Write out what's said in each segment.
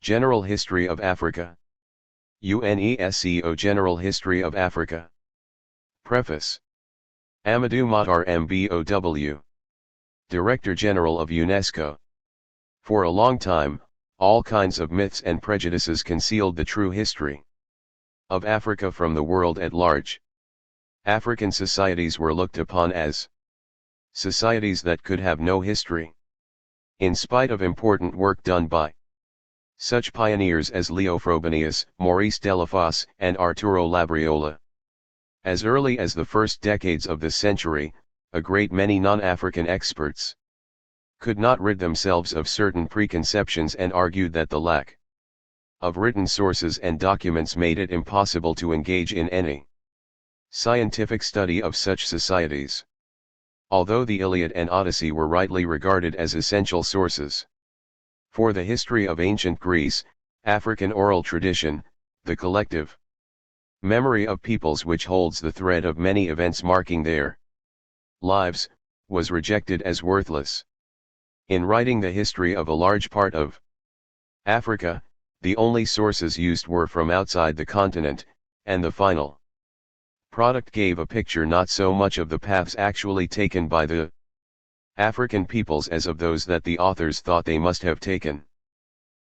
General History of Africa. UNESCO General History of Africa. Preface. Amadou Matar MBOW. Director General of UNESCO. For a long time, all kinds of myths and prejudices concealed the true history of Africa from the world at large. African societies were looked upon as societies that could have no history. In spite of important work done by such pioneers as Leo Frobenius, Maurice Delafosse, and Arturo Labriola. As early as the first decades of this century, a great many non-African experts could not rid themselves of certain preconceptions and argued that the lack of written sources and documents made it impossible to engage in any scientific study of such societies. Although the Iliad and Odyssey were rightly regarded as essential sources for the history of ancient Greece, African oral tradition, the collective memory of peoples which holds the thread of many events marking their lives, was rejected as worthless. In writing the history of a large part of Africa, the only sources used were from outside the continent, and the final product gave a picture not so much of the paths actually taken by the African peoples as of those that the authors thought they must have taken.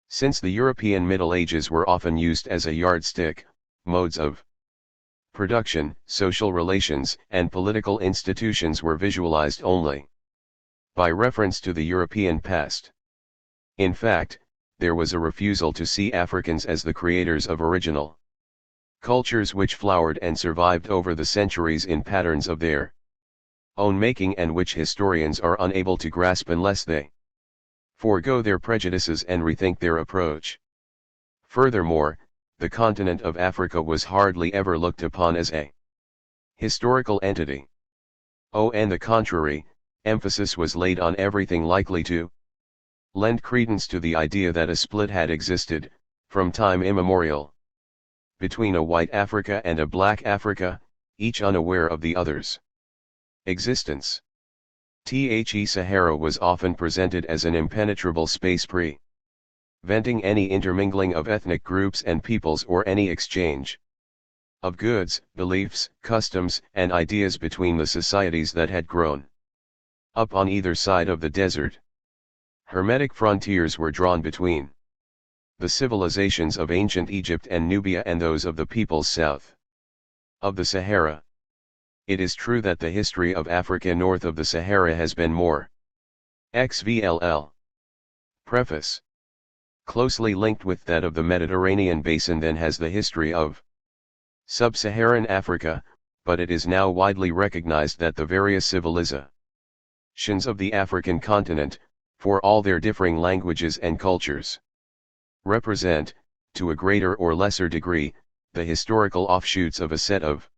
Since the European Middle Ages were often used as a yardstick, modes of production, social relations, and political institutions were visualized only by reference to the European past. In fact, there was a refusal to see Africans as the creators of original cultures which flowered and survived over the centuries in patterns of their own making and which historians are unable to grasp unless they forego their prejudices and rethink their approach. Furthermore, the continent of Africa was hardly ever looked upon as a historical entity. On the contrary, emphasis was laid on everything likely to lend credence to the idea that a split had existed, from time immemorial, between a white Africa and a black Africa, each unaware of the other's existence. Sahara was often presented as an impenetrable space preventing any intermingling of ethnic groups and peoples or any exchange of goods, beliefs, customs, and ideas between the societies that had grown up on either side of the desert. Hermetic frontiers were drawn between the civilizations of ancient Egypt and Nubia and those of the peoples south of the Sahara. It is true that the history of Africa north of the Sahara has been more XVLL. Preface. Closely linked with that of the Mediterranean basin than has the history of sub-Saharan Africa, but it is now widely recognized that the various civilizations of the African continent, for all their differing languages and cultures, represent, to a greater or lesser degree, the historical offshoots of a set of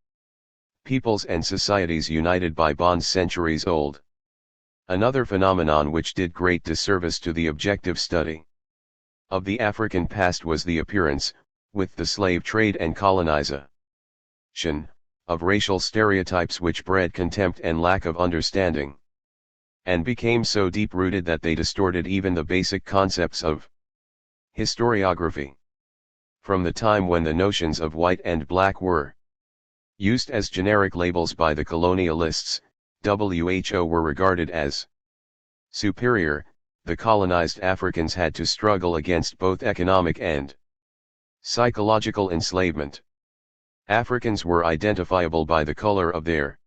peoples and societies united by bonds centuries old. Another phenomenon which did great disservice to the objective study of the African past was the appearance, with the slave trade and colonization, of racial stereotypes which bred contempt and lack of understanding, and became so deep-rooted that they distorted even the basic concepts of historiography. From the time when the notions of white and black were used as generic labels by the colonialists, WHO were regarded as superior, the colonized Africans had to struggle against both economic and psychological enslavement. Africans were identifiable by the color of their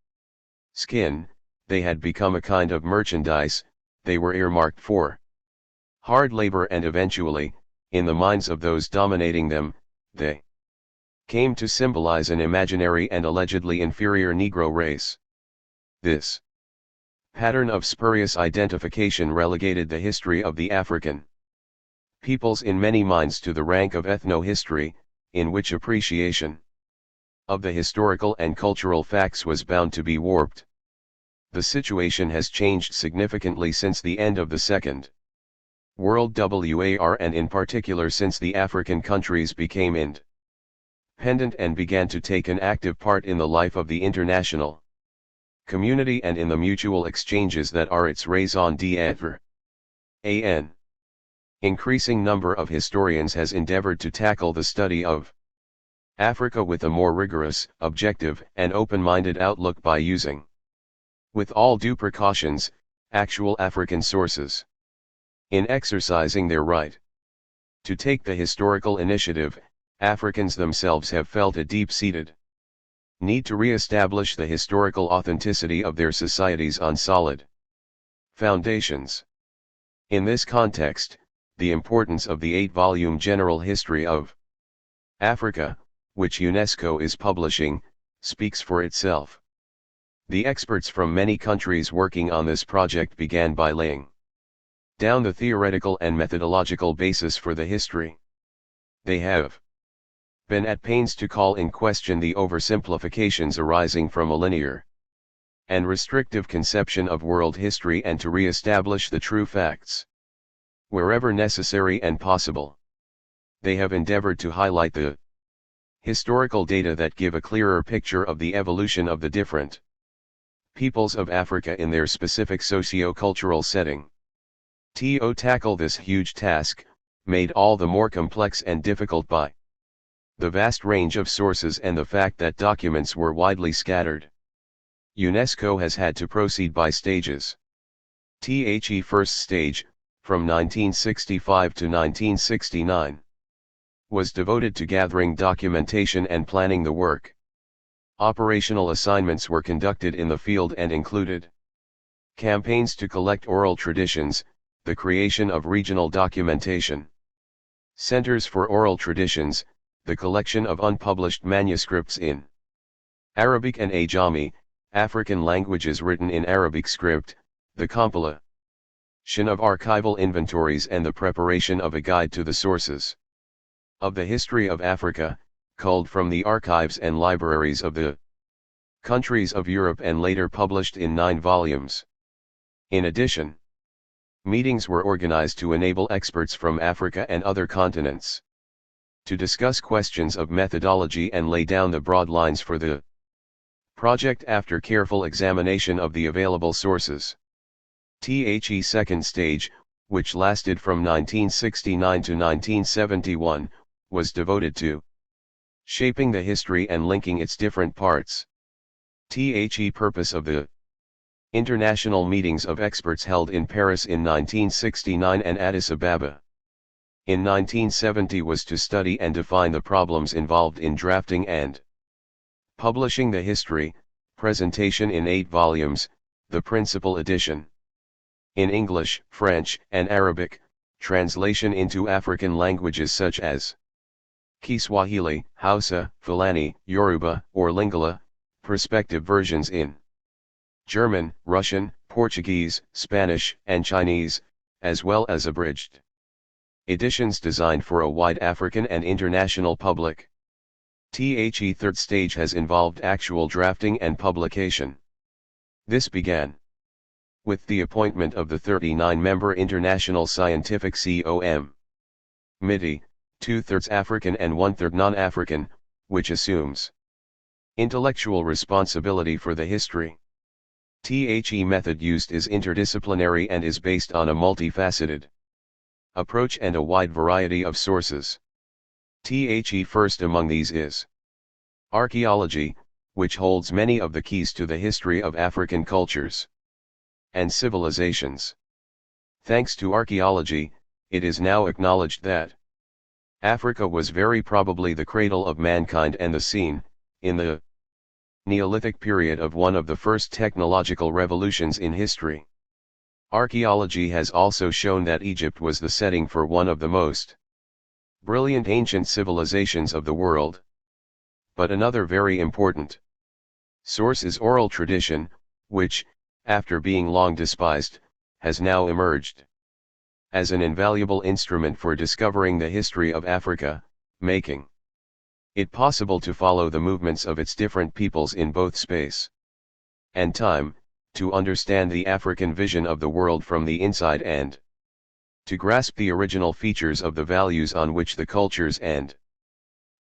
skin, they had become a kind of merchandise, they were earmarked for hard labor and eventually, in the minds of those dominating them, they came to symbolize an imaginary and allegedly inferior Negro race. This pattern of spurious identification relegated the history of the African peoples in many minds to the rank of ethno-history, in which appreciation of the historical and cultural facts was bound to be warped. The situation has changed significantly since the end of the Second World War and in particular since the African countries became independent and began to take an active part in the life of the international community and in the mutual exchanges that are its raison d'être. Increasing number of historians has endeavored to tackle the study of Africa with a more rigorous, objective, and open-minded outlook by using, with all due precautions, actual African sources. In exercising their right to take the historical initiative, Africans themselves have felt a deep-seated need to re-establish the historical authenticity of their societies on solid foundations. In this context, the importance of the 8-volume General History of Africa, which UNESCO is publishing, speaks for itself. The experts from many countries working on this project began by laying down the theoretical and methodological basis for the history. They have been at pains to call in question the oversimplifications arising from a linear and restrictive conception of world history and to re-establish the true facts wherever necessary and possible. They have endeavored to highlight the historical data that give a clearer picture of the evolution of the different peoples of Africa in their specific socio-cultural setting. To tackle this huge task, made all the more complex and difficult by the vast range of sources and the fact that documents were widely scattered, UNESCO has had to proceed by stages. The first stage, from 1965 to 1969, was devoted to gathering documentation and planning the work. Operational assignments were conducted in the field and included campaigns to collect oral traditions, the creation of regional documentation centers for oral traditions, the collection of unpublished manuscripts in Arabic and Ajami, African languages written in Arabic script, the compilation of archival inventories and the preparation of a guide to the sources of the history of Africa, culled from the archives and libraries of the countries of Europe and later published in 9 volumes. In addition, meetings were organized to enable experts from Africa and other continents to discuss questions of methodology and lay down the broad lines for the project after careful examination of the available sources. The second stage, which lasted from 1969 to 1971, was devoted to shaping the history and linking its different parts. The purpose of the international meetings of experts held in Paris in 1969 and Addis Ababa in 1970 was to study and define the problems involved in drafting and publishing the history, presentation in 8 volumes, the principal edition in English, French, and Arabic, translation into African languages such as Kiswahili, Hausa, Fulani, Yoruba, or Lingala, perspective versions in German, Russian, Portuguese, Spanish, and Chinese, as well as abridged editions designed for a wide African and international public. The third stage has involved actual drafting and publication. This began with the appointment of the 39-member International Scientific Committee, 2/3 African and 1/3 non-African, which assumes intellectual responsibility for the history. The method used is interdisciplinary and is based on a multifaceted approach and a wide variety of sources. The first among these is archaeology, which holds many of the keys to the history of African cultures and civilizations. Thanks to archaeology, it is now acknowledged that Africa was very probably the cradle of mankind and the scene, in the Neolithic period, of one of the first technological revolutions in history. Archaeology has also shown that Egypt was the setting for one of the most brilliant ancient civilizations of the world. But another very important source is oral tradition, which, after being long despised, has now emerged as an invaluable instrument for discovering the history of Africa, making it possible to follow the movements of its different peoples in both space and time, to understand the African vision of the world from the inside and to grasp the original features of the values on which the cultures and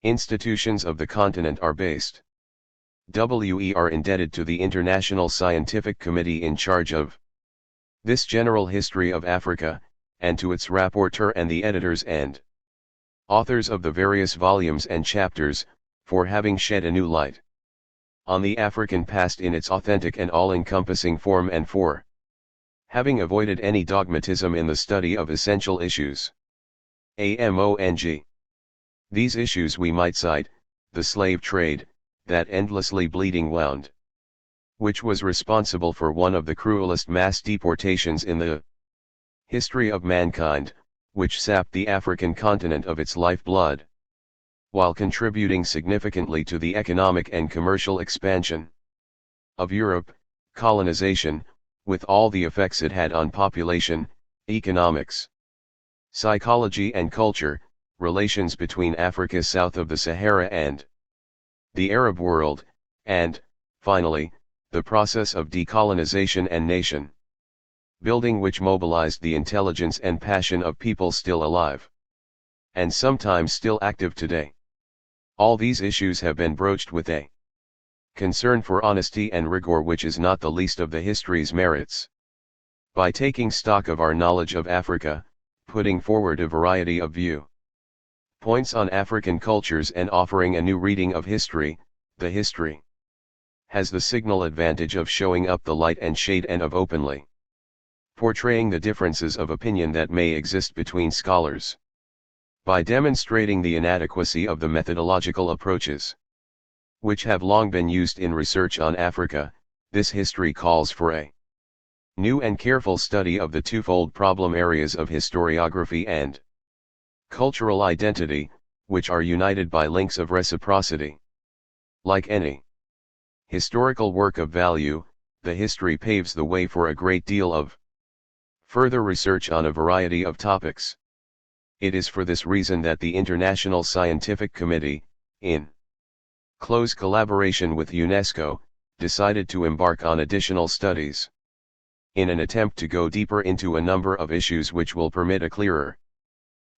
institutions of the continent are based. We are indebted to the International Scientific Committee in charge of this general history of Africa, and to its rapporteur and the editors and authors of the various volumes and chapters, for having shed a new light on the African past in its authentic and all-encompassing form, and for having avoided any dogmatism in the study of essential issues. Among these issues we might cite, the slave trade, that endlessly bleeding wound, which was responsible for one of the cruelest mass deportations in the history of mankind, which sapped the African continent of its lifeblood, while contributing significantly to the economic and commercial expansion of Europe. Colonization, with all the effects it had on population, economics, psychology and culture, relations between Africa south of the Sahara and the Arab world, and, finally, the process of decolonization and nation building which mobilized the intelligence and passion of people still alive, and sometimes still active today. All these issues have been broached with a concern for honesty and rigor which is not the least of the history's merits. By taking stock of our knowledge of Africa, putting forward a variety of view points on African cultures and offering a new reading of history, the history has the signal advantage of showing up the light and shade and of openly portraying the differences of opinion that may exist between scholars. By demonstrating the inadequacy of the methodological approaches which have long been used in research on Africa, this history calls for a new and careful study of the twofold problem areas of historiography and cultural identity, which are united by links of reciprocity. Like any historical work of value, the history paves the way for a great deal of further research on a variety of topics. It is for this reason that the International Scientific Committee, in close collaboration with UNESCO, decided to embark on additional studies in an attempt to go deeper into a number of issues which will permit a clearer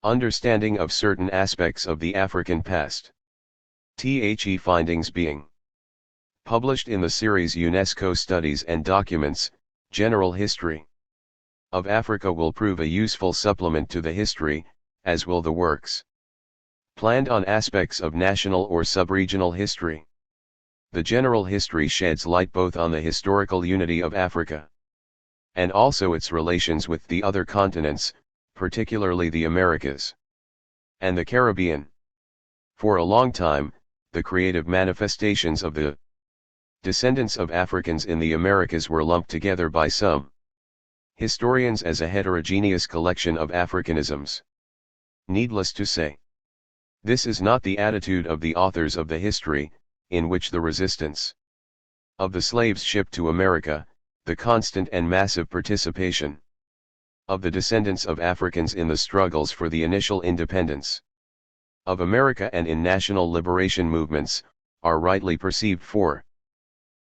understanding of certain aspects of the African past. The findings being published in the series UNESCO Studies and Documents, General History of Africa will prove a useful supplement to the history, as will the works planned on aspects of national or sub-regional history. The general history sheds light both on the historical unity of Africa and also its relations with the other continents, particularly the Americas and the Caribbean. For a long time, the creative manifestations of the descendants of Africans in the Americas were lumped together by some historians as a heterogeneous collection of Africanisms. Needless to say, this is not the attitude of the authors of the history, in which the resistance of the slaves shipped to America, the constant and massive participation of the descendants of Africans in the struggles for the initial independence of America and in national liberation movements, are rightly perceived for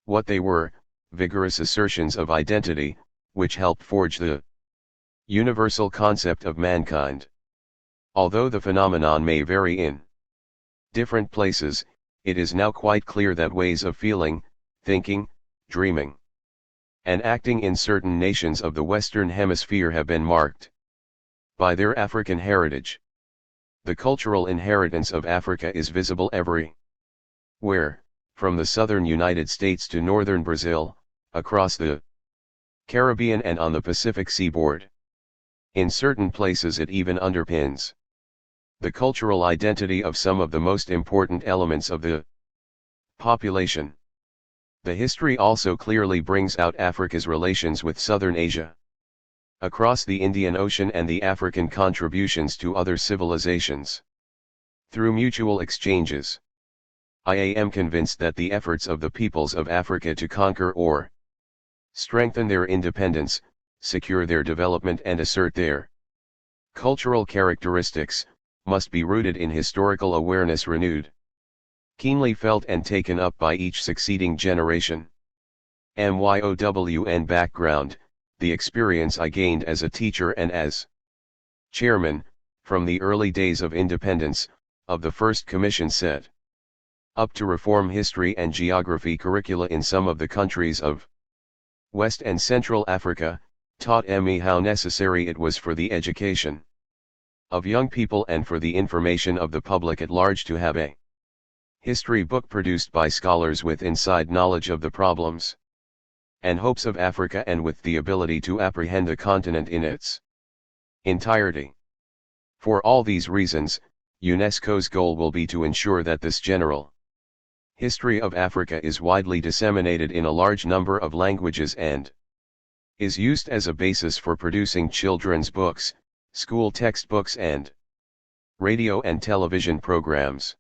what they were, vigorous assertions of identity, which helped forge the universal concept of mankind. Although the phenomenon may vary in different places, it is now quite clear that ways of feeling, thinking, dreaming, and acting in certain nations of the Western Hemisphere have been marked by their African heritage. The cultural inheritance of Africa is visible everywhere, from the southern United States to northern Brazil, across the Caribbean and on the Pacific seaboard. In certain places it even underpins the cultural identity of some of the most important elements of the population. The history also clearly brings out Africa's relations with Southern Asia, across the Indian Ocean, and the African contributions to other civilizations through mutual exchanges. I am convinced that the efforts of the peoples of Africa to conquer or strengthen their independence, secure their development and assert their cultural characteristics, must be rooted in historical awareness renewed, keenly felt and taken up by each succeeding generation. MYOWN background, the experience I gained as a teacher and as chairman, from the early days of independence, of the first commission set up to reform history and geography curricula in some of the countries of West and Central Africa, taught me how necessary it was for the education of young people and for the information of the public at large to have a history book produced by scholars with inside knowledge of the problems and hopes of Africa and with the ability to apprehend the continent in its entirety. For all these reasons, UNESCO's goal will be to ensure that this general history of Africa is widely disseminated in a large number of languages and is used as a basis for producing children's books, school textbooks and radio and television programs.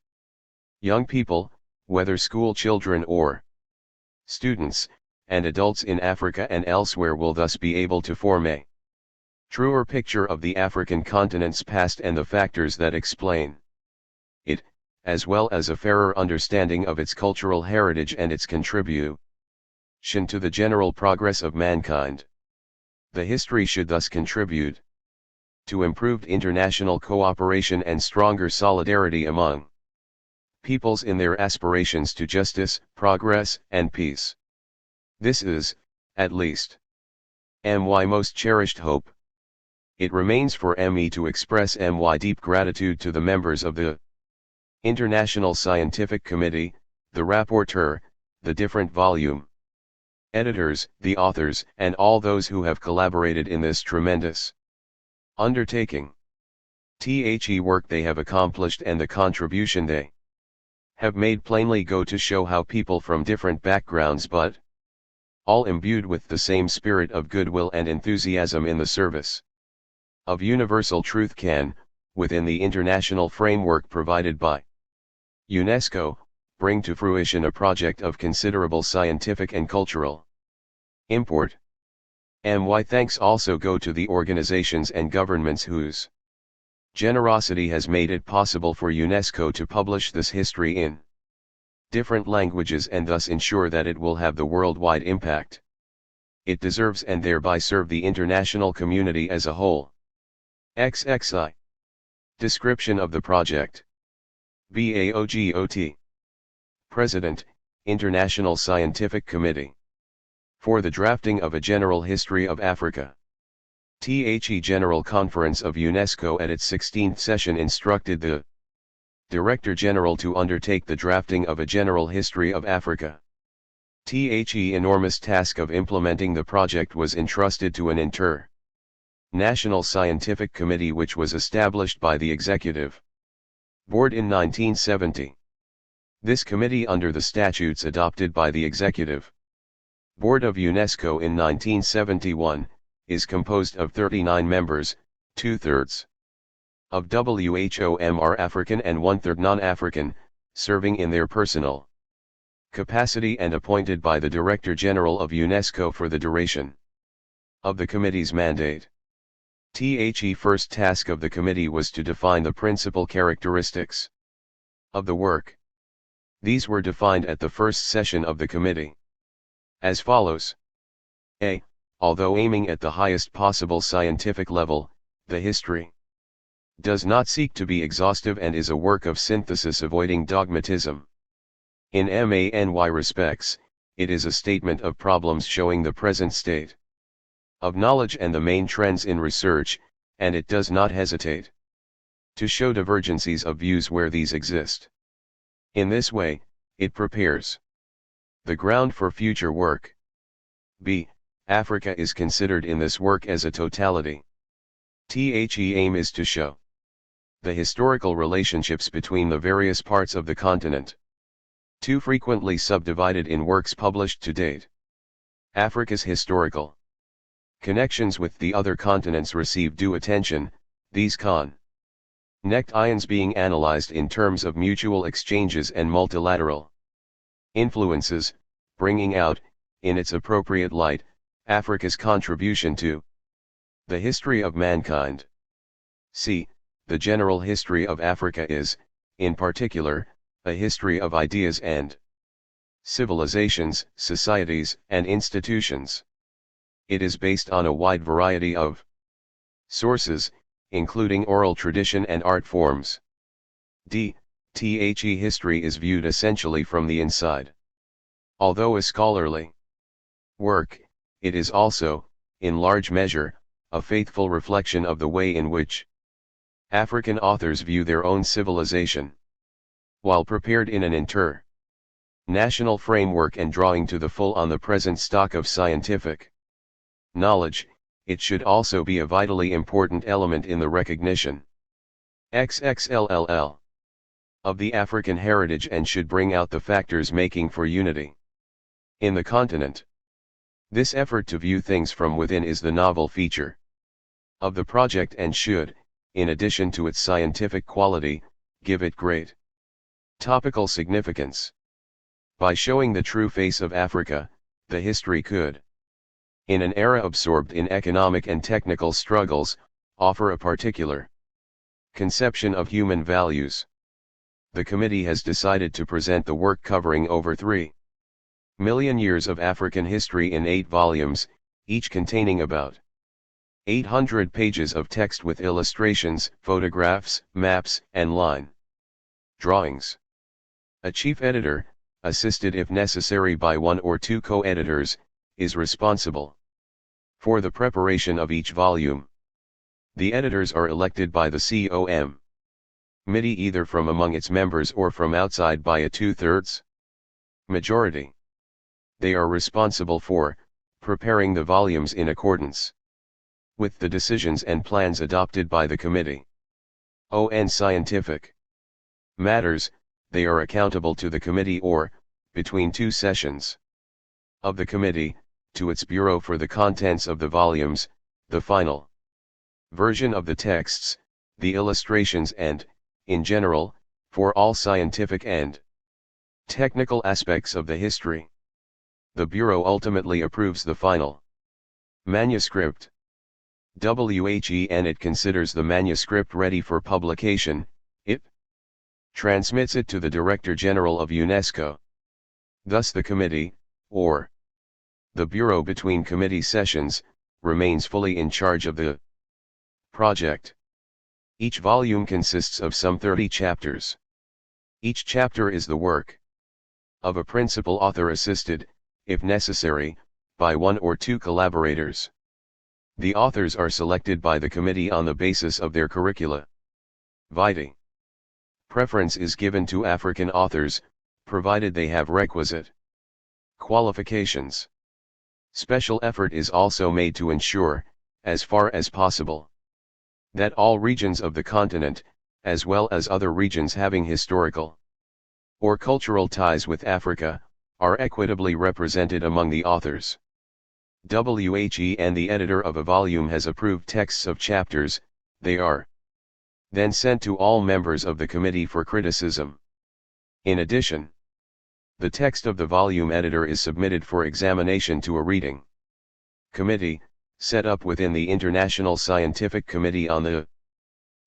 Young people, whether school children or students, and adults in Africa and elsewhere will thus be able to form a truer picture of the African continent's past and the factors that explain it, as well as a fairer understanding of its cultural heritage and its contribution to the general progress of mankind. The history should thus contribute to improved international cooperation and stronger solidarity among peoples in their aspirations to justice, progress, and peace. This is, at least, my most cherished hope. It remains for me to express my deep gratitude to the members of the International Scientific Committee, the rapporteur, the different volume editors, the authors, and all those who have collaborated in this tremendous undertaking. The work they have accomplished and the contribution they have made plainly go to show how people from different backgrounds but all imbued with the same spirit of goodwill and enthusiasm in the service of universal truth can, within the international framework provided by UNESCO, bring to fruition a project of considerable scientific and cultural import. My thanks also go to the organizations and governments whose generosity has made it possible for UNESCO to publish this history in different languages and thus ensure that it will have the worldwide impact it deserves and thereby serve the international community as a whole. XXI. Description of the project. BAOGOT. President, International Scientific Committee. For the drafting of a general history of Africa. The General Conference of UNESCO at its 16th session instructed the Director General to undertake the drafting of a general history of Africa. The enormous task of implementing the project was entrusted to an National Scientific Committee which was established by the Executive Board in 1970. This committee under the statutes adopted by the Executive Board of UNESCO in 1971, is composed of 39 members, 2/3 of WHOM are African and 1/3 non-African, serving in their personal capacity and appointed by the Director General of UNESCO for the duration of the committee's mandate. The first task of the committee was to define the principal characteristics of the work. These were defined at the first session of the committee as follows. A. Although aiming at the highest possible scientific level, the history does not seek to be exhaustive and is a work of synthesis avoiding dogmatism. In many respects, it is a statement of problems showing the present state of knowledge and the main trends in research, and it does not hesitate to show divergencies of views where these exist. In this way, it prepares the ground for future work. B. Africa is considered in this work as a totality. The aim is to show the historical relationships between the various parts of the continent, too frequently subdivided in works published to date. Africa's historical connections with the other continents receive due attention, these connections being analyzed in terms of mutual exchanges and multilateral influences, bringing out, in its appropriate light, Africa's contribution to the history of mankind. C. The general history of Africa is, in particular, a history of ideas and civilizations, societies, and institutions. It is based on a wide variety of sources, including oral tradition and art forms. D. The history is viewed essentially from the inside. Although a scholarly work, it is also, in large measure, a faithful reflection of the way in which African authors view their own civilization. While prepared in an international framework and drawing to the full on the present stock of scientific knowledge, it should also be a vitally important element in the recognition XXLLL of the African heritage and should bring out the factors making for unity in the continent. This effort to view things from within is the novel feature of the project and should, in addition to its scientific quality, give it great topical significance. By showing the true face of Africa, the history could, in an era absorbed in economic and technical struggles, offer a particular conception of human values. The committee has decided to present the work covering over 3 million years of African history in 8 volumes, each containing about 800 pages of text with illustrations, photographs, maps, and line drawings. A chief editor, assisted if necessary by 1 or 2 co-editors, is responsible for the preparation of each volume. The editors are elected by the COM committee either from among its members or from outside by a 2/3 majority. They are responsible for preparing the volumes in accordance with the decisions and plans adopted by the committee. On scientific matters, they are accountable to the committee or, between 2 sessions of the committee, to its bureau for the contents of the volumes, the final version of the texts, the illustrations and, in general, for all scientific and technical aspects of the history. The Bureau ultimately approves the final manuscript. When it considers the manuscript ready for publication, it transmits it to the Director General of UNESCO. Thus the committee, or the Bureau between committee sessions, remains fully in charge of the project. Each volume consists of some 30 chapters. Each chapter is the work of a principal author assisted, if necessary, by 1 or 2 collaborators. The authors are selected by the committee on the basis of their curricula vitae. Preference is given to African authors, provided they have requisite qualifications. Special effort is also made to ensure, as far as possible, that all regions of the continent, as well as other regions having historical or cultural ties with Africa, are equitably represented among the authors. When the editor of a volume has approved texts of chapters, they are then sent to all members of the committee for criticism. In addition, the text of the volume editor is submitted for examination to a reading committee, set up within the International Scientific Committee on the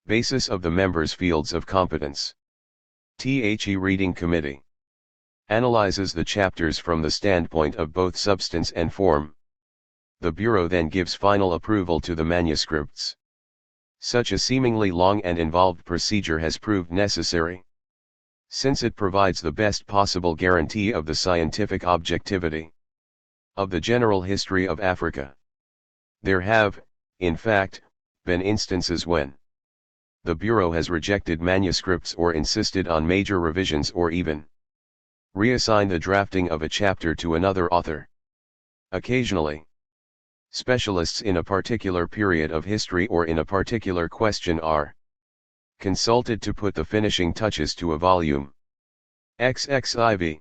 basis of the members' fields of competence. The Reading Committee analyzes the chapters from the standpoint of both substance and form. The Bureau then gives final approval to the manuscripts. Such a seemingly long and involved procedure has proved necessary, since it provides the best possible guarantee of the scientific objectivity of the general history of Africa. There have, in fact, been instances when the Bureau has rejected manuscripts or insisted on major revisions or even reassigned the drafting of a chapter to another author. Occasionally, specialists in a particular period of history or in a particular question are consulted to put the finishing touches to a volume. XXIV.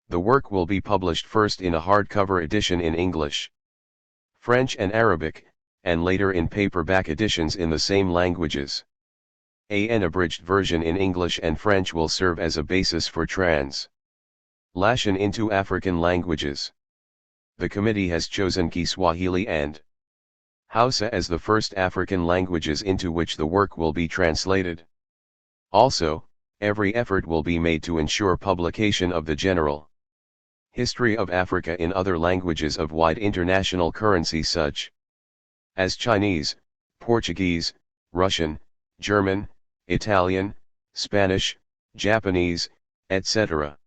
The work will be published first in a hardcover edition in English, French and Arabic, and later in paperback editions in the same languages. An abridged version in English and French will serve as a basis for translation into African languages. The committee has chosen Kiswahili and Hausa as the first African languages into which the work will be translated. Also, every effort will be made to ensure publication of the general history of Africa in other languages of wide international currency such as Chinese, Portuguese, Russian, German, Italian, Spanish, Japanese, etc.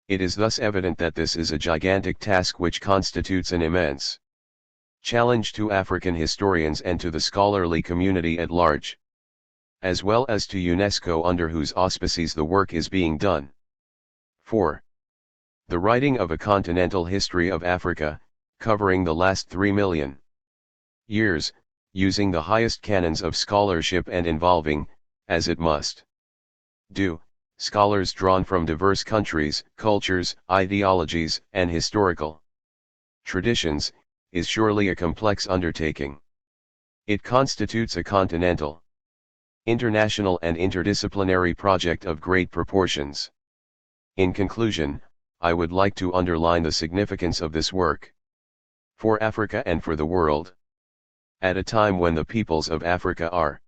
It is thus evident that this is a gigantic task which constitutes an immense Challenge to African historians and to the scholarly community at large, as well as to UNESCO under whose auspices the work is being done. 4. The writing of a continental history of Africa, covering the last 3 million years, using the highest canons of scholarship and involving, as it must do, scholars drawn from diverse countries, cultures, ideologies, and historical traditions, is surely a complex undertaking. It constitutes a continental, international and interdisciplinary project of great proportions. In conclusion, I would like to underline the significance of this work for Africa and for the world, at a time when the peoples of Africa are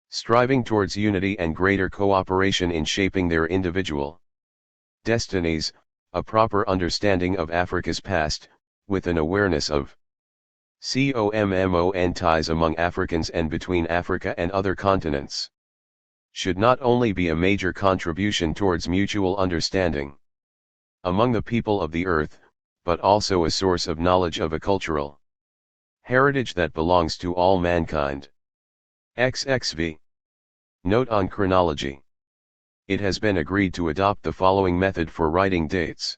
striving towards unity and greater cooperation in shaping their individual destinies, a proper understanding of Africa's past, with an awareness of common ties among Africans and between Africa and other continents, should not only be a major contribution towards mutual understanding among the people of the earth, but also a source of knowledge of a cultural heritage that belongs to all mankind. XXV. Note on chronology. It has been agreed to adopt the following method for writing dates.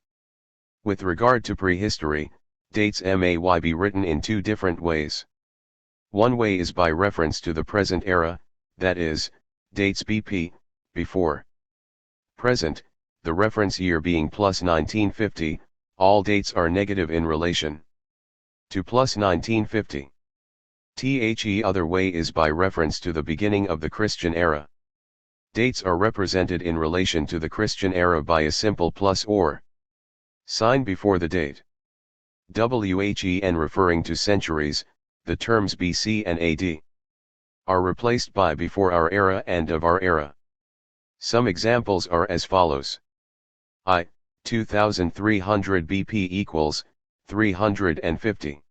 With regard to prehistory, dates may be written in two different ways. One way is by reference to the present era, that is, dates BP, before present, the reference year being plus 1950, all dates are negative in relation to plus 1950. The other way is by reference to the beginning of the Christian era. Dates are represented in relation to the Christian era by a simple plus or sign before the date. WHEN referring to centuries, the terms BC and AD are replaced by before our era and of our era. Some examples are as follows. 2300 BP equals 350.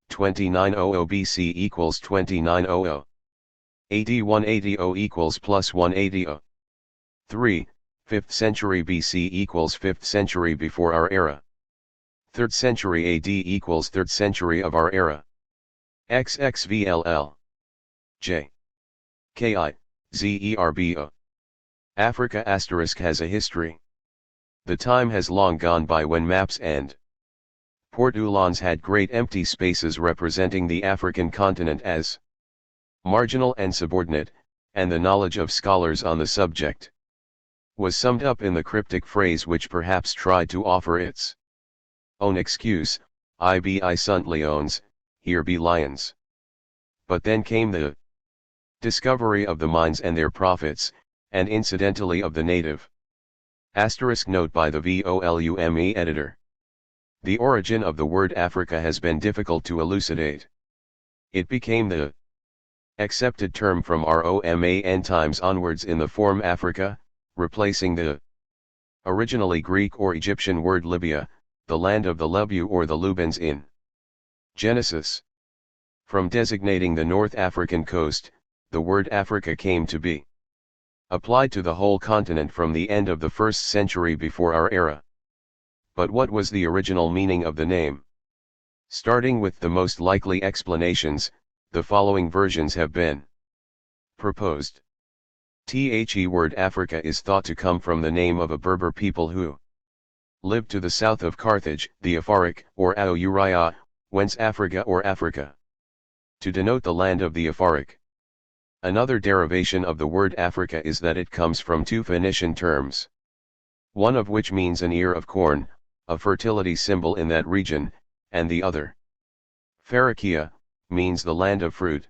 2900 BC equals 2900. AD 180 equals plus 180. 3. 5th century BC equals 5th century before our era. 3rd century AD equals 3rd century of our era. XXVLL. J. KI, ZERBO. Africa asterisk has a history. The time has long gone by when maps and portulans had great empty spaces representing the African continent as marginal and subordinate, and the knowledge of scholars on the subject was summed up in the cryptic phrase which perhaps tried to offer its own excuse, I sunt leones, here be lions. But then came the discovery of the mines and their profits, and incidentally of the native. Asterisk note by the VOLUME editor. The origin of the word Africa has been difficult to elucidate. It became the accepted term from Roman times onwards in the form Africa, replacing the originally Greek or Egyptian word Libya, the land of the Lebu or the Lubans in Genesis. From designating the North African coast, the word Africa came to be applied to the whole continent from the end of the 1st century before our era. But what was the original meaning of the name? Starting with the most likely explanations, the following versions have been proposed. The word Africa is thought to come from the name of a Berber people who lived to the south of Carthage, the Afaric, or Aouriya, whence Africa or Africa, to denote the land of the Afaric. Another derivation of the word Africa is that it comes from two Phoenician terms, one of which means an ear of corn, a fertility symbol in that region, and the other, Pharykia, means the land of fruit.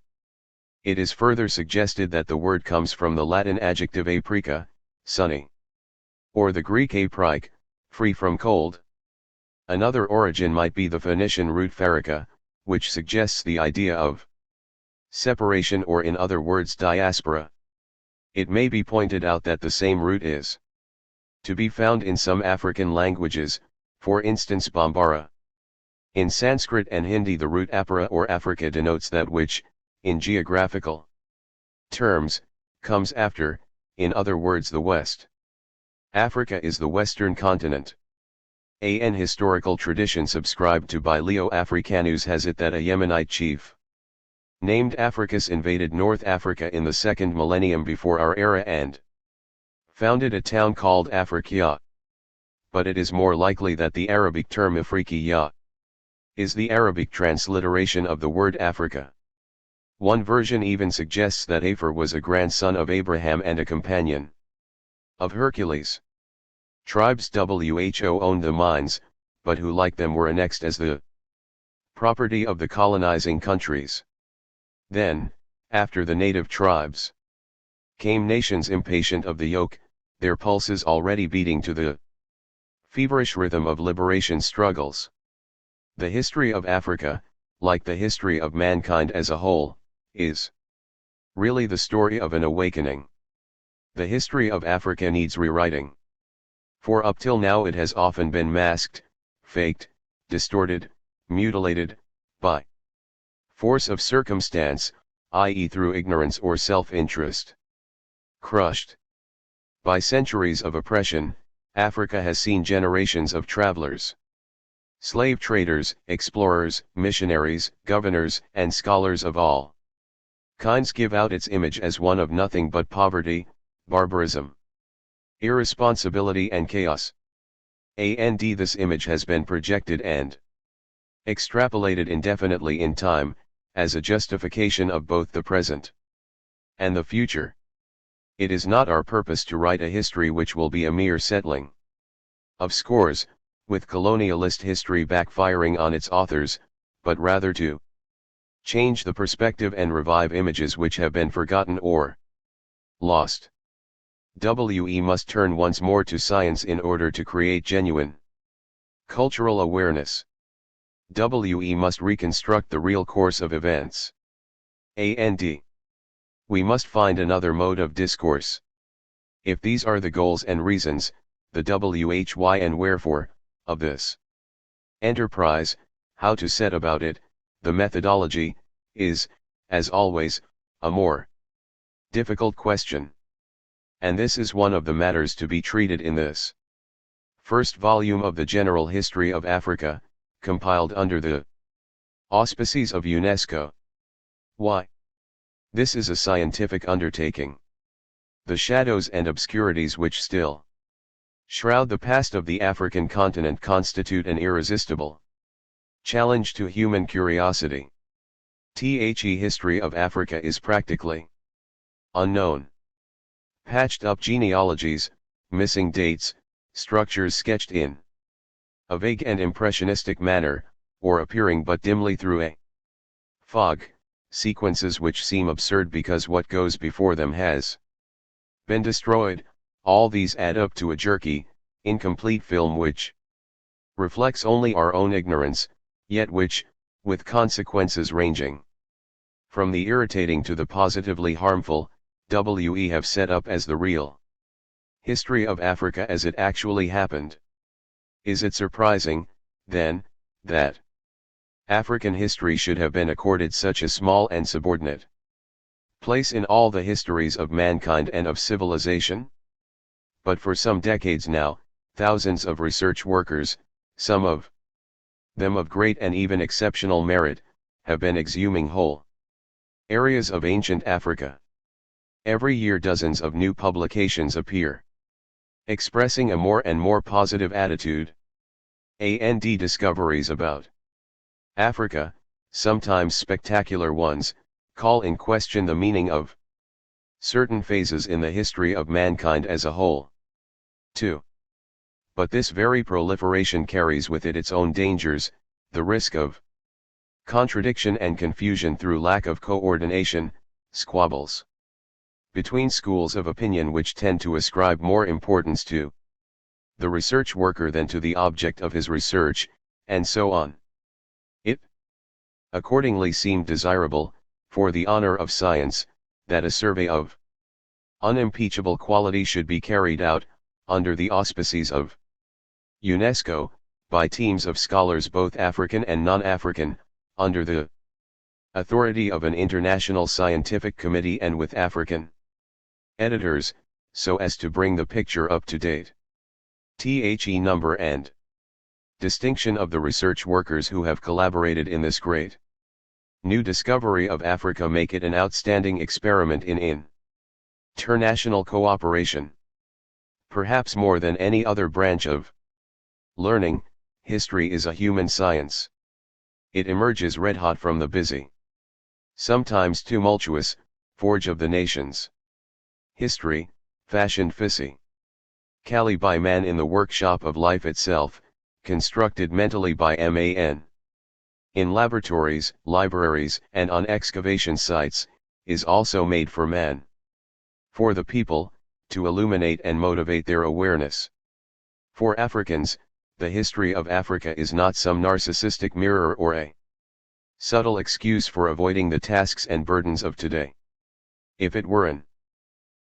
It is further suggested that the word comes from the Latin adjective aprica, sunny, or the Greek aprike, free from cold. Another origin might be the Phoenician root pharika, which suggests the idea of separation or in other words diaspora. It may be pointed out that the same root is to be found in some African languages, for instance Bambara. In Sanskrit and Hindi the root apara or Africa denotes that which, in geographical terms, comes after, in other words the West. Africa is the western continent. An historical tradition subscribed to by Leo Africanus has it that a Yemenite chief named Africus invaded North Africa in the 2nd millennium before our era and founded a town called Afriqiya. But it is more likely that the Arabic term Afriqiya is the Arabic transliteration of the word Africa. One version even suggests that Aphor was a grandson of Abraham and a companion of Hercules. Tribes who owned the mines, but who like them were annexed as the property of the colonizing countries. Then, after the native tribes, came nations impatient of the yoke, their pulses already beating to the feverish rhythm of liberation struggles. The history of Africa, like the history of mankind as a whole, is really the story of an awakening. The history of Africa needs rewriting. For up till now it has often been masked, faked, distorted, mutilated, by force of circumstance, i.e. through ignorance or self-interest. Crushed by centuries of oppression, Africa has seen generations of travelers, slave traders, explorers, missionaries, governors, and scholars of all kinds give out its image as one of nothing but poverty, barbarism, irresponsibility and chaos. This image has been projected and extrapolated indefinitely in time, as a justification of both the present and the future. It is not our purpose to write a history which will be a mere settling of scores, with colonialist history backfiring on its authors, but rather to change the perspective and revive images which have been forgotten or lost. We must turn once more to science in order to create genuine cultural awareness. We must reconstruct the real course of events. We must find another mode of discourse. If these are the goals and reasons, the why and wherefore, of this enterprise, how to set about it, the methodology, is, as always, a more difficult question. And this is one of the matters to be treated in this first volume of the General History of Africa, compiled under the auspices of UNESCO. Why? This is a scientific undertaking. The shadows and obscurities which still shroud the past of the African continent constitute an irresistible challenge to human curiosity. History of Africa is practically unknown. Patched up genealogies, missing dates, structures sketched in a vague and impressionistic manner, or appearing but dimly through a fog, sequences which seem absurd because what goes before them has been destroyed, all these add up to a jerky, incomplete film which reflects only our own ignorance, yet which, with consequences ranging from the irritating to the positively harmful, we have set up as the real history of Africa as it actually happened. Is it surprising, then, that African history should have been accorded such a small and subordinate place in all the histories of mankind and of civilization? But for some decades now, thousands of research workers, some of them of great and even exceptional merit, have been exhuming whole areas of ancient Africa. Every year dozens of new publications appear, expressing a more and more positive attitude. Discoveries about Africa, sometimes spectacular ones, call in question the meaning of certain phases in the history of mankind as a whole. 2. But this very proliferation carries with it its own dangers, the risk of contradiction and confusion through lack of coordination, squabbles between schools of opinion which tend to ascribe more importance to the research worker than to the object of his research, and so on. It accordingly seemed desirable, for the honor of science, that a survey of unimpeachable quality should be carried out, under the auspices of UNESCO, by teams of scholars both African and non-African, under the authority of an international scientific committee and with African editors, so as to bring the picture up to date. The number and Distinction of the research workers who have collaborated in this great new discovery of Africa make it an outstanding experiment in international cooperation. Perhaps more than any other branch of learning, history is a human science. It emerges red-hot from the busy, sometimes tumultuous, forge of the nations. History, fashioned physically by man in the workshop of life itself, constructed mentally by man. In laboratories, libraries, and on excavation sites, is also made for man. For the people, to illuminate and motivate their awareness. For Africans, the history of Africa is not some narcissistic mirror or a subtle excuse for avoiding the tasks and burdens of today. If it were an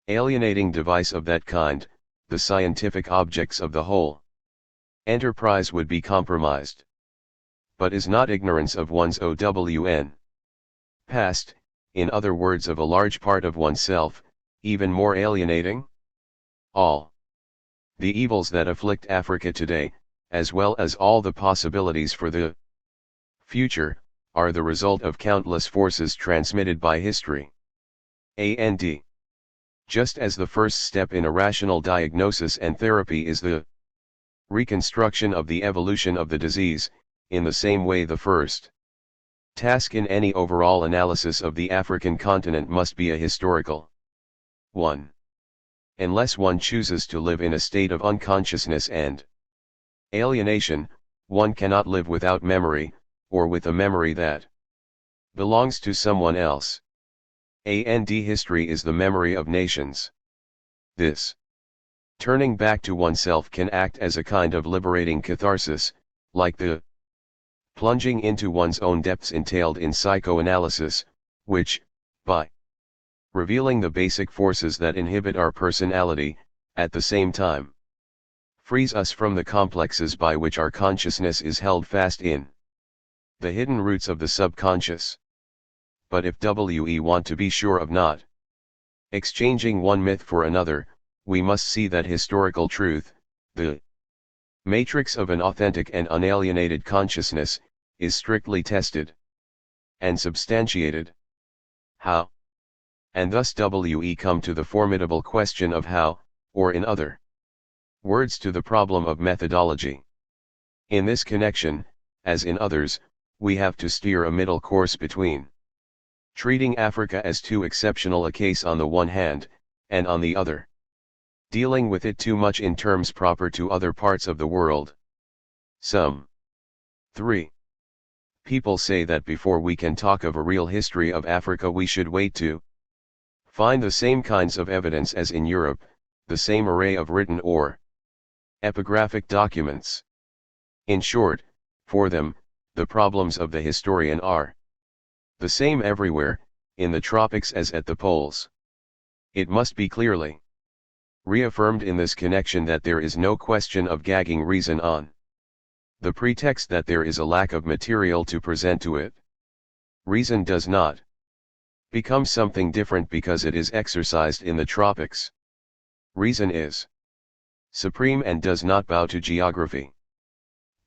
alienating device of that kind, the scientific objects of the whole enterprise would be compromised. But is not ignorance of one's own past, in other words of a large part of oneself, even more alienating? All the evils that afflict Africa today, as well as all the possibilities for the future, are the result of countless forces transmitted by history. And just as the first step in a rational diagnosis and therapy is the reconstruction of the evolution of the disease, in the same way the first task in any overall analysis of the African continent must be a historical one. Unless one chooses to live in a state of unconsciousness and alienation, one cannot live without memory, or with a memory that belongs to someone else. And history is the memory of nations. This turning back to oneself can act as a kind of liberating catharsis, like the plunging into one's own depths entailed in psychoanalysis, which, by revealing the basic forces that inhibit our personality, at the same time frees us from the complexes by which our consciousness is held fast in the hidden roots of the subconscious. But if we want to be sure of not exchanging one myth for another, we must see that historical truth, the matrix of an authentic and unalienated consciousness, is strictly tested and substantiated. How? And thus we come to the formidable question of how, or in other words to the problem of methodology. In this connection, as in others, we have to steer a middle course between treating Africa as too exceptional a case on the one hand, and on the other, dealing with it too much in terms proper to other parts of the world. Some 3. People say that before we can talk of a real history of Africa we should wait to find the same kinds of evidence as in Europe, the same array of written or epigraphic documents. In short, for them, the problems of the historian are the same everywhere, in the tropics as at the poles. It must be clearly reaffirmed in this connection that there is no question of gagging reason on the pretext that there is a lack of material to present to it. Reason does not become something different because it is exercised in the tropics. Reason is supreme and does not bow to geography.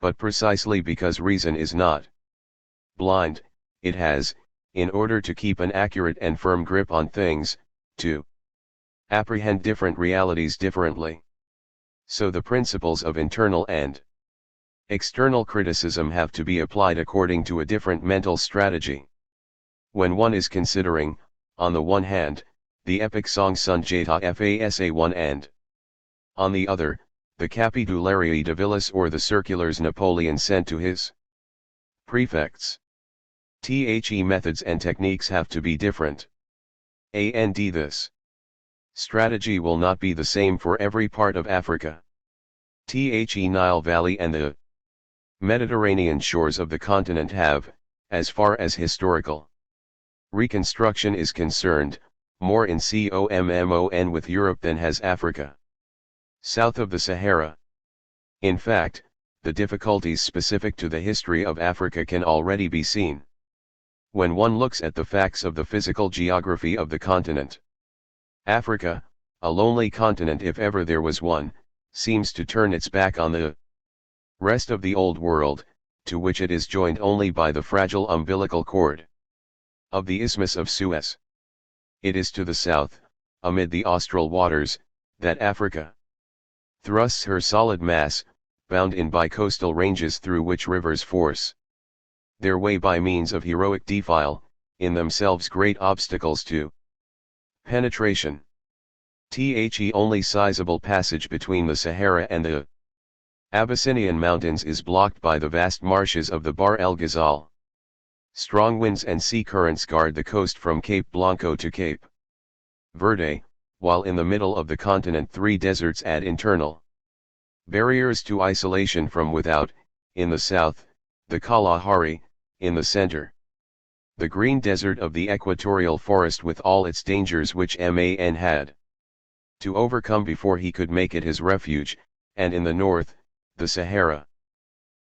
But precisely because reason is not blind, it has, in order to keep an accurate and firm grip on things, to apprehend different realities differently. So the principles of internal and external criticism have to be applied according to a different mental strategy. When one is considering, on the one hand, the epic song Sunjata Fasa 1 and, on the other, the Capitularii Divilis or the circulars Napoleon sent to his prefects. Methods and techniques have to be different. And this strategy will not be the same for every part of Africa. Nile Valley and the Mediterranean shores of the continent have, as far as historical reconstruction is concerned, more in common with Europe than has Africa south of the Sahara. In fact, the difficulties specific to the history of Africa can already be seen when one looks at the facts of the physical geography of the continent. Africa, a lonely continent if ever there was one, seems to turn its back on the Rest of the Old World, to which it is joined only by the fragile umbilical cord of the Isthmus of Suez. It is to the south, amid the austral waters, that Africa thrusts her solid mass, bound in by coastal ranges through which rivers force their way by means of heroic defile, in themselves great obstacles to penetration. The only sizable passage between the Sahara and the Abyssinian mountains is blocked by the vast marshes of the Bahr el Ghazal. Strong winds and sea currents guard the coast from Cape Blanco to Cape Verde, while in the middle of the continent 3 deserts add internal barriers to isolation from without, in the south, the Kalahari, in the center, the green desert of the equatorial forest with all its dangers which Man had to overcome before he could make it his refuge, and in the north, the Sahara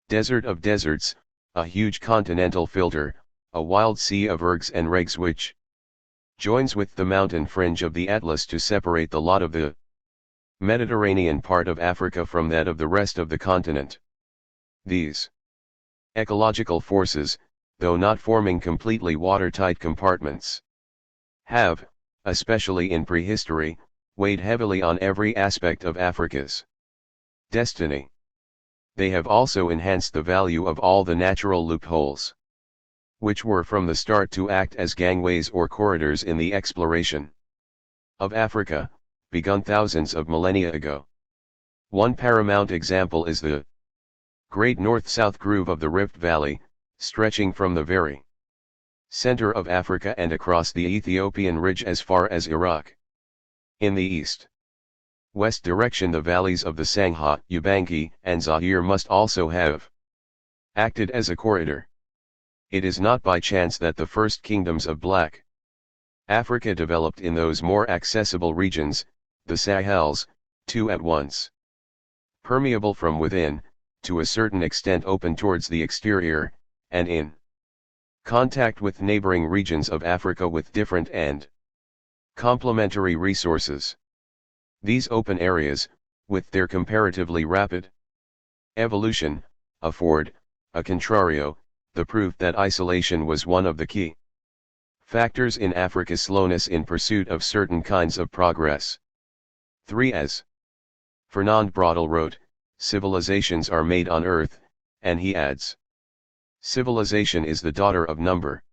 desert of deserts, a huge continental filter, a wild sea of ergs and regs which joins with the mountain fringe of the Atlas to separate the lot of the Mediterranean part of Africa from that of the rest of the continent. These ecological forces, though not forming completely watertight compartments, have, especially in prehistory, weighed heavily on every aspect of Africa's destiny. They have also enhanced the value of all the natural loopholes, which were from the start to act as gangways or corridors in the exploration of Africa, begun thousands of millennia ago. One paramount example is the great north-south groove of the Rift Valley, stretching from the very center of Africa and across the Ethiopian ridge as far as Iraq. In the east-west direction the valleys of the Sangha, Ubangi, and Zaire must also have acted as a corridor. It is not by chance that the first kingdoms of Black Africa developed in those more accessible regions, the Sahels, two at once permeable from within, to a certain extent open towards the exterior, and in contact with neighboring regions of Africa with different and complementary resources. These open areas, with their comparatively rapid evolution, afford, a contrario, the proof that isolation was one of the key factors in Africa's slowness in pursuit of certain kinds of progress. 3. As Fernand Braudel wrote, civilizations are made on earth, and he adds, civilization is the daughter of number.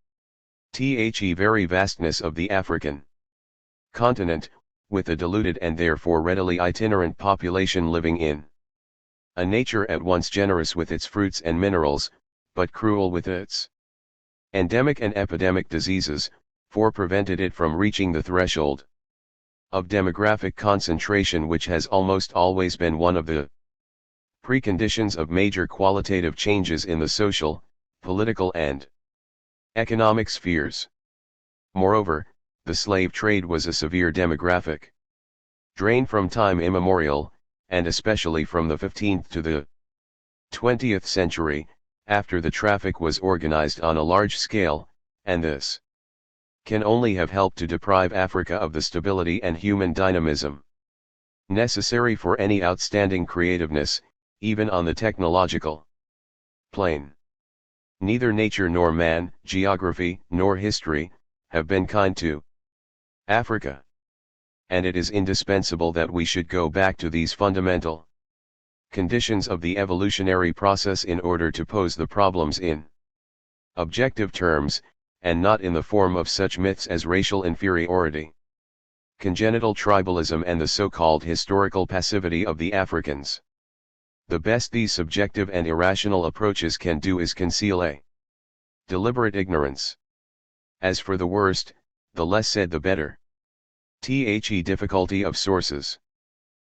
The very vastness of the African continent, with a diluted and therefore readily itinerant population living in a nature at once generous with its fruits and minerals, but cruel with its endemic and epidemic diseases, for prevented it from reaching the threshold of demographic concentration which has almost always been one of the preconditions of major qualitative changes in the social, political and economic spheres. Moreover, the slave trade was a severe demographic drain from time immemorial, and especially from the 15th to the 20th century, after the traffic was organized on a large scale, and this can only have helped to deprive Africa of the stability and human dynamism necessary for any outstanding creativeness, even on the technological plane. Neither nature nor man, geography nor history, have been kind to Africa. And it is indispensable that we should go back to these fundamental conditions of the evolutionary process in order to pose the problems in objective terms, and not in the form of such myths as racial inferiority, congenital tribalism and the so-called historical passivity of the Africans. The best these subjective and irrational approaches can do is conceal a deliberate ignorance. As for the worst, the less said the better. The difficulty of sources.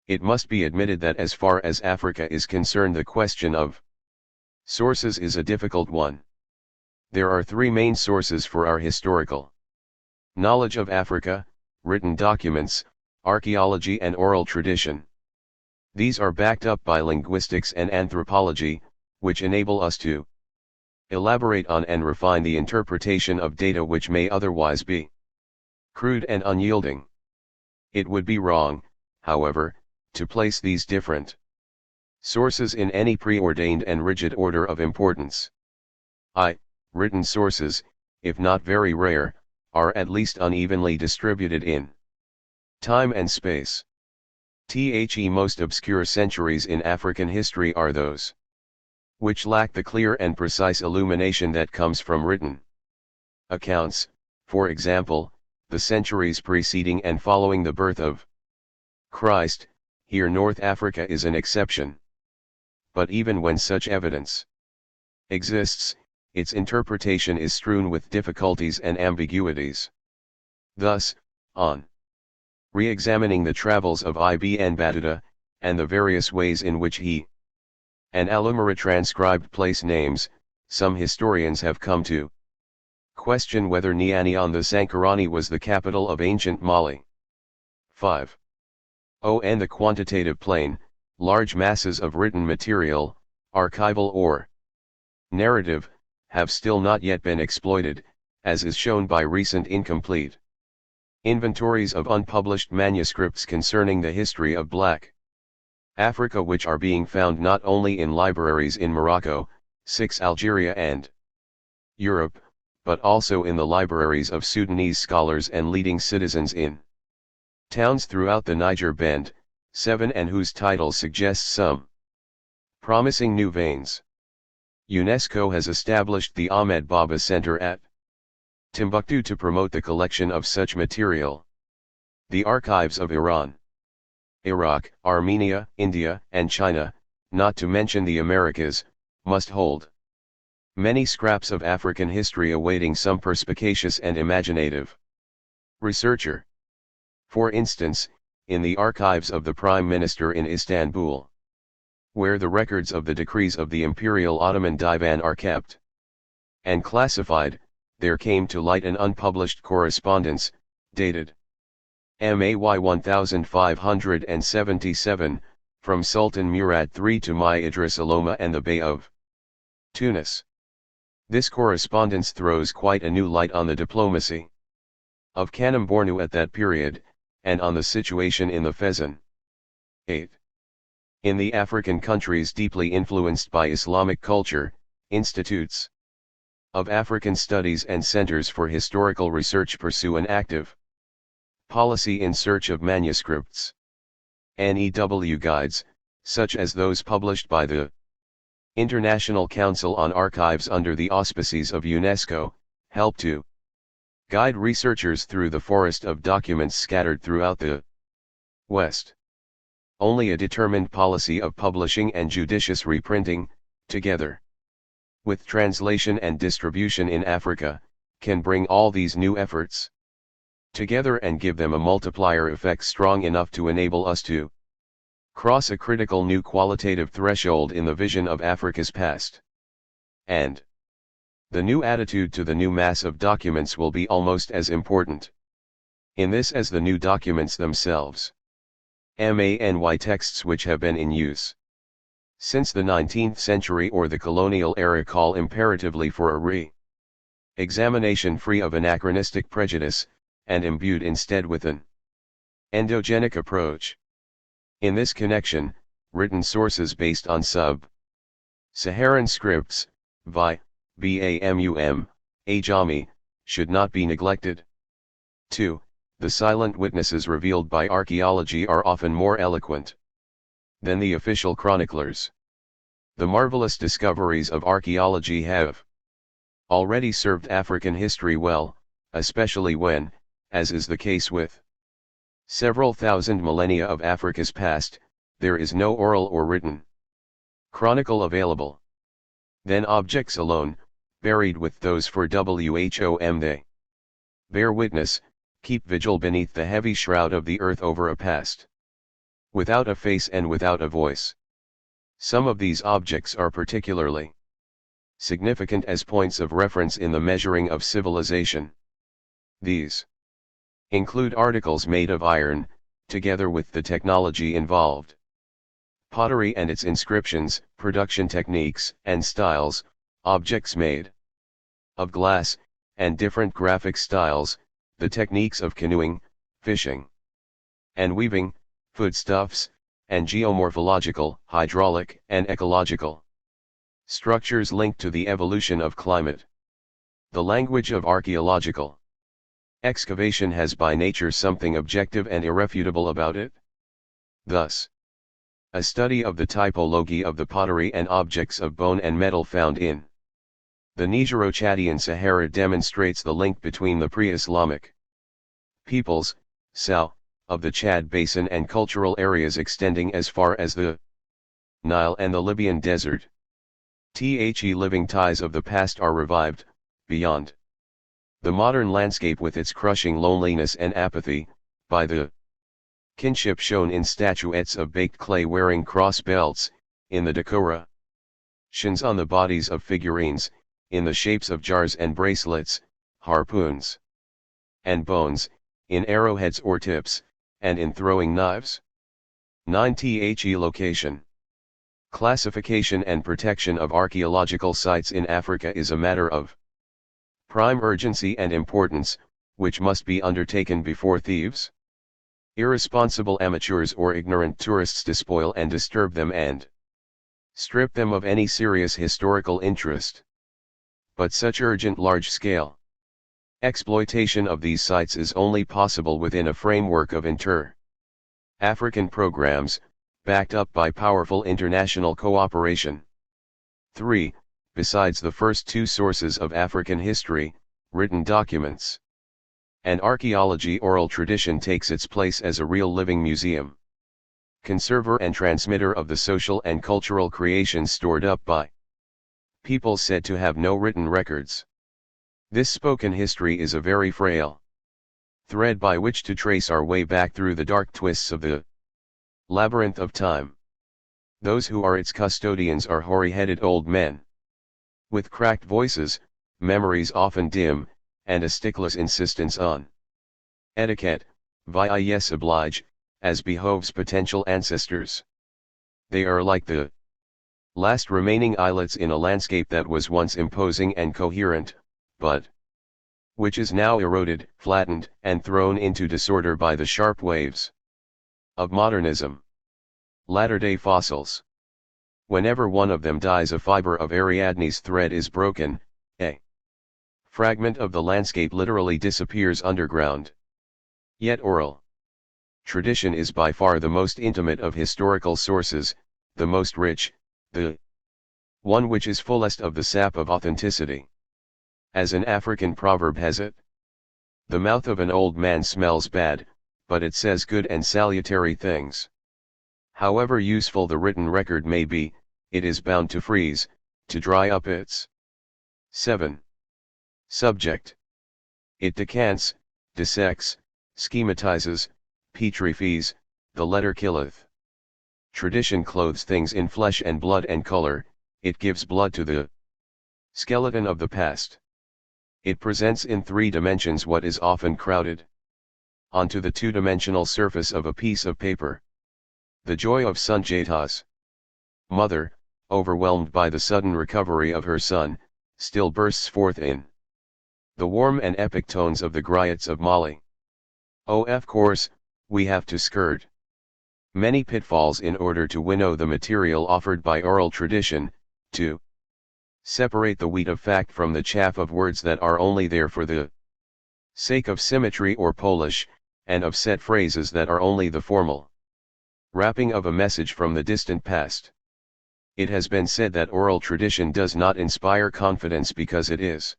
It must be admitted that as far as Africa is concerned the question of sources is a difficult one. There are 3 main sources for our historical knowledge of Africa: written documents, archaeology and oral tradition. These are backed up by linguistics and anthropology, which enable us to elaborate on and refine the interpretation of data which may otherwise be crude and unyielding. It would be wrong, however, to place these different Sources in any preordained and rigid order of importance. Written sources, if not very rare, are at least unevenly distributed in time and space. The most obscure centuries in African history are those which lack the clear and precise illumination that comes from written accounts, for example, the centuries preceding and following the birth of Christ. Here North Africa is an exception. But even when such evidence exists, its interpretation is strewn with difficulties and ambiguities. Thus, on re-examining the travels of Ibn Battuta, and the various ways in which he and Al-Umara transcribed place names, some historians have come to question whether Niani on the Sankarani was the capital of ancient Mali. 5. And the quantitative plane, large masses of written material, archival or narrative, have still not yet been exploited, as is shown by recent incomplete inventories of unpublished manuscripts concerning the history of Black Africa, which are being found not only in libraries in Morocco, Algeria and Europe, but also in the libraries of Sudanese scholars and leading citizens in towns throughout the Niger Bend, 7, and whose titles suggest some promising new veins. UNESCO has established the Ahmed Baba Center at Timbuktu to promote the collection of such material. The archives of Iran, Iraq, Armenia, India, and China, not to mention the Americas, must hold many scraps of African history awaiting some perspicacious and imaginative researcher. For instance, in the archives of the Prime Minister in Istanbul, where the records of the decrees of the Imperial Ottoman Divan are kept and classified, there came to light an unpublished correspondence, dated May 1577, from Sultan Murad III to Mai Idris Aloma and the Bey of Tunis. This correspondence throws quite a new light on the diplomacy of Kanem Bornu at that period, and on the situation in the Fezzan. 8. In the African countries deeply influenced by Islamic culture, institutes of African studies and centers for historical research pursue an active policy in search of manuscripts. NEW guides, such as those published by the International Council on Archives under the auspices of UNESCO, help to guide researchers through the forest of documents scattered throughout the West. Only a determined policy of publishing and judicious reprinting, together with translation and distribution in Africa, can bring all these new efforts together and give them a multiplier effect strong enough to enable us to cross a critical new qualitative threshold in the vision of Africa's past. And the new attitude to the new mass of documents will be almost as important in this as the new documents themselves. MANY texts which have been in use since the 19th century or the colonial era call imperatively for a re-examination free of anachronistic prejudice, and imbued instead with an endogenic approach. In this connection, written sources based on sub-Saharan scripts, BAMUM, Ajami, should not be neglected. 2. The silent witnesses revealed by archaeology are often more eloquent than the official chroniclers. The marvelous discoveries of archaeology have already served African history well, especially when, as is the case with several thousand millennia of Africa's past, there is no oral or written chronicle available. Then objects alone, buried with those for whom they bear witness, keep vigil beneath the heavy shroud of the earth over a past without a face and without a voice. Some of these objects are particularly significant as points of reference in the measuring of civilization. These include articles made of iron, together with the technology involved, pottery and its inscriptions, production techniques and styles, objects made of glass, and different graphic styles, the techniques of canoeing, fishing, and weaving, foodstuffs, and geomorphological, hydraulic, and ecological structures linked to the evolution of climate. The language of archaeological excavation has by nature something objective and irrefutable about it. Thus, a study of the typology of the pottery and objects of bone and metal found in the Nigero-Chadian Sahara demonstrates the link between the pre-Islamic peoples, south of the Chad Basin, and cultural areas extending as far as the Nile and the Libyan desert. Living ties of the past are revived, beyond the modern landscape with its crushing loneliness and apathy, by the kinship shown in statuettes of baked clay wearing cross belts, in the decorations on the bodies of figurines, in the shapes of jars and bracelets, harpoons and bones, in arrowheads or tips, and in throwing knives. 9. Location. Classification and protection of archaeological sites in Africa is a matter of prime urgency and importance, which must be undertaken before thieves, irresponsible amateurs or ignorant tourists despoil and disturb them and strip them of any serious historical interest. But such urgent large-scale exploitation of these sites is only possible within a framework of inter-African programs, backed up by powerful international cooperation. 3. Besides the first two sources of African history, written documents and archaeology, oral tradition takes its place as a real living museum, conserver and transmitter of the social and cultural creations stored up by people said to have no written records. This spoken history is a very frail thread by which to trace our way back through the dark twists of the labyrinth of time. Those who are its custodians are hoary-headed old men with cracked voices, memories often dim, and a stickless insistence on etiquette, yes oblige, as behoves potential ancestors. They are like the last remaining islets in a landscape that was once imposing and coherent, but which is now eroded, flattened, and thrown into disorder by the sharp waves of modernism. Latter-day fossils. Whenever one of them dies, a fiber of Ariadne's thread is broken, a fragment of the landscape literally disappears underground. Yet oral tradition is by far the most intimate of historical sources, the most rich, the one which is fullest of the sap of authenticity. As an African proverb has it, the mouth of an old man smells bad, but it says good and salutary things. However useful the written record may be, it is bound to freeze, to dry up its 7. Subject. It decants, dissects, schematizes, petrifies, the letter killeth. Tradition clothes things in flesh and blood and color, it gives blood to the skeleton of the past. It presents in 3 dimensions what is often crowded onto the 2-dimensional surface of a piece of paper. The joy of Sunjata's mother, overwhelmed by the sudden recovery of her son, still bursts forth in the warm and epic tones of the griots of Mali. Of course, we have to skirt many pitfalls in order to winnow the material offered by oral tradition, to separate the wheat of fact from the chaff of words that are only there for the sake of symmetry or polish, and of set phrases that are only the formal wrapping of a message from the distant past. It has been said that oral tradition does not inspire confidence because it is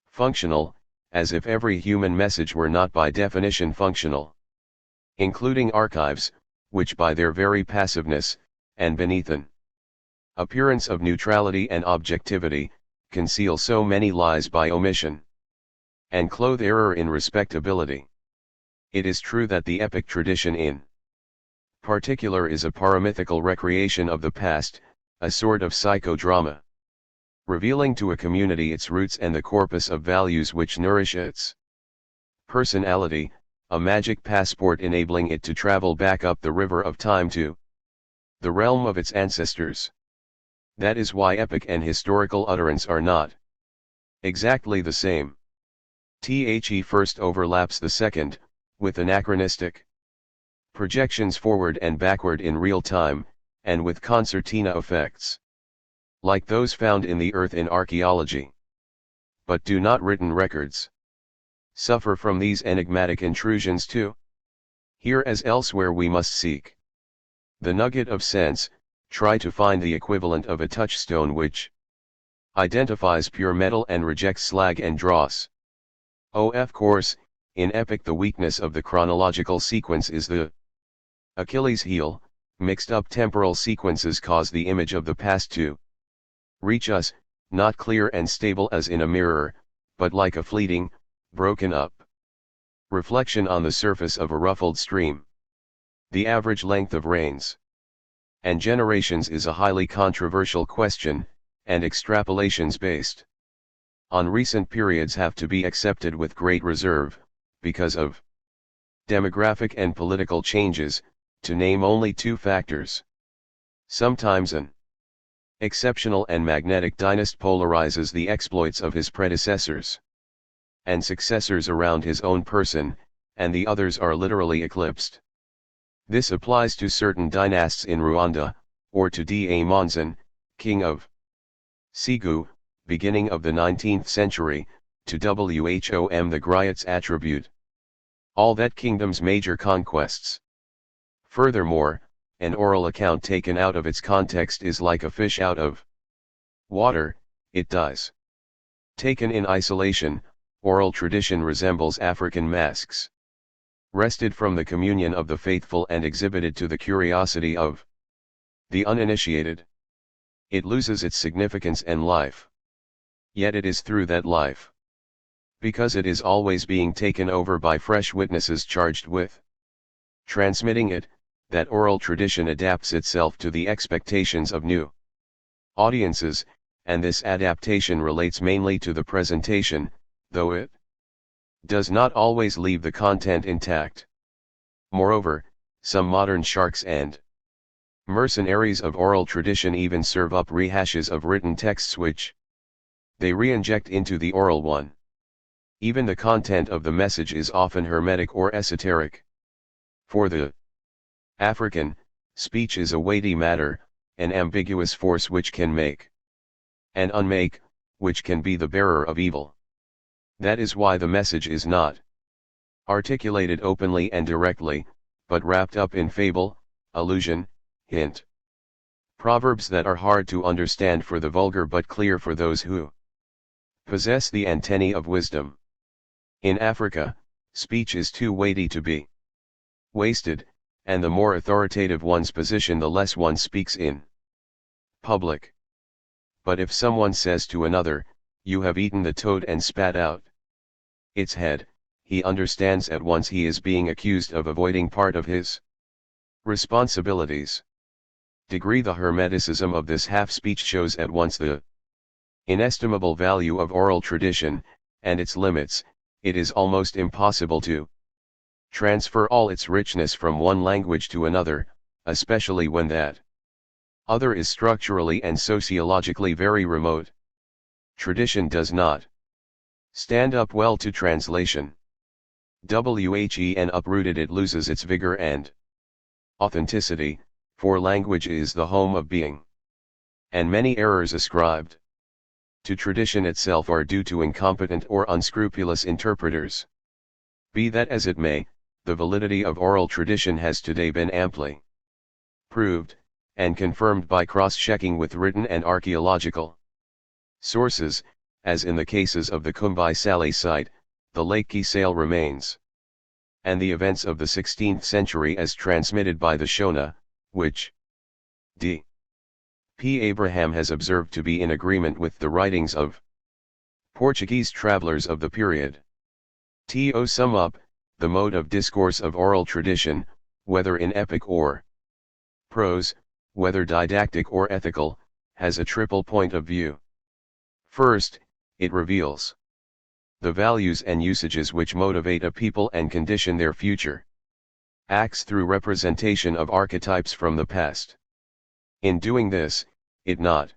functional, as if every human message were not by definition functional. Including archives, which by their very passiveness, and beneath an appearance of neutrality and objectivity, conceal so many lies by omission, and clothe error in respectability. It is true that the epic tradition in particular is a paramythical recreation of the past, a sort of psychodrama, revealing to a community its roots and the corpus of values which nourish its personality, a magic passport enabling it to travel back up the river of time to the realm of its ancestors. That is why epic and historical utterance are not exactly the same. First overlaps the second, with anachronistic projections forward and backward in real time, and with concertina effects, like those found in the earth in archaeology. But do not written records suffer from these enigmatic intrusions too? Here as elsewhere we must seek the nugget of sense, try to find the equivalent of a touchstone which identifies pure metal and rejects slag and dross. Of course, in epic the weakness of the chronological sequence is the Achilles heel. Mixed up temporal sequences cause the image of the past to reach us, not clear and stable as in a mirror, but like a fleeting, broken up reflection on the surface of a ruffled stream. The average length of reigns and generations is a highly controversial question, and extrapolations based on recent periods have to be accepted with great reserve, because of demographic and political changes, to name only two factors. Sometimes an exceptional and magnetic dynast polarizes the exploits of his predecessors and successors around his own person, and the others are literally eclipsed. This applies to certain dynasts in Rwanda, or to Da Monzon, king of Sigu, beginning of the 19th century, to Whom the Griots attribute all that kingdom's major conquests. Furthermore, an oral account taken out of its context is like a fish out of water, it dies. Taken in isolation, oral tradition resembles African masks, wrested from the communion of the faithful and exhibited to the curiosity of the uninitiated. It loses its significance and life. Yet it is through that life, because it is always being taken over by fresh witnesses charged with transmitting it, that oral tradition adapts itself to the expectations of new audiences, and this adaptation relates mainly to the presentation, though it does not always leave the content intact. Moreover, some modern sharks and mercenaries of oral tradition even serve up rehashes of written texts which they re-inject into the oral one. Even the content of the message is often hermetic or esoteric. For the African, speech is a weighty matter, an ambiguous force which can make and unmake, which can be the bearer of evil. That is why the message is not articulated openly and directly, but wrapped up in fable, allusion, hint. Proverbs that are hard to understand for the vulgar but clear for those who possess the antennae of wisdom. In Africa, speech is too weighty to be wasted, and the more authoritative one's position the less one speaks in public. But if someone says to another, "You have eaten the toad and spat out its head," he understands at once he is being accused of avoiding part of his responsibilities. The hermeticism of this half-speech shows at once the inestimable value of oral tradition, and its limits. It is almost impossible to transfer all its richness from one language to another, especially when that other is structurally and sociologically very remote. Tradition does not stand up well to translation. When uprooted it loses its vigor and authenticity, for language is the home of being. And many errors ascribed to tradition itself are due to incompetent or unscrupulous interpreters. Be that as it may, the validity of oral tradition has today been amply proved, and confirmed by cross-checking with written and archaeological sources, as in the cases of the Kumbai Saleh site, the Lake Kisale remains, and the events of the 16th century as transmitted by the Shona, which D. P. Abraham has observed to be in agreement with the writings of Portuguese travelers of the period. To sum up, the mode of discourse of oral tradition, whether in epic or prose, whether didactic or ethical, has a triple point of view. First, it reveals the values and usages which motivate a people and condition their future. Acts through representation of archetypes from the past. In doing this, it not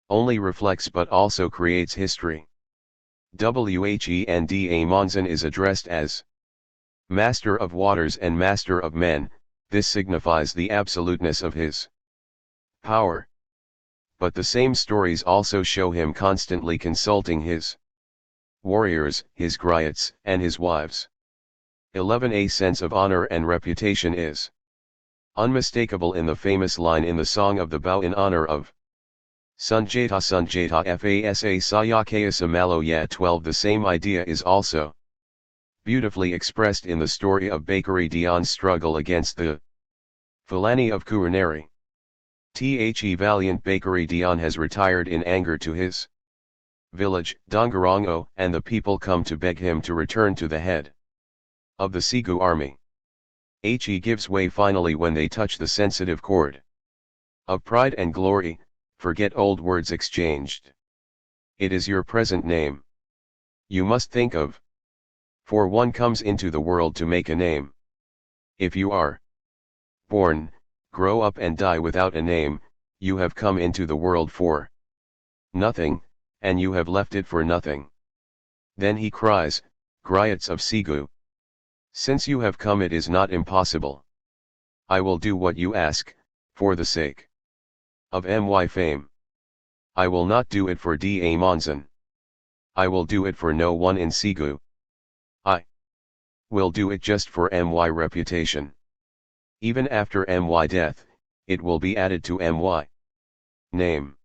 only reflects but also creates history. When Da Monzon is addressed as Master of Waters and Master of Men, This signifies the absoluteness of his power. But the same stories also show him constantly consulting his warriors, his griots, and his wives. 11. A sense of honor and reputation is unmistakable in the famous line in the Song of the Bow in honor of Sunjata Fasa Sayakaya Samalo Ya 12. The same idea is also beautifully expressed in the story of Bakari Dion's struggle against the Fulani of Kuraneri. Valiant Bakari Dion has retired in anger to his village, Dongarongo, and the people come to beg him to return to the head of the Sigu army. He gives way finally when they touch the sensitive chord of pride and glory. Forget old words exchanged. It is your present name you must think of. For one comes into the world to make a name. If you are born, grow up and die without a name, you have come into the world for nothing, and you have left it for nothing. Then he cries, Griots of Sigu. Since you have come, it is not impossible. I will do what you ask, for the sake of my fame. I will not do it for Da Monzon. I will do it for no one in Sigu. I will do it just for my reputation. Even after my death, it will be added to my name.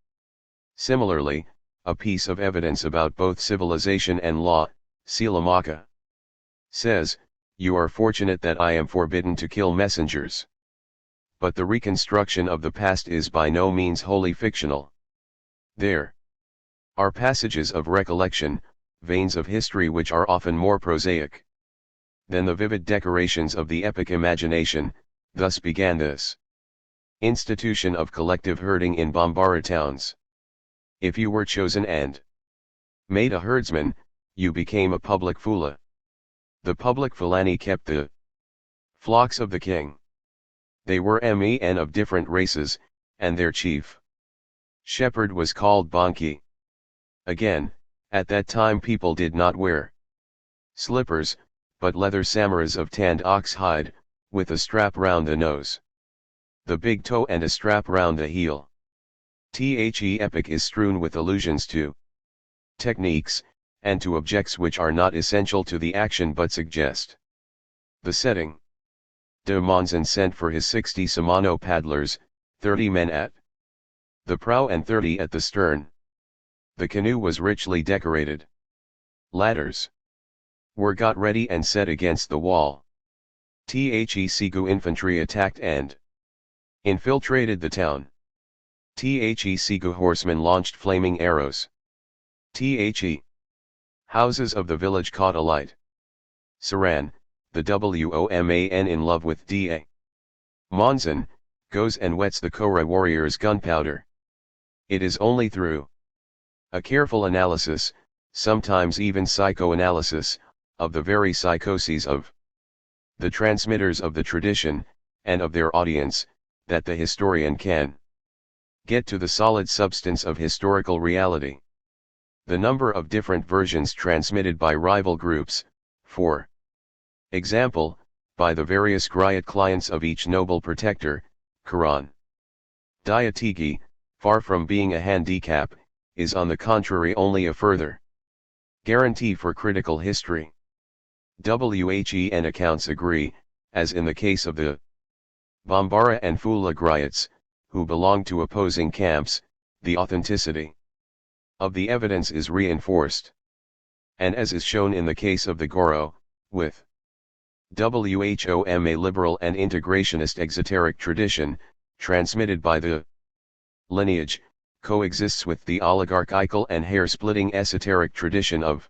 Similarly, a piece of evidence about both civilization and law, Silamaka says, you are fortunate that I am forbidden to kill messengers. But the reconstruction of the past is by no means wholly fictional. There are passages of recollection, veins of history which are often more prosaic than the vivid decorations of the epic imagination. Thus began this institution of collective herding in Bambara towns. If you were chosen and made a herdsman, you became a public Fula. The public Fulani kept the flocks of the king. They were men of different races, and their chief shepherd was called Bonki. Again, at that time people did not wear slippers, but leather samaras of tanned ox hide, with a strap round the nose, the big toe and a strap round the heel. The epic is strewn with allusions to techniques, and to objects which are not essential to the action but suggest the setting. De Monzon sent for his 60 Samano paddlers, 30 men at the prow and 30 at the stern. The canoe was richly decorated. Ladders were got ready and set against the wall. Sigu infantry attacked and infiltrated the town. Sigu horsemen launched flaming arrows. Houses of the village caught alight. Saran, the Woman in love with Da Monzon, goes and wets the Kora warriors' gunpowder. It is only through a careful analysis, sometimes even psychoanalysis, of the very psychoses of the transmitters of the tradition, and of their audience, that the historian can get to the solid substance of historical reality. The number of different versions transmitted by rival groups, for example, by the various griot clients of each noble protector, Quran Diatigi, far from being a handicap, is on the contrary only a further guarantee for critical history. When accounts agree, as in the case of the Bambara and Fula griots, who belong to opposing camps, the authenticity of the evidence is reinforced. And as is shown in the case of the Goro, with a liberal and integrationist exoteric tradition, transmitted by the lineage, coexists with the oligarchical and hair-splitting esoteric tradition of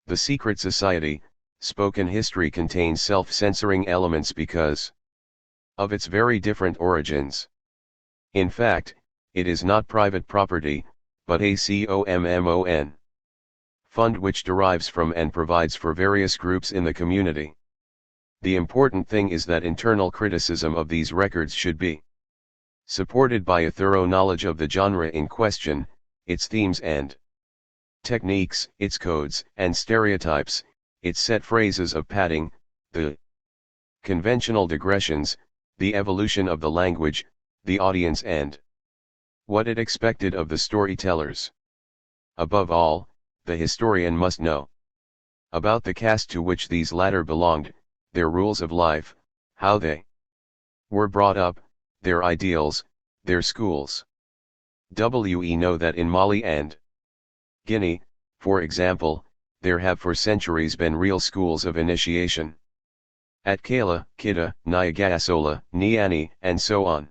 the secret society. Spoken history contains self-censoring elements because of its very different origins. In fact, it is not private property, but a common fund which derives from and provides for various groups in the community. The important thing is that internal criticism of these records should be supported by a thorough knowledge of the genre in question, its themes and techniques, its codes and stereotypes, its set phrases of padding, the conventional digressions, the evolution of the language, the audience and what it expected of the storytellers. Above all, the historian must know about the caste to which these latter belonged, their rules of life, how they were brought up, their ideals, their schools. We know that in Mali and Guinea, for example, there have for centuries been real schools of initiation. At Kala, Kidda, Nyagasola, Niani, and so on.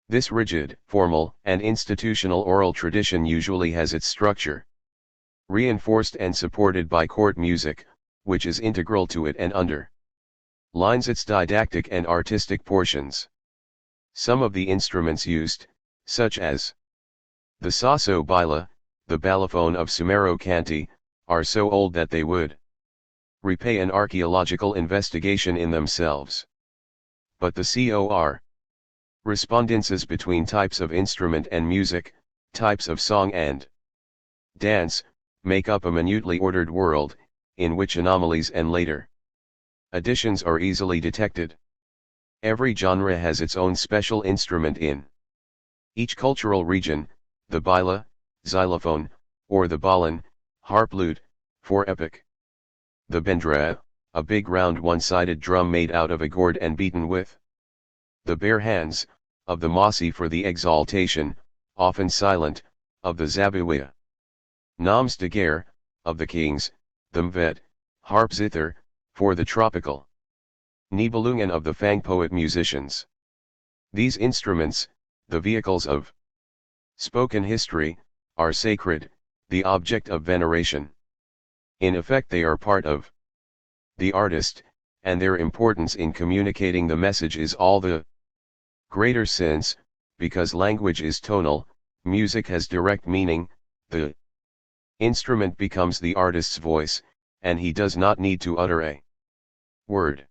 This rigid, formal, and institutional oral tradition usually has its structure reinforced and supported by court music, which is integral to it and underlines its didactic and artistic portions. Some of the instruments used, such as the sasso bila, the balafone of Sumero Kanti, are so old that they would repay an archaeological investigation in themselves. But the correspondences between types of instrument and music, types of song and dance, make up a minutely ordered world, in which anomalies and later additions are easily detected. Every genre has its own special instrument in each cultural region, the bila, xylophone, or the balan, harp lute, for epic. The bendra, a big round one-sided drum made out of a gourd and beaten with the bare hands, of the Mossi for the exaltation, often silent, of the zabuia. Noms de guerre, of the kings, the mvet, harp zither, for the tropical. Nibelungen of the Fang poet musicians. These instruments, the vehicles of spoken history, are sacred, the object of veneration. In effect they are part of the artist, and their importance in communicating the message is all the greater since, because language is tonal, music has direct meaning, the instrument becomes the artist's voice, and he does not need to utter a word.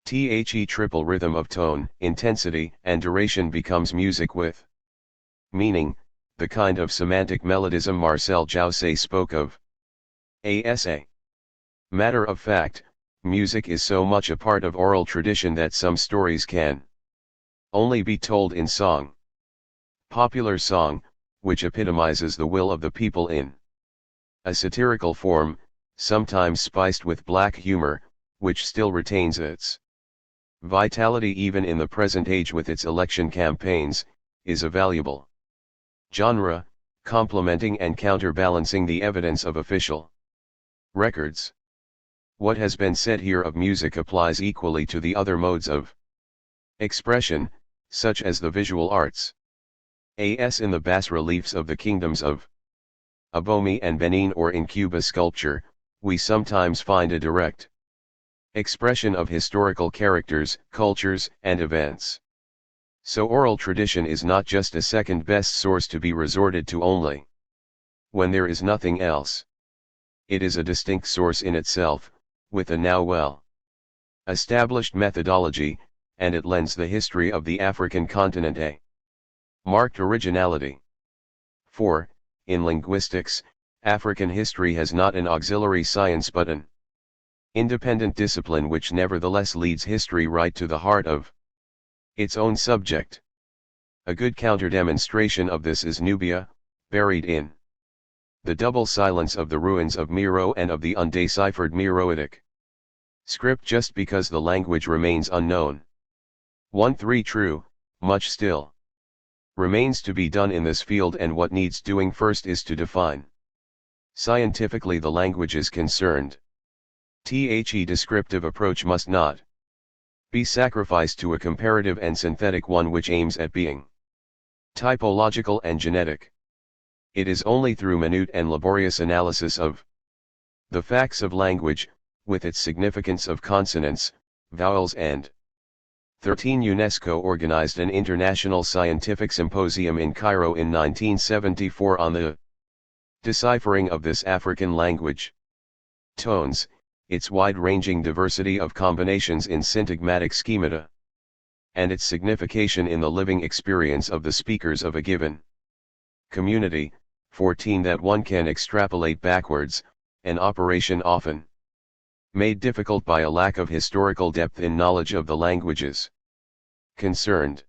Triple rhythm of tone, intensity, and duration becomes music with meaning, the kind of semantic melodism Marcel Jousset spoke of. As a matter of fact, music is so much a part of oral tradition that some stories can only be told in song. Popular song, which epitomizes the will of the people in a satirical form, sometimes spiced with black humor, which still retains its vitality even in the present age with its election campaigns, is a valuable genre, complementing and counterbalancing the evidence of official records. What has been said here of music applies equally to the other modes of expression, such as the visual arts. As in the bas-reliefs of the kingdoms of Abomey and Benin or in Cuba sculpture, we sometimes find a direct expression of historical characters, cultures, and events. So oral tradition is not just a second-best source to be resorted to only when there is nothing else. It is a distinct source in itself, with a now well-established methodology, and it lends the history of the African continent a marked originality. For, in linguistics, African history has not an auxiliary science but an independent discipline which nevertheless leads history right to the heart of its own subject. A good counter-demonstration of this is Nubia, buried in the double silence of the ruins of Meroe and of the undeciphered Meroitic script just because the language remains unknown. 1-3 True, much still remains to be done in this field, and what needs doing first is to define scientifically the languages concerned. The descriptive approach must not be sacrificed to a comparative and synthetic one which aims at being typological and genetic. It is only through minute and laborious analysis of the facts of language, with its significance of consonants, vowels and 13 UNESCO organized an international scientific symposium in Cairo in 1974 on the deciphering of this African language. Tones, its wide-ranging diversity of combinations in syntagmatic schemata, and its signification in the living experience of the speakers of a given community. 14 That one can extrapolate backwards, an operation often made difficult by a lack of historical depth in knowledge of the languages. concerned.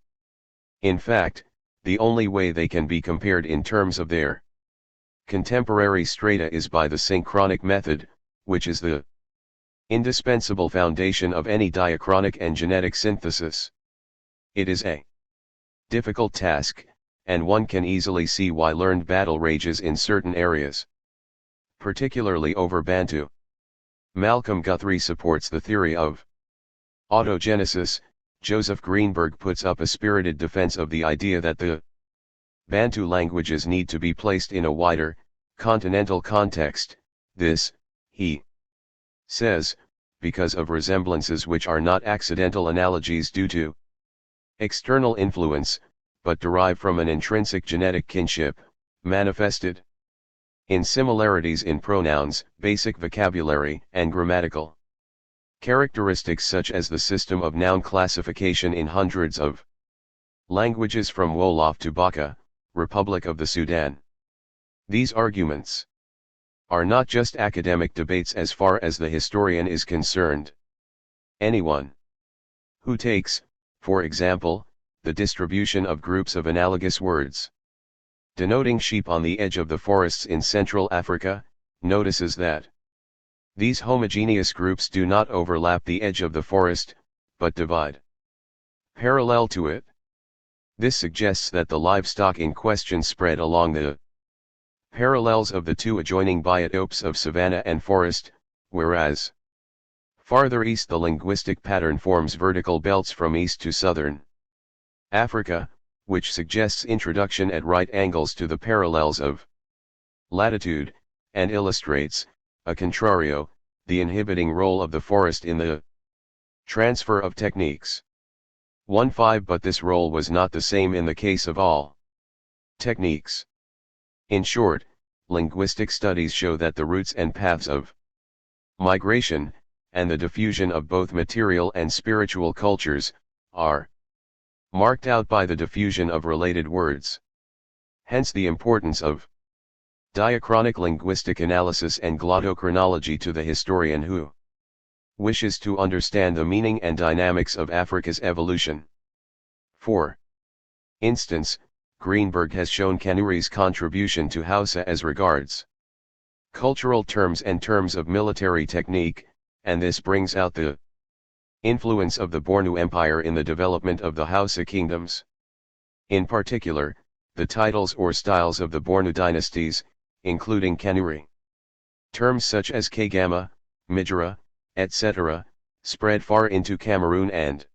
In fact, the only way they can be compared in terms of their contemporary strata is by the synchronic method, which is the indispensable foundation of any diachronic and genetic synthesis. It is a difficult task, and one can easily see why learned battle rages in certain areas, particularly over Bantu. Malcolm Guthrie supports the theory of autogenesis. Joseph Greenberg puts up a spirited defense of the idea that the Bantu languages need to be placed in a wider, continental context. This, he says, because of resemblances which are not accidental analogies due to external influence, but derive from an intrinsic genetic kinship, manifested in similarities in pronouns, basic vocabulary, and grammatical characteristics such as the system of noun classification in hundreds of languages from Wolof to Baka, Republic of the Sudan. These arguments are not just academic debates as far as the historian is concerned. Anyone who takes, for example, the distribution of groups of analogous words denoting sheep on the edge of the forests in Central Africa, notices that these homogeneous groups do not overlap the edge of the forest, but divide parallel to it. This suggests that the livestock in question spread along the parallels of the two adjoining biotopes of savanna and forest, whereas farther east the linguistic pattern forms vertical belts from east to southern Africa, which suggests introduction at right angles to the parallels of latitude, and illustrates, a contrario, the inhibiting role of the forest in the transfer of techniques. 1.5 But this role was not the same in the case of all techniques. In short, linguistic studies show that the routes and paths of migration, and the diffusion of both material and spiritual cultures, are marked out by the diffusion of related words. Hence the importance of diachronic linguistic analysis and glottochronology to the historian who wishes to understand the meaning and dynamics of Africa's evolution. For instance, Greenberg has shown Kanuri's contribution to Hausa as regards cultural terms and terms of military technique, and this brings out the influence of the Bornu Empire in the development of the Hausa kingdoms. In particular, the titles or styles of the Bornu dynasties, including Kanuri. Terms such as Kagama, Mijira, etc., spread far into Cameroon and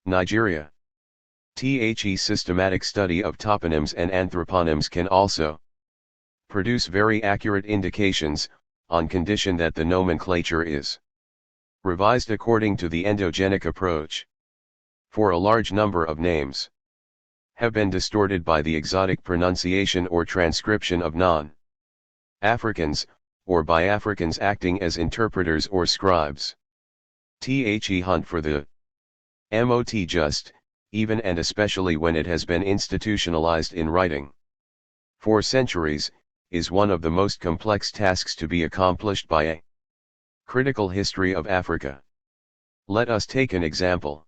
Nigeria. The systematic study of toponyms and anthroponyms can also produce very accurate indications, on condition that the nomenclature is revised according to the endogenic approach. For a large number of names have been distorted by the exotic pronunciation or transcription of non-Africans, or by Africans acting as interpreters or scribes. The hunt for the mot just, even and especially when it has been institutionalized in writing for centuries, is one of the most complex tasks to be accomplished by a critical history of Africa. Let us take an example.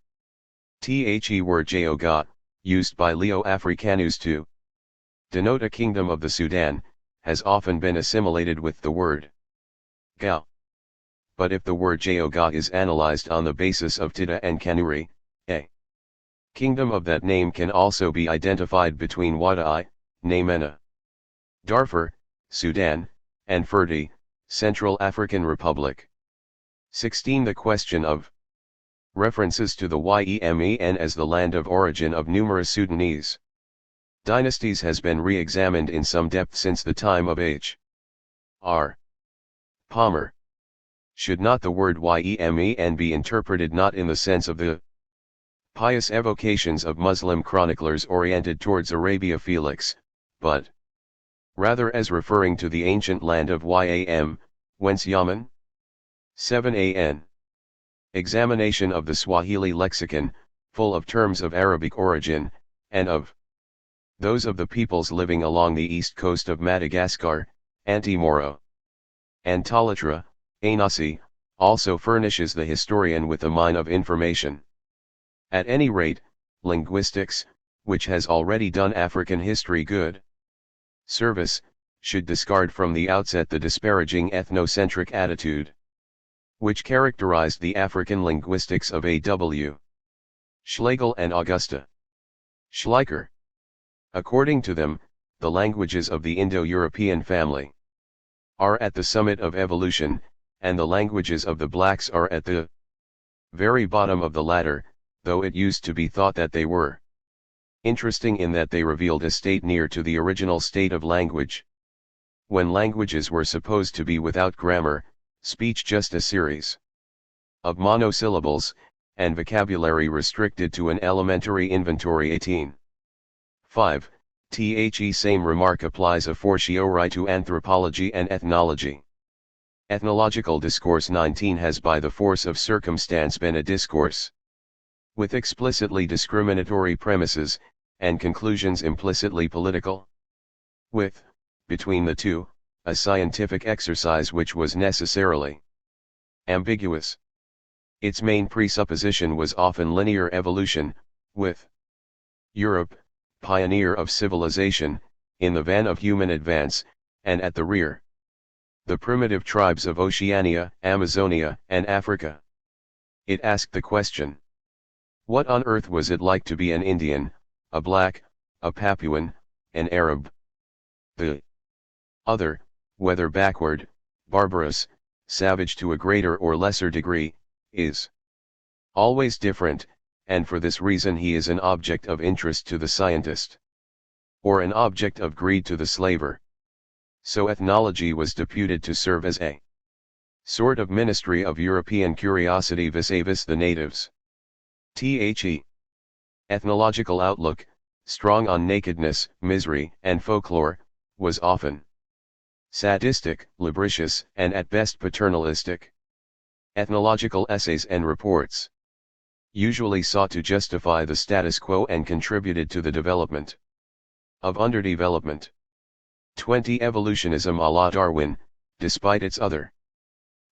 The word Jaoga, used by Leo Africanus to denote a kingdom of the Sudan, has often been assimilated with the word Gao. But if the word Jaoga is analyzed on the basis of Tida and Kanuri, a kingdom of that name can also be identified between Wadai, Namena, Darfur, Sudan, and Ferdi, Central African Republic. 16 The question of references to the Yemen as the land of origin of numerous Sudanese dynasties has been re-examined in some depth since the time of H.R. Palmer. Should not the word Yemen be interpreted not in the sense of the pious evocations of Muslim chroniclers oriented towards Arabia Felix, but rather as referring to the ancient land of Yam, whence Yaman? 7 Examination of the Swahili lexicon, full of terms of Arabic origin, and of those of the peoples living along the east coast of Madagascar, Antimoro, and Talatra, Anasi, also furnishes the historian with a mine of information. At any rate, linguistics, which has already done African history good service, should discard from the outset the disparaging ethnocentric attitude which characterized the African linguistics of A.W. Schlegel and Augusta Schleicher. According to them, the languages of the Indo-European family are at the summit of evolution, and the languages of the blacks are at the very bottom of the ladder, though it used to be thought that they were. Interesting in that they revealed a state near to the original state of language. When languages were supposed to be without grammar, speech just a series of monosyllables, and vocabulary restricted to an elementary inventory 18. 5. The same remark applies a fortiori to anthropology and ethnology. Ethnological discourse 19 has by the force of circumstance been a discourse with explicitly discriminatory premises, and conclusions implicitly political. With, between the two, a scientific exercise which was necessarily ambiguous. Its main presupposition was often linear evolution, with Europe, pioneer of civilization, in the van of human advance, and at the rear, the primitive tribes of Oceania, Amazonia, and Africa. It asked the question: what on earth was it like to be an Indian, a black, a Papuan, an Arab? The other, whether backward, barbarous, savage to a greater or lesser degree, is always different, and for this reason he is an object of interest to the scientist, or an object of greed to the slaver. So ethnology was deputed to serve as a sort of ministry of European curiosity vis-a-vis the natives. The ethnological outlook, strong on nakedness, misery, and folklore, was often sadistic, lubricious, and at best paternalistic. Ethnological essays and reports usually sought to justify the status quo and contributed to the development of underdevelopment. 20. Evolutionism à la Darwin, despite its other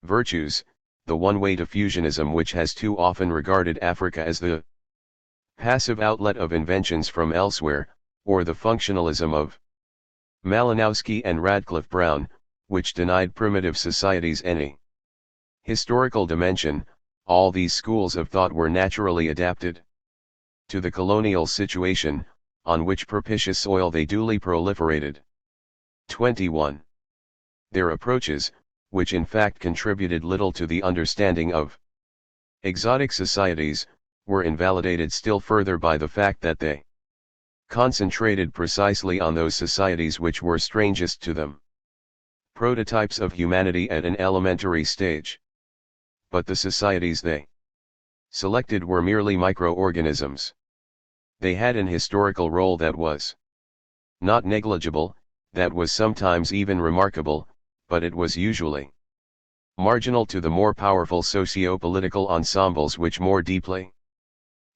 virtues, the one-way diffusionism which has too often regarded Africa as the passive outlet of inventions from elsewhere, or the functionalism of Malinowski and Radcliffe Brown, which denied primitive societies any historical dimension, all these schools of thought were naturally adapted to the colonial situation, on which propitious soil they duly proliferated. 21. Their approaches, which in fact contributed little to the understanding of exotic societies, were invalidated still further by the fact that they concentrated precisely on those societies which were strangest to them. Prototypes of humanity at an elementary stage. But the societies they selected were merely microorganisms. They had an historical role that was not negligible, that was sometimes even remarkable, but it was usually marginal to the more powerful socio-political ensembles which more deeply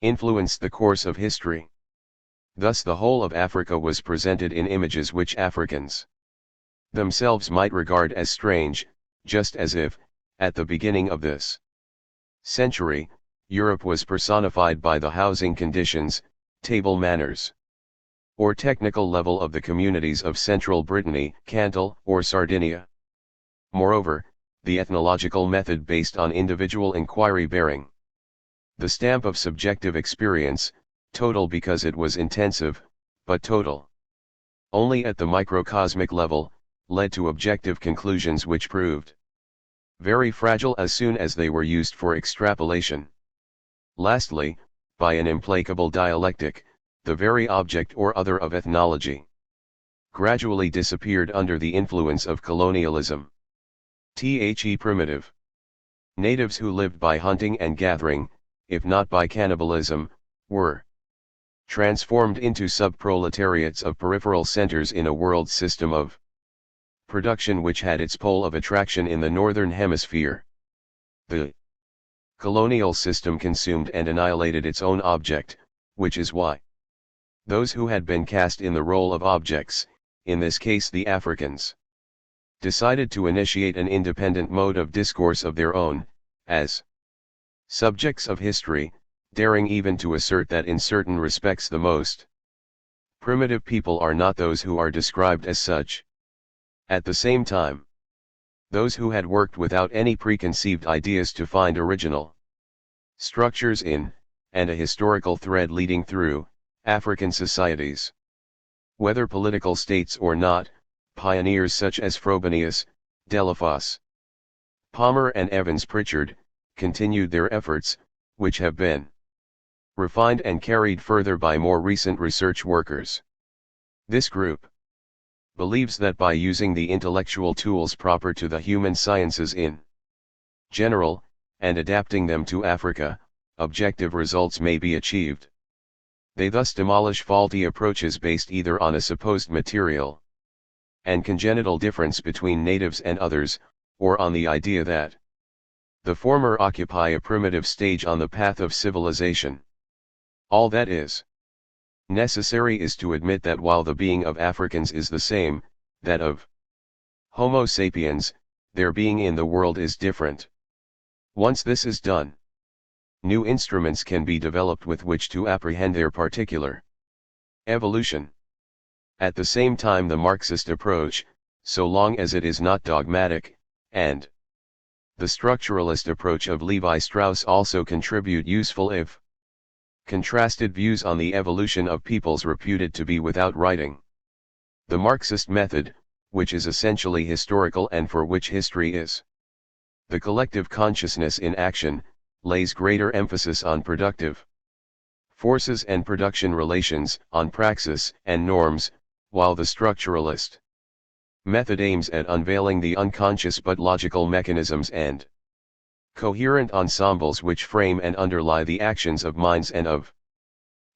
influenced the course of history. Thus the whole of Africa was presented in images which Africans themselves might regard as strange, just as if, at the beginning of this century, Europe was personified by the housing conditions, table manners, or technical level of the communities of central Brittany, Cantal, or Sardinia. Moreover, the ethnological method based on individual inquiry bearing the stamp of subjective experience, total because it was intensive, but total only at the microcosmic level, led to objective conclusions which proved very fragile as soon as they were used for extrapolation. Lastly, by an implacable dialectic, the very object or other of ethnology gradually disappeared under the influence of colonialism. Primitive natives who lived by hunting and gathering, if not by cannibalism, were transformed into sub-proletariats of peripheral centers in a world system of production which had its pole of attraction in the northern hemisphere. The colonial system consumed and annihilated its own object, which is why those who had been cast in the role of objects, in this case the Africans, decided to initiate an independent mode of discourse of their own, as subjects of history, daring even to assert that in certain respects the most primitive people are not those who are described as such. At the same time, those who had worked without any preconceived ideas to find original structures in, and a historical thread leading through, African societies. Whether political states or not, pioneers such as Frobenius, Delafosse, Palmer and Evans Pritchard, continued their efforts, which have been refined and carried further by more recent research workers. This group believes that by using the intellectual tools proper to the human sciences in general, and adapting them to Africa, objective results may be achieved. They thus demolish faulty approaches based either on a supposed material and congenital difference between natives and others, or on the idea that the former occupy a primitive stage on the path of civilization. All that is necessary is to admit that while the being of Africans is the same, that of Homo sapiens, their being in the world is different. Once this is done, new instruments can be developed with which to apprehend their particular evolution. At the same time, the Marxist approach, so long as it is not dogmatic, and the structuralist approach of Levi Strauss also contribute useful if contrasted views on the evolution of peoples reputed to be without writing. The Marxist method, which is essentially historical and for which history is the collective consciousness in action, lays greater emphasis on productive forces and production relations, on praxis and norms, while the structuralist method aims at unveiling the unconscious but logical mechanisms and coherent ensembles which frame and underlie the actions of minds and of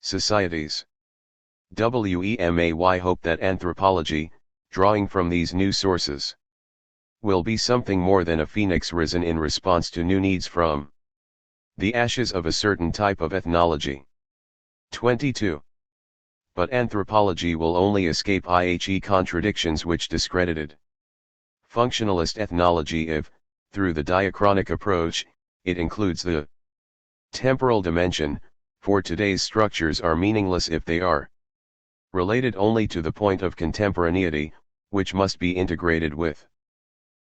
societies. WEMAY hope that anthropology, drawing from these new sources, will be something more than a phoenix risen in response to new needs from the ashes of a certain type of ethnology. 22. But anthropology will only escape IHE contradictions which discredited functionalist ethnology if, through the diachronic approach, it includes the temporal dimension, for today's structures are meaningless if they are related only to the point of contemporaneity, which must be integrated with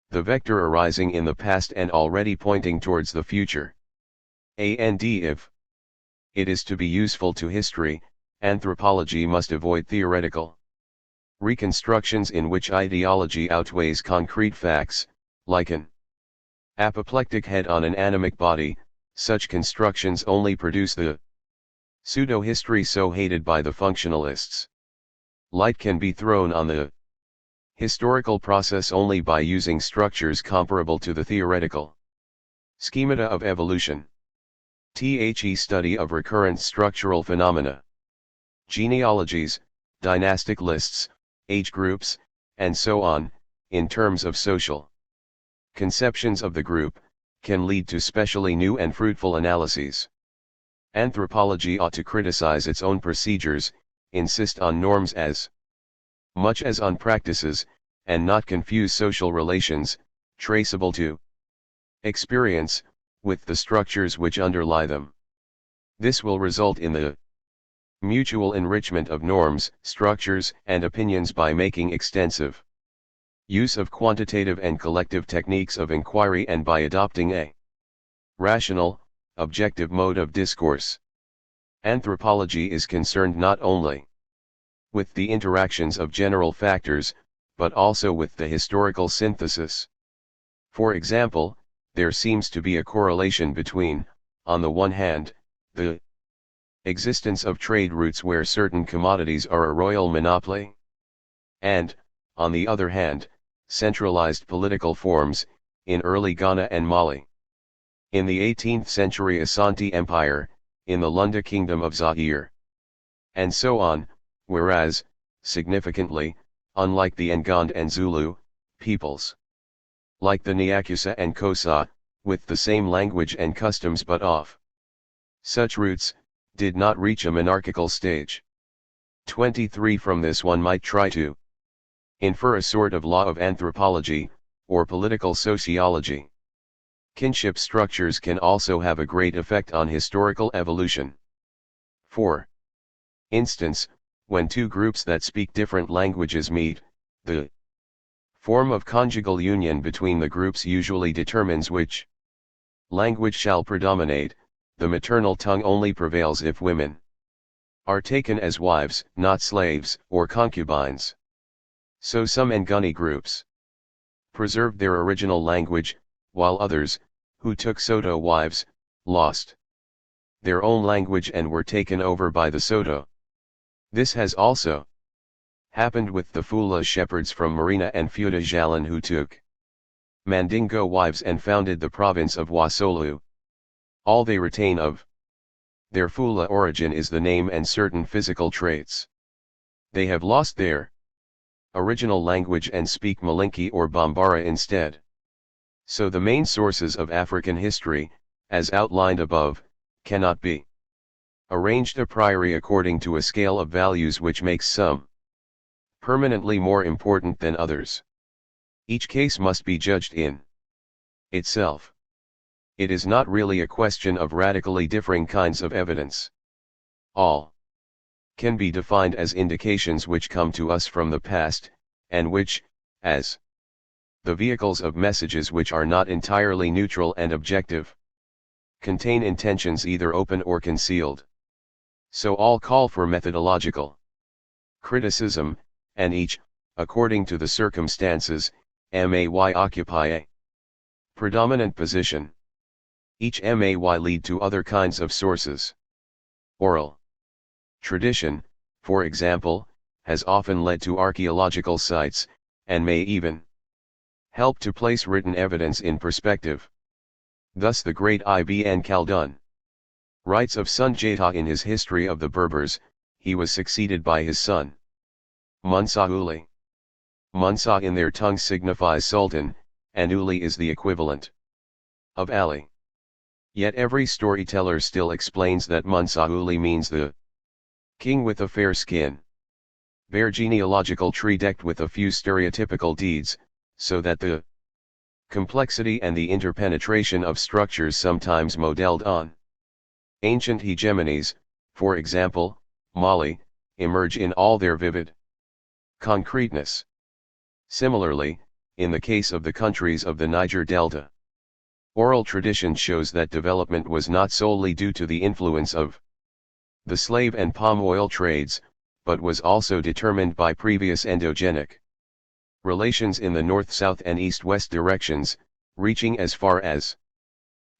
the vector arising in the past and already pointing towards the future. And if it is to be useful to history, anthropology must avoid theoretical reconstructions in which ideology outweighs concrete facts, like an apoplectic head on an anemic body. Such constructions only produce the pseudo-history so hated by the functionalists. Light can be thrown on the historical process only by using structures comparable to the theoretical schemata of evolution. The study of recurrent structural phenomena, genealogies, dynastic lists, age groups, and so on, in terms of social conceptions of the group, can lead to specially new and fruitful analyses. Anthropology ought to criticize its own procedures, insist on norms as much as on practices, and not confuse social relations, traceable to experience, with the structures which underlie them. This will result in the mutual enrichment of norms, structures, and opinions by making extensive use of quantitative and collective techniques of inquiry and by adopting a rational, objective mode of discourse. Anthropology is concerned not only with the interactions of general factors, but also with the historical synthesis. For example, there seems to be a correlation between, on the one hand, the existence of trade routes where certain commodities are a royal monopoly, and, on the other hand, centralized political forms, in early Ghana and Mali. In the 18th century Asante Empire, in the Lunda Kingdom of Zaire, and so on, whereas, significantly, unlike the Ngand and Zulu peoples, like the Nyakusa and Kosa, with the same language and customs but off such routes, did not reach a monarchical stage. 23. From this one might try to infer a sort of law of anthropology, or political sociology. Kinship structures can also have a great effect on historical evolution. 4. Instance, when two groups that speak different languages meet, the form of conjugal union between the groups usually determines which language shall predominate. The maternal tongue only prevails if women are taken as wives, not slaves, or concubines. So some Nguni groups preserved their original language, while others, who took Soto wives, lost their own language and were taken over by the Soto. This has also happened with the Fula shepherds from Marina and Futa Jalan who took Mandingo wives and founded the province of Wasolu. All they retain of their Fula origin is the name and certain physical traits. They have lost their original language and speak Malinke or Bambara instead. So the main sources of African history, as outlined above, cannot be arranged a priori according to a scale of values which makes some permanently more important than others. Each case must be judged in itself. It is not really a question of radically differing kinds of evidence. All can be defined as indications which come to us from the past, and which, as the vehicles of messages which are not entirely neutral and objective, contain intentions either open or concealed. So all call for methodological criticism, and each, according to the circumstances, may occupy a predominant position. Each may lead to other kinds of sources. Oral tradition, for example, has often led to archaeological sites, and may even help to place written evidence in perspective. Thus the great Ibn Khaldun writes of Sunjata in his History of the Berbers. He was succeeded by his son Musa Uli. Musa in their tongue signifies sultan, and Uli is the equivalent of Ali. Yet every storyteller still explains that Musa Uli means the king with a fair skin. Their genealogical tree decked with a few stereotypical deeds, so that the complexity and the interpenetration of structures sometimes modeled on ancient hegemonies, for example, Mali, emerge in all their vivid concreteness. Similarly, in the case of the countries of the Niger Delta, oral tradition shows that development was not solely due to the influence of the slave and palm oil trades, but was also determined by previous endogenic relations in the north-south and east-west directions, reaching as far as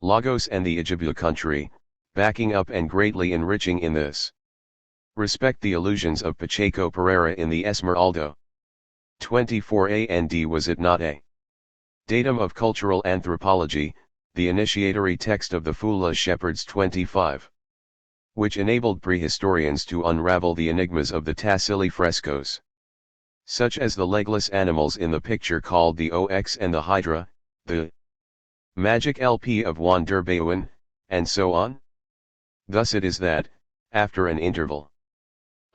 Lagos and the Ijebu country, backing up and greatly enriching in this respect the allusions of Pacheco Pereira in the Esmeralda 24 AND. Was it not a datum of cultural anthropology, the initiatory text of the Fula Shepherds 25, which enabled prehistorians to unravel the enigmas of the Tassili frescoes, such as the legless animals in the picture called the Ox and the Hydra, the magic LP of Juan Derbeuen, and so on? Thus it is that, after an interval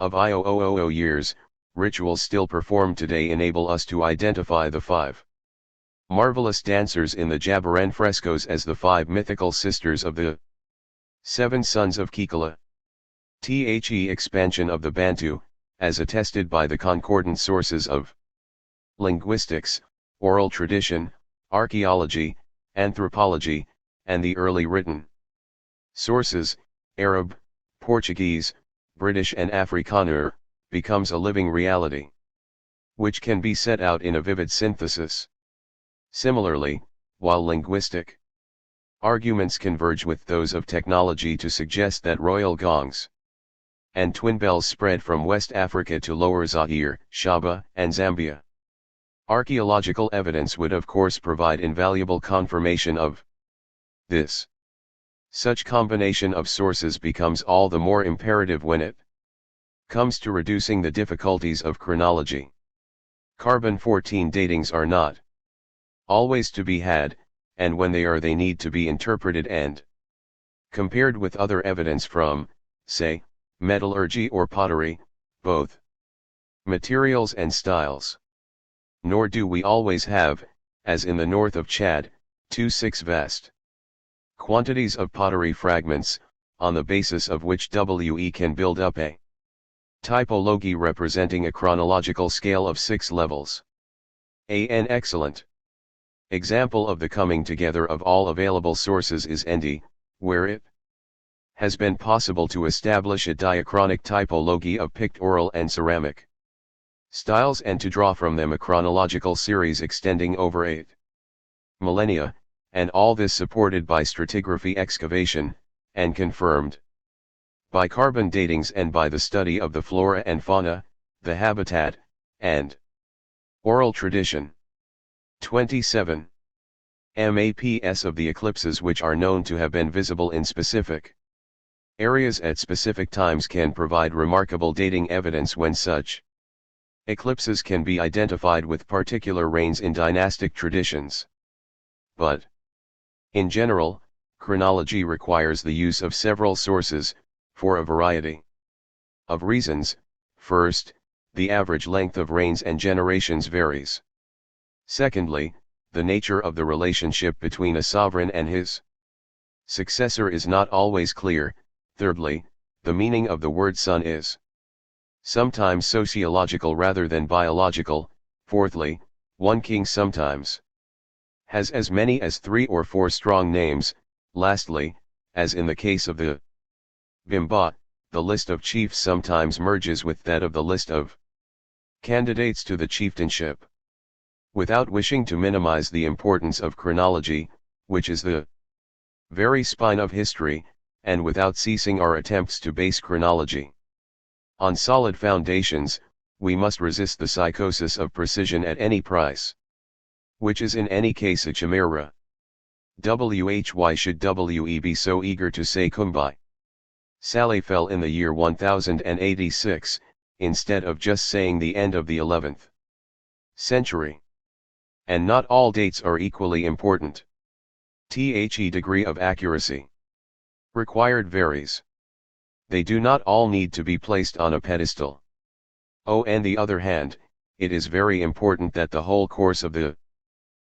of IOOO years, rituals still performed today enable us to identify the 5 marvelous dancers in the Jabaran frescoes as the 5 mythical sisters of the 7 sons of Kikala. The expansion of the Bantu, as attested by the concordant sources of linguistics, oral tradition, archaeology, anthropology, and the early written sources, Arab, Portuguese, British and Afrikaner, becomes a living reality, which can be set out in a vivid synthesis. Similarly, while linguistic arguments converge with those of technology to suggest that royal gongs and twin bells spread from West Africa to Lower Zaire, Shaba, and Zambia, archaeological evidence would of course provide invaluable confirmation of this. Such combination of sources becomes all the more imperative when it comes to reducing the difficulties of chronology. Carbon-14 datings are not always to be had, and when they are they need to be interpreted and compared with other evidence from, say, metallurgy or pottery, both materials and styles. Nor do we always have, as in the north of Chad, 2-6 Vast quantities of pottery fragments, on the basis of which we can build up a typology representing a chronological scale of 6 levels. An excellent example of the coming together of all available sources is Endi, where it has been possible to establish a diachronic typology of pictorial and ceramic styles and to draw from them a chronological series extending over 8 millennia, and all this supported by stratigraphy excavation, and confirmed by carbon datings and by the study of the flora and fauna, the habitat, and oral tradition. 27. Maps of the eclipses which are known to have been visible in specific areas at specific times can provide remarkable dating evidence when such eclipses can be identified with particular reigns in dynastic traditions. But, in general, chronology requires the use of several sources, for a variety of reasons. First, the average length of reigns and generations varies. Secondly, the nature of the relationship between a sovereign and his successor is not always clear. Thirdly, the meaning of the word son is sometimes sociological rather than biological. Fourthly, one king sometimes has as many as 3 or 4 strong names. Lastly, as in the case of the Bimba, the list of chiefs sometimes merges with that of the list of candidates to the chieftainship. Without wishing to minimize the importance of chronology, which is the very spine of history, and without ceasing our attempts to base chronology on solid foundations, we must resist the psychosis of precision at any price, which is in any case a chimera. Why should we be so eager to say Kumbai Sally fell in the year 1086, instead of just saying the end of the 11th century? And not all dates are equally important. The degree of accuracy required varies. They do not all need to be placed on a pedestal. On the other hand, it is very important that the whole course of the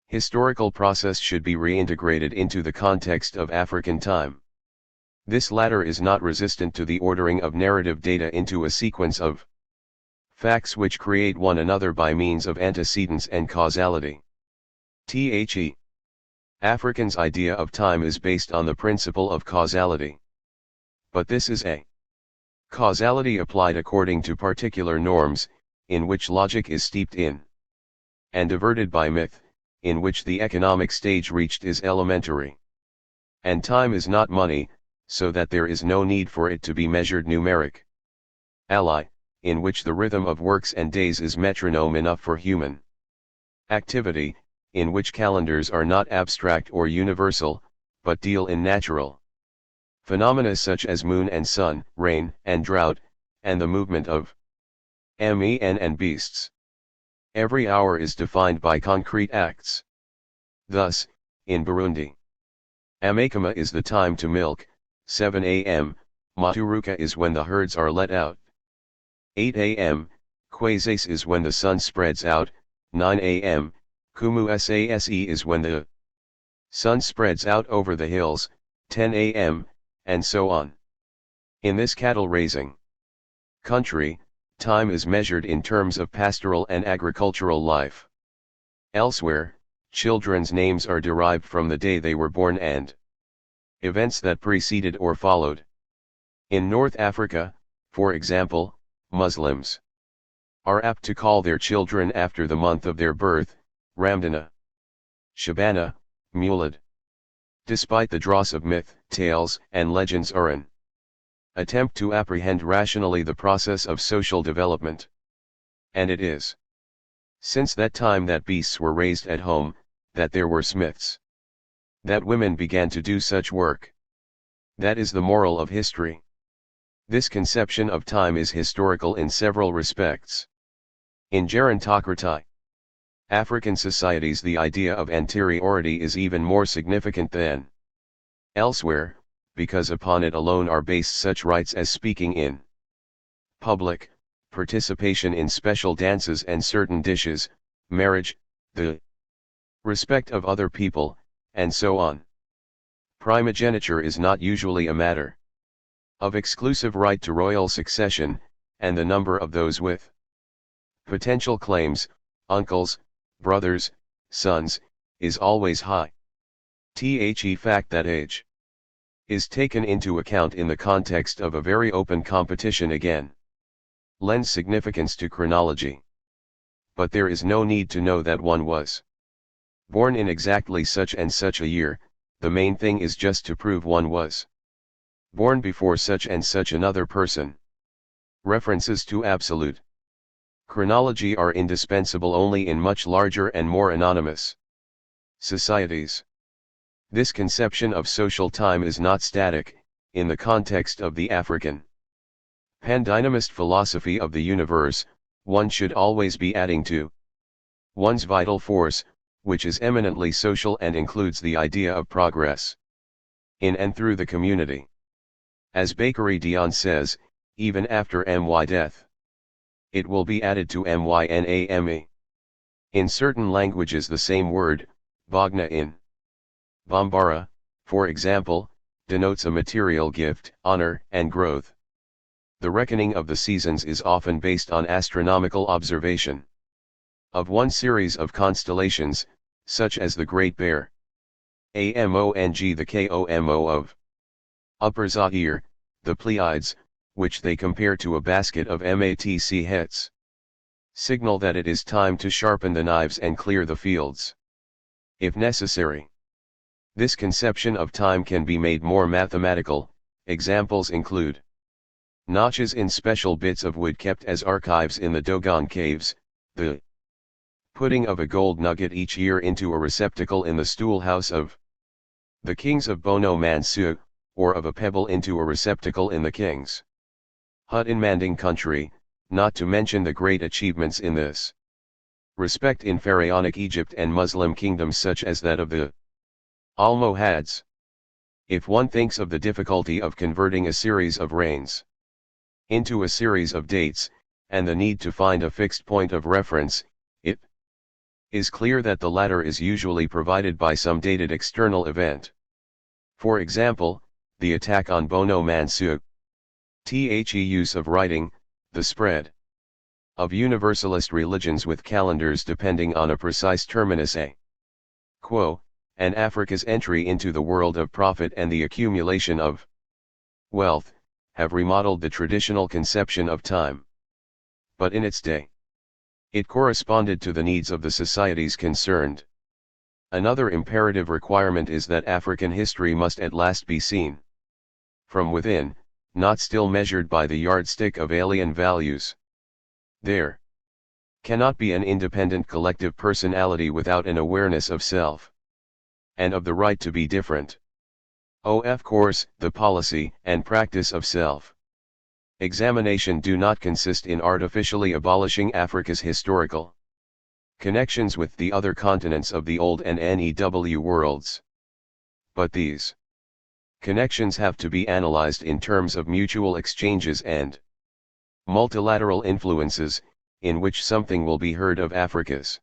historical process should be reintegrated into the context of African time. This latter is not resistant to the ordering of narrative data into a sequence of facts which create one another by means of antecedents and causality. The African's idea of time is based on the principle of causality. But this is a causality applied according to particular norms, in which logic is steeped in, and diverted by myth, in which the economic stage reached is elementary. And time is not money, so that there is no need for it to be measured numeric. In which the rhythm of works and days is metronome enough for human activity, in which calendars are not abstract or universal, but deal in natural phenomena such as moon and sun, rain and drought, and the movement of men and beasts. Every hour is defined by concrete acts. Thus, in Burundi, Amakama is the time to milk, 7 a.m., Maturuka is when the herds are let out. 8 a.m., Kwazase is when the sun spreads out. 9 a.m., Kumu-Sase is when the sun spreads out over the hills. 10 a.m., and so on. In this cattle-raising country, time is measured in terms of pastoral and agricultural life. Elsewhere, children's names are derived from the day they were born and events that preceded or followed. In North Africa, for example, Muslims are apt to call their children after the month of their birth, Ramdana, Shabana, Mulad. Despite the dross of myth, tales, and legends are an attempt to apprehend rationally the process of social development. And it is since that time that beasts were raised at home, that there were smiths, that women began to do such work. That is the moral of history. This conception of time is historical in several respects. In gerontocracy, African societies, the idea of anteriority is even more significant than elsewhere, because upon it alone are based such rights as speaking in public, participation in special dances and certain dishes, marriage, the respect of other people, and so on. Primogeniture is not usually a matter of exclusive right to royal succession, and the number of those with potential claims, uncles, brothers, sons, is always high. The fact that age is taken into account in the context of a very open competition again lends significance to chronology. But there is no need to know that one was born in exactly such and such a year, the main thing is just to prove one was born before such and such another person. References to absolute chronology are indispensable only in much larger and more anonymous societies. This conception of social time is not static, in the context of the African pandynamist philosophy of the universe. One should always be adding to one's vital force, which is eminently social and includes the idea of progress in and through the community. As Bakary Dion says, even after my death, it will be added to myname. In certain languages the same word, Bogna in Bambara, for example, denotes a material gift, honor, and growth. The reckoning of the seasons is often based on astronomical observation of one series of constellations, such as the Great Bear, Among the Komo of Upper Zaire, the Pleiades, which they compare to a basket of matc hets. Signal that it is time to sharpen the knives and clear the fields, if necessary. This conception of time can be made more mathematical. Examples include notches in special bits of wood kept as archives in the Dogon caves, the putting of a gold nugget each year into a receptacle in the stool-house of the kings of Bono Mansu, or of a pebble into a receptacle in the king's hut in Manding country, not to mention the great achievements in this respect in pharaonic Egypt and Muslim kingdoms such as that of the Almohads. If one thinks of the difficulty of converting a series of reigns into a series of dates, and the need to find a fixed point of reference, it is clear that the latter is usually provided by some dated external event. For example, the attack on Bono Mansu. The use of writing, the spread of universalist religions with calendars depending on a precise terminus a quo, and Africa's entry into the world of profit and the accumulation of wealth, have remodeled the traditional conception of time. But in its day, it corresponded to the needs of the societies concerned. Another imperative requirement is that African history must at last be seen from within, not still measured by the yardstick of alien values. There cannot be an independent collective personality without an awareness of self and of the right to be different. Of course, the policy and practice of self-examination do not consist in artificially abolishing Africa's historical connections with the other continents of the Old and New worlds. But these connections have to be analyzed in terms of mutual exchanges and multilateral influences, in which something will be heard of Africa's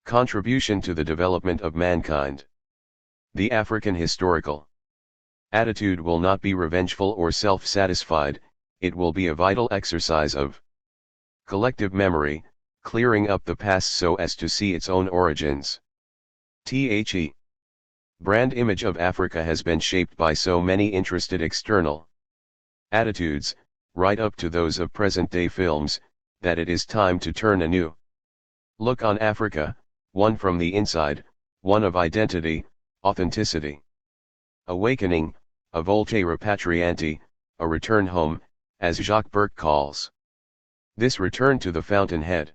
contribution to the development of mankind. The African historical attitude will not be revengeful or self-satisfied, it will be a vital exercise of collective memory, clearing up the past so as to see its own origins. The brand image of Africa has been shaped by so many interested external attitudes, right up to those of present-day films, that it is time to turn a new look on Africa, one from the inside, one of identity, authenticity. Awakening, a volte repatriante, a return home, as Jacques Burke calls this return to the fountainhead.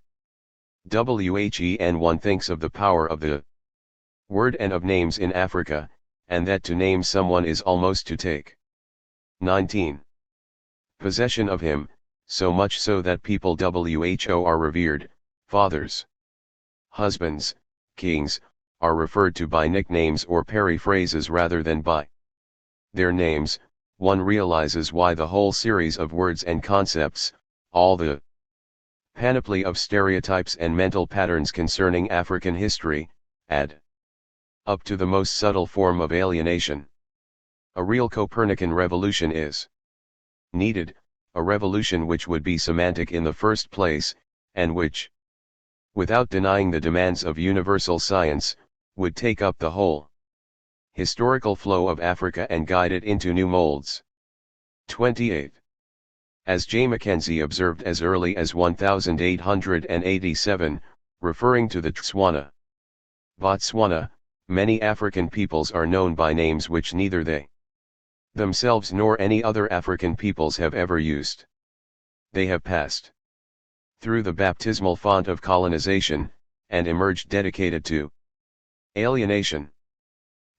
When one thinks of the power of the word and of names in Africa, and that to name someone is almost to take 19 possession of him, so much so that people who are revered, fathers, husbands, kings, are referred to by nicknames or periphrases rather than by their names, one realizes why the whole series of words and concepts, all the panoply of stereotypes and mental patterns concerning African history, ad up to the most subtle form of alienation. A real Copernican revolution is needed, a revolution which would be semantic in the first place, and which, without denying the demands of universal science, would take up the whole historical flow of Africa and guide it into new molds. 28. As J. Mackenzie observed as early as 1887, referring to the Botswana, many African peoples are known by names which neither they themselves nor any other African peoples have ever used. They have passed through the baptismal font of colonization, and emerged dedicated to alienation.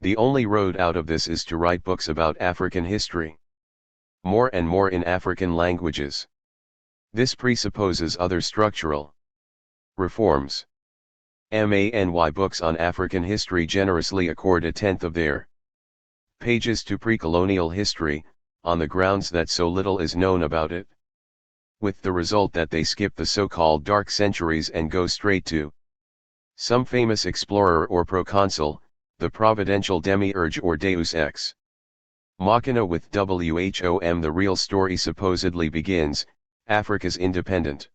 The only road out of this is to write books about African history, more and more in African languages. This presupposes other structural reforms. Many books on African history generously accord a tenth of their pages to pre-colonial history, on the grounds that so little is known about it, with the result that they skip the so-called dark centuries and go straight to some famous explorer or proconsul, the providential demiurge or deus ex machina with Whom the real story supposedly begins, Africa's independent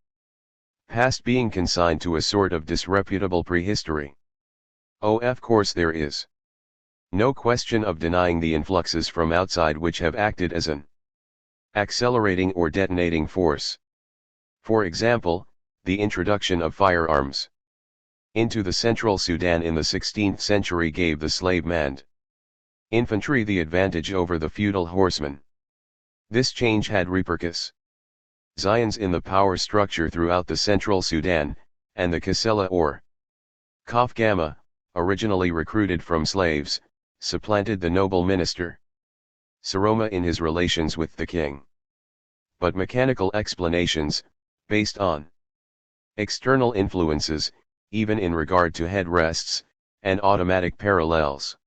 past being consigned to a sort of disreputable prehistory. Of course there is no question of denying the influxes from outside which have acted as an accelerating or detonating force. For example, the introduction of firearms into the Central Sudan in the 16th century gave the slave-manned infantry the advantage over the feudal horsemen. This change had repercussions in the power structure throughout the Central Sudan, and the Kasela or Kaf Gamma, originally recruited from slaves, supplanted the noble minister Saroma in his relations with the king. But mechanical explanations, based on external influences, even in regard to headrests, and automatic parallels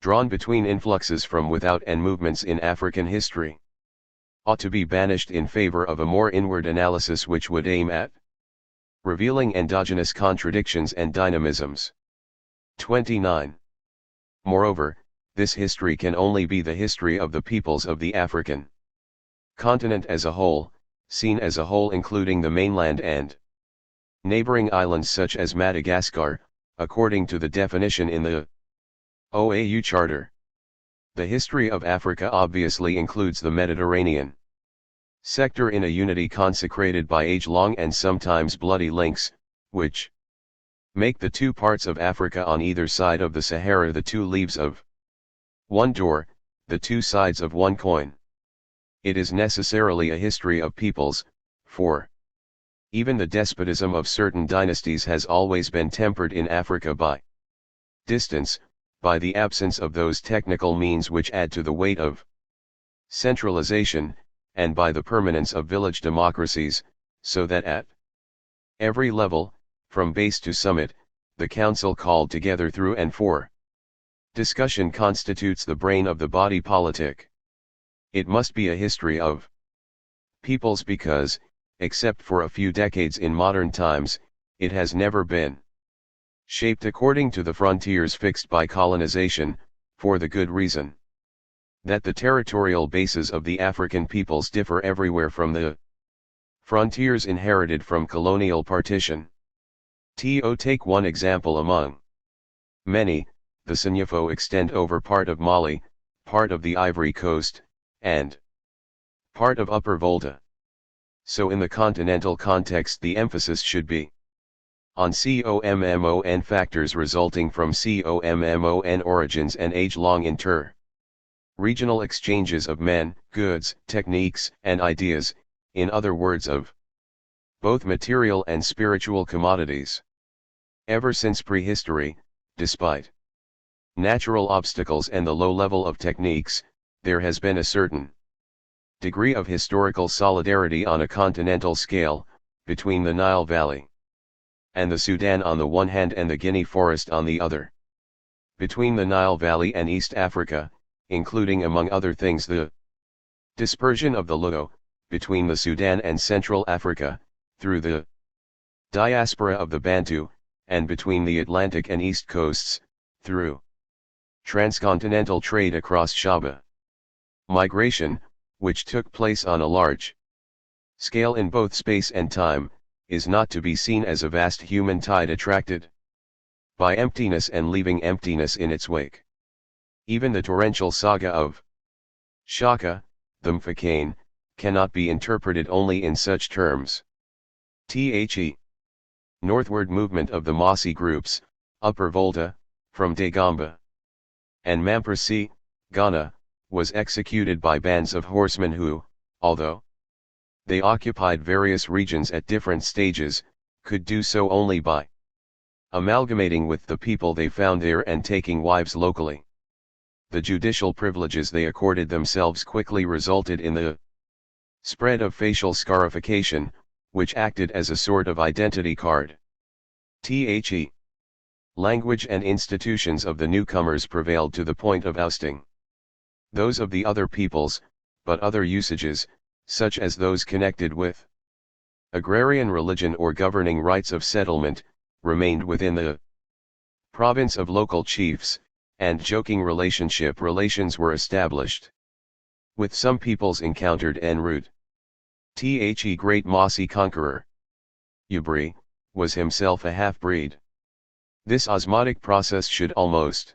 drawn between influxes from without and movements in African history, ought to be banished in favor of a more inward analysis which would aim at revealing endogenous contradictions and dynamisms. 29. Moreover, this history can only be the history of the peoples of the African continent as a whole, seen as a whole including the mainland and neighboring islands such as Madagascar, according to the definition in the OAU Charter. The history of Africa obviously includes the Mediterranean sector in a unity consecrated by age-long and sometimes bloody links, which make the two parts of Africa on either side of the Sahara the two leaves of one door, the two sides of one coin. It is necessarily a history of peoples, for even the despotism of certain dynasties has always been tempered in Africa by distance, by the absence of those technical means which add to the weight of centralization, and by the permanence of village democracies, so that at every level, from base to summit, the council called together through and for discussion constitutes the brain of the body politic. It must be a history of peoples because, except for a few decades in modern times, it has never been shaped according to the frontiers fixed by colonization, for the good reason that the territorial bases of the African peoples differ everywhere from the frontiers inherited from colonial partition. Take one example among many. The Sanyafo extend over part of Mali, part of the Ivory Coast, and part of Upper Volta. So in the continental context the emphasis should be on COMMON factors resulting from COMMON origins and age-long inter-regional exchanges of men, goods, techniques, and ideas, in other words of both material and spiritual commodities. Ever since prehistory, despite natural obstacles and the low level of techniques, there has been a certain degree of historical solidarity on a continental scale, between the Nile Valley and the Sudan on the one hand and the Guinea Forest on the other. Between the Nile Valley and East Africa, including among other things the dispersion of the Luo, between the Sudan and Central Africa, through the diaspora of the Bantu, and between the Atlantic and East coasts, through Transcontinental trade across Shaba. Migration, which took place on a large scale in both space and time, is not to be seen as a vast human tide attracted by emptiness and leaving emptiness in its wake. Even the torrential saga of Shaka, the Mfakane, cannot be interpreted only in such terms. The northward movement of the Mossi groups, Upper Volta, from Dagomba and Mamprasi, Ghana, was executed by bands of horsemen who, although they occupied various regions at different stages, could do so only by amalgamating with the people they found there and taking wives locally. The judicial privileges they accorded themselves quickly resulted in the spread of facial scarification, which acted as a sort of identity card. The language and institutions of the newcomers prevailed to the point of ousting those of the other peoples, but other usages, such as those connected with agrarian religion or governing rights of settlement, remained within the province of local chiefs, and joking relations were established with some peoples encountered en route. The great Mossi conqueror, Ubri, was himself a half-breed. This osmotic process should almost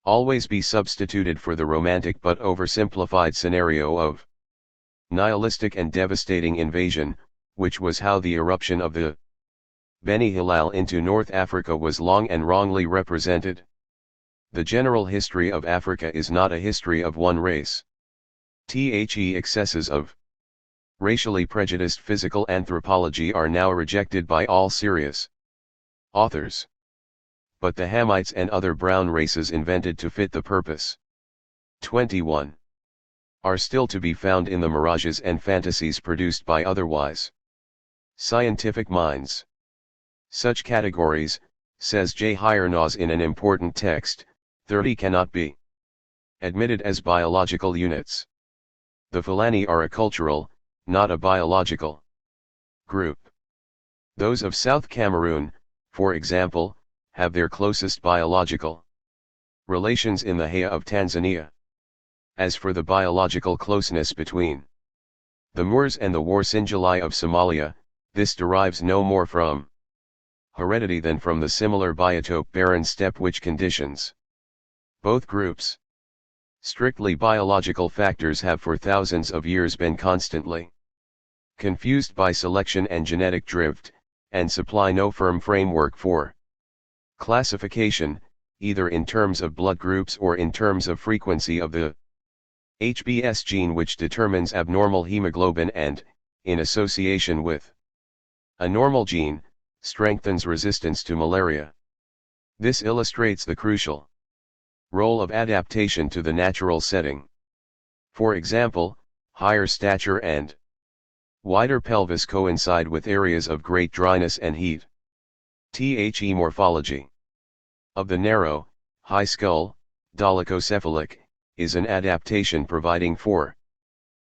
always be substituted for the romantic but oversimplified scenario of nihilistic and devastating invasion, which was how the eruption of the Beni Hilal into North Africa was long and wrongly represented. The general history of Africa is not a history of one race. The excesses of racially prejudiced physical anthropology are now rejected by all serious authors. But the Hamites and other brown races invented to fit the purpose 21 are still to be found in the mirages and fantasies produced by otherwise scientific minds. Such categories, says J. Hiernaus in an important text, 30 cannot be admitted as biological units. The Fulani are a cultural, not a biological group. Those of South Cameroon, for example, have their closest biological relations in the Haya of Tanzania. As for the biological closeness between the Moors and the Warsingeli of Somalia, this derives no more from heredity than from the similar biotope barren steppe which conditions both groups. Strictly biological factors have for thousands of years been constantly confused by selection and genetic drift, and supply no firm framework for classification, either in terms of blood groups or in terms of frequency of the HbS gene which determines abnormal hemoglobin and, in association with a normal gene, strengthens resistance to malaria. This illustrates the crucial role of adaptation to the natural setting. For example, higher stature and wider pelvis coincide with areas of great dryness and heat. The morphology of the narrow, high skull, dolichocephalic, is an adaptation providing for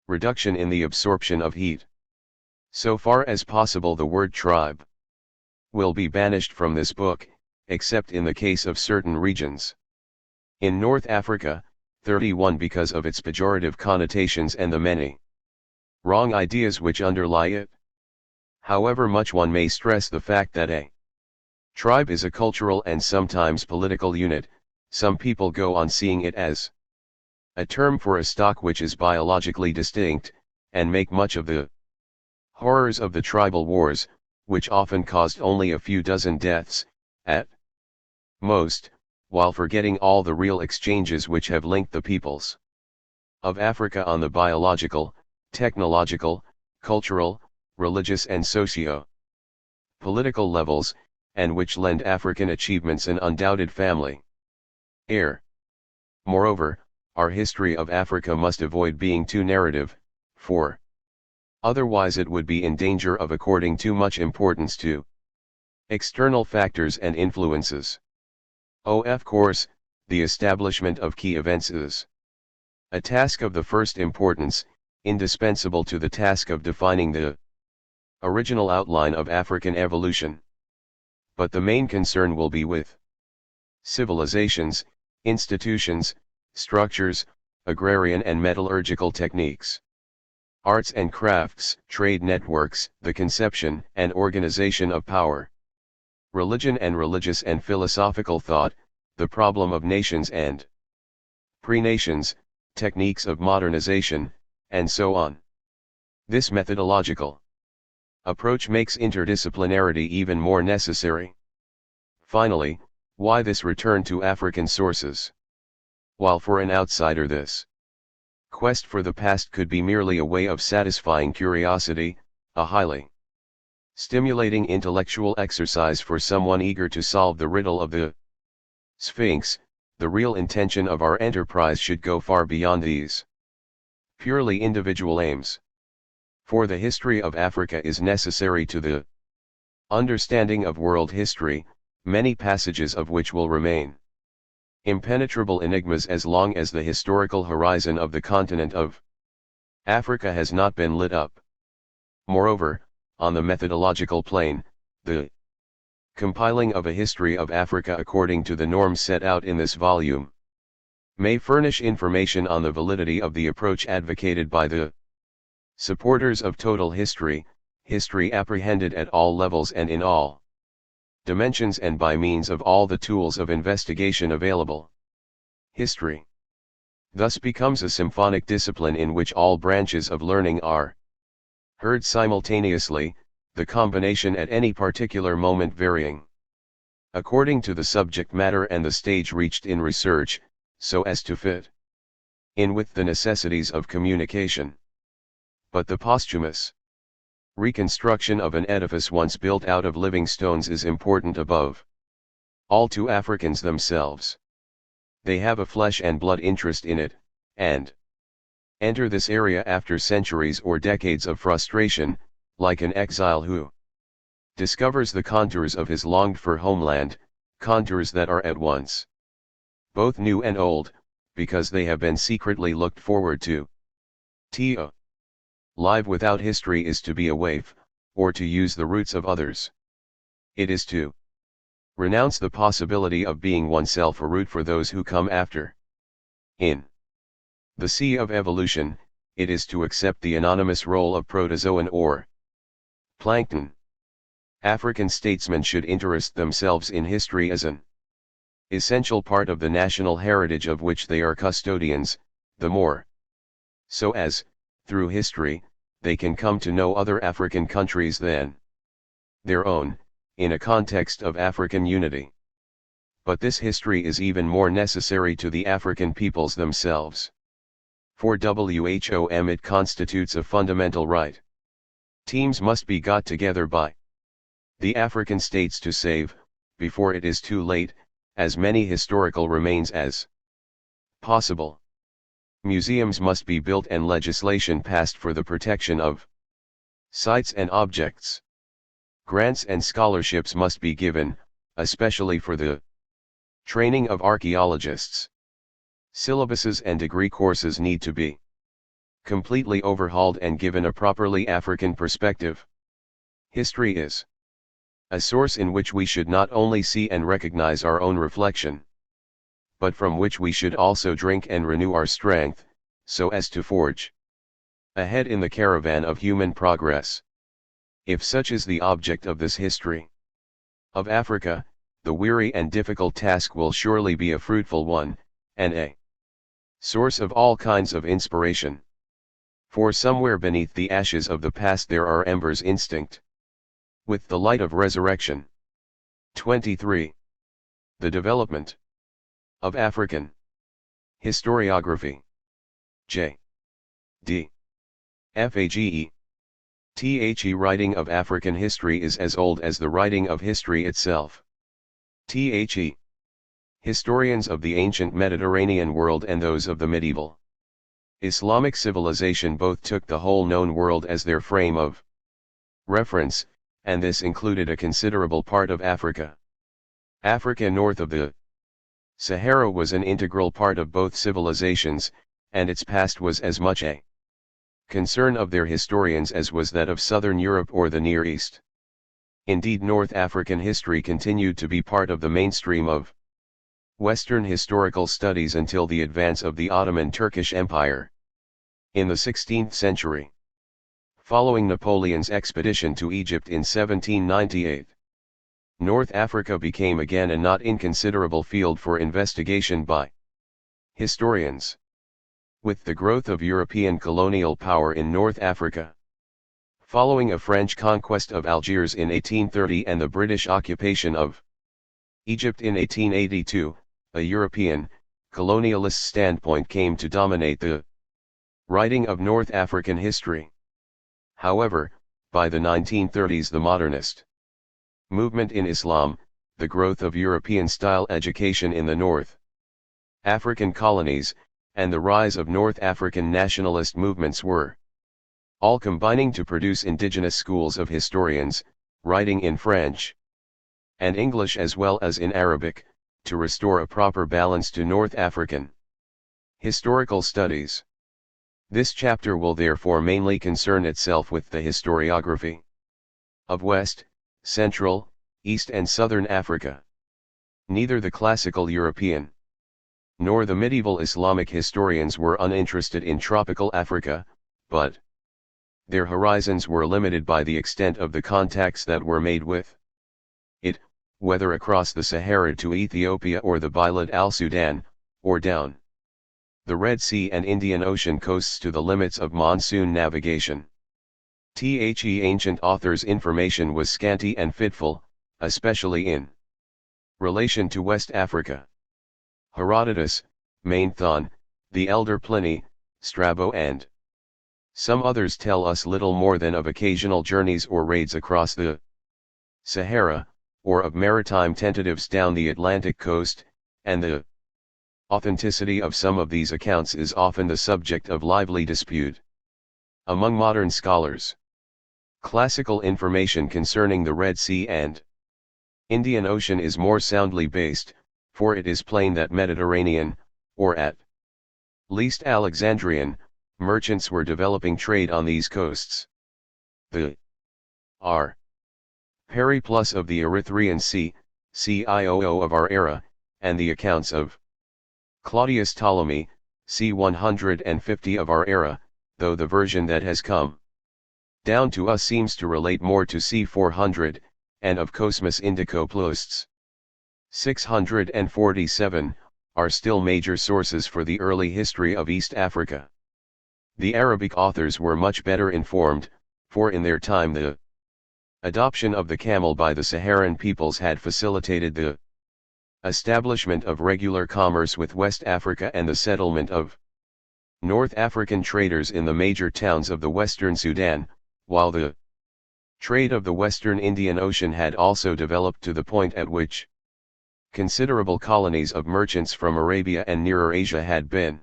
reduction in the absorption of heat. So far as possible the word tribe will be banished from this book, except in the case of certain regions. In North Africa, 31 because of its pejorative connotations and the many wrong ideas which underlie it. However much one may stress the fact that a tribe is a cultural and sometimes political unit, some people go on seeing it as a term for a stock which is biologically distinct, and make much of the horrors of the tribal wars, which often caused only a few dozen deaths, at most, while forgetting all the real exchanges which have linked the peoples of Africa on the biological, technological, cultural, religious and socio-political levels, and which lend African achievements an undoubted family air. Moreover, our history of Africa must avoid being too narrative, for otherwise it would be in danger of according too much importance to external factors and influences. Of course, the establishment of key events is a task of the first importance, indispensable to the task of defining the original outline of African evolution. But the main concern will be with civilizations, institutions, structures, agrarian and metallurgical techniques, arts and crafts, trade networks, the conception and organization of power, religion and religious and philosophical thought, the problem of nations and pre-nations, techniques of modernization, and so on. This methodological approach makes interdisciplinarity even more necessary. Finally, why this return to African sources? While for an outsider this quest for the past could be merely a way of satisfying curiosity, a highly stimulating intellectual exercise for someone eager to solve the riddle of the Sphinx, the real intention of our enterprise should go far beyond these purely individual aims. For the history of Africa is necessary to the understanding of world history, many passages of which will remain impenetrable enigmas as long as the historical horizon of the continent of Africa has not been lit up. Moreover, on the methodological plane, the compiling of a history of Africa according to the norms set out in this volume may furnish information on the validity of the approach advocated by the supporters of total history, history apprehended at all levels and in all dimensions and by means of all the tools of investigation available. History thus becomes a symphonic discipline in which all branches of learning are heard simultaneously, the combination at any particular moment varying according to the subject matter and the stage reached in research, so as to fit in with the necessities of communication. But the posthumous reconstruction of an edifice once built out of living stones is important above all to Africans themselves. They have a flesh and blood interest in it, and enter this area after centuries or decades of frustration, like an exile who discovers the contours of his longed-for homeland, contours that are at once both new and old, because they have been secretly looked forward to. To live without history is to be a waif, or to use the roots of others. It is to renounce the possibility of being oneself a root for those who come after. In the sea of evolution, it is to accept the anonymous role of protozoan or plankton. African statesmen should interest themselves in history as an essential part of the national heritage of which they are custodians, the more so as, through history, they can come to know other African countries than their own, in a context of African unity. But this history is even more necessary to the African peoples themselves. For WHOM it constitutes a fundamental right. Teams must be got together by the African states to save, before it is too late, as many historical remains as possible. Museums must be built and legislation passed for the protection of sites and objects. Grants and scholarships must be given, especially for the training of archaeologists. Syllabuses and degree courses need to be completely overhauled and given a properly African perspective. History is a source in which we should not only see and recognize our own reflection, but from which we should also drink and renew our strength, so as to forge ahead in the caravan of human progress. If such is the object of this history of Africa, the weary and difficult task will surely be a fruitful one, and a source of all kinds of inspiration. For somewhere beneath the ashes of the past there are embers instinct with the light of resurrection. 23. The development of African historiography. J. D. Fage. The writing of African history is as old as the writing of history itself. The historians of the ancient Mediterranean world and those of the medieval Islamic civilization both took the whole known world as their frame of reference, and this included a considerable part of Africa. Africa north of the Sahara was an integral part of both civilizations, and its past was as much a concern of their historians as was that of southern Europe or the Near East. Indeed, North African history continued to be part of the mainstream of Western historical studies until the advance of the Ottoman Turkish Empire. In the 16th century, following Napoleon's expedition to Egypt in 1798, North Africa became again a not inconsiderable field for investigation by historians. With the growth of European colonial power in North Africa, following a French conquest of Algiers in 1830 and the British occupation of Egypt in 1882, a European, colonialist standpoint came to dominate the writing of North African history. However, by the 1930s the modernist movement in Islam, the growth of European-style education in the North African colonies, and the rise of North African nationalist movements were all combining to produce indigenous schools of historians, writing in French and English as well as in Arabic, to restore a proper balance to North African historical studies. This chapter will therefore mainly concern itself with the historiography of West, Central, East and Southern Africa. Neither the classical European nor the medieval Islamic historians were uninterested in tropical Africa, but their horizons were limited by the extent of the contacts that were made with it, whether across the Sahara to Ethiopia or the Bilad al-Sudan, or down the Red Sea and Indian Ocean coasts to the limits of monsoon navigation. Ancient authors' information was scanty and fitful, especially in relation to West Africa. Herodotus, Menander, the elder Pliny, Strabo and some others tell us little more than of occasional journeys or raids across the Sahara, or of maritime tentatives down the Atlantic coast, and the authenticity of some of these accounts is often the subject of lively dispute among modern scholars. Classical information concerning the Red Sea and Indian Ocean is more soundly based, for it is plain that Mediterranean, or at least Alexandrian, merchants were developing trade on these coasts. The R. Periplus of the Erythraean Sea, CIOO of our era, and the accounts of Claudius Ptolemy, c. 150 of our era, though the version that has come down to us seems to relate more to c. 400, and of Cosmas Indicopleustes 647, are still major sources for the early history of East Africa. The Arabic authors were much better informed, for in their time the adoption of the camel by the Saharan peoples had facilitated the establishment of regular commerce with West Africa and the settlement of North African traders in the major towns of the Western Sudan, while the trade of the Western Indian Ocean had also developed to the point at which considerable colonies of merchants from Arabia and Nearer Asia had been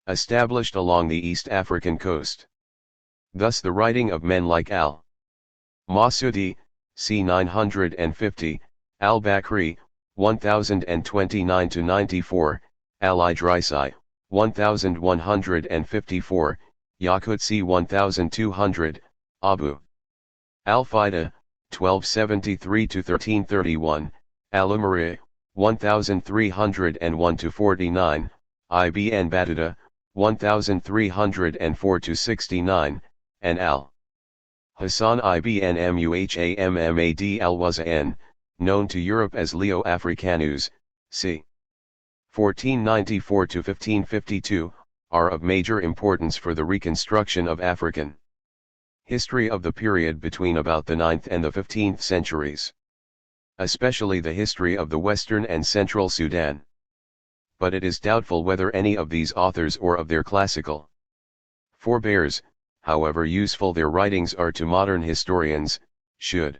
established along the East African coast. Thus the writing of men like Al-Masudi, c. 950, Al-Bakri, 1029-94, Al-Idrisi, 1154, Yaqut c. 1200, Abu Al-Fida, 1273-1331, Al-Umari, 1301-49, Ibn Battuta, 1304-69, and Al-Hasan ibn Muhammad al-Wazan, known to Europe as Leo Africanus, c. 1494-1552, are of major importance for the reconstruction of African history of the period between about the 9th and the 15th centuries, especially the history of the Western and Central Sudan. But it is doubtful whether any of these authors or of their classical forebears, however useful their writings are to modern historians, should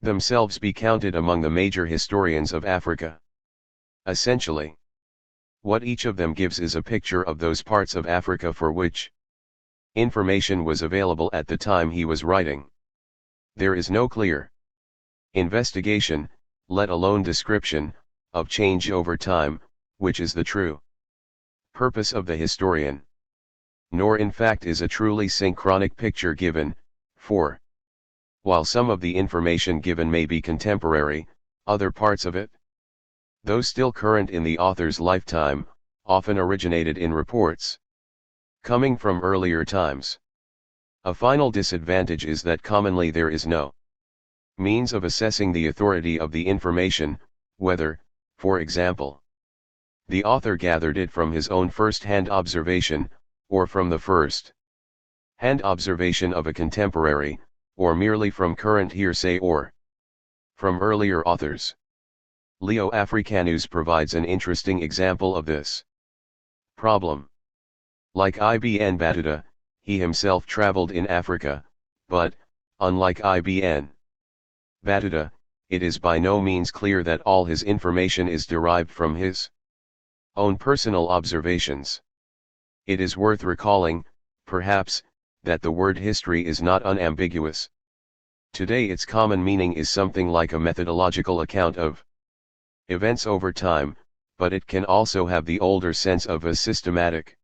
themselves be counted among the major historians of Africa. Essentially, what each of them gives is a picture of those parts of Africa for which information was available at the time he was writing. There is no clear investigation, let alone description, of change over time, which is the true purpose of the historian. Nor in fact is a truly synchronic picture given, for while some of the information given may be contemporary, other parts of it though still current in the author's lifetime, often originated in reports coming from earlier times. A final disadvantage is that commonly there is no means of assessing the authority of the information, whether, for example, the author gathered it from his own first-hand observation, or from the first-hand observation of a contemporary, or merely from current hearsay or from earlier authors. Leo Africanus provides an interesting example of this problem. Like Ibn Battuta, he himself traveled in Africa, but, unlike Ibn Battuta, it is by no means clear that all his information is derived from his own personal observations. It is worth recalling, perhaps, that the word history is not unambiguous. Today its common meaning is something like a methodological account of events over time, but it can also have the older sense of a systematic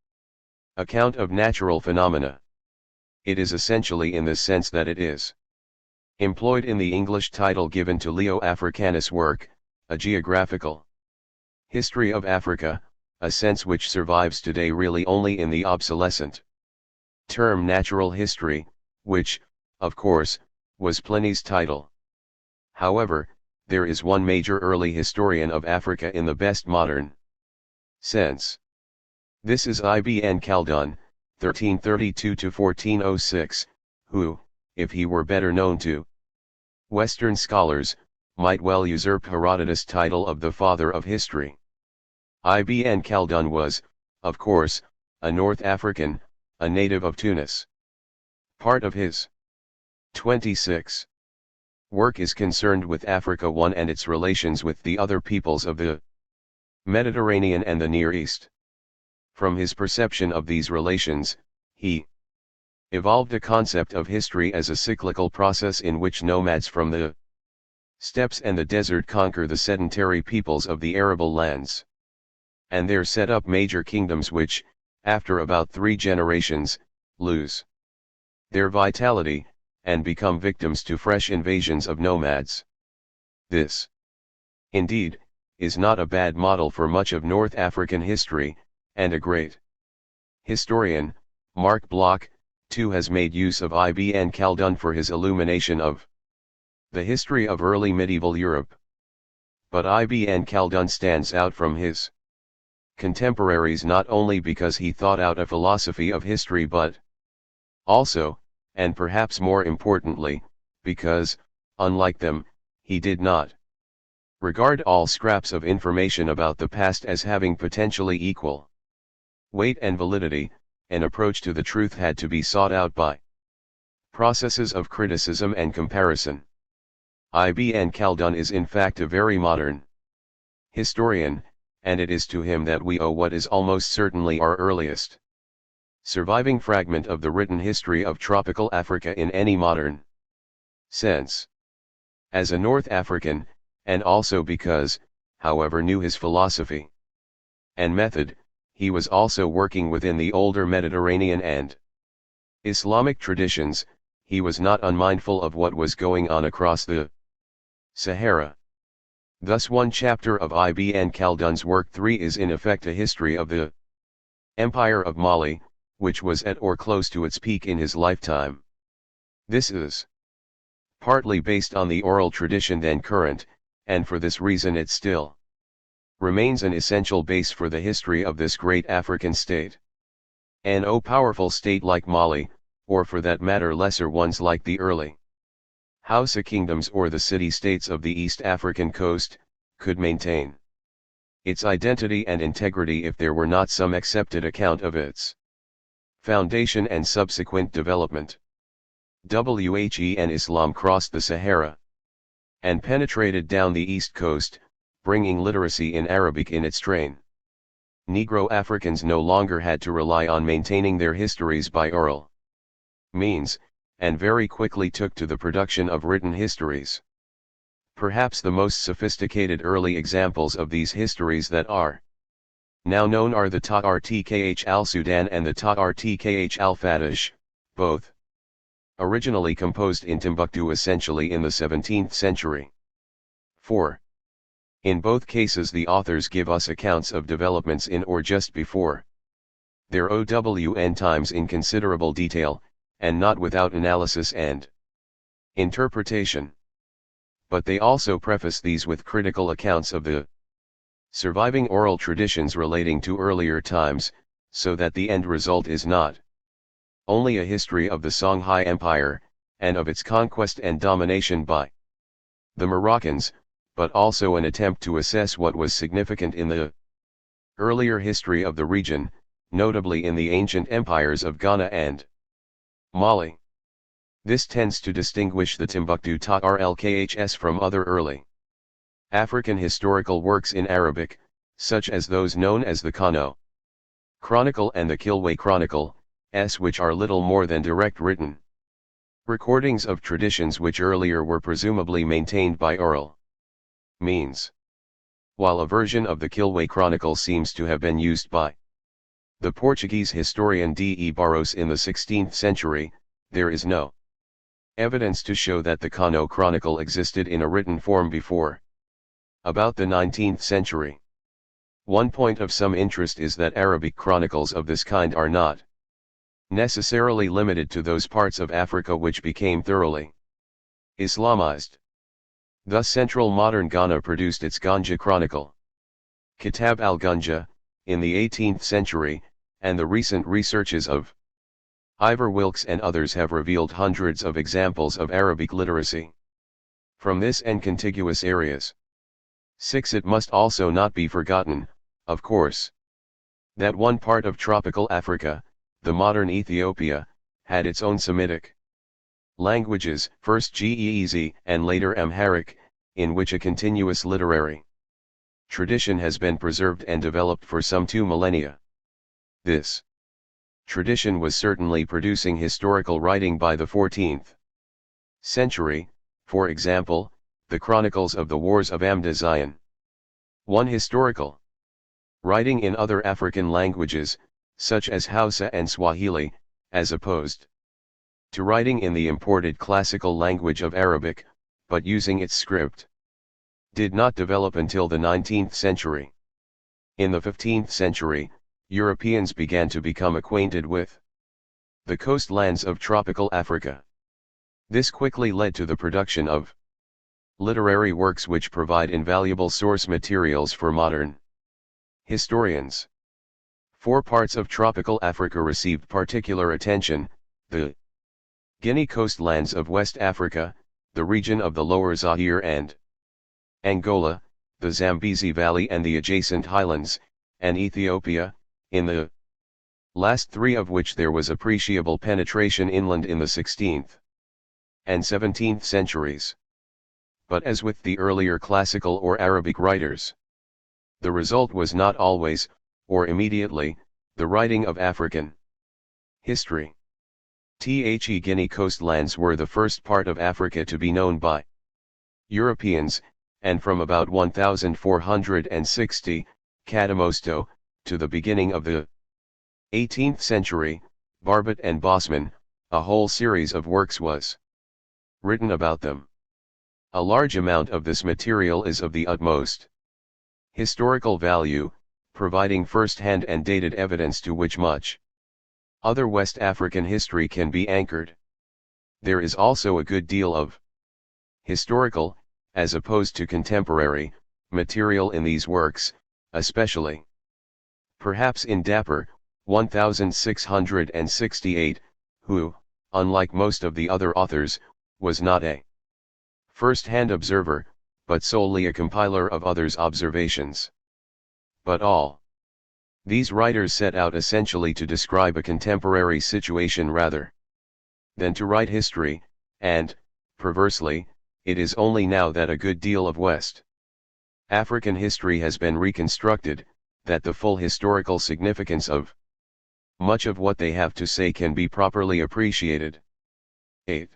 account of natural phenomena. It is essentially in this sense that it is employed in the English title given to Leo Africanus' work, A Geographical History of Africa, a sense which survives today really only in the obsolescent term natural history, which, of course, was Pliny's title. However, there is one major early historian of Africa in the best modern sense. This is Ibn Khaldun, 1332–1406, who, if he were better known to Western scholars, might well usurp Herodotus' title of the father of history. Ibn Khaldun was, of course, a North African, a native of Tunis. Part of his 26 work is concerned with Africa and its relations with the other peoples of the Mediterranean and the Near East. From his perception of these relations, he evolved a concept of history as a cyclical process in which nomads from the steppes and the desert conquer the sedentary peoples of the arable lands, and there set up major kingdoms which, after about 3 generations, lose their vitality, and become victims to fresh invasions of nomads. This, indeed, is not a bad model for much of North African history, and a great historian, Marc Bloch, too, has made use of Ibn Khaldun for his illumination of the history of early medieval Europe. But Ibn Khaldun stands out from his contemporaries not only because he thought out a philosophy of history but also, and perhaps more importantly, because, unlike them, he did not regard all scraps of information about the past as having potentially equal weight and validity. An approach to the truth had to be sought out by processes of criticism and comparison. Ibn Khaldun is in fact a very modern historian, and it is to him that we owe what is almost certainly our earliest surviving fragment of the written history of tropical Africa in any modern sense. As a North African, and also because, however new his philosophy and method, he was also working within the older Mediterranean and Islamic traditions, he was not unmindful of what was going on across the Sahara. Thus one chapter of Ibn Khaldun's work 3 is in effect a history of the Empire of Mali, which was at or close to its peak in his lifetime. This is partly based on the oral tradition then current, and for this reason it still remains an essential base for the history of this great African state. An powerful state like Mali, or for that matter lesser ones like the early Hausa kingdoms or the city-states of the East African coast, could maintain its identity and integrity if there were not some accepted account of its foundation and subsequent development. When Islam crossed the Sahara and penetrated down the east coast, bringing literacy in Arabic in its train, Negro Africans no longer had to rely on maintaining their histories by oral means, and very quickly took to the production of written histories. Perhaps the most sophisticated early examples of these histories that are now known are the THIRD al-Sudan and the THIRD al-Fadash, both originally composed in Timbuktu essentially in the 17th century. 4. In both cases the authors give us accounts of developments in or just before their OWN times in considerable detail, and not without analysis and interpretation. But they also preface these with critical accounts of the surviving oral traditions relating to earlier times, so that the end result is not only a history of the Songhai Empire, and of its conquest and domination by the Moroccans, but also an attempt to assess what was significant in the earlier history of the region, notably in the ancient empires of Ghana and Mali. This tends to distinguish the Timbuktu THIRD-WORLDISM from other early African historical works in Arabic, such as those known as the Kano Chronicle and the Kilwa Chronicle, which are little more than direct written recordings of traditions which earlier were presumably maintained by oral means, while a version of the Kilwa Chronicle seems to have been used by the Portuguese historian D. E. Barros in the 16th century. There is no evidence to show that the Kano Chronicle existed in a written form before about the 19th century. One point of some interest is that Arabic chronicles of this kind are not necessarily limited to those parts of Africa which became thoroughly Islamized. Thus central modern Ghana produced its Ganja Chronicle, Kitab al-Gunja, in the 18th century, and the recent researches of Ivor Wilkes and others have revealed hundreds of examples of Arabic literacy from this and contiguous areas. 6. It must also not be forgotten, of course, that one part of tropical Africa, the modern Ethiopia, had its own Semitic languages, first Ge'ez and later Amharic, in which a continuous literary tradition has been preserved and developed for some 2 millennia. This tradition was certainly producing historical writing by the 14th century, for example, the chronicles of the Wars of Amda Zion. 1. Historical writing in other African languages, such as Hausa and Swahili, as opposed to writing in the imported classical language of Arabic, but using its script, did not develop until the 19th century. In the 15th century, Europeans began to become acquainted with the coastlands of tropical Africa. This quickly led to the production of literary works which provide invaluable source materials for modern historians. 4 parts of tropical Africa received particular attention: the Guinea coastlands of West Africa, the region of the Lower Zaire and Angola, the Zambezi Valley and the adjacent highlands, and Ethiopia, in the last 3 of which there was appreciable penetration inland in the 16th and 17th centuries. But as with the earlier classical or Arabic writers, the result was not always, or immediately, the writing of African history. Guinea coastlands were the first part of Africa to be known by Europeans, and from about 1460, Cadamosto, to the beginning of the 18th century, Barbot and Bosman, a whole series of works was written about them. A large amount of this material is of the utmost historical value, providing first-hand and dated evidence to which much other West African history can be anchored. There is also a good deal of historical, as opposed to contemporary, material in these works, especially perhaps in Dapper, 1668, who, unlike most of the other authors, was not a first-hand observer, but solely a compiler of others' observations. But all these writers set out essentially to describe a contemporary situation rather than to write history, and, perversely, it is only now that a good deal of West African history has been reconstructed, that the full historical significance of much of what they have to say can be properly appreciated. 8.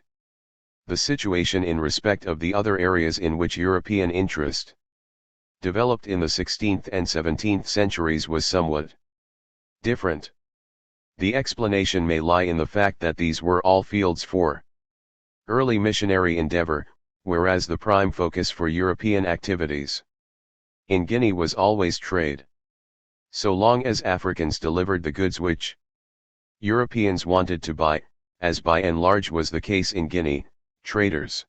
The situation in respect of the other areas in which European interest developed in the 16th and 17th centuries was somewhat different. The explanation may lie in the fact that these were all fields for early missionary endeavor, whereas the prime focus for European activities in Guinea was always trade. So long as Africans delivered the goods which Europeans wanted to buy, as by and large was the case in Guinea, traders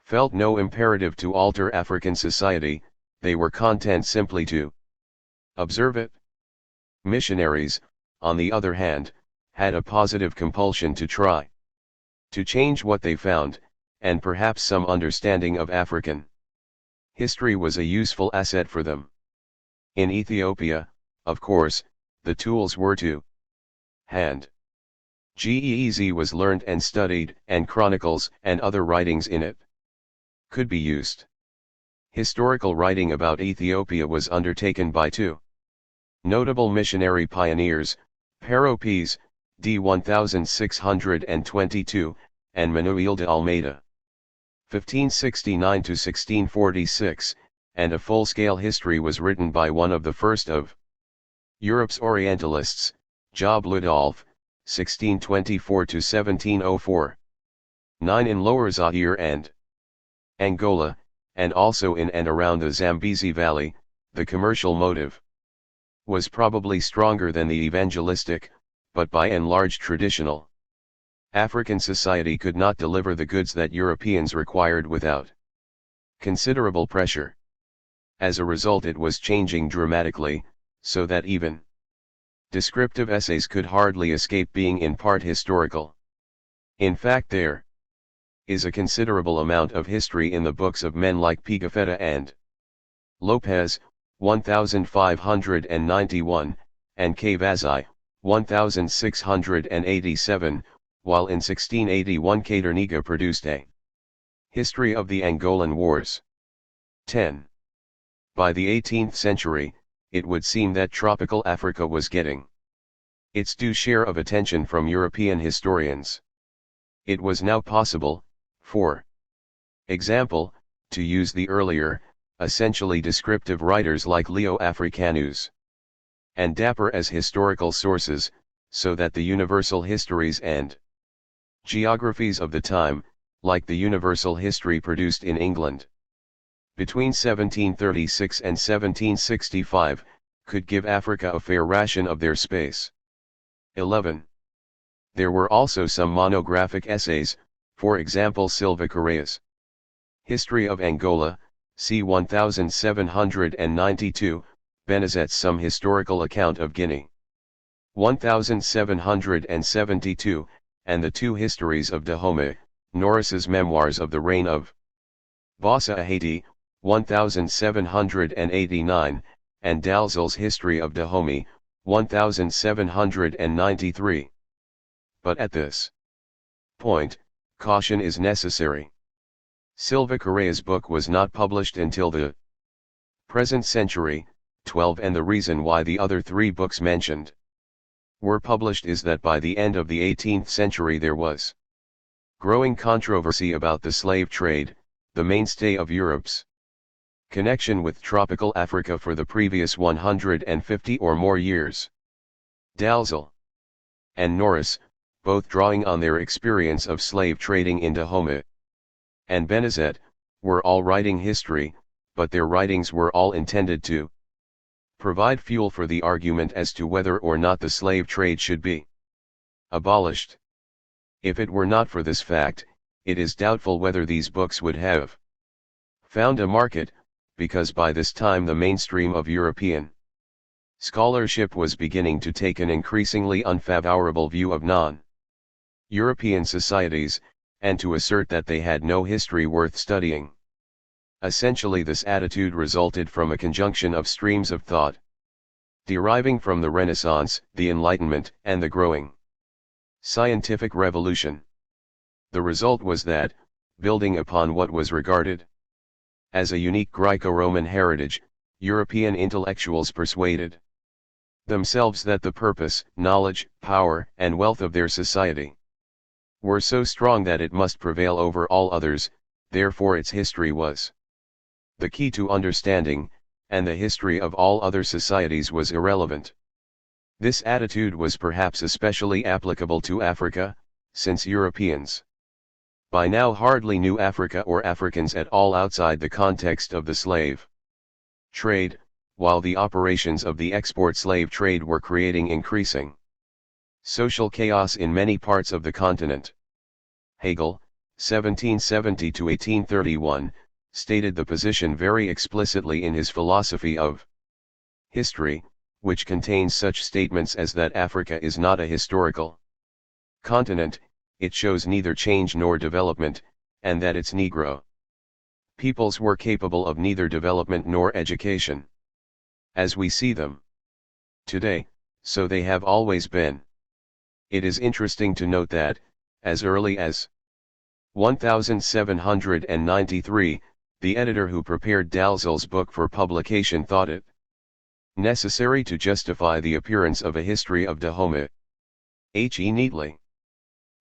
felt no imperative to alter African society, they were content simply to observe it. Missionaries, on the other hand, had a positive compulsion to try to change what they found, and perhaps some understanding of African history was a useful asset for them. In Ethiopia, of course, the tools were to hand. Geez was learned and studied, and chronicles and other writings in it could be used. Historical writing about Ethiopia was undertaken by two notable missionary pioneers, Paropes, d. 1622, and Manuel de Almeida, 1569–1646, and a full-scale history was written by one of the first of Europe's Orientalists, Job Ludolf, 1624–1704. 9 in Lower Zaire and Angola, and also in and around the Zambezi Valley. The commercial motive was probably stronger than the evangelistic, but by and large traditional. African society could not deliver the goods that Europeans required without considerable pressure. As a result, it was changing dramatically, so that even descriptive essays could hardly escape being in part historical. In fact, there is a considerable amount of history in the books of men like Pigafetta and Lopez, 1591, and Cavazzi, 1687, while in 1681 Caternega produced a History of the Angolan Wars. 10. By the 18th century, it would seem that tropical Africa was getting its due share of attention from European historians. It was now possible, for example, to use the earlier, essentially descriptive writers like Leo Africanus and Dapper as historical sources, so that the universal histories and geographies of the time, like the universal history produced in England between 1736 and 1765, could give Africa a fair ration of their space. 11. There were also some monographic essays, for example Silva Correa's History of Angola, c. 1792, Benezet's Some Historical Account of Guinea, 1772, and the two histories of Dahomey, Norris's Memoirs of the Reign of Bassa Haiti, 1789, and Dalzell's History of Dahomey, 1793. But at this point, caution is necessary. Silva Correa's book was not published until the present century, 12, and the reason why the other three books mentioned were published is that by the end of the 18th century there was growing controversy about the slave trade, the mainstay of Europe's connection with tropical Africa for the previous 150 or more years. Dalzell and Norris, both drawing on their experience of slave trading in Dahomey and Benezet, were all writing history, but their writings were all intended to provide fuel for the argument as to whether or not the slave trade should be abolished. If it were not for this fact, it is doubtful whether these books would have found a market, because by this time the mainstream of European scholarship was beginning to take an increasingly unfavorable view of non-European societies, and to assert that they had no history worth studying. Essentially, this attitude resulted from a conjunction of streams of thought deriving from the Renaissance, the Enlightenment, and the growing scientific revolution. The result was that, building upon what was regarded as a unique Greco-Roman heritage, European intellectuals persuaded themselves that the purpose, knowledge, power, and wealth of their society were so strong that it must prevail over all others, therefore its history was the key to understanding, and the history of all other societies was irrelevant. This attitude was perhaps especially applicable to Africa, since Europeans by now hardly knew Africa or Africans at all outside the context of the slave trade, while the operations of the export slave trade were creating increasing social chaos in many parts of the continent. Hegel, 1770 to 1831, stated the position very explicitly in his philosophy of history, which contains such statements as that Africa is not a historical continent, it shows neither change nor development, and that its Negro peoples were capable of neither development nor education. As we see them today, so they have always been. It is interesting to note that, as early as 1793, the editor who prepared Dalzell's book for publication thought it necessary to justify the appearance of a history of Dahomey. He neatly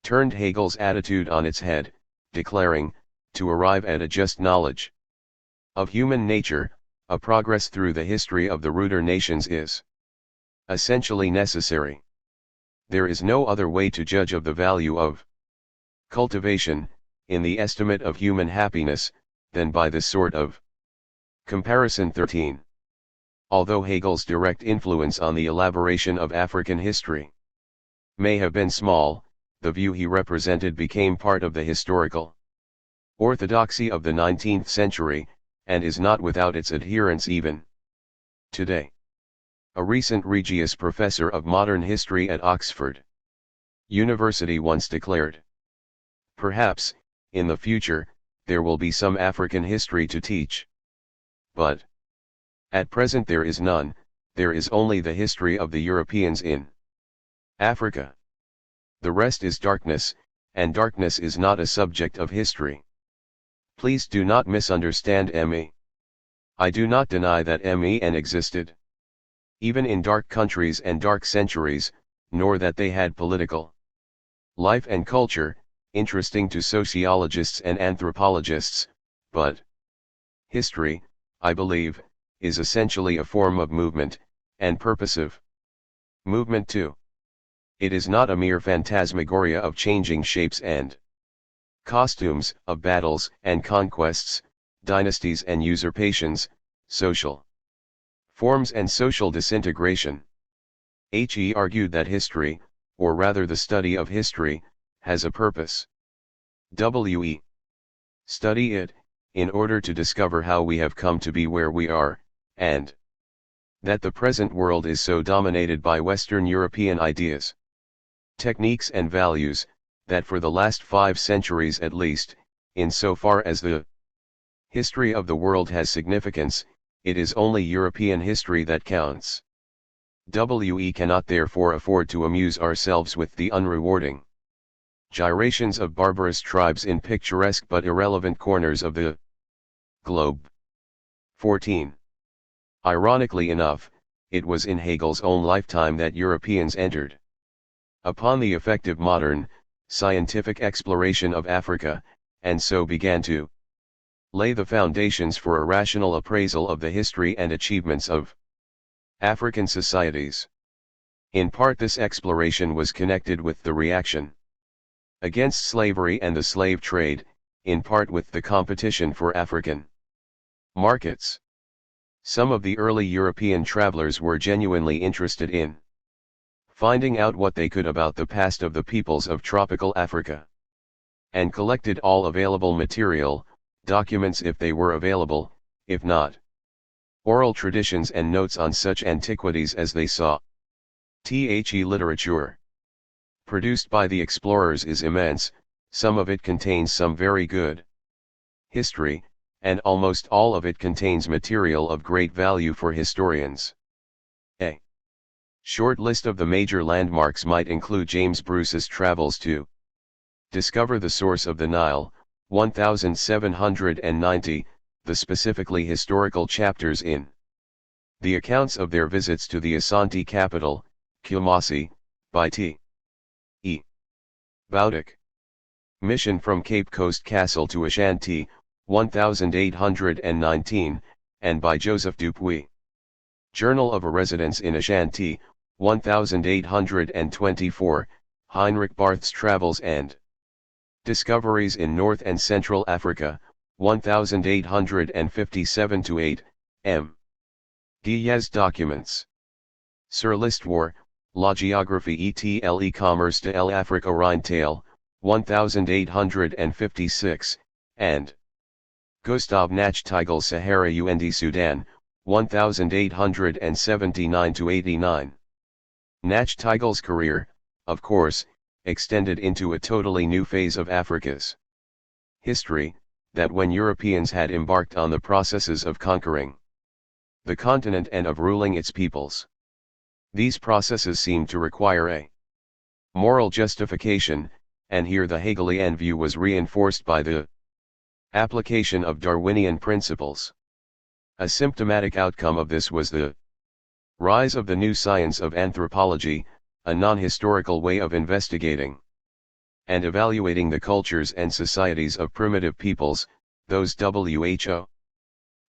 turned Hegel's attitude on its head, declaring, to arrive at a just knowledge of human nature, a progress through the history of the ruder nations is essentially necessary. There is no other way to judge of the value of cultivation, in the estimate of human happiness, than by this sort of comparison. 13. Although Hegel's direct influence on the elaboration of African history may have been small, the view he represented became part of the historical orthodoxy of the 19th century, and is not without its adherents even today. A recent Regius professor of modern history at Oxford University once declared, "Perhaps, in the future, there will be some African history to teach. But at present there is none, there is only the history of the Europeans in Africa. The rest is darkness, and darkness is not a subject of history." Please do not misunderstand me. I do not deny that men existed, even in dark countries and dark centuries, nor that they had political life and culture, interesting to sociologists and anthropologists, but history, I believe, is essentially a form of movement, and purposive movement too. It is not a mere phantasmagoria of changing shapes and costumes, of battles and conquests, dynasties and usurpations, social forms and social disintegration. He argued that history, or rather the study of history, has a purpose. We study it, in order to discover how we have come to be where we are, and that the present world is so dominated by Western European ideas, techniques and values, that for the last 5 centuries at least, in so far as the history of the world has significance, it is only European history that counts. We cannot therefore afford to amuse ourselves with the unrewarding gyrations of barbarous tribes in picturesque but irrelevant corners of the globe. 14. Ironically enough, it was in Hegel's own lifetime that Europeans entered upon the effective modern, scientific exploration of Africa, and so began to lay the foundations for a rational appraisal of the history and achievements of African societies. In part this exploration was connected with the reaction against slavery and the slave trade, in part with the competition for African markets. Some of the early European travelers were genuinely interested in finding out what they could about the past of the peoples of tropical Africa, and collected all available material, documents if they were available, if not, oral traditions and notes on such antiquities as they saw. Literature produced by the explorers is immense, some of it contains some very good history, and almost all of it contains material of great value for historians. A short list of the major landmarks might include James Bruce's travels to discover the source of the Nile, 1790, the specifically historical chapters in the accounts of their visits to the Asante capital, Kumasi, by T. E. Boudic. Mission from Cape Coast Castle to Ashanti, 1819, and by Joseph Dupuy. Journal of a Residence in Ashanti, 1824, Heinrich Barth's Travels and Discoveries in North and Central Africa, 1857-8, M. Guillet's documents. Sur l'histoire, la géographie et l'e-commerce de l'Afrique orientale, 1856, and Gustav Nachtigal Sahara und Sudan, 1879–89. Nachtigal's career, of course, extended into a totally new phase of Africa's history, that when Europeans had embarked on the processes of conquering the continent and of ruling its peoples. These processes seemed to require a moral justification, and here the Hegelian view was reinforced by the application of Darwinian principles. A symptomatic outcome of this was the rise of the new science of anthropology, a non-historical way of investigating and evaluating the cultures and societies of primitive peoples, those who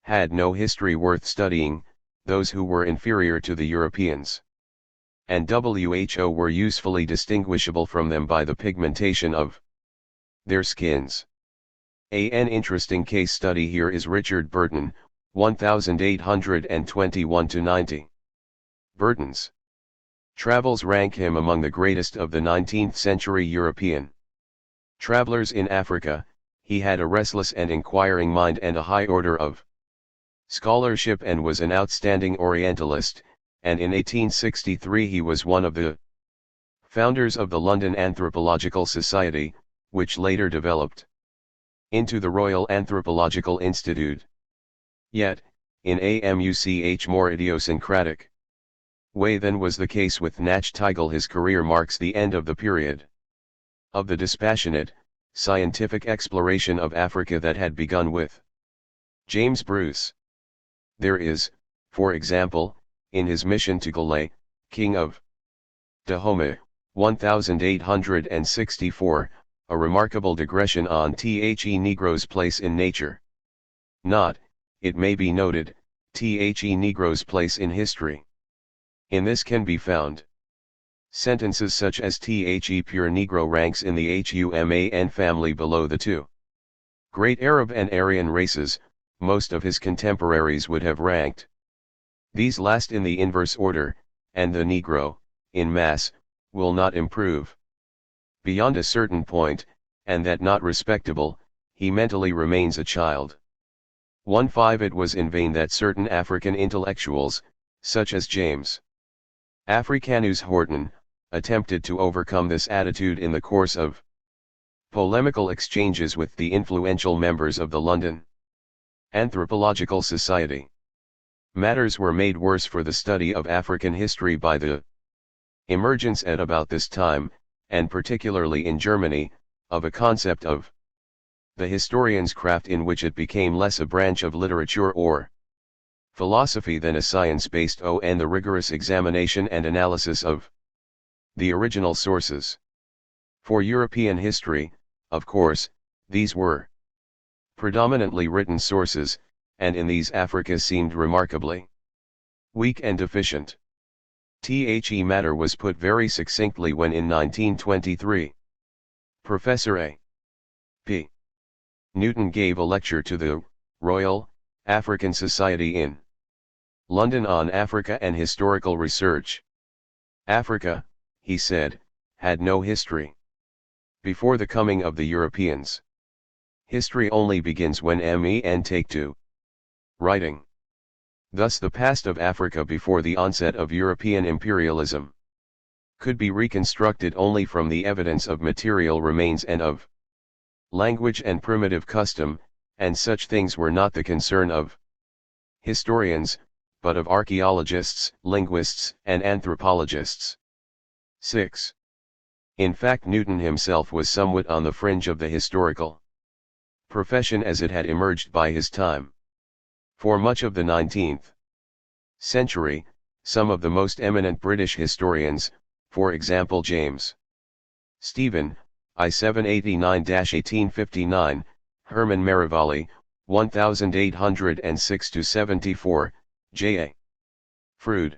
had no history worth studying, those who were inferior to the Europeans, and who were usefully distinguishable from them by the pigmentation of their skins. An interesting case study here is Richard Burton, 1821–90. Burton's travels rank him among the greatest of the 19th century European travelers in Africa. He had a restless and inquiring mind and a high order of scholarship and was an outstanding Orientalist, and in 1863 he was one of the founders of the London Anthropological Society, which later developed into the Royal Anthropological Institute. Yet, in a much more idiosyncratic way than was the case with Nachtigal, his career marks the end of the period of the dispassionate, scientific exploration of Africa that had begun with James Bruce. There is, for example, in his mission to Galais, King of Dahomey, 1864, a remarkable digression on the Negro's place in nature. Not, it may be noted, the Negro's place in history. In this can be found sentences such as the pure Negro ranks in the Human family below the two great Arab and Aryan races. Most of his contemporaries would have ranked these last in the inverse order, and the Negro, in mass, will not improve beyond a certain point, and that not respectable, he mentally remains a child. 1.5 It was in vain that certain African intellectuals, such as James Africanus Horton, attempted to overcome this attitude in the course of polemical exchanges with the influential members of the London Anthropological Society. Matters were made worse for the study of African history by the emergence at about this time, and particularly in Germany, of a concept of the historian's craft, in which it became less a branch of literature or philosophy than a science-based and the rigorous examination and analysis of the original sources. For European history, of course, these were predominantly written sources, and in these Africa seemed remarkably weak and deficient. The matter was put very succinctly when in 1923, Professor A. P. Newton gave a lecture to the Royal African Society in London on Africa and historical research. Africa, he said, had no history before the coming of the Europeans. History only begins when men take to writing. Thus the past of Africa before the onset of European imperialism could be reconstructed only from the evidence of material remains and of language and primitive custom, and such things were not the concern of historians, but of archaeologists, linguists, and anthropologists. 6. In fact, Newton himself was somewhat on the fringe of the historical profession as it had emerged by his time. For much of the 19th century, some of the most eminent British historians, for example James Stephen, I 789–1859, Herman Merivale, 1806–74, J.A. Froude,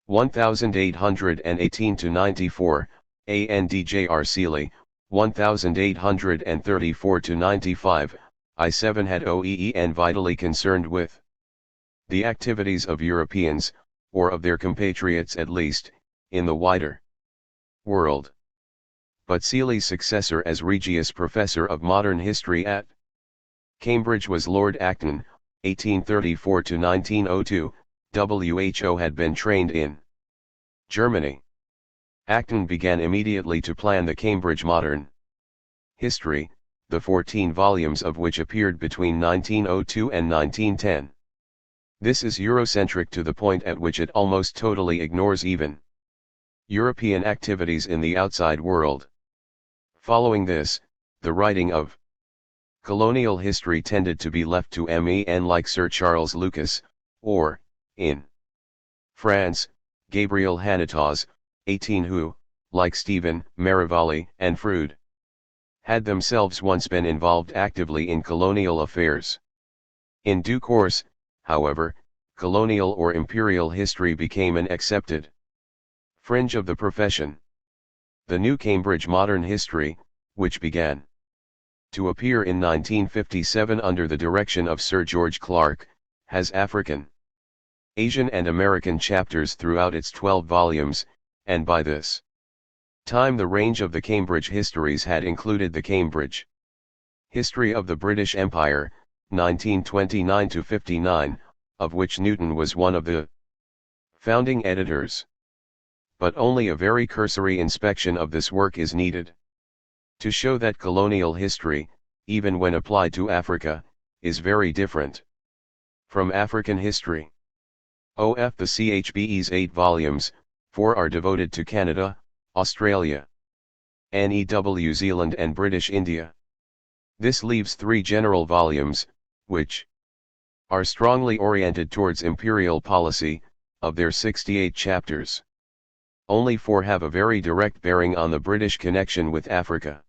1818–94, and J.R. Seeley, 1834–95, I 7 had OEEN vitally concerned with the activities of Europeans, or of their compatriots at least, in the wider world. But Seeley's successor as Regius Professor of Modern History at Cambridge was Lord Acton, 1834 to 1902. WHO had been trained in Germany. Acton began immediately to plan the Cambridge Modern History, the 14 volumes of which appeared between 1902 and 1910. This is Eurocentric to the point at which it almost totally ignores even European activities in the outside world. Following this, the writing of colonial history tended to be left to men like Sir Charles Lucas, or, in France, Gabriel Hanitas, 18 who, like Stephen, Marivalli, and Froude, had themselves once been involved actively in colonial affairs. In due course, however, colonial or imperial history became an accepted fringe of the profession. The new Cambridge Modern History, which began to appear in 1957 under the direction of Sir George Clarke, has African, Asian and American chapters throughout its 12 volumes, and by this time the range of the Cambridge histories had included the Cambridge History of the British Empire, 1929 to 59, of which Newton was one of the founding editors. But only a very cursory inspection of this work is needed to show that colonial history, even when applied to Africa, is very different from African history. The CHBE's 8 volumes, 4 are devoted to Canada, Australia, New Zealand and British India. This leaves 3 general volumes, which are strongly oriented towards imperial policy. Of their 68 chapters, only 4 have a very direct bearing on the British connection with Africa,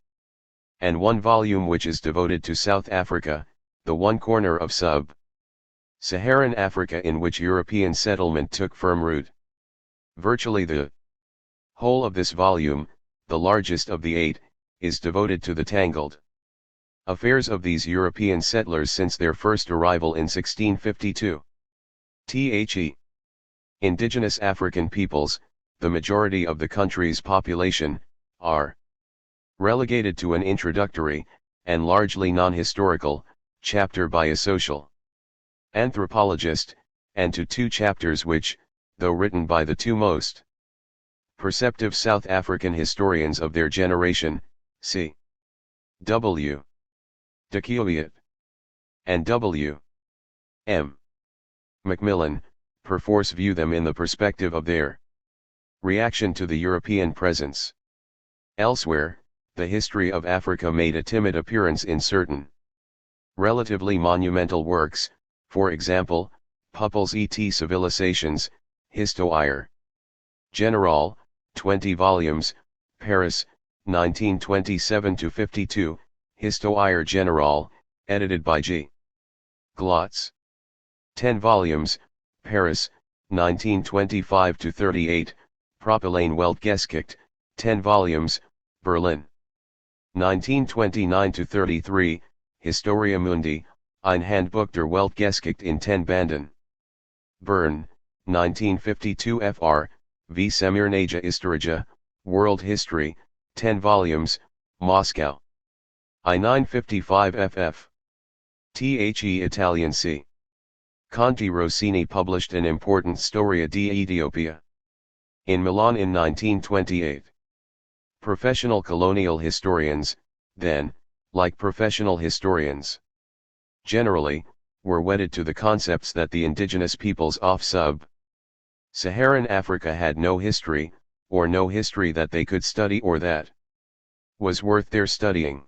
and 1 volume which is devoted to South Africa, the one corner of sub-Saharan Africa in which European settlement took firm root. Virtually the whole of this volume, the largest of the 8, is devoted to the tangled affairs of these European settlers since their first arrival in 1652. Indigenous African peoples, the majority of the country's population, are relegated to an introductory, and largely non-historical, chapter by a social anthropologist, and to 2 chapters which, though written by the 2 most perceptive South African historians of their generation, C. W. de Kiewiet and W. M. Macmillan, perforce view them in the perspective of their reaction to the European presence. Elsewhere, the history of Africa made a timid appearance in certain relatively monumental works, for example, Pupples et Civilisations, Histoire Générale, 20 volumes, Paris, 1927-52, Histoire Générale, edited by G. Glotz. 10 volumes, Paris, 1925-38, Propylaen Weltgeschichte, 10 volumes, Berlin. 1929-33, Historia Mundi, ein Handbuch der Weltgeschichte in 10 Banden. Bern, 1952 fr, v. Semirnaja Historia, World History, 10 volumes, Moscow. I-955 ff. The Italian c. Conti Rossini published an important Storia di Etiopia in Milan in 1928. Professional colonial historians, then, like professional historians generally, were wedded to the concepts that the indigenous peoples off sub-Saharan Africa had no history, or no history that they could study or that was worth their studying.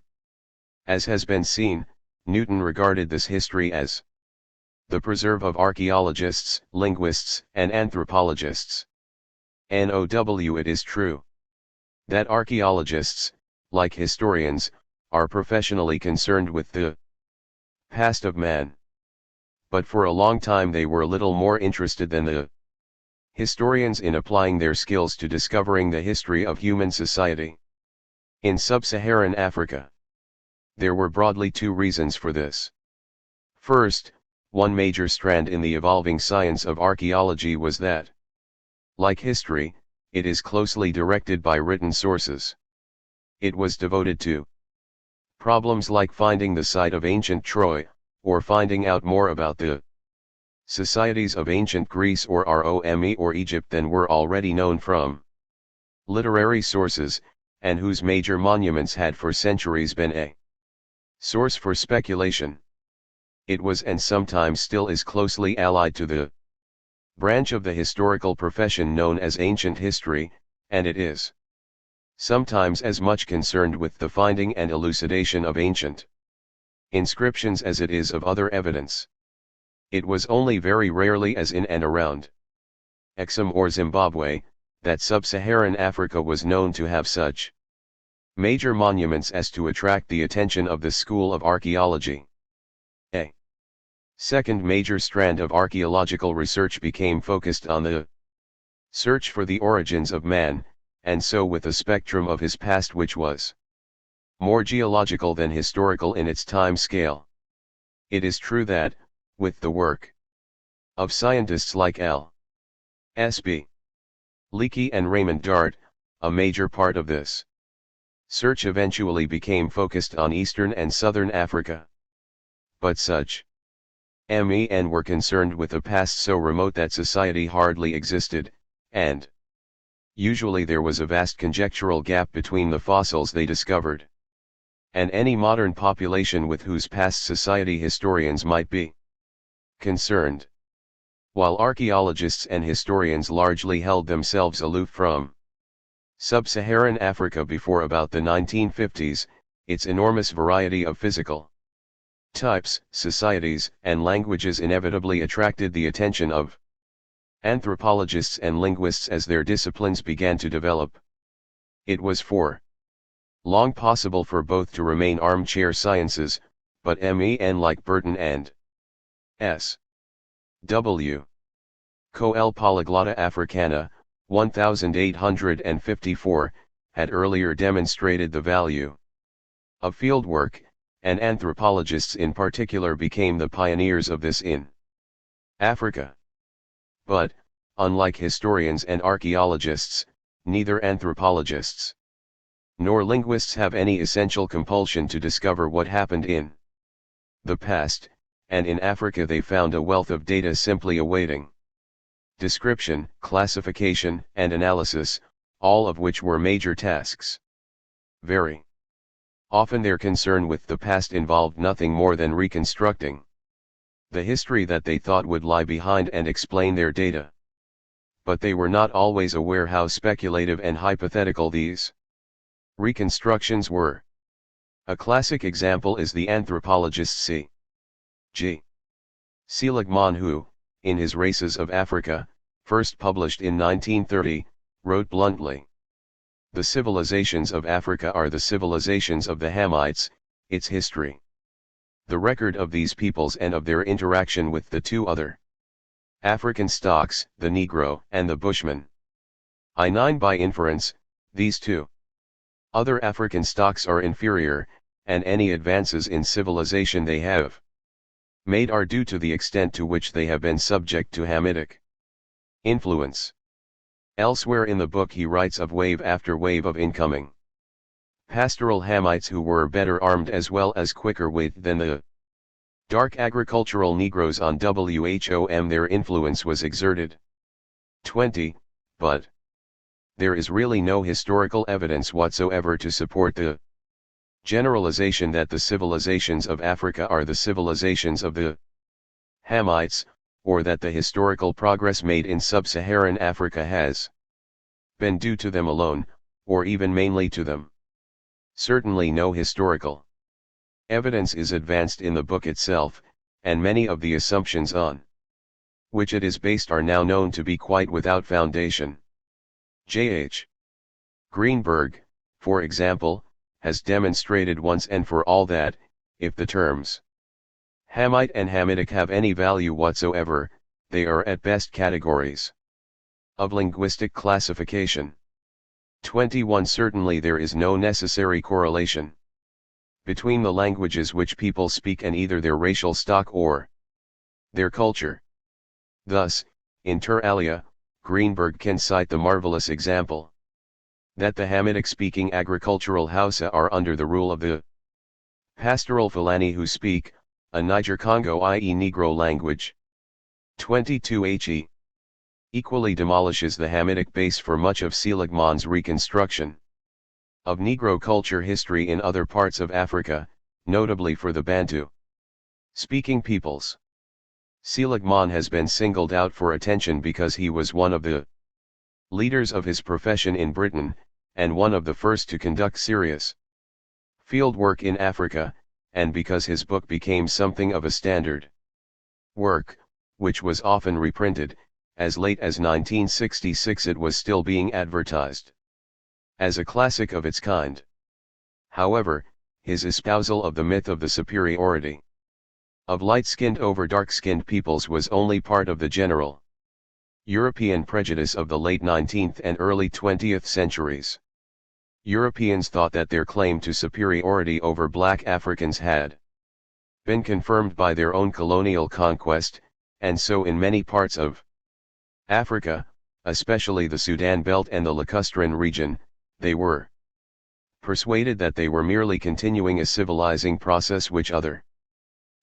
As has been seen, Newton regarded this history as the preserve of archaeologists, linguists, and anthropologists. It is true that archaeologists, like historians, are professionally concerned with the past of man. But for a long time they were little more interested than the historians in applying their skills to discovering the history of human society in sub-Saharan Africa. There were broadly 2 reasons for this. First, One major strand in the evolving science of archaeology was that, like history, it is closely directed by written sources. It was devoted to problems like finding the site of ancient Troy, or finding out more about the societies of ancient Greece or Rome or Egypt than were already known from literary sources, and whose major monuments had for centuries been a source for speculation. It was and sometimes still is closely allied to the branch of the historical profession known as ancient history, and it is sometimes as much concerned with the finding and elucidation of ancient inscriptions as it is of other evidence. It was only very rarely, as in and around Exum or Zimbabwe, that sub-Saharan Africa was known to have such major monuments as to attract the attention of the school of archaeology. A second major strand of archaeological research became focused on the search for the origins of man, and so with a spectrum of his past which was more geological than historical in its time scale. It is true that, with the work of scientists like L. S. B. Leakey and Raymond Dart, a major part of this search eventually became focused on Eastern and Southern Africa. But such MEN were concerned with a past so remote that society hardly existed, and usually there was a vast conjectural gap between the fossils they discovered and any modern population with whose past society historians might be concerned. While archaeologists and historians largely held themselves aloof from sub-Saharan Africa before about the 1950s, its enormous variety of physical types, societies, and languages inevitably attracted the attention of anthropologists and linguists as their disciplines began to develop. It was for long possible for both to remain armchair sciences, but MEN like Burton and S. W. Coel Polyglotta Africana, 1854, had earlier demonstrated the value of fieldwork, and anthropologists in particular became the pioneers of this in Africa. But, unlike historians and archaeologists, neither anthropologists nor linguists have any essential compulsion to discover what happened in the past, and in Africa they found a wealth of data simply awaiting description, classification, and analysis, all of which were major tasks. Very often their concern with the past involved nothing more than reconstructing the history that they thought would lie behind and explain their data. But they were not always aware how speculative and hypothetical these reconstructions were. A classic example is the anthropologist C. G. Seligman who, in his Races of Africa, first published in 1930, wrote bluntly, "The civilizations of Africa are the civilizations of the Hamites, its history. The record of these peoples and of their interaction with the two other African stocks, the Negro and the Bushman. I9 by inference, these two other African stocks are inferior, and any advances in civilization they have made are due to the extent to which they have been subject to Hamitic influence." Elsewhere in the book he writes of wave after wave of incoming pastoral Hamites who were better armed as well as quicker-witted than the dark agricultural Negroes on Whom their influence was exerted. 20. But there is really no historical evidence whatsoever to support the generalization that the civilizations of Africa are the civilizations of the Hamites, or that the historical progress made in sub-Saharan Africa has been due to them alone, or even mainly to them. Certainly no historical evidence is advanced in the book itself, and many of the assumptions on which it is based are now known to be quite without foundation. J.H. Greenberg, for example, has demonstrated once and for all that, if the terms Hamite and Hamitic have any value whatsoever, they are at best categories of linguistic classification. 21. Certainly there is no necessary correlation between the languages which people speak and either their racial stock or their culture. Thus, inter alia, Greenberg can cite the marvelous example that the Hamitic-speaking agricultural Hausa are under the rule of the pastoral Fulani who speak a Niger-Congo i.e. Negro language. 22 He equally demolishes the Hamitic base for much of Seligman's reconstruction of Negro culture history in other parts of Africa, notably for the Bantu-speaking peoples. Seligman has been singled out for attention because he was one of the leaders of his profession in Britain, and one of the first to conduct serious field work in Africa, and because his book became something of a standard work, which was often reprinted. As late as 1966 it was still being advertised as a classic of its kind. However, his espousal of the myth of the superiority of light-skinned over dark-skinned peoples was only part of the general European prejudice of the late 19th and early 20th centuries. Europeans thought that their claim to superiority over black Africans had been confirmed by their own colonial conquest, and so in many parts of Africa, especially the Sudan Belt and the Lacustrine region, they were persuaded that they were merely continuing a civilizing process which other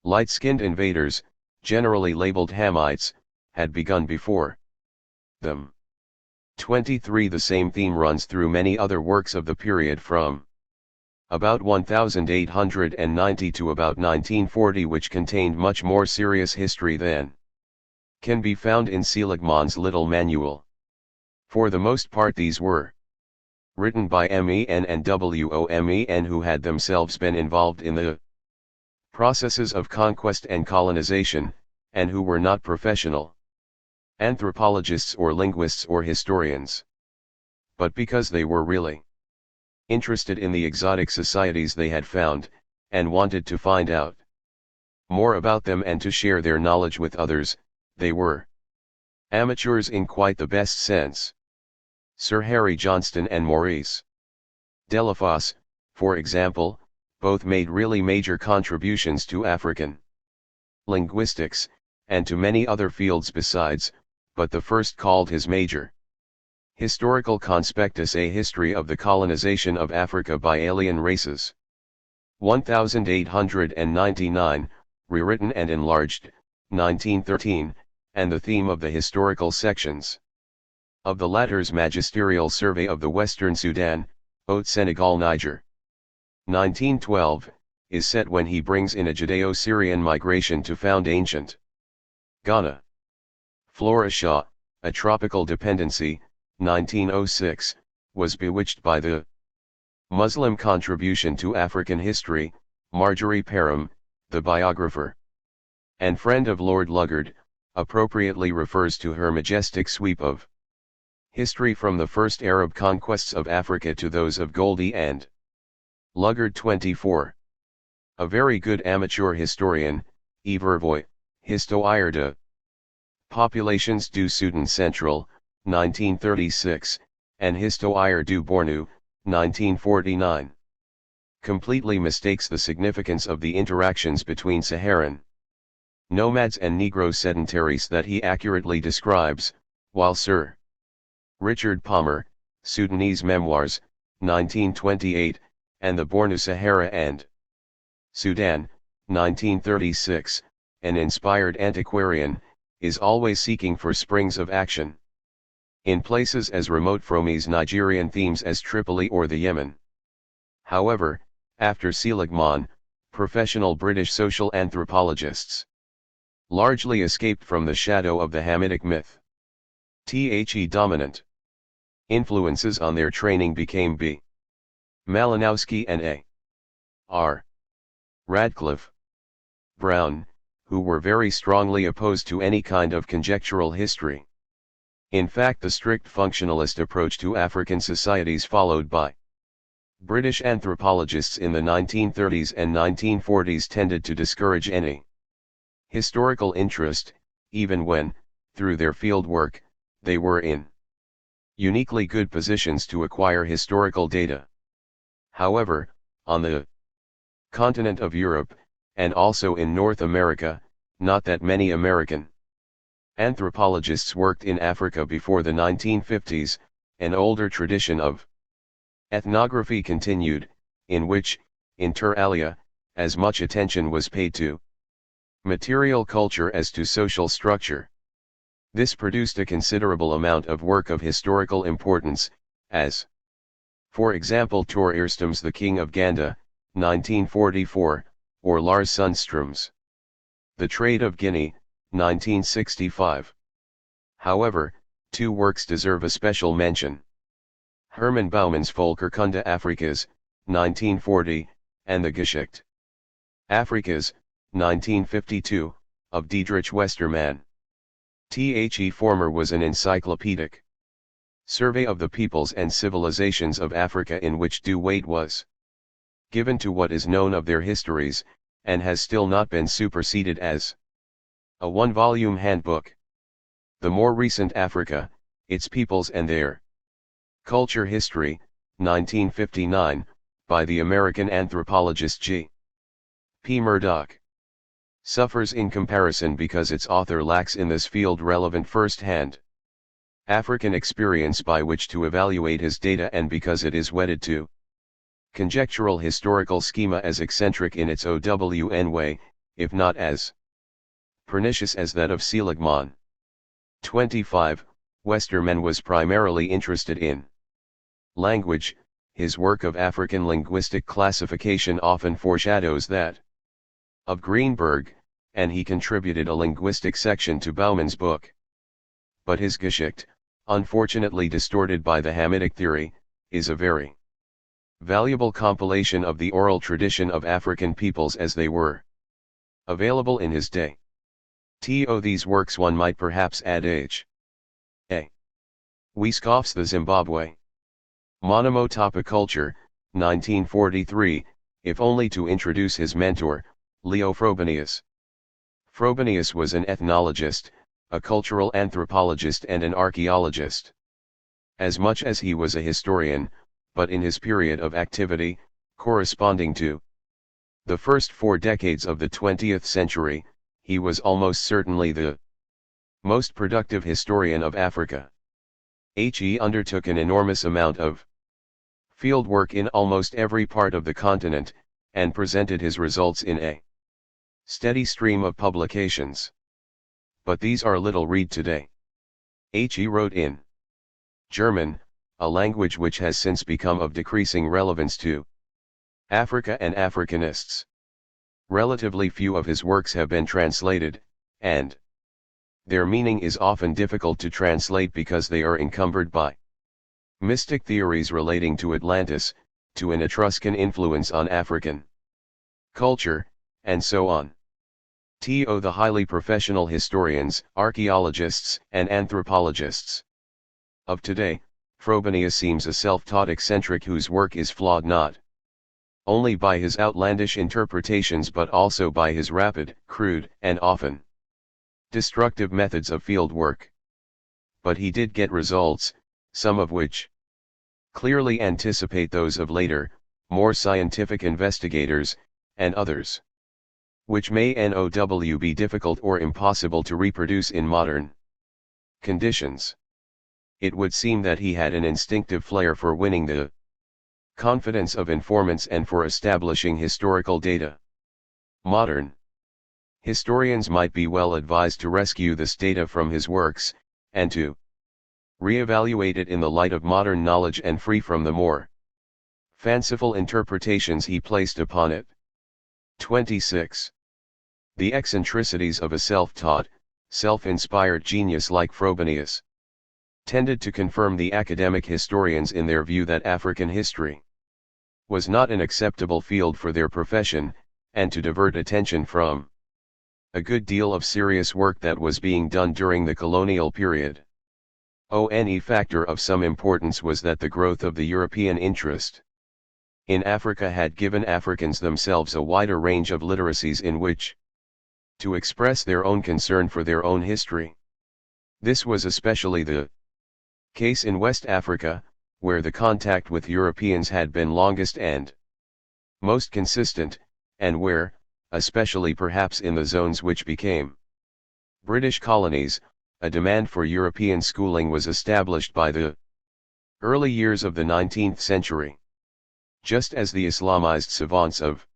light-skinned invaders, generally labeled Hamites, had begun before them. 23 The same theme runs through many other works of the period from about 1890 to about 1940, which contained much more serious history than can be found in Seligman's little manual. For the most part these were written by MEN and WOMEN who had themselves been involved in the processes of conquest and colonization, and who were not professional anthropologists or linguists or historians, but because they were really interested in the exotic societies they had found, and wanted to find out more about them and to share their knowledge with others. They were amateurs in quite the best sense. Sir Harry Johnston and Maurice Delafosse, for example, both made really major contributions to African linguistics, and to many other fields besides, but the first called his major historical conspectus A History of the Colonization of Africa by Alien Races. 1899, rewritten and enlarged, 1913, and the theme of the historical sections of the latter's magisterial survey of the Western Sudan, Haute Senegal Niger. 1912, is set when he brings in a Judeo-Syrian migration to found ancient Ghana. Flora Shaw, A Tropical Dependency, 1906, was bewitched by the Muslim contribution to African history. Marjorie Parham, the biographer and friend of Lord Luggard, appropriately refers to her majestic sweep of history from the first Arab conquests of Africa to those of Goldie and Luggard. 24. A very good amateur historian, Yvervoy, Histoire de Populations du Soudan Central, 1936, and Histoire du Bornu, 1949. Completely mistakes the significance of the interactions between Saharan nomads and Negro sedentaries that he accurately describes, while Sir Richard Palmer, Sudanese Memoirs, 1928, and the Bornu Sahara and Sudan, 1936, an inspired antiquarian, is always seeking for springs of action in places as remote from his Nigerian themes as Tripoli or the Yemen. However, after Seligman, professional British social anthropologists largely escaped from the shadow of the Hamitic myth. Dominant influences on their training became B. Malinowski and A. R. Radcliffe Brown, who were very strongly opposed to any kind of conjectural history. In fact, the strict functionalist approach to African societies followed by British anthropologists in the 1930s and 1940s tended to discourage any historical interest, even when, through their field work, they were in uniquely good positions to acquire historical data. However, on the continent of Europe, and also in North America, not that many American anthropologists worked in Africa before the 1950s, an older tradition of ethnography continued, in which, inter alia, as much attention was paid to material culture as to social structure. This produced a considerable amount of work of historical importance, as, for example, Tor Erstam's The King of Ganda, 1944, or Lars Sundström's The Trade of Guinea, 1965. However, two works deserve a special mention. Herman Bouwman's Volkerkunde Afrika's, 1940, and the Geschichte Afrika's, 1952, of Diedrich Westermann. The former was an encyclopedic survey of the peoples and civilizations of Africa, in which due weight was given to what is known of their histories, and has still not been superseded as a one-volume handbook. The more recent Africa, its peoples and their culture history, 1959, by the American anthropologist G. P. Murdoch, suffers in comparison because its author lacks in this field relevant first-hand African experience by which to evaluate his data, and because it is wedded to conjectural historical schema as eccentric in its own way, if not as pernicious as that of Seligman. 25. Westermann was primarily interested in language. His work of African linguistic classification often foreshadows that of Greenberg, and he contributed a linguistic section to Bauman's book. But his Geschichte, unfortunately distorted by the Hamitic theory, is a very valuable compilation of the oral tradition of African peoples as they were available in his day. To these works one might perhaps add A. Weisskopf's The Zimbabwe Monomotopa Culture, 1943, if only to introduce his mentor, Leo Frobenius. Frobenius was an ethnologist, a cultural anthropologist and an archaeologist. As much as he was a historian, but in his period of activity, corresponding to the first 4 decades of the 20th century, he was almost certainly the most productive historian of Africa. He undertook an enormous amount of field work in almost every part of the continent, and presented his results in a steady stream of publications. But these are little read today. He wrote in German, a language which has since become of decreasing relevance to Africa and Africanists. Relatively few of his works have been translated, and their meaning is often difficult to translate because they are encumbered by mystic theories relating to Atlantis, to an Etruscan influence on African culture, and so on. The highly professional historians, archaeologists, and anthropologists of today, Frobenius seems a self-taught eccentric whose work is flawed not only by his outlandish interpretations but also by his rapid, crude, and often destructive methods of field work. But he did get results, some of which clearly anticipate those of later, more scientific investigators, and others which may be difficult or impossible to reproduce in modern conditions. It would seem that he had an instinctive flair for winning the confidence of informants and for establishing historical data. Modern historians might be well advised to rescue this data from his works, and to re-evaluate it in the light of modern knowledge and free from the more fanciful interpretations he placed upon it. 26. The eccentricities of a self-taught, self-inspired genius like Frobenius tended to confirm the academic historians in their view that African history was not an acceptable field for their profession, and to divert attention from a good deal of serious work that was being done during the colonial period. One factor of some importance was that the growth of the European interest in Africa had given Africans themselves a wider range of literacies in which to express their own concern for their own history. This was especially the case in West Africa, where the contact with Europeans had been longest and most consistent, and where, especially perhaps in the zones which became British colonies. A demand for European schooling was established by the early years of the 19th century. Just as the Islamized savants of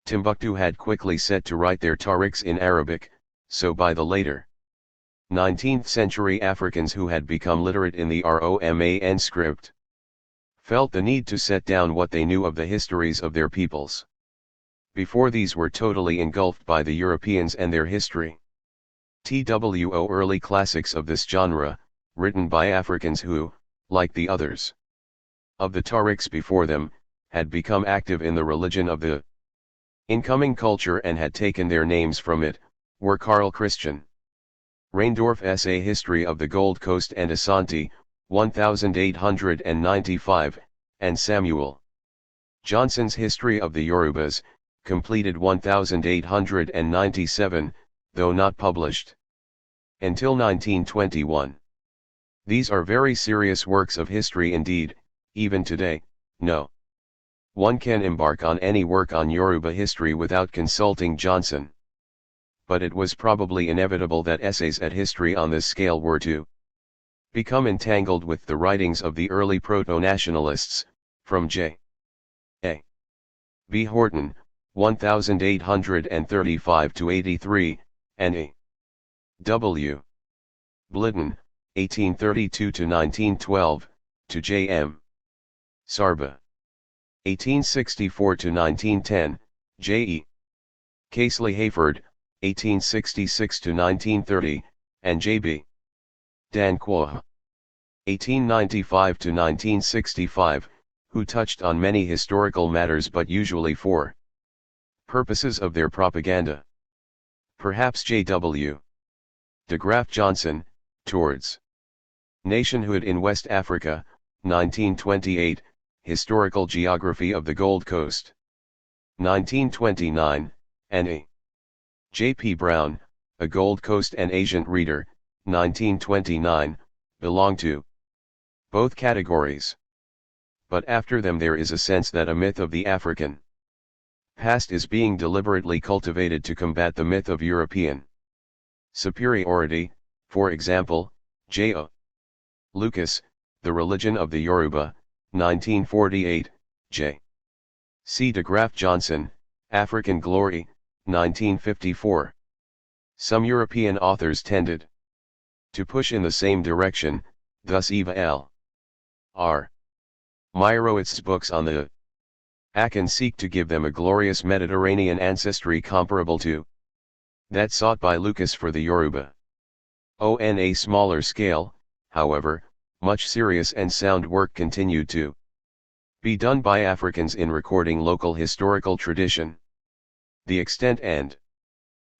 Timbuktu had quickly set to write their tarikhs in Arabic, so by the later 19th century Africans who had become literate in the Roman script felt the need to set down what they knew of the histories of their peoples. Before these were totally engulfed by the Europeans and their history. TWO early classics of this genre, written by Africans who, like the others of the tarikhs before them, had become active in the religion of the incoming culture and had taken their names from it, were Carl Christian Reyndorf's A History of the Gold Coast and Ashanti, 1895, and Samuel Johnson's History of the Yorubas, completed 1897, though not published until 1921. These are very serious works of history indeed. Even today, no one can embark on any work on Yoruba history without consulting Johnson. But it was probably inevitable that essays at history on this scale were to become entangled with the writings of the early proto-nationalists, from J. A. B. Horton, 1835–83, and A. W. Blitten, 1832–1912, to J. M. Zerbo, 1864–1910, J. E. Casely Hayford, 1866–1930, and J. B. Danquois, 1895–1965, who touched on many historical matters but usually for purposes of their propaganda. Perhaps J. W. de Graaf Johnson, Towards Nationhood in West Africa, 1928, Historical Geography of the Gold Coast, 1929, and A. J. P. Brown, A Gold Coast and Asian Reader, 1929, belong to both categories. But after them there is a sense that a myth of the African past is being deliberately cultivated to combat the myth of European superiority. For example, J. O. Lucas, The Religion of the Yoruba, 1948, J. C. de Graaf Johnson, African Glory, 1954. Some European authors tended to push in the same direction, thus Eva L. R. Meyerowitz books on the Akan seek to give them a glorious Mediterranean ancestry comparable to that sought by Lucas for the Yoruba. On a smaller scale, however, much serious and sound work continued to be done by Africans in recording local historical tradition. The extent and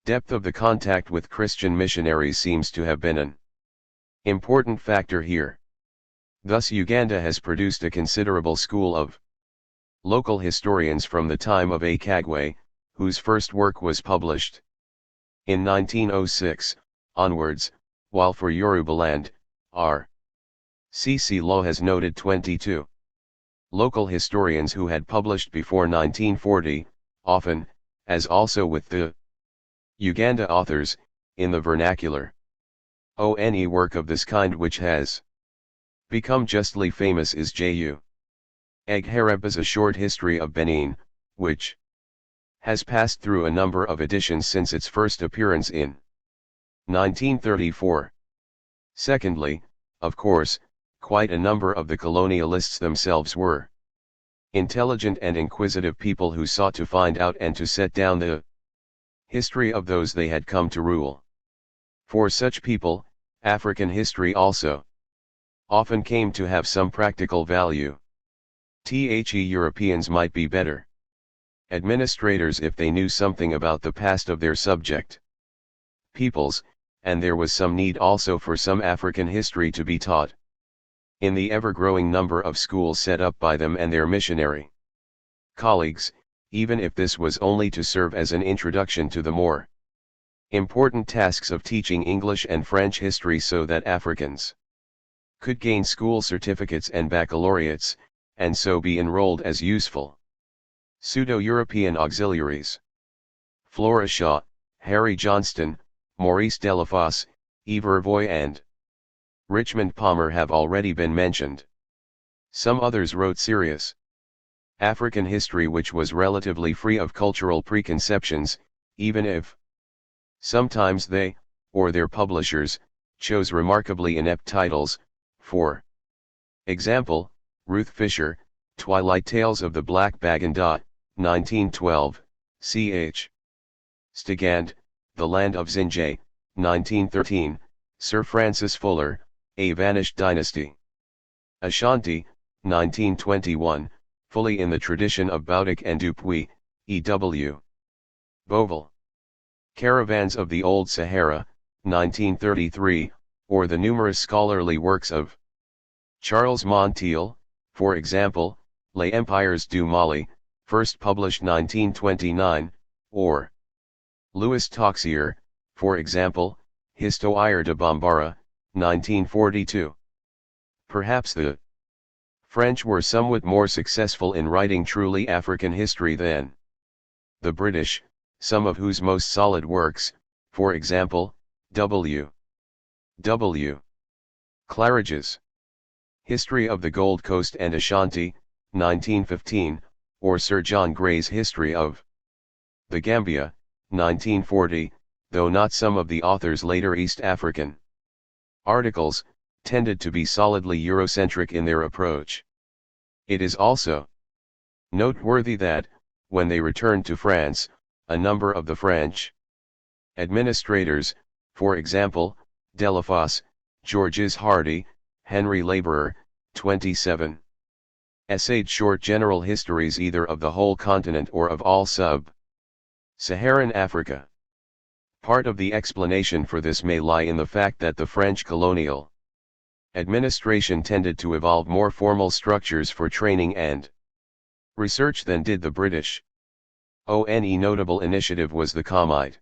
depth of the contact with Christian missionaries seems to have been an important factor here. Thus Uganda has produced a considerable school of local historians from the time of A. Kagwe, whose first work was published in 1906, onwards, while for Yorubaland, R. C. C. Lowe has noted 22 local historians who had published before 1940, often, as also with the Uganda authors, in the vernacular. One work of this kind which has become justly famous is J.U. Eghareba's A Short History of Benin, which has passed through a number of editions since its first appearance in 1934. Secondly, of course, quite a number of the colonialists themselves were intelligent and inquisitive people who sought to find out and to set down the history of those they had come to rule. For such people, African history also often came to have some practical value. Europeans might be better administrators if they knew something about the past of their subject peoples, and there was some need also for some African history to be taught in the ever-growing number of schools set up by them and their missionary colleagues, even if this was only to serve as an introduction to the more important tasks of teaching English and French history so that Africans could gain school certificates and baccalaureates, and so be enrolled as useful pseudo-European auxiliaries. Flora Shaw, Harry Johnston, Maurice Delafosse, Yves Vervoy and Richmond Palmer have already been mentioned. Some others wrote serious African history which was relatively free of cultural preconceptions, even if sometimes they, or their publishers, chose remarkably inept titles. For example, Ruth Fisher, Twilight Tales of the Black Bag and Dot, 1912, ch. Stigand, The Land of Zinjay, 1913, Sir Francis Fuller, A Vanished Dynasty. Ashanti, 1921, fully in the tradition of Boudic and Dupuy, E.W. Bovell. Caravans of the Old Sahara, 1933, or the numerous scholarly works of Charles Montiel, for example, Les Empires du Mali, first published 1929, or Louis Toxier, for example, Histoire de Bambara, 1942. Perhaps the French were somewhat more successful in writing truly African history than the British, some of whose most solid works, for example, W. Claridge's History of the Gold Coast and Ashanti, 1915, or Sir John Gray's History of the Gambia, 1940, though not some of the author's later East African articles, tended to be solidly Eurocentric in their approach. It is also noteworthy that, when they returned to France, a number of the French administrators, for example, Delafosse, Georges Hardy, Henry Laborer, 27, essayed short general histories either of the whole continent or of all sub-Saharan Africa. Part of the explanation for this may lie in the fact that the French colonial administration tended to evolve more formal structures for training and research than did the British. One notable initiative was the Comite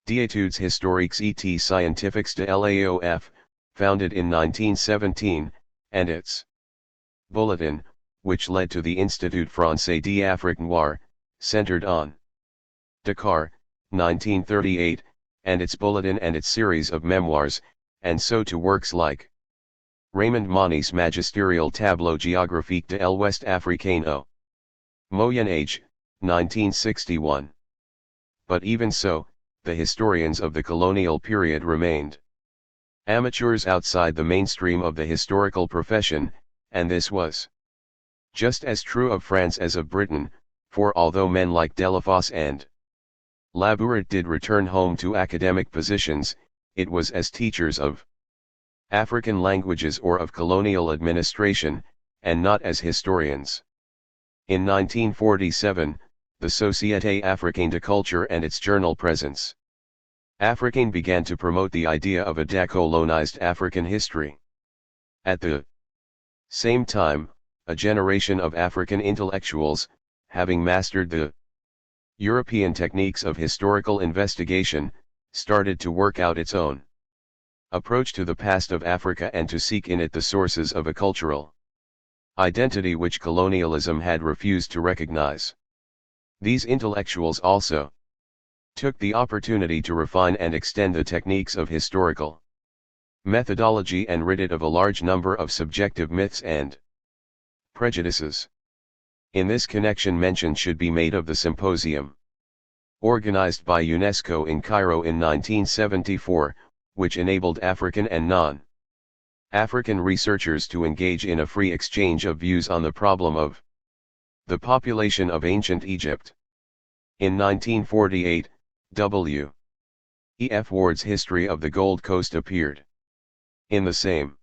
d'études historiques et scientifiques de l'AOF, founded in 1917, and its bulletin, which led to the Institut Français d'Afrique Noire, centered on Dakar, 1938, and its bulletin and its series of memoirs, and so to works like Raymond Monni's Magisterial Tableau géographique de l'Ouest africain au Moyen Age, 1961. But even so, the historians of the colonial period remained amateurs outside the mainstream of the historical profession, and this was just as true of France as of Britain, for although men like Delafosse and Labourat did return home to academic positions, it was as teachers of African languages or of colonial administration, and not as historians. In 1947, the Société Africaine de Culture and its journal Présence Africaine began to promote the idea of a decolonized African history. At the same time, a generation of African intellectuals, having mastered the European techniques of historical investigation, started to work out its own approach to the past of Africa and to seek in it the sources of a cultural identity which colonialism had refused to recognize. These intellectuals also took the opportunity to refine and extend the techniques of historical methodology and rid it of a large number of subjective myths and prejudices. In this connection mention should be made of the symposium organized by UNESCO in Cairo in 1974, which enabled African and non-African researchers to engage in a free exchange of views on the problem of the population of ancient Egypt. In 1948, W. E. F. Ward's History of the Gold Coast appeared. In the same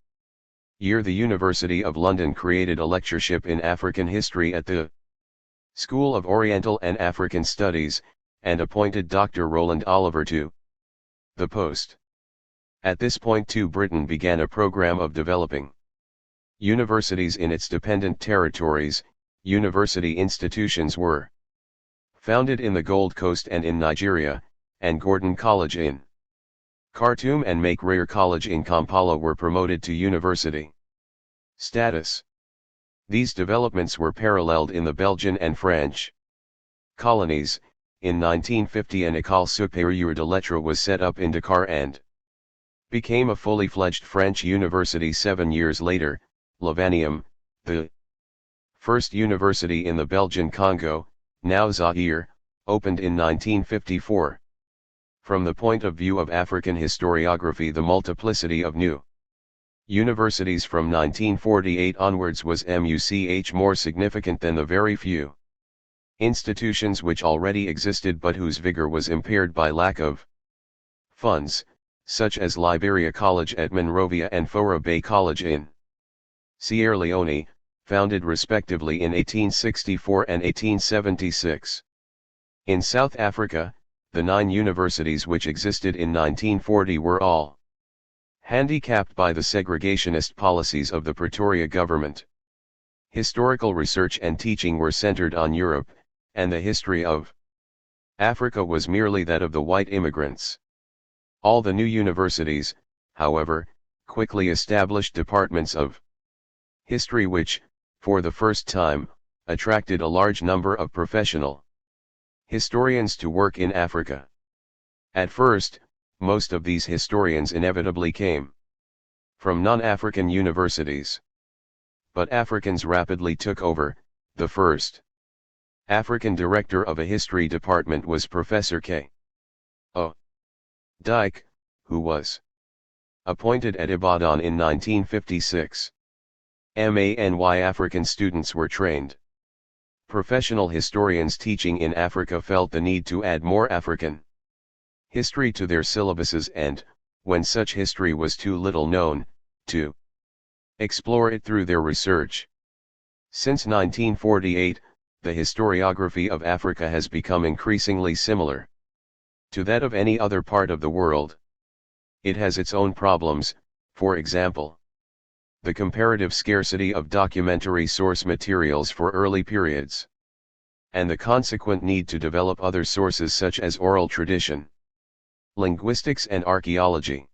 year, the University of London created a lectureship in African history at the School of Oriental and African Studies, and appointed Dr. Roland Oliver to the post. At this point too, Britain began a program of developing universities in its dependent territories. University institutions were founded in the Gold Coast and in Nigeria, and Gordon College in Khartoum and Makerere College in Kampala were promoted to university status. These developments were paralleled in the Belgian and French colonies, in 1950 an École supérieure de lettres was set up in Dakar and became a fully fledged French university 7 years later. Lavanium, the first university in the Belgian Congo, now Zaire, opened in 1954. From the point of view of African historiography, the multiplicity of new universities from 1948 onwards was much more significant than the very few institutions which already existed but whose vigor was impaired by lack of funds, such as Liberia College at Monrovia and Fora Bay College in Sierra Leone, founded respectively in 1864 and 1876. In South Africa, the 9 universities which existed in 1940 were all handicapped by the segregationist policies of the Pretoria government. Historical research and teaching were centered on Europe, and the history of Africa was merely that of the white immigrants. All the new universities, however, quickly established departments of history which, for the first time, attracted a large number of professional historians to work in Africa. At first, most of these historians inevitably came from non-African universities. But Africans rapidly took over. The first African director of a history department was Professor K. O. Dyke, who was appointed at Ibadan in 1956. Many African students were trained. Professional historians teaching in Africa felt the need to add more African history to their syllabuses and, when such history was too little known, to explore it through their research. Since 1948, the historiography of Africa has become increasingly similar to that of any other part of the world. It has its own problems, for example, the comparative scarcity of documentary source materials for early periods, and the consequent need to develop other sources such as oral tradition, linguistics and archaeology.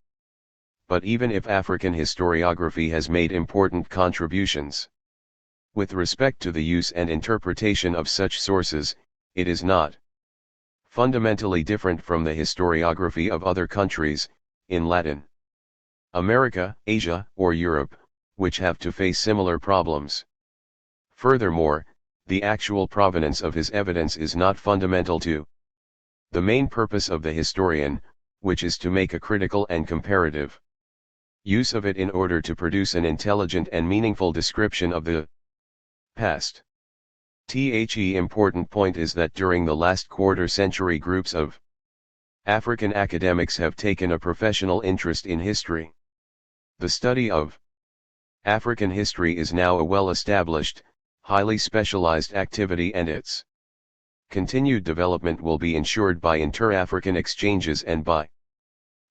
But even if African historiography has made important contributions with respect to the use and interpretation of such sources, it is not fundamentally different from the historiography of other countries, in Latin America, Asia, or Europe, which have to face similar problems. Furthermore, the actual provenance of his evidence is not fundamental to the main purpose of the historian, which is to make a critical and comparative use of it in order to produce an intelligent and meaningful description of the past. The important point is that during the last quarter century groups of African academics have taken a professional interest in history. The study of African history is now a well-established, highly specialized activity, and its continued development will be ensured by inter-African exchanges and by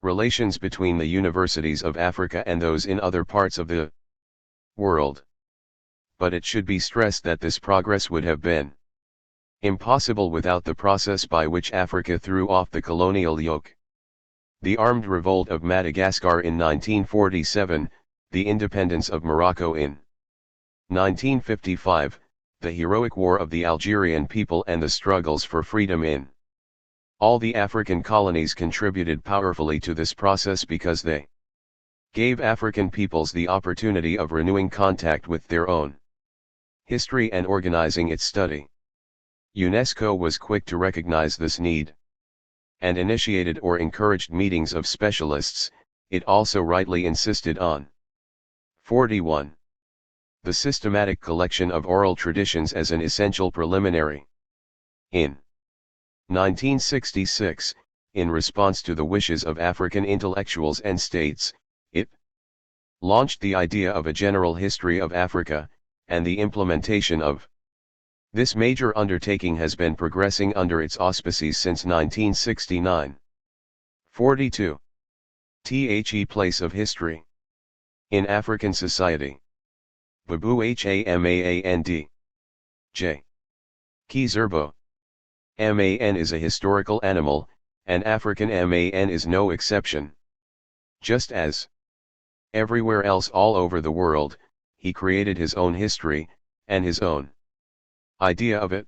relations between the universities of Africa and those in other parts of the world. But it should be stressed that this progress would have been impossible without the process by which Africa threw off the colonial yoke. The armed revolt of Madagascar in 1947, the independence of Morocco in 1955, the heroic war of the Algerian people, and the struggles for freedom in all the African colonies contributed powerfully to this process because they gave African peoples the opportunity of renewing contact with their own history and organizing its study. UNESCO was quick to recognize this need and initiated or encouraged meetings of specialists. It also rightly insisted on 41. The systematic collection of oral traditions as an essential preliminary. In 1966, in response to the wishes of African intellectuals and states, it launched the idea of a general history of Africa, and the implementation of this major undertaking has been progressing under its auspices since 1969. 42. The place of history in African society. Babu Hamaand. J. Key Zerbo. Man is a historical animal, and African man is no exception. Just as everywhere else all over the world, he created his own history, and his own idea of it.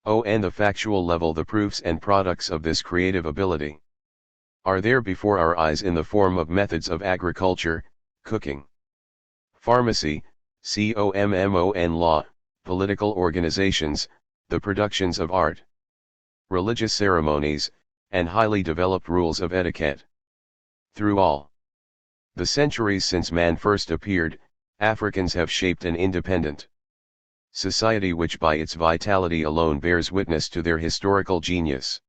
On the factual level, the proofs and products of this creative ability are there before our eyes in the form of methods of agriculture, cooking, pharmacy, common law, political organizations, the productions of art, religious ceremonies, and highly developed rules of etiquette. Through all the centuries since man first appeared, Africans have shaped an independent society which by its vitality alone bears witness to their historical genius.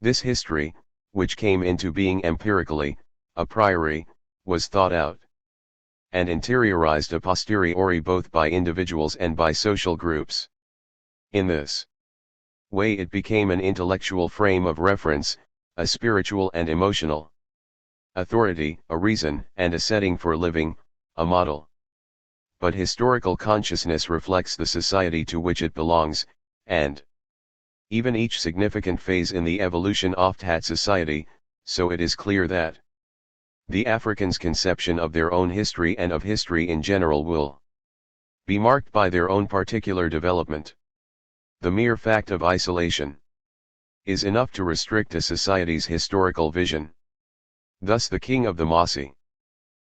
This history, which came into being empirically, a priori, was thought out and interiorized a posteriori both by individuals and by social groups. In this way it became an intellectual frame of reference, a spiritual and emotional authority, a reason and a setting for living, a model. But historical consciousness reflects the society to which it belongs, and even each significant phase in the evolution oft had society, so it is clear that the Africans' conception of their own history and of history in general will be marked by their own particular development. The mere fact of isolation is enough to restrict a society's historical vision. Thus the king of the Mossi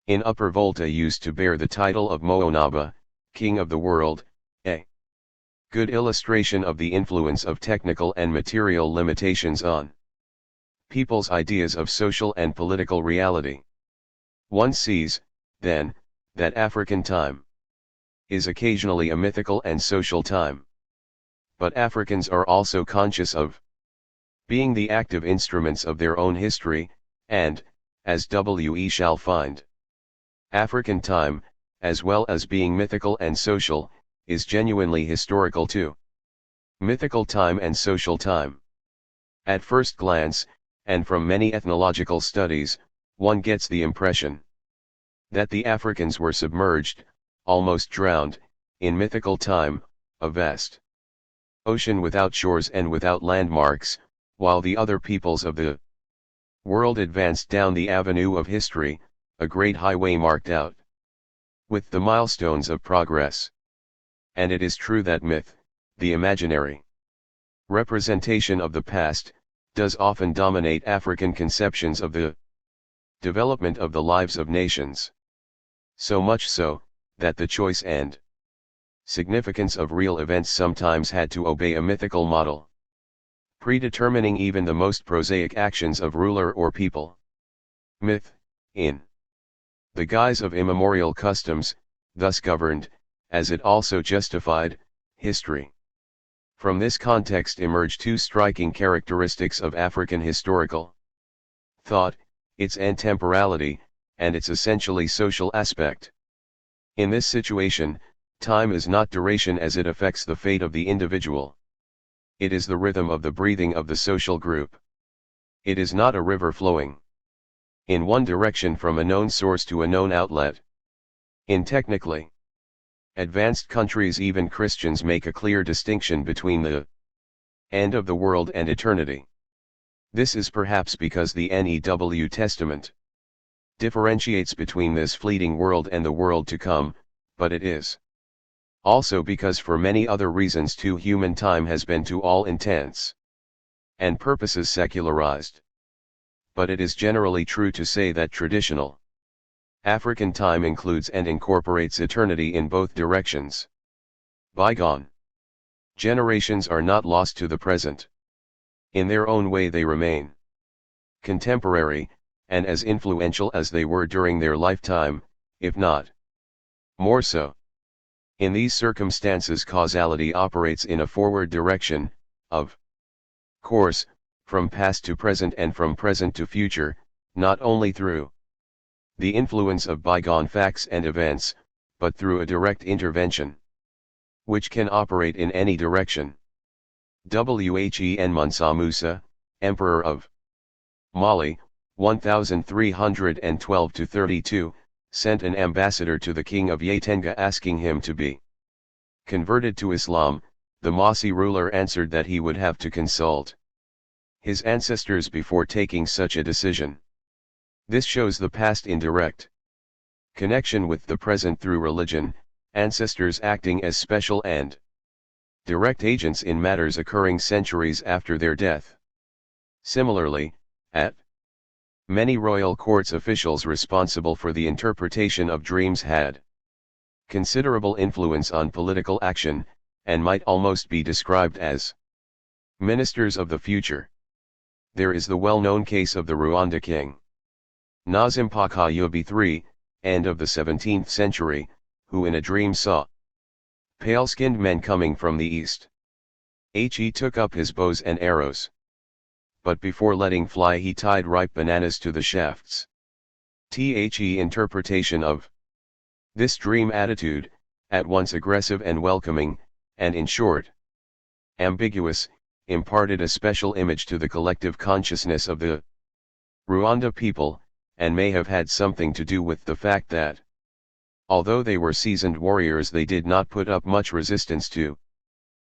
in Upper Volta used to bear the title of Moonaba, king of the world, a good illustration of the influence of technical and material limitations on people's ideas of social and political reality. One sees, then, that African time is occasionally a mythical and social time. But Africans are also conscious of being the active instruments of their own history, and, as we shall find, African time, as well as being mythical and social, is genuinely historical too. Mythical time and social time. At first glance, and from many ethnological studies, one gets the impression that the Africans were submerged, almost drowned, in mythical time, a vast ocean without shores and without landmarks, while the other peoples of the world advanced down the avenue of history, a great highway marked out with the milestones of progress. And it is true that myth, the imaginary representation of the past, does often dominate African conceptions of the development of the lives of nations. So much so, that the choice and significance of real events sometimes had to obey a mythical model, predetermining even the most prosaic actions of ruler or people. Myth, in the guise of immemorial customs, thus governed, as it also justified, history. From this context emerge two striking characteristics of African historical thought, its antemporality, and its essentially social aspect. In this situation, time is not duration as it affects the fate of the individual. It is the rhythm of the breathing of the social group. It is not a river flowing in one direction from a known source to a known outlet. In technically advanced countries, even Christians make a clear distinction between the end of the world and eternity. This is perhaps because the New Testament differentiates between this fleeting world and the world to come, but it is also because for many other reasons too human time has been to all intents and purposes secularized. But it is generally true to say that traditional African time includes and incorporates eternity in both directions. Bygone generations are not lost to the present. In their own way they remain contemporary, and as influential as they were during their lifetime, if not more so. In these circumstances causality operates in a forward direction, of course, from past to present and from present to future, not only through the influence of bygone facts and events, but through a direct intervention, which can operate in any direction. When Mansa Musa, Emperor of Mali, 1312–32, sent an ambassador to the king of Yatenga asking him to be converted to Islam, the Mossi ruler answered that he would have to consult his ancestors before taking such a decision. This shows the past in direct connection with the present through religion, ancestors acting as special and direct agents in matters occurring centuries after their death. Similarly, at many royal courts, officials responsible for the interpretation of dreams had considerable influence on political action, and might almost be described as ministers of the future. There is the well-known case of the Rwanda king Nazimpaka Yubi III, end of the 17th century, who in a dream saw pale-skinned men coming from the east. He took up his bows and arrows, but before letting fly he tied ripe bananas to the shafts. The interpretation of this dream attitude, at once aggressive and welcoming, and in short, ambiguous, imparted a special image to the collective consciousness of the Rwanda people, and may have had something to do with the fact that, although they were seasoned warriors, they did not put up much resistance to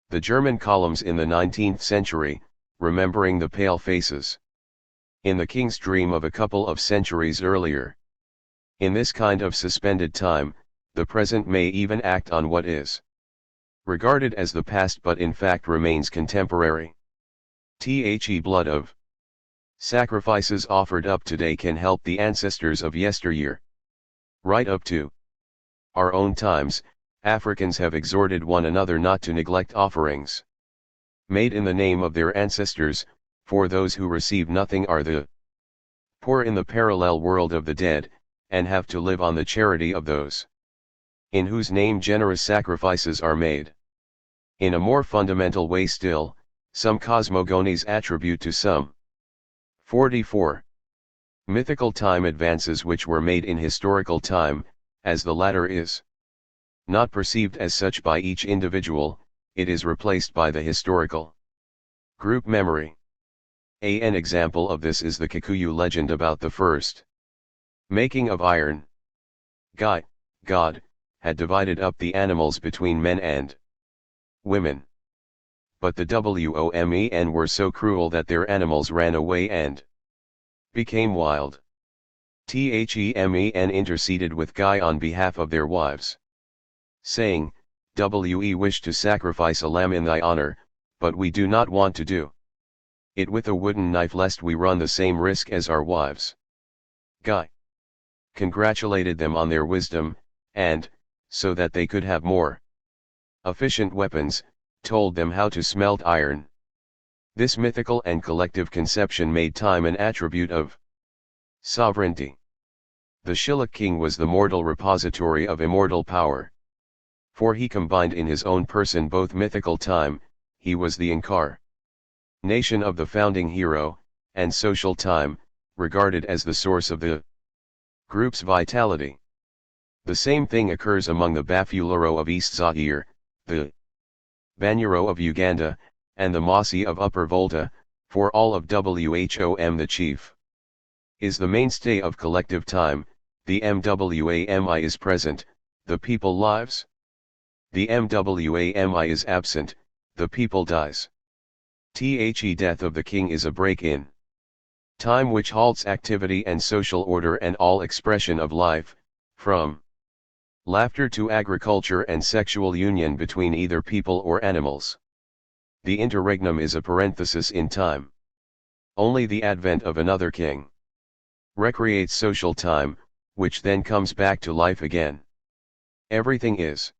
the German columns in the 19th century, remembering the pale faces in the king's dream of a couple of centuries earlier. In this kind of suspended time, the present may even act on what is regarded as the past but in fact remains contemporary. The blood of sacrifices offered up today can help the ancestors of yesteryear. Right up to our own times, Africans have exhorted one another not to neglect offerings made in the name of their ancestors, for those who receive nothing are the poor in the parallel world of the dead, and have to live on the charity of those in whose name generous sacrifices are made. In a more fundamental way still, some cosmogonies attribute to some 44 mythical time advances which were made in historical time, as the latter is not perceived as such by each individual, it is replaced by the historical group memory. An example of this is the Kikuyu legend about the first making of iron. God had divided up the animals between men and women. But the women were so cruel that their animals ran away and became wild. The men interceded with Guy on behalf of their wives, saying, "We wish to sacrifice a lamb in thy honor, but we do not want to do it with a wooden knife lest we run the same risk as our wives." Guy congratulated them on their wisdom, and, so that they could have more efficient weapons, told them how to smelt iron. This mythical and collective conception made time an attribute of sovereignty. The Shilluk king was the mortal repository of immortal power. For he combined in his own person both mythical time, he was the incarnation of the founding hero, and social time, regarded as the source of the group's vitality. The same thing occurs among the Bafulero of East Zaire, the Banyuro of Uganda, and the Mossi of Upper Volta, for all of Whom the chief is the mainstay of collective time, the Mwami is present, the people lives. The Mwami is absent, the people dies. The death of the king is a break in time which halts activity and social order and all expression of life, from laughter to agriculture and sexual union between either people or animals. The interregnum is a parenthesis in time. Only the advent of another king recreates social time, which then comes back to life again. Everything is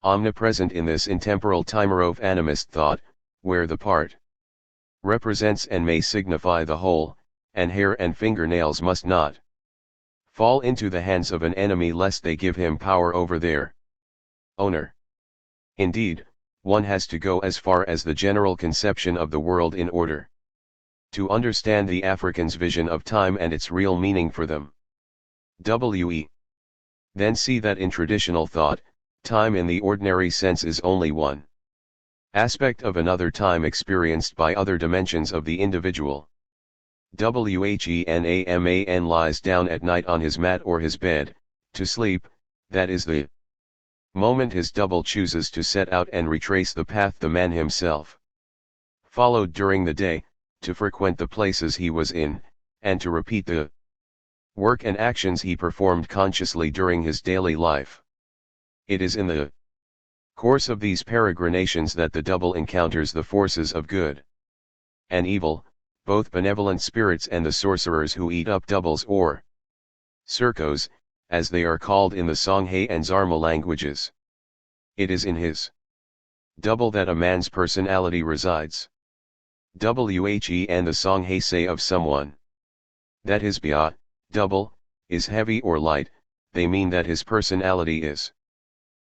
omnipresent in this intemporal timer of animist thought, where the part represents and may signify the whole, and hair and fingernails must not fall into the hands of an enemy lest they give him power over their owner. Indeed, one has to go as far as the general conception of the world in order to understand the African's vision of time and its real meaning for them. Then see that in traditional thought, time in the ordinary sense is only one aspect of another time experienced by other dimensions of the individual. Wheneaman lies down at night on his mat or his bed, to sleep, that is the moment his double chooses to set out and retrace the path the man himself followed during the day, to frequent the places he was in, and to repeat the work and actions he performed consciously during his daily life. It is in the course of these peregrinations that the double encounters the forces of good and evil, both benevolent spirits and the sorcerers who eat up doubles or Circos, as they are called in the Songhay and Zarma languages. It is in his double that a man's personality resides. Whe and the Songhay say of someone that his bia, double, is heavy or light, they mean that his personality is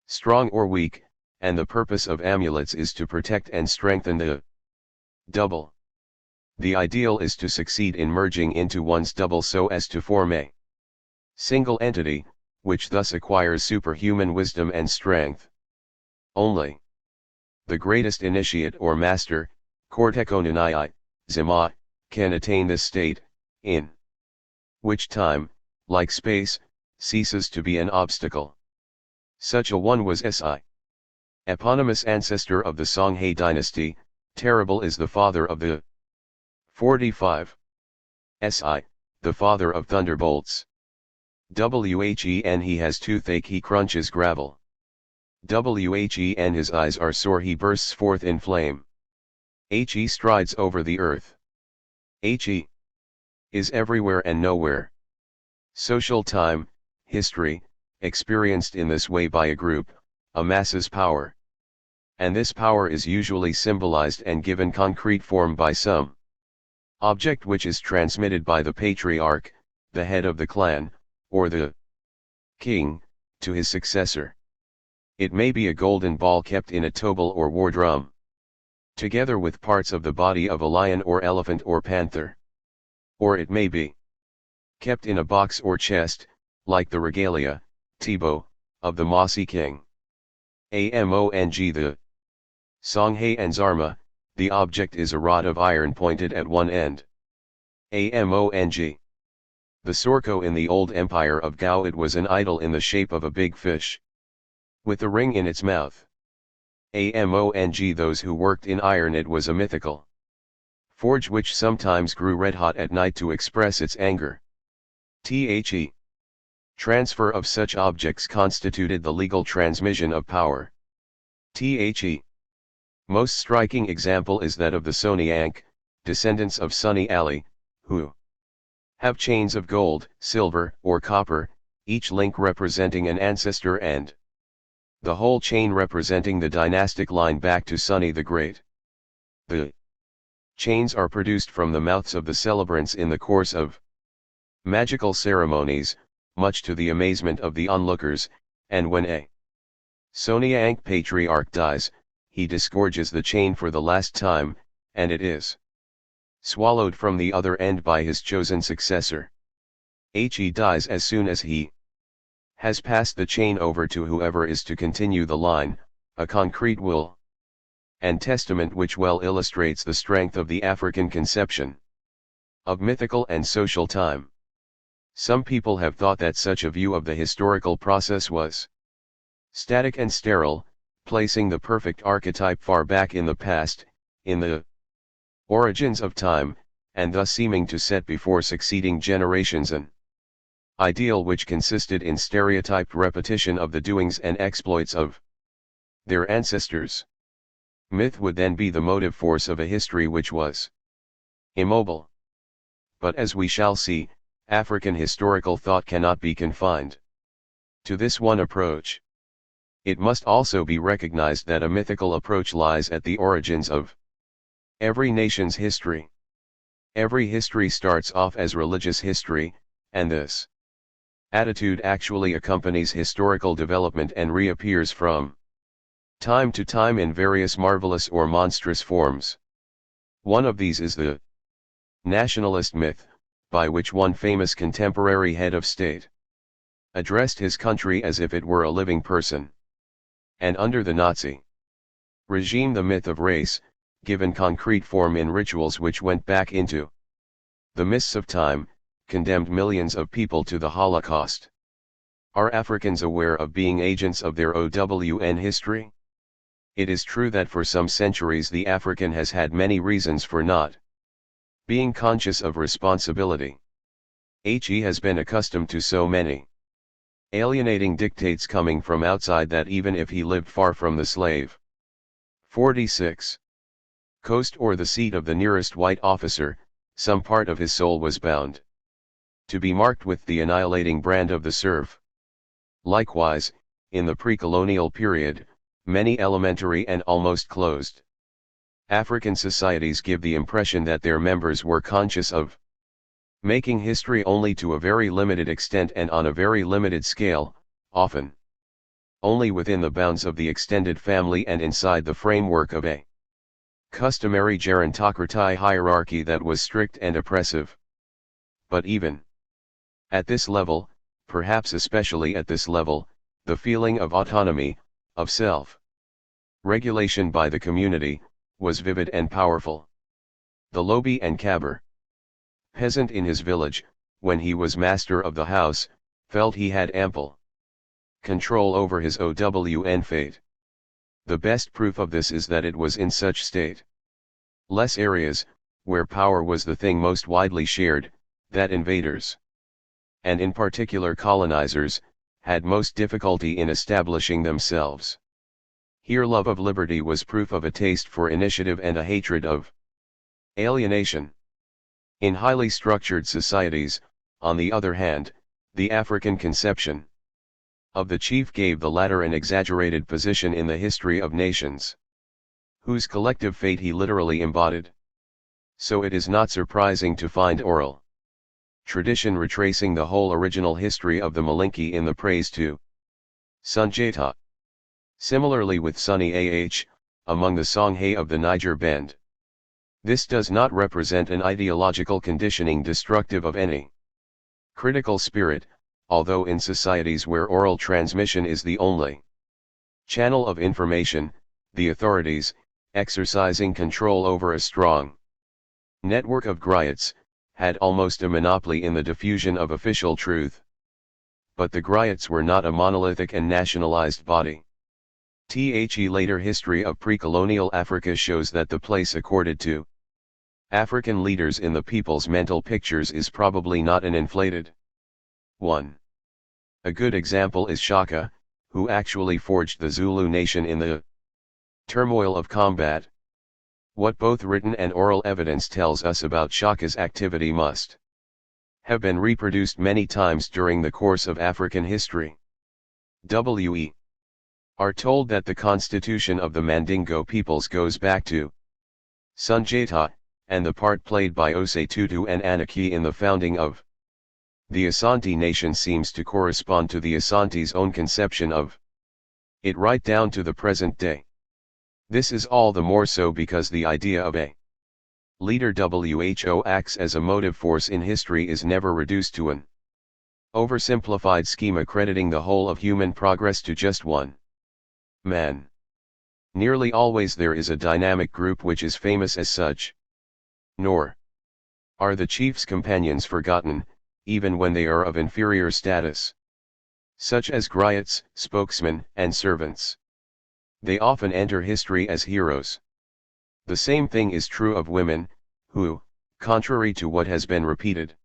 strong or weak, and the purpose of amulets is to protect and strengthen the double. The ideal is to succeed in merging into one's double so as to form a single entity, which thus acquires superhuman wisdom and strength. Only the greatest initiate or master, Kortekonunai, Zima, can attain this state, in which time, like space, ceases to be an obstacle. Such a one was Si. Eponymous ancestor of the Songhay dynasty, terrible is the father of the 45. Si, the father of thunderbolts. When he has toothache he crunches gravel. When his eyes are sore he bursts forth in flame. He strides over the earth. He is everywhere and nowhere. Social time, history, experienced in this way by a group, amasses power. And this power is usually symbolized and given concrete form by some object which is transmitted by the patriarch, the head of the clan, or the king, to his successor. It may be a golden ball kept in a tobal or war drum, together with parts of the body of a lion or elephant or panther. Or it may be kept in a box or chest, like the regalia, Tibo, of the Mossy king. Among the Songhay and Zarma, the object is a rod of iron pointed at one end. Among the Sorko in the old empire of Gao, it was an idol in the shape of a big fish, with a ring in its mouth. Among those who worked in iron, it was a mythical forge which sometimes grew red hot at night to express its anger. The transfer of such objects constituted the legal transmission of power. The most striking example is that of the Soniank, descendants of Sunny Ali, who have chains of gold, silver, or copper, each link representing an ancestor and the whole chain representing the dynastic line back to Sunny the Great. The chains are produced from the mouths of the celebrants in the course of magical ceremonies, much to the amazement of the onlookers, and when a Soniank patriarch dies, he disgorges the chain for the last time, and it is swallowed from the other end by his chosen successor. He dies as soon as he has passed the chain over to whoever is to continue the line, a concrete will and testament which well illustrates the strength of the African conception of mythical and social time. Some people have thought that such a view of the historical process was static and sterile, placing the perfect archetype far back in the past, in the origins of time, and thus seeming to set before succeeding generations an ideal which consisted in stereotyped repetition of the doings and exploits of their ancestors. Myth would then be the motive force of a history which was immobile. But as we shall see, African historical thought cannot be confined to this one approach. It must also be recognized that a mythical approach lies at the origins of every nation's history. Every history starts off as religious history, and this attitude actually accompanies historical development and reappears from time to time in various marvelous or monstrous forms. One of these is the nationalist myth, by which one famous contemporary head of state addressed his country as if it were a living person. And under the Nazi regime, the myth of race, given concrete form in rituals which went back into the mists of time, condemned millions of people to the Holocaust. Are Africans aware of being agents of their own history? It is true that for some centuries the African has had many reasons for not being conscious of responsibility. He has been accustomed to so many Alienating dictates coming from outside that even if he lived far from the slave. 46. Coast or the seat of the nearest white officer, some part of his soul was bound to be marked with the annihilating brand of the serf. Likewise, in the pre-colonial period, many elementary and almost closed African societies give the impression that their members were conscious of making history only to a very limited extent and on a very limited scale, often only within the bounds of the extended family and inside the framework of a customary gerontocracy hierarchy that was strict and oppressive. But even at this level, perhaps especially at this level, the feeling of autonomy, of self-regulation by the community, was vivid and powerful. The Lobi and Kabir peasant in his village, when he was master of the house, felt he had ample control over his own fate. The best proof of this is that it was in such state-less areas, where power was the thing most widely shared, that invaders, and in particular colonizers, had most difficulty in establishing themselves. Here love of liberty was proof of a taste for initiative and a hatred of alienation. In highly structured societies, on the other hand, the African conception of the chief gave the latter an exaggerated position in the history of nations, whose collective fate he literally embodied. So it is not surprising to find oral tradition retracing the whole original history of the Malinke in the praise to Sunjata. Similarly with Sunni among the Songhay of the Niger Bend. This does not represent an ideological conditioning destructive of any critical spirit, although in societies where oral transmission is the only channel of information, the authorities, exercising control over a strong network of griots, had almost a monopoly in the diffusion of official truth. But the griots were not a monolithic and nationalized body. The later history of pre-colonial Africa shows that the place accorded to African leaders in the people's mental pictures is probably not an inflated one. A good example is Shaka, who actually forged the Zulu nation in the turmoil of combat. What both written and oral evidence tells us about Shaka's activity must have been reproduced many times during the course of African history. We are told that the constitution of the Mandingo peoples goes back to Sunjata, and the part played by Osei Tutu and Anaki in the founding of the Asante nation seems to correspond to the Asante's own conception of it right down to the present day. This is all the more so because the idea of a leader who acts as a motive force in history is never reduced to an oversimplified scheme accrediting the whole of human progress to just one man. Nearly always there is a dynamic group which is famous as such. Nor are the chief's companions forgotten, even when they are of inferior status, such as griots, spokesmen, and servants. They often enter history as heroes. The same thing is true of women, who, contrary to what has been repeated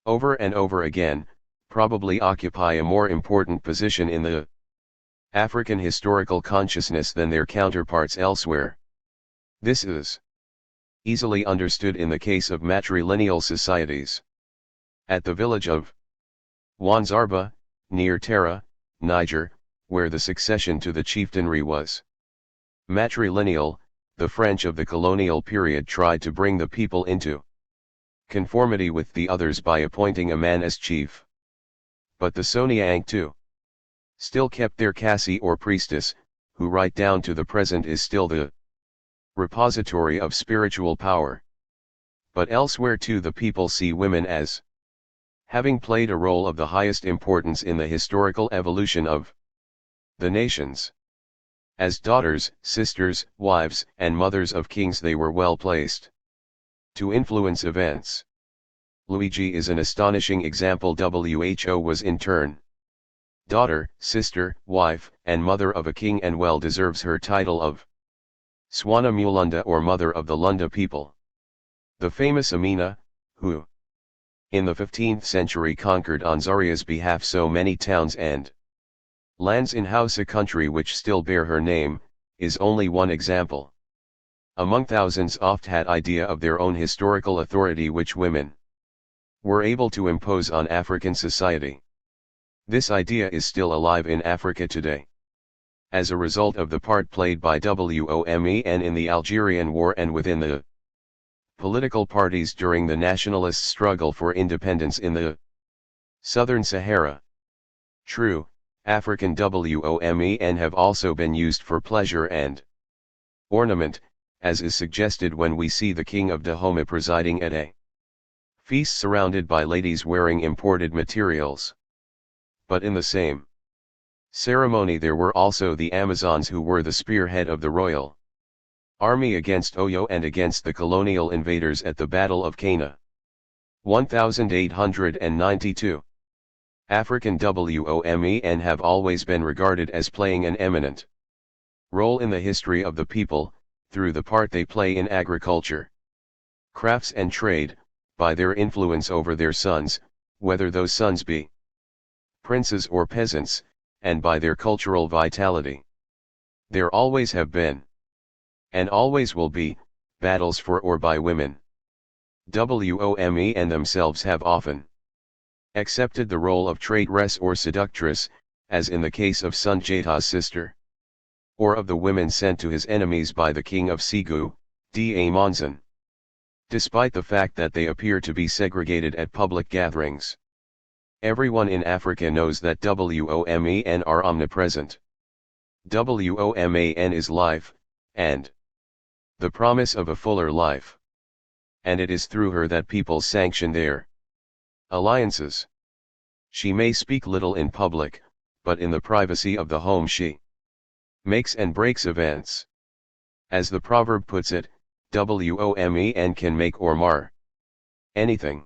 over and over again, probably occupy a more important position in the African historical consciousness than their counterparts elsewhere. This is easily understood in the case of matrilineal societies. At the village of Wanzarba, near Tara, Niger, where the succession to the chieftainry was matrilineal, the French of the colonial period tried to bring the people into conformity with the others by appointing a man as chief. But the Soniang too still kept their Kasi or priestess, who right down to the present is still the repository of spiritual power. But elsewhere too the people see women as having played a role of the highest importance in the historical evolution of the nations. As daughters, sisters, wives, and mothers of kings they were well placed to influence events. Luigi is an astonishing example. Who was in turn daughter, sister, wife, and mother of a king and well deserves her title of Swana Mulunda or mother of the Lunda people. The famous Amina, who in the 15th century conquered on Zaria's behalf so many towns and lands in Hausa country which still bear her name, is only one example. Among thousands oft had idea of their own historical authority which women were able to impose on African society. This idea is still alive in Africa today. As a result of the part played by WOMEN in the Algerian War and within the political parties during the nationalist struggle for independence in the Southern Sahara. True, African WOMEN have also been used for pleasure and ornament, as is suggested when we see the king of Dahomey presiding at a feast surrounded by ladies wearing imported materials. But in the same ceremony there were also the Amazons who were the spearhead of the royal army against Oyo and against the colonial invaders at the Battle of Cana. 1892. African WOMEN have always been regarded as playing an eminent role in the history of the people, through the part they play in agriculture, crafts and trade, by their influence over their sons, whether those sons be princes or peasants, and by their cultural vitality. There always have been, and always will be, battles for or by women. WOMEN themselves have often accepted the role of traitress or seductress, as in the case of Sunjata's sister, or of the women sent to his enemies by the king of Segu, Da Monzon. Despite the fact that they appear to be segregated at public gatherings, everyone in Africa knows that WOMEN are omnipresent. WOMEN is life, and the promise of a fuller life. And it is through her that people sanction their alliances. She may speak little in public, but in the privacy of the home she makes and breaks events. As the proverb puts it, WOMEN can make or mar anything.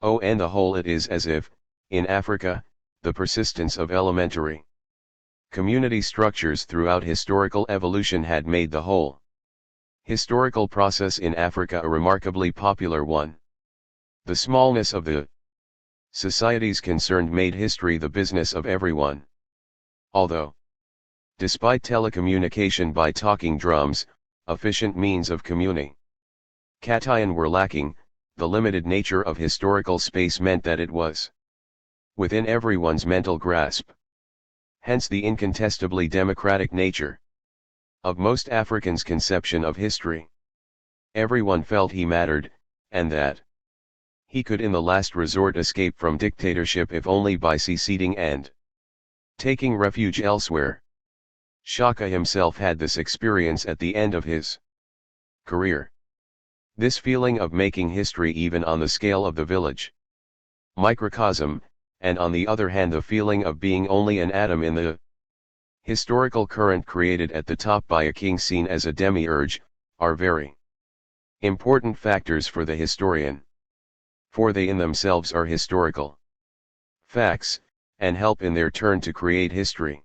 On the whole it is as if, in Africa, the persistence of elementary community structures throughout historical evolution had made the whole historical process in Africa a remarkably popular one. The smallness of the societies concerned made history the business of everyone. Although, despite telecommunication by talking drums, efficient means of communication were lacking, the limited nature of historical space meant that it was within everyone's mental grasp. Hence the incontestably democratic nature of most Africans' conception of history. Everyone felt he mattered, and that he could in the last resort escape from dictatorship if only by seceding and taking refuge elsewhere. Shaka himself had this experience at the end of his career. This feeling of making history even on the scale of the village microcosm, and on the other hand the feeling of being only an atom in the historical current created at the top by a king seen as a demiurge, are very important factors for the historian. For they in themselves are historical facts, and help in their turn to create history.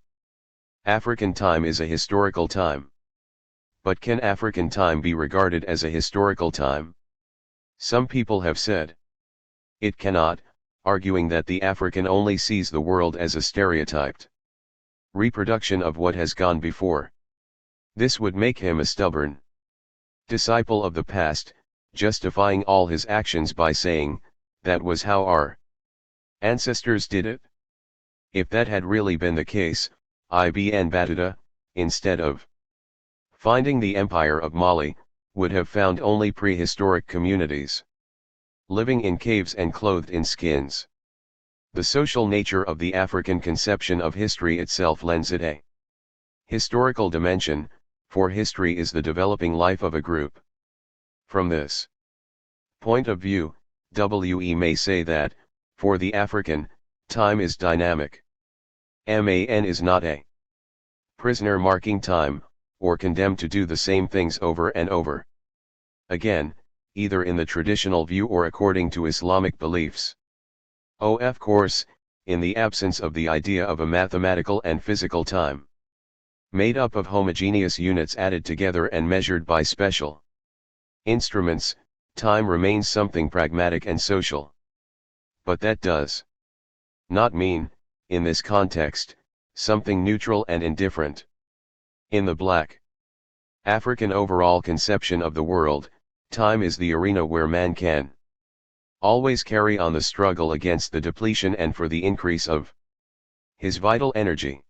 African time is a historical time. But can African time be regarded as a historical time? Some people have said it cannot, arguing that the African only sees the world as a stereotyped reproduction of what has gone before. This would make him a stubborn disciple of the past, justifying all his actions by saying, that was how our ancestors did it. If that had really been the case, Ibn Battuta, instead of finding the Empire of Mali, would have found only prehistoric communities, living in caves and clothed in skins. The social nature of the African conception of history itself lends it a historical dimension, for history is the developing life of a group. From this point of view, we may say that, for the African, time is dynamic. Man is not a prisoner marking time, or condemned to do the same things over and over again, either in the traditional view or according to Islamic beliefs. Of course, in the absence of the idea of a mathematical and physical time, made up of homogeneous units added together and measured by special instruments, time remains something pragmatic and social. But that does not mean, in this context, something neutral and indifferent. In the Black African overall conception of the world, time is the arena where man can always carry on the struggle against the depletion and for the increase of his vital energy.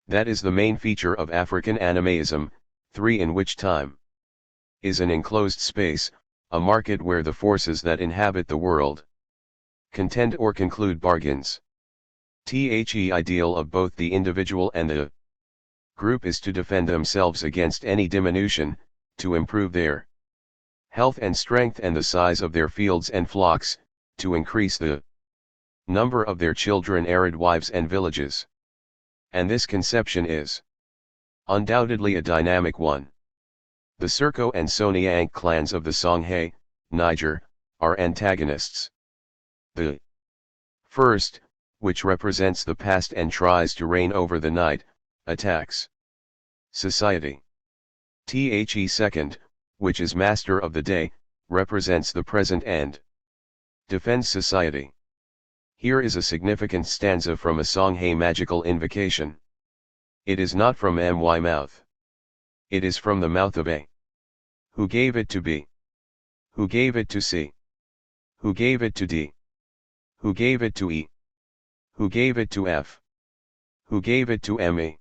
That is the main feature of African animism, 3, in which time is an enclosed space, a market where the forces that inhabit the world contend or conclude bargains. The ideal of both the individual and the group is to defend themselves against any diminution, to improve their health and strength and the size of their fields and flocks, to increase the number of their children, arid wives and villages. And this conception is undoubtedly a dynamic one. The Serko and Soniang clans of the Songhay, Niger, are antagonists. The first, which represents the past and tries to reign over the night, attacks society. The second, which is master of the day, represents the present and defends society. Here is a significant stanza from a Songhay magical invocation. It is not from my mouth. It is from the mouth of A. Who gave it to B? Who gave it to C? Who gave it to D? Who gave it to E? Who gave it to F? Who gave it to ME?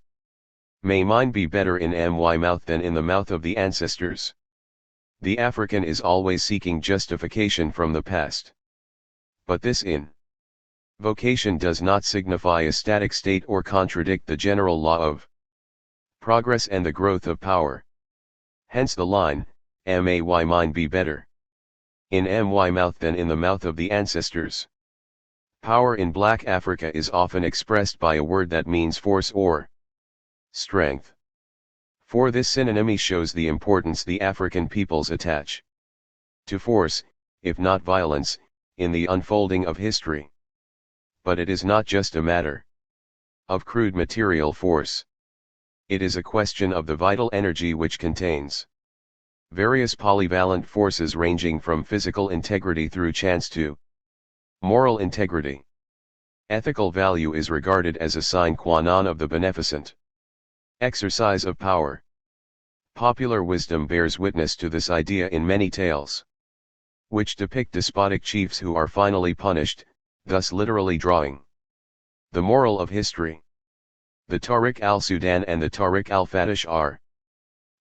May mine be better in my mouth than in the mouth of the ancestors. The African is always seeking justification from the past. But this invocation does not signify a static state or contradict the general law of progress and the growth of power. Hence the line, may mine be better in my mouth than in the mouth of the ancestors. Power in Black Africa is often expressed by a word that means force or strength. For this synonymy shows the importance the African peoples attach to force, if not violence, in the unfolding of history. But it is not just a matter of crude material force. It is a question of the vital energy which contains various polyvalent forces ranging from physical integrity through chance to moral integrity. Ethical value is regarded as a sine qua non of the beneficent exercise of power. Popular wisdom bears witness to this idea in many tales, which depict despotic chiefs who are finally punished, thus literally drawing the moral of history. The Tariq al-Sudan and the Tariq al-Fatish are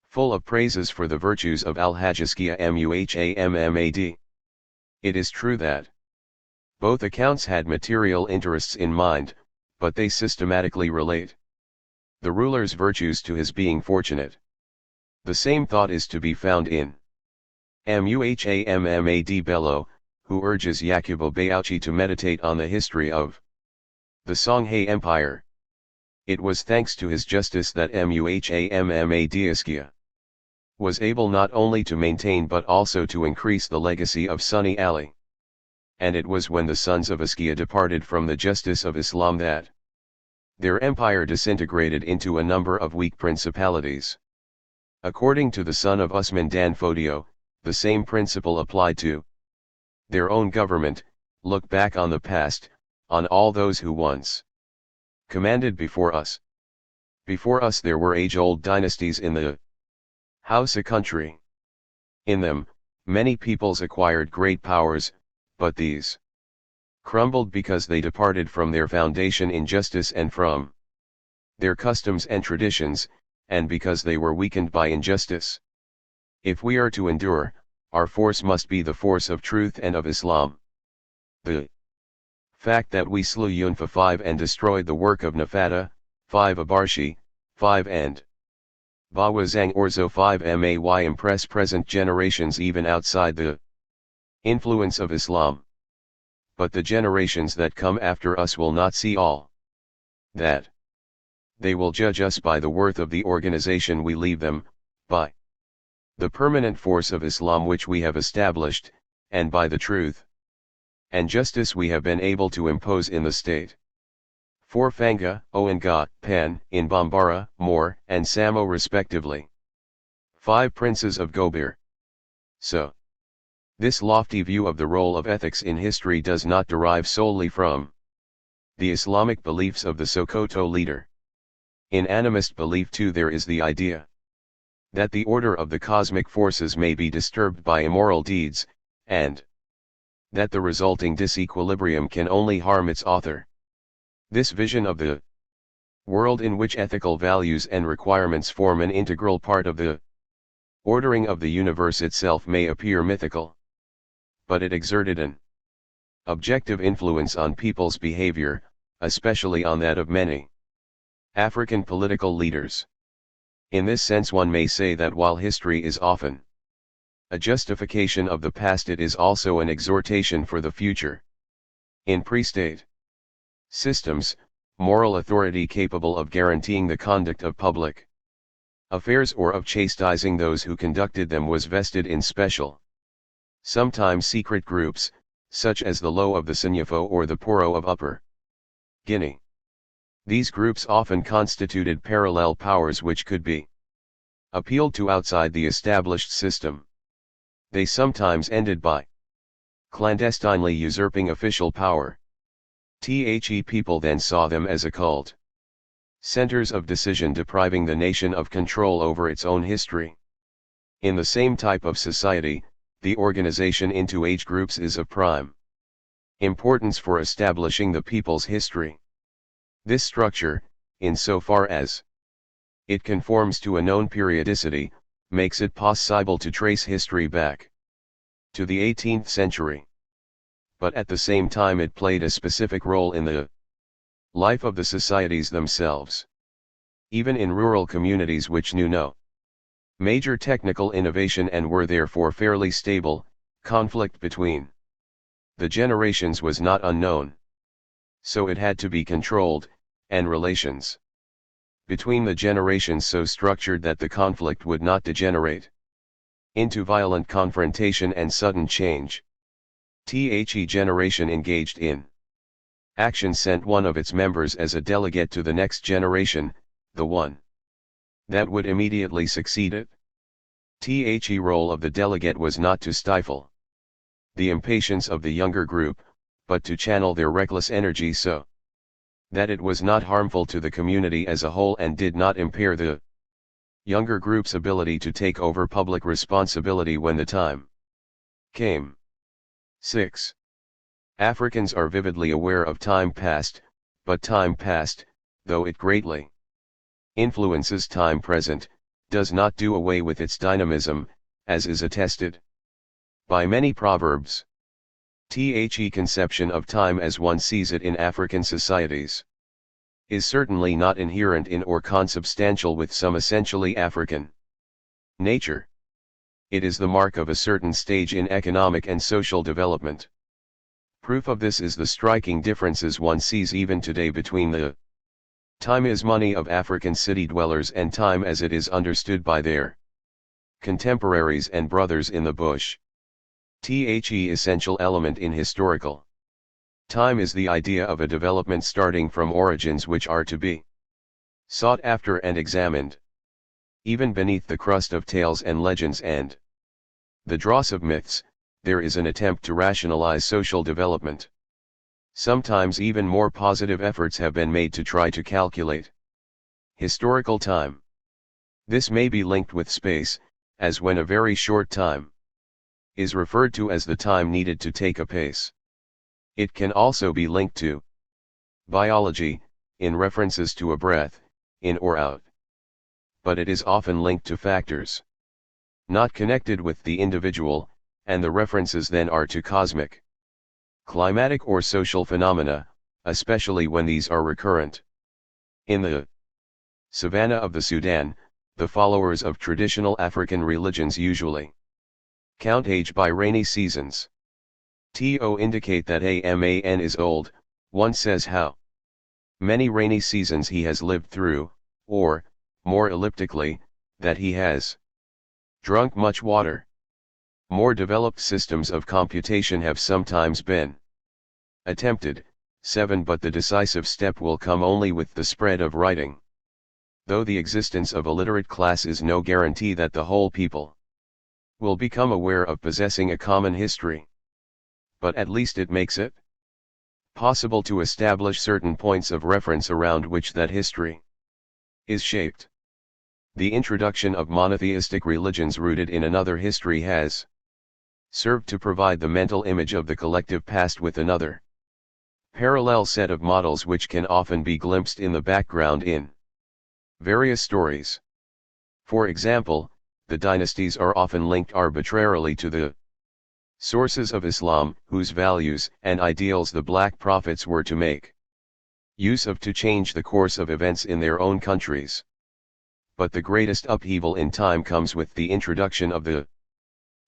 full of praises for the virtues of al-Hajjaskia Muhammad. It is true that both accounts had material interests in mind, but they systematically relate the ruler's virtues to his being fortunate. The same thought is to be found in Muhammad Bello, who urges Yakubu Bayauchi to meditate on the history of the Songhay Empire. It was thanks to his justice that Muhammad Iskia was able not only to maintain but also to increase the legacy of Sunni Ali. And it was when the sons of Iskia departed from the justice of Islam that their empire disintegrated into a number of weak principalities. According to the son of Usman Dan Fodio, the same principle applied to their own government. Look back on the past, on all those who once commanded before us. Before us there were age-old dynasties in the Hausa country. In them, many peoples acquired great powers, but these crumbled because they departed from their foundation in justice and from their customs and traditions, and because they were weakened by injustice. If we are to endure, our force must be the force of truth and of Islam. The fact that we slew Yunfa 5 and destroyed the work of Nafata, 5 Abarshi, 5 and Bawazang Orzo 5 may impress present generations even outside the influence of Islam. But the generations that come after us will not see all that. They will judge us by the worth of the organization we leave them, by the permanent force of Islam which we have established, and by the truth and justice we have been able to impose in the state. 4 Fanga, Oanga, Pan, in Bambara, Moor, and Samo respectively. 5 Princes of Gobir. So This lofty view of the role of ethics in history does not derive solely from the Islamic beliefs of the Sokoto leader. In animist belief too there is the idea that the order of the cosmic forces may be disturbed by immoral deeds, and that the resulting disequilibrium can only harm its author. This vision of the world in which ethical values and requirements form an integral part of the ordering of the universe itself may appear mythical, but it exerted an objective influence on people's behavior, especially on that of many African political leaders. In this sense one may say that while history is often a justification of the past, it is also an exhortation for the future. In pre-state systems, moral authority capable of guaranteeing the conduct of public affairs or of chastising those who conducted them was vested in special, sometimes secret groups, such as the Lo of the Sanyafo or the Poro of Upper Guinea. These groups often constituted parallel powers which could be appealed to outside the established system. They sometimes ended by clandestinely usurping official power. People then saw them as occult centers of decision, depriving the nation of control over its own history. In the same type of society, the organization into age groups is of prime importance for establishing the people's history. This structure, insofar as it conforms to a known periodicity, makes it possible to trace history back to the 18th century. But at the same time it played a specific role in the life of the societies themselves. Even in rural communities which knew no major technical innovation and were therefore fairly stable, conflict between the generations was not unknown. So it had to be controlled, and relations between the generations so structured that the conflict would not degenerate into violent confrontation and sudden change. Generation engaged in action sent one of its members as a delegate to the next generation, the one that would immediately succeed it. Role of the delegate was not to stifle the impatience of the younger group, but to channel their reckless energy so that it was not harmful to the community as a whole and did not impair the younger group's ability to take over public responsibility when the time came. 6. Africans are vividly aware of time past, but time past, though it greatly influences time present, does not do away with its dynamism, as is attested by many proverbs. Conception of time as one sees it in African societies is certainly not inherent in or consubstantial with some essentially African nature. It is the mark of a certain stage in economic and social development. Proof of this is the striking differences one sees even today between the time is money of African city dwellers and time as it is understood by their contemporaries and brothers in the bush. Essential element in historical time is the idea of a development starting from origins which are to be sought after and examined. Even beneath the crust of tales and legends and the dross of myths, there is an attempt to rationalize social development. Sometimes even more positive efforts have been made to try to calculate historical time. This may be linked with space, as when a very short time is referred to as the time needed to take a pace. It can also be linked to biology, in references to a breath, in or out. But it is often linked to factors not connected with the individual, and the references then are to cosmic, climatic or social phenomena, especially when these are recurrent. In the savannah of the Sudan, the followers of traditional African religions usually count age by rainy seasons. Indicate that a man is old, one says how many rainy seasons he has lived through, or, more elliptically, that he has drunk much water. More developed systems of computation have sometimes been attempted. 7. But the decisive step will come only with the spread of writing. Though the existence of a literate class is no guarantee that the whole people will become aware of possessing a common history. But at least it makes it possible to establish certain points of reference around which that history is shaped. The introduction of monotheistic religions rooted in another history has served to provide the mental image of the collective past with another parallel set of models which can often be glimpsed in the background in various stories. For example, the dynasties are often linked arbitrarily to the sources of Islam, whose values and ideals the Black Prophets were to make use of to change the course of events in their own countries. But the greatest upheaval in time comes with the introduction of the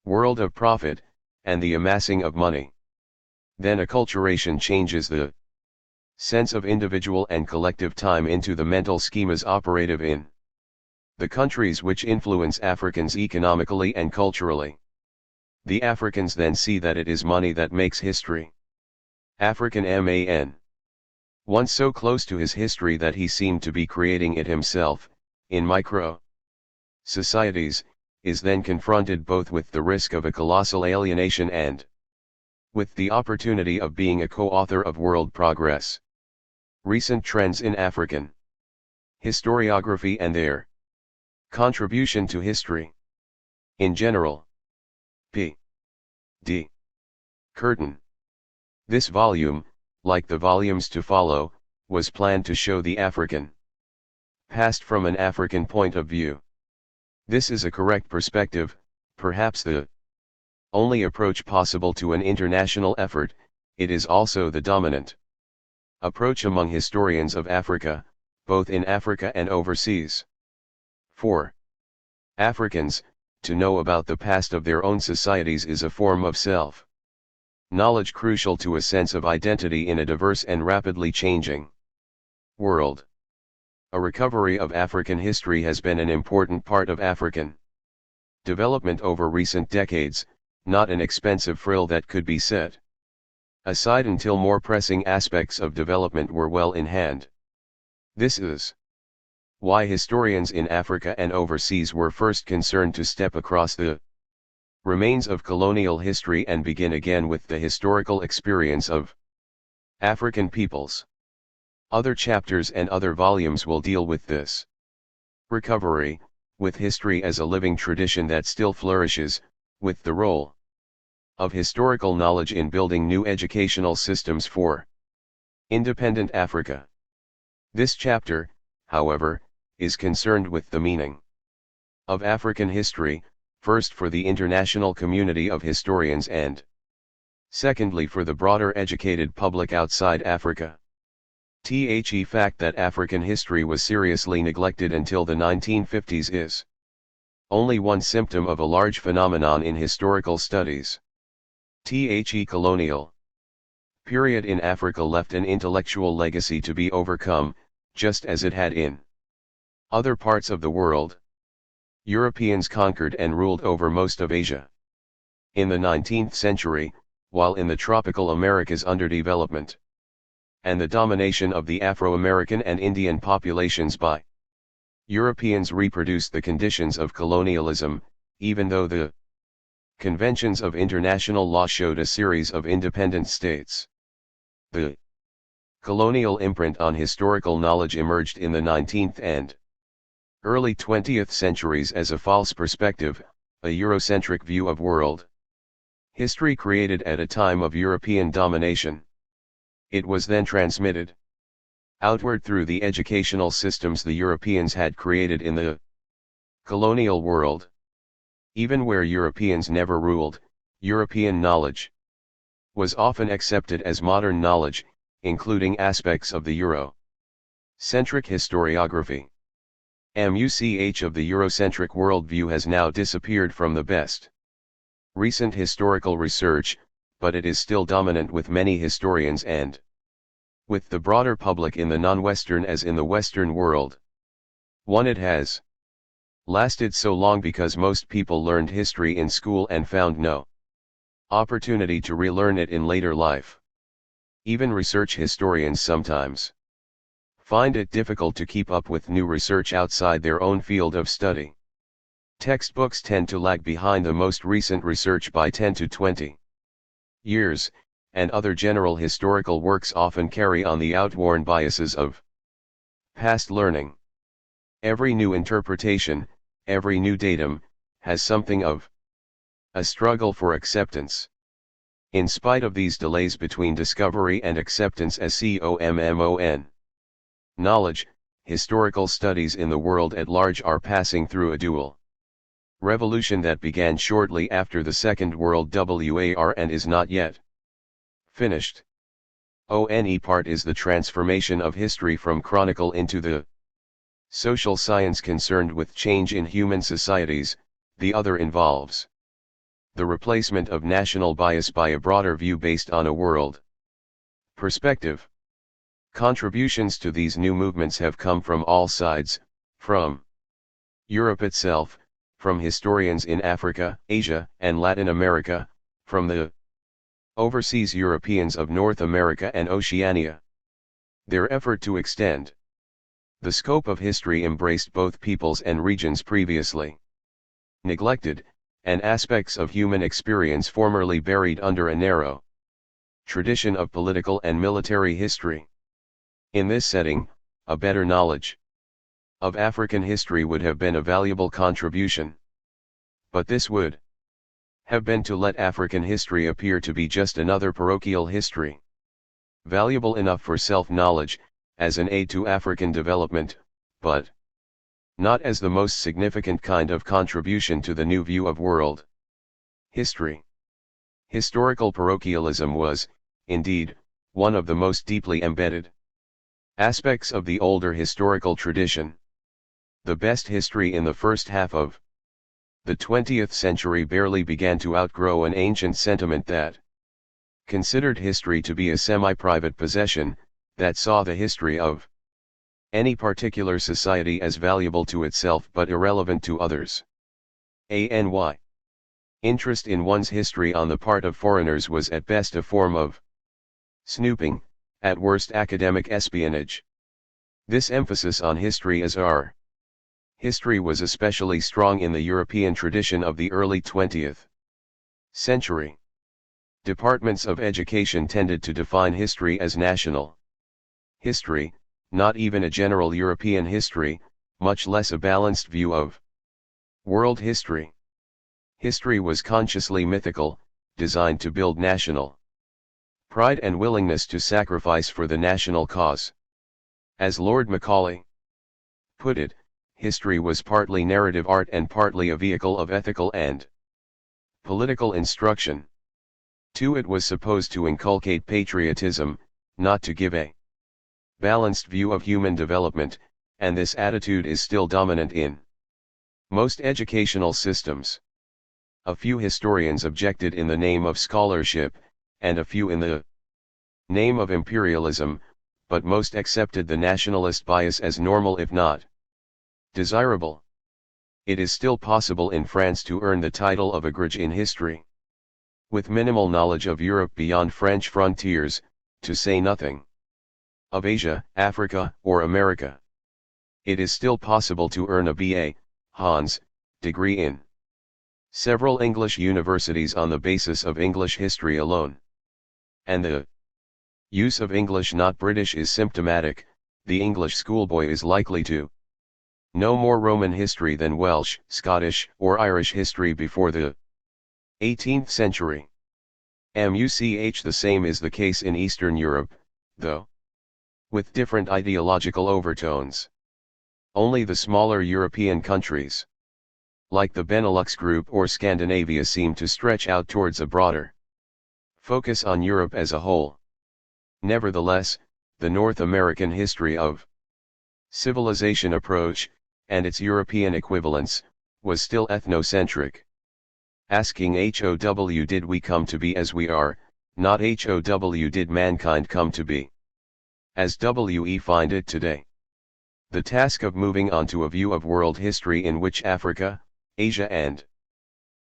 world of profit, and the amassing of money. Then acculturation changes the sense of individual and collective time into the mental schemas operative in the countries which influence Africans economically and culturally. The Africans then see that it is money that makes history. African man, once so close to his history that he seemed to be creating it himself, in micro societies, is then confronted both with the risk of a colossal alienation and with the opportunity of being a co-author of world progress. Recent trends in African historiography and their contribution to history in general. P.D. Curtin. This volume, like the volumes to follow, was planned to show the African past from an African point of view. This is a correct perspective, perhaps the only approach possible to an international effort. It is also the dominant approach among historians of Africa, both in Africa and overseas. For Africans, to know about the past of their own societies is a form of self-knowledge crucial to a sense of identity in a diverse and rapidly changing world. A recovery of African history has been an important part of African development over recent decades, not an expensive frill that could be set aside until more pressing aspects of development were well in hand. This is why historians in Africa and overseas were first concerned to step across the remains of colonial history and begin again with the historical experience of African peoples. Other chapters and other volumes will deal with this recovery, with history as a living tradition that still flourishes, with the role of historical knowledge in building new educational systems for independent Africa. This chapter, however, is concerned with the meaning of African history, first for the international community of historians and secondly for the broader educated public outside Africa. The fact that African history was seriously neglected until the 1950s is only one symptom of a large phenomenon in historical studies. The colonial period in Africa left an intellectual legacy to be overcome, just as it had in other parts of the world. Europeans conquered and ruled over most of Asia in the 19th century, while in the tropical Americas underdevelopment and the domination of the Afro-American and Indian populations by Europeans reproduced the conditions of colonialism, even though the conventions of international law showed a series of independent states. The colonial imprint on historical knowledge emerged in the 19th and early 20th centuries as a false perspective, a Eurocentric view of world history created at a time of European domination. It was then transmitted outward through the educational systems the Europeans had created in the colonial world. Even where Europeans never ruled, European knowledge was often accepted as modern knowledge, including aspects of the Euro-centric historiography. Much of the Eurocentric worldview has now disappeared from the best recent historical research, but it is still dominant with many historians and with the broader public in the non-Western as in the Western world. It has lasted so long because most people learned history in school and found no opportunity to relearn it in later life. Even research historians sometimes find it difficult to keep up with new research outside their own field of study. Textbooks tend to lag behind the most recent research by 10 to 20 years, and other general historical works often carry on the outworn biases of past learning. Every new interpretation, every new datum, has something of a struggle for acceptance. In spite of these delays between discovery and acceptance as common knowledge, historical studies in the world at large are passing through a dual revolution that began shortly after the Second World War and is not yet finished. One part is the transformation of history from chronicle into the social science concerned with change in human societies. The other involves the replacement of national bias by a broader view based on a world perspective. Contributions to these new movements have come from all sides, from Europe itself, from historians in Africa, Asia, and Latin America, from the overseas Europeans of North America and Oceania. Their effort to extend the scope of history embraced both peoples and regions previously neglected, and aspects of human experience formerly buried under a narrow tradition of political and military history. In this setting, a better knowledge of African history would have been a valuable contribution. But this would have been to let African history appear to be just another parochial history, valuable enough for self-knowledge, as an aid to African development, but not as the most significant kind of contribution to the new view of world history. Historical parochialism was, indeed, one of the most deeply embedded aspects of the older historical tradition. The best history in the first half of the 20th century barely began to outgrow an ancient sentiment that considered history to be a semi-private possession, that saw the history of any particular society as valuable to itself but irrelevant to others. Interest in one's history on the part of foreigners was at best a form of snooping, at worst academic espionage. This emphasis on history as our history was especially strong in the European tradition of the early 20th century. Departments of education tended to define history as national history, not even a general European history, much less a balanced view of world history. History was consciously mythical, designed to build national pride and willingness to sacrifice for the national cause. As Lord Macaulay put it, history was partly narrative art and partly a vehicle of ethical and political instruction. Too, it was supposed to inculcate patriotism, not to give a balanced view of human development, and this attitude is still dominant in most educational systems. A few historians objected in the name of scholarship, and a few in the name of imperialism, but most accepted the nationalist bias as normal if not desirable. It is still possible in France to earn the title of agrégé in history, with minimal knowledge of Europe beyond French frontiers, to say nothing of Asia, Africa, or America. It is still possible to earn a B.A. Hons. degree in several English universities on the basis of English history alone. And the use of English not British is symptomatic. The English schoolboy is likely to know more Roman history than Welsh, Scottish, or Irish history before the 18th century. The same is the case in Eastern Europe, though with different ideological overtones. Only the smaller European countries, like the Benelux group or Scandinavia, seem to stretch out towards a broader focus on Europe as a whole. Nevertheless, the North American history of civilization approach, and its European equivalents, was still ethnocentric. Asking how did we come to be as we are, not how did mankind come to be as we find it today. The task of moving on to a view of world history in which Africa, Asia and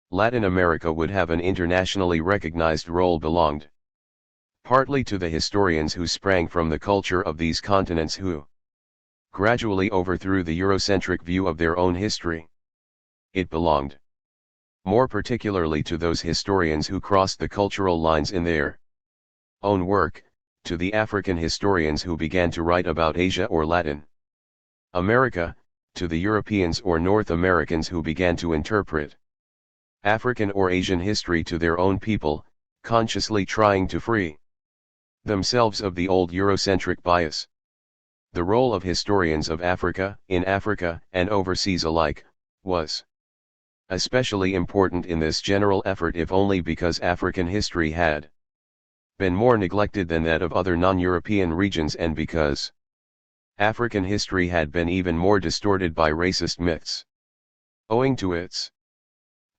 Latin America would have an internationally recognized role belonged partly to the historians who sprang from the culture of these continents, who gradually overthrew the Eurocentric view of their own history. it belonged more particularly to those historians who crossed the cultural lines in their own work, to the African historians who began to write about Asia or Latin America, to the Europeans or North Americans who began to interpret African or Asian history to their own people, consciously trying to free themselves of the old Eurocentric bias. The role of historians of Africa, in Africa and overseas alike, was especially important in this general effort, if only because African history had been more neglected than that of other non-European regions, and because African history had been even more distorted by racist myths. Owing to its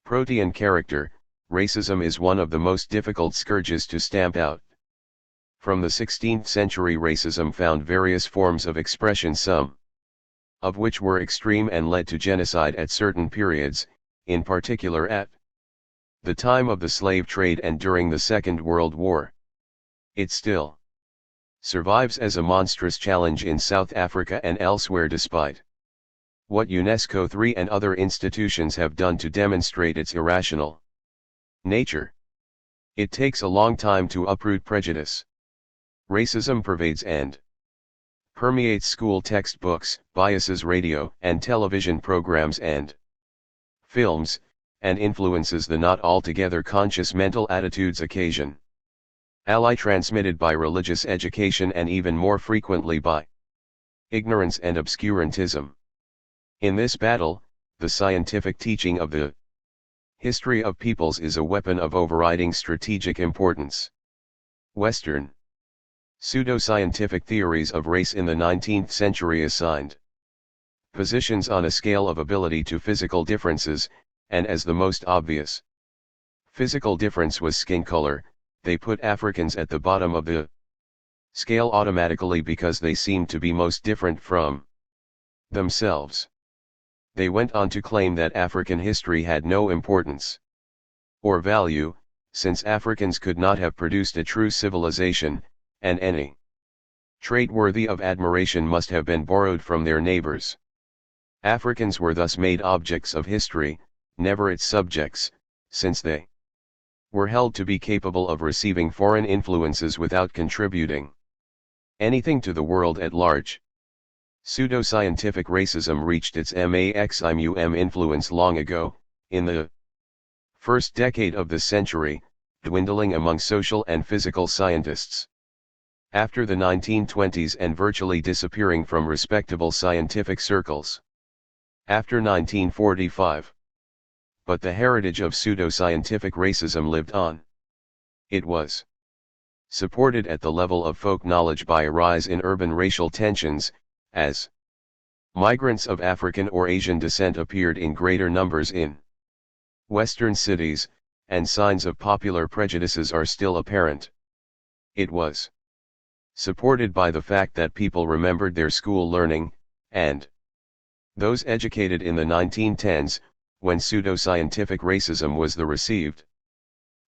protean character, racism is one of the most difficult scourges to stamp out. From the 16th century, racism found various forms of expression, some of which were extreme and led to genocide at certain periods, in particular at the time of the slave trade and during the Second World War. It still survives as a monstrous challenge in South Africa and elsewhere, despite what UNESCO III and other institutions have done to demonstrate its irrational nature. It takes a long time to uproot prejudice. Racism pervades and permeates school textbooks, biases radio and television programs and films, and influences the not altogether conscious mental attitudes transmitted by religious education and even more frequently by ignorance and obscurantism. In this battle, the scientific teaching of the history of peoples is a weapon of overriding strategic importance. Western pseudoscientific theories of race in the 19th century assigned positions on a scale of ability to physical differences, and as the most obvious physical difference was skin color, they put Africans at the bottom of the scale automatically because they seemed to be most different from themselves. They went on to claim that African history had no importance or value, since Africans could not have produced a true civilization, and any trait worthy of admiration must have been borrowed from their neighbors. Africans were thus made objects of history, never its subjects, since they were held to be capable of receiving foreign influences without contributing anything to the world at large. Pseudoscientific racism reached its maximum influence long ago, in the first decade of the century, dwindling among social and physical scientists after the 1920s and virtually disappearing from respectable scientific circles after 1945. But the heritage of pseudoscientific racism lived on. It was supported at the level of folk knowledge by a rise in urban racial tensions, as migrants of African or Asian descent appeared in greater numbers in Western cities, and signs of popular prejudices are still apparent. It was supported by the fact that people remembered their school learning, and those educated in the 1910s, when pseudoscientific racism was the received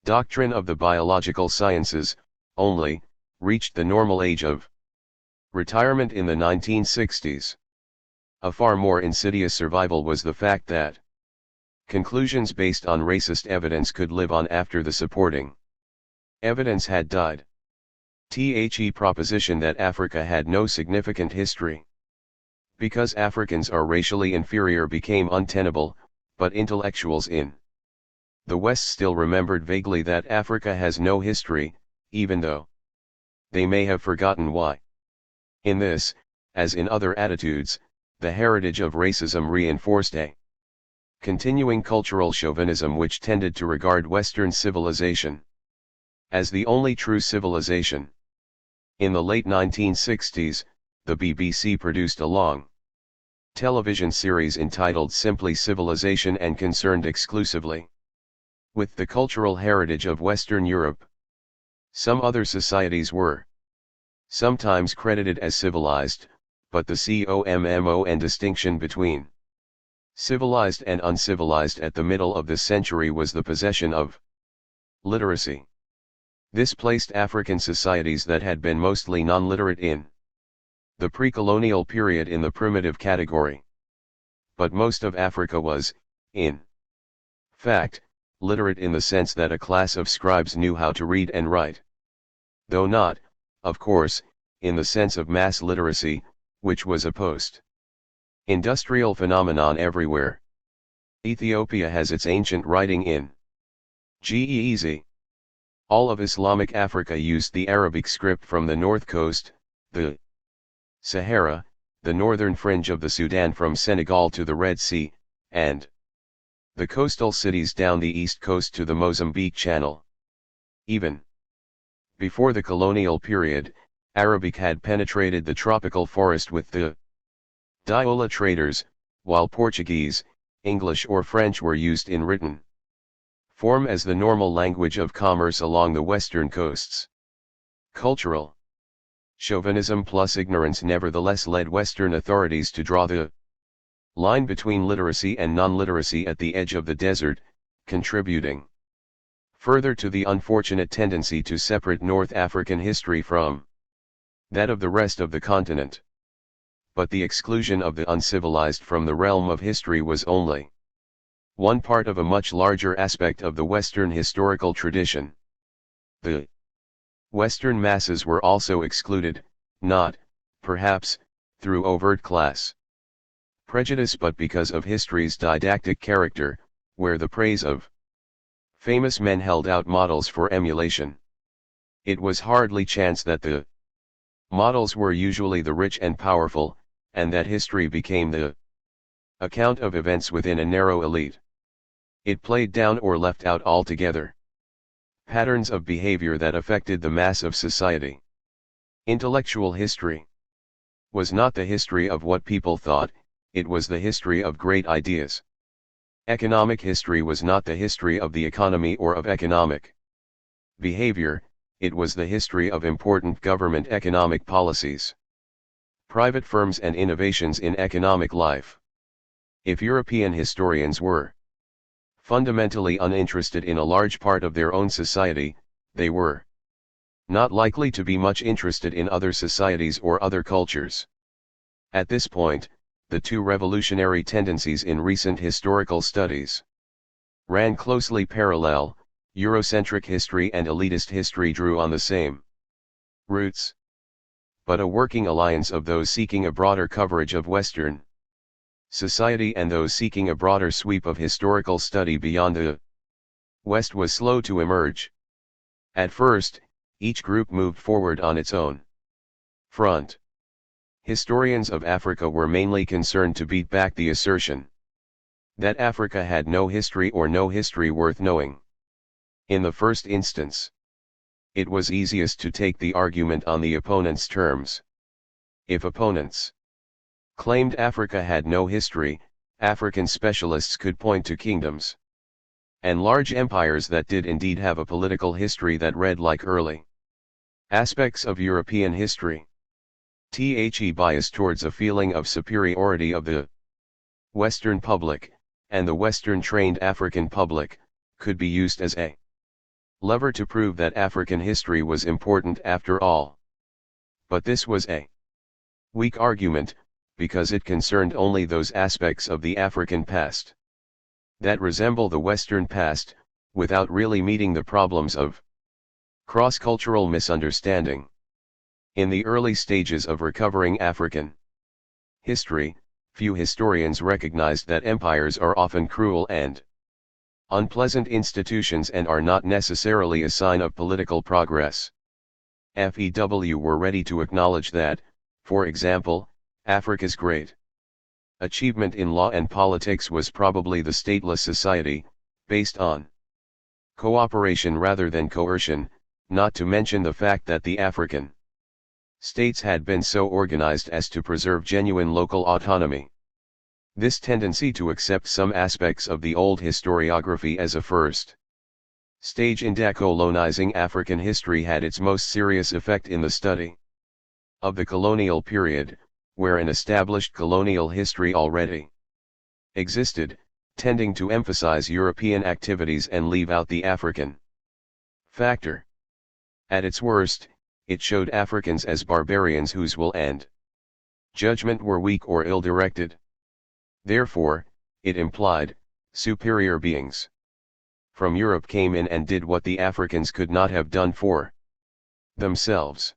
doctrine of the biological sciences, only reached the normal age of retirement in the 1960s. A far more insidious survival was the fact that conclusions based on racist evidence could live on after the supporting evidence had died. The proposition that Africa had no significant history because Africans are racially inferior became untenable, but intellectuals in the West still remembered vaguely that Africa has no history, even though they may have forgotten why. In this, as in other attitudes, the heritage of racism reinforced a continuing cultural chauvinism which tended to regard Western civilization as the only true civilization. In the late 1960s, the BBC produced a long television series entitled simply Civilization and concerned exclusively with the cultural heritage of Western Europe. Some other societies were sometimes credited as civilized, but the COMMON distinction between civilized and uncivilized at the middle of the century was the possession of literacy. This placed African societies that had been mostly non-literate in the pre-colonial period in the primitive category. But most of Africa was, in fact, literate in the sense that a class of scribes knew how to read and write. Though not, of course, in the sense of mass literacy, which was a post-industrial phenomenon everywhere. Ethiopia has its ancient writing in Ge'ez. All of Islamic Africa used the Arabic script from the north coast, the Sahara, the northern fringe of the Sudan from Senegal to the Red Sea, and the coastal cities down the east coast to the Mozambique Channel. Even before the colonial period, Arabic had penetrated the tropical forest with the Diola traders, while Portuguese, English or French were used in written form as the normal language of commerce along the western coasts. Cultural chauvinism plus ignorance nevertheless led Western authorities to draw the line between literacy and non-literacy at the edge of the desert, contributing further to the unfortunate tendency to separate North African history from that of the rest of the continent. But the exclusion of the uncivilized from the realm of history was only one part of a much larger aspect of the Western historical tradition. The Western masses were also excluded, not, perhaps, through overt class prejudice but because of history's didactic character, where the praise of famous men held out models for emulation. It was hardly chance that the models were usually the rich and powerful, and that history became the account of events within a narrow elite. It played down or left out altogether patterns of behavior that affected the mass of society. Intellectual history was not the history of what people thought, it was the history of great ideas. Economic history was not the history of the economy or of economic behavior, it was the history of important government economic policies, private firms and innovations in economic life. If European historians were fundamentally uninterested in a large part of their own society, they were not likely to be much interested in other societies or other cultures. At this point, the two revolutionary tendencies in recent historical studies ran closely parallel. Eurocentric history and elitist history drew on the same roots, but a working alliance of those seeking a broader coverage of Western society and those seeking a broader sweep of historical study beyond the West was slow to emerge. At first, each group moved forward on its own front. Historians of Africa were mainly concerned to beat back the assertion that Africa had no history or no history worth knowing. In the first instance, it was easiest to take the argument on the opponent's terms. If opponents claimed Africa had no history, African specialists could point to kingdoms and large empires that did indeed have a political history that read like early aspects of European history. The bias towards a feeling of superiority of the Western public, and the Western trained African public, could be used as a lever to prove that African history was important after all. But this was a weak argument, because it concerned only those aspects of the African past that resemble the Western past, without really meeting the problems of cross-cultural misunderstanding. In the early stages of recovering African history, few historians recognized that empires are often cruel and unpleasant institutions and are not necessarily a sign of political progress. FEW were ready to acknowledge that, for example, Africa's great achievement in law and politics was probably the stateless society, based on cooperation rather than coercion, not to mention the fact that the African states had been so organized as to preserve genuine local autonomy. This tendency to accept some aspects of the old historiography as a first stage in decolonizing African history had its most serious effect in the study of the colonial period, where an established colonial history already existed, tending to emphasize European activities and leave out the African factor. At its worst, it showed Africans as barbarians whose will and judgment were weak or ill-directed. Therefore, it implied superior beings from Europe came in and did what the Africans could not have done for themselves.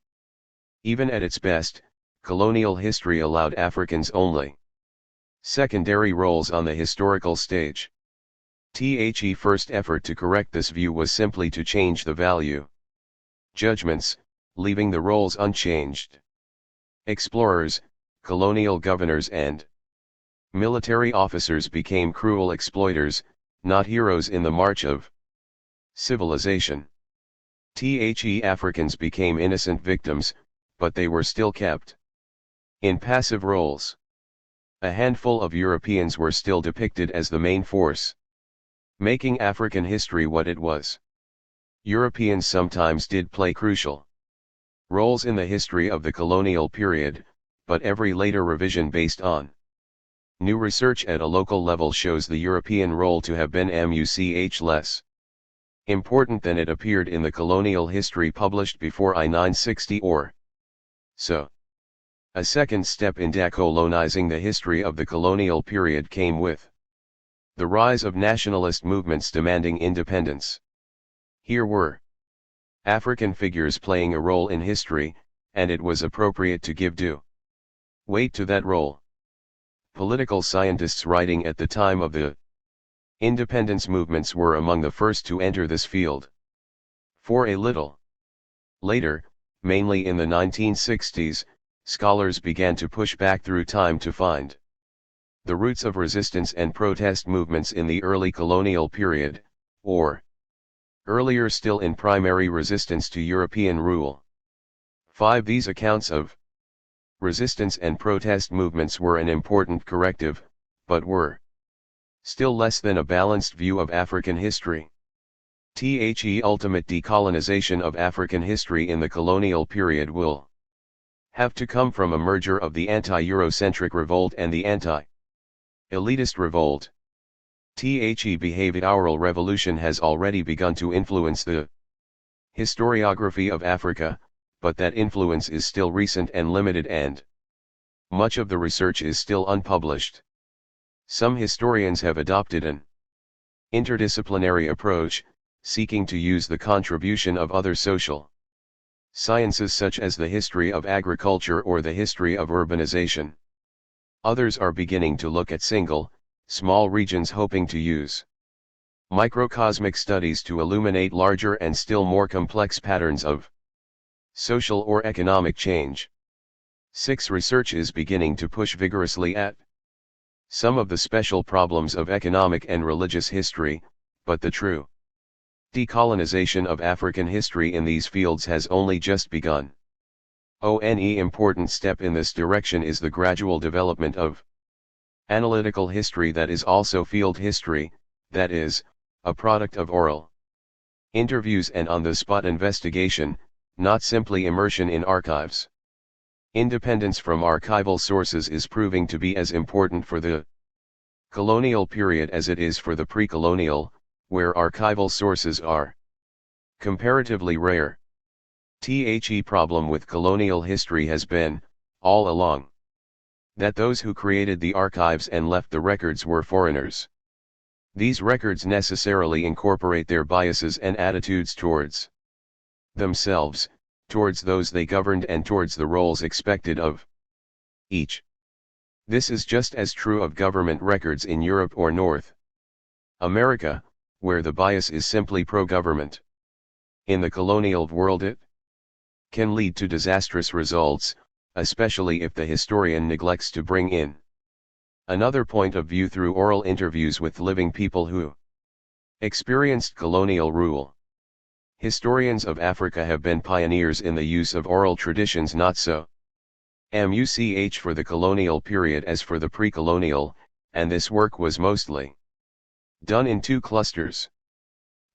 Even at its best, colonial history allowed Africans only secondary roles on the historical stage. The first effort to correct this view was simply to change the value judgments, leaving the roles unchanged. Explorers, colonial governors and military officers became cruel exploiters, not heroes in the march of civilization. Africans became innocent victims, but they were still kept in passive roles. A handful of Europeans were still depicted as the main force, making African history what it was. Europeans sometimes did play crucial roles in the history of the colonial period, but every later revision based on new research at a local level shows the European role to have been much less important than it appeared in the colonial history published before I-960 or so. A second step in decolonizing the history of the colonial period came with the rise of nationalist movements demanding independence. Here were African figures playing a role in history, and it was appropriate to give due weight to that role. Political scientists writing at the time of the independence movements were among the first to enter this field. For a little later, mainly in the 1960s, scholars began to push back through time to find the roots of resistance and protest movements in the early colonial period, or earlier still in primary resistance to European rule. 5. These accounts of resistance and protest movements were an important corrective, but were still less than a balanced view of African history. The ultimate decolonization of African history in the colonial period will have to come from a merger of the anti-Eurocentric revolt and the anti-elitist revolt. The behavioral revolution has already begun to influence the historiography of Africa, but that influence is still recent and limited, and much of the research is still unpublished. Some historians have adopted an interdisciplinary approach, seeking to use the contribution of other social sciences such as the history of agriculture or the history of urbanization. Others are beginning to look at small regions, hoping to use microcosmic studies to illuminate larger and still more complex patterns of social or economic change. 6. Research is beginning to push vigorously at some of the special problems of economic and religious history, but the true decolonization of African history in these fields has only just begun. An important step in this direction is the gradual development of analytical history that is also field history, that is, a product of oral interviews and on-the-spot investigation, not simply immersion in archives. Independence from archival sources is proving to be as important for the colonial period as it is for the pre-colonial, where archival sources are comparatively rare. The problem with colonial history has been, all along, that those who created the archives and left the records were foreigners. These records necessarily incorporate their biases and attitudes towards themselves, towards those they governed, and towards the roles expected of each. This is just as true of government records in Europe or North America, where the bias is simply pro-government. In the colonial world, it can lead to disastrous results, especially if the historian neglects to bring in another point of view through oral interviews with living people who experienced colonial rule. Historians of Africa have been pioneers in the use of oral traditions, not so much for the colonial period as for the pre-colonial, and this work was mostly done in two clusters.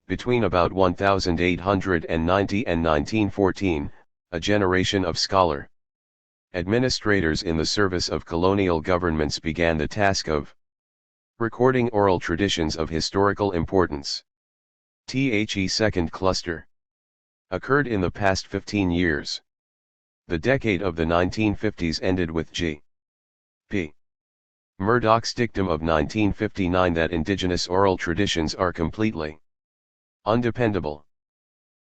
Between about 1890 and 1914, a generation of scholar administrators in the service of colonial governments began the task of recording oral traditions of historical importance. The second cluster occurred in the past 15 years. The decade of the 1950s ended with G.P. Murdoch's dictum of 1959 that indigenous oral traditions are completely undependable.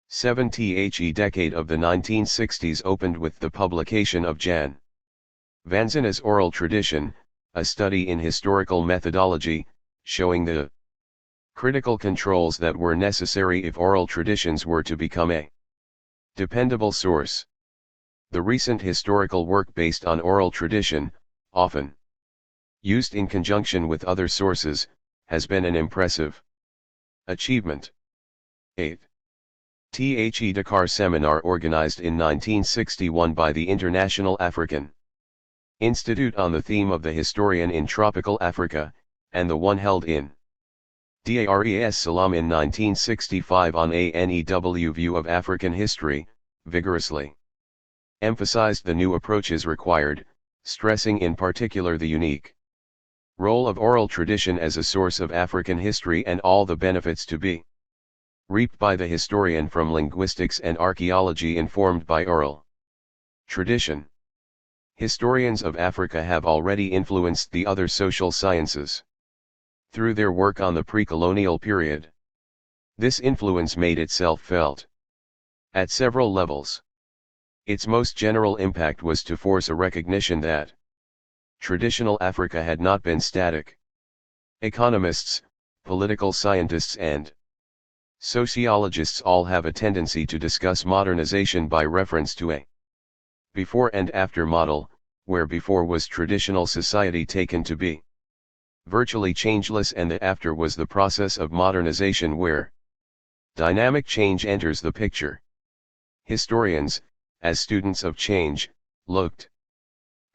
7th decade of the 1960s opened with the publication of Jan Vanzina's Oral Tradition, a study in historical methodology, showing the critical controls that were necessary if oral traditions were to become a dependable source. The recent historical work based on oral tradition, often used in conjunction with other sources, has been an impressive achievement. 8th Dakar seminar organized in 1961 by the International African Institute on the theme of the historian in tropical Africa, and the one held in Dar es Salaam in 1965 on a NEW view of African history, vigorously emphasized the new approaches required, stressing in particular the unique role of oral tradition as a source of African history and all the benefits to be reaped by the historian from linguistics and archaeology informed by oral tradition. Historians of Africa have already influenced the other social sciences through their work on the pre-colonial period. This influence made itself felt at several levels. Its most general impact was to force a recognition that traditional Africa had not been static. Economists, political scientists and sociologists all have a tendency to discuss modernization by reference to a before and after model, where before was traditional society taken to be virtually changeless and the after was the process of modernization where dynamic change enters the picture. Historians, as students of change, looked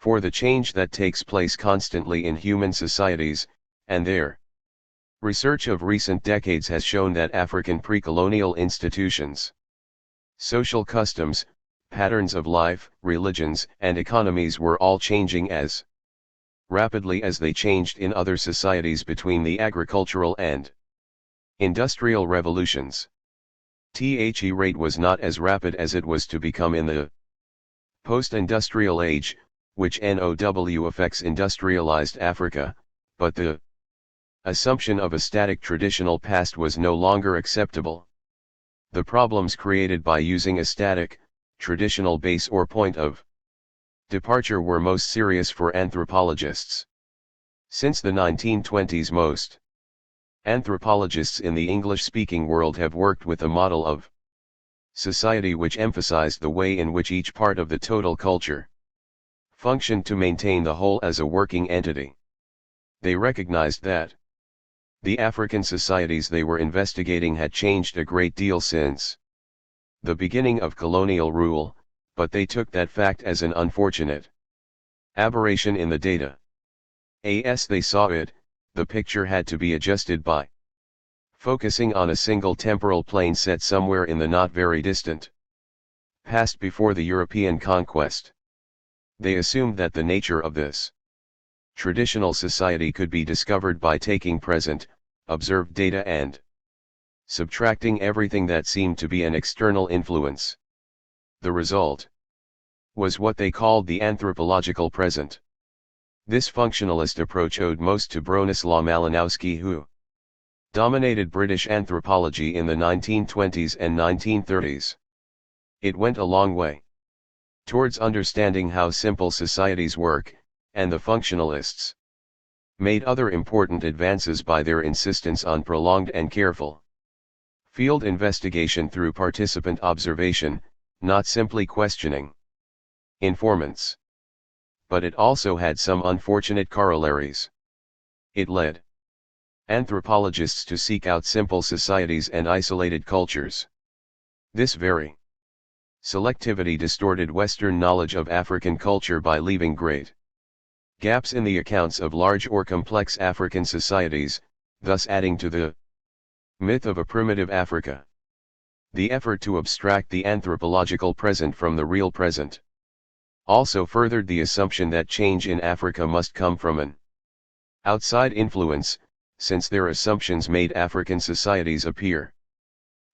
for the change that takes place constantly in human societies, and their research of recent decades has shown that African pre-colonial institutions, social customs, patterns of life, religions, and economies were all changing as rapidly as they changed in other societies between the agricultural and industrial revolutions. The rate was not as rapid as it was to become in the post-industrial age, which now affects industrialized Africa, but the assumption of a static traditional past was no longer acceptable. The problems created by using a static, traditional base or point of departure were most serious for anthropologists. Since the 1920s, most anthropologists in the English-speaking world have worked with a model of society which emphasized the way in which each part of the total culture functioned to maintain the whole as a working entity. They recognized that the African societies they were investigating had changed a great deal since the beginning of colonial rule, but they took that fact as an unfortunate aberration in the data. As they saw it, the picture had to be adjusted by focusing on a single temporal plane set somewhere in the not very distant past before the European conquest. They assumed that the nature of this traditional society could be discovered by taking present, observed data and subtracting everything that seemed to be an external influence. The result was what they called the anthropological present. This functionalist approach owed most to Bronislaw Malinowski, who dominated British anthropology in the 1920s and 1930s. It went a long way towards understanding how simple societies work, and the functionalists made other important advances by their insistence on prolonged and careful field investigation through participant observation, not simply questioning informants. But it also had some unfortunate corollaries. It led anthropologists to seek out simple societies and isolated cultures. This very selectivity distorted Western knowledge of African culture by leaving great gaps in the accounts of large or complex African societies, thus adding to the myth of a primitive Africa. The effort to abstract the anthropological present from the real present also furthered the assumption that change in Africa must come from an outside influence, since their assumptions made African societies appear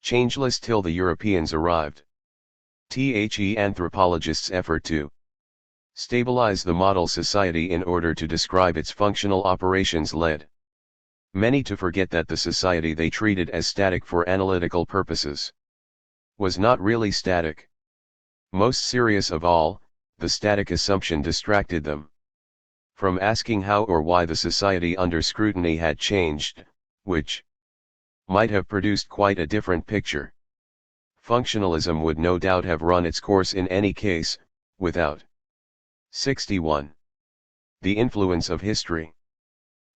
changeless till the Europeans arrived. The anthropologists' effort to Stabilize the model society in order to describe its functional operations led many to forget that the society they treated as static for analytical purposes was not really static. Most serious of all, the static assumption distracted them from asking how or why the society under scrutiny had changed, which might have produced quite a different picture. Functionalism would no doubt have run its course in any case, without 61. The influence of history.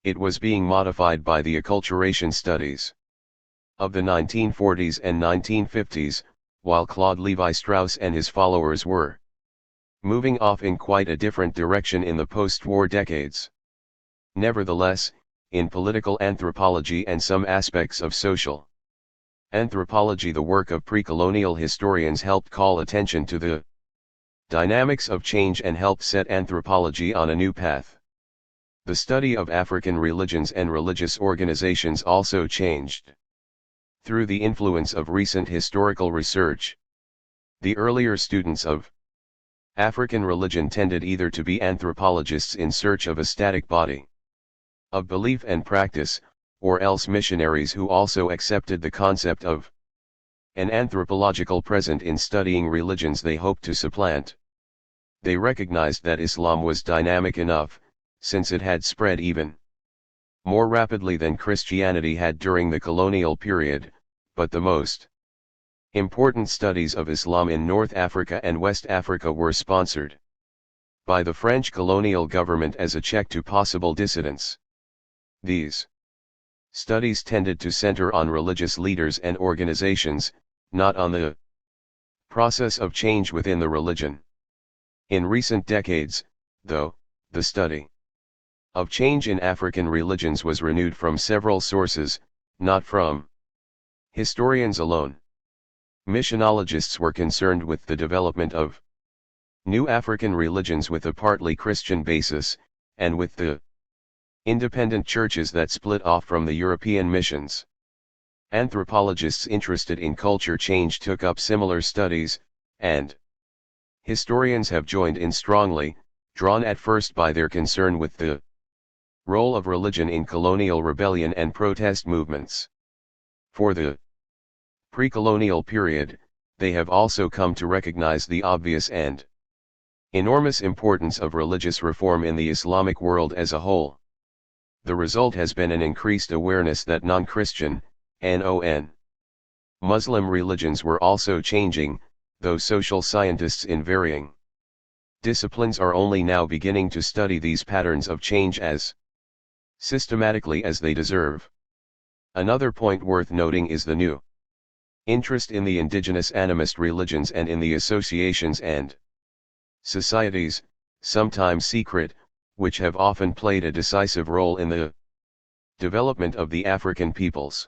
It was being modified by the acculturation studies of the 1940s and 1950s, while Claude Lévi-Strauss and his followers were moving off in quite a different direction in the post-war decades. Nevertheless, in political anthropology and some aspects of social anthropology, the work of pre-colonial historians helped call attention to the dynamics of change and helped set anthropology on a new path. The study of African religions and religious organizations also changed through the influence of recent historical research. The earlier students of African religion tended either to be anthropologists in search of a static body of belief and practice, or else missionaries who also accepted the concept of an anthropological present in studying religions they hoped to supplant. They recognized that Islam was dynamic enough, since it had spread even more rapidly than Christianity had during the colonial period, but the most important studies of Islam in North Africa and West Africa were sponsored by the French colonial government as a check to possible dissidents. These studies tended to center on religious leaders and organizations, not on the process of change within the religion. In recent decades, though, the study of change in African religions was renewed from several sources, not from historians alone. Missionologists were concerned with the development of new African religions with a partly Christian basis, and with the independent churches that split off from the European missions. Anthropologists interested in culture change took up similar studies, and historians have joined in strongly, drawn at first by their concern with the role of religion in colonial rebellion and protest movements. For the pre-colonial period, they have also come to recognize the obvious and enormous importance of religious reform in the Islamic world as a whole. The result has been an increased awareness that non-Christian, Muslim religions were also changing, though social scientists in varying disciplines are only now beginning to study these patterns of change as systematically as they deserve. Another point worth noting is the new interest in the indigenous animist religions and in the associations and societies, sometimes secret, which have often played a decisive role in the development of the African peoples.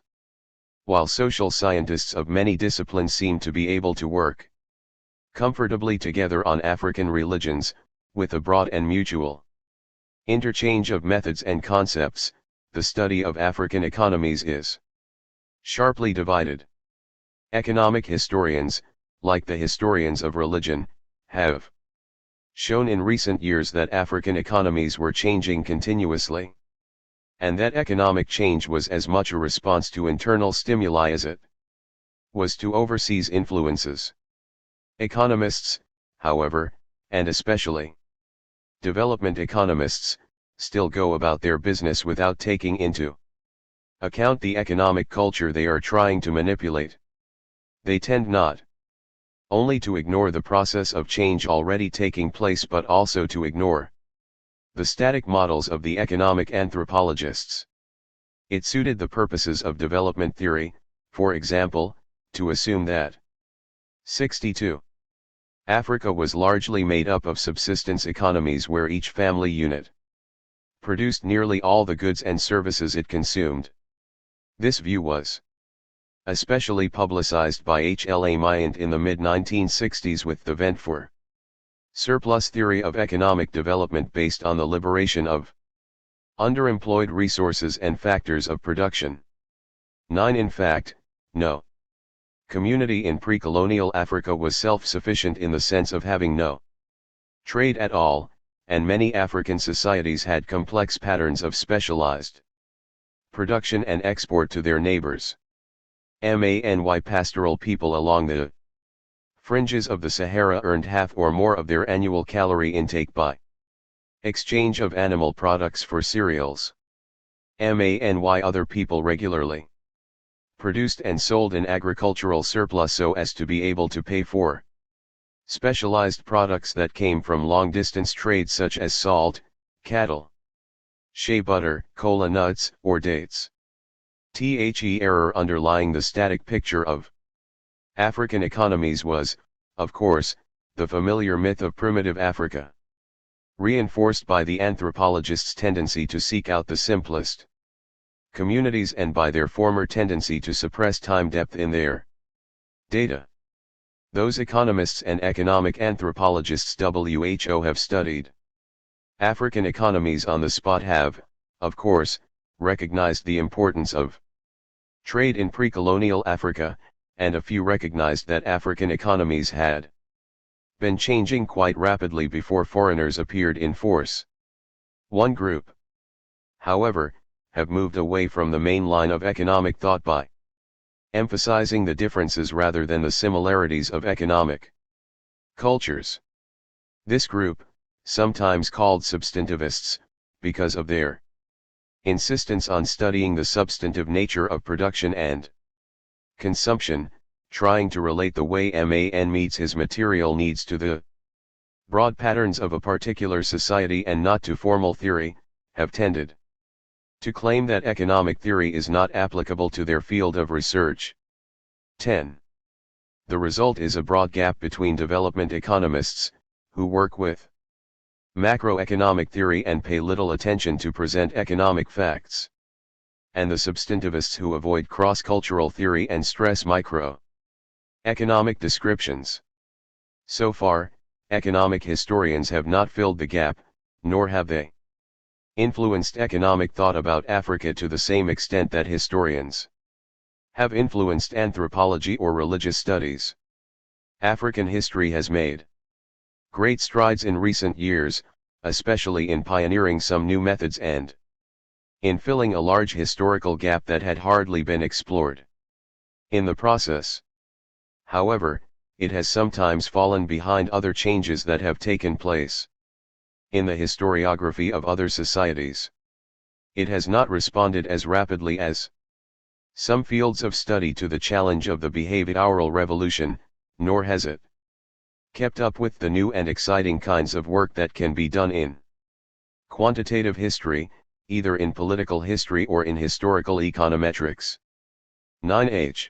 While social scientists of many disciplines seem to be able to work comfortably together on African religions, with a broad and mutual interchange of methods and concepts, the study of African economies is sharply divided. Economic historians, like the historians of religion, have shown in recent years that African economies were changing continuously, and that economic change was as much a response to internal stimuli as it was to overseas influences. Economists, however, and especially development economists, still go about their business without taking into account the economic culture they are trying to manipulate. They tend not only to ignore the process of change already taking place but also to ignore the static models of the economic anthropologists. It suited the purposes of development theory, for example, to assume that 62. Africa was largely made up of subsistence economies where each family unit produced nearly all the goods and services it consumed. This view was especially publicized by H.L.A. Myant in the mid-1960s with the vent for surplus theory of economic development based on the liberation of underemployed resources and factors of production. 9. In fact, no community in pre-colonial Africa was self-sufficient in the sense of having no Trade at all, and many African societies had complex patterns of specialized production and export to their neighbors. Many pastoral people along the fringes of the Sahara earned half or more of their annual calorie intake by exchange of animal products for cereals. Many other people regularly produced and sold an agricultural surplus so as to be able to pay for specialized products that came from long-distance trade such as salt, cattle, shea butter, cola nuts, or dates. The error underlying the static picture of African economies was, of course, the familiar myth of primitive Africa, reinforced by the anthropologists' tendency to seek out the simplest communities and by their former tendency to suppress time depth in their data. Those economists and economic anthropologists WHO have studied African economies on the spot have, of course, recognized the importance of trade in pre-colonial Africa, and a few recognized that African economies had been changing quite rapidly before foreigners appeared in force. One group, however, have moved away from the main line of economic thought by emphasizing the differences rather than the similarities of economic cultures. This group, sometimes called substantivists, because of their insistence on studying the substantive nature of production and consumption, trying to relate the way man meets his material needs to the broad patterns of a particular society and not to formal theory, have tended to claim that economic theory is not applicable to their field of research. 10. The result is a broad gap between development economists, who work with macroeconomic theory and pay little attention to present economic facts, and the substantivists who avoid cross-cultural theory and stress micro-economic descriptions. So far, economic historians have not filled the gap, nor have they influenced economic thought about Africa to the same extent that historians have influenced anthropology or religious studies. African history has made great strides in recent years, especially in pioneering some new methods and in filling a large historical gap that had hardly been explored. In the process, however, it has sometimes fallen behind other changes that have taken place in the historiography of other societies. It has not responded as rapidly as some fields of study to the challenge of the behavioral revolution, nor has it kept up with the new and exciting kinds of work that can be done in quantitative history, either in political history or in historical econometrics. 9H.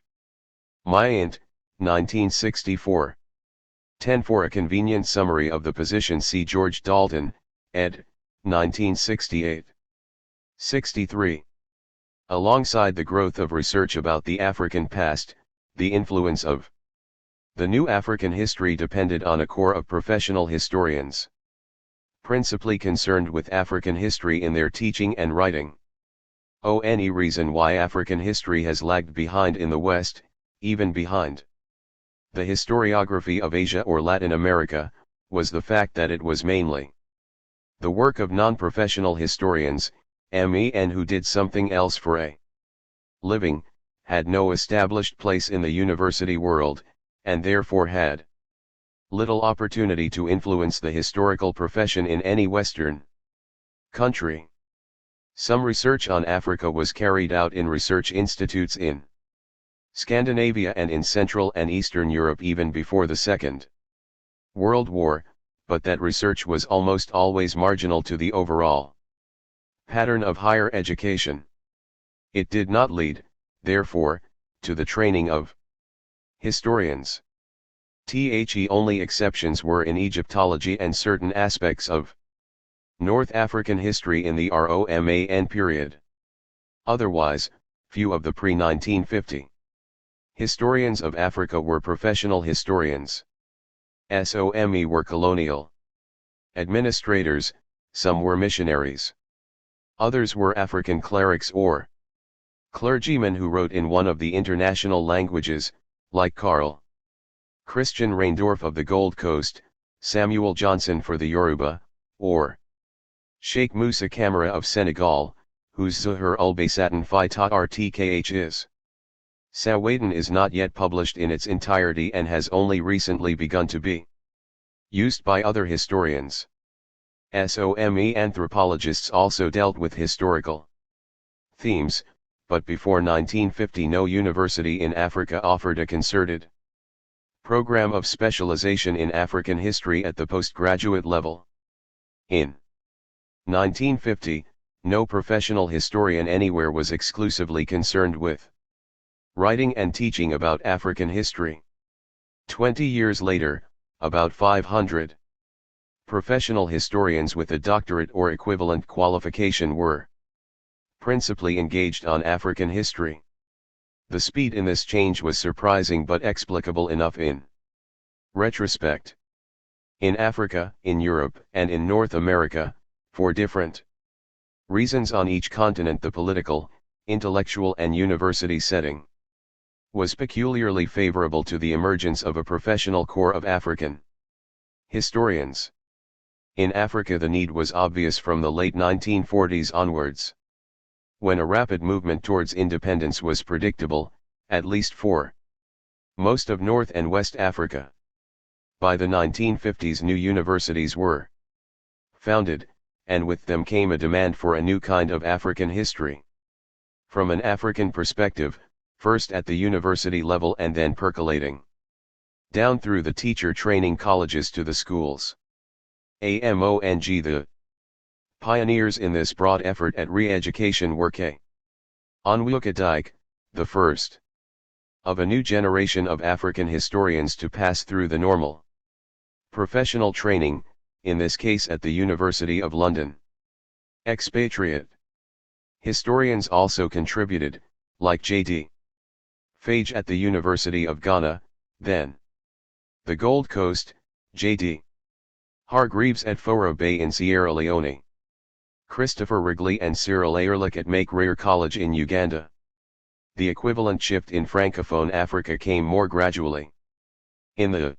Myint, 1964. 10. For a convenient summary of the position see George Dalton, ed. 1968. 63. Alongside the growth of research about the African past, the influence of the new African history depended on a core of professional historians, principally concerned with African history in their teaching and writing. Any reason why African history has lagged behind in the West, even behind the historiography of Asia or Latin America, was the fact that it was mainly the work of non-professional historians, and who did something else for a living, had no established place in the university world, and therefore had little opportunity to influence the historical profession in any Western country. Some research on Africa was carried out in research institutes in Scandinavia and in Central and Eastern Europe even before the Second World War, but that research was almost always marginal to the overall pattern of higher education. It did not lead, therefore, to the training of historians. Only exceptions were in Egyptology and certain aspects of North African history in the Roman period. Otherwise, few of the pre-1950 historians of Africa were professional historians. Some were colonial administrators, some were missionaries. Others were African clerics or clergymen who wrote in one of the international languages, like Karl Christian Reindorf of the Gold Coast, Samuel Johnson for the Yoruba, or Sheikh Musa Camara of Senegal, whose Zuhur ul-Basatin fi ta'rtkh is. Sawatin is not yet published in its entirety and has only recently begun to be used by other historians. Some anthropologists also dealt with historical themes, but before 1950 no university in Africa offered a concerted program of specialization in African history at the postgraduate level. In 1950, no professional historian anywhere was exclusively concerned with writing and teaching about African history. 20 years later, about 500 professional historians with a doctorate or equivalent qualification were principally engaged on African history. The speed in this change was surprising but explicable enough in retrospect. In Africa, in Europe, and in North America, for different reasons on each continent, the political, intellectual and university setting was peculiarly favorable to the emergence of a professional corps of African historians. In Africa the need was obvious from the late 1940s onwards, when a rapid movement towards independence was predictable, at least for most of North and West Africa. By the 1950s new universities were founded, and with them came a demand for a new kind of African history. From an African perspective, first at the university level and then percolating down through the teacher training colleges to the schools. The pioneers in this broad effort at re-education were K. Onwuka Dike, the first of a new generation of African historians to pass through the normal professional training, in this case at the University of London. Expatriate historians also contributed, like J.D. Fage at the University of Ghana, then the Gold Coast, J.D. Hargreaves at Fora Bay in Sierra Leone, Christopher Wrigley and Cyril Ehrlich at Makerere College in Uganda. The equivalent shift in Francophone Africa came more gradually. In the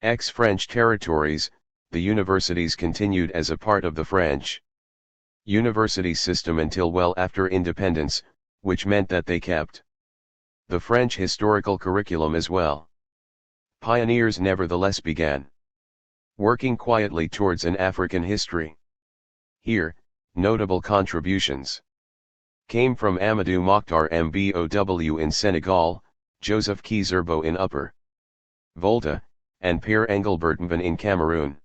ex-French territories, the universities continued as a part of the French university system until well after independence, which meant that they kept the French historical curriculum as well. Pioneers nevertheless began working quietly towards an African history. Here, notable contributions came from Amadou Mokhtar Mbow in Senegal, Joseph Zerbo in Upper Volta, and Pierre Engelbert Mban in Cameroon.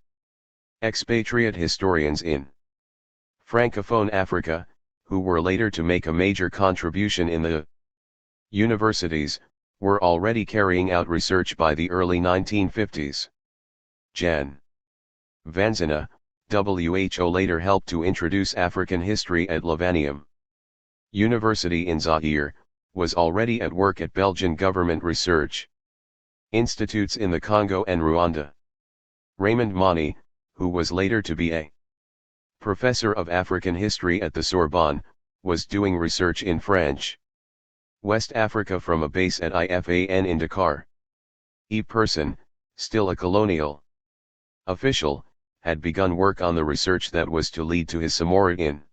Expatriate historians in Francophone Africa, who were later to make a major contribution in the universities, were already carrying out research by the early 1950s. Jan Vanzina, WHO later helped to introduce African history at Lavanium University in Zaire, was already at work at Belgian government research institutes in the Congo and Rwanda. Raymond Mani, who was later to be a professor of African history at the Sorbonne, was doing research in French West Africa from a base at IFAN in Dakar. E. Person, still a colonial official, had begun work on the research that was to lead to his Samora in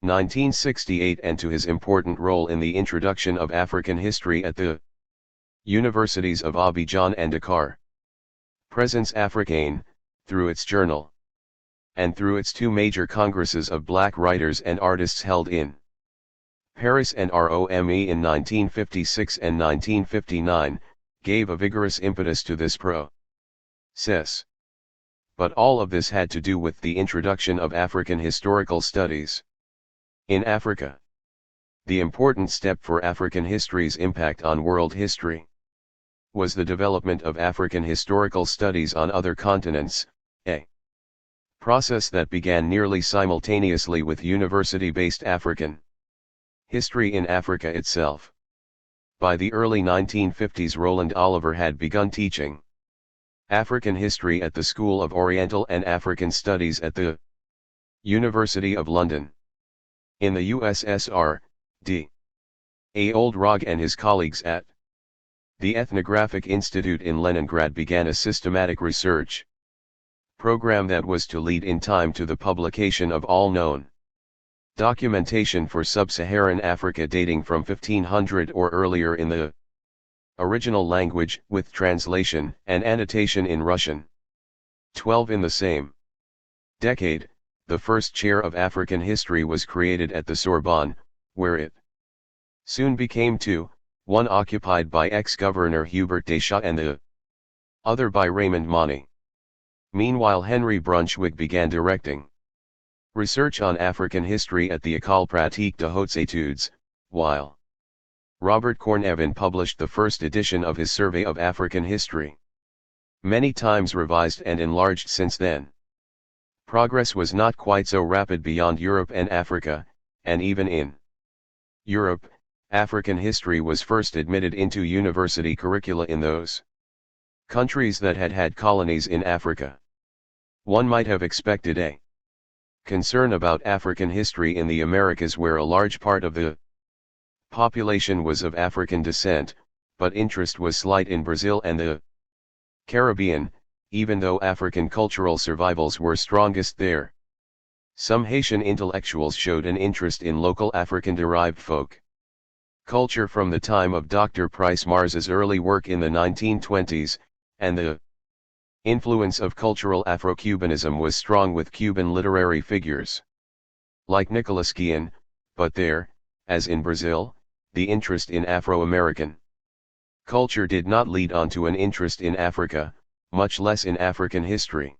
1968 and to his important role in the introduction of African history at the universities of Abidjan and Dakar. Présence Africaine, through its journal, and through its two major congresses of black writers and artists held in Paris and Rome in 1956 and 1959, gave a vigorous impetus to this process. But all of this had to do with the introduction of African historical studies in Africa. The important step for African history's impact on world history was the development of African historical studies on other continents, a process that began nearly simultaneously with university-based African history in Africa itself. By the early 1950s, Roland Oliver had begun teaching African history at the School of Oriental and African Studies at the University of London. In the USSR, D. A. Oldrog and his colleagues at the Ethnographic Institute in Leningrad began a systematic research program that was to lead in time to the publication of all known documentation for sub-Saharan Africa dating from 1500 or earlier in the original language, with translation and annotation in Russian. 12. In the same decade, the first chair of African history was created at the Sorbonne, where it soon became two, one occupied by ex-governor Hubert Deschamps and the other by Raymond Money. Meanwhile, Henry Brunswick began directing research on African history at the École pratique de hautes études, while Robert Cornevin published the first edition of his Survey of African History, many times revised and enlarged since then. Progress was not quite so rapid beyond Europe and Africa, and even in Europe, African history was first admitted into university curricula in those countries that had had colonies in Africa. One might have expected a concern about African history in the Americas, where a large part of the population was of African descent, but interest was slight in Brazil and the Caribbean, even though African cultural survivals were strongest there. Some Haitian intellectuals showed an interest in local African-derived folk culture from the time of Dr. Price Mars's early work in the 1920s, and the influence of cultural Afro-Cubanism was strong with Cuban literary figures like Nicolas Guillen, but there, as in Brazil, the interest in Afro-American culture did not lead on to an interest in Africa, much less in African history.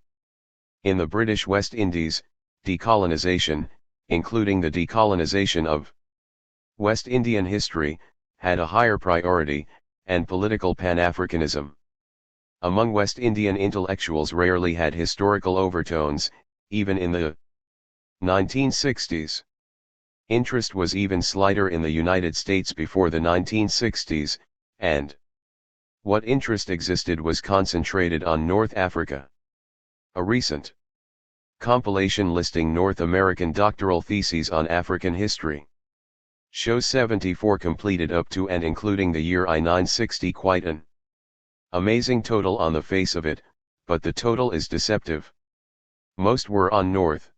In the British West Indies, decolonization, including the decolonization of West Indian history, had a higher priority, and political Pan-Africanism among West Indian intellectuals rarely had historical overtones, even in the 1960s. Interest was even slighter in the United States before the 1960s, and what interest existed was concentrated on North Africa. A recent compilation listing North American doctoral theses on African history shows 74 completed up to and including the year I-960, quite an amazing total on the face of it, but the total is deceptive. Most were on North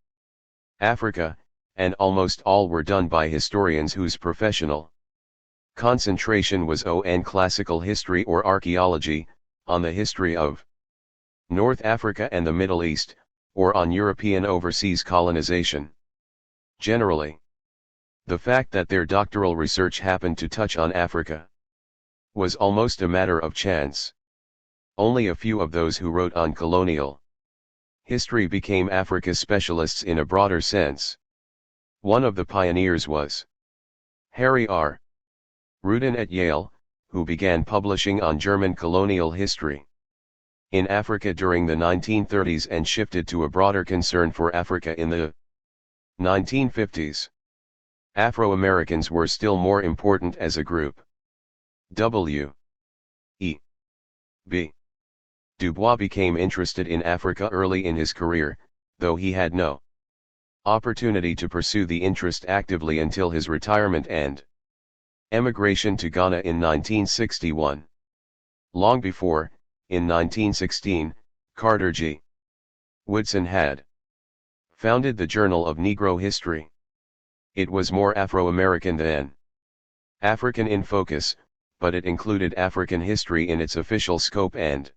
Africa, and almost all were done by historians whose professional concentration was on classical history or archaeology, on the history of North Africa and the Middle East, or on European overseas colonization. Generally, the fact that their doctoral research happened to touch on Africa was almost a matter of chance. Only a few of those who wrote on colonial history became Africa specialists in a broader sense. One of the pioneers was Harry R. Rudin at Yale, who began publishing on German colonial history in Africa during the 1930s and shifted to a broader concern for Africa in the 1950s. Afro-Americans were still more important as a group. W. E. B. Du Bois became interested in Africa early in his career, though he had no opportunity to pursue the interest actively until his retirement and emigration to Ghana in 1961. Long before, in 1916, Carter G. Woodson had founded the Journal of Negro History. It was more Afro-American than African in focus, but it included African history in its official scope and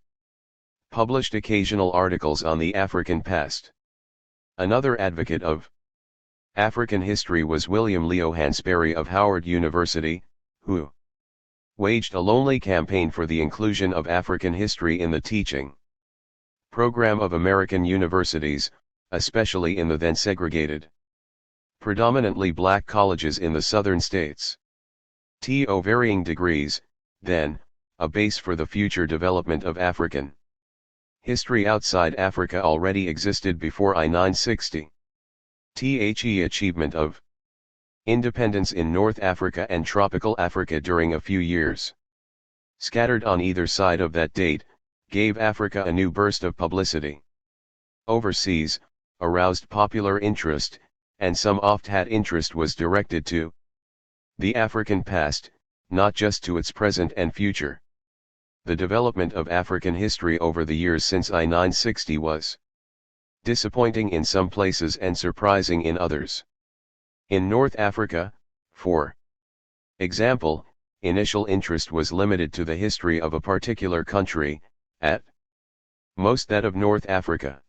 published occasional articles on the African past. Another advocate of African history was William Leo Hansberry of Howard University, who waged a lonely campaign for the inclusion of African history in the teaching program of American universities, especially in the then segregated, predominantly black colleges in the southern states. To varying degrees, then, a base for the future development of African history outside Africa already existed before I-960. The achievement of independence in North Africa and tropical Africa during a few years scattered on either side of that date, gave Africa a new burst of publicity overseas, aroused popular interest, and some oft-had interest was directed to the African past, not just to its present and future. The development of African history over the years since I-960 was disappointing in some places and surprising in others. In North Africa, for example, initial interest was limited to the history of a particular country, at most that of North Africa.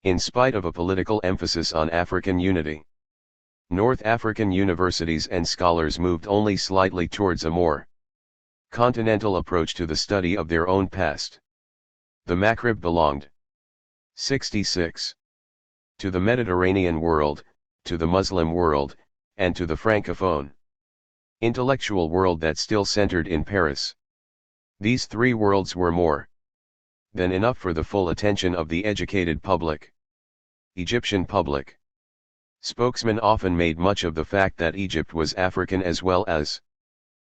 In spite of a political emphasis on African unity, North African universities and scholars moved only slightly towards a more continental approach to the study of their own past. The Maghreb belonged 66 to the Mediterranean world, to the Muslim world, and to the Francophone intellectual world that still centered in Paris. These three worlds were more than enough for the full attention of the educated public. Egyptian public spokesmen often made much of the fact that Egypt was African as well as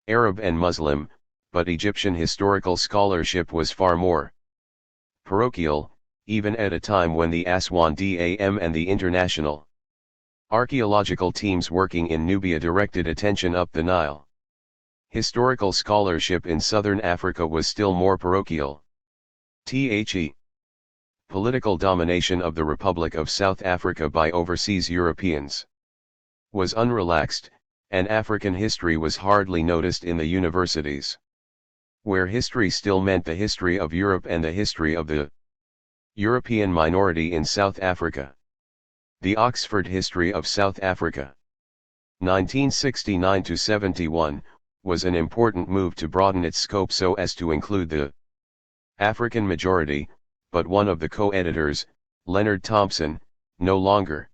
Arab and Muslim, but Egyptian historical scholarship was far more parochial, even at a time when the Aswan Dam and the international archaeological teams working in Nubia directed attention up the Nile. Historical scholarship in southern Africa was still more parochial. The political domination of the Republic of South Africa by overseas Europeans was unrelaxed, and African history was hardly noticed in the universities, where history still meant the history of Europe and the history of the European minority in South Africa. The Oxford History of South Africa, 1969-71, was an important move to broaden its scope so as to include the African majority, but one of the co-editors, Leonard Thompson, no longer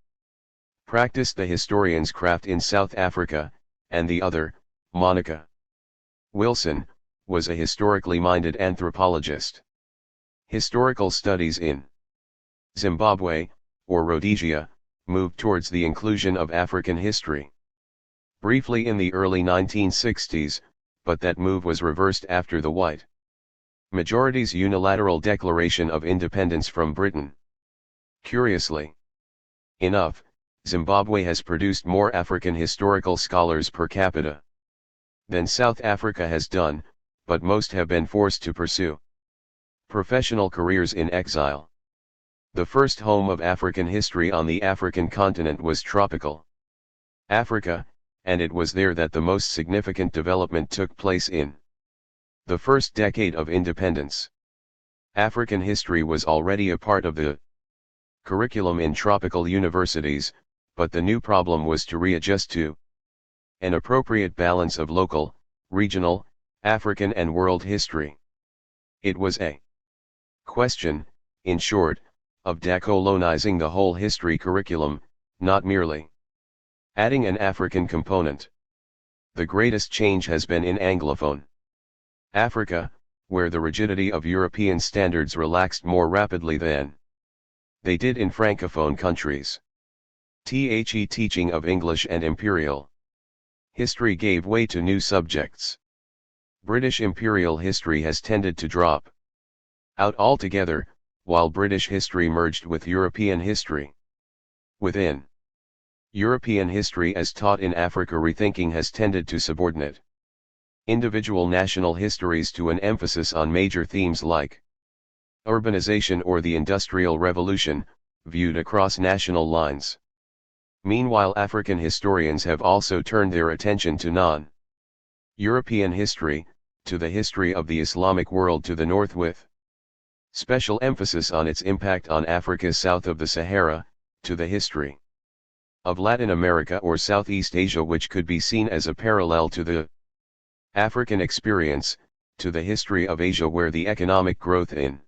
practiced the historian's craft in South Africa, and the other, Monica Wilson, was a historically minded anthropologist. Historical studies in Zimbabwe, or Rhodesia, moved towards the inclusion of African history briefly in the early 1960s, but that move was reversed after the white majority's unilateral declaration of independence from Britain. Curiously enough, Zimbabwe has produced more African historical scholars per capita than South Africa has done, but most have been forced to pursue professional careers in exile. The first home of African history on the African continent was tropical Africa, and it was there that the most significant development took place in the first decade of independence. African history was already a part of the curriculum in tropical universities, but the new problem was to readjust to an appropriate balance of local, regional, African and world history. It was a question, in short, of decolonizing the whole history curriculum, not merely adding an African component. The greatest change has been in Anglophone Africa, where the rigidity of European standards relaxed more rapidly than they did in Francophone countries. The teaching of English and imperial history gave way to new subjects. British imperial history has tended to drop out altogether, while British history merged with European history. Within European history as taught in Africa, rethinking has tended to subordinate individual national histories to an emphasis on major themes like urbanization or the Industrial Revolution, viewed across national lines. Meanwhile, African historians have also turned their attention to non-European history, to the history of the Islamic world to the north with special emphasis on its impact on Africa south of the Sahara, to the history of Latin America or Southeast Asia, which could be seen as a parallel to the African experience, to the history of Asia where the economic growth in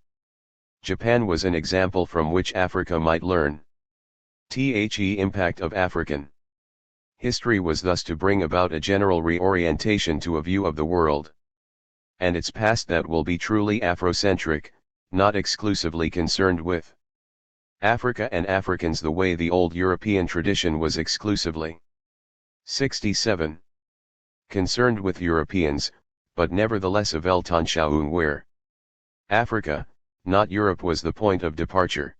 Japan was an example from which Africa might learn. The impact of African history was thus to bring about a general reorientation to a view of the world and its past that will be truly Afrocentric, not exclusively concerned with Africa and Africans the way the old European tradition was exclusively 67 concerned with Europeans, but nevertheless a Weltanschauung where Africa, not Europe, was the point of departure.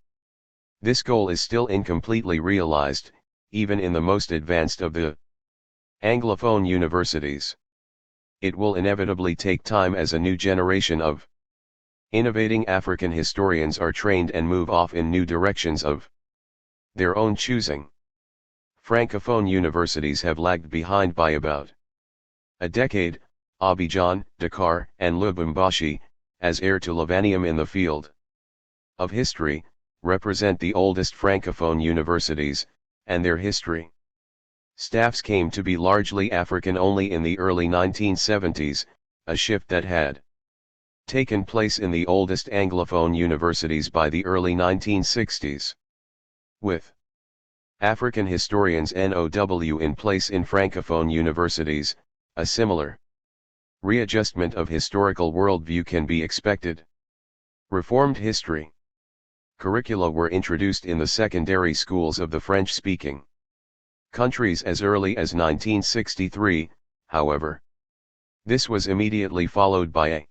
This goal is still incompletely realized, even in the most advanced of the Anglophone universities. It will inevitably take time as a new generation of Innovating African historians are trained and move off in new directions of their own choosing. Francophone universities have lagged behind by about a decade. Abidjan, Dakar, and Lubumbashi, as heir to Lavanium in the field of history, represent the oldest Francophone universities, and their history staffs came to be largely African only in the early 1970s, a shift that had taken place in the oldest Anglophone universities by the early 1960s. With African historians NOW in place in Francophone universities, a similar readjustment of historical worldview can be expected. Reformed history curricula were introduced in the secondary schools of the French-speaking countries as early as 1963, however. This was immediately followed by a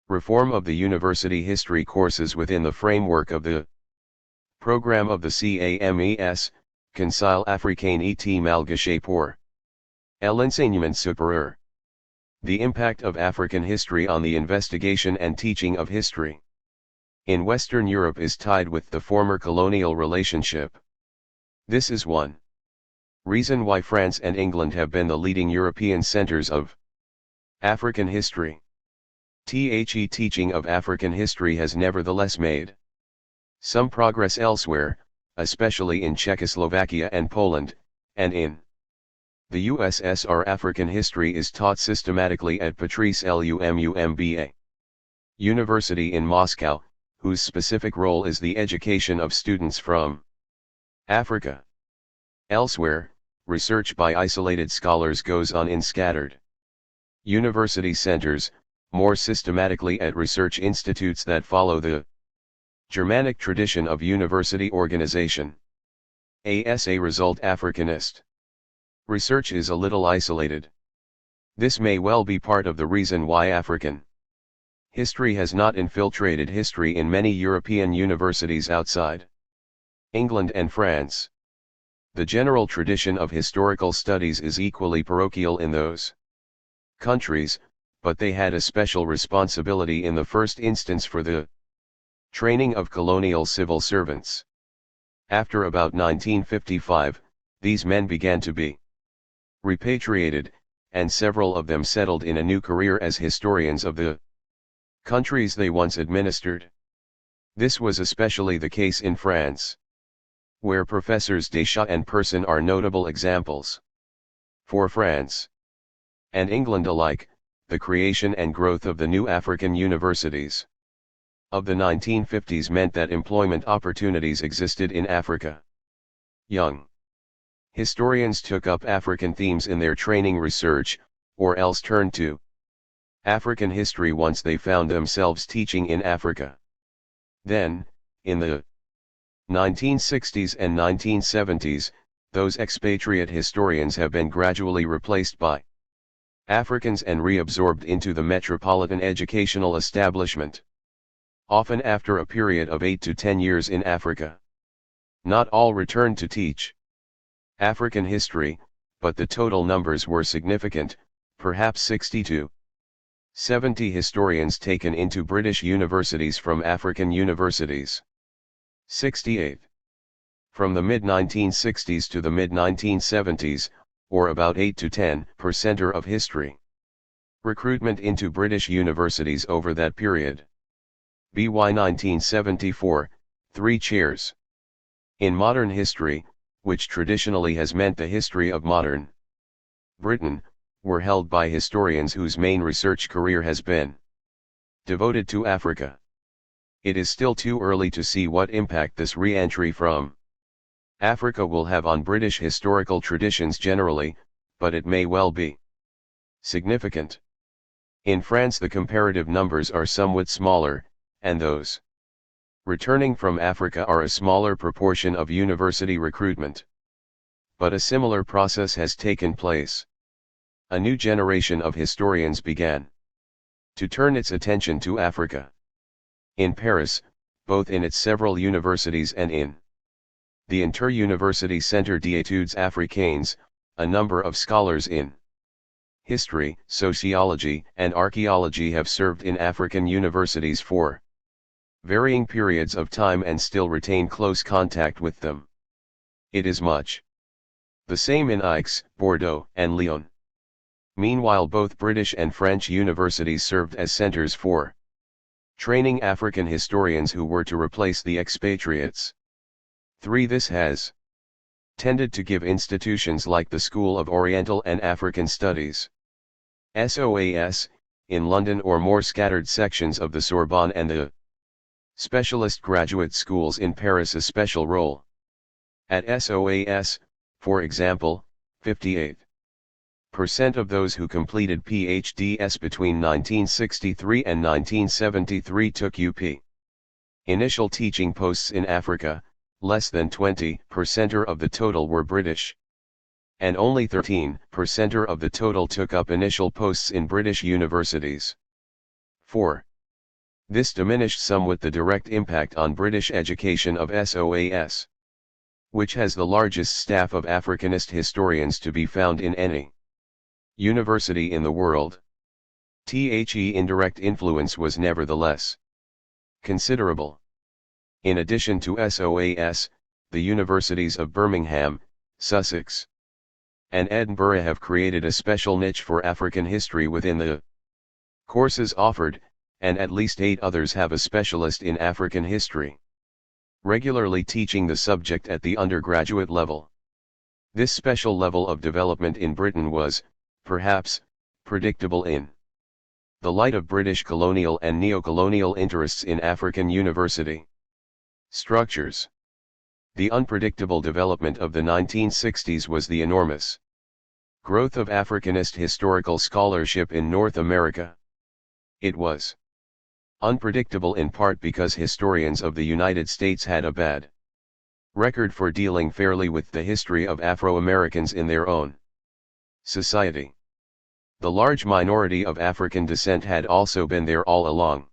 reform of the university history courses within the framework of the program of the CAMES, Conseil africain et malgache pour l'enseignement supérieur. The impact of African history on the investigation and teaching of history in Western Europe is tied with the former colonial relationship. This is one reason why France and England have been the leading European centers of African history. The teaching of African history has nevertheless made some progress elsewhere, especially in Czechoslovakia and Poland, and in the USSR. African history is taught systematically at Patrice Lumumba University in Moscow, whose specific role is the education of students from Africa. Elsewhere, research by isolated scholars goes on in scattered university centers, more systematically at research institutes that follow the Germanic tradition of university organization. As a result, Africanist research is a little isolated. This may well be part of the reason why African history has not infiltrated history in many European universities outside England and France. The general tradition of historical studies is equally parochial in those countries, but they had a special responsibility in the first instance for the training of colonial civil servants. After about 1955, these men began to be repatriated, and several of them settled in a new career as historians of the countries they once administered. This was especially the case in France, where Professors Deschamps and Persson are notable examples. For France and England alike, the creation and growth of the new African universities of the 1950s meant that employment opportunities existed in Africa. Young historians took up African themes in their training research, or else turned to African history once they found themselves teaching in Africa. Then, in the 1960s and 1970s, those expatriate historians have been gradually replaced by Africans and reabsorbed into the metropolitan educational establishment, often after a period of 8 to 10 years in Africa. Not all returned to teach African history, but the total numbers were significant, perhaps 60 to 70 historians taken into British universities from African universities. 68. From the mid-1960s to the mid-1970s, or about 8 to 10% of history recruitment into British universities over that period. BY 1974, 3 chairs in modern history, which traditionally has meant the history of modern Britain, were held by historians whose main research career has been devoted to Africa. It is still too early to see what impact this re-entry from Africa will have on British historical traditions generally, but it may well be significant. In France the comparative numbers are somewhat smaller, and those returning from Africa are a smaller proportion of university recruitment. But a similar process has taken place. A new generation of historians began to turn its attention to Africa. In Paris, both in its several universities and in the Inter-University Centre d'études africaines, a number of scholars in history, sociology, and archaeology have served in African universities for varying periods of time and still retain close contact with them. It is much the same in Aix, Bordeaux, and Lyon. Meanwhile, both British and French universities served as centers for training African historians who were to replace the expatriates. 3. This has tended to give institutions like the School of Oriental and African Studies, SOAS, in London or more scattered sections of the Sorbonne and the specialist graduate schools in Paris a special role. At SOAS, for example, 58% of those who completed PhDs between 1963 and 1973 took UP initial teaching posts in Africa. Less than 20% of the total were British, and only 13% of the total took up initial posts in British universities. 4. This diminished somewhat the direct impact on British education of SOAS, which has the largest staff of Africanist historians to be found in any university in the world. The indirect influence was nevertheless considerable. In addition to SOAS, the universities of Birmingham, Sussex, and Edinburgh have created a special niche for African history within the courses offered, and at least 8 others have a specialist in African history, regularly teaching the subject at the undergraduate level. This special level of development in Britain was, perhaps, predictable in the light of British colonial and neo-colonial interests in African university structures. The unpredictable development of the 1960s was the enormous growth of Africanist historical scholarship in North America. It was unpredictable in part because historians of the United States had a bad record for dealing fairly with the history of Afro-Americans in their own society. The large minority of African descent had also been there all along,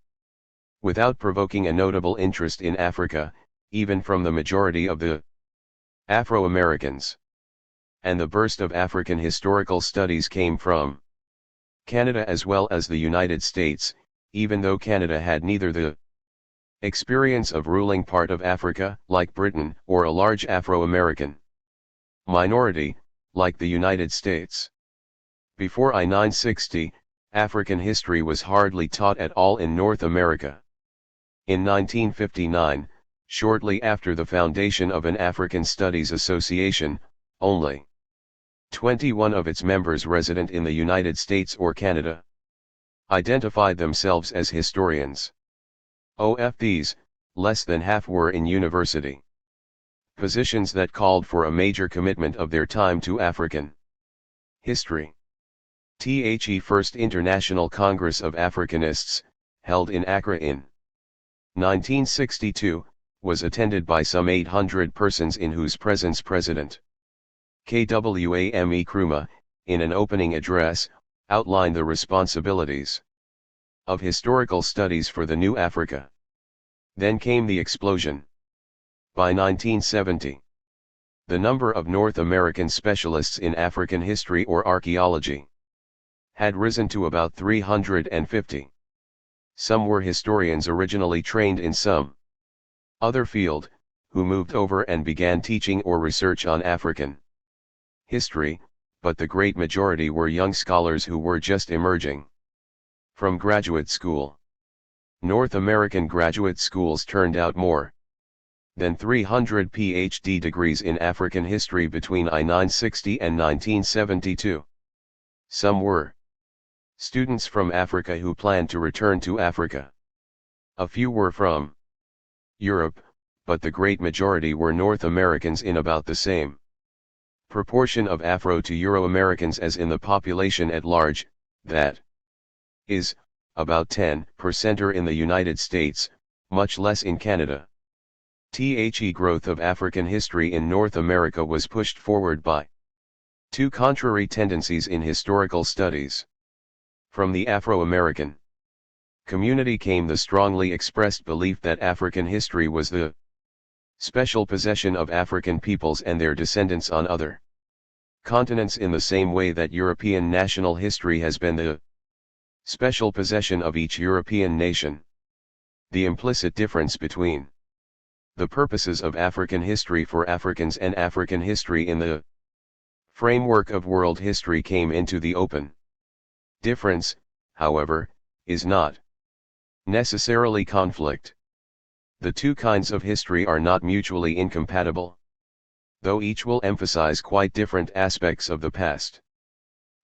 without provoking a notable interest in Africa, even from the majority of the Afro-Americans. And the burst of African historical studies came from Canada as well as the United States, even though Canada had neither the experience of ruling part of Africa, like Britain, or a large Afro-American minority, like the United States. Before I-960, African history was hardly taught at all in North America. In 1959, shortly after the foundation of an African Studies Association, only 21 of its members resident in the United States or Canada identified themselves as historians. Of these, less than half were in university positions that called for a major commitment of their time to African history. The First International Congress of Africanists, held in Accra in 1962, was attended by some 800 persons in whose presence President Kwame Nkrumah, in an opening address, outlined the responsibilities of historical studies for the new Africa. Then came the explosion. By 1970, the number of North American specialists in African history or archaeology had risen to about 350. Some were historians originally trained in some other field, who moved over and began teaching or research on African history, but the great majority were young scholars who were just emerging from graduate school. North American graduate schools turned out more than 300 PhD degrees in African history between I-960 and 1972. Some were students from Africa who planned to return to Africa. A few were from Europe, but the great majority were North Americans in about the same proportion of Afro to Euro-Americans as in the population at large, that is, about 10% in the United States, much less in Canada. The growth of African history in North America was pushed forward by two contrary tendencies in historical studies. From the Afro-American community came the strongly expressed belief that African history was the special possession of African peoples and their descendants on other continents in the same way that European national history has been the special possession of each European nation. The implicit difference between the purposes of African history for Africans and African history in the framework of world history came into the open. Difference, however, is not necessarily conflict. The two kinds of history are not mutually incompatible, though each will emphasize quite different aspects of the past.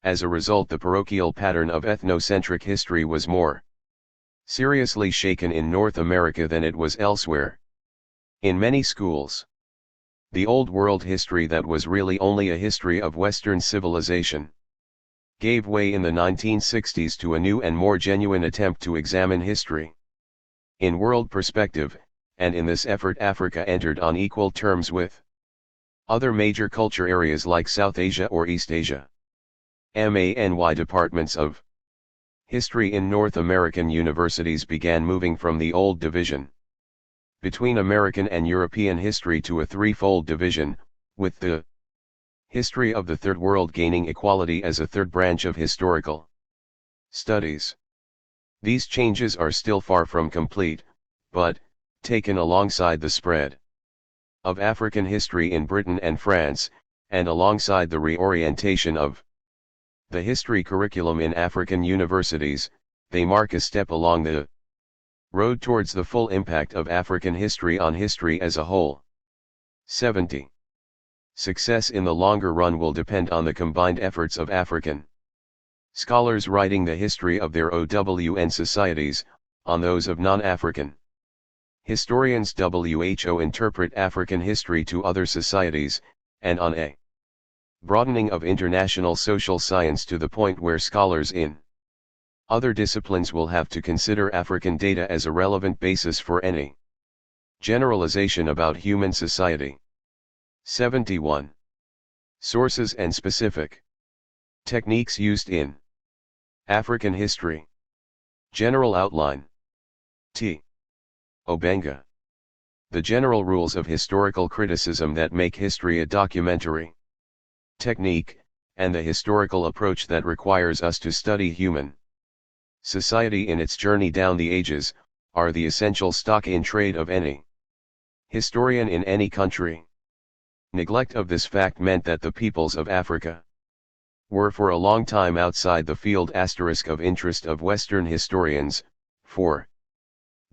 As a result, the parochial pattern of ethnocentric history was more seriously shaken in North America than it was elsewhere. In many schools, the old world history that was really only a history of Western civilization gave way in the 1960s to a new and more genuine attempt to examine history in world perspective, and in this effort Africa entered on equal terms with other major culture areas like South Asia or East Asia. MANY departments of history in North American universities began moving from the old division between American and European history to a threefold division, with the history of the Third World gaining equality as a third branch of historical studies. These changes are still far from complete, but, taken alongside the spread of African history in Britain and France, and alongside the reorientation of the history curriculum in African universities, they mark a step along the road towards the full impact of African history on history as a whole. 70. Success in the longer run will depend on the combined efforts of African scholars writing the history of their OWN societies, on those of non-African historians WHO interpret African history to other societies, and on a broadening of international social science to the point where scholars in other disciplines will have to consider African data as a relevant basis for any generalization about human society. 71. Sources and specific techniques used in African history. General outline. T. Obenga. The general rules of historical criticism that make history a documentary technique, and the historical approach that requires us to study human society in its journey down the ages, are the essential stock in trade of any historian in any country. Neglect of this fact meant that the peoples of Africa were for a long time outside the field of interest of Western historians, for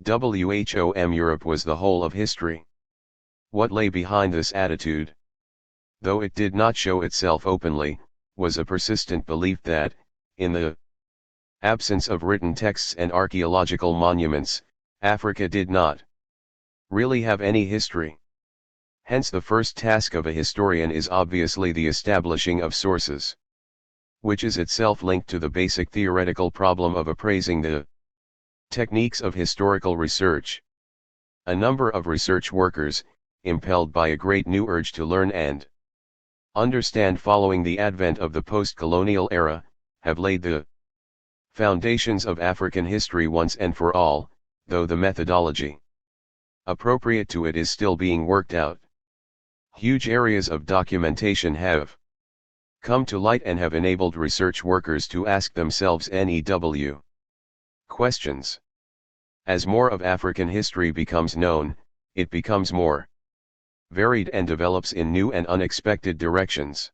WHOM Europe was the whole of history. What lay behind this attitude, though it did not show itself openly, was a persistent belief that, in the absence of written texts and archaeological monuments, Africa did not really have any history. Hence the first task of a historian is obviously the establishing of sources, which is itself linked to the basic theoretical problem of appraising the techniques of historical research. A number of research workers, impelled by a great new urge to learn and understand following the advent of the post-colonial era, have laid the foundations of African history once and for all, though the methodology appropriate to it is still being worked out. Huge areas of documentation have come to light and have enabled research workers to ask themselves NEW questions. As more of African history becomes known, it becomes more varied and develops in new and unexpected directions.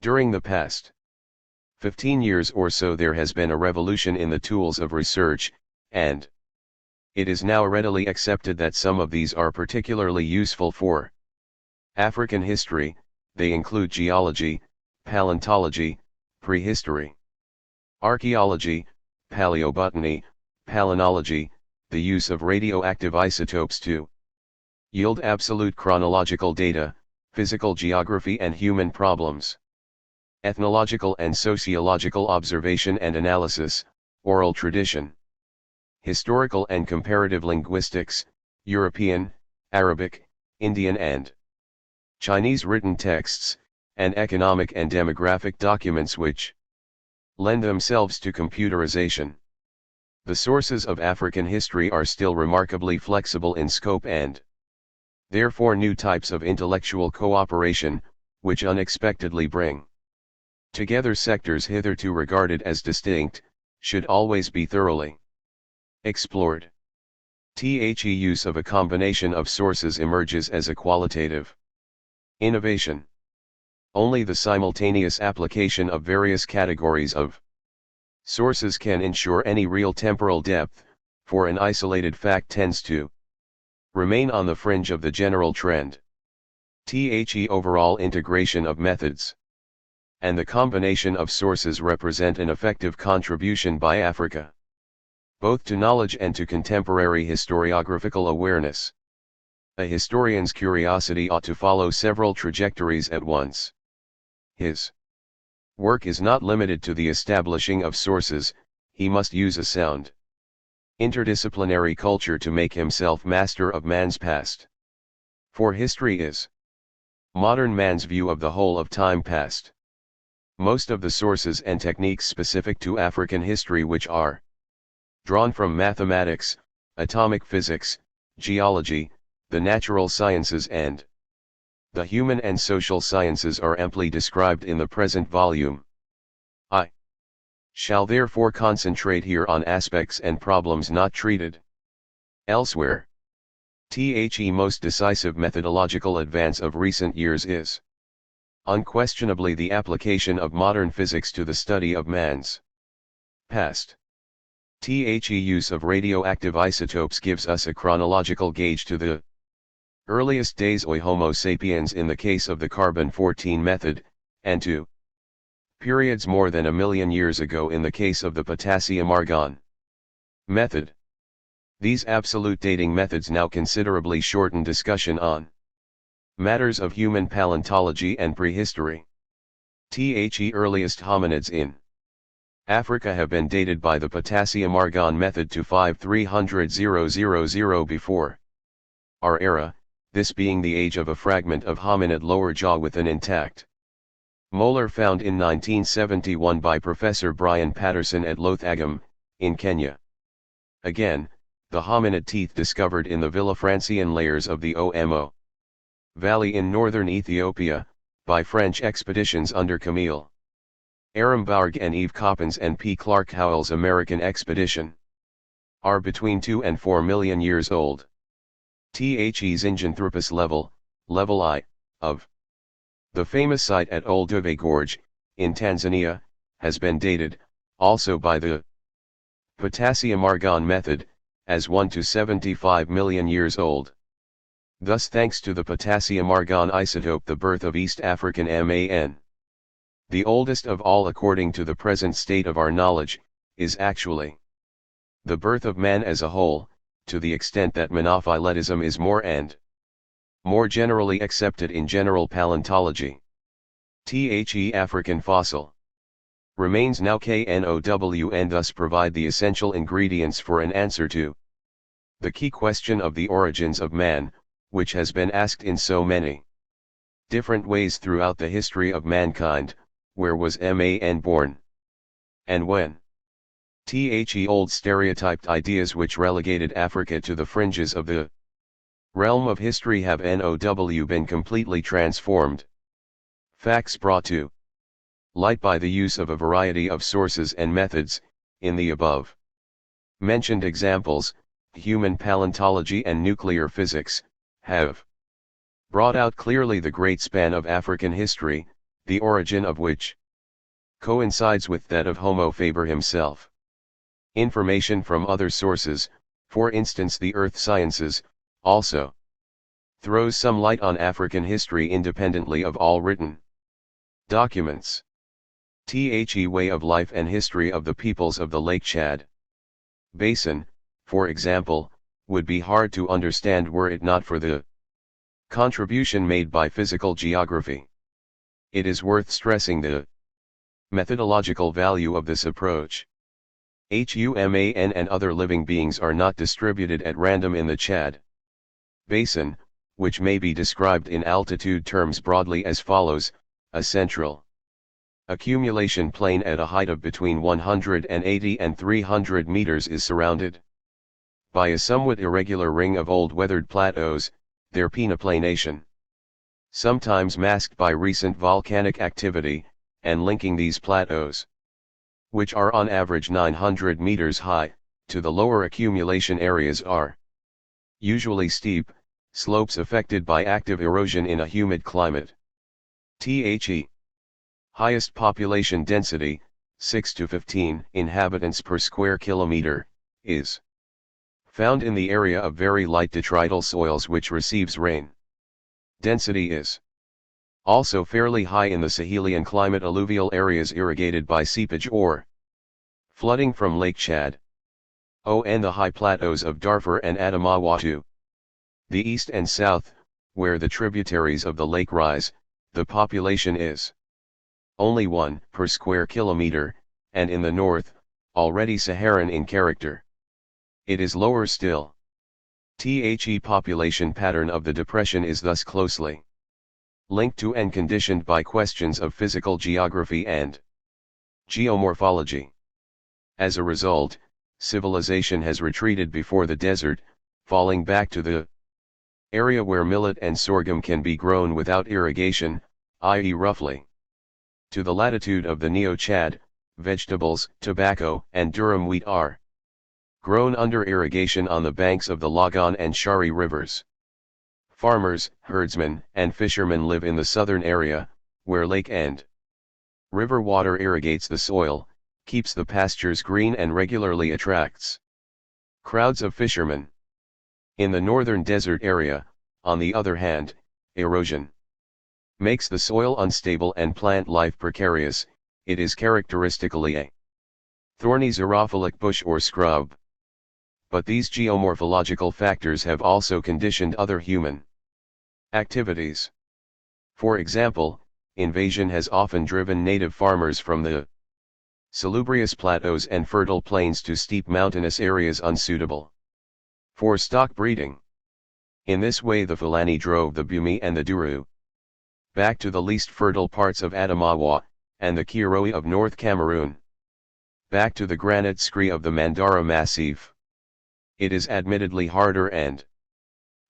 During the past 15 years or so there has been a revolution in the tools of research, and it is now readily accepted that some of these are particularly useful for African history. They include geology, paleontology, prehistory, archaeology, paleobotany, palynology, the use of radioactive isotopes to yield absolute chronological data, physical geography and human problems, ethnological and sociological observation and analysis, oral tradition, historical and comparative linguistics, European, Arabic, Indian and Chinese written texts, and economic and demographic documents which lend themselves to computerization. The sources of African history are still remarkably flexible in scope and therefore new types of intellectual cooperation, which unexpectedly bring together sectors hitherto regarded as distinct, should always be thoroughly explored. The use of a combination of sources emerges as a qualitative innovation. Only the simultaneous application of various categories of sources can ensure any real temporal depth, for an isolated fact tends to remain on the fringe of the general trend. The overall integration of methods and the combination of sources represent an effective contribution by Africa, both to knowledge and to contemporary historiographical awareness. A historian's curiosity ought to follow several trajectories at once. His work is not limited to the establishing of sources, he must use a sound interdisciplinary culture to make himself master of man's past. For history is modern man's view of the whole of time past. Most of the sources and techniques specific to African history which are drawn from mathematics, atomic physics, geology, the natural sciences and the human and social sciences are amply described in the present volume. I shall therefore concentrate here on aspects and problems not treated elsewhere. The most decisive methodological advance of recent years is unquestionably the application of modern physics to the study of man's past. The use of radioactive isotopes gives us a chronological gauge to the earliest days of Homo sapiens in the case of the carbon-14 method, and to periods more than 1 million years ago in the case of the potassium-argon method. These absolute dating methods now considerably shorten discussion on matters of human paleontology and prehistory. The earliest hominids in Africa have been dated by the potassium-argon method to 5300 before our era, this being the age of a fragment of hominid lower jaw with an intact molar found in 1971 by Professor Brian Patterson at Lothagam, in Kenya. Again, the hominid teeth discovered in the Villafrancian layers of the Omo Valley in northern Ethiopia, by French expeditions under Camille Arambourg and Yves Coppens and P. Clark Howell's American expedition, are between 2 and 4 million years old. The Zinjanthropus level I, of the famous site at Old Uve Gorge, in Tanzania, has been dated, also by the potassium-argon method, as 1 to 75 million years old. Thus, thanks to the potassium-argon isotope, the birth of East African man, the oldest of all according to the present state of our knowledge, is actually the birth of man as a whole, to the extent that monophyletism is more and more generally accepted in general paleontology. The African fossil remains now KNOW and thus provide the essential ingredients for an answer to the key question of the origins of man, which has been asked in so many different ways throughout the history of mankind: where was man born? And when? The old stereotyped ideas which relegated Africa to the fringes of the realm of history have been completely transformed. Facts brought to light by the use of a variety of sources and methods, in the above mentioned examples, human paleontology and nuclear physics, have brought out clearly the great span of African history, the origin of which coincides with that of Homo faber himself. Information from other sources, for instance the earth sciences, also throws some light on African history independently of all written documents. The way of life and history of the peoples of the Lake Chad Basin, for example, would be hard to understand were it not for the contribution made by physical geography. It is worth stressing the methodological value of this approach. Human and other living beings are not distributed at random in the Chad Basin, which may be described in altitude terms broadly as follows: a central accumulation plain at a height of between 180 and 300 meters is surrounded by a somewhat irregular ring of old weathered plateaus, their penaplanation sometimes masked by recent volcanic activity, and linking these plateaus, which are on average 900 meters high, to the lower accumulation areas are usually steep slopes affected by active erosion in a humid climate. The highest population density, 6 to 15 inhabitants per square kilometer, is found in the area of very light detrital soils which receives rain. Density is also fairly high in the Sahelian climate alluvial areas irrigated by seepage or flooding from Lake Chad, and the high plateaus of Darfur and Adamawa to the east and south, where the tributaries of the lake rise. The population is only 1 per square kilometer, and in the north, already Saharan in character. It is lower still. The population pattern of the depression is thus closely linked to and conditioned by questions of physical geography and geomorphology. As a result, civilization has retreated before the desert, falling back to the area where millet and sorghum can be grown without irrigation, i.e. roughly to the latitude of the Neo-Chad. Vegetables, tobacco, and durum wheat are grown under irrigation on the banks of the Lagan and Shari rivers. Farmers, herdsmen, and fishermen live in the southern area, where lake and river water irrigates the soil, keeps the pastures green and regularly attracts crowds of fishermen. In the northern desert area, on the other hand, erosion makes the soil unstable and plant life precarious. It is characteristically a thorny xerophilic bush or scrub. But these geomorphological factors have also conditioned other human activities. For example, invasion has often driven native farmers from the salubrious plateaus and fertile plains to steep mountainous areas unsuitable for stock breeding. In this way the Fulani drove the Bumi and the Duru back to the least fertile parts of Adamawa, and the Kiroi of North Cameroon back to the granite scree of the Mandara Massif. It is admittedly harder and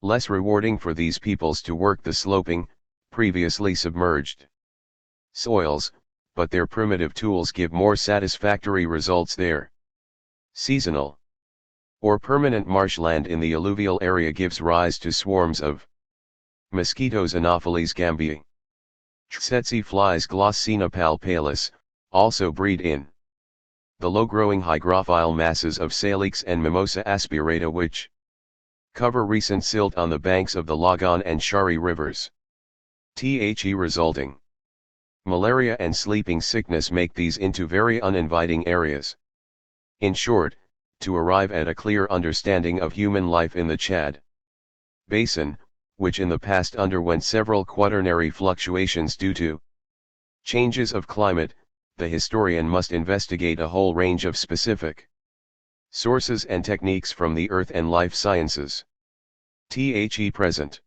less rewarding for these peoples to work the sloping, previously submerged soils, but their primitive tools give more satisfactory results there. Seasonal or permanent marshland in the alluvial area gives rise to swarms of mosquitoes Anopheles gambiae. Tsetse flies Glossina palpalis also breed in the low-growing hygrophile masses of Salix and Mimosa aspirata which cover recent silt on the banks of the Lagan and Shari rivers. The resulting malaria and sleeping sickness make these into very uninviting areas. In short, to arrive at a clear understanding of human life in the Chad Basin, which in the past underwent several quaternary fluctuations due to changes of climate, the historian must investigate a whole range of specific sources and techniques from the earth and life sciences. The present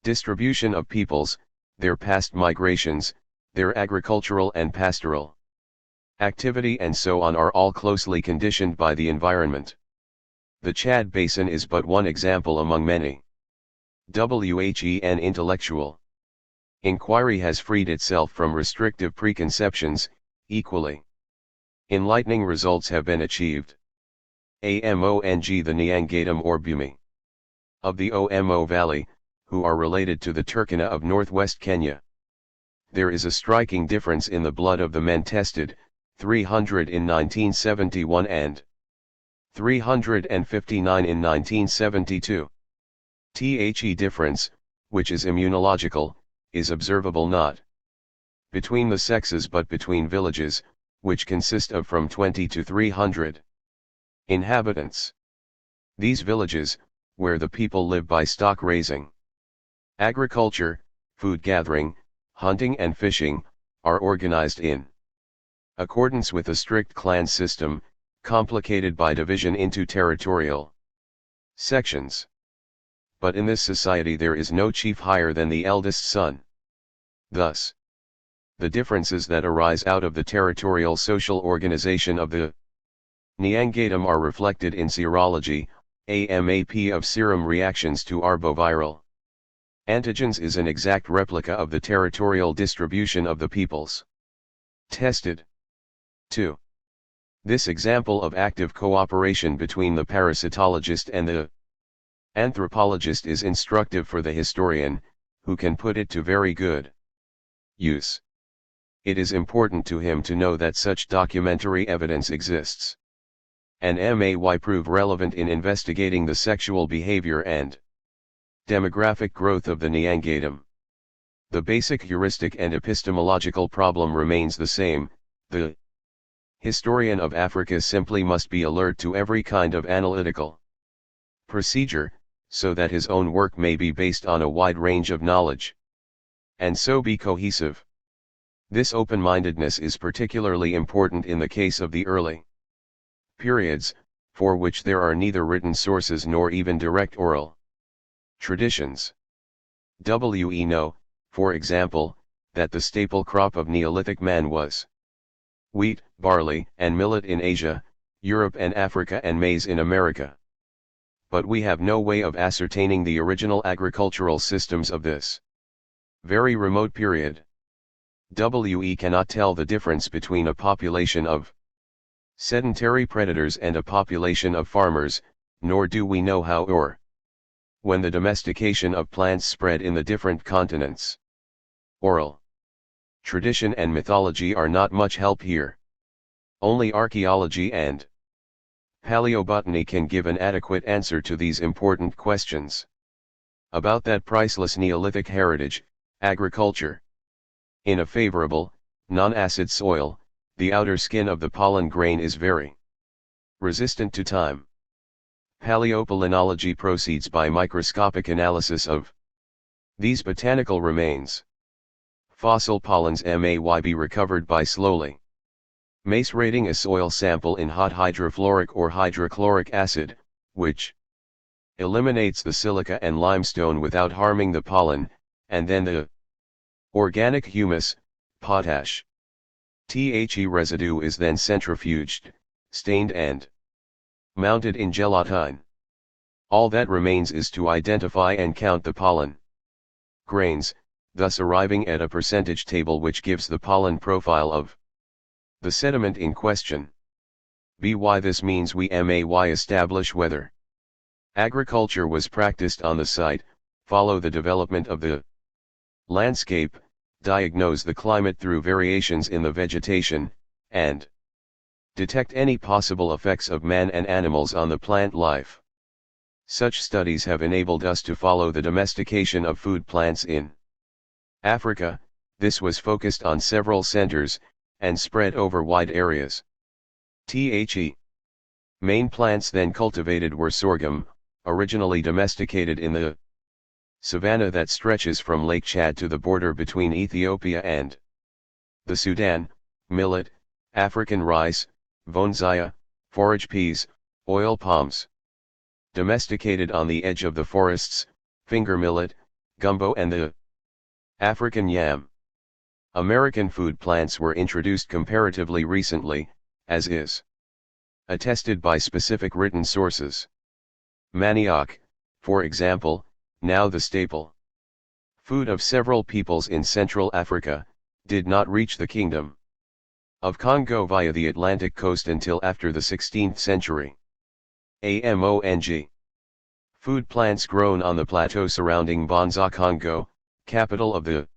distribution of peoples, their past migrations, their agricultural and pastoral activity and so on are all closely conditioned by the environment. The Chad Basin is but one example among many. When intellectual inquiry has freed itself from restrictive preconceptions, equally enlightening results have been achieved. Among the Nyangatum or Bumi of the Omo Valley, who are related to the Turkana of northwest Kenya. There is a striking difference in the blood of the men tested, 300 in 1971 and 359 in 1972. The difference, which is immunological, is observable not between the sexes but between villages, which consist of from 20 to 300 inhabitants. These villages, where the people live by stock raising, agriculture, food gathering, hunting and fishing, are organized in accordance with a strict clan system, complicated by division into territorial sections. But in this society there is no chief higher than the eldest son. Thus, the differences that arise out of the territorial social organization of the Nyangatum are reflected in serology, AMAP of serum reactions to arboviral Antigens is an exact replica of the territorial distribution of the peoples. Tested. 2. This example of active cooperation between the parasitologist and the anthropologist is instructive for the historian, who can put it to very good use. It is important to him to know that such documentary evidence exists, and may prove relevant in investigating the sexual behavior and demographic growth of the Neangatum. The basic heuristic and epistemological problem remains the same. The historian of Africa simply must be alert to every kind of analytical procedure, so that his own work may be based on a wide range of knowledge, and so be cohesive. This open-mindedness is particularly important in the case of the early periods, for which there are neither written sources nor even direct oral traditions. We know, for example, that the staple crop of Neolithic man was wheat, barley, and millet in Asia, Europe and Africa, and maize in America. But we have no way of ascertaining the original agricultural systems of this very remote period. We cannot tell the difference between a population of sedentary predators and a population of farmers, nor do we know how or when the domestication of plants spread in the different continents. Oral tradition and mythology are not much help here. Only archaeology and paleobotany can give an adequate answer to these important questions. About that priceless Neolithic heritage, agriculture. In a favorable, non-acid soil, the outer skin of the pollen grain is very resistant to time. Paleopollenology proceeds by microscopic analysis of these botanical remains. Fossil pollens may be recovered by slowly macerating a soil sample in hot hydrofluoric or hydrochloric acid, which eliminates the silica and limestone without harming the pollen, and then the organic humus, potash. The residue is then centrifuged, stained and mounted in gelatine. All that remains is to identify and count the pollen grains, thus arriving at a percentage table which gives the pollen profile of the sediment in question. By this means we may establish whether agriculture was practiced on the site, follow the development of the landscape, diagnose the climate through variations in the vegetation, and detect any possible effects of man and animals on the plant life. Such studies have enabled us to follow the domestication of food plants in Africa. This was focused on several centers, and spread over wide areas. Main plants then cultivated were sorghum, originally domesticated in the savanna that stretches from Lake Chad to the border between Ethiopia and the Sudan, millet, African rice, vonzia, forage peas, oil palms. Domesticated on the edge of the forests, finger millet, gumbo and the African yam. American food plants were introduced comparatively recently, as is attested by specific written sources. Manioc, for example, now the staple food of several peoples in Central Africa, did not reach the Kingdom of Congo via the Atlantic coast until after the 16th century. Among food plants grown on the plateau surrounding Banza Congo, capital of the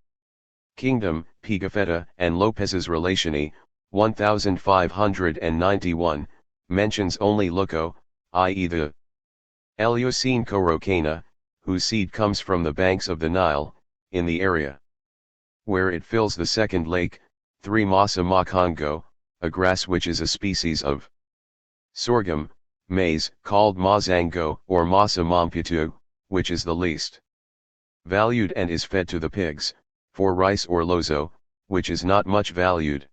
Kingdom, Pigafetta and Lopez's Relationi, 1591, mentions only Loco, i.e. the Eleusine Corocana, whose seed comes from the banks of the Nile, in the area where it fills the second lake, 3 Massa Ma Congo, a grass which is a species of sorghum, maize, called mazango or Massa Mamputu, which is the least valued and is fed to the pigs, for rice or lozo, which is not much valued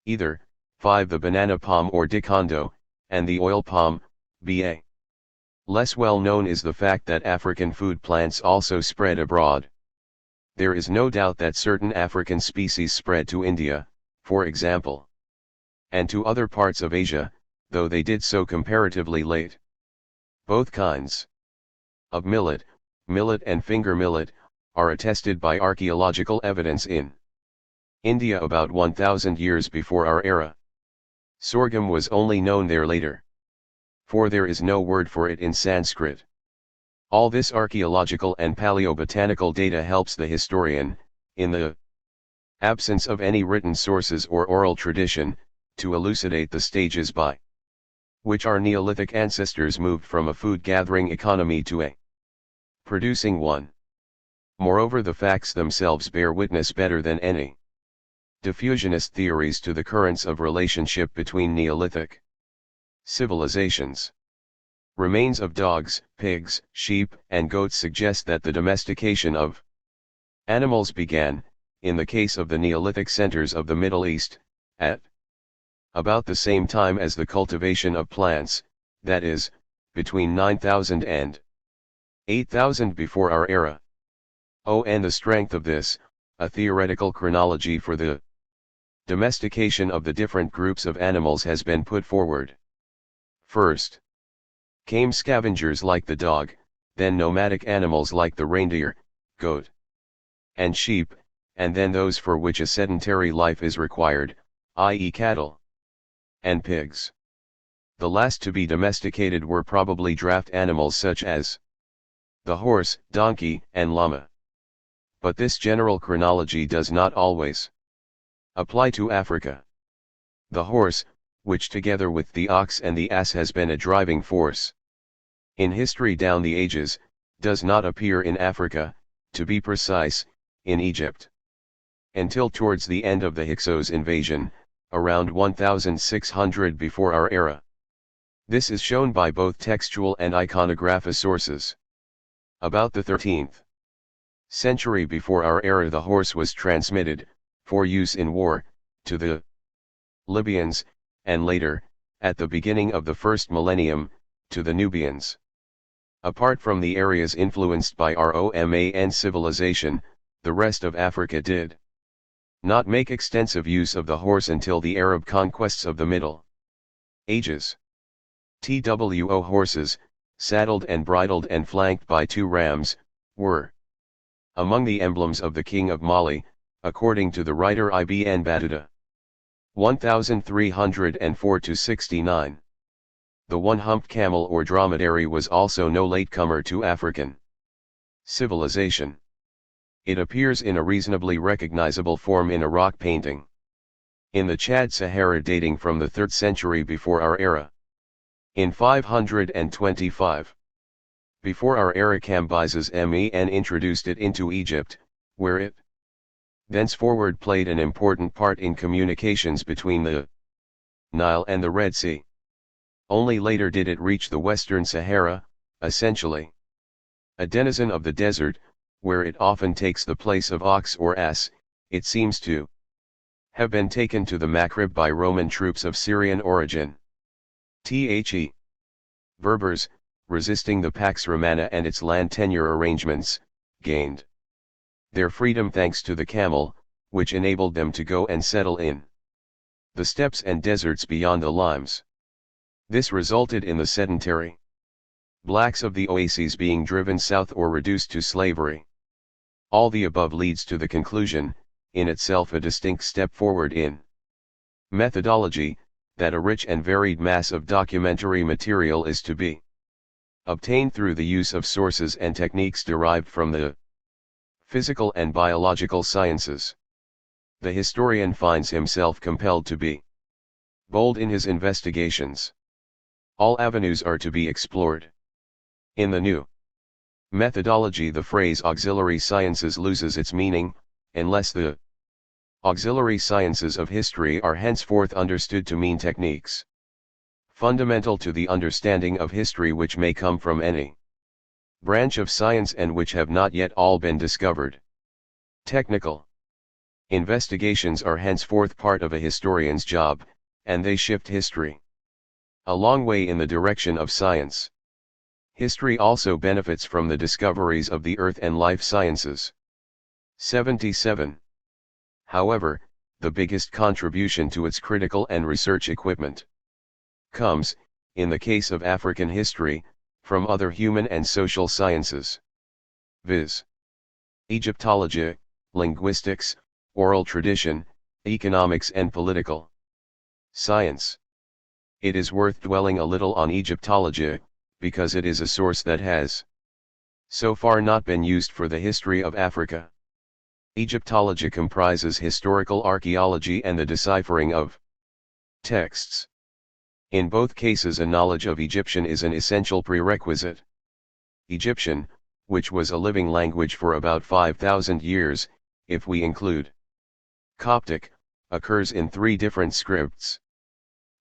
either. 5 The banana palm or dikondo, and the oil palm, ba. Less well known is the fact that African food plants also spread abroad. There is no doubt that certain African species spread to India, for example, and to other parts of Asia, though they did so comparatively late. Both kinds of millet and finger millet, are attested by archaeological evidence in India about 1000 years before our era. Sorghum was only known there later, for there is no word for it in Sanskrit. All this archaeological and paleobotanical data helps the historian, in the absence of any written sources or oral tradition, to elucidate the stages by which our Neolithic ancestors moved from a food-gathering economy to a producing one. Moreover, the facts themselves bear witness better than any diffusionist theories to the currents of relationship between Neolithic civilizations. Remains of dogs, pigs, sheep, and goats suggest that the domestication of animals began, in the case of the Neolithic centers of the Middle East, at about the same time as the cultivation of plants, that is, between 9000 and 8000 before our era. And the strength of this, a theoretical chronology for the domestication of the different groups of animals has been put forward. First came scavengers like the dog, then nomadic animals like the reindeer, goat, and sheep, and then those for which a sedentary life is required, i.e. cattle and pigs. The last to be domesticated were probably draft animals such as the horse, donkey, and llama. But this general chronology does not always apply to Africa. The horse, which together with the ox and the ass has been a driving force in history down the ages, does not appear in Africa, to be precise, in Egypt, until towards the end of the Hyksos invasion, around 1600 before our era. This is shown by both textual and iconographic sources. About the 13th century before our era, the horse was transmitted, for use in war, to the Libyans, and later, at the beginning of the first millennium, to the Nubians. Apart from the areas influenced by Roman civilization, the rest of Africa did not make extensive use of the horse until the Arab conquests of the Middle Ages. TWO horses, saddled and bridled and flanked by 2 rams, were among the emblems of the king of Mali, according to the writer Ibn Battuta. 1304-69. The one-humped camel or dromedary was also no latecomer to African civilization. It appears in a reasonably recognizable form in a rock painting in the Chad Sahara dating from the 3rd century before our era. In 525 before our era, Cambyses Men introduced it into Egypt, where it thenceforward played an important part in communications between the Nile and the Red Sea. Only later did it reach the Western Sahara, essentially a denizen of the desert, where it often takes the place of ox or ass. It seems to have been taken to the Maghreb by Roman troops of Syrian origin. The Berbers, resisting the Pax Romana and its land tenure arrangements, gained their freedom thanks to the camel, which enabled them to go and settle in the steppes and deserts beyond the limes. This resulted in the sedentary blacks of the oases being driven south or reduced to slavery. All the above leads to the conclusion, in itself a distinct step forward in methodology, that a rich and varied mass of documentary material is to be obtained through the use of sources and techniques derived from the physical and biological sciences. The historian finds himself compelled to be bold in his investigations. All avenues are to be explored. In the new methodology, the phrase auxiliary sciences loses its meaning, unless the auxiliary sciences of history are henceforth understood to mean techniques fundamental to the understanding of history which may come from any branch of science and which have not yet all been discovered. Technical investigations are henceforth part of a historian's job, and they shift history a long way in the direction of science. History also benefits from the discoveries of the earth and life sciences. 77. However, the biggest contribution to its critical and research equipment comes, in the case of African history, from other human and social sciences, viz. Egyptology, linguistics, oral tradition, economics and political science. It is worth dwelling a little on Egyptology, because it is a source that has so far not been used for the history of Africa. Egyptology comprises historical archaeology and the deciphering of texts. In both cases, a knowledge of Egyptian is an essential prerequisite. Egyptian, which was a living language for about 5,000 years, if we include Coptic, occurs in three different scripts.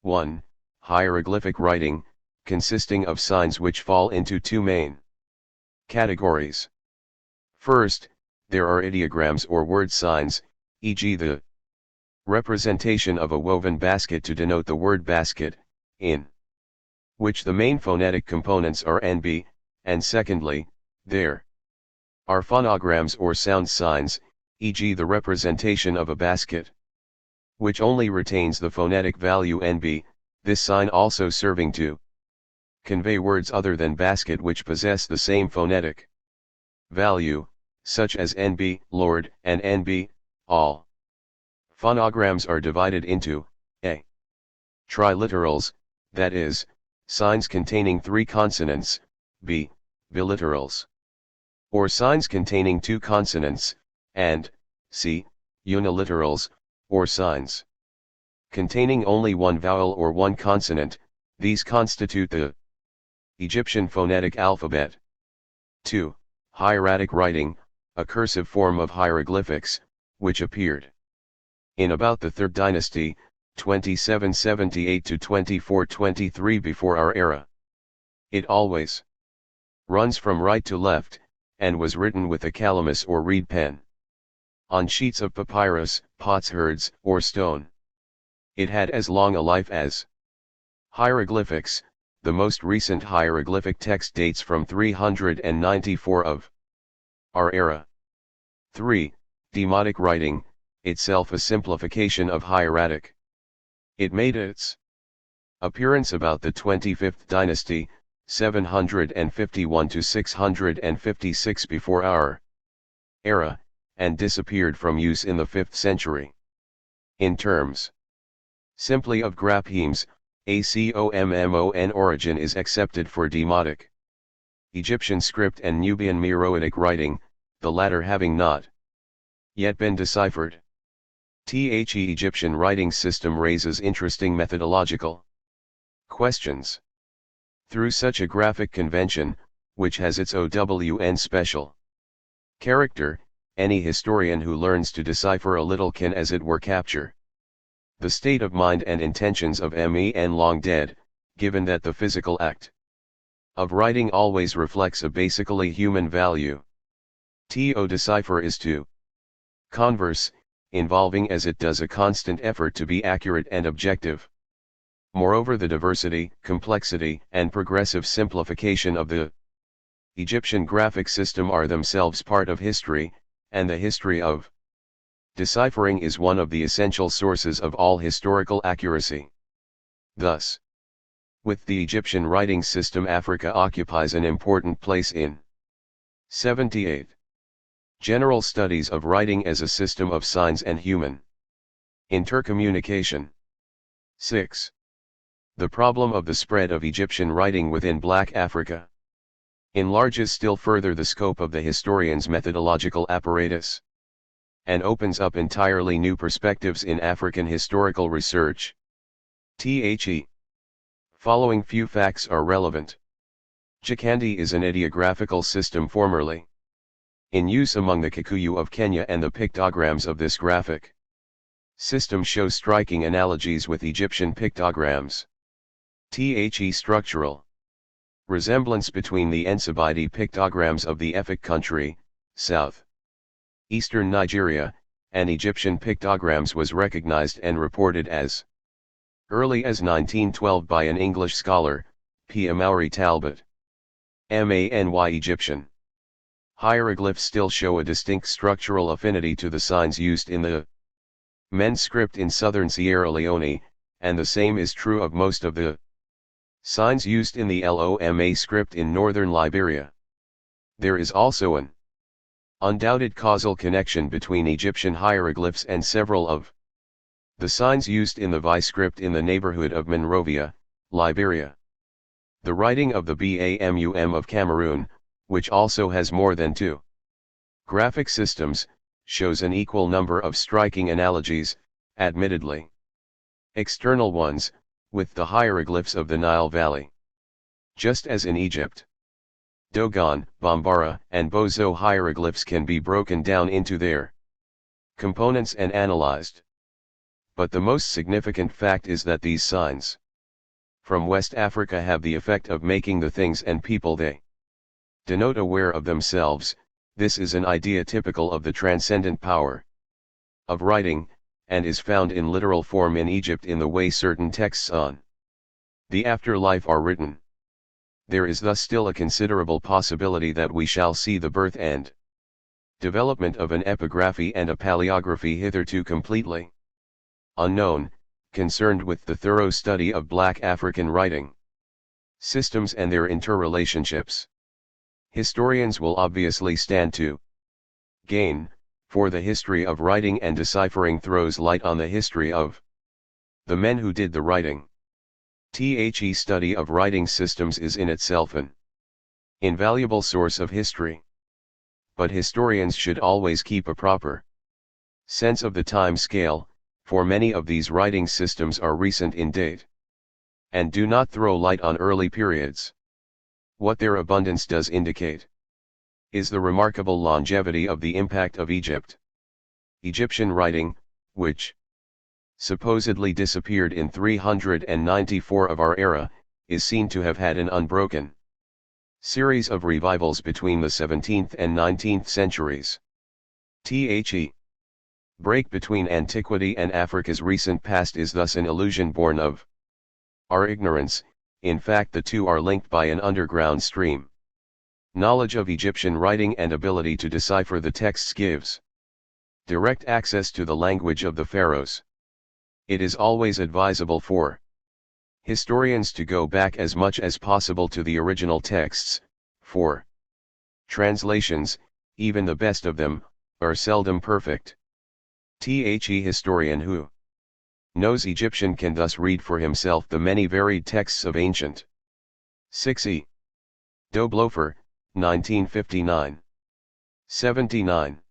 1. Hieroglyphic writing, consisting of signs which fall into two main categories. First, there are ideograms or word signs, e.g. the representation of a woven basket to denote the word basket, in which the main phonetic components are NB, and secondly, there are phonograms or sound signs, e.g. the representation of a basket, which only retains the phonetic value NB, this sign also serving to convey words other than basket which possess the same phonetic value, such as NB, Lord, and NB, all. Phonograms are divided into a. Triliterals, that is, signs containing three consonants, b. Biliterals, or signs containing two consonants, and c. Uniliterals, or signs containing only one vowel or one consonant. These constitute the Egyptian phonetic alphabet. 2. Hieratic writing, a cursive form of hieroglyphics, which appeared in about the 3rd dynasty, 2778 to 2423 before our era. It always runs from right to left, and was written with a calamus or reed pen on sheets of papyrus, potsherds, or stone. It had as long a life as hieroglyphics. The most recent hieroglyphic text dates from 394 of our era. 3. Demotic writing, itself a simplification of hieratic. It made its appearance about the 25th dynasty, 751 to 656 before our era, and disappeared from use in the 5th century. In terms simply of graphemes, ACOMMON origin is accepted for Demotic Egyptian script and Nubian Meroitic writing, the latter having not yet been deciphered. The Egyptian writing system raises interesting methodological questions. Through such a graphic convention, which has its own special character, any historian who learns to decipher a little can as it were capture the state of mind and intentions of men long dead, given that the physical act of writing always reflects a basically human value. To decipher is to converse, involving as it does a constant effort to be accurate and objective. Moreover, the diversity, complexity, and progressive simplification of the Egyptian graphic system are themselves part of history, and the history of deciphering is one of the essential sources of all historical accuracy. Thus, with the Egyptian writing system, Africa occupies an important place in 78. General studies of writing as a system of signs and human intercommunication. 6. The problem of the spread of Egyptian writing within Black Africa enlarges still further the scope of the historian's methodological apparatus, and opens up entirely new perspectives in African historical research. The following few facts are relevant. Jikandi is an ideographical system formerly in use among the Kikuyu of Kenya, and the pictograms of this graphic system show striking analogies with Egyptian pictograms. The structural resemblance between the Nsabidi pictograms of the Efik country, south eastern Nigeria, and Egyptian pictograms was recognized and reported as early as 1912 by an English scholar, P. Amaury Talbot. Many Egyptian hieroglyphs still show a distinct structural affinity to the signs used in the Men script in southern Sierra Leone, and the same is true of most of the signs used in the Loma script in northern Liberia. There is also an Undoubted causal connection between Egyptian hieroglyphs and several of the signs used in the VI script in the neighborhood of Monrovia, Liberia. The writing of the BAMUM of Cameroon, which also has more than two graphic systems, shows an equal number of striking analogies, admittedly external ones, with the hieroglyphs of the Nile Valley. Just as in Egypt, Dogon, Bambara, and Bozo hieroglyphs can be broken down into their components and analyzed. But the most significant fact is that these signs from West Africa have the effect of making the things and people they denote aware of themselves. This is an idea typical of the transcendent power of writing, and is found in literal form in Egypt in the way certain texts on the afterlife are written. There is thus still a considerable possibility that we shall see the birth and development of an epigraphy and a paleography hitherto completely unknown, concerned with the thorough study of Black African writing systems and their interrelationships. Historians will obviously stand to gain, for the history of writing and deciphering throws light on the history of the men who did the writing. The study of writing systems is in itself an invaluable source of history. But historians should always keep a proper sense of the time scale, for many of these writing systems are recent in date and do not throw light on early periods. What their abundance does indicate is the remarkable longevity of the impact of Egypt. Egyptian writing, which supposedly disappeared in 394 of our era, is seen to have had an unbroken series of revivals between the 17th and 19th centuries. The break between antiquity and Africa's recent past is thus an illusion born of our ignorance. In fact, the two are linked by an underground stream. Knowledge of Egyptian writing and ability to decipher the texts gives direct access to the language of the pharaohs. It is always advisable for historians to go back as much as possible to the original texts, for translations, even the best of them, are seldom perfect. The historian who knows Egyptian can thus read for himself the many varied texts of ancient 6e. Doblofer, 1959. 79.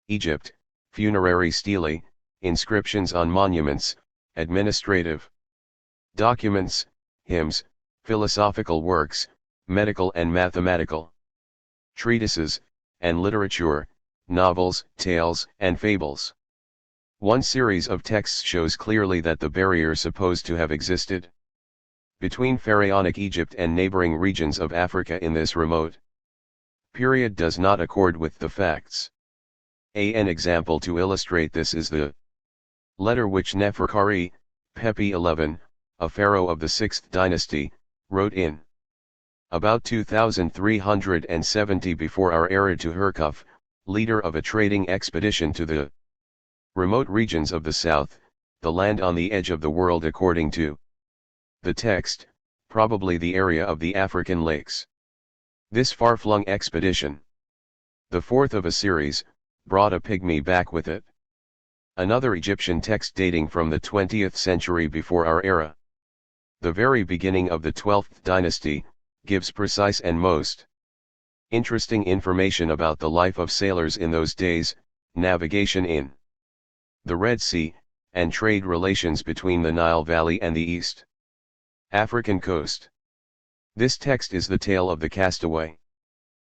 Egypt, funerary stele, inscriptions on monuments, administrative documents, hymns, philosophical works, medical and mathematical treatises, and literature, novels, tales, and fables. One series of texts shows clearly that the barrier supposed to have existed between pharaonic Egypt and neighboring regions of Africa in this remote period does not accord with the facts. An example to illustrate this is the letter which Neferkari, Pepi XI, a pharaoh of the 6th dynasty, wrote in about 2370 before our era to Herkuf, leader of a trading expedition to the remote regions of the south, the land on the edge of the world according to the text, probably the area of the African lakes. This far-flung expedition, the fourth of a series, brought a pygmy back with it. Another Egyptian text dating from the 20th century before our era, the very beginning of the 12th dynasty, gives precise and most interesting information about the life of sailors in those days, navigation in the Red Sea, and trade relations between the Nile Valley and the East African coast. This text is the tale of the castaway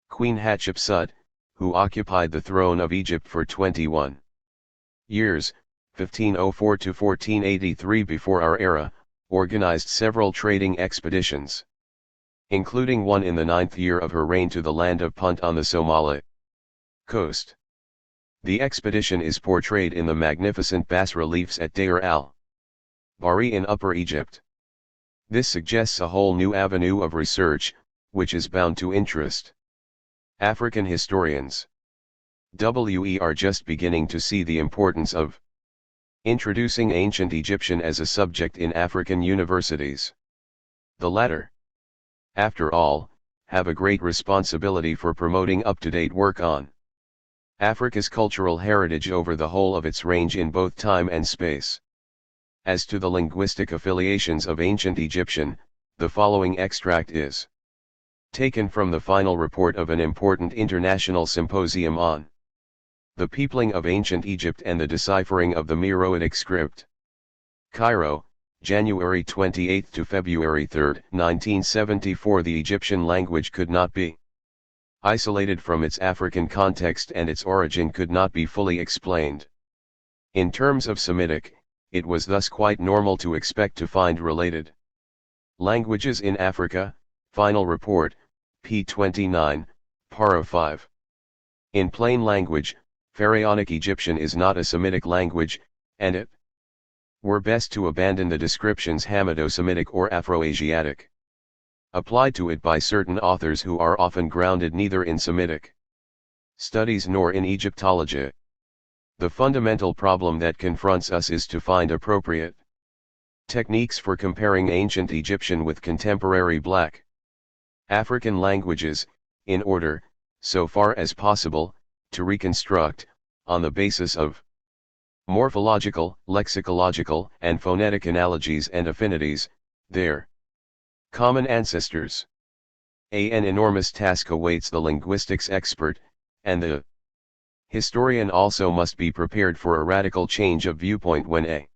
Queen Hatshepsut, who occupied the throne of Egypt for 21 years, 1504 to 1483 before our era, organized several trading expeditions, including one in the 9th year of her reign to the land of Punt on the Somali coast. The expedition is portrayed in the magnificent bas-reliefs at Deir al-Bahri in Upper Egypt. This suggests a whole new avenue of research, which is bound to interest African historians. We are just beginning to see the importance of introducing ancient Egyptian as a subject in African universities. The latter, after all, have a great responsibility for promoting up-to-date work on Africa's cultural heritage over the whole of its range in both time and space. As to the linguistic affiliations of ancient Egyptian, the following extract is taken from the final report of an important international symposium on the peopling of ancient Egypt and the deciphering of the Meroitic script. Cairo, January 28 to February 3, 1974. The Egyptian language could not be isolated from its African context, and its origin could not be fully explained. In terms of Semitic, it was thus quite normal to expect to find related languages in Africa. Final report, p. 29, para 5. In plain language, Pharaonic Egyptian is not a Semitic language, and it were best to abandon the descriptions Hamido-Semitic or Afro-Asiatic applied to it by certain authors who are often grounded neither in Semitic studies nor in Egyptology. The fundamental problem that confronts us is to find appropriate techniques for comparing ancient Egyptian with contemporary Black African languages, in order, so far as possible, to reconstruct, on the basis of morphological, lexicological, and phonetic analogies and affinities, their common ancestors. An enormous task awaits the linguistics expert, and the historian also must be prepared for a radical change of viewpoint when a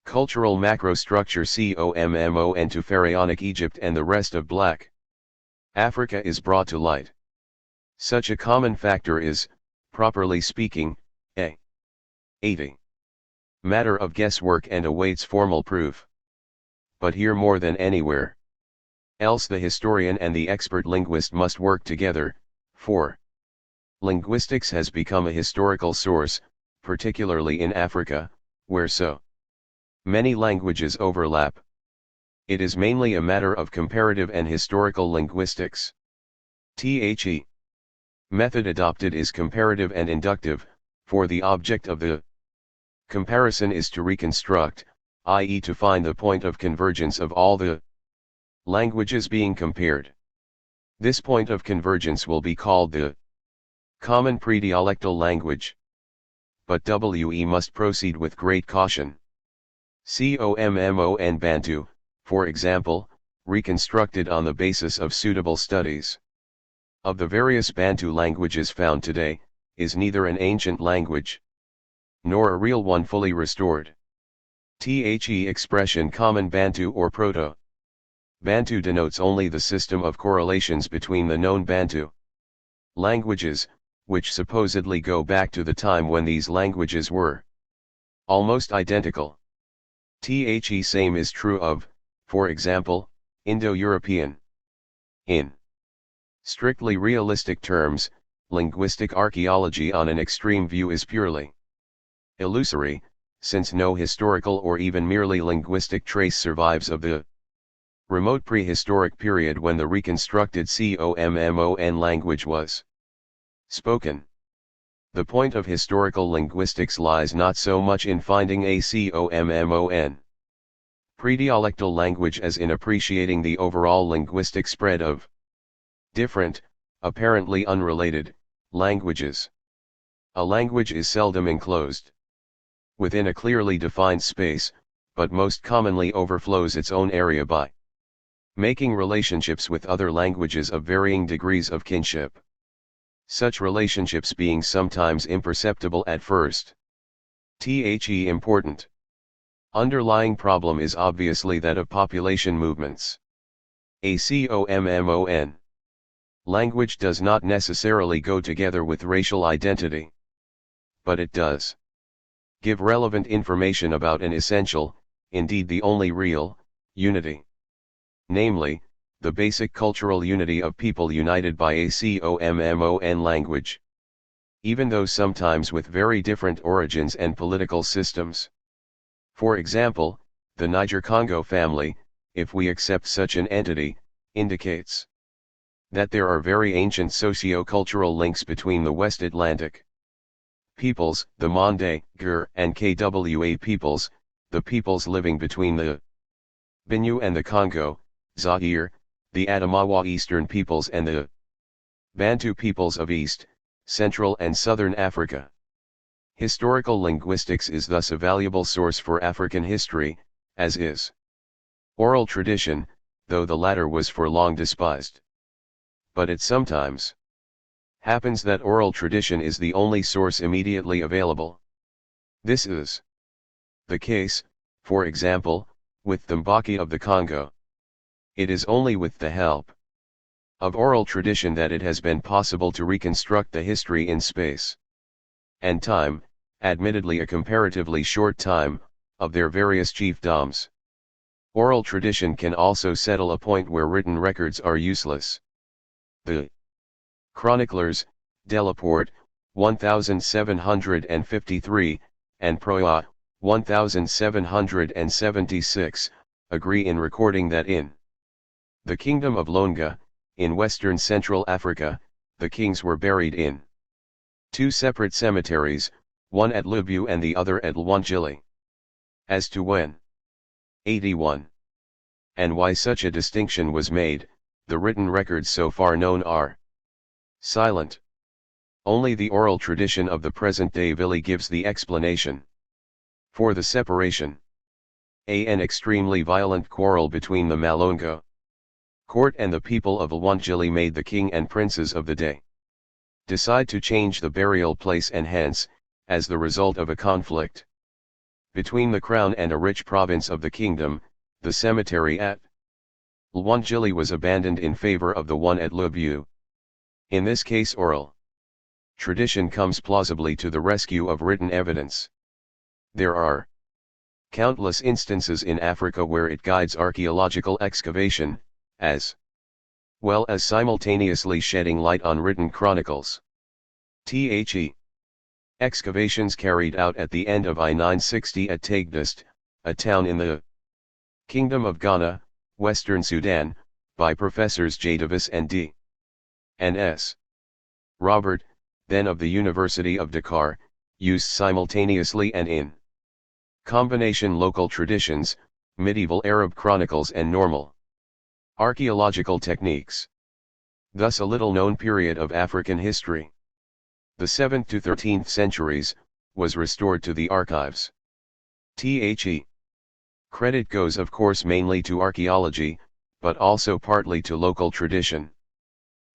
cultural macrostructure common to Pharaonic Egypt and the rest of Black Africa is brought to light. Such a common factor is, properly speaking, a matter of guesswork and awaits formal proof. But here more than anywhere else the historian and the expert linguist must work together, for linguistics has become a historical source, particularly in Africa, where so many languages overlap. It is mainly a matter of comparative and historical linguistics. The method adopted is comparative and inductive, for the object of the comparison is to reconstruct, i.e. to find the point of convergence of all the languages being compared. This point of convergence will be called the common predialectal language. But we must proceed with great caution. Common Bantu, for example, reconstructed on the basis of suitable studies of the various Bantu languages found today, is neither an ancient language nor a real one fully restored. The expression Common Bantu or Proto-Bantu denotes only the system of correlations between the known Bantu languages, which supposedly go back to the time when these languages were almost identical. The same is true of, for example, Indo-European. In strictly realistic terms, linguistic archaeology on an extreme view is purely illusory, since no historical or even merely linguistic trace survives of the remote prehistoric period when the reconstructed Common language was spoken. The point of historical linguistics lies not so much in finding a Common predialectal language as in appreciating the overall linguistic spread of different, apparently unrelated, languages. A language is seldom enclosed within a clearly defined space, but most commonly overflows its own area by making relationships with other languages of varying degrees of kinship. Such relationships being sometimes imperceptible at first. The important underlying problem is obviously that of population movements. A Common language does not necessarily go together with racial identity. But it does give relevant information about an essential, indeed the only real, unity. Namely, the basic cultural unity of people united by a Common language. Even though sometimes with very different origins and political systems. For example, the Niger-Congo family, if we accept such an entity, indicates that there are very ancient socio-cultural links between the West Atlantic peoples, the Mande, Gur, and Kwa peoples, the peoples living between the Benue and the Congo, Zaire, the Adamawa Eastern peoples and the Bantu peoples of East, Central and Southern Africa. Historical linguistics is thus a valuable source for African history, as is oral tradition, though the latter was for long despised. But it sometimes happens that oral tradition is the only source immediately available. This is the case, for example, with the Mbaki of the Congo. It is only with the help of oral tradition that it has been possible to reconstruct the history in space and time, admittedly a comparatively short time, of their various chiefdoms. Oral tradition can also settle a point where written records are useless. The chroniclers, Delaporte, 1753, and Proa, 1776, agree in recording that in the Kingdom of Longa, in western Central Africa, the kings were buried in two separate cemeteries, one at Lubu and the other at Lwangili. As to when 81 and why such a distinction was made, the written records so far known are silent. Only the oral tradition of the present-day Vili gives the explanation for the separation. An extremely violent quarrel between the Malonga court and the people of Lwangili made the king and princes of the day decide to change the burial place, and hence, as the result of a conflict between the crown and a rich province of the kingdom, the cemetery at Lwangili was abandoned in favor of the one at Lubu. In this case, oral tradition comes plausibly to the rescue of written evidence. There are countless instances in Africa where it guides archaeological excavation, as well as simultaneously shedding light on written chronicles. The excavations carried out at the end of I-960 at Tegdist, a town in the Kingdom of Ghana, Western Sudan, by Professors J. Davis and D. and S. Robert, then of the University of Dakar, used simultaneously and in combination local traditions, medieval Arab chronicles and normal archaeological techniques. Thus a little-known period of African history, the 7th to 13th centuries, was restored to the archives. The credit goes of course mainly to archaeology, but also partly to local tradition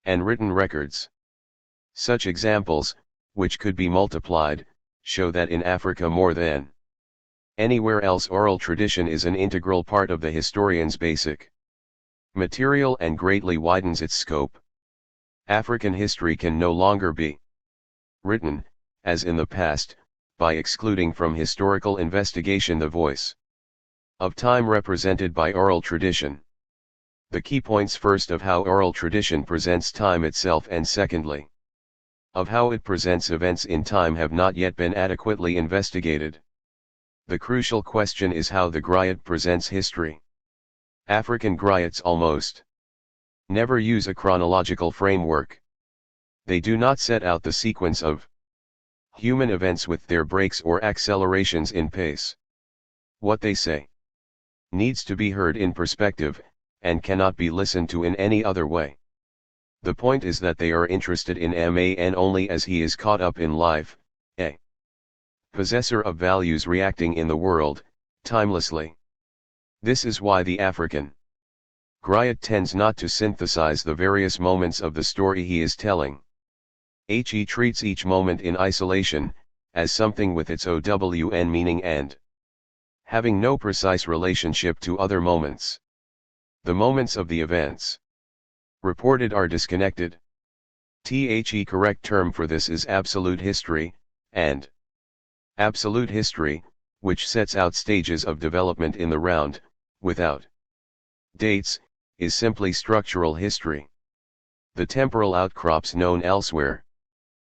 and written records. Such examples, which could be multiplied, show that in Africa more than anywhere else oral tradition is an integral part of the historian's basic material and greatly widens its scope. African history can no longer be written, as in the past, by excluding from historical investigation the voice of time represented by oral tradition. The key points, first, of how oral tradition presents time itself, and secondly, of how it presents events in time, have not yet been adequately investigated. The crucial question is how the griot presents history. African griots almost never use a chronological framework. They do not set out the sequence of human events with their breaks or accelerations in pace. What they say needs to be heard in perspective, and cannot be listened to in any other way. The point is that they are interested in man only as he is caught up in life, a possessor of values reacting in the world, timelessly. This is why the African griot tends not to synthesize the various moments of the story he is telling. He treats each moment in isolation, as something with its own meaning and having no precise relationship to other moments. The moments of the events reported are disconnected. The correct term for this is absolute history, and absolute history, which sets out stages of development in the round, without dates, is simply structural history. The temporal outcrops known elsewhere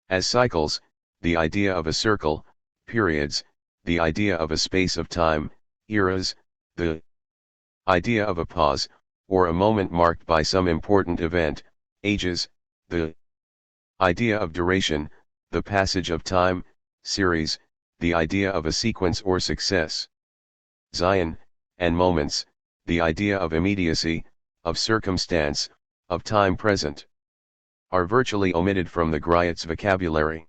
as cycles, the idea of a circle, periods, the idea of a space of time, eras, the idea of a pause, or a moment marked by some important event, ages, the idea of duration, the passage of time, series, the idea of a sequence or success, Zion, and moments, the idea of immediacy, of circumstance, of time present. are virtually omitted from the griot's vocabulary.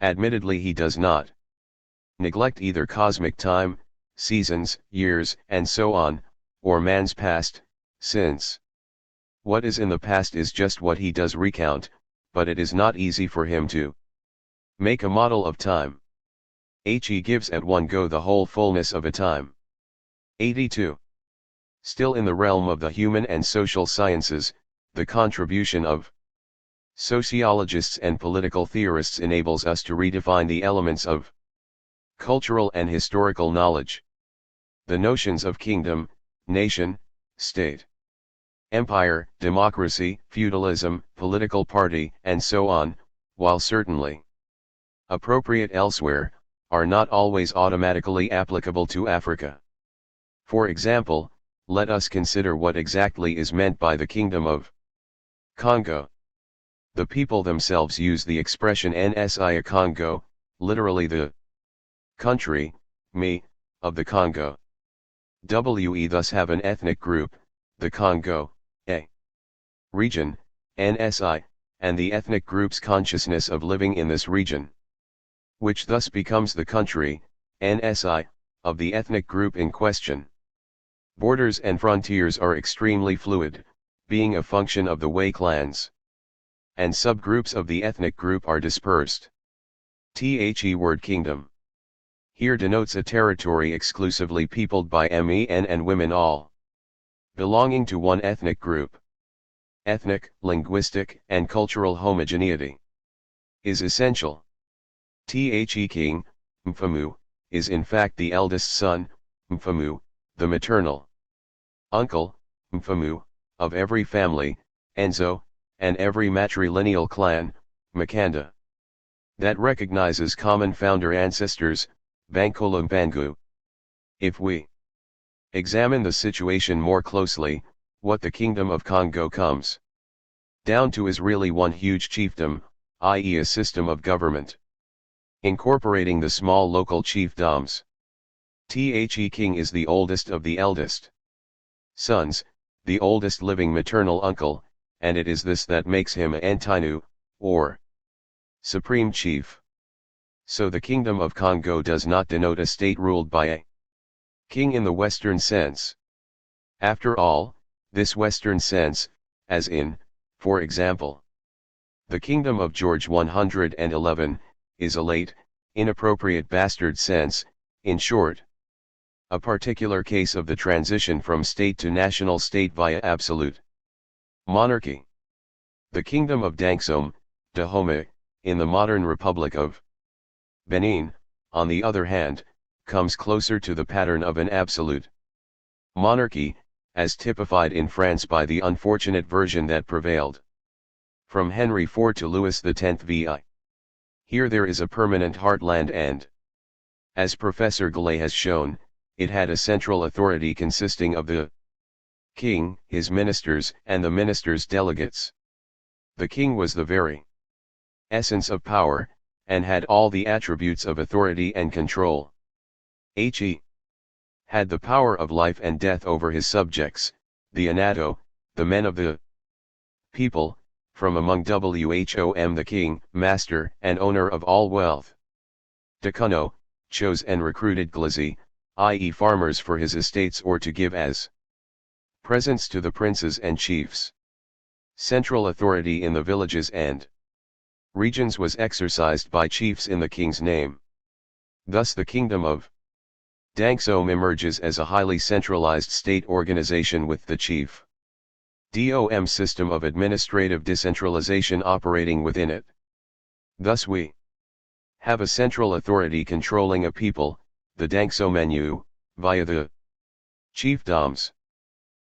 Admittedly, he does not neglect either cosmic time, seasons, years, and so on, or man's past, since what is in the past is just what he does recount, but it is not easy for him to make a model of time. He gives at one go the whole fullness of a time. 82. Still in the realm of the human and social sciences, the contribution of sociologists and political theorists enables us to redefine the elements of cultural and historical knowledge. The notions of kingdom, nation, state, empire, democracy, feudalism, political party, and so on, while certainly appropriate elsewhere, are not always automatically applicable to Africa. For example, let us consider what exactly is meant by the Kingdom of Congo. The people themselves use the expression NSI Congo, literally the country, of the Congo. We thus have an ethnic group, the Congo, a region, NSI, and the ethnic group's consciousness of living in this region, which thus becomes the country, NSI, of the ethnic group in question. Borders and frontiers are extremely fluid, being a function of the way clans and subgroups of the ethnic group are dispersed. Word kingdom here denotes a territory exclusively peopled by men and women, all belonging to one ethnic group. Ethnic, linguistic, and cultural homogeneity is essential. King, Mfumu, is in fact the eldest son, Mfumu, the maternal uncle, Mfumu, of every family, Enzo, and every matrilineal clan, Makanda, that recognizes common founder ancestors, Bankolo Bangu. If we examine the situation more closely, what the Kingdom of Congo comes down to is really one huge chiefdom, i.e. a system of government, incorporating the small local chiefdoms. King is the oldest of the eldest sons, the oldest living maternal uncle, and it is this that makes him Antinu, or supreme chief. So the Kingdom of Congo does not denote a state ruled by a king in the Western sense. After all, this Western sense, as in, for example, the Kingdom of George 111, is a late, inappropriate bastard sense, in short, a particular case of the transition from state to national state via absolute monarchy. The Kingdom of Dangsome, Dahomey, in the modern Republic of Benin, on the other hand, comes closer to the pattern of an absolute monarchy, as typified in France by the unfortunate version that prevailed from Henry IV to Louis X VI. Here there is a permanent heartland and, as Professor Gallay has shown, it had a central authority consisting of the king, his ministers, and the ministers' delegates. The king was the very essence of power, and had all the attributes of authority and control. He had the power of life and death over his subjects, the anato, the men of the people, from among whom the king, master, and owner of all wealth. Dakuno, chose and recruited glazi, i.e. farmers for his estates or to give as presents to the princes and chiefs. Central authority in the villages and regions was exercised by chiefs in the king's name. Thus the Kingdom of Dangsome emerges as a highly centralized state organization with the chief DOM system of administrative decentralization operating within it. Thus we have a central authority controlling a people, the Dangsomenu, via the chiefdoms.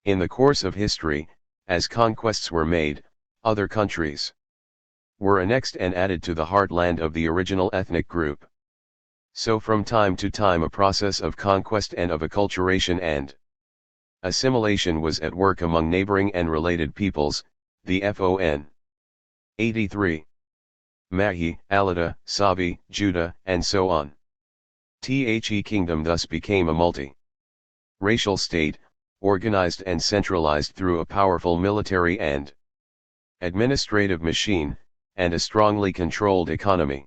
In the course of history, as conquests were made, other countries were annexed and added to the heartland of the original ethnic group. So from time to time a process of conquest and of acculturation and assimilation was at work among neighboring and related peoples, the FON. 83. Mahi, Alida, Savi, Judah, and so on. The kingdom thus became a multi-racial state, organized and centralized through a powerful military and administrative machine, and a strongly controlled economy.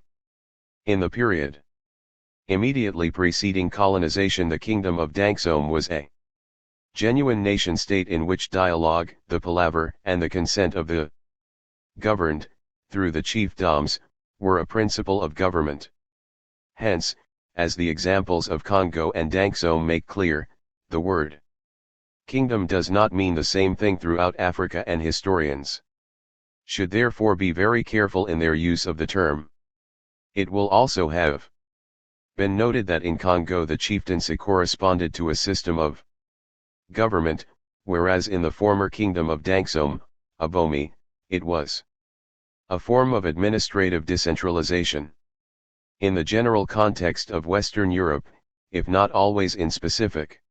In the period immediately preceding colonization, the kingdom of Dangsome was a genuine nation-state in which dialogue, the palaver, and the consent of the governed, through the chiefdoms, were a principle of government. Hence, as the examples of Congo and Dangsome make clear, the word kingdom does not mean the same thing throughout Africa, and historians should therefore be very careful in their use of the term. It will also have been noted that in Congo the chieftaincy corresponded to a system of government, whereas in the former kingdom of Dangsome, Abomi, it was a form of administrative decentralization. In the general context of Western Europe, if not always in specific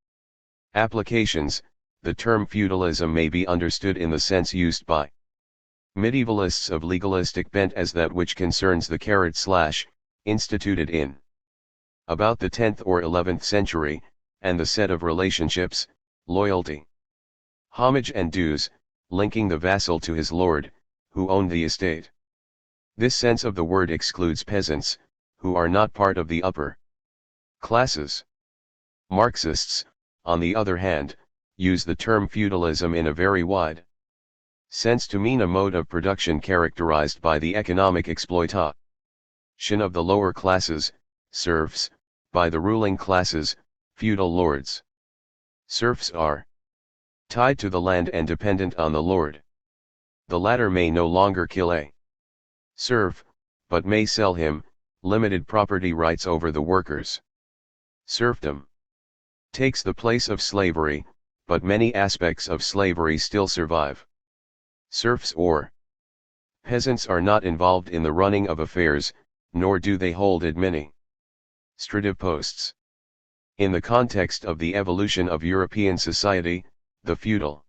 applications, the term feudalism may be understood in the sense used by medievalists of legalistic bent as that which concerns the instituted in about the 10th or 11th century, and the set of relationships, loyalty, homage and dues, linking the vassal to his lord, who owned the estate. This sense of the word excludes peasants, who are not part of the upper classes. Marxists, on the other hand, use the term feudalism in a very wide sense to mean a mode of production characterized by the economic exploitation of the lower classes, serfs, by the ruling classes, feudal lords. Serfs are tied to the land and dependent on the lord. The latter may no longer kill a serf, but may sell him, limited property rights over the workers. Serfdom takes the place of slavery, but many aspects of slavery still survive. Serfs or peasants are not involved in the running of affairs, nor do they hold administrative posts. In the context of the evolution of European society, the feudal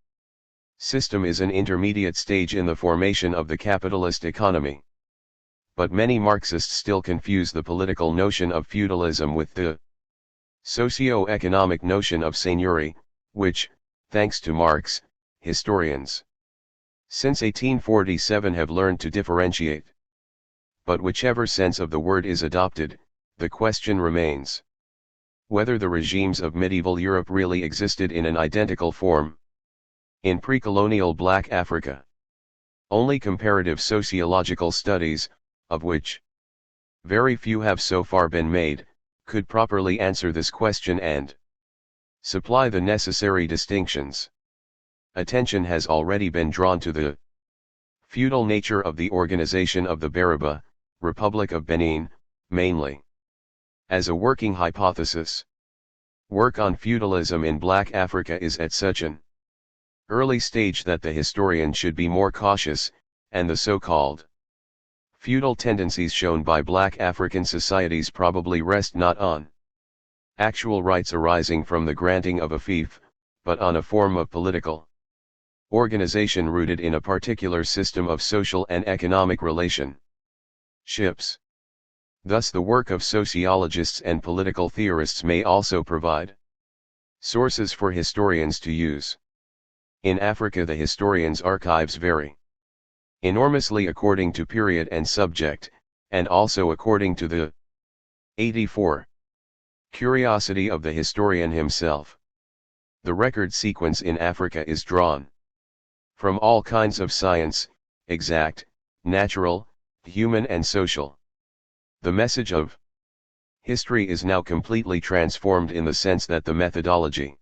system is an intermediate stage in the formation of the capitalist economy. But many Marxists still confuse the political notion of feudalism with the socio-economic notion of seigneury, which, thanks to Marx, historians since 1847 have learned to differentiate. But whichever sense of the word is adopted, the question remains whether the regimes of medieval Europe really existed in an identical form. In pre-colonial Black Africa, only comparative sociological studies, of which very few have so far been made, could properly answer this question and supply the necessary distinctions. Attention has already been drawn to the feudal nature of the organization of the Bariba, Republic of Benin, mainly as a working hypothesis. Work on feudalism in Black Africa is at such an early stage that the historian should be more cautious, and the so-called feudal tendencies shown by Black African societies probably rest not on actual rights arising from the granting of a fief, but on a form of political organization rooted in a particular system of social and economic relationships. Thus the work of sociologists and political theorists may also provide sources for historians to use. In Africa the historians' archives vary enormously according to period and subject, and also according to the 84 curiosity of the historian himself. The record sequence in Africa is drawn from all kinds of science, exact, natural, human and social. The message of history is now completely transformed in the sense that the methodology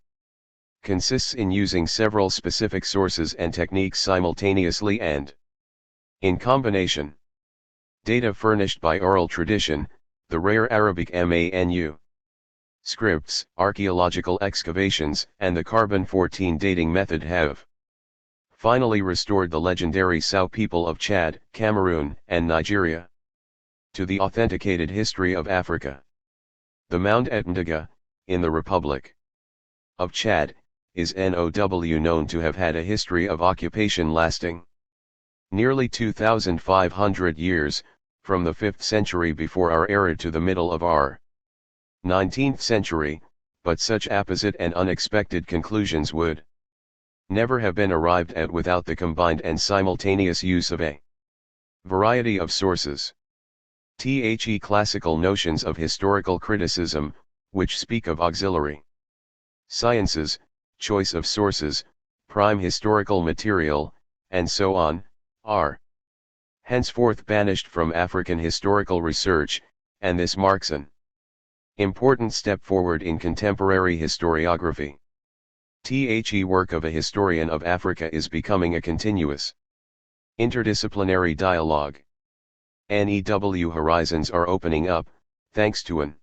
consists in using several specific sources and techniques simultaneously and in combination. Data furnished by oral tradition, the rare Arabic MANU scripts, archaeological excavations, and the carbon-14 dating method have finally restored the legendary Sao people of Chad, Cameroon, and Nigeria to the authenticated history of Africa. The Mound Etmdega, in the Republic of Chad, is known to have had a history of occupation lasting nearly 2,500 years, from the 5th century before our era to the middle of our 19th century, but such apposite and unexpected conclusions would never have been arrived at without the combined and simultaneous use of a variety of sources. The classical notions of historical criticism, which speak of auxiliary sciences, choice of sources, prime historical material, and so on, are henceforth banished from African historical research, and this marks an important step forward in contemporary historiography. The work of a historian of Africa is becoming a continuous interdisciplinary dialogue. New horizons are opening up, thanks to an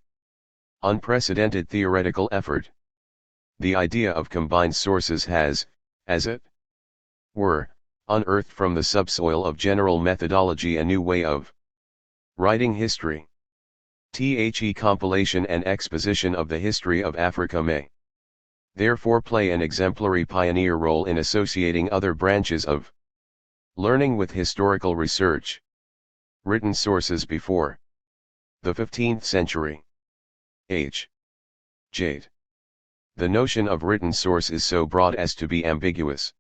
unprecedented theoretical effort. The idea of combined sources has, as it were, unearthed from the subsoil of general methodology a new way of writing history. The compilation and exposition of the history of Africa may therefore play an exemplary pioneer role in associating other branches of learning with historical research. Written sources before the 15th century. H. Jade. The notion of written source is so broad as to be ambiguous.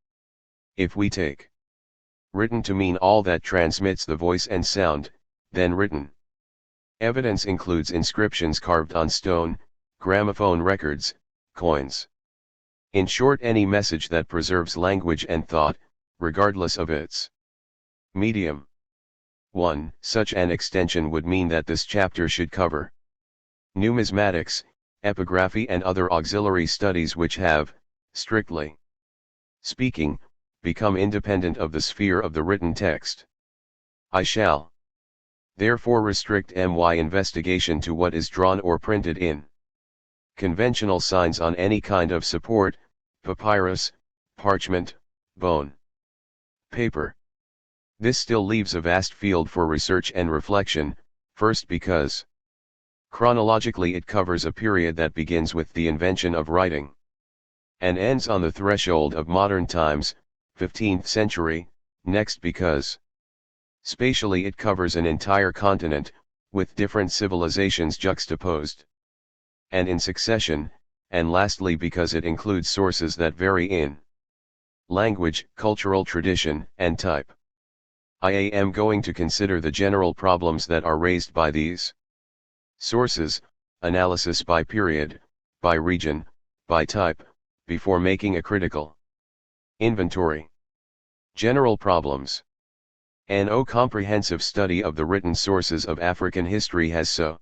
If we take written to mean all that transmits the voice and sound, then written evidence includes inscriptions carved on stone, gramophone records, coins. In short, any message that preserves language and thought, regardless of its medium. 1. Such an extension would mean that this chapter should cover numismatics, epigraphy and other auxiliary studies which have, strictly speaking, become independent of the sphere of the written text. I shall therefore restrict my investigation to what is drawn or printed in conventional signs on any kind of support, papyrus, parchment, bone, paper. This still leaves a vast field for research and reflection, first because chronologically it covers a period that begins with the invention of writing and ends on the threshold of modern times, 15th century, next because spatially it covers an entire continent, with different civilizations juxtaposed and in succession, and lastly because it includes sources that vary in language, cultural tradition, and type. I am going to consider the general problems that are raised by these sources, analysis by period, by region, by type, before making a critical inventory. General problems. An comprehensive study of the written sources of African history has so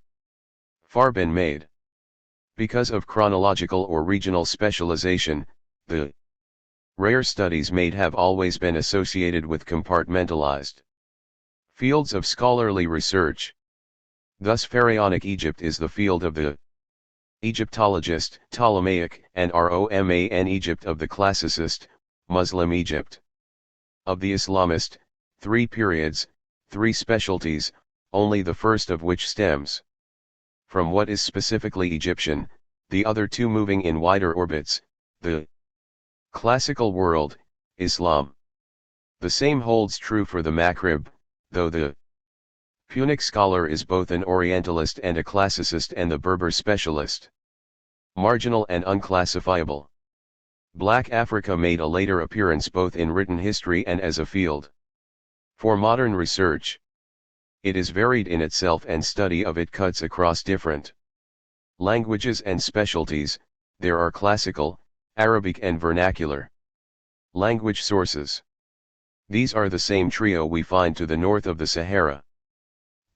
far been made. Because of chronological or regional specialization, the rare studies made have always been associated with compartmentalized fields of scholarly research. Thus Pharaonic Egypt is the field of the Egyptologist, Ptolemaic, and Roman Egypt of the classicist, Muslim Egypt. Of the Islamist, 3 periods, 3 specialties, only the first of which stems from what is specifically Egyptian, the other 2 moving in wider orbits, the classical world, Islam. The same holds true for the Maghrib, though the Punic scholar is both an Orientalist and a classicist, and the Berber specialist marginal and unclassifiable. Black Africa made a later appearance both in written history and as a field for modern research. It is varied in itself, and study of it cuts across different languages and specialties. There are classical, Arabic and vernacular language sources. These are the same trio we find to the north of the Sahara.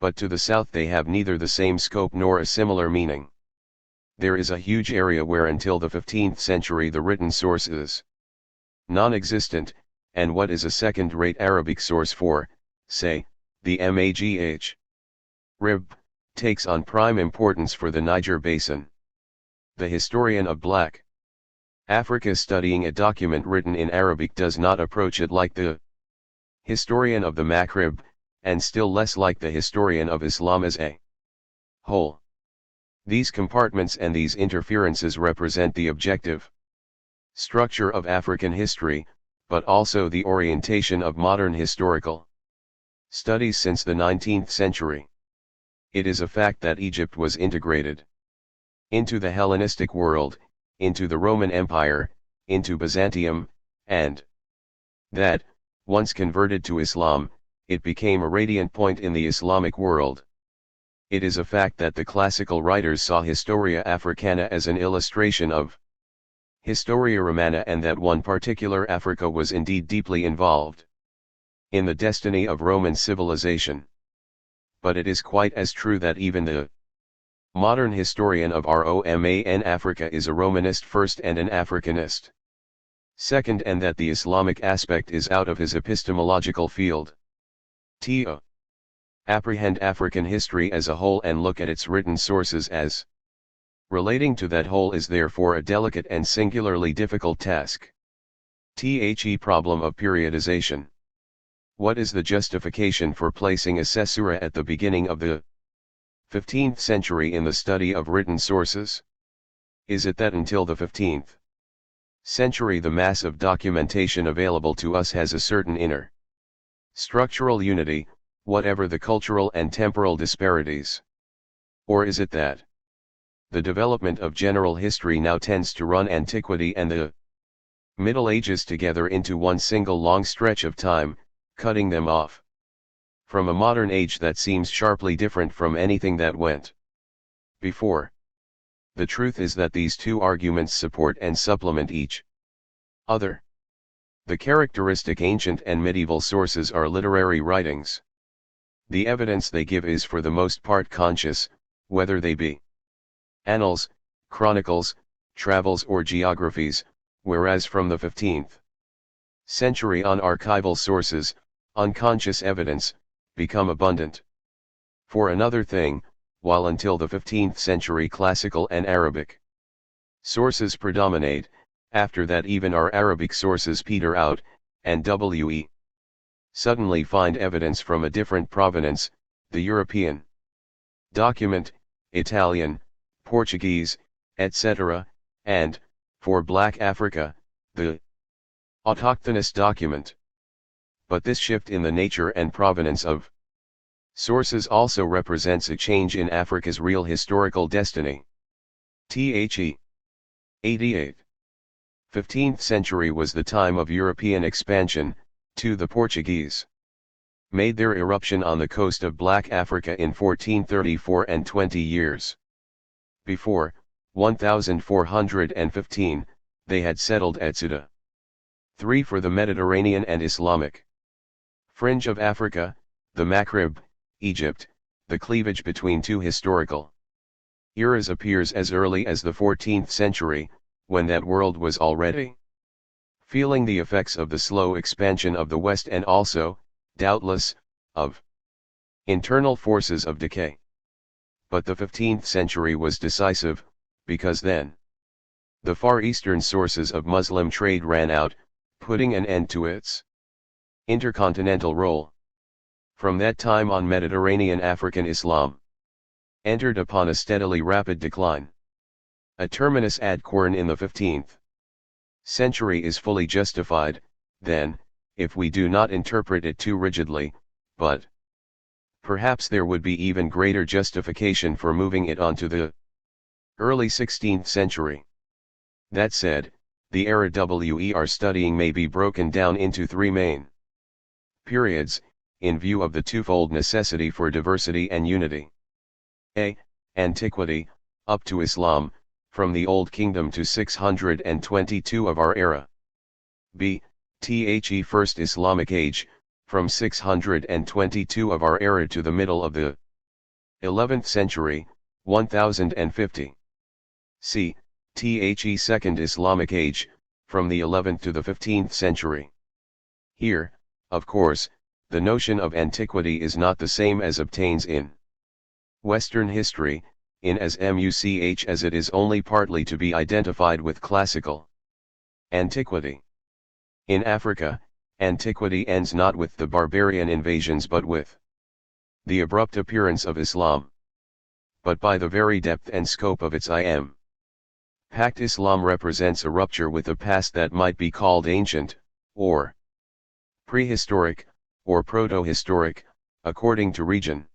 But to the south they have neither the same scope nor a similar meaning. There is a huge area where until the 15th century the written source is non-existent, and what is a second-rate Arabic source for, say, the Magh Rib, takes on prime importance for the Niger Basin. The historian of Black Africa studying a document written in Arabic does not approach it like the historian of the Maghrib, and still less like the historian of Islam as a whole. These compartments and these interferences represent the objective structure of African history, but also the orientation of modern historical studies since the 19th century. It is a fact that Egypt was integrated into the Hellenistic world, into the Roman Empire, into Byzantium, and that, once converted to Islam, it became a radiant point in the Islamic world. It is a fact that the classical writers saw Historia Africana as an illustration of Historia Romana, and that one particular Africa was indeed deeply involved in the destiny of Roman civilization. But it is quite as true that even the modern historian of Roman Africa is a Romanist first and an Africanist second, and that the Islamic aspect is out of his epistemological field. To apprehend African history as a whole and look at its written sources as relating to that whole is therefore a delicate and singularly difficult task. The problem of periodization. What is the justification for placing a caesura at the beginning of the 15th century in the study of written sources? Is it that until the 15th century the mass of documentation available to us has a certain inner structural unity, whatever the cultural and temporal disparities? Or is it that the development of general history now tends to run antiquity and the Middle Ages together into one single long stretch of time, cutting them off from a modern age that seems sharply different from anything that went before? The truth is that these two arguments support and supplement each other. The characteristic ancient and medieval sources are literary writings. The evidence they give is for the most part conscious, whether they be annals, chronicles, travels or geographies, whereas from the 15th century on archival sources, unconscious evidence, become abundant. For another thing, while until the 15th century classical and Arabic sources predominate, after that even our Arabic sources peter out, and we suddenly find evidence from a different provenance, the European document, Italian, Portuguese, etc., and, for Black Africa, the autochthonous document. But this shift in the nature and provenance of sources also represents a change in Africa's real historical destiny. The 88th, 15th century was the time of European expansion, to the Portuguese made their eruption on the coast of Black Africa in 1434, and 20 years before, 1415, they had settled at Ceuta. 3. For the Mediterranean and Islamic fringe of Africa, the Maghreb, Egypt, the cleavage between two historical eras appears as early as the 14th century, when that world was already feeling the effects of the slow expansion of the West and also, doubtless, of internal forces of decay. But the 15th century was decisive, because then the Far Eastern sources of Muslim trade ran out, putting an end to its intercontinental role. From that time on, Mediterranean African Islam entered upon a steadily rapid decline. A terminus ad quern in the 15th century is fully justified, then, if we do not interpret it too rigidly, but perhaps there would be even greater justification for moving it on to the early 16th century. That said, the era we are studying may be broken down into three main periods, in view of the twofold necessity for diversity and unity. A. Antiquity, up to Islam, from the Old Kingdom to 622 of our era. B. The First Islamic Age, from 622 of our era to the middle of the 11th century, 1050. C. The Second Islamic Age, from the 11th to the 15th century. Here, of course, the notion of antiquity is not the same as obtains in Western history, in as much as it is only partly to be identified with classical antiquity. In Africa, antiquity ends not with the barbarian invasions but with the abrupt appearance of Islam, but by the very depth and scope of its pact. Islam represents a rupture with a past that might be called ancient, or prehistoric, or proto-historic, according to region.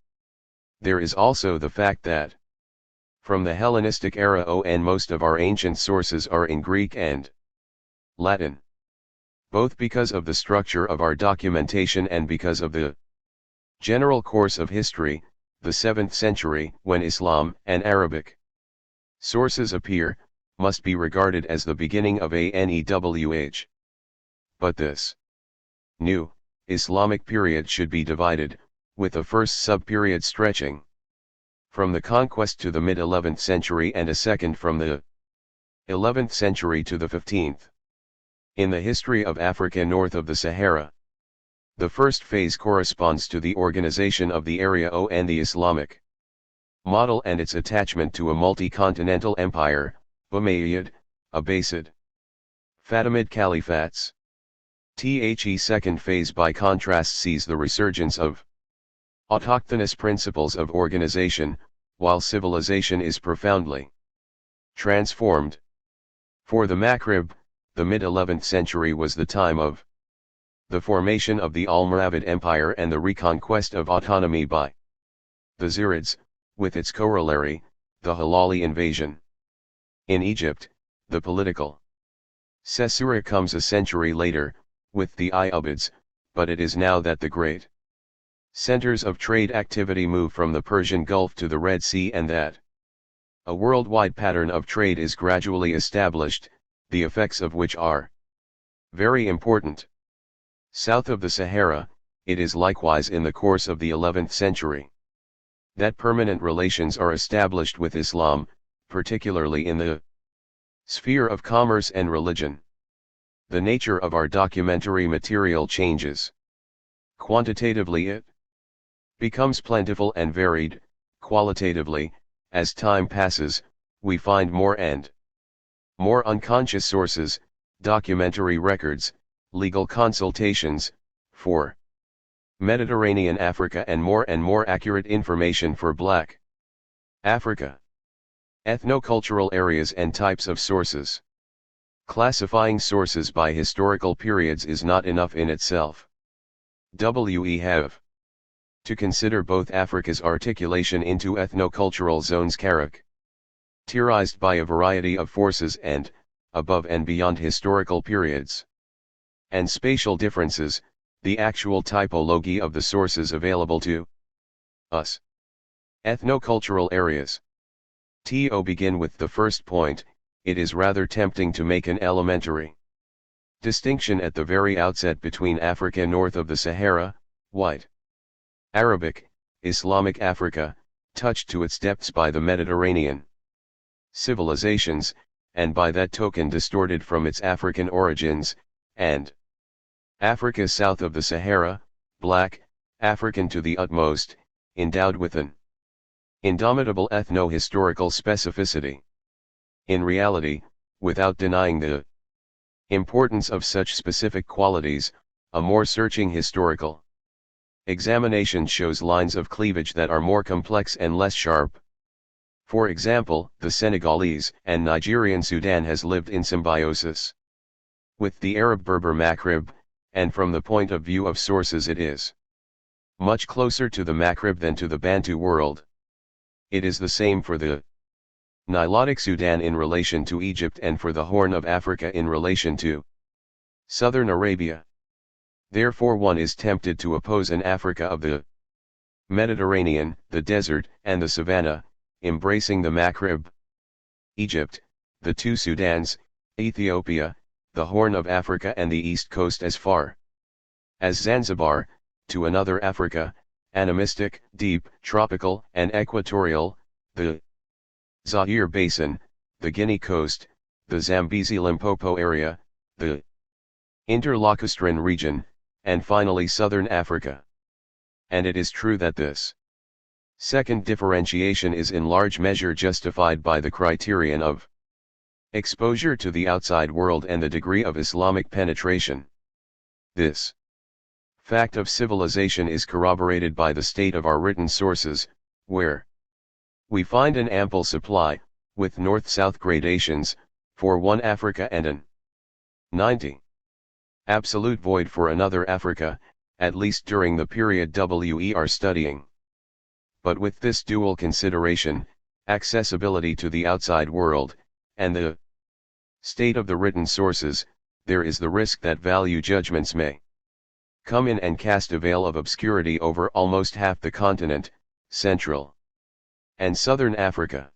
There is also the fact that from the Hellenistic era on most of our ancient sources are in Greek and Latin. both because of the structure of our documentation and because of the general course of history. The 7th century, when Islam and Arabic sources appear, must be regarded as the beginning of a new age. But this new Islamic period should be divided, with a first sub-period stretching from the conquest to the mid-11th century and a second from the 11th century to the 15th. In the history of Africa north of the Sahara, the first phase corresponds to the organization of the area and the Islamic model and its attachment to a multi-continental empire, Umayyad, Abbasid, Fatimid caliphates. The second phase by contrast sees the resurgence of autochthonous principles of organization, while civilization is profoundly transformed. For the Maghreb, the mid-11th century was the time of the formation of the Almoravid Empire and the reconquest of autonomy by the Zirids, with its corollary, the Hilali invasion. In Egypt, the political caesura comes a century later, with the Ayyubids, but it is now that the great centers of trade activity move from the Persian Gulf to the Red Sea and that a worldwide pattern of trade is gradually established, the effects of which are very important. South of the Sahara, it is likewise in the course of the 11th century that permanent relations are established with Islam, particularly in the sphere of commerce and religion. The nature of our documentary material changes. Quantitatively it becomes plentiful and varied. Qualitatively, as time passes, we find more and more unconscious sources, documentary records, legal consultations, for Mediterranean Africa and more accurate information for Black Africa. Ethnocultural areas and types of sources. Classifying sources by historical periods is not enough in itself. We have to consider both Africa's articulation into ethnocultural zones characterized by a variety of forces and, above and beyond historical periods, and spatial differences, the actual typology of the sources available to us. Ethnocultural areas. To begin with the first point, it is rather tempting to make an elementary distinction at the very outset between Africa north of the Sahara, white Arabic, Islamic Africa, touched to its depths by the Mediterranean civilizations, and by that token distorted from its African origins, and Africa south of the Sahara, Black African to the utmost, endowed with an indomitable ethno-historical specificity. In reality, without denying the importance of such specific qualities, a more searching historical examination shows lines of cleavage that are more complex and less sharp. For example, the Senegalese and Nigerian Sudan has lived in symbiosis with the Arab-Berber Maghreb, and from the point of view of sources it is much closer to the Maghreb than to the Bantu world. It is the same for the Nilotic Sudan in relation to Egypt and for the Horn of Africa in relation to southern Arabia. Therefore one is tempted to oppose an Africa of the Mediterranean, the desert, and the savanna, embracing the Maghreb, Egypt, the two Sudans, Ethiopia, the Horn of Africa and the east coast as far as Zanzibar, to another Africa, animistic, deep, tropical, and equatorial, the Zaire Basin, the Guinea coast, the Zambezi-Limpopo area, the Interlacustrine region, and finally southern Africa. And it is true that this second differentiation is in large measure justified by the criterion of exposure to the outside world and the degree of Islamic penetration. This fact of civilization is corroborated by the state of our written sources, where we find an ample supply, with north-south gradations, for one Africa and an 90 absolute void for another Africa, at least during the period we are studying. But with this dual consideration, accessibility to the outside world, and the state of the written sources, there is the risk that value judgments may come in and cast a veil of obscurity over almost half the continent, Central and Southern Africa.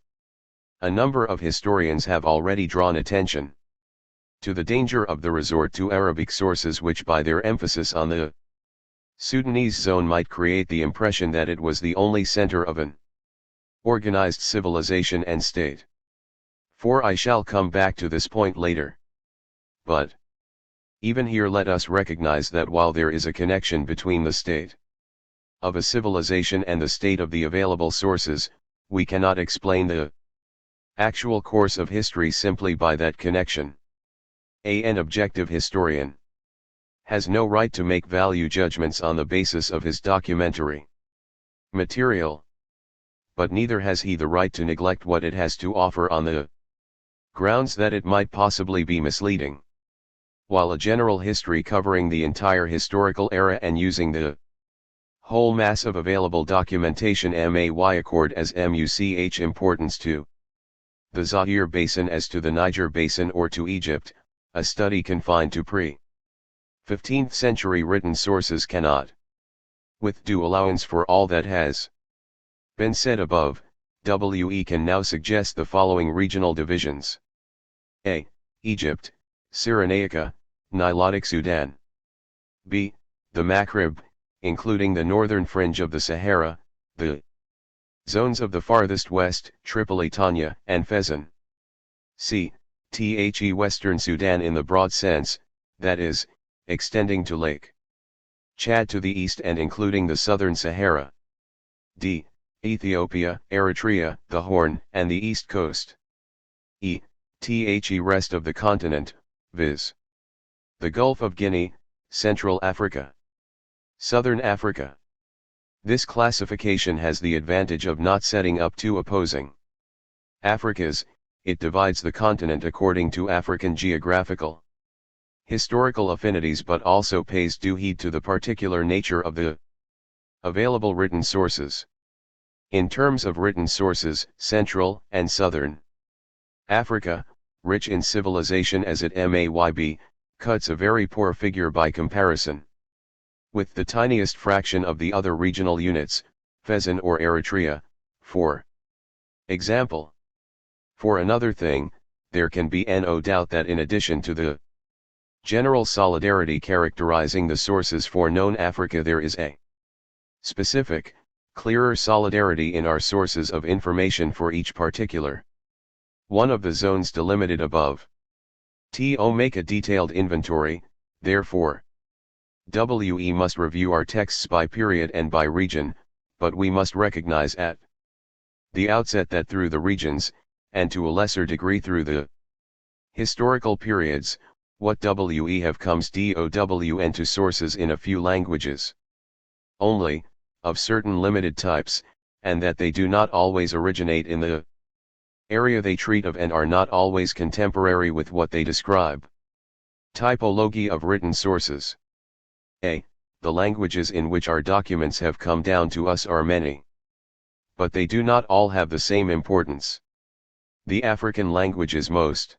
A number of historians have already drawn attention to the danger of the resort to Arabic sources, which by their emphasis on the Sudanese zone might create the impression that it was the only center of an organized civilization and state. For I shall come back to this point later. But even here let us recognize that while there is a connection between the state of a civilization and the state of the available sources, we cannot explain the actual course of history simply by that connection. An objective historian has no right to make value judgments on the basis of his documentary material, but neither has he the right to neglect what it has to offer on the grounds that it might possibly be misleading. While a general history covering the entire historical era and using the whole mass of available documentation may accord as much importance to the Zaire Basin as to the Niger Basin or to Egypt, a study confined to pre-15th century written sources cannot, with due allowance for all that has been said above, we can now suggest the following regional divisions. A. Egypt, Cyrenaica, Nilotic Sudan. B. The Maghreb, including the northern fringe of the Sahara, the zones of the farthest west, Tripolitania and Fezzan. C. Western Sudan in the broad sense, that is, extending to Lake Chad to the east and including the southern Sahara. D. Ethiopia, Eritrea, the Horn, and the east coast. E. Rest of the continent, viz. the Gulf of Guinea, Central Africa, Southern Africa. This classification has the advantage of not setting up two opposing Africas. It divides the continent according to African geographical, historical affinities, but also pays due heed to the particular nature of the available written sources. In terms of written sources, Central and Southern Africa, rich in civilization as it may be, cuts a very poor figure by comparison with the tiniest fraction of the other regional units, Fezzan or Eritrea, for example. For another thing, there can be no doubt that in addition to the general solidarity characterizing the sources for known Africa, there is a specific, clearer solidarity in our sources of information for each particular one of the zones delimited above. Make a detailed inventory, therefore. We must review our texts by period and by region, but we must recognize at the outset that through the regions, and to a lesser degree through the historical periods, what we have comes down to sources in a few languages only, of certain limited types, and that they do not always originate in the area they treat of and are not always contemporary with what they describe. Typology of written sources. A. The languages in which our documents have come down to us are many, but they do not all have the same importance. The African languages most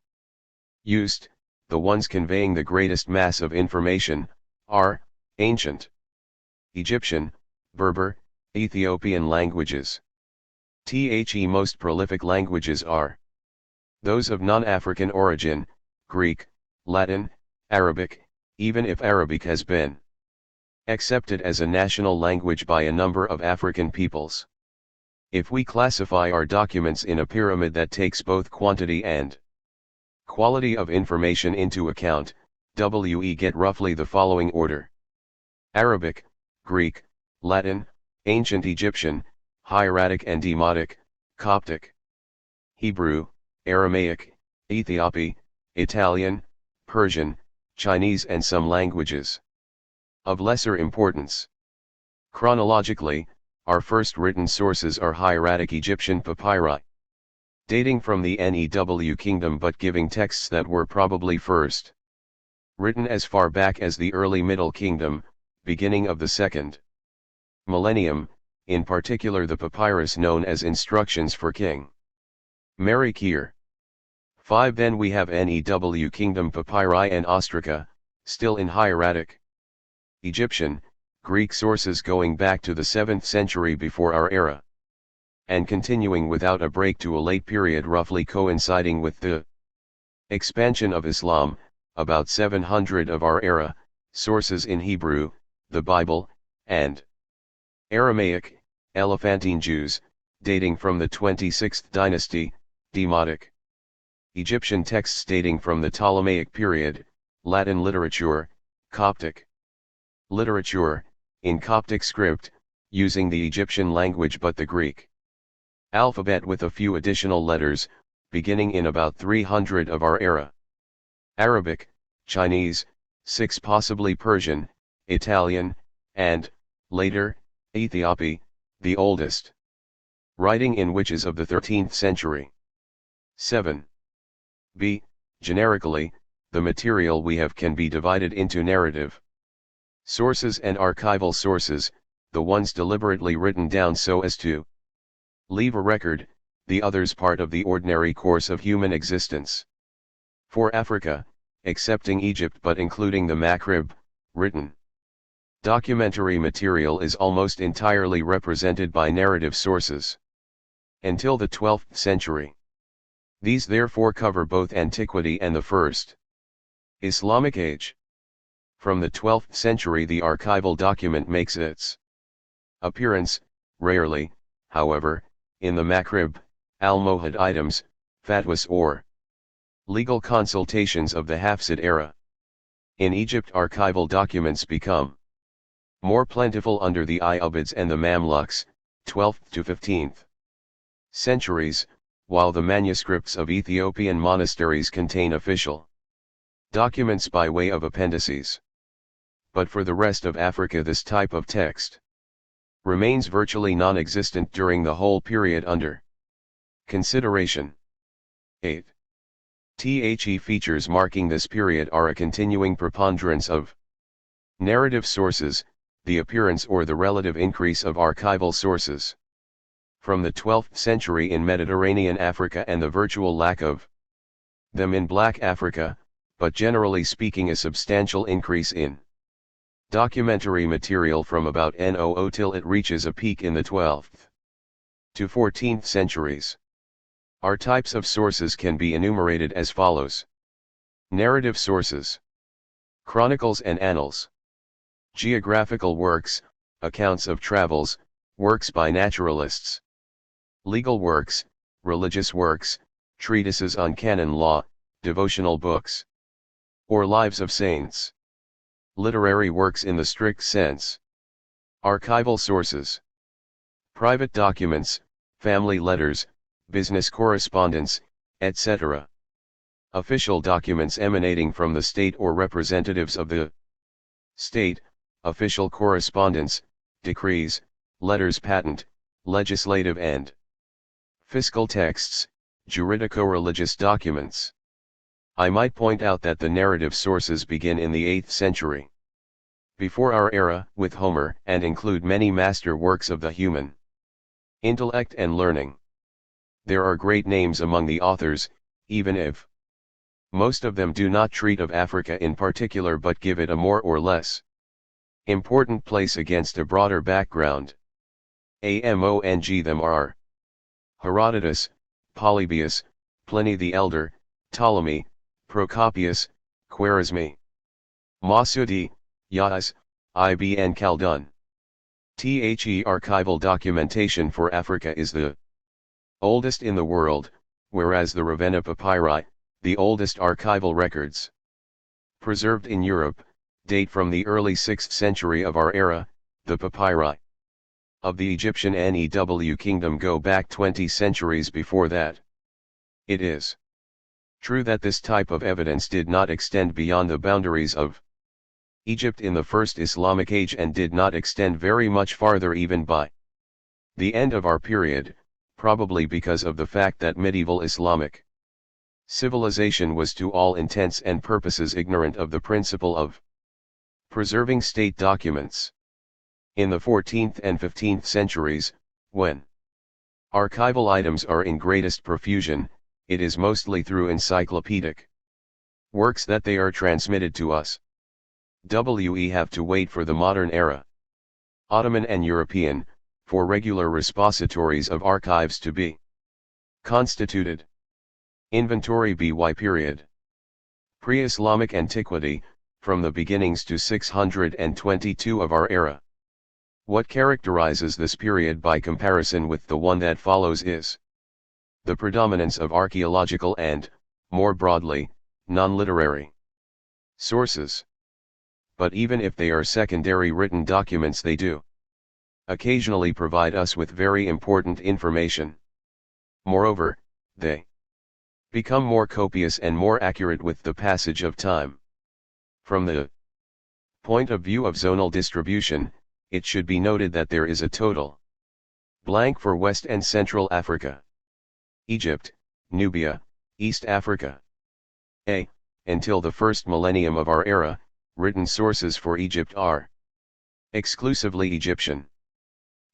used, the ones conveying the greatest mass of information, are ancient Egyptian, Berber, Ethiopian languages. Most prolific languages are those of non-African origin, Greek, Latin, Arabic, even if Arabic has been accepted as a national language by a number of African peoples. If we classify our documents in a pyramid that takes both quantity and quality of information into account, we get roughly the following order: Arabic, Greek, Latin, Ancient Egyptian, Hieratic and Demotic, Coptic, Hebrew, Aramaic, Ethiopic, Italian, Persian, Chinese and some languages of lesser importance. Chronologically, our first written sources are hieratic Egyptian papyri, dating from the New Kingdom but giving texts that were probably first written as far back as the early Middle Kingdom, beginning of the second millennium, in particular the papyrus known as Instructions for King Mary Kir. 5. Then we have New Kingdom papyri and ostraca, still in hieratic. Egyptian, Greek sources going back to the 7th century before our era, and continuing without a break to a late period roughly coinciding with the expansion of Islam, about 700 of our era, sources in Hebrew, the Bible, and Aramaic, Elephantine Jews, dating from the 26th dynasty, Demotic. Egyptian texts dating from the Ptolemaic period, Latin literature, Coptic literature, in Coptic script, using the Egyptian language but the Greek alphabet with a few additional letters, beginning in about 300 of our era. Arabic, Chinese, 6 possibly Persian, Italian, and, later, Ethiopi, the oldest. Writing in which is of the 13th century. 7. b. Generically, the material we have can be divided into narrative sources and archival sources, the ones deliberately written down so as to leave a record, the others part of the ordinary course of human existence. For Africa, excepting Egypt but including the Maghreb, written documentary material is almost entirely represented by narrative sources. Until the 12th century. These therefore cover both antiquity and the first Islamic age. From the 12th century the archival document makes its appearance, rarely, however, in the Maghreb, Almohad items, fatwas or legal consultations of the Hafsid era. In Egypt archival documents become more plentiful under the Ayyubids and the Mamluks, 12th to 15th centuries, while the manuscripts of Ethiopian monasteries contain official documents by way of appendices. But for the rest of Africa this type of text remains virtually non-existent during the whole period under consideration. 8. The features marking this period are a continuing preponderance of narrative sources, the appearance or the relative increase of archival sources from the 12th century in Mediterranean Africa and the virtual lack of them in Black Africa, but generally speaking a substantial increase in documentary material from about NOO till it reaches a peak in the 12th to 14th centuries. Our types of sources can be enumerated as follows. Narrative sources. Chronicles and annals. Geographical works, accounts of travels, works by naturalists. Legal works, religious works, treatises on canon law, devotional books, or lives of saints. Literary works in the strict sense. Archival sources. Private documents, family letters, business correspondence, etc. Official documents emanating from the state or representatives of the state, official correspondence, decrees, letters patent, legislative and fiscal texts, juridico-religious documents. I might point out that the narrative sources begin in the 8th century before our era with Homer and include many master works of the human intellect and learning. There are great names among the authors, even if most of them do not treat of Africa in particular but give it a more or less important place against a broader background. Among them are Herodotus, Polybius, Pliny the Elder, Ptolemy, Procopius, Khwarizmi, Masudi, Yahya, Ibn Khaldun. Archival documentation for Africa is the oldest in the world, whereas the Ravenna papyri, the oldest archival records preserved in Europe, date from the early 6th century of our era. The papyri of the Egyptian New Kingdom go back 20 centuries before that. It is true that this type of evidence did not extend beyond the boundaries of Egypt in the first Islamic age and did not extend very much farther even by the end of our period, probably because of the fact that medieval Islamic civilization was to all intents and purposes ignorant of the principle of preserving state documents. In the 14th and 15th centuries, when archival items are in greatest profusion, it is mostly through encyclopedic works that they are transmitted to us. We have to wait for the modern era, Ottoman and European, for regular repositories of archives to be constituted. Inventory BY period. Pre-Islamic antiquity, from the beginnings to 622 of our era. What characterizes this period by comparison with the one that follows is the predominance of archaeological and, more broadly, non-literary sources. But even if they are secondary written documents, they do occasionally provide us with very important information. Moreover, they become more copious and more accurate with the passage of time. From the point of view of zonal distribution, it should be noted that there is a total blank for West and Central Africa, Egypt, Nubia, East Africa. Until the first millennium of our era, written sources for Egypt are exclusively Egyptian.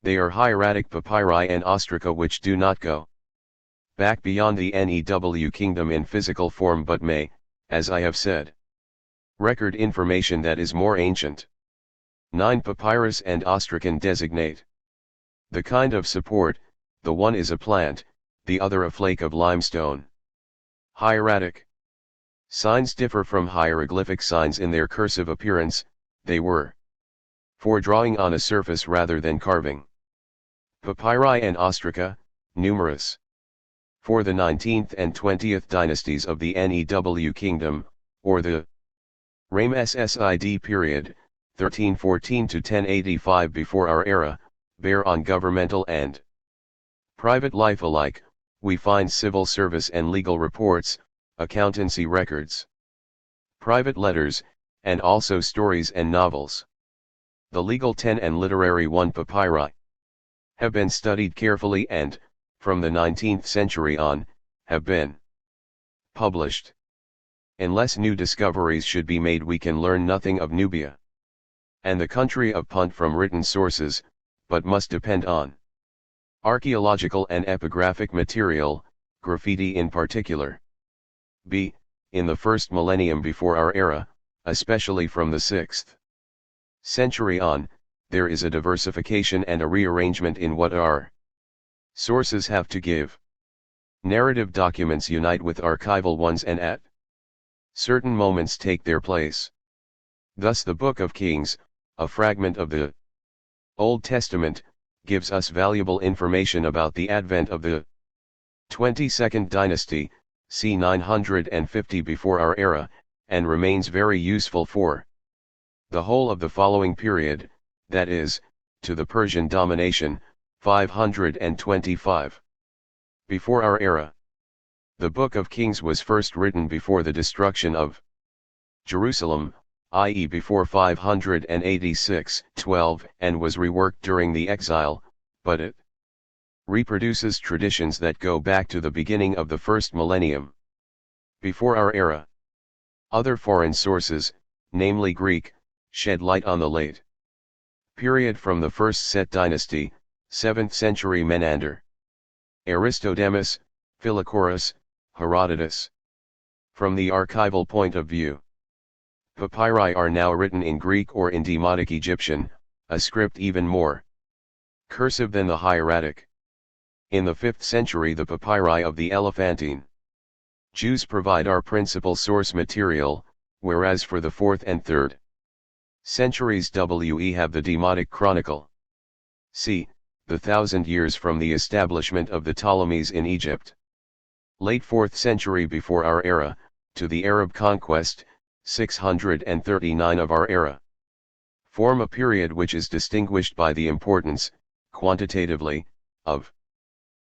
They are hieratic papyri and ostraca which do not go back beyond the New kingdom in physical form but may, as I have said, record information that is more ancient. 9 Papyrus and ostracan designate the kind of support, the one is a plant, the other a flake of limestone. Hieratic signs differ from hieroglyphic signs in their cursive appearance, they were for drawing on a surface rather than carving. Papyri and ostraca, numerous. For the 19th and 20th dynasties of the New kingdom, or the Ramessid period, 1314 to 1085 before our era, bear on governmental and private life alike. We find civil service and legal reports, accountancy records, private letters, and also stories and novels. The legal 10 and literary 1 papyri have been studied carefully and, from the 19th century on, have been published. Unless new discoveries should be made, we can learn nothing of Nubia and the country of Punt from written sources, but must depend on archaeological and epigraphic material, graffiti in particular. In the first millennium before our era, especially from the 6th century on, there is a diversification and a rearrangement in what our sources have to give. Narrative documents unite with archival ones and at certain moments take their place. Thus the Book of Kings, a fragment of the Old Testament, gives us valuable information about the advent of the 22nd dynasty, c. 950 before our era, and remains very useful for the whole of the following period, that is, to the Persian domination, 525 before our era. The Book of Kings was first written before the destruction of Jerusalem, i.e. before 586-12, and was reworked during the exile, but it reproduces traditions that go back to the beginning of the first millennium before our era. Other foreign sources, namely Greek, shed light on the late period from the first Set dynasty, 7th century Menander, Aristodemus, Philochorus, Herodotus. From the archival point of view, papyri are now written in Greek or in Demotic Egyptian, a script even more cursive than the hieratic. In the 5th century the papyri of the Elephantine Jews provide our principal source material, whereas for the 4th and 3rd centuries we have the Demotic Chronicle. c. the 1000 years from the establishment of the Ptolemies in Egypt. Late 4th century before our era, to the Arab conquest, 639 of our era. Form a period which is distinguished by the importance, quantitatively, of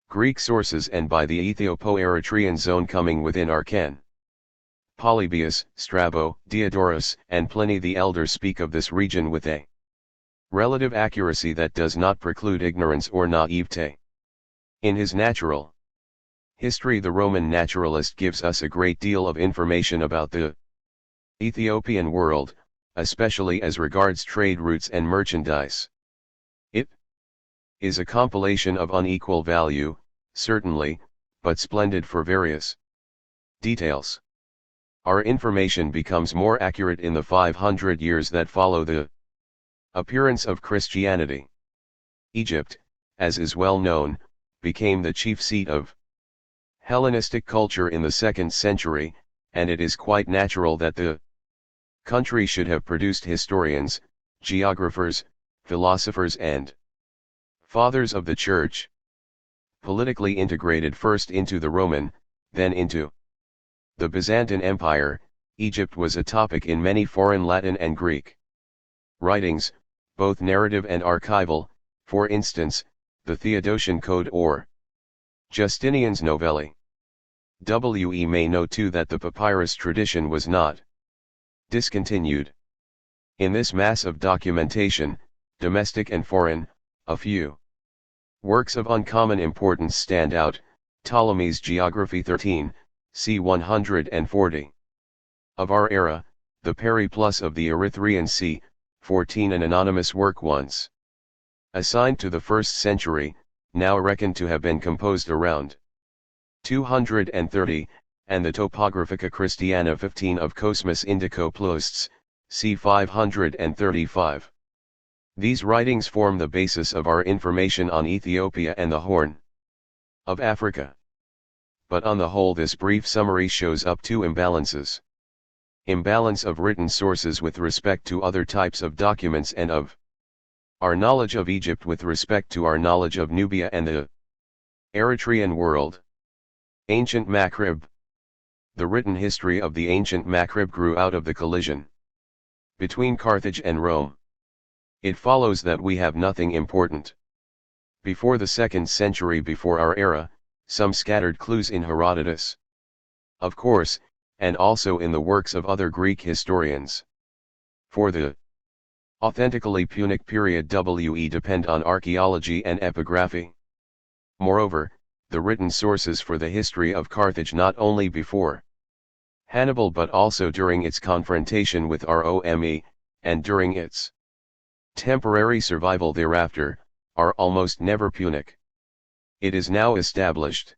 Greek sources and by the Ethiopo-Eritrean zone coming within our ken. Polybius, Strabo, Diodorus, and Pliny the Elder speak of this region with a relative accuracy that does not preclude ignorance or naivete. In his Natural History, the Roman naturalist gives us a great deal of information about the Ethiopian world, especially as regards trade routes and merchandise. It is a compilation of unequal value, certainly, but splendid for various details. Our information becomes more accurate in the 500 years that follow the appearance of Christianity. Egypt, as is well known, became the chief seat of Hellenistic culture in the 2nd century, and it is quite natural that the country should have produced historians, geographers, philosophers and fathers of the Church. Politically integrated first into the Roman, then into the Byzantine Empire, Egypt was a topic in many foreign Latin and Greek writings, both narrative and archival, for instance, the Theodosian Code or Justinian's Novelli. We may note too that the papyrus tradition was not discontinued. In this mass of documentation, domestic and foreign, a few works of uncommon importance stand out: Ptolemy's Geography 13, c. 140. Of our era, the Periplus of the Erythraean c. 14, an anonymous work once assigned to the 1st century, now reckoned to have been composed around 230, and the Topographica Christiana 15 of Cosmas Indicopleustes, c. 535. These writings form the basis of our information on Ethiopia and the Horn of Africa. But on the whole, this brief summary shows up two imbalances. Imbalance of written sources with respect to other types of documents, and of our knowledge of Egypt with respect to our knowledge of Nubia and the Eritrean world. Ancient Maghreb. The written history of the ancient Maghreb grew out of the collision between Carthage and Rome. It follows that we have nothing important before the 2nd century before our era, some scattered clues in Herodotus, of course, and also in the works of other Greek historians. For the authentically Punic period we depend on archaeology and epigraphy. Moreover, the written sources for the history of Carthage not only before Hannibal but also during its confrontation with Rome, and during its temporary survival thereafter, are almost never Punic. It is now established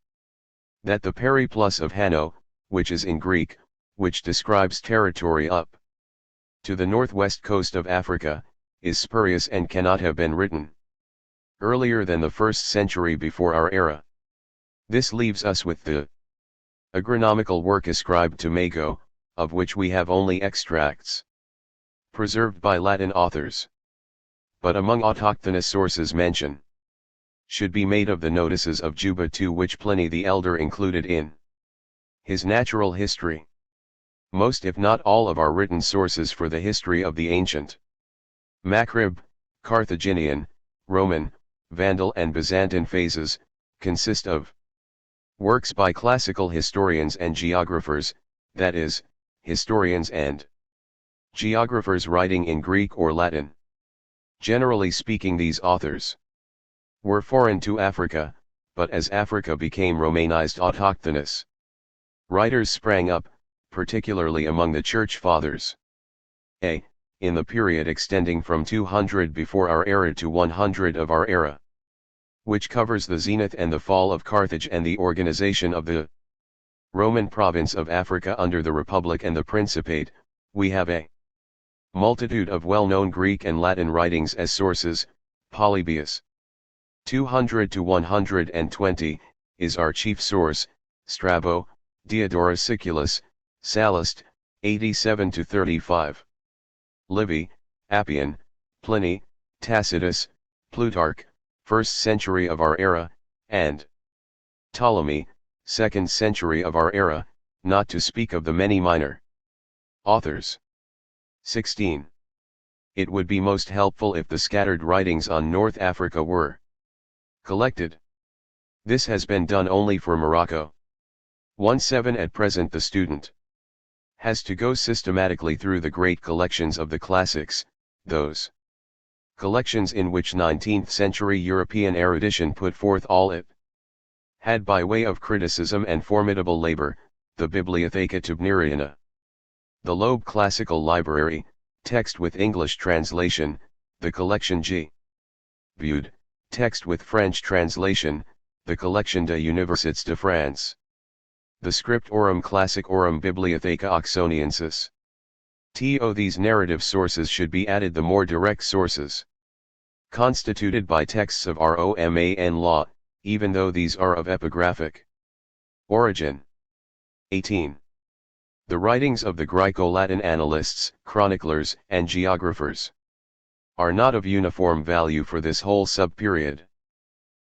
that the Periplus of Hanno, which is in Greek, which describes territory up to the northwest coast of Africa, is spurious and cannot have been written earlier than the 1st century before our era. This leaves us with the agronomical work ascribed to Mago, of which we have only extracts preserved by Latin authors. But among autochthonous sources mention should be made of the notices of Juba II, which Pliny the Elder included in his Natural History. Most if not all of our written sources for the history of the ancient Maghreb, Carthaginian, Roman, Vandal and Byzantine phases, consist of works by classical historians and geographers, that is, historians and geographers writing in Greek or Latin. Generally speaking, these authors were foreign to Africa, but as Africa became Romanized, autochthonous writers sprang up, particularly among the Church Fathers. In the period extending from 200 before our era to 100 of our era, which covers the zenith and the fall of Carthage and the organization of the Roman province of Africa under the Republic and the Principate, we have a multitude of well-known Greek and Latin writings as sources. Polybius 200 to 120 is our chief source. Strabo, Diodorus Siculus, Sallust 87 to 35. Livy, Appian, Pliny, Tacitus, Plutarch, 1st century of our era, and Ptolemy, 2nd century of our era, not to speak of the many minor authors. 16. It would be most helpful if the scattered writings on North Africa were collected. This has been done only for Morocco. 1.7 At present the student has to go systematically through the great collections of the classics, those collections in which 19th century European erudition put forth all it had by way of criticism and formidable labor, the Bibliotheca Tubneriana, the Loeb Classical Library, text with English translation, the collection G. Bude, text with French translation, the Collection de Universités de France. The Scriptorum Classicorum Bibliotheca Oxoniensis. These narrative sources should be added, the more direct sources. Constituted by texts of Roman law, even though these are of epigraphic origin. 18. The writings of the Graeco-Latin annalists, chroniclers, and geographers are not of uniform value for this whole sub-period.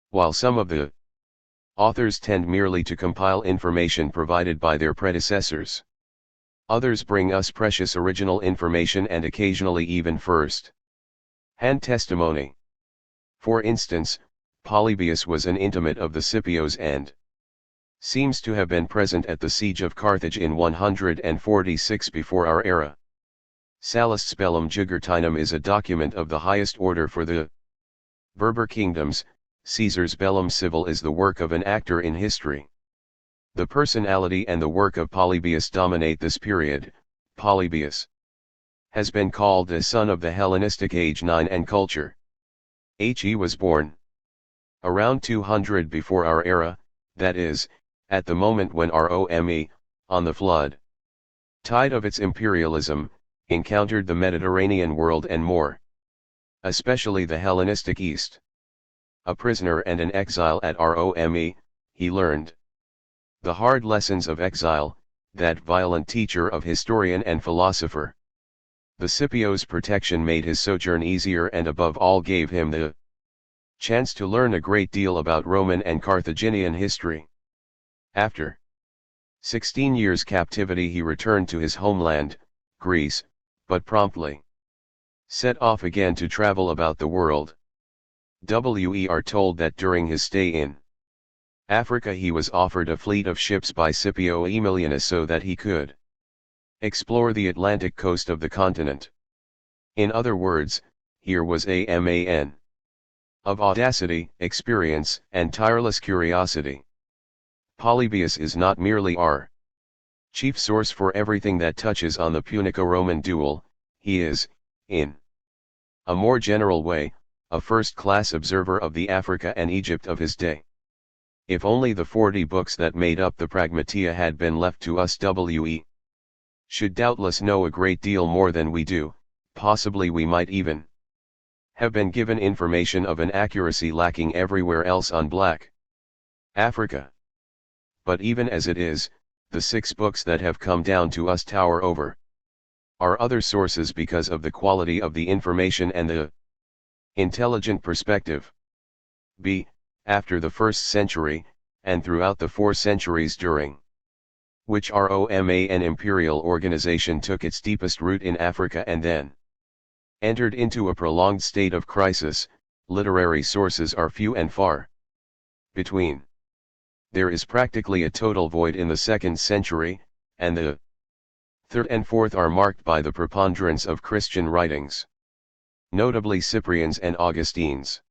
While some of the authors tend merely to compile information provided by their predecessors, others bring us precious original information and occasionally even first-hand testimony. For instance, Polybius was an intimate of the Scipios and seems to have been present at the siege of Carthage in 146 before our era. Sallust's Bellum Jugurthinum is a document of the highest order for the Berber kingdoms. Caesar's Bellum Civil is the work of an actor in history. The personality and the work of Polybius dominate this period. Polybius has been called the son of the Hellenistic age 9 and culture. He was born around 200 before our era, that is, at the moment when Rome, on the flood tide of its imperialism, encountered the Mediterranean world and more especially the Hellenistic East. A prisoner and an exile at Rome, he learned the hard lessons of exile, that violent teacher of historian and philosopher. The Scipio's protection made his sojourn easier and above all gave him the chance to learn a great deal about Roman and Carthaginian history. After 16 years' captivity he returned to his homeland, Greece, but promptly set off again to travel about the world. We are told that during his stay in Africa he was offered a fleet of ships by Scipio Aemilianus so that he could explore the Atlantic coast of the continent. In other words, here was a man of audacity, experience, and tireless curiosity. Polybius is not merely our chief source for everything that touches on the Punico-Roman duel, he is, in a more general way, a first-class observer of the Africa and Egypt of his day. If only the 40 books that made up the Pragmatia had been left to us, we should doubtless know a great deal more than we do. Possibly we might even have been given information of an accuracy lacking everywhere else on Black Africa. But even as it is, the 6 books that have come down to us tower over our other sources because of the quality of the information and the intelligent perspective. After the 1st century, and throughout the 4 centuries during which Roma and imperial organization took its deepest root in Africa and then entered into a prolonged state of crisis, literary sources are few and far between. There is practically a total void in the 2nd century, and the 3rd and 4th are marked by the preponderance of Christian writings, notably Cyprian's and Augustine's.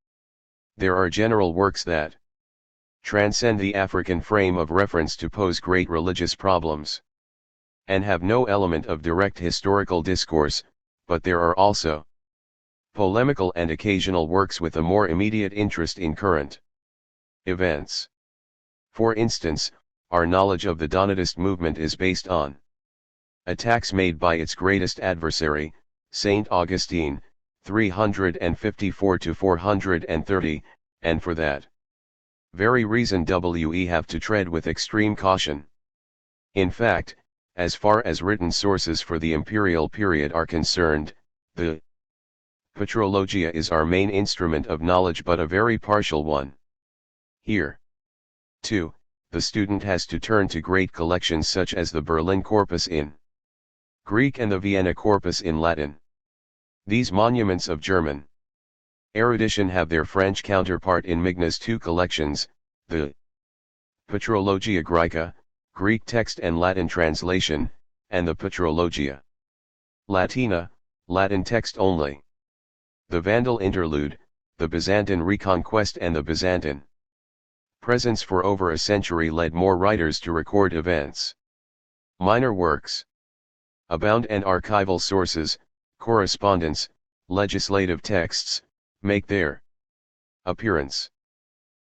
There are general works that transcend the African frame of reference to pose great religious problems, and have no element of direct historical discourse, but there are also polemical and occasional works with a more immediate interest in current events. For instance, our knowledge of the Donatist movement is based on attacks made by its greatest adversary, Saint Augustine, 354 to 430, and for that very reason we have to tread with extreme caution. In fact, as far as written sources for the imperial period are concerned, the Patrologia is our main instrument of knowledge, but a very partial one. Here, too, the student has to turn to great collections such as the Berlin Corpus in Greek and the Vienna Corpus in Latin. These monuments of German erudition have their French counterpart in Migna's 2 collections, the Patrologia Graeca, Greek text and Latin translation, and the Patrologia Latina, Latin text only. The Vandal Interlude, the Byzantine Reconquest and the Byzantine presence for over a century led more writers to record events. Minor works abound, and archival sources, correspondence, legislative texts, make their appearance.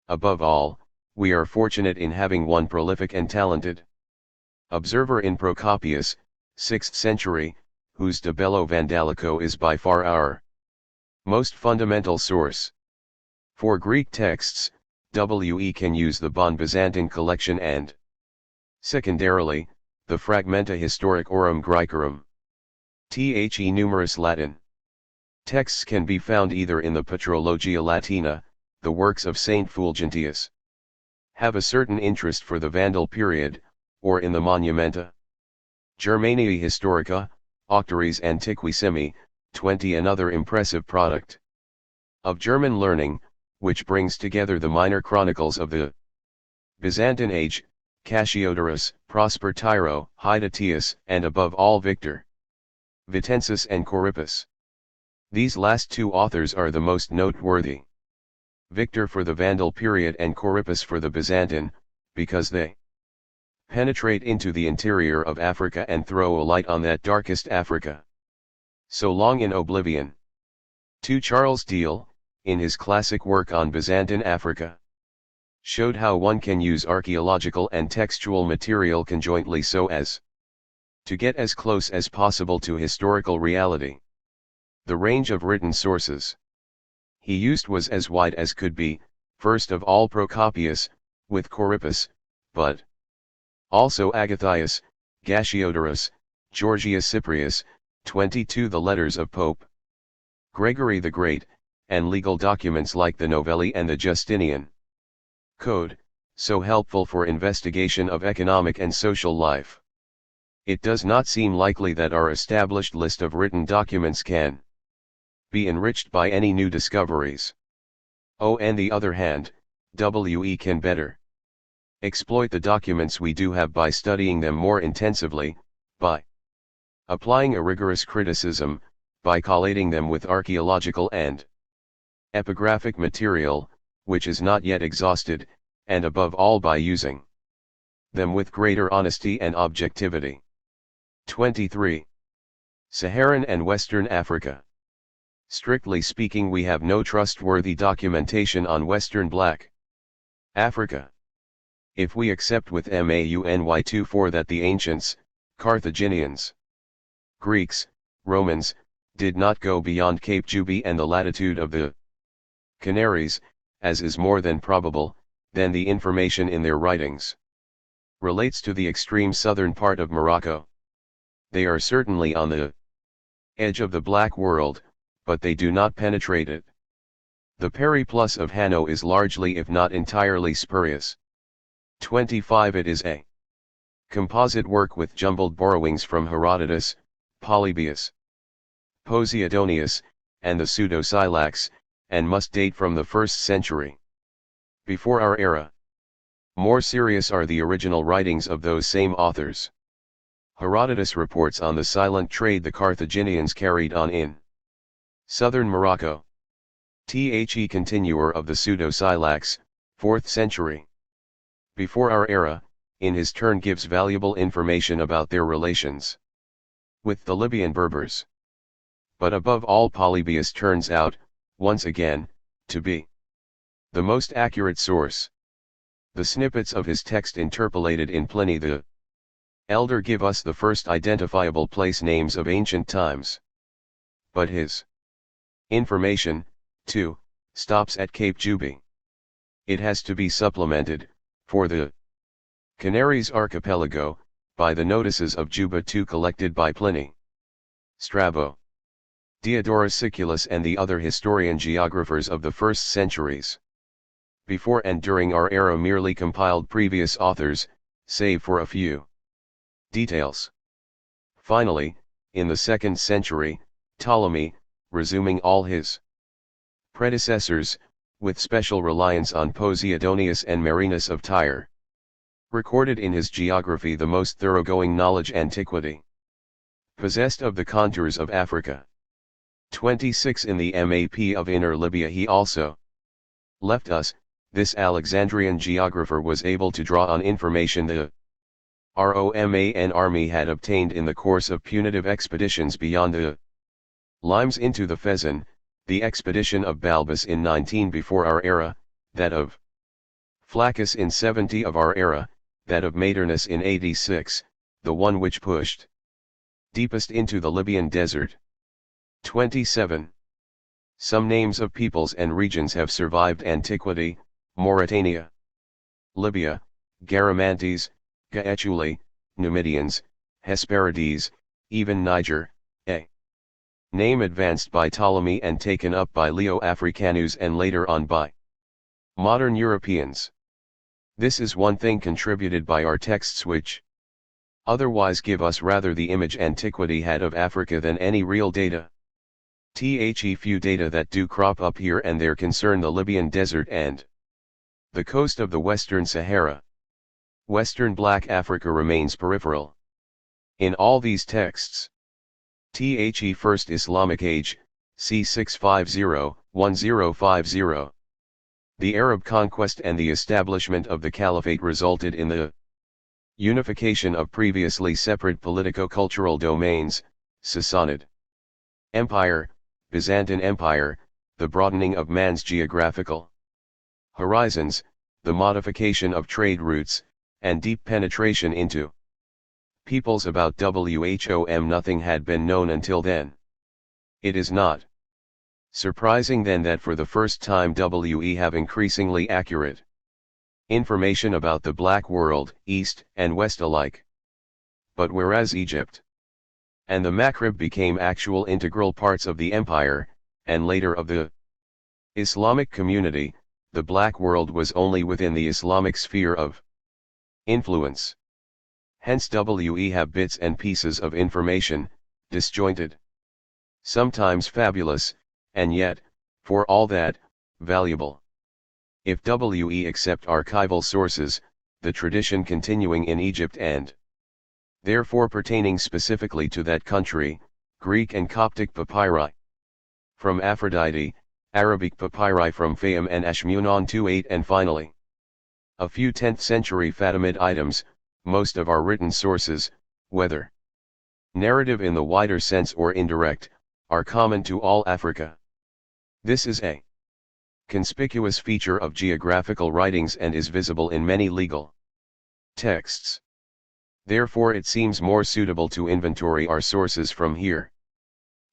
Above all, we are fortunate in having one prolific and talented observer in Procopius, 6th century, whose De Bello Vandalico is by far our most fundamental source. For Greek texts, we can use the Bonn Byzantine collection and, secondarily, the Fragmenta Historicorum Graecorum. The numerous Latin texts can be found either in the Patrologia Latina, the works of Saint Fulgentius, have a certain interest for the Vandal period, or in the Monumenta Germaniae Historica, Octaries Antiquissimi, 20, another impressive product of German learning, which brings together the minor chronicles of the Byzantine age, Cassiodorus, Prosper Tyro, Hydateus, and above all Victor Vitensis and Corippus. These last two authors are the most noteworthy. Victor for the Vandal period and Corippus for the Byzantine, because they penetrate into the interior of Africa and throw a light on that darkest Africa, so long in oblivion. 2. Charles Deal, in his classic work on Byzantine Africa, showed how one can use archaeological and textual material conjointly so as to get as close as possible to historical reality. The range of written sources he used was as wide as could be, first of all Procopius, with Corippus, but also Agathias, Cassiodorus, Georgius Cyprius, 22, the letters of Pope Gregory the Great, and legal documents like the Novelli and the Justinian Code, so helpful for investigation of economic and social life. It does not seem likely that our established list of written documents can be enriched by any new discoveries. On the other hand, we can better exploit the documents we do have by studying them more intensively, by applying a rigorous criticism, by collating them with archaeological and epigraphic material, which is not yet exhausted, and above all by using them with greater honesty and objectivity. 23. Saharan and Western Africa. Strictly speaking, we have no trustworthy documentation on Western Black Africa. If we accept with Mauny24 that the ancients, Carthaginians, Greeks, Romans, did not go beyond Cape Juby and the latitude of the Canaries, as is more than probable, then the information in their writings relates to the extreme southern part of Morocco. They are certainly on the edge of the Black World, but they do not penetrate it. The periplus of Hanno is largely if not entirely spurious. 25. It is a composite work with jumbled borrowings from Herodotus, Polybius, Posidonius, and the Pseudo-Silax, and must date from the 1st century before our era. More serious are the original writings of those same authors. Herodotus reports on the silent trade the Carthaginians carried on in southern Morocco. The continuer of the Pseudo-Silax, 4th century before our era, in his turn gives valuable information about their relations with the Libyan Berbers. But above all, Polybius turns out, once again, to be the most accurate source. The snippets of his text interpolated in Pliny the Elder give us the first identifiable place names of ancient times. But his information, too, stops at Cape Juby. It has to be supplemented, for the Canaries archipelago, by the notices of Juba II collected by Pliny, Strabo, Diodorus Siculus and the other historian geographers of the 1st centuries before and during our era merely compiled previous authors, save for a few details. Finally, in the 2nd century, Ptolemy, resuming all his predecessors, with special reliance on Posidonius and Marinus of Tyre, recorded in his geography the most thoroughgoing knowledge antiquity possessed of the contours of Africa. 26. In the map of Inner Libya he also left us. This Alexandrian geographer was able to draw on information the Roman army had obtained in the course of punitive expeditions beyond the Limes into the Fezzan, the expedition of Balbus in 19 before our era, that of Flaccus in 70 of our era, that of Maternus in 86, the one which pushed deepest into the Libyan desert. 27. Some names of peoples and regions have survived antiquity: Mauritania, Libya, Garamantes, Gaetuli, Numidians, Hesperides, even Niger, a name advanced by Ptolemy and taken up by Leo Africanus and later on by modern Europeans. This is one thing contributed by our texts which otherwise give us rather the image antiquity had of Africa than any real data. Few data that do crop up here and there concern the Libyan desert and the coast of the Western Sahara. Western Black Africa remains peripheral in all these texts. First Islamic Age, c. 650-1050. The Arab conquest and the establishment of the Caliphate resulted in the unification of previously separate politico-cultural domains: Sassanid Empire, Byzantine Empire, the broadening of man's geographical horizons, the modification of trade routes, and deep penetration into peoples about whom nothing had been known until then. It is not surprising then that for the first time we have increasingly accurate information about the Black World, East and West alike. But whereas Egypt and the Maghreb became actual integral parts of the empire, and later of the Islamic community, the Black World was only within the Islamic sphere of influence. Hence we have bits and pieces of information, disjointed, sometimes fabulous, and yet, for all that, valuable. If we accept archival sources, the tradition continuing in Egypt and therefore pertaining specifically to that country, Greek and Coptic papyri from Aphrodite, Arabic papyri from Fayum and Ashmunon 28, and finally a few 10th century Fatimid items, most of our written sources, whether narrative in the wider sense or indirect, are common to all Africa. This is a conspicuous feature of geographical writings and is visible in many legal texts. Therefore it seems more suitable to inventory our sources from here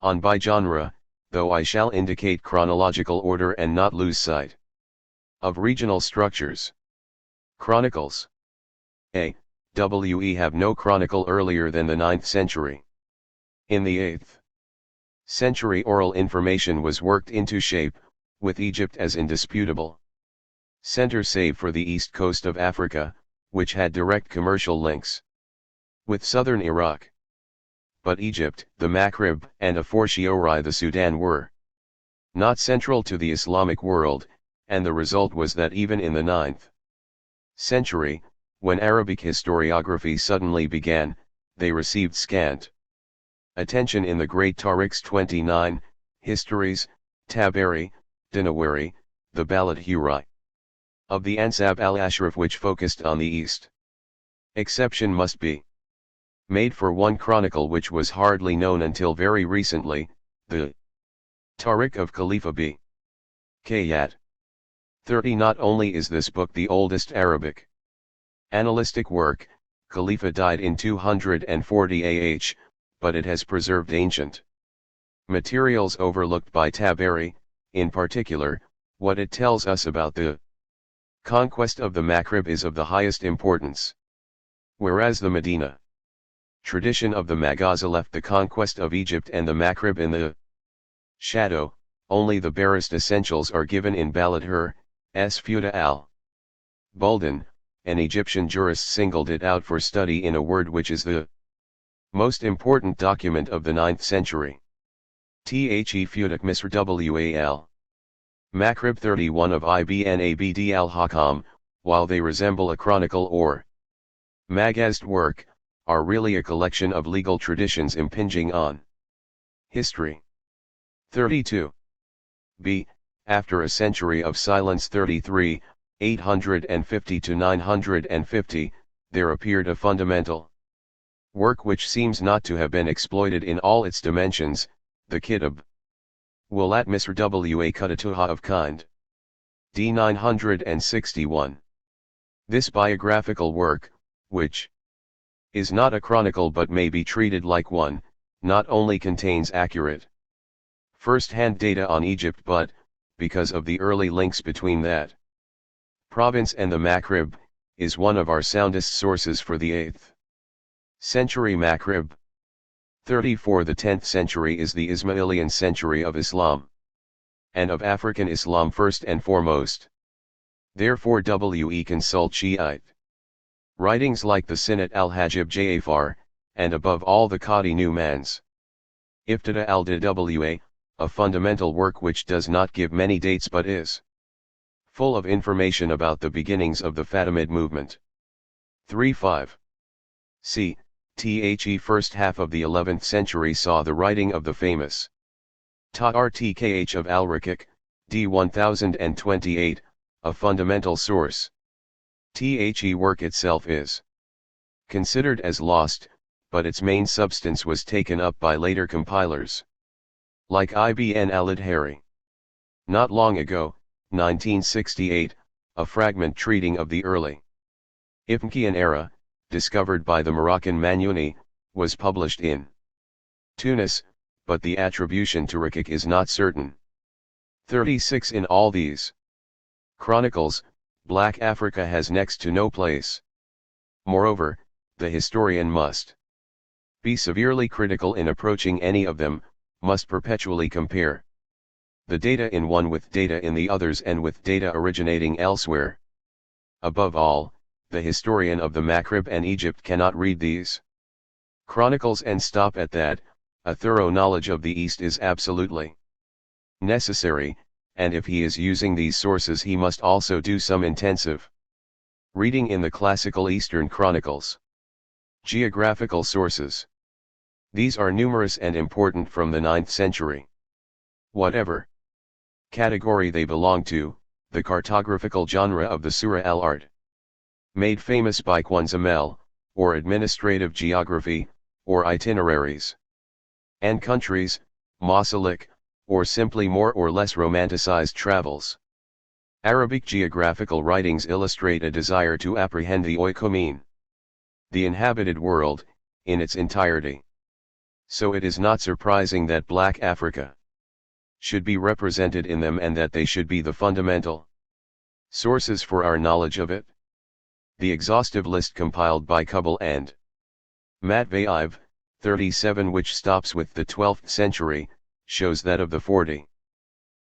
on by genre, though I shall indicate chronological order and not lose sight of regional structures. Chronicles. We have no chronicle earlier than the 9th century. In the 8th century oral information was worked into shape, with Egypt as indisputable center save for the east coast of Africa, which had direct commercial links with southern Iraq. But Egypt, the Maghreb, and a fortiori the Sudan were not central to the Islamic world, and the result was that even in the 9th century, when Arabic historiography suddenly began, they received scant attention in the great Tariq's 29 histories, Tabari, Dinawari, the Balad Huri of the Ansab al-Ashraf, which focused on the east. Exception must be made for one chronicle which was hardly known until very recently, the Tariq of Khalifa b. Kayat. 30. Not only is this book the oldest Arabic annalistic work, Khalifa died in 240 AH, but it has preserved ancient materials overlooked by Tabari, in particular, what it tells us about the conquest of the Maghreb is of the highest importance. Whereas the Medina tradition of the Maghaza left the conquest of Egypt and the Maghreb in the shadow, only the barest essentials are given in Balad Hur, S. Fuda al-Buldan. An Egyptian jurist singled it out for study in a word which is the most important document of the 9th century. Fudak Misr Wal. Maghreb 31 of Ibn Abd al-Hakam, while they resemble a chronicle or Maghazed work, are really a collection of legal traditions impinging on history. 32. b. After a century of silence 33, 850 to 950, there appeared a fundamental work which seems not to have been exploited in all its dimensions, the Kitab Walat Misr wa Kutatuha of kind. D 961. This biographical work, which is not a chronicle but may be treated like one, not only contains accurate first-hand data on Egypt but, because of the early links between that province and the Maghreb, is one of our soundest sources for the 8th century Maghreb. 34 The 10th century is the Ismailian century of Islam, and of African Islam first and foremost. Therefore consult Shiite writings like the Sinat al-Hajib Ja'far, and above all the Qadi Nu'man's Iftada al-Dwa, a fundamental work which does not give many dates but is full of information about the beginnings of the Fatimid movement. 3-5. c. The first half of the 11th century saw the writing of the famous THIRD of al-Rakik, d. 1028, a fundamental source. The work itself is considered as lost, but its main substance was taken up by later compilers, like Ibn al-Adhari. Not long ago, 1968, a fragment treating of the early Ifnkian era, discovered by the Moroccan Manouni, was published in Tunis, but the attribution to Rakik is not certain. 36 In all these chronicles, Black Africa has next to no place. Moreover, the historian must be severely critical in approaching any of them, must perpetually compare the data in one with data in the others and with data originating elsewhere. Above all, the historian of the Maghreb and Egypt cannot read these chronicles and stop at that. A thorough knowledge of the East is absolutely necessary, and if he is using these sources he must also do some intensive reading in the classical Eastern chronicles. Geographical sources. These are numerous and important from the 9th century. Whatever category they belong to, the cartographical genre of the Surah al-Ard, made famous by Quanzamel, or administrative geography, or itineraries, and countries, Masalik, or simply more or less romanticized travels. Arabic geographical writings illustrate a desire to apprehend the oikoumene, the inhabited world, in its entirety. So it is not surprising that Black Africa should be represented in them and that they should be the fundamental sources for our knowledge of it. The exhaustive list compiled by Kubel and Matveiv, 37, which stops with the 12th century, shows that of the 40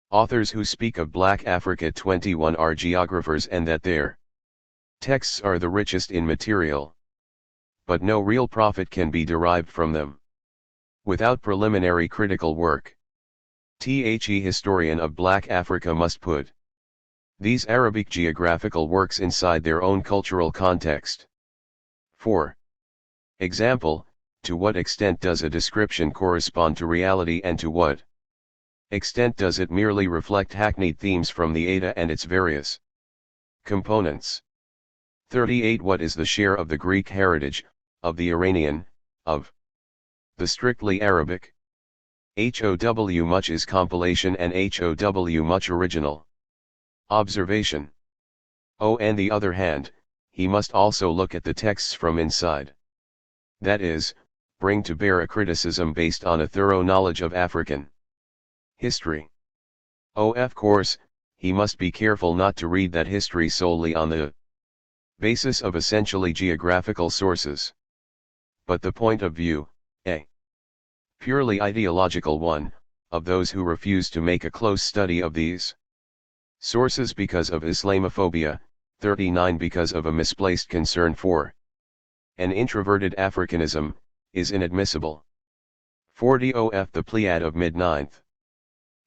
authors who speak of Black Africa, 21 are geographers and that their texts are the richest in material. But no real profit can be derived from them without preliminary critical work. The historian of Black Africa must put these Arabic geographical works inside their own cultural context. 4. Example, to what extent does a description correspond to reality and to what extent does it merely reflect hackneyed themes from the Edda and its various components? 38. What is the share of the Greek heritage, of the Iranian, of the strictly Arabic? HOW much is compilation and HOW much original observation. On the other hand, he must also look at the texts from inside. That is, bring to bear a criticism based on a thorough knowledge of African history. Of course, he must be careful not to read that history solely on the basis of essentially geographical sources. But the point of view, a purely ideological one, of those who refuse to make a close study of these sources because of Islamophobia, 39 because of a misplaced concern for an introverted Africanism, is inadmissible. 40 Of the Pleiad of mid-9th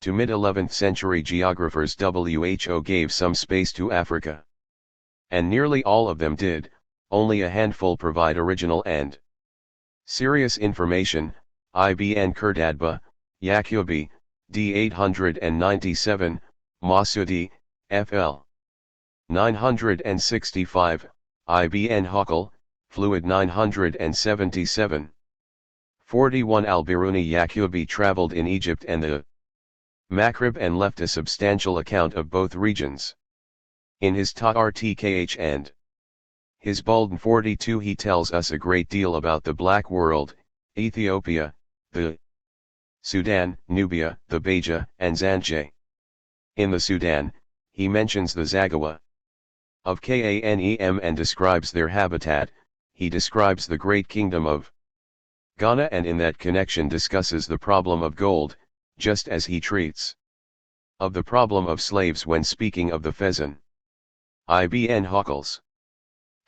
to mid-11th century geographers WHO gave some space to Africa. And nearly all of them did, only a handful provide original and serious information. Ibn Khordadbeh, Yaqubi, d. 897, Masudi, fl. 965, Ibn Hawkal, Fluid 977. 41 Al-Biruni Yaqubi traveled in Egypt and the Maghreb and left a substantial account of both regions in his THIRD and His Bulletin 42 he tells us a great deal about the Black World, Ethiopia, the Sudan, Nubia, the Beja, and Zanje. In the Sudan, he mentions the Zagawa of Kanem and describes their habitat. He describes the great kingdom of Ghana and in that connection discusses the problem of gold, just as he treats of the problem of slaves when speaking of the Fezan. Ibn Hawkles.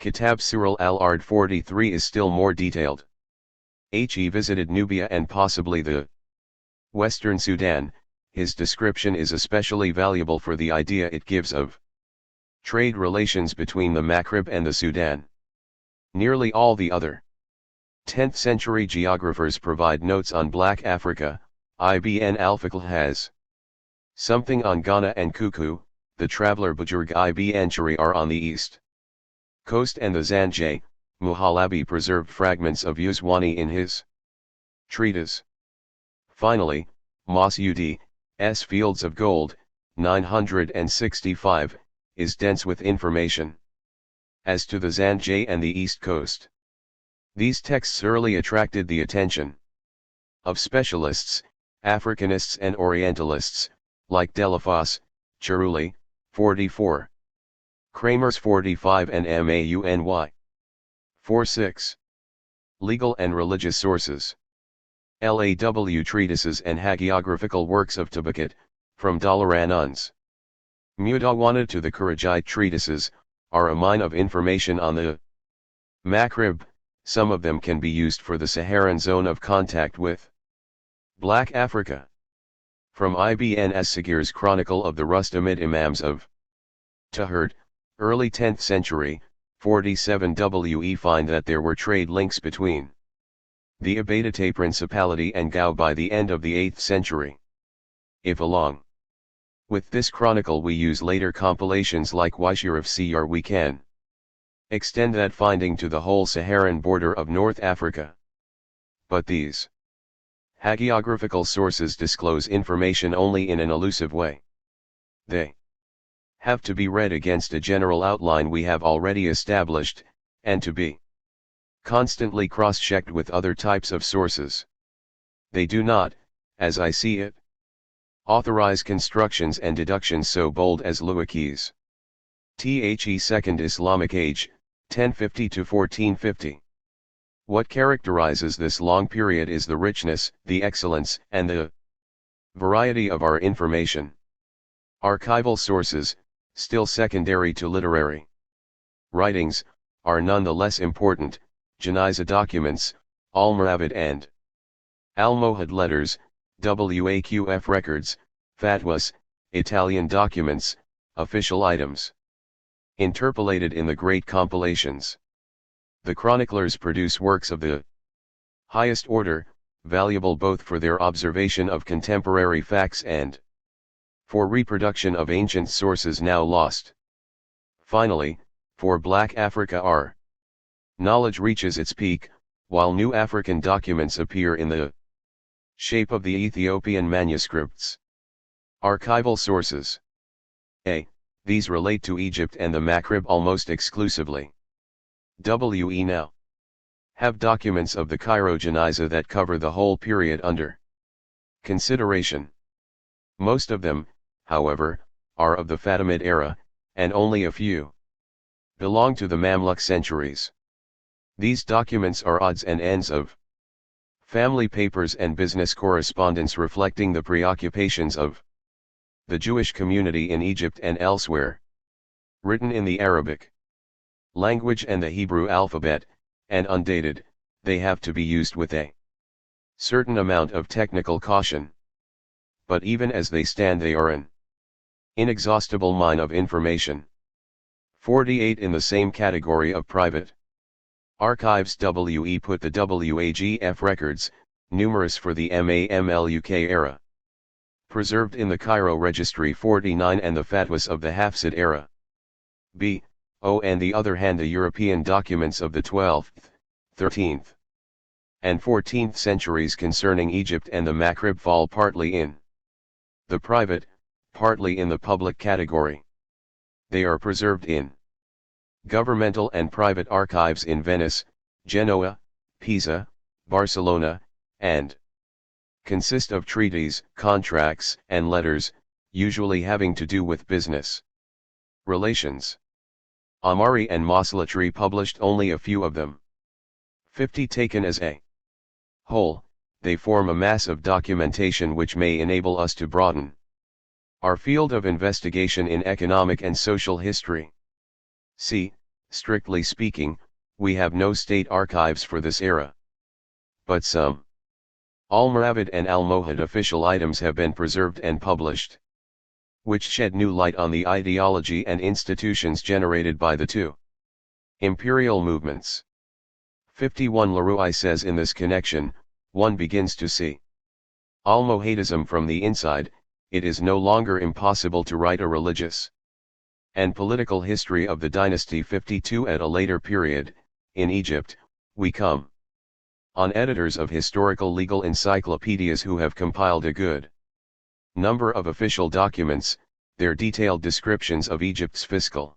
Kitab Cyril al-Ard 43 is still more detailed. He visited Nubia and possibly the Western Sudan. His description is especially valuable for the idea it gives of trade relations between the Maghreb and the Sudan. Nearly all the other 10th century geographers provide notes on Black Africa. Ibn al-Fakhl has something on Ghana and Kuku. The traveler Bujurg Ibn Chari are on the east coast and the Zanje. Muhalabi preserved fragments of Yuzwani in his treatise. Finally, Mas'ud's Fields of Gold, 965, is dense with information as to the Zanje and the east coast. These texts early attracted the attention of specialists, Africanists and Orientalists, like Delafosse, Cerulli, 44. Kramers 45 and Mauny. 46. Legal and religious sources. LAW treatises and hagiographical works of Tabakat, from Dalaranun's Mudawana to the Kurajite treatises, are a mine of information on the Maghreb. Some of them can be used for the Saharan zone of contact with Black Africa. From Ibn as-Sagir's Chronicle of the Rustamid Imams of THIRD, early 10th century, 47 we find that there were trade links between the Abadite Principality and Gao by the end of the 8th century. If along with this chronicle we use later compilations like Waishir of Cr, we can extend that finding to the whole Saharan border of North Africa. But these hagiographical sources disclose information only in an elusive way. They have to be read against a general outline we have already established, and to be constantly cross-checked with other types of sources. They do not, as I see it, authorize constructions and deductions so bold as Louakhi's Second Islamic Age, 1050 to 1450. What characterizes this long period is the richness, the excellence, and the variety of our information. Archival sources, still secondary to literary writings, are none the less important. Janaza documents, Almoravid and Almohad letters, Waqf records, fatwas, Italian documents, official items interpolated in the great compilations. The chroniclers produce works of the highest order, valuable both for their observation of contemporary facts and for reproduction of ancient sources now lost. Finally, for Black Africa our knowledge reaches its peak, while new African documents appear in the shape of the Ethiopian manuscripts. Archival sources. A. These relate to Egypt and the Maghreb almost exclusively. We now have documents of the Cairo Janaza that cover the whole period under consideration. Most of them, however, are of the Fatimid era, and only a few belong to the Mamluk centuries. These documents are odds and ends of family papers and business correspondence reflecting the preoccupations of the Jewish community in Egypt and elsewhere. Written in the Arabic language and the Hebrew alphabet, and undated, they have to be used with a certain amount of technical caution. But even as they stand, they are an inexhaustible mine of information. 48 In the same category of private archives, we put the WAGF records, numerous for the Mamluk era, preserved in the Cairo Registry 49, and the fatwas of the Hafsid era. On the other hand, the European documents of the 12th, 13th, and 14th centuries concerning Egypt and the Maghreb fall partly in the private, partly in the public category. They are preserved in governmental and private archives in Venice, Genoa, Pisa, Barcelona, and consist of treaties, contracts, and letters, usually having to do with business relations. Amari and Moslatri published only a few of them. 50 taken as a whole, they form a mass of documentation which may enable us to broaden our field of investigation in economic and social history. See, strictly speaking, we have no state archives for this era. But some Almoravid and Almohad official items have been preserved and published, which shed new light on the ideology and institutions generated by the two imperial movements. 51 Leroy says in this connection, one begins to see Almohadism from the inside. It is no longer impossible to write a religious and political history of the dynasty 52 at a later period. In Egypt, we come on editors of historical legal encyclopedias who have compiled a good number of official documents, their detailed descriptions of Egypt's fiscal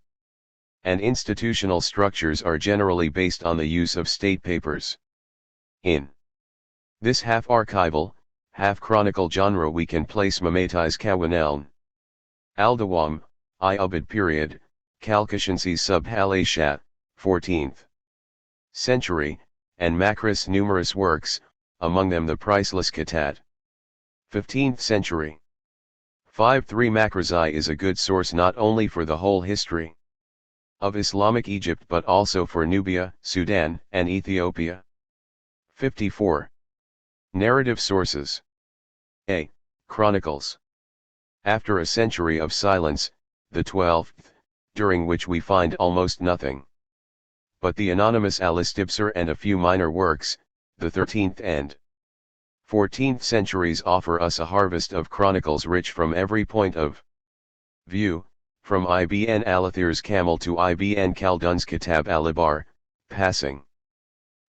and institutional structures are generally based on the use of state papers. In this half-archival, half-chronicle genre we can place Mamati's Kawaneln, Aldawam, I Ubid period, Kalkashansi's Subhalashat, 14th century, and Makris' numerous works, among them the priceless Katat, 15th century. 5-3 Makrizai is a good source not only for the whole history of Islamic Egypt but also for Nubia, Sudan, and Ethiopia. 54. Narrative sources. A. Chronicles. After a century of silence, the 12th, during which we find almost nothing but the anonymous Alistibsar and a few minor works, the 13th and 14th centuries offer us a harvest of chronicles rich from every point of view, from Ibn Alathir's Camel to Ibn Khaldun's Kitab al-Ibar, passing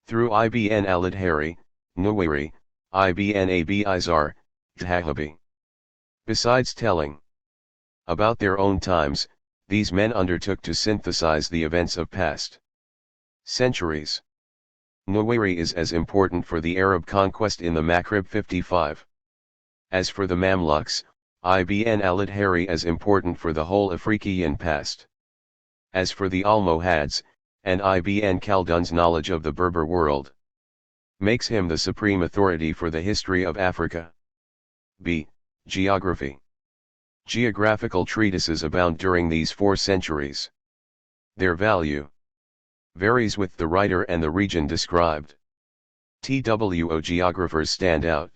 through Ibn al-Adhari, Nuwairi, Ibn Abi Izar, Dhahabi. Besides telling about their own times, these men undertook to synthesize the events of past centuries. Nuwairi is as important for the Arab conquest in the Maghreb 55 as for the Mamluks, Ibn al-Adhari as important for the whole Afriqian past as for the Almohads, and Ibn Khaldun's knowledge of the Berber world makes him the supreme authority for the history of Africa. B. Geography. Geographical treatises abound during these 4 centuries. Their value varies with the writer and the region described. TWO geographers stand out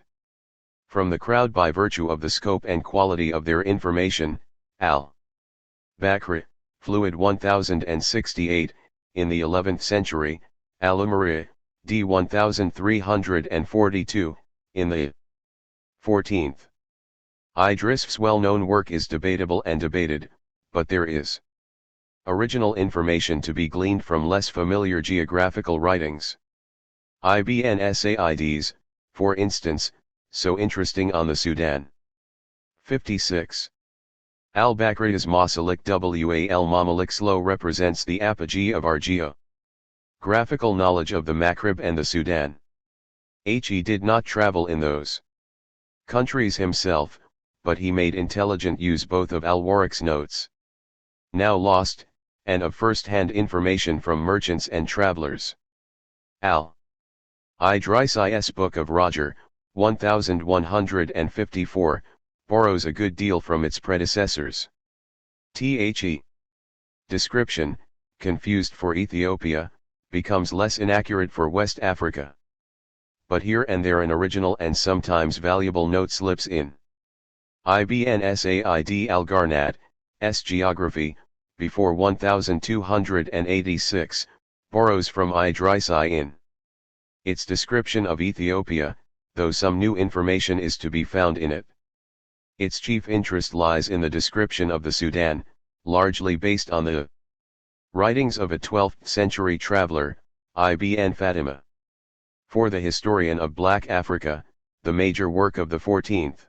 from the crowd by virtue of the scope and quality of their information. Al-Bakri, Fluid 1068, in the 11th century, Al-Umari, d. 1342, in the 14th. Idris's well-known work is debatable and debated, but there is original information to be gleaned from less familiar geographical writings. Ibn Sa'id's, for instance, so interesting on the Sudan. 56. Al-Bakri's Masalik Wal Mamalik Slow represents the apogee of our geographical knowledge of the Maghreb and the Sudan. He did not travel in those countries himself, but he made intelligent use both of Al-Warraq's notes, now lost, and of first-hand information from merchants and travelers. Idris's Book of Roger, 1154, borrows a good deal from its predecessors. The description, confused for Ethiopia, becomes less inaccurate for West Africa. But here and there an original and sometimes valuable note slips in. Ibn Said al-Garnat's Geography, before 1286, borrows from Idrisi in its description of Ethiopia, though some new information is to be found in it. Its chief interest lies in the description of the Sudan, largely based on the writings of a 12th century traveler, Ibn Fatima. For the historian of Black Africa, the major work of the 14th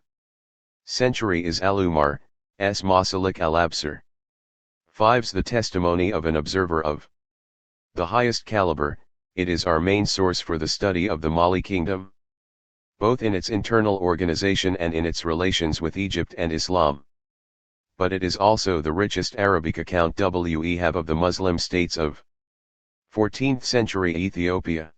century is Al-Umar's Masalik al-Absar. 5's the testimony of an observer of the highest caliber. It is our main source for the study of the Mali kingdom, both in its internal organization and in its relations with Egypt and Islam. But it is also the richest Arabic account we have of the Muslim states of 14th century Ethiopia.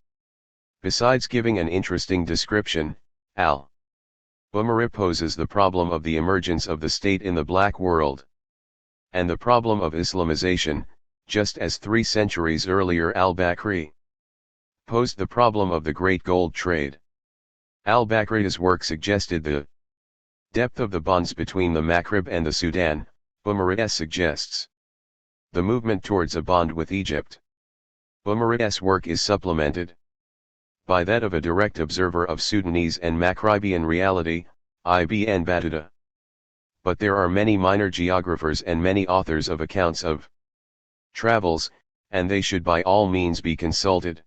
Besides giving an interesting description, Al-Umari poses the problem of the emergence of the state in the Black World, and the problem of Islamization, just as 3 centuries earlier al-Bakri posed the problem of the great gold trade. Al-Bakri's work suggested the depth of the bonds between the Maghreb and the Sudan. Umari suggests the movement towards a bond with Egypt. Umari's work is supplemented by that of a direct observer of Sudanese and Maghribian reality, Ibn Battuta. But there are many minor geographers and many authors of accounts of travels, and they should by all means be consulted.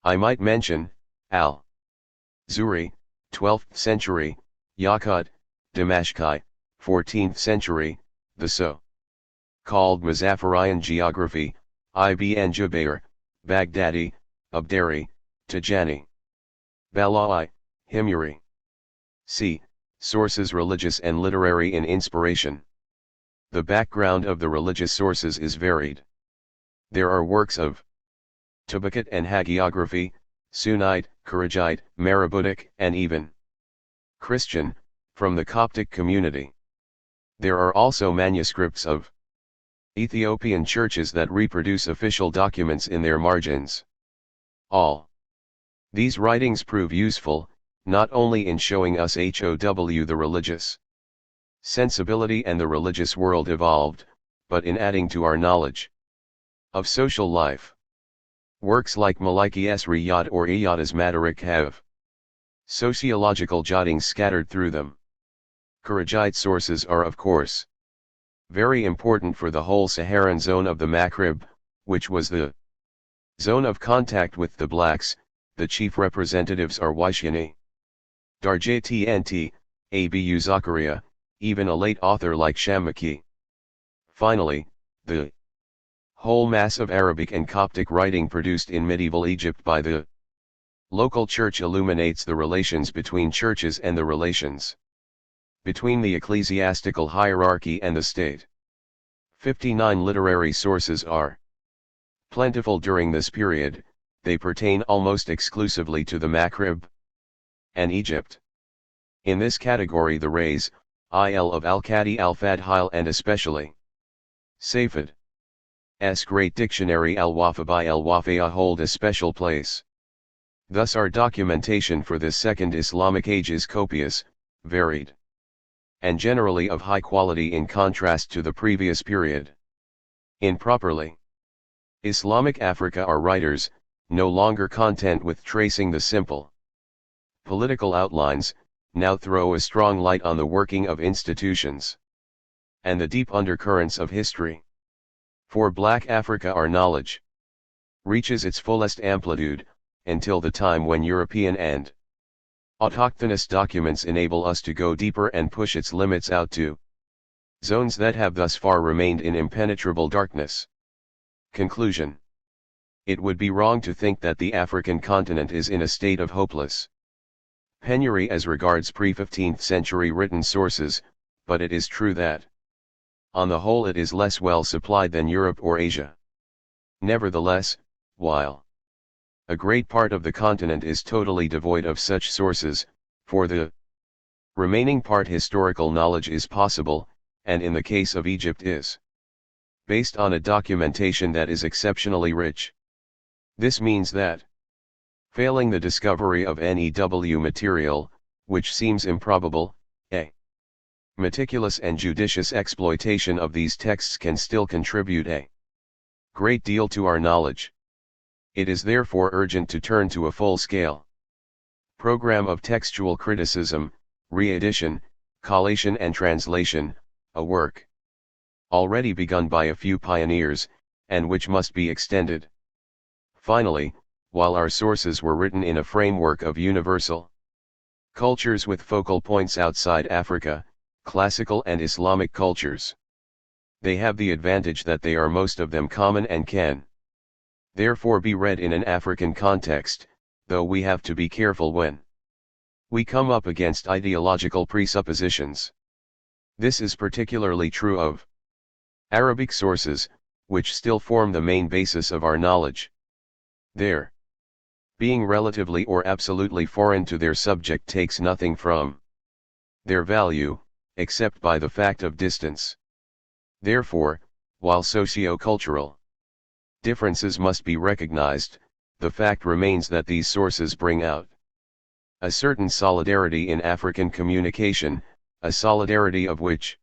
I might mention, Al-Zuri, 12th century, Yaqut, Damashqi, 14th century, the so-called Muzaffarian geography, Ibn Jubayr, Baghdadi, Abdari, Tajani, Bala'i, Himyari. C. Sources religious and literary in inspiration. The background of the religious sources is varied. There are works of Tabaqat and hagiography, Sunnite, Kharijite, Marabutic, and even Christian, from the Coptic community. There are also manuscripts of Ethiopian churches that reproduce official documents in their margins. All these writings prove useful, not only in showing us how the religious sensibility and the religious world evolved, but in adding to our knowledge of social life. Works like Maliki's Riyad or Iyada's Madarik have sociological jottings scattered through them. Kharijite sources are of course very important for the whole Saharan zone of the Maghreb, which was the zone of contact with the blacks. The chief representatives are Waishani, Darja Tnt, Abu Zakaria, even a late author like Shamaki. Finally, the whole mass of Arabic and Coptic writing produced in medieval Egypt by the local church illuminates the relations between churches and the relations between the ecclesiastical hierarchy and the state. 59 literary sources are plentiful during this period. They pertain almost exclusively to the Maghreb and Egypt. In this category the Rays, Il of Al-Qadi al-Fadhil and especially Safed's great dictionary Al-Wafa by Al-Wafiyah hold a special place. Thus our documentation for this second Islamic age is copious, varied, and generally of high quality in contrast to the previous period. In properly Islamic Africa our writers, no longer content with tracing the simple political outlines, now throw a strong light on the working of institutions and the deep undercurrents of history. For Black Africa our knowledge reaches its fullest amplitude, until the time when European and autochthonous documents enable us to go deeper and push its limits out to zones that have thus far remained in impenetrable darkness. Conclusion. It would be wrong to think that the African continent is in a state of hopeless penury as regards pre-15th century written sources, but it is true that, on the whole, it is less well supplied than Europe or Asia. Nevertheless, while a great part of the continent is totally devoid of such sources, for the remaining part historical knowledge is possible, and in the case of Egypt is based on a documentation that is exceptionally rich. This means that, failing the discovery of NEW material, which seems improbable, a meticulous and judicious exploitation of these texts can still contribute a great deal to our knowledge. It is therefore urgent to turn to a full-scale program of textual criticism, re-edition, collation and translation, a work already begun by a few pioneers, and which must be extended. Finally, while our sources were written in a framework of universal cultures with focal points outside Africa, classical and Islamic cultures They have the advantage that they are most of them common and can therefore be read in an African context, though we have to be careful when we come up against ideological presuppositions. This is particularly true of Arabic sources, which still form the main basis of our knowledge. Their being relatively or absolutely foreign to their subject takes nothing from their value, except by the fact of distance. Therefore, while socio-cultural differences must be recognized, the fact remains that these sources bring out a certain solidarity in African communication, a solidarity of which,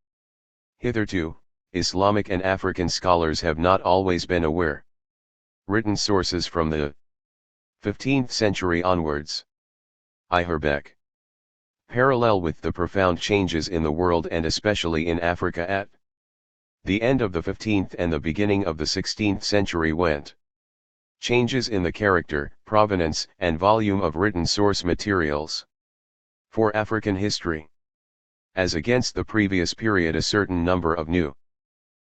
hitherto, Islamic and African scholars have not always been aware. Written sources from the 15th century onwards. Herbeck. Parallel with the profound changes in the world and especially in Africa at the end of the 15th and the beginning of the 16th century went changes in the character, provenance, and volume of written source materials for African history. As against the previous period, a certain number of new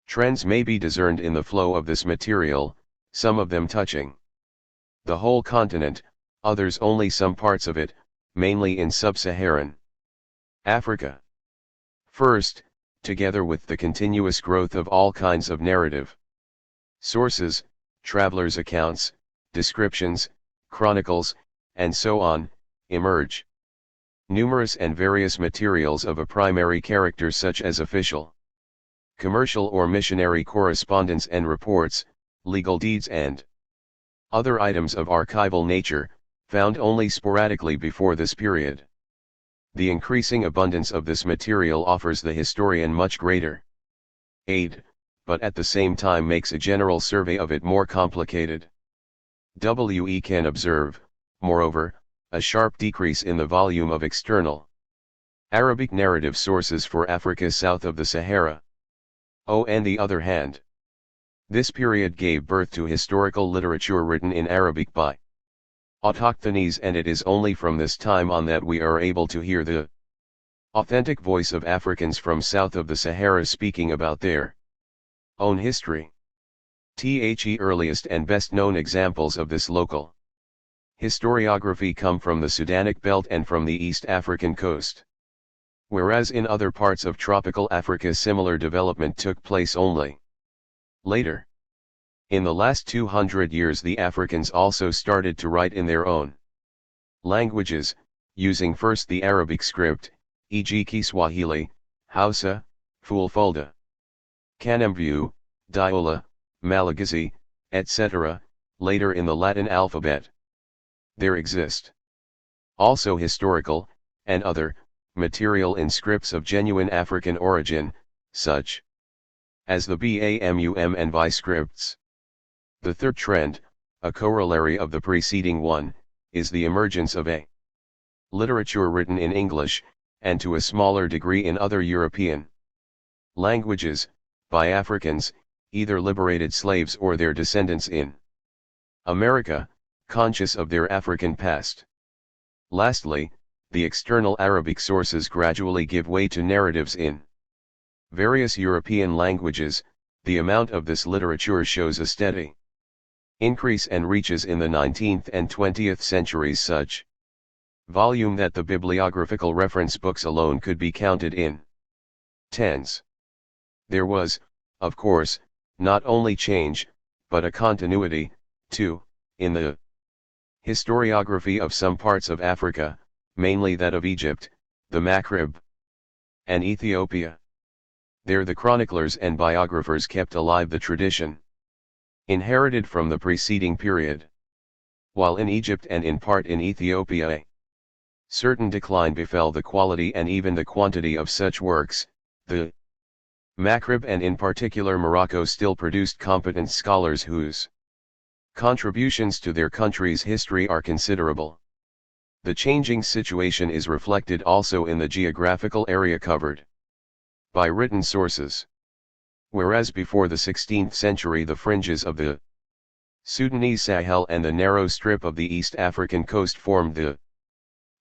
trends may be discerned in the flow of this material, some of them touching the whole continent, others only some parts of it, mainly in sub-Saharan Africa. First, together with the continuous growth of all kinds of narrative sources, travelers' accounts, descriptions, chronicles, and so on, emerge numerous and various materials of a primary character such as official, commercial or missionary correspondence and reports, legal deeds and other items of archival nature, found only sporadically before this period. The increasing abundance of this material offers the historian much greater aid, but at the same time makes a general survey of it more complicated. We can observe, moreover, a sharp decrease in the volume of external Arabic narrative sources for Africa south of the Sahara. On the other hand, this period gave birth to historical literature written in Arabic by autochthonies, and it is only from this time on that we are able to hear the authentic voice of Africans from south of the Sahara speaking about their own history. The earliest and best known examples of this local historiography come from the Sudanic belt and from the East African coast. Whereas in other parts of tropical Africa similar development took place only later. In the last 200 years the Africans also started to write in their own languages, using first the Arabic script, e.g. Kiswahili, Hausa, Fulfulde, Kanembu, Diola, Malagasy, etc., later in the Latin alphabet. There exist also historical, and other, material in scripts of genuine African origin, such as the BAMUM and VI scripts. The third trend, a corollary of the preceding one, is the emergence of a literature written in English, and to a smaller degree in other European languages, by Africans, either liberated slaves or their descendants in America, conscious of their African past. Lastly, the external Arabic sources gradually give way to narratives in various European languages. The amount of this literature shows a steady increase and reaches in the 19th and 20th centuries such volume that the bibliographical reference books alone could be counted in tens. There was, of course, not only change, but a continuity, too, in the historiography of some parts of Africa, mainly that of Egypt, the Maghreb, and Ethiopia. There the chroniclers and biographers kept alive the tradition inherited from the preceding period. While in Egypt and in part in Ethiopia a certain decline befell the quality and even the quantity of such works, the Maghreb and in particular Morocco still produced competent scholars whose contributions to their country's history are considerable. The changing situation is reflected also in the geographical area covered by written sources. Whereas before the 16th century the fringes of the Sudanese Sahel and the narrow strip of the East African coast formed the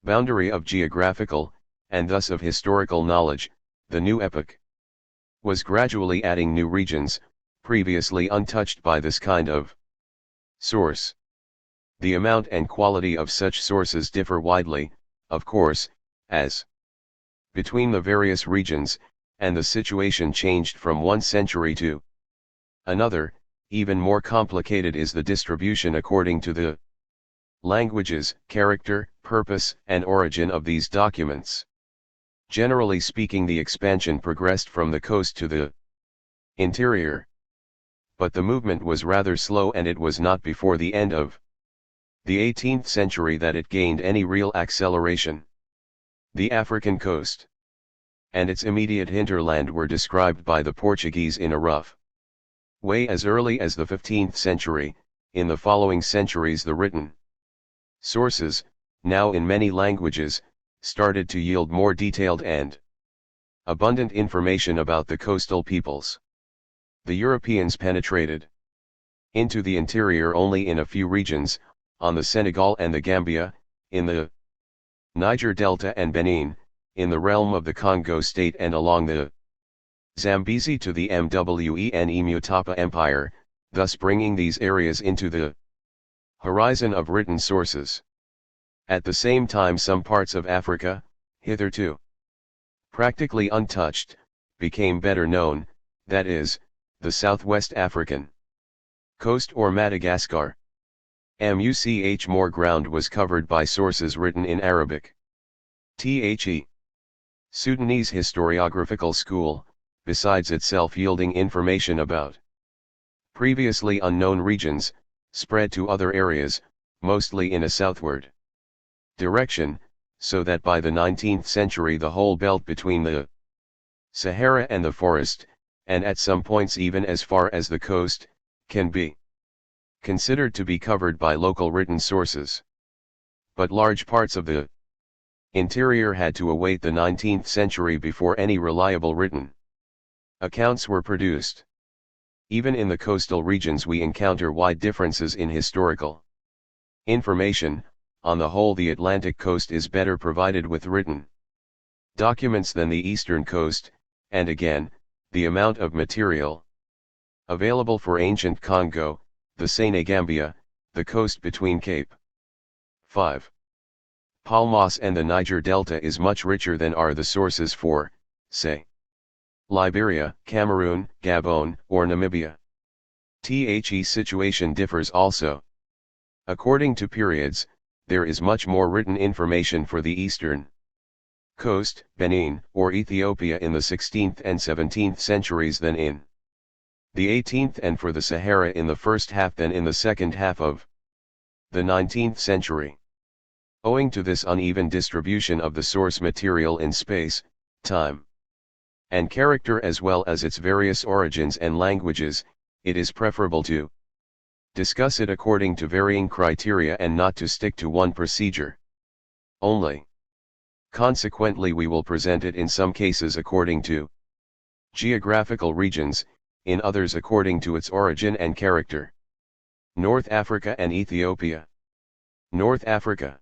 boundary of geographical, and thus of historical knowledge, the new epoch was gradually adding new regions, previously untouched by this kind of source. The amount and quality of such sources differ widely, of course, as between the various regions, and the situation changed from one century to another. Even more complicated is the distribution according to the languages, character, purpose, and origin of these documents. Generally speaking, the expansion progressed from the coast to the interior. But the movement was rather slow, and it was not before the end of the 18th century that it gained any real acceleration. The African coast and its immediate hinterland were described by the Portuguese in a rough way as early as the 15th century. In the following centuries the written sources, now in many languages, started to yield more detailed and abundant information about the coastal peoples. The Europeans penetrated into the interior only in a few regions, on the Senegal and the Gambia, in the Niger Delta and Benin, in the realm of the Congo state and along the Zambezi to the Mwen Mutapa Empire, thus bringing these areas into the horizon of written sources. At the same time, some parts of Africa, hitherto practically untouched, became better known, that is, the Southwest African coast or Madagascar. More ground was covered by sources written in Arabic. The Sudanese Historiographical School, besides itself yielding information about previously unknown regions, spread to other areas, mostly in a southward direction, so that by the 19th century the whole belt between the Sahara and the forest, and at some points even as far as the coast, can be considered to be covered by local written sources. But large parts of the interior had to await the 19th century before any reliable written accounts were produced. Even in the coastal regions we encounter wide differences in historical information. On the whole, the Atlantic coast is better provided with written documents than the eastern coast, and again, the amount of material available for ancient Congo, the Senegambia, the coast between Cape 5. Palmas and the Niger Delta is much richer than are the sources for, say, Liberia, Cameroon, Gabon, or Namibia. The situation differs also. According to periods, there is much more written information for the eastern coast, Benin, or Ethiopia in the 16th and 17th centuries than in the 18th, and for the Sahara in the first half than in the second half of the 19th century. Owing to this uneven distribution of the source material in space, time, and character, as well as its various origins and languages, it is preferable to discuss it according to varying criteria and not to stick to one procedure only. Consequently, we will present it in some cases according to geographical regions, in others according to its origin and character. North Africa and Ethiopia. North Africa.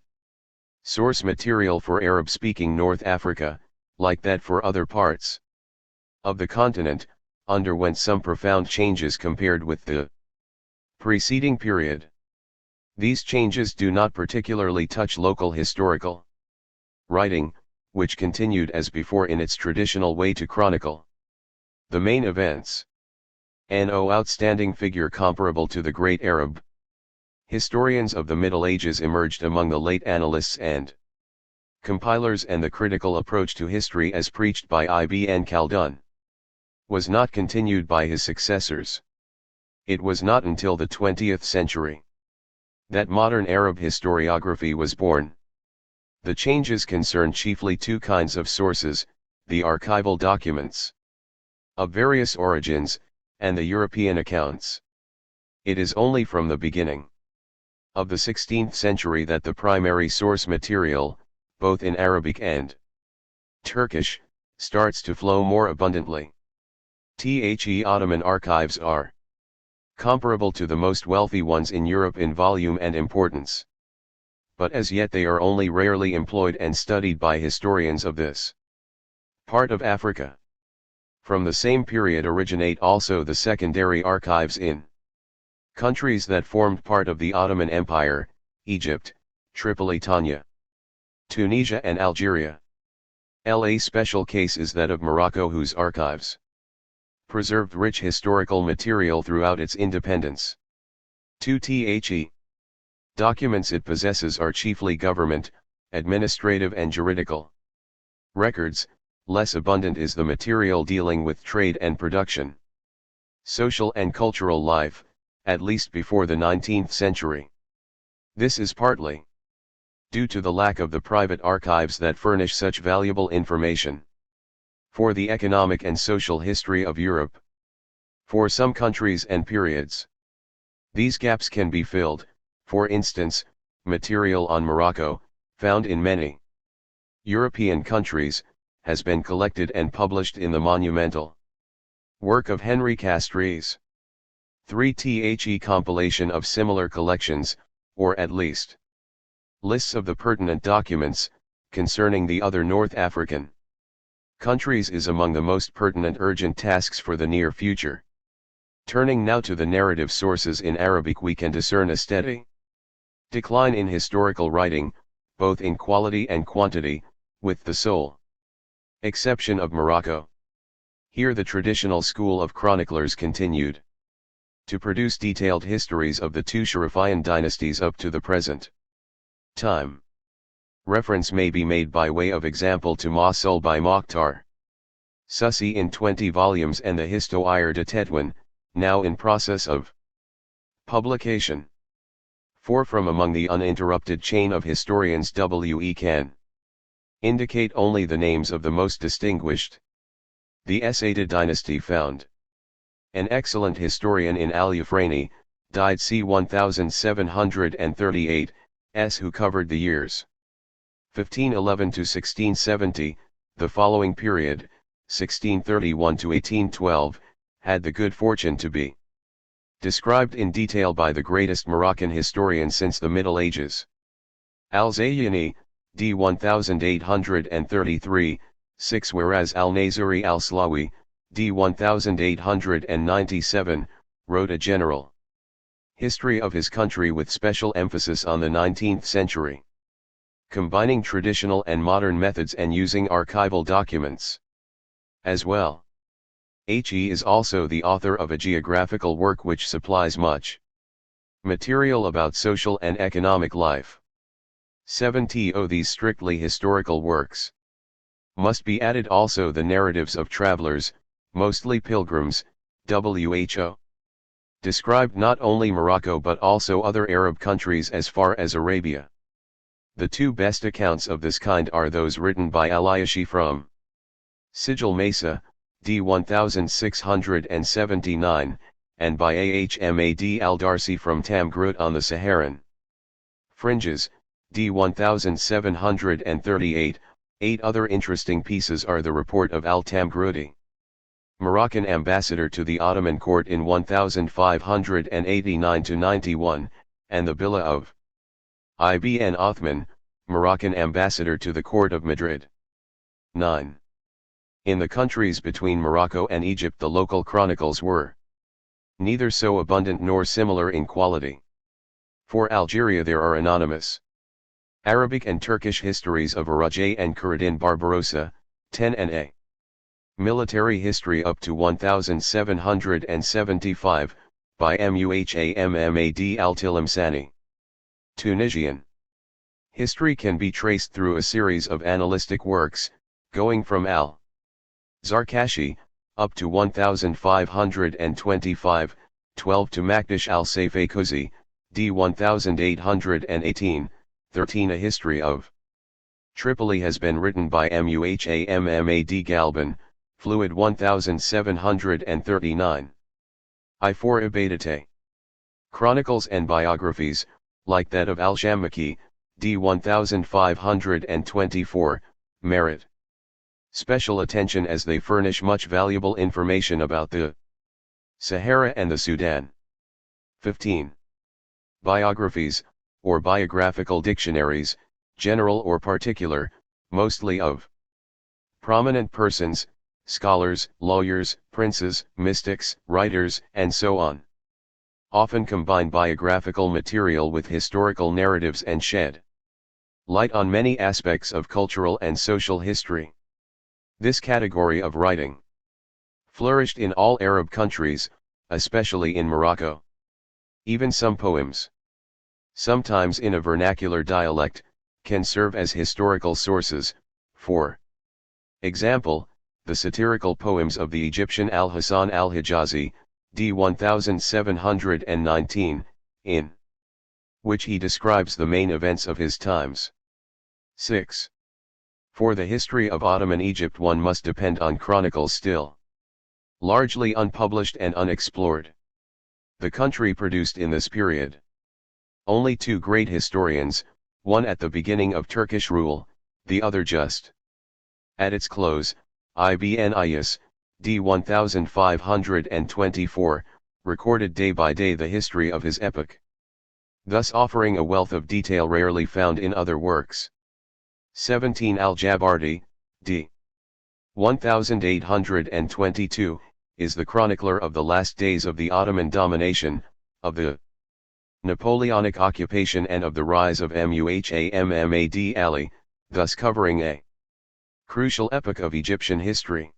Source material for Arab-speaking North Africa, like that for other parts of the continent, underwent some profound changes compared with the preceding period. These changes do not particularly touch local historical writing, which continued as before in its traditional way to chronicle the main events. No outstanding figure comparable to the great Arab historians of the Middle Ages emerged among the late annalists and compilers, and the critical approach to history as preached by Ibn Khaldun was not continued by his successors. It was not until the 20th century that modern Arab historiography was born. The changes concern chiefly two kinds of sources: the archival documents of various origins, and the European accounts. It is only from the beginning of the 16th century that the primary source material, both in Arabic and Turkish, starts to flow more abundantly. The Ottoman archives are comparable to the most wealthy ones in Europe in volume and importance. But as yet they are only rarely employed and studied by historians of this part of Africa. From the same period originate also the secondary archives in countries that formed part of the Ottoman Empire: Egypt, Tripolitania, Tunisia and Algeria. A special case is that of Morocco, whose archives preserved rich historical material throughout its independence. 2. Documents it possesses are chiefly government, administrative and juridical records. Less abundant is the material dealing with trade and production, social and cultural life, at least before the 19th century. This is partly due to the lack of the private archives that furnish such valuable information for the economic and social history of Europe. For some countries and periods, these gaps can be filled. For instance, material on Morocco, found in many European countries, has been collected and published in the monumental work of Henry Castries. 3. Compilation of similar collections, or at least lists of the pertinent documents, concerning the other North African countries is among the most pertinent urgent tasks for the near future. Turning now to the narrative sources in Arabic, we can discern a steady decline in historical writing, both in quality and quantity, with the sole exception of Morocco. Here the traditional school of chroniclers continued to produce detailed histories of the two Sharafian dynasties up to the present time. Reference may be made by way of example to Mosul by Mokhtar Susi in 20 volumes and the Histo-Ir de Tetouan, now in process of publication. 4. From among the uninterrupted chain of historians we can indicate only the names of the most distinguished. The Sayyid dynasty found an excellent historian in Al-Yufrani, died c. 1738, who covered the years 1511 to 1670, the following period, 1631 to 1812, had the good fortune to be described in detail by the greatest Moroccan historian since the Middle Ages. Al-Zayyani, d. 1833, 6, whereas Al-Naziri al-Slawi, d. 1897, wrote a general history of his country with special emphasis on the 19th century, combining traditional and modern methods and using archival documents as well. He is also the author of a geographical work which supplies much material about social and economic life. 7. To these strictly historical works must be added also the narratives of travelers, mostly pilgrims, who described not only Morocco but also other Arab countries as far as Arabia. The two best accounts of this kind are those written by Al-Ayashi from Sijil Mesa, d. 1679, and by Ahmad al-Darsi from Tamgrut on the Saharan fringes, d. 1738. 8 other interesting pieces are the report of al-Tamgruti, Moroccan ambassador to the Ottoman court in 1589-91, and the Billah of Ibn Othman, Moroccan ambassador to the court of Madrid. 9. In the countries between Morocco and Egypt the local chronicles were neither so abundant nor similar in quality. For Algeria there are anonymous Arabic and Turkish histories of Arajay and Khairuddin Barbarossa, 10, and a military history up to 1775, by Muhammad al-Tilimsani. Tunisian history can be traced through a series of annalistic works, going from al-Zarkashi, up to 1525, 12 to Makdash al-Sayfaykuzi, d. 1818, 13. A history of Tripoli has been written by Muhammad Galban, fluid 1739. 4. Ibadate chronicles and biographies, like that of al-Shammaki, d. 1524, merit special attention as they furnish much valuable information about the Sahara and the Sudan. 15. Biographies, or biographical dictionaries, general or particular, mostly of prominent persons, scholars, lawyers, princes, mystics, writers, and so on. Often combine biographical material with historical narratives and shed light on many aspects of cultural and social history. This category of writing flourished in all Arab countries, especially in Morocco. Even some poems, sometimes in a vernacular dialect, can serve as historical sources. For example, the satirical poems of the Egyptian Al-Hasan al-Hijazi, d. 1719, in which he describes the main events of his times. 6. For the history of Ottoman Egypt one must depend on chronicles still largely unpublished and unexplored. The country produced in this period only two great historians, one at the beginning of Turkish rule, the other just at its close. Ibn Iyas, d. 1524, recorded day by day the history of his epoch, thus offering a wealth of detail rarely found in other works. 17. Al-Jabarti, d. 1822, is the chronicler of the last days of the Ottoman domination, of the Napoleonic occupation and of the rise of Muhammad Ali, thus covering a crucial epoch of Egyptian history.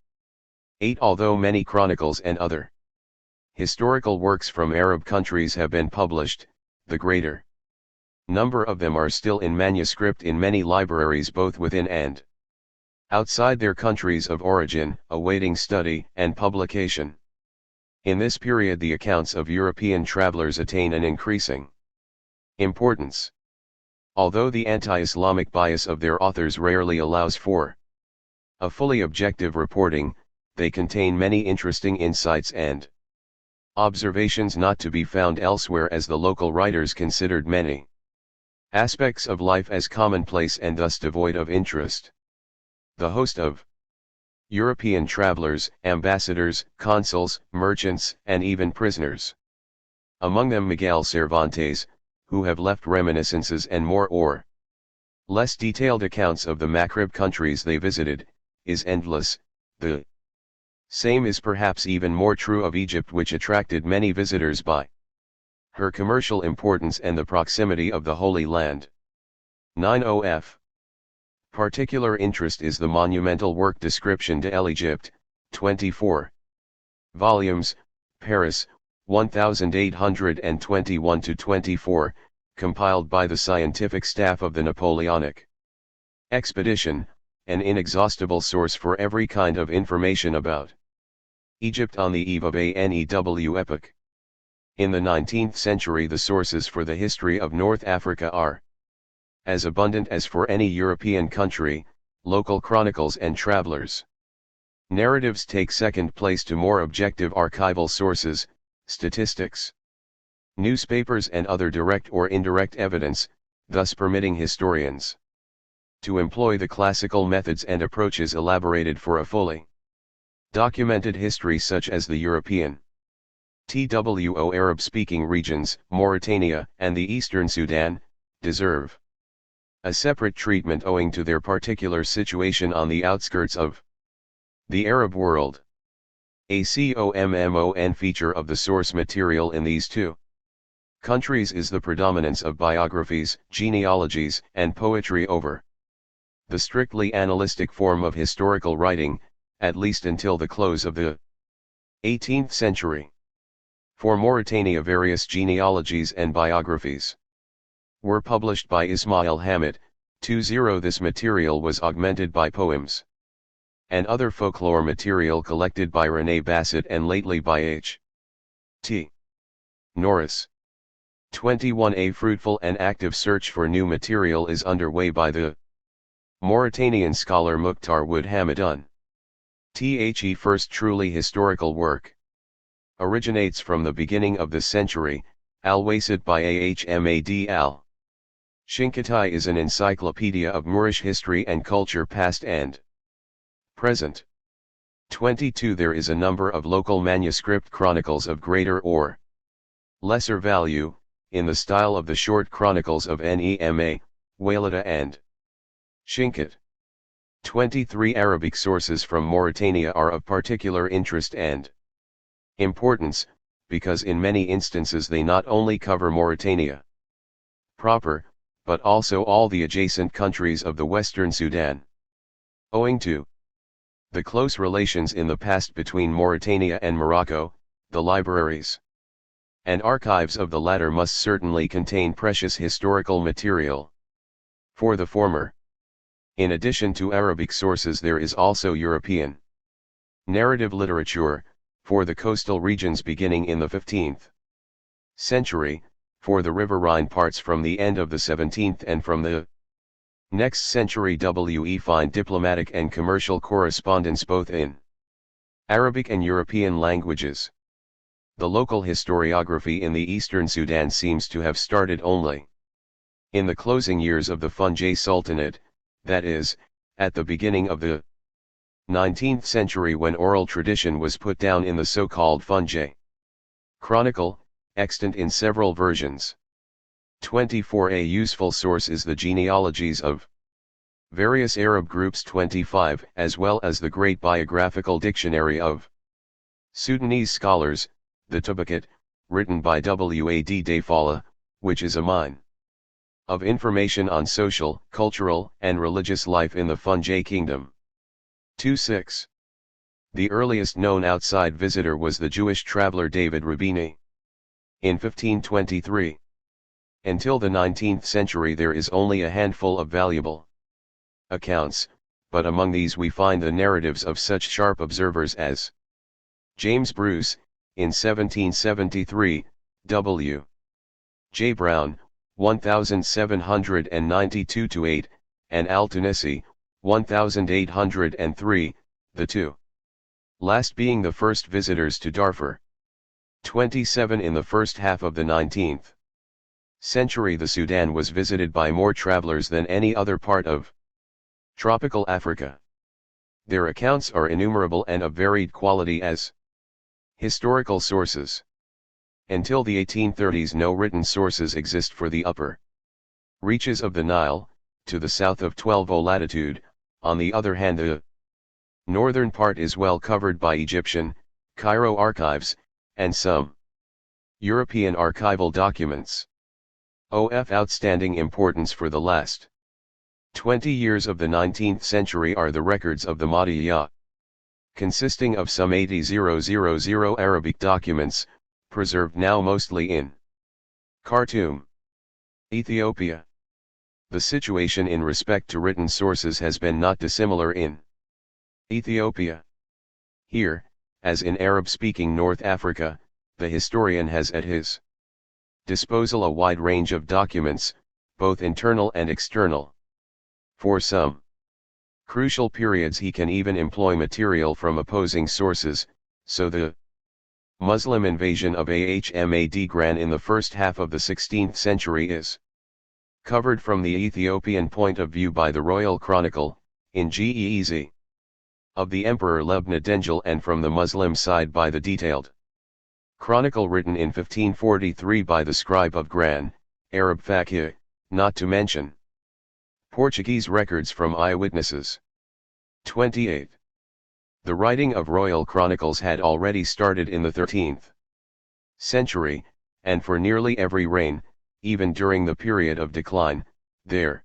8. Although many chronicles and other historical works from Arab countries have been published, the greater number of them are still in manuscript in many libraries both within and outside their countries of origin, awaiting study and publication. In this period the accounts of European travelers attain an increasing importance. Although the anti-Islamic bias of their authors rarely allows for a fully objective reporting, they contain many interesting insights and observations not to be found elsewhere, as the local writers considered many aspects of life as commonplace and thus devoid of interest. The host of European travelers, ambassadors, consuls, merchants, and even prisoners, among them Miguel Cervantes, who have left reminiscences and more or less detailed accounts of the Maghreb countries they visited, is endless. The same is perhaps even more true of Egypt, which attracted many visitors by her commercial importance and the proximity of the Holy Land. 9. Of particular interest is the monumental work Description de l'Egypte, 24 volumes, Paris, 1821-24, compiled by the scientific staff of the Napoleonic expedition, an inexhaustible source for every kind of information about Egypt on the eve of a new epoch. In the 19th century the sources for the history of North Africa are as abundant as for any European country. Local chronicles and travelers' narratives take second place to more objective archival sources, statistics, newspapers and other direct or indirect evidence, thus permitting historians to employ the classical methods and approaches elaborated for a fully documented history, such as the European TWO Arab-speaking regions, Mauritania, and the Eastern Sudan, deserve a separate treatment owing to their particular situation on the outskirts of the Arab world. A common feature of the source material in these two countries is the predominance of biographies, genealogies, and poetry over the strictly analytic form of historical writing, at least until the close of the 18th century. For Mauritania various genealogies and biographies were published by Ismail Hamid. 20 This material was augmented by poems and other folklore material collected by René Bassett and lately by H. T. Norris. 21 A fruitful and active search for new material is underway by the Mauritanian scholar Mukhtar Wood Hamadan. The first truly historical work originates from the beginning of the century, Al-Wasit by Ahmad al. Shinkatai is an encyclopedia of Moorish history and culture past and present. 22 There is a number of local manuscript chronicles of greater or lesser value, in the style of the short chronicles of Nema, Walida and Shinkat. 23 Arabic sources from Mauritania are of particular interest and importance, because in many instances they not only cover Mauritania proper, but also all the adjacent countries of the Western Sudan. Owing to the close relations in the past between Mauritania and Morocco, the libraries and archives of the latter must certainly contain precious historical material. For the former, in addition to Arabic sources, there is also European narrative literature, for the coastal regions beginning in the 15th century, for the riverine parts from the end of the 17th and from the next century. We find diplomatic and commercial correspondence both in Arabic and European languages. The local historiography in the eastern Sudan seems to have started only in the closing years of the Funjay Sultanate, that is, at the beginning of the 19th century, when oral tradition was put down in the so-called Funjay Chronicle, extant in several versions. 24. A useful source is the genealogies of various Arab groups. 25. As well as the great biographical dictionary of Sudanese scholars, the Tabaqat, written by Wad Dafala, which is a mine of information on social, cultural, and religious life in the Funjay kingdom. 26. The earliest known outside visitor was the Jewish traveler David Rabini in 1523. Until the 19th century there is only a handful of valuable accounts, but among these we find the narratives of such sharp observers as James Bruce, in 1773, W. J. Brown, 1792-8, and Al-Tunisi, 1803, the two last being the first visitors to Darfur. 27. In the first half of the 19th century the Sudan was visited by more travelers than any other part of tropical Africa. Their accounts are innumerable and of varied quality as historical sources. Until the 1830s no written sources exist for the upper reaches of the Nile, to the south of 12° latitude. On the other hand, the northern part is well covered by Egyptian, Cairo archives, and some European archival documents. Of outstanding importance for the last 20 years of the 19th century are the records of the Madiyya, consisting of some 80,000 Arabic documents, preserved now mostly in Khartoum, Ethiopia. The situation in respect to written sources has been not dissimilar in Ethiopia. Here, as in Arab-speaking North Africa, the historian has at his disposal a wide range of documents, both internal and external. For some crucial periods he can even employ material from opposing sources, so the Muslim invasion of Ahmad Gran in the first half of the 16th century is covered from the Ethiopian point of view by the Royal Chronicle, in Ge'ez of the Emperor Lebna Dengel, and from the Muslim side by the detailed Chronicle written in 1543 by the scribe of Gran, Arab Faqih, not to mention Portuguese records from eyewitnesses. 28. The writing of royal chronicles had already started in the 13th century, and for nearly every reign, even during the period of decline, there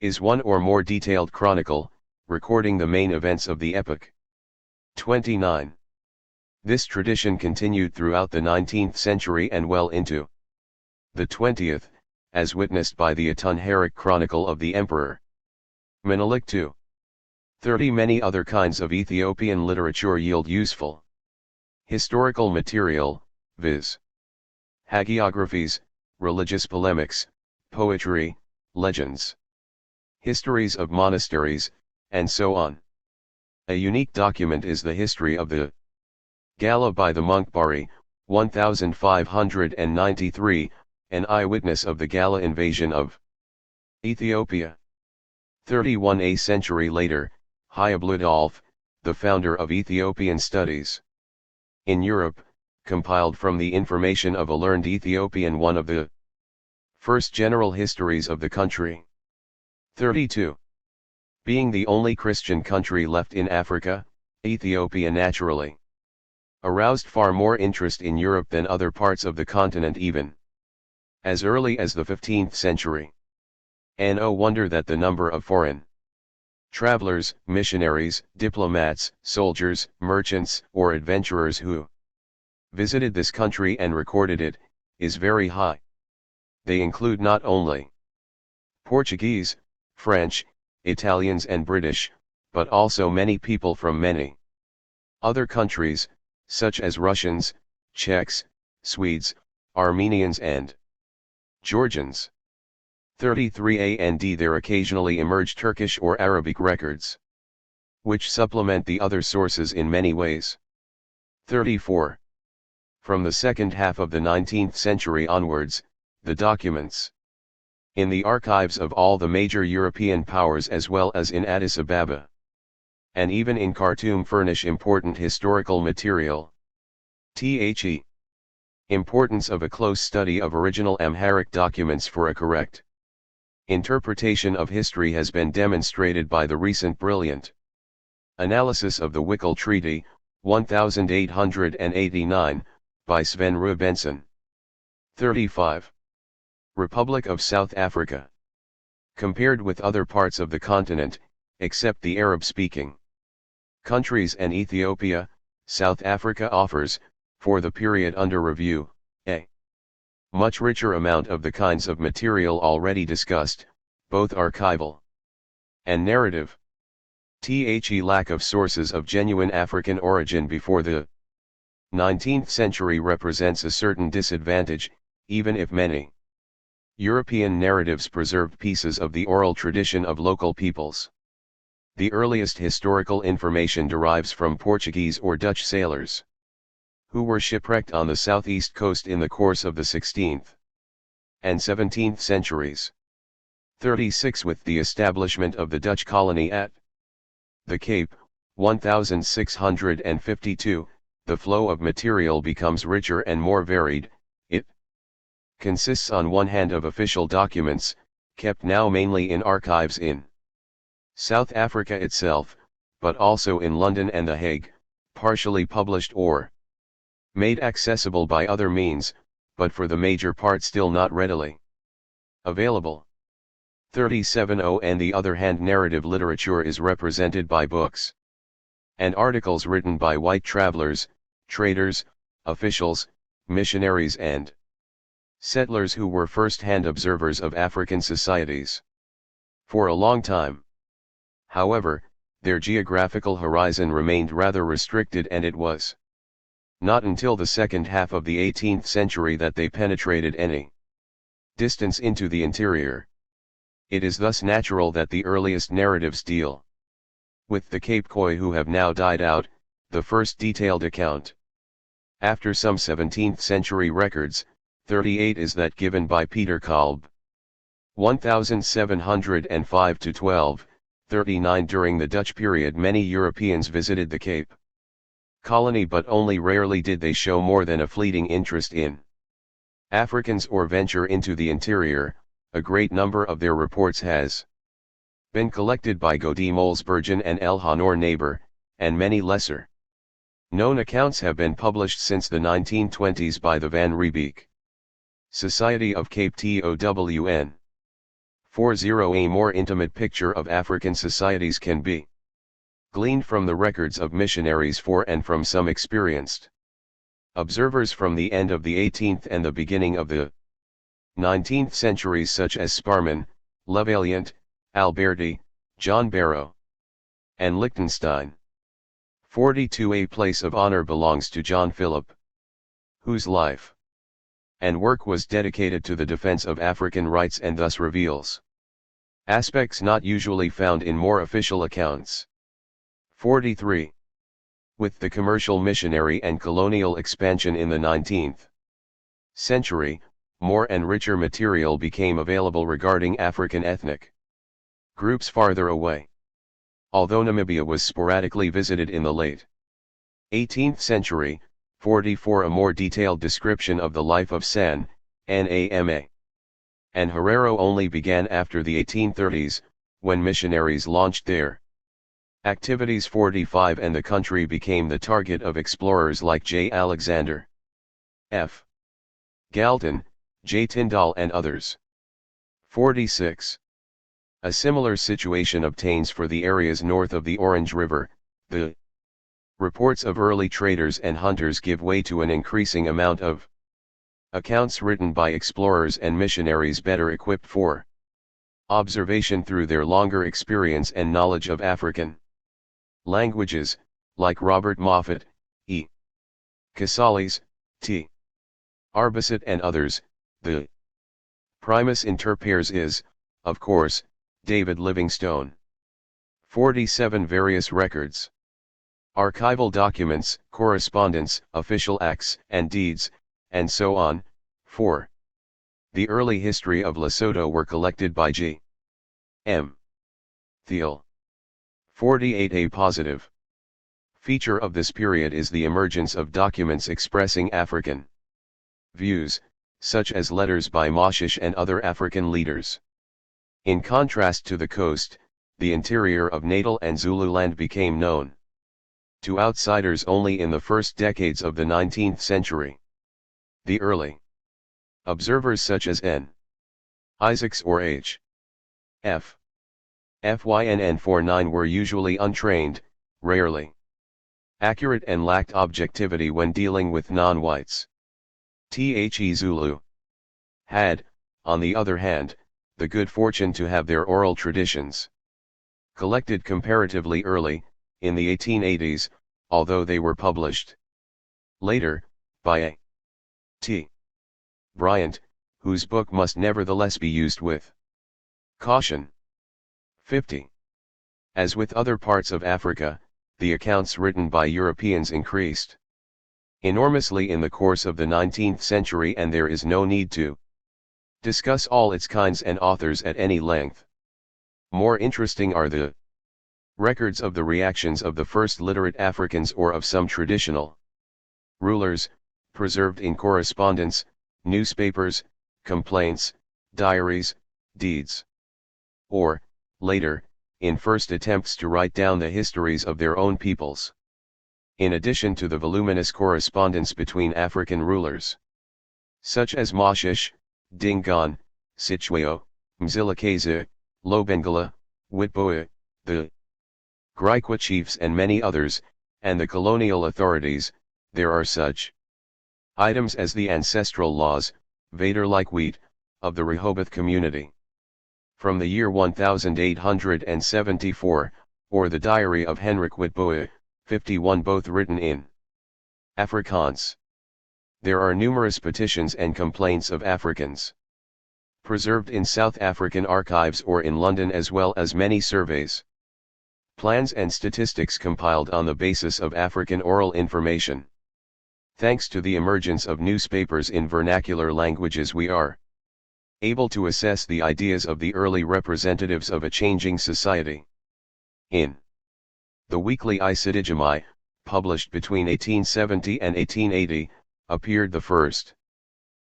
is one or more detailed chronicle, recording the main events of the epoch. 29. This tradition continued throughout the 19th century and well into the 20th, as witnessed by the Atunharic Chronicle of the Emperor Menelik II. 30. Many other kinds of Ethiopian literature yield useful historical material, viz. hagiographies, religious polemics, poetry, legends, histories of monasteries, and so on. A unique document is the history of the Gala by the monk Bari, 1593, an eyewitness of the Gala invasion of Ethiopia. 31. A century later, Hyabludolf, the founder of Ethiopian studies in Europe, compiled from the information of a learned Ethiopian one of the first general histories of the country. 32. Being the only Christian country left in Africa, Ethiopia naturally aroused far more interest in Europe than other parts of the continent even. As early as the 15th century. No wonder that the number of foreign travelers, missionaries, diplomats, soldiers, merchants, or adventurers who visited this country and recorded it, is very high. They include not only Portuguese, French, Italians and British, but also many people from many other countries, such as Russians, Czechs, Swedes, Armenians and Georgians. 33 and there occasionally emerge Turkish or Arabic records, which supplement the other sources in many ways. 34. From the second half of the 19th century onwards, the documents in the archives of all the major European powers as well as in Addis Ababa, and even in Khartoum furnish important historical material. The importance of a close study of original Amharic documents for a correct interpretation of history has been demonstrated by the recent brilliant analysis of the Wickel Treaty, 1889, by Sven Rubenson. 35. Republic of South Africa. Compared with other parts of the continent, except the Arab-speaking countries and Ethiopia, South Africa offers, for the period under review, a much richer amount of the kinds of material already discussed, both archival and narrative. The lack of sources of genuine African origin before the 19th century represents a certain disadvantage, even if many European narratives preserved pieces of the oral tradition of local peoples. The earliest historical information derives from Portuguese or Dutch sailors who were shipwrecked on the southeast coast in the course of the 16th and 17th centuries. 36. With the establishment of the Dutch colony at the Cape, 1652, the flow of material becomes richer and more varied. It consists on one hand of official documents, kept now mainly in archives in South Africa itself, but also in London and The Hague, partially published or made accessible by other means, but for the major part still not readily available. 37. On the other hand, narrative literature is represented by books and articles written by white travelers, traders, officials, missionaries and settlers who were first-hand observers of African societies for a long time. However, their geographical horizon remained rather restricted, and it was not until the second half of the 18th century that they penetrated any distance into the interior. It is thus natural that the earliest narratives deal with the Cape Khoi, who have now died out, the first detailed account after some 17th century records. 38 is that given by Peter Kalb. 1705-12, 39. During the Dutch period many Europeans visited the Cape Colony, but only rarely did they show more than a fleeting interest in Africans or venture into the interior. A great number of their reports has been collected by Godey Molsbergen and L. Honor Neighbor, and many lesser known accounts have been published since the 1920s by the Van Riebeek Society of Cape TOWN. 40. A more intimate picture of African societies can be gleaned from the records of missionaries for and from some experienced observers from the end of the 18th and the beginning of the 19th centuries, such as Sparman, Levaillant, Alberti, John Barrow, and Liechtenstein. 42. A place of honor belongs to John Philip, whose life and work was dedicated to the defense of African rights and thus reveals aspects not usually found in more official accounts. 43. With the commercial, missionary and colonial expansion in the 19th century, more and richer material became available regarding African ethnic groups farther away. Although Namibia was sporadically visited in the late 18th century, 44. A more detailed description of the life of Nama and Herero only began after the 1830s, when missionaries launched their activities. 45 and the country became the target of explorers like J. Alexander, F. Galton, J. Tyndall and others. 46. A similar situation obtains for the areas north of the Orange River. The reports of early traders and hunters give way to an increasing amount of accounts written by explorers and missionaries better equipped for observation through their longer experience and knowledge of African languages, like Robert Moffat, E. Casales, T. Arbisset and others. The primus inter pares is, of course, David Livingstone. 47 Various records, archival documents, correspondence, official acts and deeds, and so on. 4. The early history of Lesotho were collected by G. M. Thiel. 48 A positive feature of this period is the emergence of documents expressing African views, such as letters by Moshesh and other African leaders. In contrast to the coast, the interior of Natal and Zululand became known to outsiders only in the first decades of the 19th century. The early observers such as N. Isaacs or H. F. Fynn 49 were usually untrained, rarely accurate and lacked objectivity when dealing with non-whites. The Zulu had, on the other hand, the good fortune to have their oral traditions collected comparatively early, in the 1880s, although they were published later, by A. T. Bryant, whose book must nevertheless be used with caution. 50. As with other parts of Africa, the accounts written by Europeans increased enormously in the course of the 19th century, and there is no need to discuss all its kinds and authors at any length. More interesting are the records of the reactions of the first literate Africans or of some traditional rulers, preserved in correspondence, newspapers, complaints, diaries, deeds, or, later, in first attempts to write down the histories of their own peoples. In addition to the voluminous correspondence between African rulers, such as Moshesh, Dingaan, Sitshwayo, Mzilikazi, Lobengula, Witbooi, the Griqua chiefs and many others, and the colonial authorities, there are such items as the ancestral laws, Vader like wheat, of the Rehoboth community from the year 1874, or the diary of Henrik Witbooi, 51, both written in Afrikaans. There are numerous petitions and complaints of Africans preserved in South African archives or in London, as well as many surveys, plans and statistics compiled on the basis of African oral information. Thanks to the emergence of newspapers in vernacular languages, we are able to assess the ideas of the early representatives of a changing society. In the weekly Isidigimai, published between 1870 and 1880, appeared the first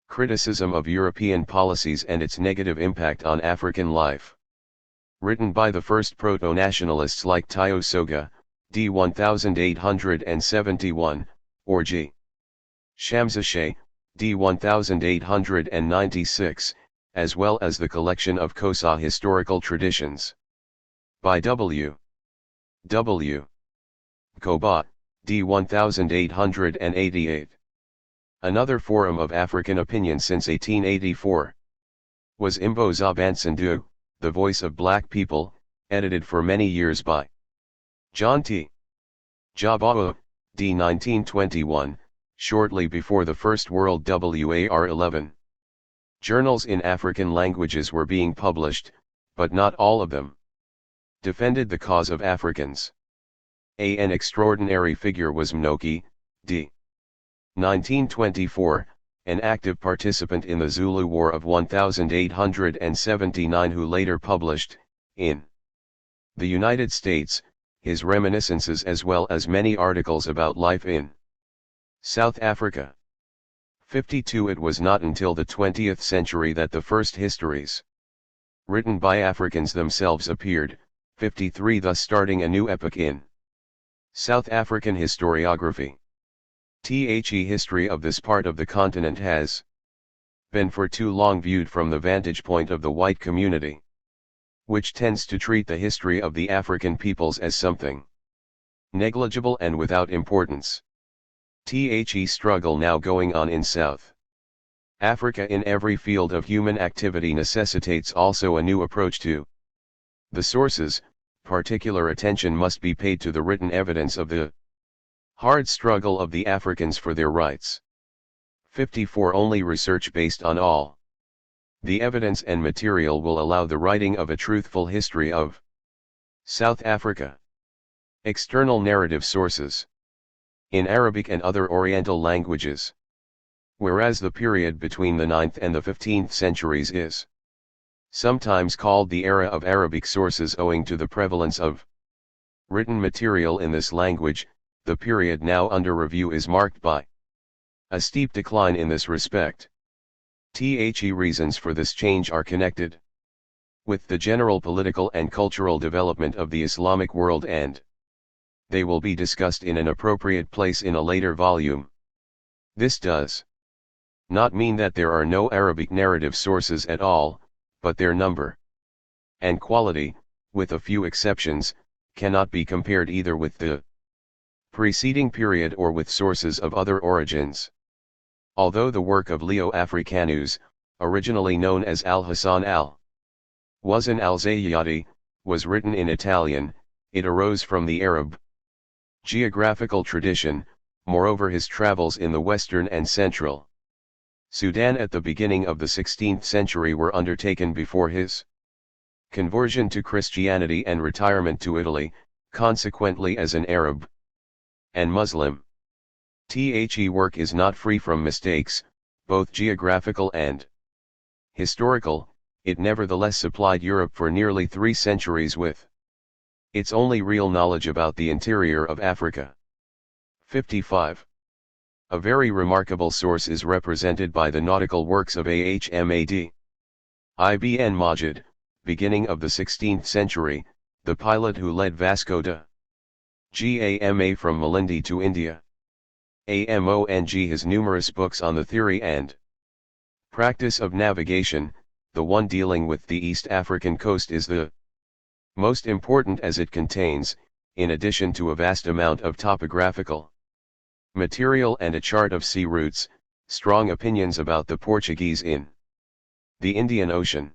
criticism of European policies and its negative impact on African life, written by the first proto-nationalists like Tio Soga, d. 1871, or G. Shamsashe, d. 1896, as well as the collection of Xhosa historical traditions by W. W. Koba, d. 1888. Another forum of African opinion since 1884 was Imbo Zabansandu, the Voice of Black People, edited for many years by John T. Jabawa, d. 1921, shortly before the First World War 11. Journals in African languages were being published, but not all of them defended the cause of Africans. An extraordinary figure was Mnoki, d. 1924, an active participant in the Zulu War of 1879, who later published, in the United States, his reminiscences as well as many articles about life in South Africa. 52. It was not until the 20th century that the first histories written by Africans themselves appeared, 53 thus starting a new epoch in South African historiography. The history of this part of the continent has been for too long viewed from the vantage point of the white community, which tends to treat the history of the African peoples as something negligible and without importance. The struggle now going on in South Africa in every field of human activity necessitates also a new approach to the sources. Particular attention must be paid to the written evidence of the hard struggle of the Africans for their rights. 54 Only research based on all the evidence and material will allow the writing of a truthful history of South Africa. External narrative sources in Arabic and other Oriental languages. Whereas the period between the 9th and the 15th centuries is sometimes called the era of Arabic sources owing to the prevalence of written material in this language, the period now under review is marked by a steep decline in this respect. The reasons for this change are connected with the general political and cultural development of the Islamic world, and they will be discussed in an appropriate place in a later volume. This does not mean that there are no Arabic narrative sources at all, but their number and quality, with a few exceptions, cannot be compared either with the preceding period or with sources of other origins. Although the work of Leo Africanus, originally known as Al-Hasan al-Wazn al-Zayyati, was written in Italian, it arose from the Arab geographical tradition. Moreover, his travels in the western and central Sudan at the beginning of the 16th century were undertaken before his conversion to Christianity and retirement to Italy, consequently as an Arab and Muslim. The work is not free from mistakes, both geographical and historical. It nevertheless supplied Europe for nearly 3 centuries with its only real knowledge about the interior of Africa. 55. A very remarkable source is represented by the nautical works of Ahmad Ibn Majid, beginning of the 16th century, the pilot who led Vasco da Gama from Malindi to India. Among his numerous books on the theory and practice of navigation, the one dealing with the East African coast is the most important, as it contains, in addition to a vast amount of topographical material and a chart of sea routes, strong opinions about the Portuguese in the Indian Ocean.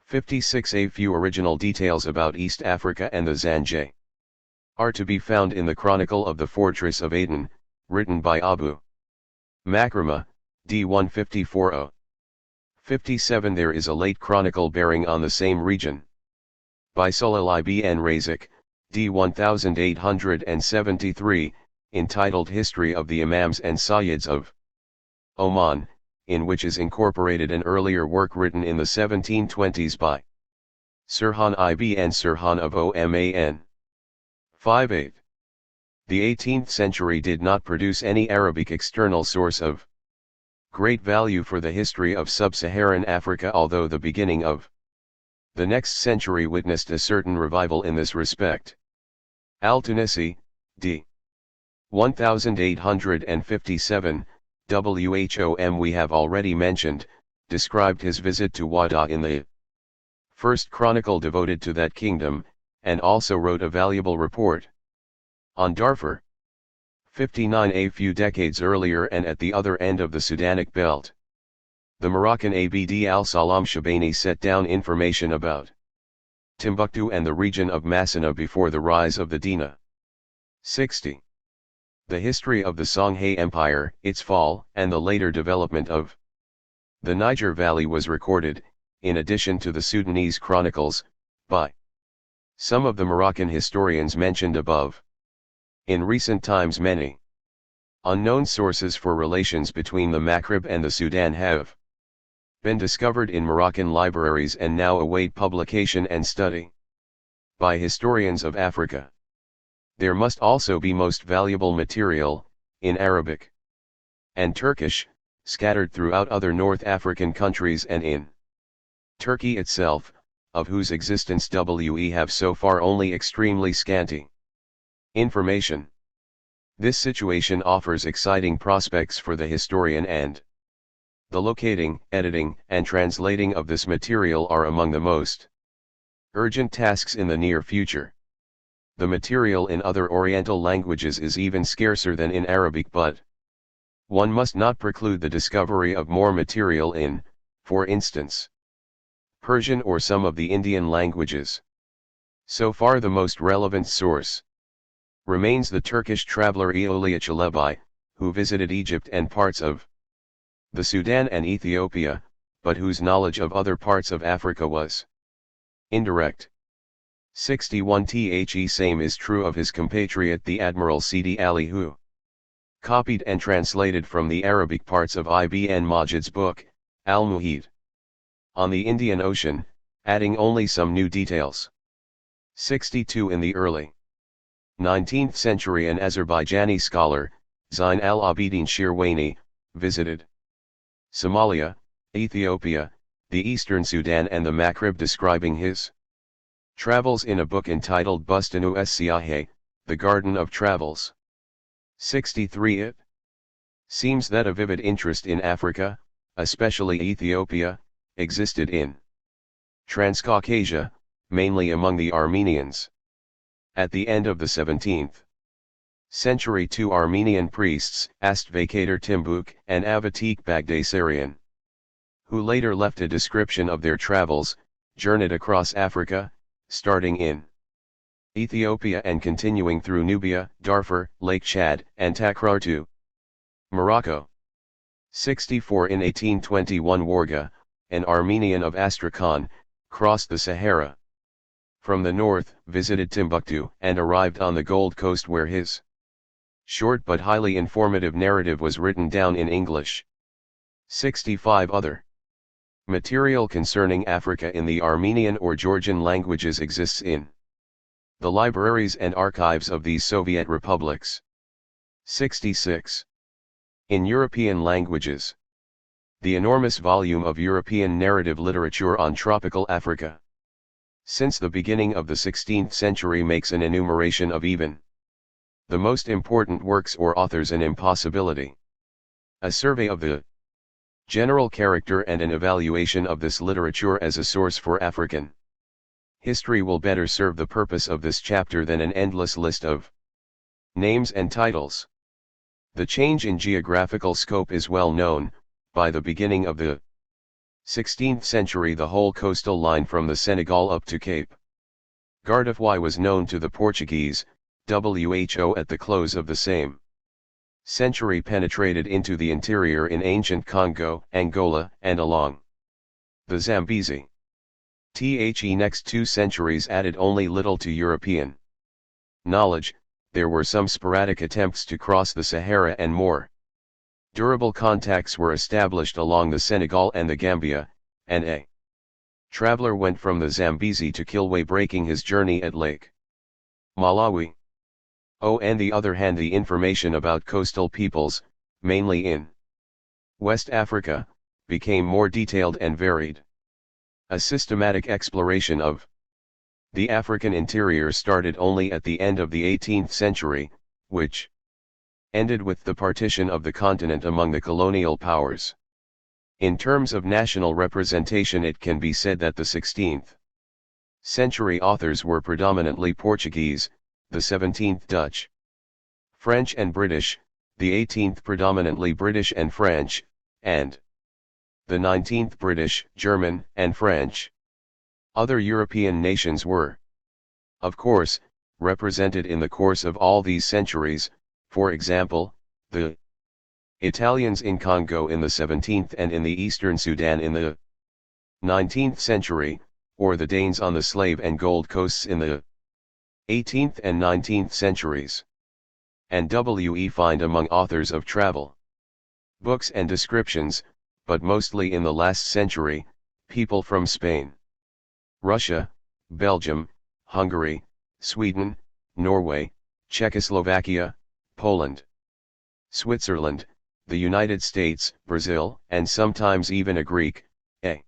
56. A few original details about East Africa and the Zanje are to be found in the Chronicle of the Fortress of Aden, written by Abu Makrama, d. 154. 57. There is a late chronicle bearing on the same region, by Sulal ibn Razik, d. 1873, entitled History of the Imams and Sayyids of Oman, in which is incorporated an earlier work written in the 1720s by Sirhan ibn Sirhan of Oman. 58. The 18th century did not produce any Arabic external source of great value for the history of sub-Saharan Africa, although the beginning of the next century witnessed a certain revival in this respect. Al-Tunisi, d. 1857, Whom we have already mentioned, described his visit to Wada in the first chronicle devoted to that kingdom, and also wrote a valuable report on Darfur. 59. A few decades earlier and at the other end of the Sudanic belt, the Moroccan Abd al-Salam Shabani set down information about Timbuktu and the region of Massina before the rise of the Dina. 60. The history of the Songhai Empire, its fall, and the later development of the Niger Valley was recorded, in addition to the Sudanese chronicles, by some of the Moroccan historians mentioned above. In recent times many unknown sources for relations between the Maghreb and the Sudan have been discovered in Moroccan libraries and now await publication and study by historians of Africa. There must also be most valuable material, in Arabic and Turkish, scattered throughout other North African countries and in Turkey itself, of whose existence we have so far only extremely scanty information. This situation offers exciting prospects for the historian, and the locating, editing, and translating of this material are among the most urgent tasks in the near future. The material in other Oriental languages is even scarcer than in Arabic, but one must not preclude the discovery of more material in, for instance, Persian or some of the Indian languages. So far the most relevant source remains the Turkish traveler Eolia Çelebi, who visited Egypt and parts of the Sudan and Ethiopia, but whose knowledge of other parts of Africa was indirect. 61 The same is true of his compatriot the Admiral Sidi Ali, who copied and translated from the Arabic parts of Ibn Majid's book, Al-Muhit on the Indian Ocean, adding only some new details. 62 In the early 19th century an Azerbaijani scholar, Zain al-Abidin Shirwani, visited Somalia, Ethiopia, the eastern Sudan and the Maghreb, describing his travels in a book entitled Bustanu es-Siyahe, The Garden of Travels. 63 It seems that a vivid interest in Africa, especially Ethiopia, existed in Transcaucasia, mainly among the Armenians. At the end of the 17th century, two Armenian priests, Astvakater Timbuk and Avatik Bagdasarian, who later left a description of their travels, journeyed across Africa, starting in Ethiopia and continuing through Nubia, Darfur, Lake Chad, and Takrur to Morocco. 64 In 1821 Warga, an Armenian of Astrakhan, crossed the Sahara from the north, visited Timbuktu, and arrived on the Gold Coast, where his short but highly informative narrative was written down in English. 65 Other material concerning Africa in the Armenian or Georgian languages exists in the libraries and archives of these Soviet republics. 66 In European languages, the enormous volume of European narrative literature on tropical Africa since the beginning of the 16th century makes an enumeration of even the most important works or authors an impossibility. A survey of the general character and an evaluation of this literature as a source for African history will better serve the purpose of this chapter than an endless list of names and titles. The change in geographical scope is well known. By the beginning of the 16th century, the whole coastal line from the Senegal up to Cape Guardafui was known to the Portuguese. Who at the close of the same century penetrated into the interior in ancient Congo, Angola, and along the Zambezi. The next 2 centuries added only little to European knowledge. There were some sporadic attempts to cross the Sahara, and more durable contacts were established along the Senegal and the Gambia, and a traveler went from the Zambezi to Kilwa, breaking his journey at Lake Malawi. On the other hand, the information about coastal peoples, mainly in West Africa, became more detailed and varied. A systematic exploration of the African interior started only at the end of the 18th century, which ended with the partition of the continent among the colonial powers. In terms of national representation, it can be said that the 16th century authors were predominantly Portuguese, the 17th Dutch, French and British, the 18th predominantly British and French, and the 19th British, German, and French. Other European nations were, of course, represented in the course of all these centuries, for example, the Italians in Congo in the 17th and in the eastern Sudan in the 19th century, or the Danes on the Slave and Gold Coasts in the 18th and 19th centuries. And we find among authors of travel books and descriptions, but mostly in the last century, people from Spain, Russia, Belgium, Hungary, Sweden, Norway, Czechoslovakia, Poland, Switzerland, the United States, Brazil, and sometimes even a Greek, a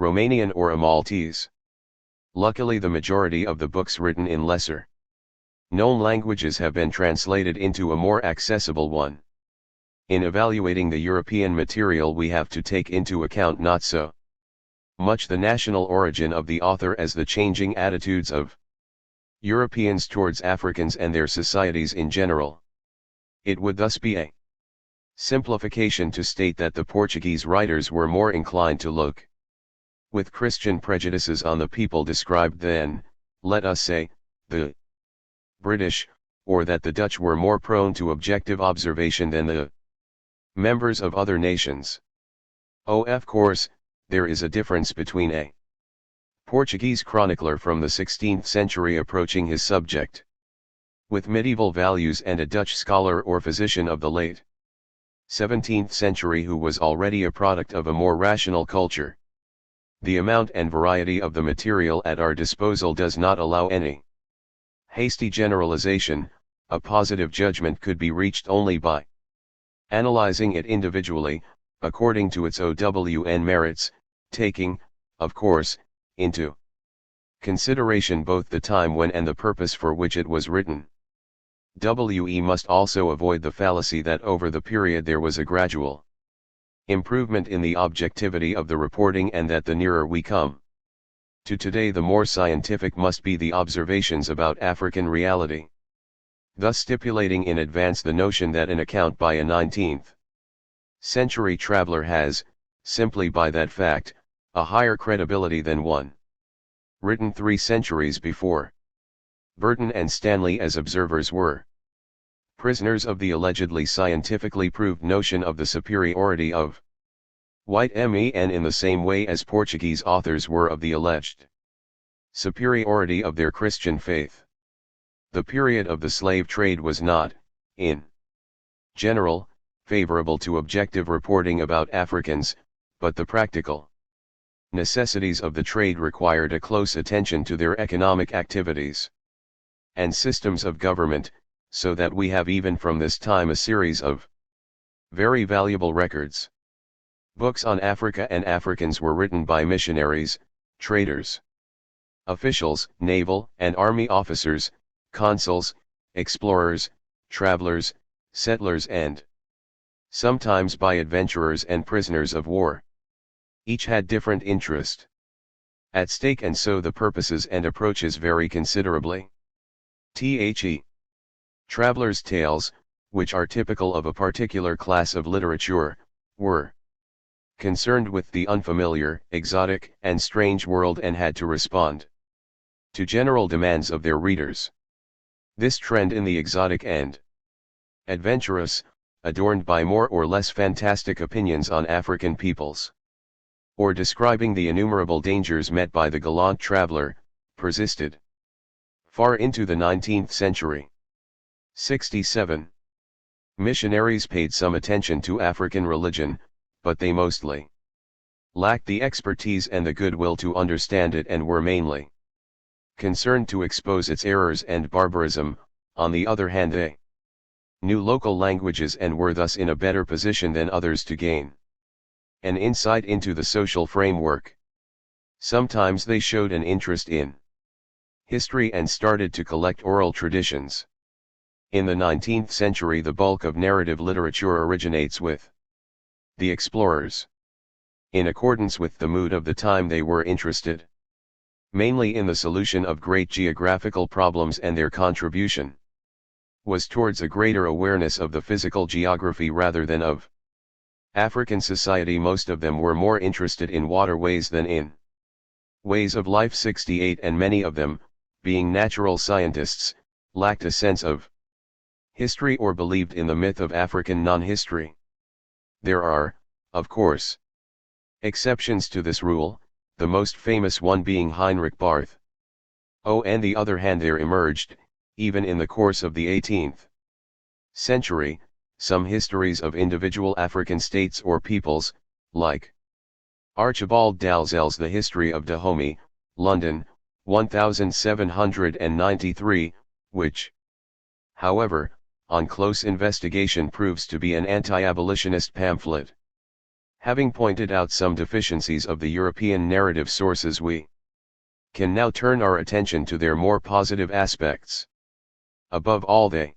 Romanian or a Maltese. Luckily the majority of the books written in lesser known languages have been translated into a more accessible one. In evaluating the European material we have to take into account not so much the national origin of the author as the changing attitudes of Europeans towards Africans and their societies in general. It would thus be a simplification to state that the Portuguese writers were more inclined to look with Christian prejudices on the people described than, let us say, the British, or that the Dutch were more prone to objective observation than the members of other nations. Of course, there is a difference between a Portuguese chronicler from the 16th century approaching his subject with medieval values and a Dutch scholar or physician of the late 17th century who was already a product of a more rational culture. The amount and variety of the material at our disposal does not allow any hasty generalization. A positive judgment could be reached only by analyzing it individually, according to its own merits, taking, of course, into consideration both the time when and the purpose for which it was written. We must also avoid the fallacy that over the period there was a gradual improvement in the objectivity of the reporting and that the nearer we come to today the more scientific must be the observations about African reality, thus stipulating in advance the notion that an account by a 19th century traveler has, simply by that fact, a higher credibility than one written 3 centuries before. Burton and Stanley as observers were prisoners of the allegedly scientifically proved notion of the superiority of white men in the same way as Portuguese authors were of the alleged superiority of their Christian faith. The period of the slave trade was not, in general, favorable to objective reporting about Africans, but the practical necessities of the trade required a close attention to their economic activities and systems of government, so that we have even from this time a series of very valuable records. Books on Africa and Africans were written by missionaries, traders, officials, naval and army officers, consuls, explorers, travelers, settlers and sometimes by adventurers and prisoners of war. Each had different interest at stake and so the purposes and approaches vary considerably. Travelers' tales, which are typical of a particular class of literature, were concerned with the unfamiliar, exotic, and strange world and had to respond to general demands of their readers. This trend in the exotic and adventurous, adorned by more or less fantastic opinions on African peoples, or describing the innumerable dangers met by the gallant traveler, persisted far into the 19th century. 67. Missionaries paid some attention to African religion, but they mostly lacked the expertise and the goodwill to understand it and were mainly concerned to expose its errors and barbarism. On the other hand, they knew local languages and were thus in a better position than others to gain an insight into the social framework. Sometimes they showed an interest in history and started to collect oral traditions. In the 19th century the bulk of narrative literature originates with the explorers. In accordance with the mood of the time they were interested mainly in the solution of great geographical problems and their contribution was towards a greater awareness of the physical geography rather than of African society. Most of them were more interested in waterways than in ways of life. 68 And many of them, being natural scientists, lacked a sense of history or believed in the myth of African non-history. There are, of course, exceptions to this rule, the most famous one being Heinrich Barth. On the other hand, there emerged, even in the course of the 18th century, some histories of individual African states or peoples, like Archibald Dalzell's The History of Dahomey, London, 1793, which, however, on close investigation proves to be an anti-abolitionist pamphlet. Having pointed out some deficiencies of the European narrative sources, we can now turn our attention to their more positive aspects. Above all, they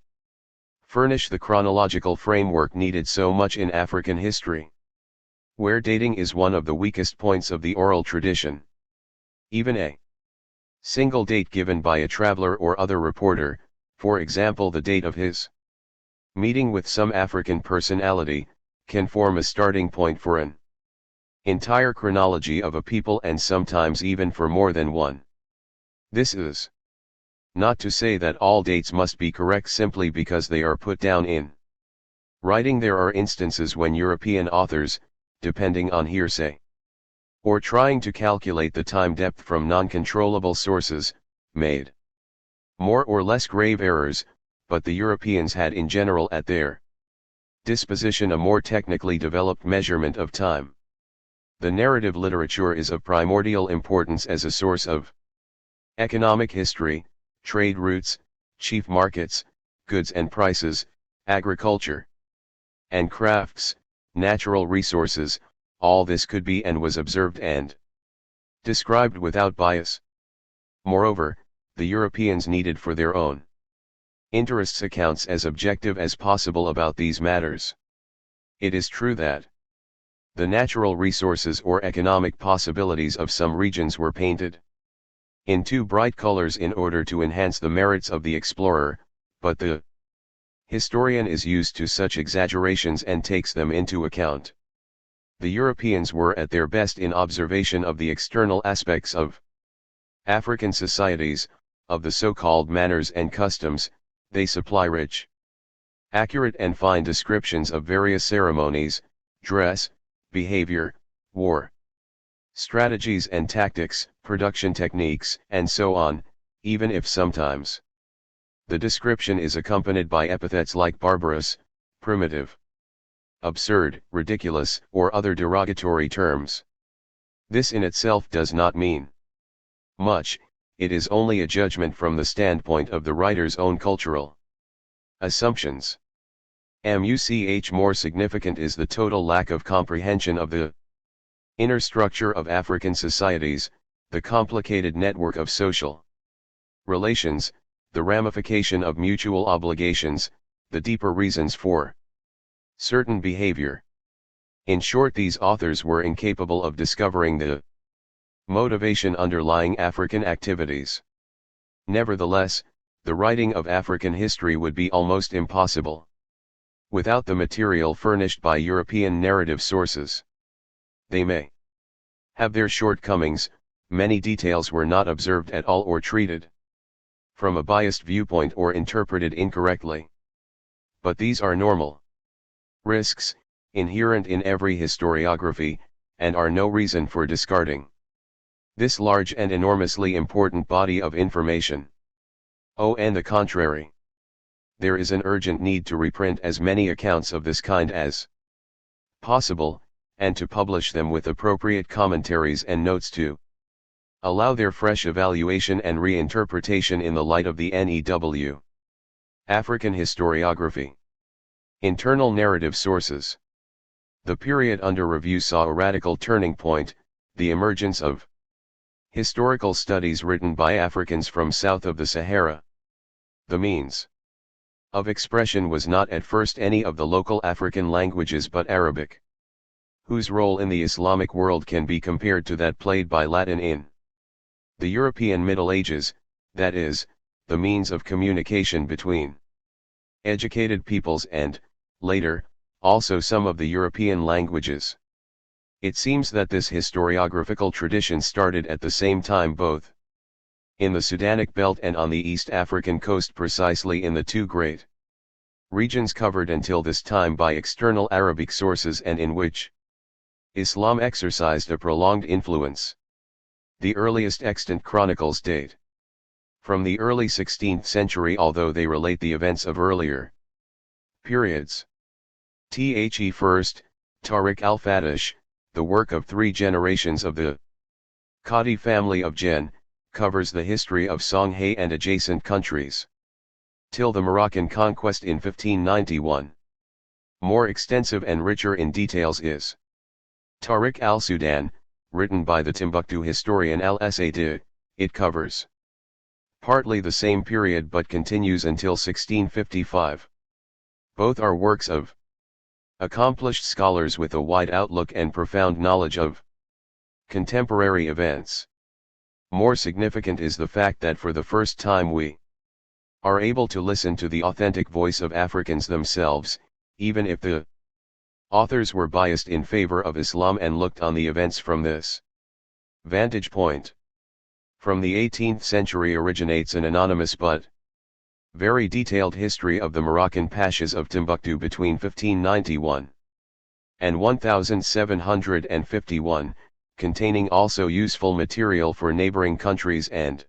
furnish the chronological framework needed so much in African history, where dating is one of the weakest points of the oral tradition. Even a single date given by a traveler or other reporter, for example the date of his meeting with some African personality, can form a starting point for an entire chronology of a people, and sometimes even for more than one. This is not to say that all dates must be correct simply because they are put down in writing. There are instances when European authors, depending on hearsay, or trying to calculate the time depth from non-controllable sources, made more or less grave errors, but the Europeans had in general at their disposition a more technically developed measurement of time. The narrative literature is of primordial importance as a source of economic history, trade routes, chief markets, goods and prices, agriculture and crafts, natural resources. All this could be and was observed and described without bias. Moreover, the Europeans needed for their own interests accounts as objective as possible about these matters. It is true that the natural resources or economic possibilities of some regions were painted in too bright colors in order to enhance the merits of the explorer, but the historian is used to such exaggerations and takes them into account. The Europeans were at their best in observation of the external aspects of African societies, of the so-called manners and customs. They supply rich, accurate and fine descriptions of various ceremonies, dress, behavior, war strategies and tactics, production techniques, and so on, even if sometimes the description is accompanied by epithets like barbarous, primitive, absurd, ridiculous, or other derogatory terms. This in itself does not mean much. It is only a judgment from the standpoint of the writer's own cultural assumptions. More significant is the total lack of comprehension of the inner structure of African societies, the complicated network of social relations, the ramification of mutual obligations, the deeper reasons for certain behavior. In short, these authors were incapable of discovering the motivation underlying African activities. Nevertheless, the writing of African history would be almost impossible without the material furnished by European narrative sources. They may have their shortcomings. Many details were not observed at all or treated from a biased viewpoint or interpreted incorrectly. But these are normal risks, inherent in every historiography, and are no reason for discarding this large and enormously important body of information. On the contrary, there is an urgent need to reprint as many accounts of this kind as possible, and to publish them with appropriate commentaries and notes to allow their fresh evaluation and reinterpretation in the light of the NEW. African historiography. Internal narrative sources. The period under review saw a radical turning point, the emergence of historical studies written by Africans from south of the Sahara. The means of expression was not at first any of the local African languages but Arabic, whose role in the Islamic world can be compared to that played by Latin in the European Middle Ages, that is, the means of communication between educated peoples and, later, also some of the European languages. It seems that this historiographical tradition started at the same time both in the Sudanic belt and on the East African coast, precisely in the two great regions covered until this time by external Arabic sources and in which Islam exercised a prolonged influence. The earliest extant chronicles date from the early 16th century, although they relate the events of earlier periods. First, Tariq al-Fatish, the work of 3 generations of the Qadi family of Jen, covers the history of Songhai and adjacent countries till the Moroccan conquest in 1591. More extensive and richer in details is Tariq al-Sudan, written by the Timbuktu historian al-Asadi, it covers partly the same period but continues until 1655. Both are works of accomplished scholars with a wide outlook and profound knowledge of contemporary events. More significant is the fact that for the first time we are able to listen to the authentic voice of Africans themselves, even if the authors were biased in favor of Islam and looked on the events from this vantage point. From the 18th century originates an anonymous but very detailed history of the Moroccan Pashas of Timbuktu between 1591 and 1751, containing also useful material for neighboring countries and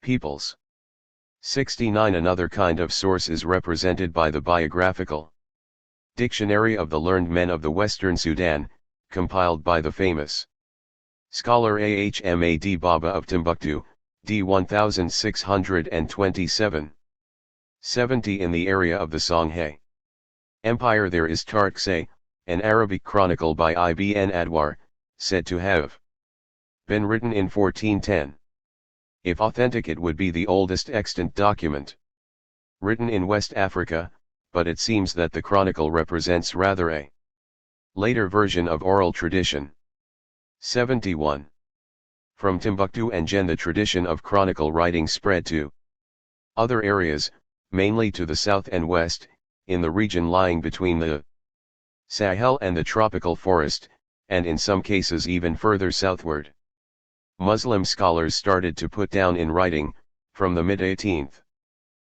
peoples. 69 Another kind of source is represented by the biographical Dictionary of the Learned Men of the Western Sudan, compiled by the famous scholar Ahmad Baba of Timbuktu, d. 1627. 70 In the area of the Songhay Empire there is Tartse, an Arabic chronicle by Ibn Adwar, said to have been written in 1410. If authentic it would be the oldest extant document written in West Africa, but it seems that the chronicle represents rather a later version of oral tradition. 71. From Timbuktu and Jen the tradition of chronicle writing spread to other areas, mainly to the south and west, in the region lying between the Sahel and the tropical forest, and in some cases even further southward. Muslim scholars started to put down in writing, from the mid-18th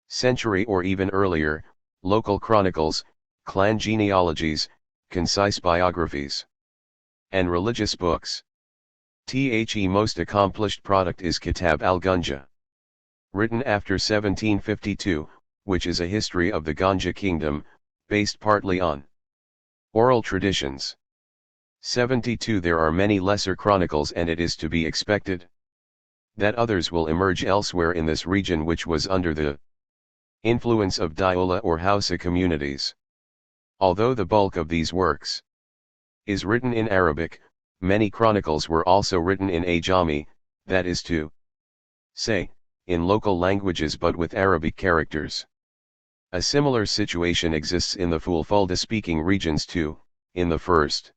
century or even earlier, local chronicles, clan genealogies, concise biographies, and religious books. The most accomplished product is Kitab al-Gunja, written after 1752, which is a history of the Ganja kingdom, based partly on oral traditions. 72 There are many lesser chronicles and it is to be expected that others will emerge elsewhere in this region which was under the influence of Diola or Hausa communities. Although the bulk of these works is written in Arabic, many chronicles were also written in Ajami, that is to say, in local languages but with Arabic characters. A similar situation exists in the Fulfulde-speaking regions too, in the first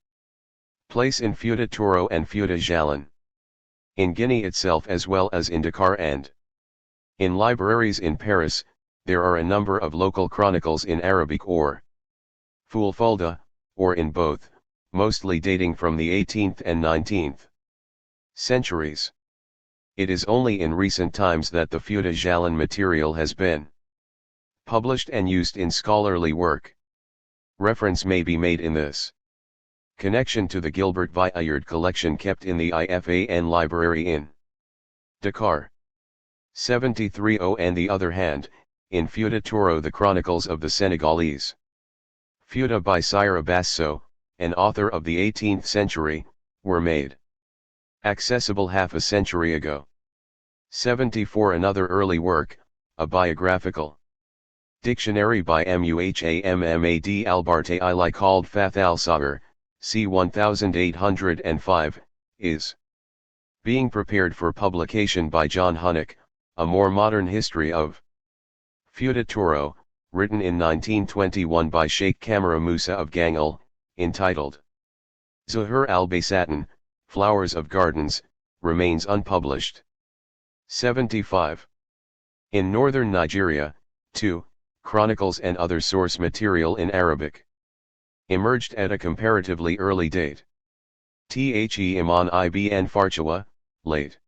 place in Fouta Toro and Fouta Jalon. In Guinea itself as well as in Dakar and in libraries in Paris, there are a number of local chronicles in Arabic or Fulfulde, or in both, mostly dating from the 18th and 19th centuries. It is only in recent times that the Fouta Jalon material has been published and used in scholarly work. Reference may be made in this connection to the Gilbert Villard collection kept in the IFAN library in Dakar. 73 On the other hand, in Fouta Toro the chronicles of the Senegalese Fouta by Sire Abasso, an author of the 18th century, were made accessible half a century ago. 74 Another early work, a biographical dictionary by Muhammad al-Bartaili called Fath al-Sa'ir, c. 1805, is being prepared for publication by John Hunnock, a more modern history of Fouta Toro, written in 1921 by Sheikh Kamara Musa of Gangal, entitled Zuhur al-Basatin, Flowers of Gardens, remains unpublished. 75. In northern Nigeria, too, chronicles and other source material in Arabic emerged at a comparatively early date. Imam Ibn Farchawa, late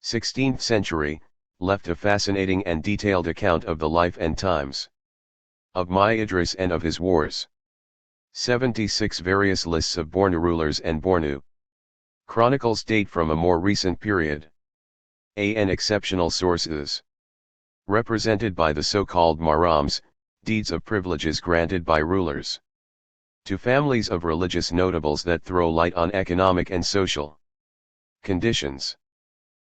16th century, left a fascinating and detailed account of the life and times of Idris and of his wars. 76 Various lists of Bornu rulers and Bornu chronicles date from a more recent period. An exceptional sources represented by the so-called marams, deeds of privileges granted by rulers to families of religious notables that throw light on economic and social conditions.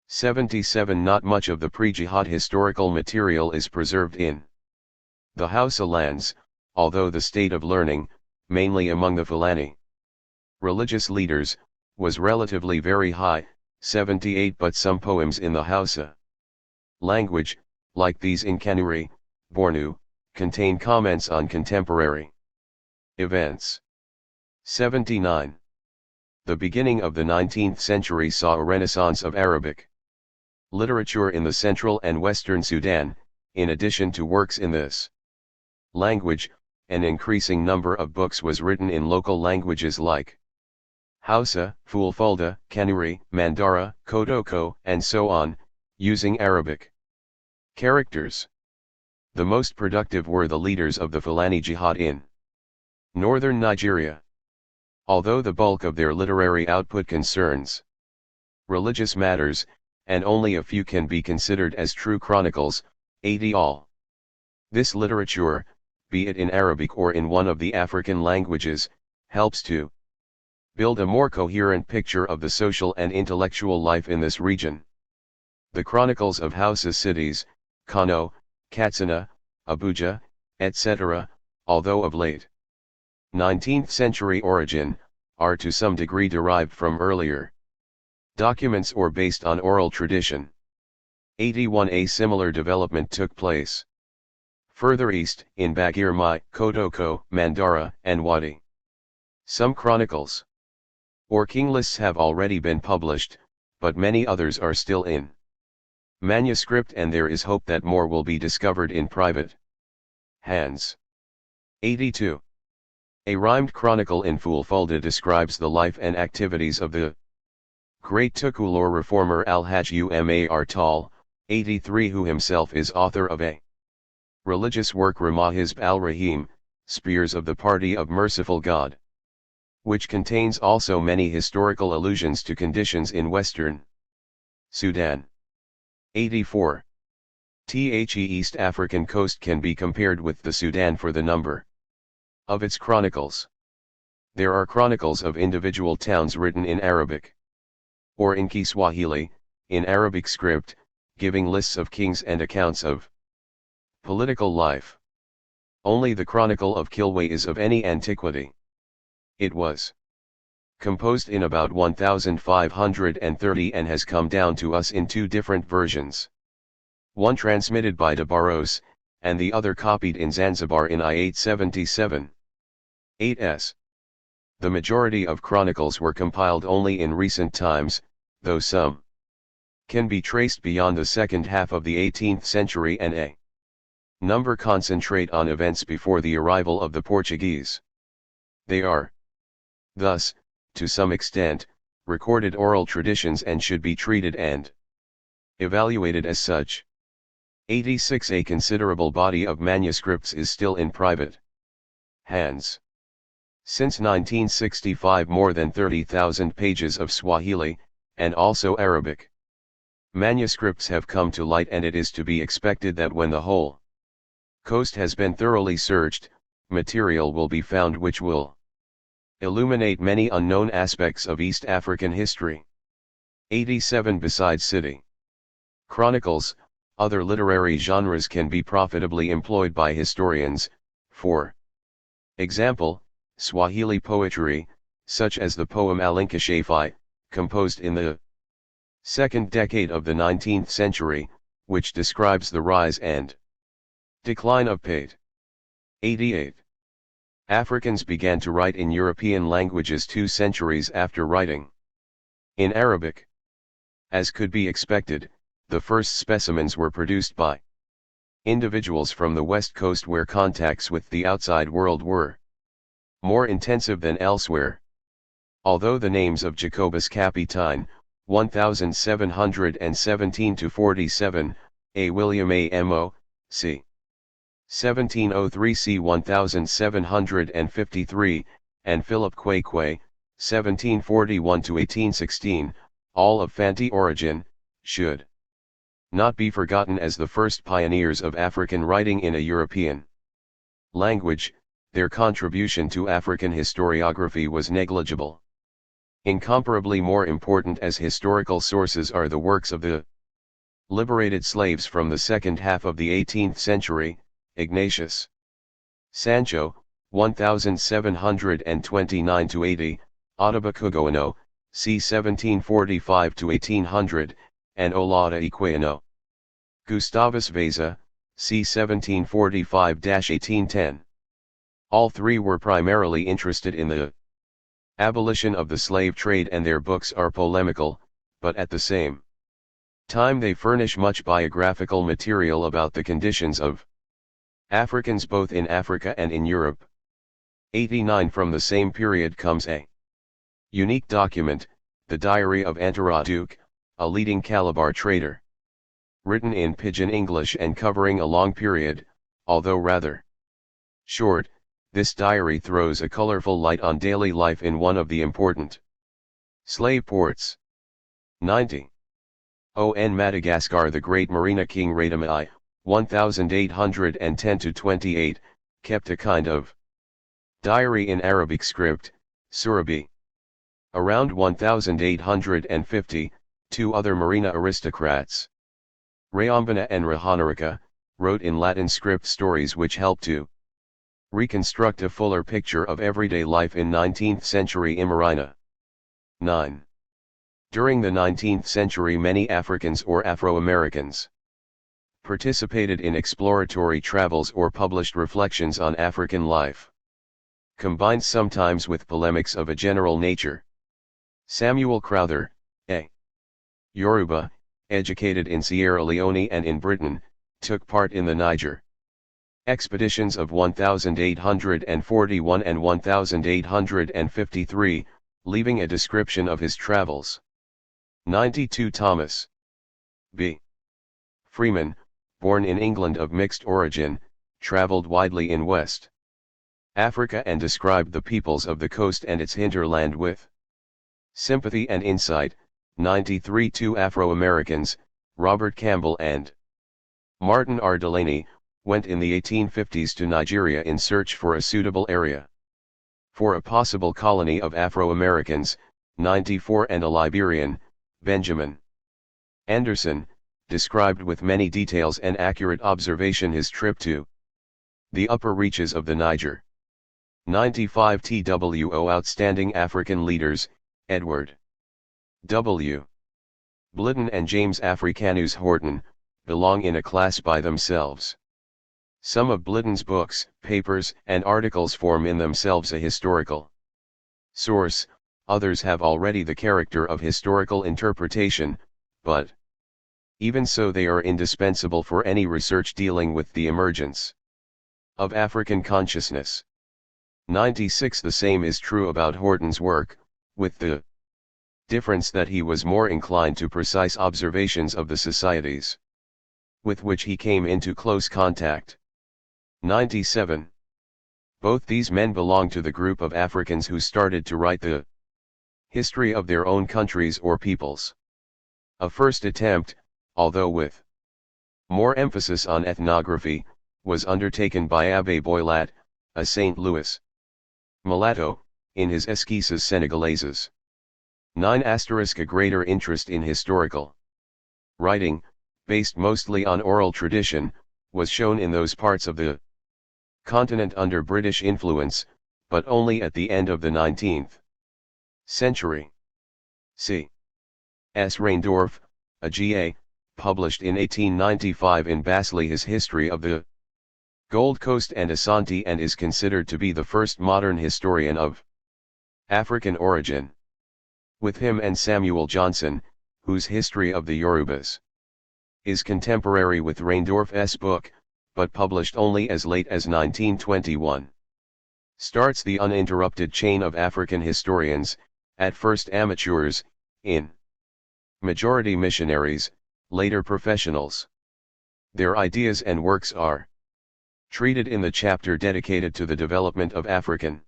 77 Not much of the pre-jihad historical material is preserved in the Hausa lands, although the state of learning, mainly among the Fulani Religious leaders, was relatively very high, 78, but some poems in the Hausa language, like these in Kanuri, Bornu, contain comments on contemporary events. 79. The beginning of the 19th century saw a renaissance of Arabic literature in the central and western Sudan. In addition to works in this language, an increasing number of books was written in local languages like Hausa, Fulfulde, Kanuri, Mandara, Kodoko, and so on, using Arabic characters. The most productive were the leaders of the Fulani Jihad in northern Nigeria. Although the bulk of their literary output concerns religious matters, and only a few can be considered as true chronicles, 80 all. This literature, be it in Arabic or in one of the African languages, helps to build a more coherent picture of the social and intellectual life in this region. The chronicles of Hausa cities, Kano, Katsina, Abuja, etc., although of late 19th century origin, are to some degree derived from earlier documents or based on oral tradition. 81. A similar development took place further east, in Bagirmai, Kodoko, Mandara, and Wadi. Some chronicles or king lists have already been published, but many others are still in manuscript, and there is hope that more will be discovered in private hands. 82. A rhymed chronicle in Fulfulde describes the life and activities of the great Tukulor reformer Al-Hajj Umar Tal, 83, who himself is author of a religious work Ramahizb al-Rahim, Spears of the Party of Merciful God, which contains also many historical allusions to conditions in western Sudan. 84. The East African coast can be compared with the Sudan for the number of its chronicles. There are chronicles of individual towns written in Arabic or in Kiswahili, in Arabic script, giving lists of kings and accounts of political life. Only the Chronicle of Kilwa is of any antiquity. It was composed in about 1530 and has come down to us in two different versions. One transmitted by de Barros, and the other copied in Zanzibar in I-877. 8s. The majority of chronicles were compiled only in recent times, though some can be traced beyond the second half of the 18th century and a number concentrate on events before the arrival of the Portuguese. They are, thus, to some extent, recorded oral traditions and should be treated and evaluated as such. 86. A considerable body of manuscripts is still in private hands. Since 1965, more than 30,000 pages of Swahili, and also Arabic manuscripts have come to light, and it is to be expected that when the whole coast has been thoroughly searched, material will be found which will illuminate many unknown aspects of East African history. 87. Besides city chronicles, other literary genres can be profitably employed by historians, for example, Swahili poetry, such as the poem Alinkashafai, composed in the second decade of the 19th century, which describes the rise and decline of Pate. 88. Africans began to write in European languages 2 centuries after writing in Arabic. As could be expected, the first specimens were produced by individuals from the West Coast, where contacts with the outside world were more intensive than elsewhere. Although the names of Jacobus Capitine, 1717-47, A. William A. Mo. c. 1703 c. 1753, and Philip Queque, 1741-1816, all of Fanti origin, should not be forgotten as the first pioneers of African writing in a European language. Their contribution to African historiography was negligible. Incomparably more important as historical sources are the works of the liberated slaves from the second half of the 18th century, Ignatius Sancho, 1729-80, Otabakugoano, c. 1745-1800, and Olada Equiano. Gustavus Vasa, c. 1745-1810. All three were primarily interested in the abolition of the slave trade, and their books are polemical, but at the same time they furnish much biographical material about the conditions of Africans both in Africa and in Europe. 89. From the same period comes a unique document, the Diary of Antara Duke, a leading Calabar trader. Written in Pidgin English and covering a long period, although rather short, this diary throws a colorful light on daily life in one of the important slave ports. 90. On Madagascar, the great Marina King Radama I, 1810-28, kept a kind of diary in Arabic script, Surabi. Around 1850, two other Marina aristocrats, Rayambana and Rahanaraka, wrote in Latin script stories which helped to reconstruct a fuller picture of everyday life in 19th century Marina. 9. During the 19th century, many Africans or Afro-Americans participated in exploratory travels or published reflections on African life, combined sometimes with polemics of a general nature. Samuel Crowther, a Yoruba, educated in Sierra Leone and in Britain, took part in the Niger expeditions of 1841 and 1853, leaving a description of his travels. 92. Thomas B. Freeman, born in England of mixed origin, traveled widely in West Africa and described the peoples of the coast and its hinterland with sympathy and insight. 93. Two Afro-Americans, Robert Campbell and Martin R. Delaney, went in the 1850s to Nigeria in search for a suitable area for a possible colony of Afro-Americans. 94. And a Liberian, Benjamin Anderson, described with many details and accurate observation his trip to the upper reaches of the Niger. 95. TWO outstanding African leaders, Edward W. Blitten and James Africanus Horton, belong in a class by themselves. Some of Blitten's books, papers, and articles form in themselves a historical source, others have already the character of historical interpretation, but even so they are indispensable for any research dealing with the emergence of African consciousness. 96. The same is true about Horton's work, with the difference that he was more inclined to precise observations of the societies with which he came into close contact. 97. Both these men belong to the group of Africans who started to write the history of their own countries or peoples. A first attempt, although with more emphasis on ethnography, was undertaken by Abbé Boylat, a St. Louis mulatto, in his Esquisses Sénégalaises. 9. A greater interest in historical writing, based mostly on oral tradition, was shown in those parts of the continent under British influence, but only at the end of the 19th century. C. S. Reindorf, a G.A., published in 1895 in Basley his History of the Gold Coast and Asante and is considered to be the first modern historian of African origin. With him and Samuel Johnson, whose History of the Yorubas is contemporary with Reindorf's book, but published only as late as 1921. Starts the uninterrupted chain of African historians, at first amateurs, in majority missionaries, later professionals. Their ideas and works are treated in the chapter dedicated to the development of African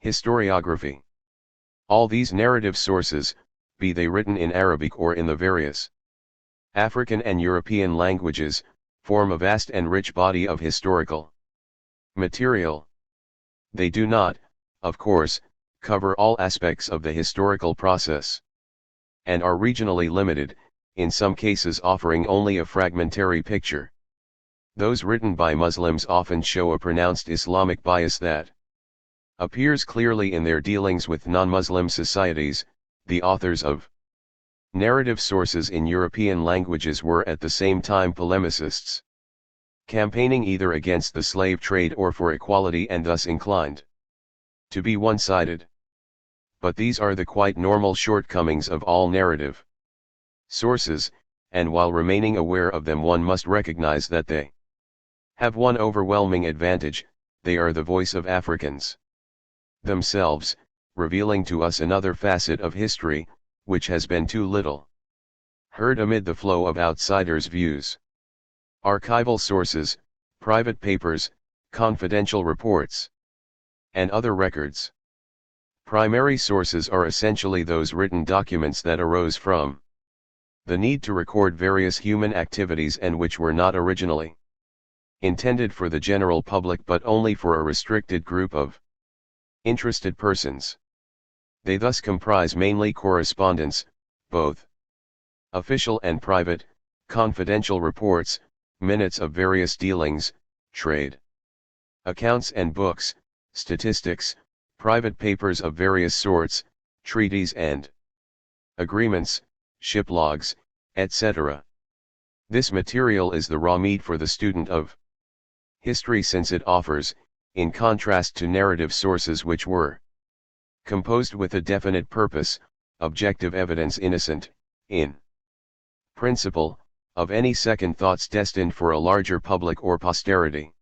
historiography. All these narrative sources, be they written in Arabic or in the various African and European languages, form a vast and rich body of historical material. They do not, of course, cover all aspects of the historical process, and are regionally limited, in some cases offering only a fragmentary picture. Those written by Muslims often show a pronounced Islamic bias that appears clearly in their dealings with non-Muslim societies. The authors of narrative sources in European languages were at the same time polemicists, campaigning either against the slave trade or for equality, and thus inclined to be one-sided. But these are the quite normal shortcomings of all narrative sources, and while remaining aware of them one must recognize that they have one overwhelming advantage: they are the voice of Africans themselves, revealing to us another facet of history, which has been too little heard amid the flow of outsiders' views. Archival sources, private papers, confidential reports, and other records. Primary sources are essentially those written documents that arose from the need to record various human activities and which were not originally intended for the general public but only for a restricted group of interested persons. They thus comprise mainly correspondence, both official and private, confidential reports, minutes of various dealings, trade accounts and books, statistics, private papers of various sorts, treaties and agreements, ship logs, etc. This material is the raw meat for the student of history, since it offers, in contrast to narrative sources which were composed with a definite purpose, objective evidence innocent, in principle, of any second thoughts destined for a larger public or posterity.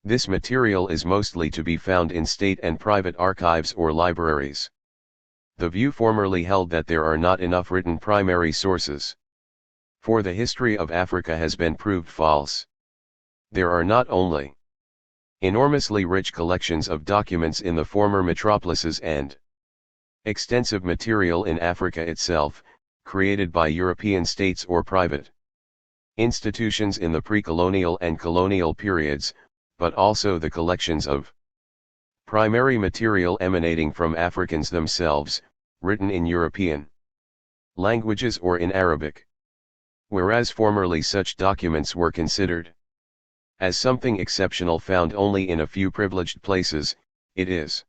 This material is mostly to be found in state and private archives or libraries. The view formerly held that there are not enough written primary sources for the history of Africa has been proved false. There are not only enormously rich collections of documents in the former metropolises and extensive material in Africa itself, created by European states or private institutions in the pre-colonial and colonial periods, but also the collections of primary material emanating from Africans themselves, written in European languages or in Arabic. Whereas formerly such documents were considered as something exceptional found only in a few privileged places, it is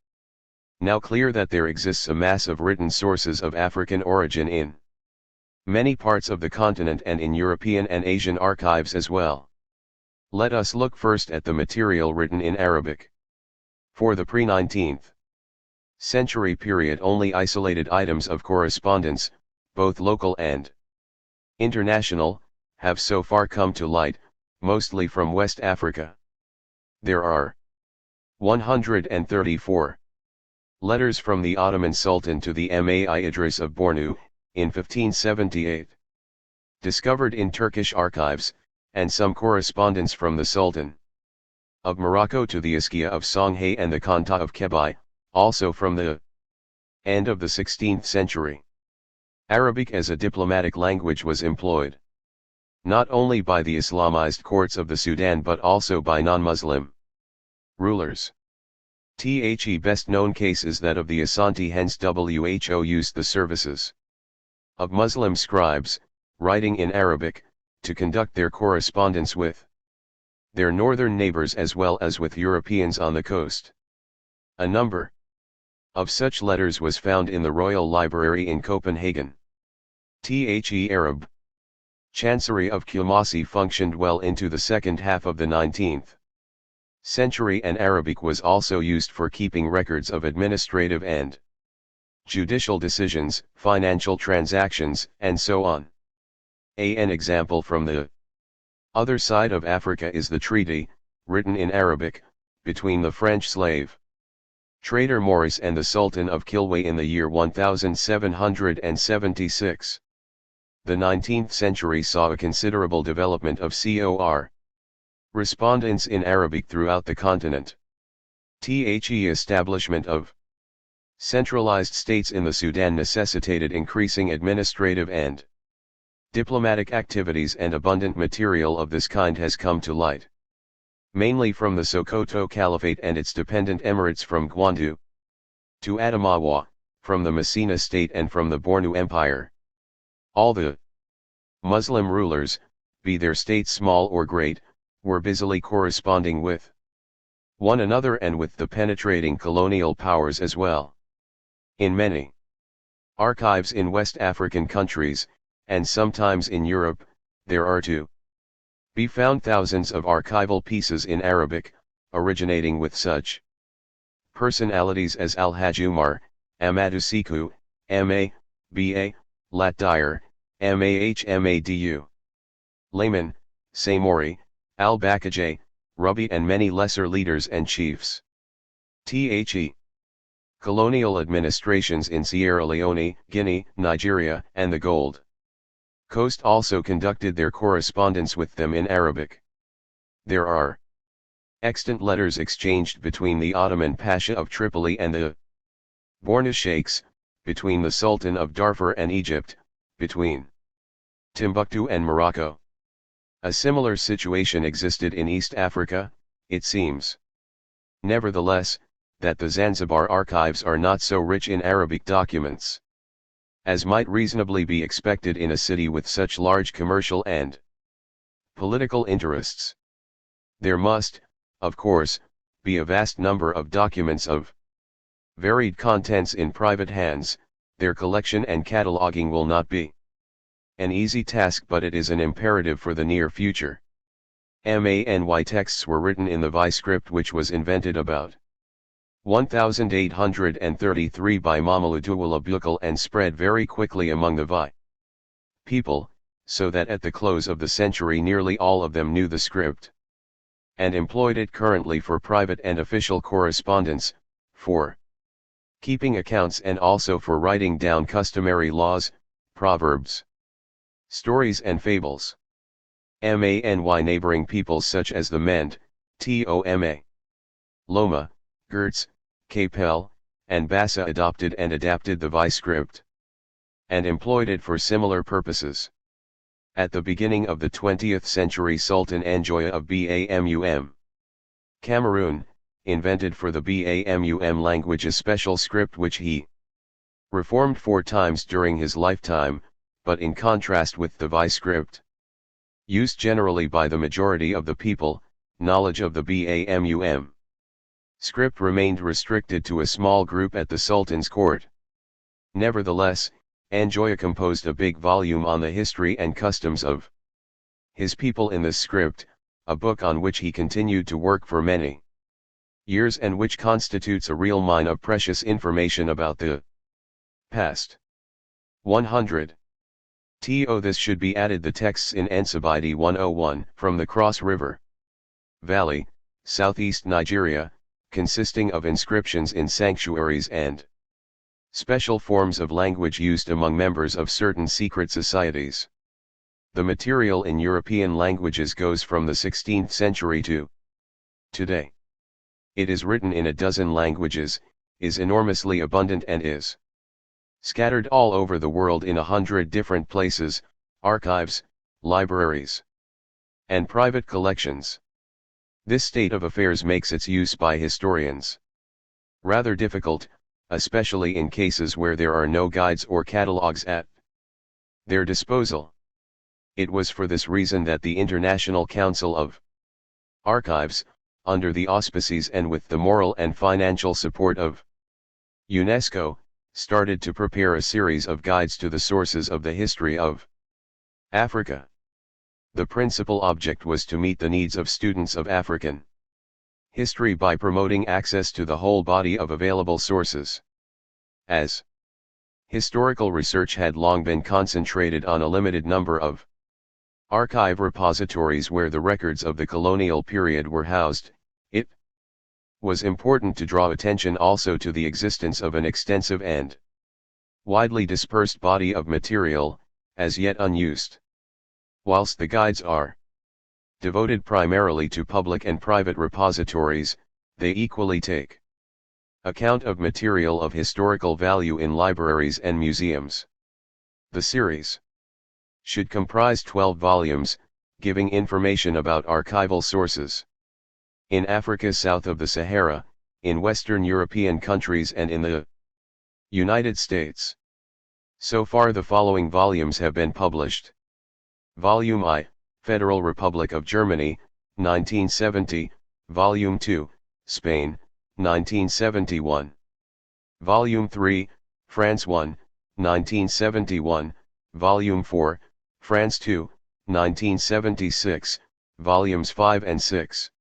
now clear that there exists a mass of written sources of African origin in many parts of the continent and in European and Asian archives as well. Let us look first at the material written in Arabic. For the pre-19th century period, only isolated items of correspondence, both local and international, have so far come to light, mostly from West Africa. There are 134 letters from the Ottoman Sultan to the Mai Idris of Bornu, in 1578, discovered in Turkish archives, and some correspondence from the Sultan of Morocco to the Askia of Songhai and the Khanta of Kebai, also from the end of the 16th century. Arabic as a diplomatic language was employed not only by the Islamized courts of the Sudan but also by non-Muslim rulers. The best known case is that of the Asante, hence WHO used the services of Muslim scribes, writing in Arabic, to conduct their correspondence with their northern neighbors as well as with Europeans on the coast. A number of such letters was found in the Royal Library in Copenhagen. The Arab Chancery of Kumasi functioned well into the second half of the 19th century, and Arabic was also used for keeping records of administrative and judicial decisions, financial transactions, and so on. An example from the other side of Africa is the treaty, written in Arabic, between the French slave trader Maurice and the Sultan of Kilwa in the year 1776. The 19th century saw a considerable development of correspondence in Arabic throughout the continent. The establishment of centralized states in the Sudan necessitated increasing administrative and diplomatic activities, and abundant material of this kind has come to light, mainly from the Sokoto Caliphate and its dependent emirates, from Gwandu to Adamawa, from the Messina state and from the Bornu Empire. All the Muslim rulers, be their states small or great, were busily corresponding with one another and with the penetrating colonial powers as well. In many archives in West African countries, and sometimes in Europe, there are to be found thousands of archival pieces in Arabic, originating with such personalities as Al-Hajj Umar, Amadou Siku, M.A., B.A., Lat Dyer, M.A.H.M.A.D.U. Layman, Samori, Al-Bakajay, Rubi and many lesser leaders and chiefs. The colonial administrations in Sierra Leone, Guinea, Nigeria, and the Gold Coast also conducted their correspondence with them in Arabic. There are extant letters exchanged between the Ottoman Pasha of Tripoli and the Bornu Sheikhs, between the Sultan of Darfur and Egypt, between Timbuktu and Morocco. A similar situation existed in East Africa, it seems. Nevertheless, that the Zanzibar archives are not so rich in Arabic documents as might reasonably be expected in a city with such large commercial and political interests. There must, of course, be a vast number of documents of varied contents in private hands. Their collection and cataloging will not be an easy task, but it is an imperative for the near future. Many texts were written in the Vi script, which was invented about 1833 by Mamadou Bukal and spread very quickly among the Vi people, so that at the close of the century nearly all of them knew the script and employed it currently for private and official correspondence, for keeping accounts and also for writing down customary laws, proverbs, stories and fables. Many neighboring peoples such as the Mende, Toma, Loma, Gertz, Capel, and Bassa adopted and adapted the Vi script and employed it for similar purposes. At the beginning of the 20th century, Sultan Anjoya of Bamum, Cameroon, invented for the Bamum language a special script which he reformed 4 times during his lifetime, but in contrast with the Vi script used generally by the majority of the people, knowledge of the Bamum script remained restricted to a small group at the Sultan's court. Nevertheless, Anjoya composed a big volume on the history and customs of his people in this script, a book on which he continued to work for many years and which constitutes a real mine of precious information about the past. 100. To this should be added the texts in Nsabidi 101 from the Cross River Valley, southeast Nigeria, consisting of inscriptions in sanctuaries and special forms of language used among members of certain secret societies. The material in European languages goes from the 16th century to today. It is written in a dozen languages, is enormously abundant and is scattered all over the world in 100 different places, archives, libraries, and private collections. This state of affairs makes its use by historians rather difficult, especially in cases where there are no guides or catalogs at their disposal. It was for this reason that the International Council of Archives, under the auspices and with the moral and financial support of UNESCO, started to prepare a series of guides to the sources of the history of Africa. The principal object was to meet the needs of students of African history by promoting access to the whole body of available sources. As historical research had long been concentrated on a limited number of archive repositories where the records of the colonial period were housed, it was important to draw attention also to the existence of an extensive and widely dispersed body of material, as yet unused. Whilst the guides are devoted primarily to public and private repositories, they equally take account of material of historical value in libraries and museums. The series should comprise 12 volumes, giving information about archival sources in Africa south of the Sahara, in Western European countries and in the United States. So far the following volumes have been published. Volume I, Federal Republic of Germany, 1970, Volume II, Spain, 1971. Volume 3, France 1, 1971, Volume 4, France 2, 1976, Volumes 5 and 6.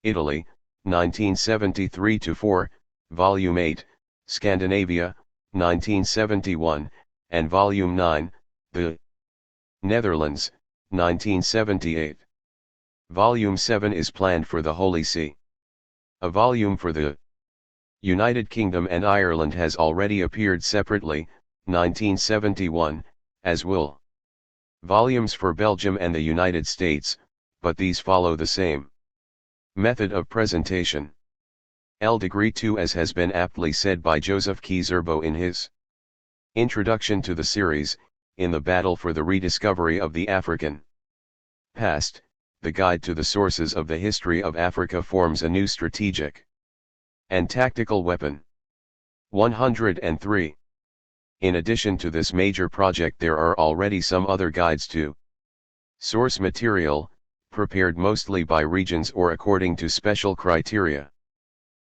Italy, 1973-4, Volume 8, Scandinavia, 1971, and Volume 9, The Netherlands, 1978. Volume 7 is planned for the Holy See. A volume for the United Kingdom and Ireland has already appeared separately, 1971, as will volumes for Belgium and the United States, but these follow the same method of presentation. Degree 2, as has been aptly said by Joseph K. Zerbo in his introduction to the series, in the battle for the rediscovery of the African past, the guide to the sources of the history of Africa forms a new strategic and tactical weapon. 103. In addition to this major project, there are already some other guides to source material, prepared mostly by regions or according to special criteria.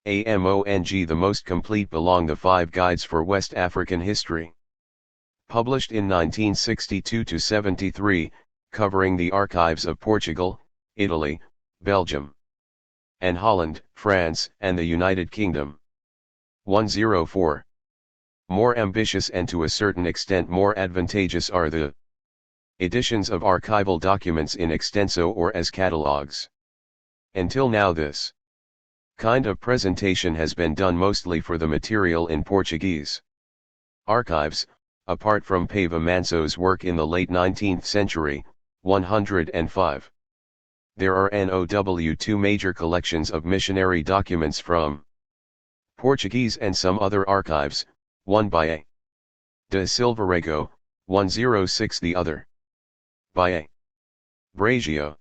Among the most complete belong the 5 guides for West African history, published in 1962-73, covering the archives of Portugal, Italy, Belgium, and Holland, France, and the United Kingdom. 104. More ambitious and to a certain extent more advantageous are the editions of archival documents in extenso or as catalogues. Until now, this kind of presentation has been done mostly for the material in Portuguese archives, apart from Paiva Manso's work in the late 19th century. 105. There are two major collections of missionary documents from Portuguese and some other archives, one by A. de Silvarego, 106, the other by A. Bragio.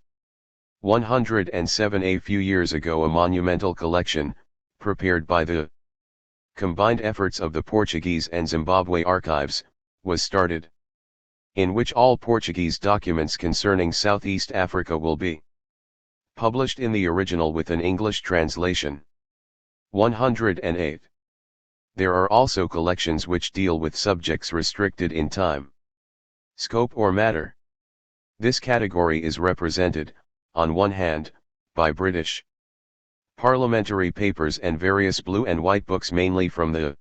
107. A few years ago a monumental collection, prepared by the combined efforts of the Portuguese and Zimbabwe archives, was started, in which all Portuguese documents concerning Southeast Africa will be published in the original with an English translation. 108. There are also collections which deal with subjects restricted in time, scope or matter. This category is represented, on one hand, by British parliamentary papers and various blue and white books mainly from the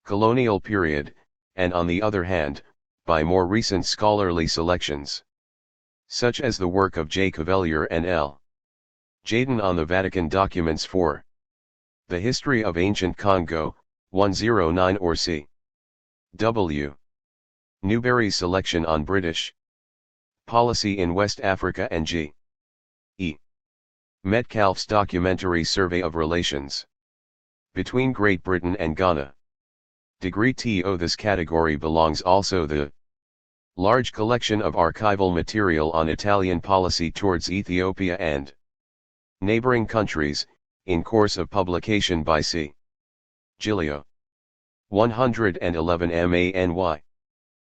colonial period, and on the other hand, by more recent scholarly selections, such as the work of J. Cavelier and L. Jadon on the Vatican documents for the history of ancient Congo, 109, or C. W. Newberry's selection on British policy in West Africa and G. E. Metcalfe's documentary survey of relations between Great Britain and Ghana. Degree 2. This category belongs also the large collection of archival material on Italian policy towards Ethiopia and neighboring countries, in course of publication by C. Giglio. 111 MANY.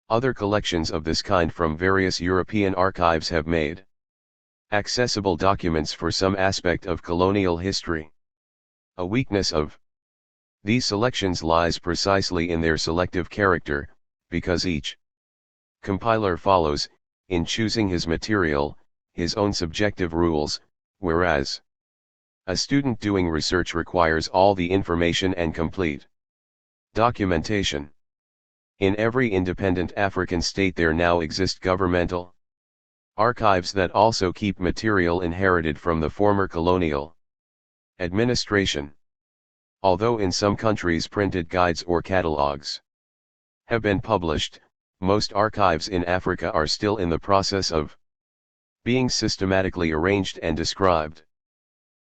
Other collections of this kind from various European archives have made accessible documents for some aspect of colonial history. A weakness of these selections lies precisely in their selective character, because each compiler follows, in choosing his material, his own subjective rules, whereas a student doing research requires all the information and complete documentation. In every independent African state there now exist governmental archives that also keep material inherited from the former colonial administration. Although in some countries printed guides or catalogues have been published, most archives in Africa are still in the process of being systematically arranged and described.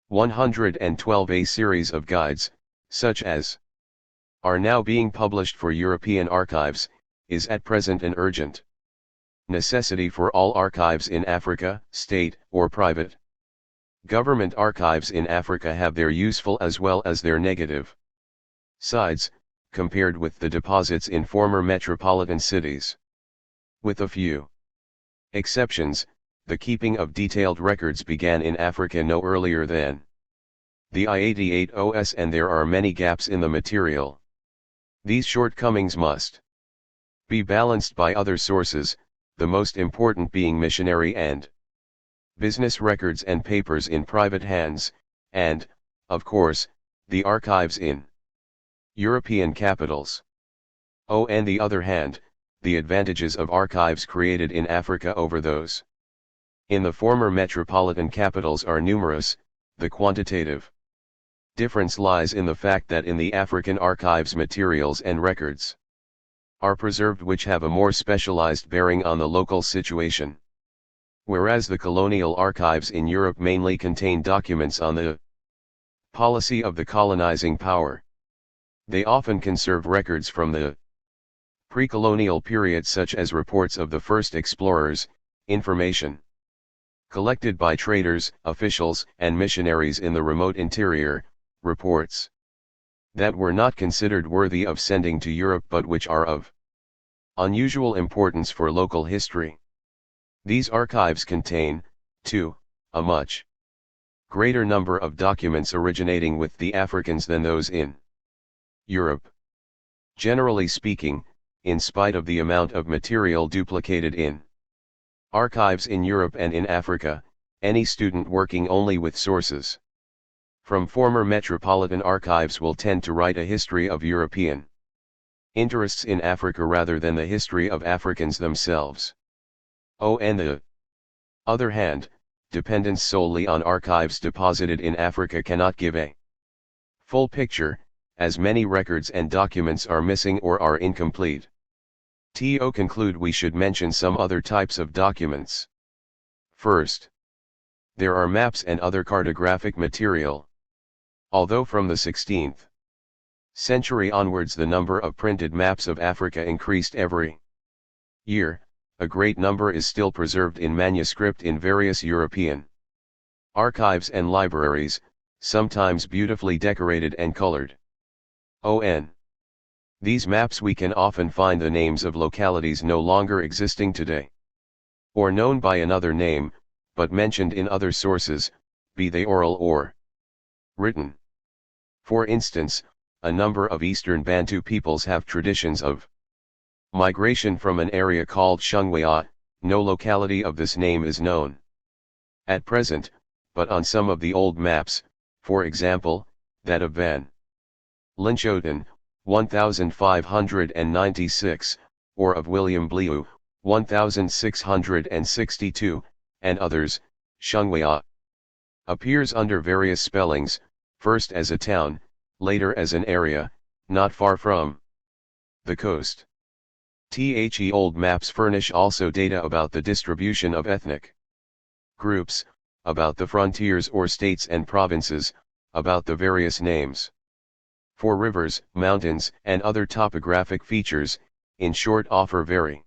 112. A series of guides, such as are now being published for European archives, is at present an urgent necessity for all archives in Africa, state or private. Government archives in Africa have their useful as well as their negative sides, compared with the deposits in former metropolitan cities. With a few exceptions, the keeping of detailed records began in Africa no earlier than the I-88 OS, and there are many gaps in the material. These shortcomings must be balanced by other sources, the most important being missionary and business records and papers in private hands, and, of course, the archives in European capitals. On the other hand, the advantages of archives created in Africa over those in the former metropolitan capitals are numerous. The quantitative difference lies in the fact that in the African archives materials and records are preserved which have a more specialized bearing on the local situation, whereas the colonial archives in Europe mainly contain documents on the policy of the colonizing power. They often conserve records from the pre-colonial period, such as reports of the first explorers, information collected by traders, officials, and missionaries in the remote interior, reports that were not considered worthy of sending to Europe but which are of unusual importance for local history. These archives contain, too, a much greater number of documents originating with the Africans than those in Europe. Generally speaking, in spite of the amount of material duplicated in archives in Europe and in Africa, any student working only with sources from former metropolitan archives will tend to write a history of European interests in Africa rather than the history of Africans themselves. On the other hand, dependence solely on archives deposited in Africa cannot give a full picture, as many records and documents are missing or are incomplete. To conclude, we should mention some other types of documents. First, there are maps and other cartographic material. Although from the 16th century onwards the number of printed maps of Africa increased every year, a great number is still preserved in manuscript in various European archives and libraries, sometimes beautifully decorated and colored. On these maps we can often find the names of localities no longer existing today, or known by another name, but mentioned in other sources, be they oral or written. For instance, a number of Eastern Bantu peoples have traditions of migration from an area called Shungwea. No locality of this name is known at present, but on some of the old maps, for example, that of Van Linschoten, 1596, or of William Bliu, 1662, and others, Shungwea appears under various spellings, first as a town, later as an area, not far from the coast. Old maps furnish also data about the distribution of ethnic groups, about the frontiers or states and provinces, about the various names for rivers, mountains, and other topographic features, in short offer very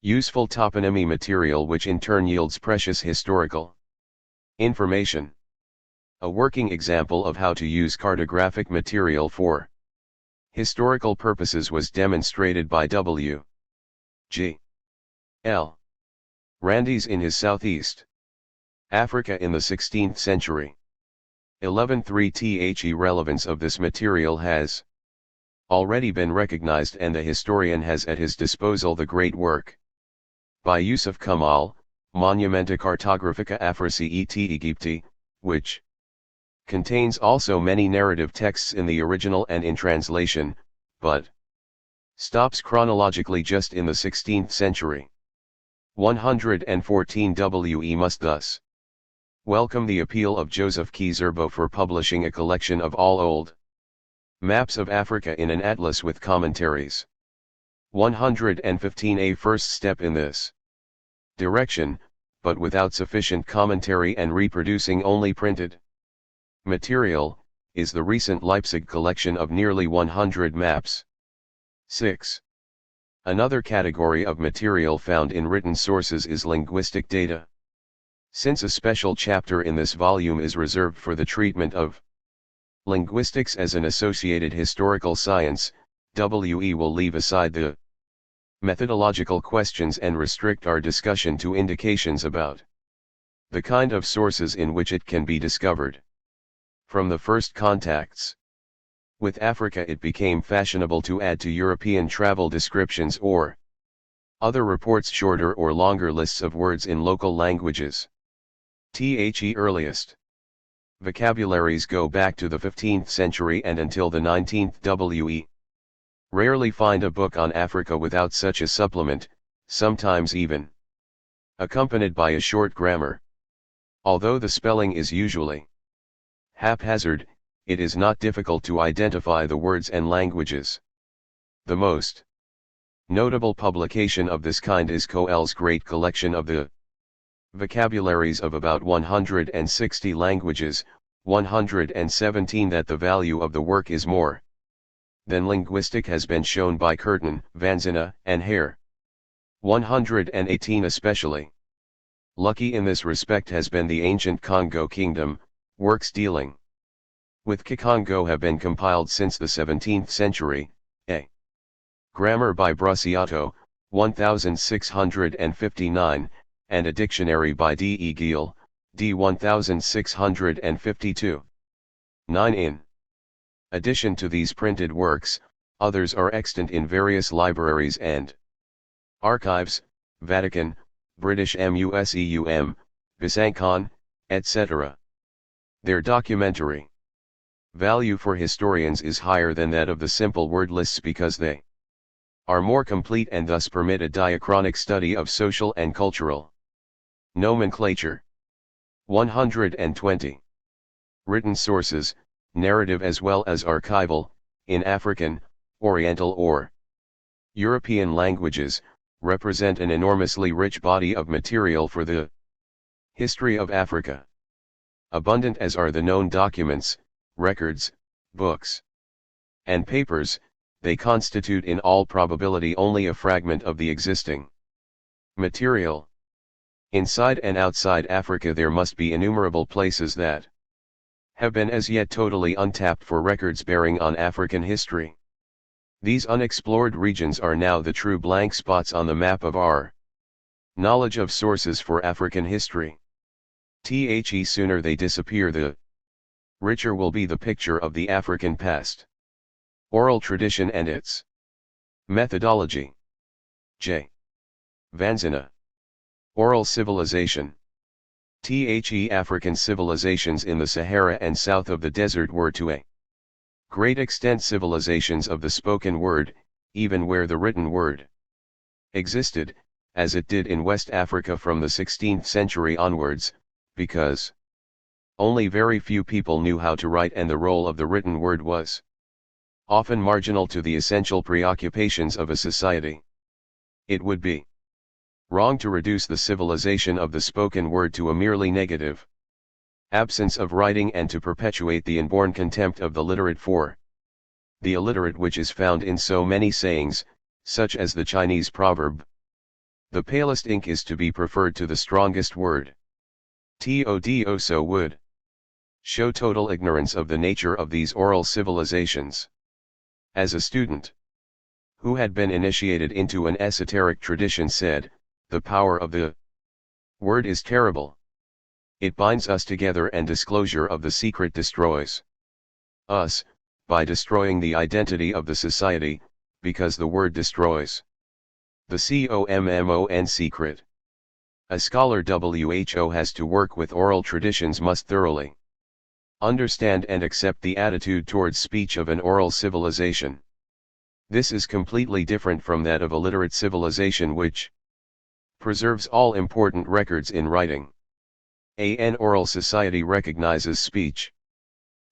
useful toponymy material which in turn yields precious historical information. A working example of how to use cartographic material for historical purposes was demonstrated by W. G. L. Randys in his Southeast Africa in the 16th century. 11.3 The relevance of this material has already been recognized, and the historian has at his disposal the great work by Yusuf Kamal, Monumenta Cartographica Africi et Egypti, which contains also many narrative texts in the original and in translation, but stops chronologically just in the 16th century. 114 We must thus welcome the appeal of Joseph K. Zerbo for publishing a collection of all old maps of Africa in an atlas with commentaries. 115 A first step in this direction, but without sufficient commentary and reproducing only printed material, is the recent Leipzig collection of nearly 100 maps. 6. Another category of material found in written sources is linguistic data. Since a special chapter in this volume is reserved for the treatment of linguistics as an associated historical science, we will leave aside the methodological questions and restrict our discussion to indications about the kind of sources in which it can be discovered. From the first contacts with Africa, it became fashionable to add to European travel descriptions or other reports shorter or longer lists of words in local languages. The earliest vocabularies go back to the 15th century and until the 19th. We rarely find a book on Africa without such a supplement, sometimes even accompanied by a short grammar. Although the spelling is usually haphazard, it is not difficult to identify the words and languages. The most notable publication of this kind is Coel's great collection of the vocabularies of about 160 languages, 117 that the value of the work is more than linguistic has been shown by Curtin, Vanzina, and Hare. 118 especially lucky in this respect has been the ancient Congo kingdom. Works dealing with Kikongo have been compiled since the 17th century, a grammar by Bracciato, 1659, and a dictionary by D. E. Giel, D. 1652. 9. In addition to these printed works, others are extant in various libraries and archives, Vatican, British Museum, Besancon, etc. Their documentary value for historians is higher than that of the simple word lists because they are more complete and thus permit a diachronic study of social and cultural nomenclature. 120. Written sources, narrative as well as archival, in African, Oriental or European languages, represent an enormously rich body of material for the history of Africa. Abundant as are the known documents, records, books, and papers, they constitute in all probability only a fragment of the existing material. Inside and outside Africa there must be innumerable places that have been as yet totally untapped for records bearing on African history. These unexplored regions are now the true blank spots on the map of our knowledge of sources for African history. The sooner they disappear, the richer will be the picture of the African past. Oral tradition and its methodology. J. Vanzina. Oral civilization. African civilizations in the Sahara and south of the desert were to a great extent civilizations of the spoken word, even where the written word existed, as it did in West Africa from the 16th century onwards, because only very few people knew how to write and the role of the written word was often marginal to the essential preoccupations of a society. It would be wrong to reduce the civilization of the spoken word to a merely negative absence of writing and to perpetuate the inborn contempt of the literate for the illiterate which is found in so many sayings, such as the Chinese proverb, "The palest ink is to be preferred to the strongest word." Todo so would show total ignorance of the nature of these oral civilizations. As a student who had been initiated into an esoteric tradition said, the power of the word is terrible. It binds us together and disclosure of the secret destroys us, by destroying the identity of the society, because the word destroys the common secret. A scholar who has to work with oral traditions must thoroughly understand and accept the attitude towards speech of an oral civilization. This is completely different from that of a literate civilization which preserves all important records in writing. An oral society recognizes speech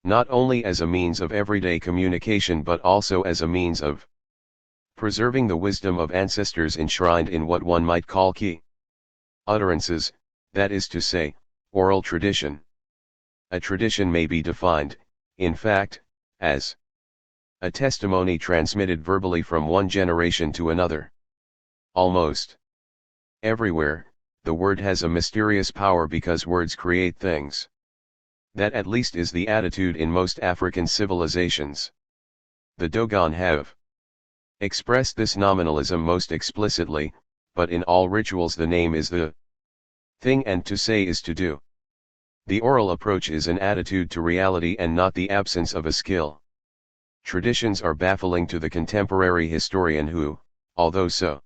not only as a means of everyday communication but also as a means of preserving the wisdom of ancestors enshrined in what one might call key utterances, that is to say, oral tradition. A tradition may be defined, in fact, as a testimony transmitted verbally from one generation to another. Almost everywhere, the word has a mysterious power because words create things. That at least is the attitude in most African civilizations. The Dogon have expressed this nominalism most explicitly, but in all rituals the name is the thing and to say is to do. The oral approach is an attitude to reality and not the absence of a skill. Traditions are baffling to the contemporary historian who, although so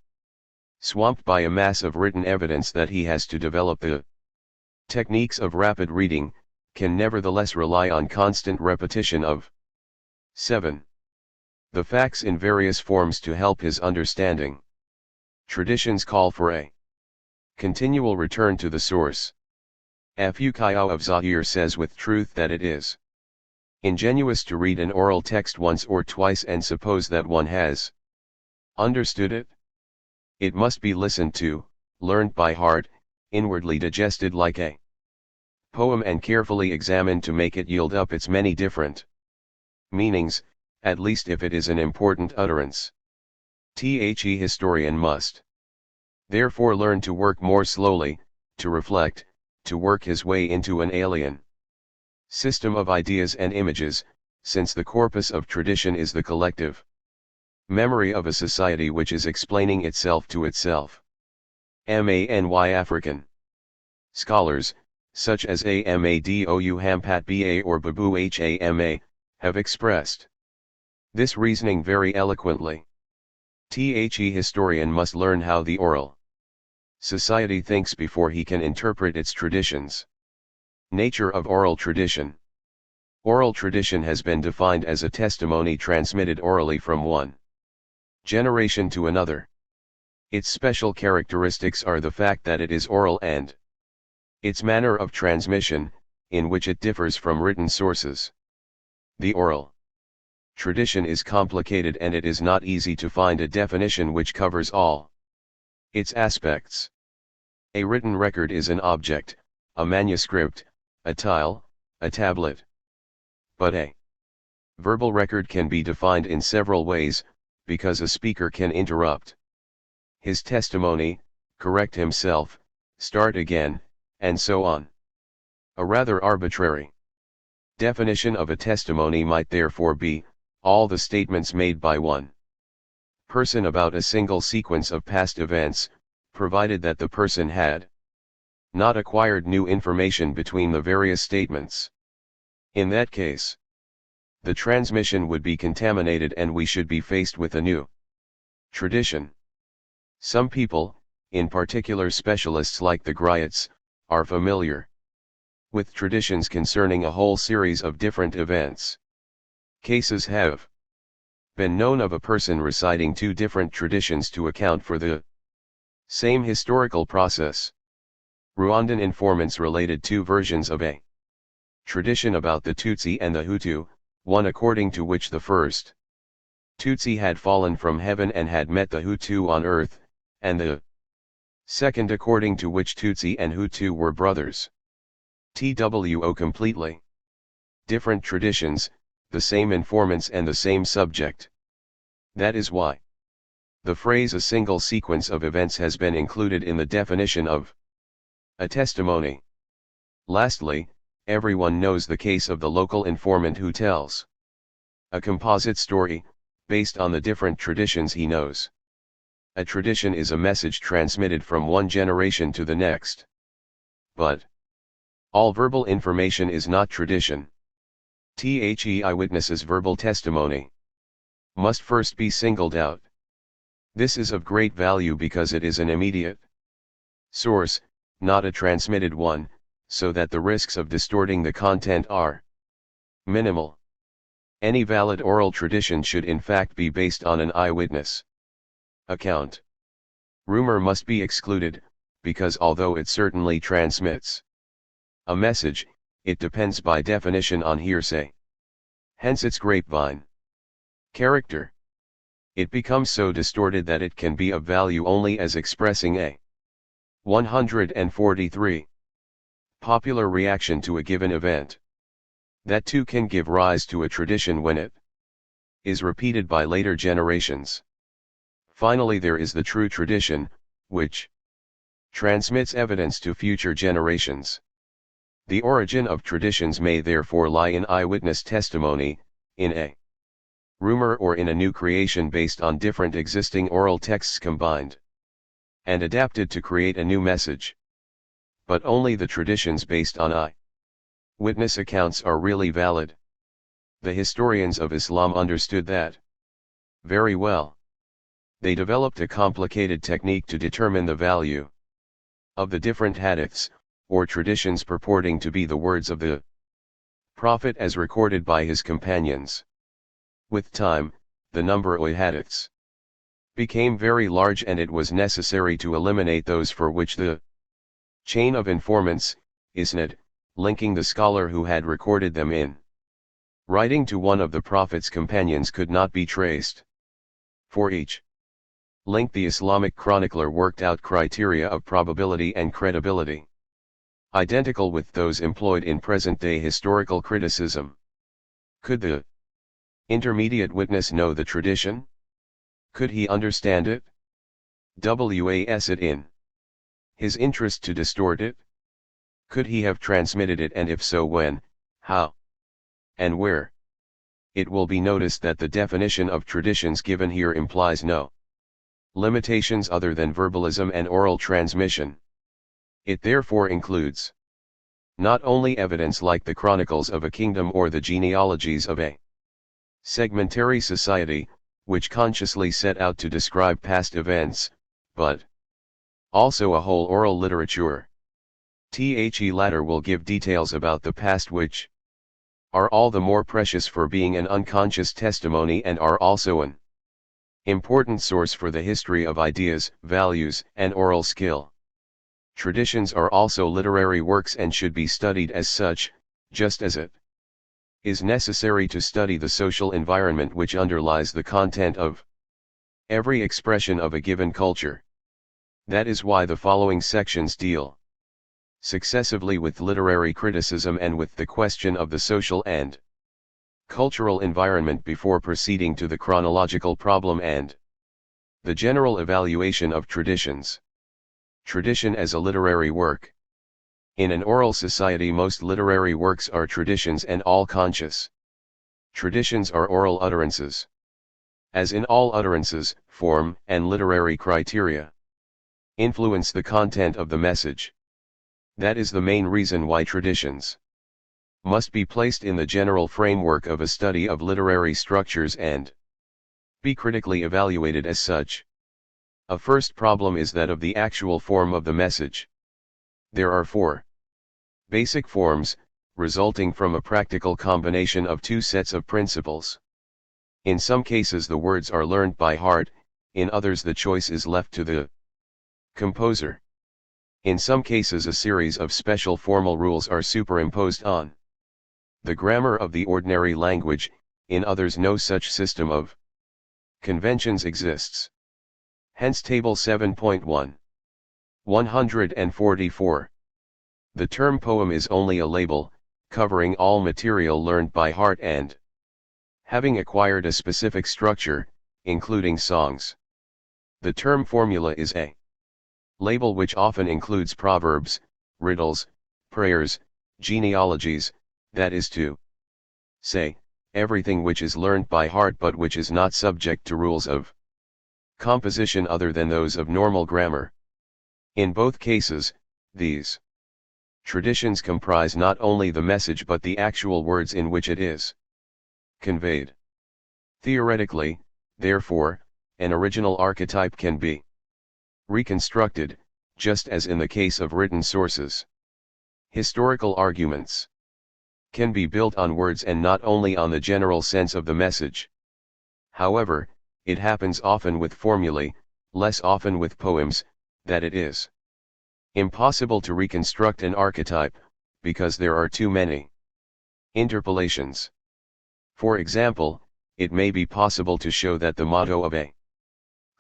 swamped by a mass of written evidence that he has to develop the techniques of rapid reading, can nevertheless rely on constant repetition of 7. The facts in various forms to help his understanding. Traditions call for a continual return to the source. Afukayao of Zaire says with truth that it is ingenuous to read an oral text once or twice and suppose that one has understood it. It must be listened to, learned by heart, inwardly digested like a poem and carefully examined to make it yield up its many different meanings, at least if it is an important utterance. The historian must therefore learn to work more slowly, to reflect, to work his way into an alien system of ideas and images, since the corpus of tradition is the collective memory of a society which is explaining itself to itself. Many African scholars, such as Amadou Hampat Ba or Babu Hama, have expressed this reasoning very eloquently. The historian must learn how the oral society thinks before he can interpret its traditions. Nature of oral tradition. Oral tradition has been defined as a testimony transmitted orally from one generation to another. Its special characteristics are the fact that it is oral and its manner of transmission, in which it differs from written sources. The oral tradition is complicated and it is not easy to find a definition which covers all its aspects. A written record is an object, a manuscript, a tile, a tablet. But a verbal record can be defined in several ways, because a speaker can interrupt his testimony, correct himself, start again, and so on. A rather arbitrary definition of a testimony might therefore be all the statements made by one person about a single sequence of past events, provided that the person had not acquired new information between the various statements. In that case, the transmission would be contaminated and we should be faced with a new tradition. Some people, in particular specialists like the griots, are familiar with traditions concerning a whole series of different events. Cases have been known of a person reciting two different traditions to account for the same historical process. Rwandan informants related two versions of a tradition about the Tutsi and the Hutu, one according to which the first Tutsi had fallen from heaven and had met the Hutu on earth, and the second according to which Tutsi and Hutu were brothers. TWO completely different traditions, the same informants and the same subject. That is why the phrase a single sequence of events has been included in the definition of a testimony. Lastly, everyone knows the case of the local informant who tells a composite story, based on the different traditions he knows. A tradition is a message transmitted from one generation to the next. But all verbal information is not tradition. The eyewitness's verbal testimony must first be singled out. This is of great value because it is an immediate source, not a transmitted one, so that the risks of distorting the content are minimal. Any valid oral tradition should in fact be based on an eyewitness account. Rumor must be excluded, because although it certainly transmits a message, it depends by definition on hearsay. Hence its grapevine character. It becomes so distorted that it can be of value only as expressing a 143 popular reaction to a given event. That too can give rise to a tradition when it is repeated by later generations. Finally, there is the true tradition, which transmits evidence to future generations. The origin of traditions may therefore lie in eyewitness testimony, in a rumor or in a new creation based on different existing oral texts combined and adapted to create a new message. But only the traditions based on Witness accounts are really valid. The historians of Islam understood that very well. They developed a complicated technique to determine the value of the different hadiths, or traditions purporting to be the words of the Prophet as recorded by his companions. With time, the number of hadiths became very large, and it was necessary to eliminate those for which the chain of informants, isnad, linking the scholar who had recorded them in writing to one of the Prophet's companions, could not be traced. For each link, the Islamic chronicler worked out criteria of probability and credibility, identical with those employed in present-day historical criticism. Could the intermediate witness know the tradition? Could he understand it? Was it in his interest to distort it? Could he have transmitted it, and if so, when, how, and where? It will be noticed that the definition of traditions given here implies no limitations other than verbalism and oral transmission. It therefore includes not only evidence like the chronicles of a kingdom or the genealogies of a segmentary society, which consciously set out to describe past events, but also a whole oral literature. The latter will give details about the past which are all the more precious for being an unconscious testimony, and are also an important source for the history of ideas, values, and oral skill. Traditions are also literary works and should be studied as such, just as it is necessary to study the social environment which underlies the content of every expression of a given culture. That is why the following sections deal successively with literary criticism and with the question of the social and cultural environment before proceeding to the chronological problem and the general evaluation of traditions. Tradition as a literary work. In an oral society, most literary works are traditions, and all conscious traditions are oral utterances. As in all utterances, form and literary criteria influence the content of the message. That is the main reason why traditions must be placed in the general framework of a study of literary structures and be critically evaluated as such. A first problem is that of the actual form of the message. There are four basic forms, resulting from a practical combination of two sets of principles. In some cases the words are learned by heart, in others the choice is left to the composer. In some cases a series of special formal rules are superimposed on the grammar of the ordinary language, in others no such system of conventions exists. Hence Table 7.1. 144. The term poem is only a label, covering all material learned by heart and having acquired a specific structure, including songs. The term formula is a label which often includes proverbs, riddles, prayers, genealogies, that is to say, everything which is learned by heart but which is not subject to rules of composition other than those of normal grammar. In both cases, these traditions comprise not only the message but the actual words in which it is conveyed. Theoretically, therefore, an original archetype can be reconstructed, just as in the case of written sources. Historical arguments can be built on words and not only on the general sense of the message. However, it happens often with formulae, less often with poems, that it is impossible to reconstruct an archetype, because there are too many interpolations. For example, it may be possible to show that the motto of a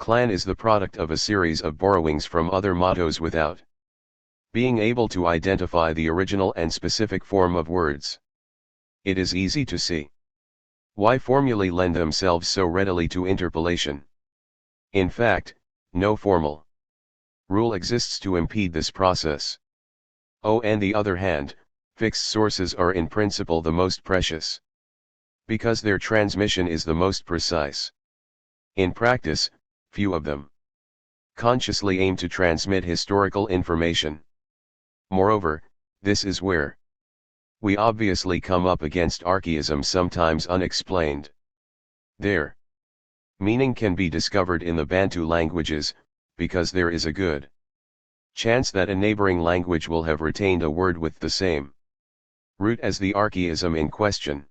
clan is the product of a series of borrowings from other mottos without being able to identify the original and specific form of words. It is easy to see why formulae lend themselves so readily to interpolation. In fact, no formal rule exists to impede this process. On the other hand, fixed sources are in principle the most precious, because their transmission is the most precise. In practice, few of them consciously aim to transmit historical information. Moreover, this is where We obviously come up against archaism sometimes unexplained. Their meaning can be discovered in the Bantu languages, because there is a good chance that a neighboring language will have retained a word with the same root as the archaism in question.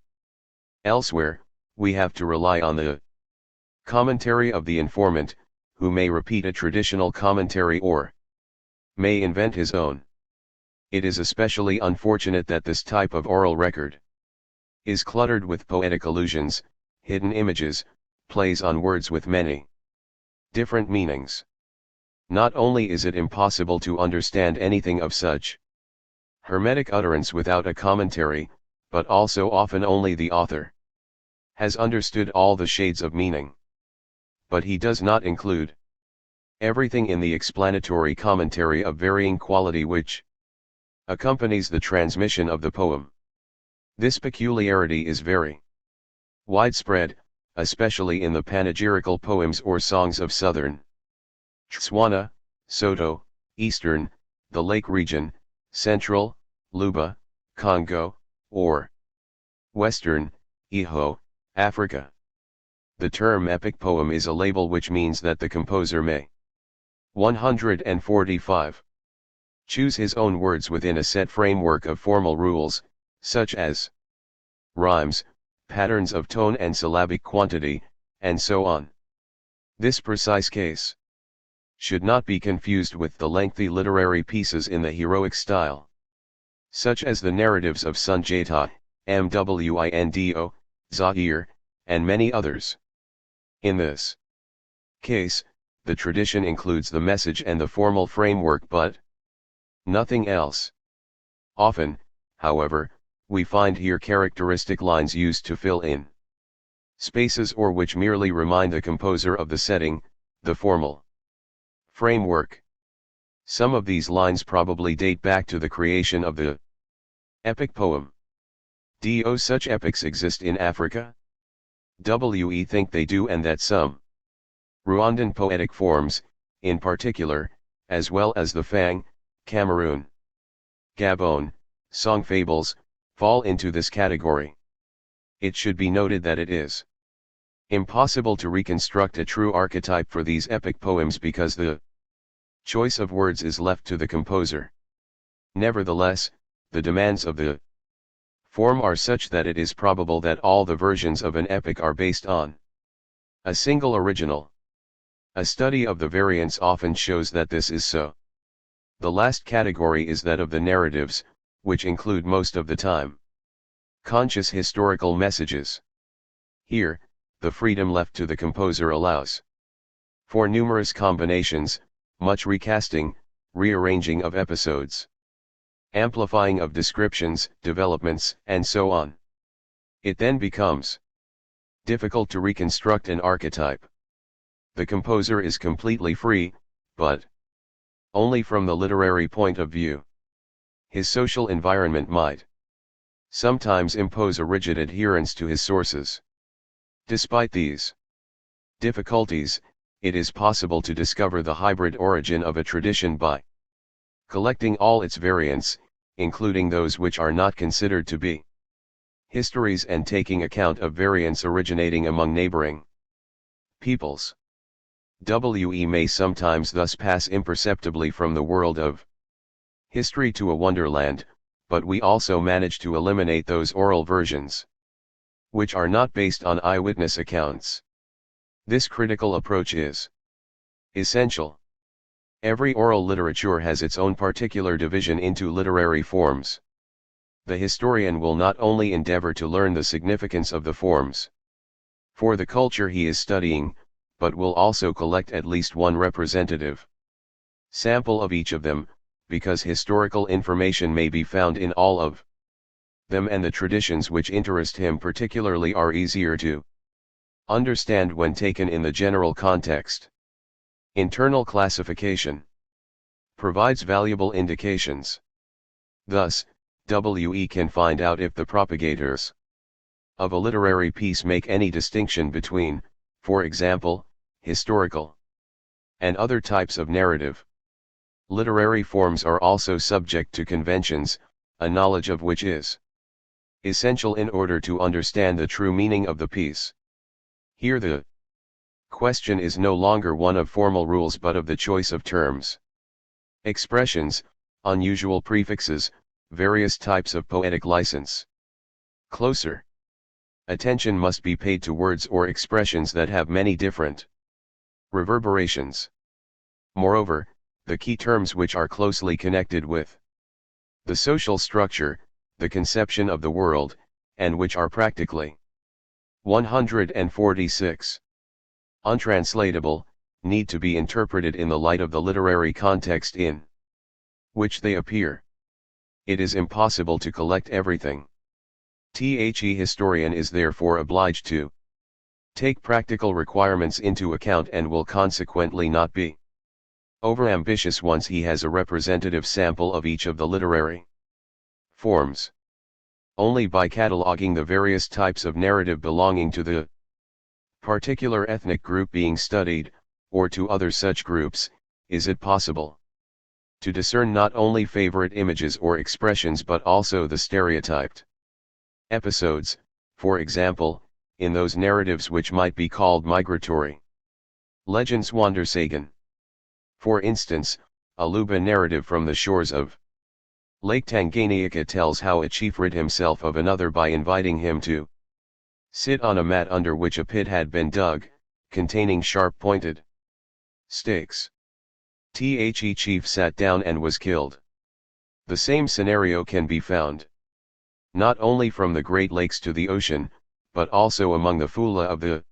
Elsewhere, we have to rely on the commentary of the informant, who may repeat a traditional commentary or may invent his own. It is especially unfortunate that this type of oral record is cluttered with poetic allusions, hidden images, plays on words with many different meanings. Not only is it impossible to understand anything of such hermetic utterance without a commentary, but also often only the author has understood all the shades of meaning. But he does not include everything in the explanatory commentary of varying quality which accompanies the transmission of the poem. This peculiarity is very widespread, especially in the panegyrical poems or songs of southern Tswana, Soto, Eastern, the Lake region, Central, Luba, Congo, or Western, Iho, Africa. The term epic poem is a label which means that the composer may 145 choose his own words within a set framework of formal rules, such as rhymes, patterns of tone and syllabic quantity, and so on. This precise case should not be confused with the lengthy literary pieces in the heroic style, such as the narratives of Sunjata, Mwindo, Zaire, and many others. In this case, the tradition includes the message and the formal framework but nothing else. Often, however, we find here characteristic lines used to fill in spaces or which merely remind the composer of the setting, the formal framework. Some of these lines probably date back to the creation of the epic poem. Do such epics exist in Africa? We think they do, and that some Rwandan poetic forms, in particular, as well as the Fang, Cameroon, Gabon, song fables, fall into this category. It should be noted that it is impossible to reconstruct a true archetype for these epic poems because the choice of words is left to the composer. Nevertheless, the demands of the form are such that it is probable that all the versions of an epic are based on a single original. A study of the variants often shows that this is so. The last category is that of the narratives, which include most of the time conscious historical messages. Here, the freedom left to the composer allows for numerous combinations, much recasting, rearranging of episodes, amplifying of descriptions, developments, and so on. It then becomes difficult to reconstruct an archetype. The composer is completely free, but only from the literary point of view. His social environment might sometimes impose a rigid adherence to his sources. Despite these difficulties, it is possible to discover the hybrid origin of a tradition by collecting all its variants, including those which are not considered to be histories, and taking account of variants originating among neighboring peoples. We may sometimes thus pass imperceptibly from the world of history to a wonderland, but we also manage to eliminate those oral versions which are not based on eyewitness accounts. This critical approach is essential. Every oral literature has its own particular division into literary forms. The historian will not only endeavor to learn the significance of the forms for the culture he is studying, but will also collect at least one representative sample of each of them, because historical information may be found in all of them, and the traditions which interest him particularly are easier to understand when taken in the general context. Internal classification provides valuable indications. Thus, we can find out if the propagators of a literary piece make any distinction between, for example, historical and other types of narrative. Literary forms are also subject to conventions, a knowledge of which is essential in order to understand the true meaning of the piece. Here the question is no longer one of formal rules but of the choice of terms. Expressions, unusual prefixes, various types of poetic license. Closer attention must be paid to words or expressions that have many different reverberations. Moreover, the key terms which are closely connected with the social structure, the conception of the world, and which are practically 146 untranslatable, need to be interpreted in the light of the literary context in which they appear. It is impossible to collect everything. The historian is therefore obliged to take practical requirements into account and will consequently not be overambitious once he has a representative sample of each of the literary forms. Only by cataloging the various types of narrative belonging to the particular ethnic group being studied, or to other such groups, is it possible to discern not only favorite images or expressions but also the stereotyped episodes, for example, in those narratives which might be called migratory legends Wandersagen. For instance, a Luba narrative from the shores of Lake Tanganyika tells how a chief rid himself of another by inviting him to sit on a mat under which a pit had been dug, containing sharp-pointed stakes. The chief sat down and was killed. The same scenario can be found not only from the Great Lakes to the ocean, but also among the Fula of the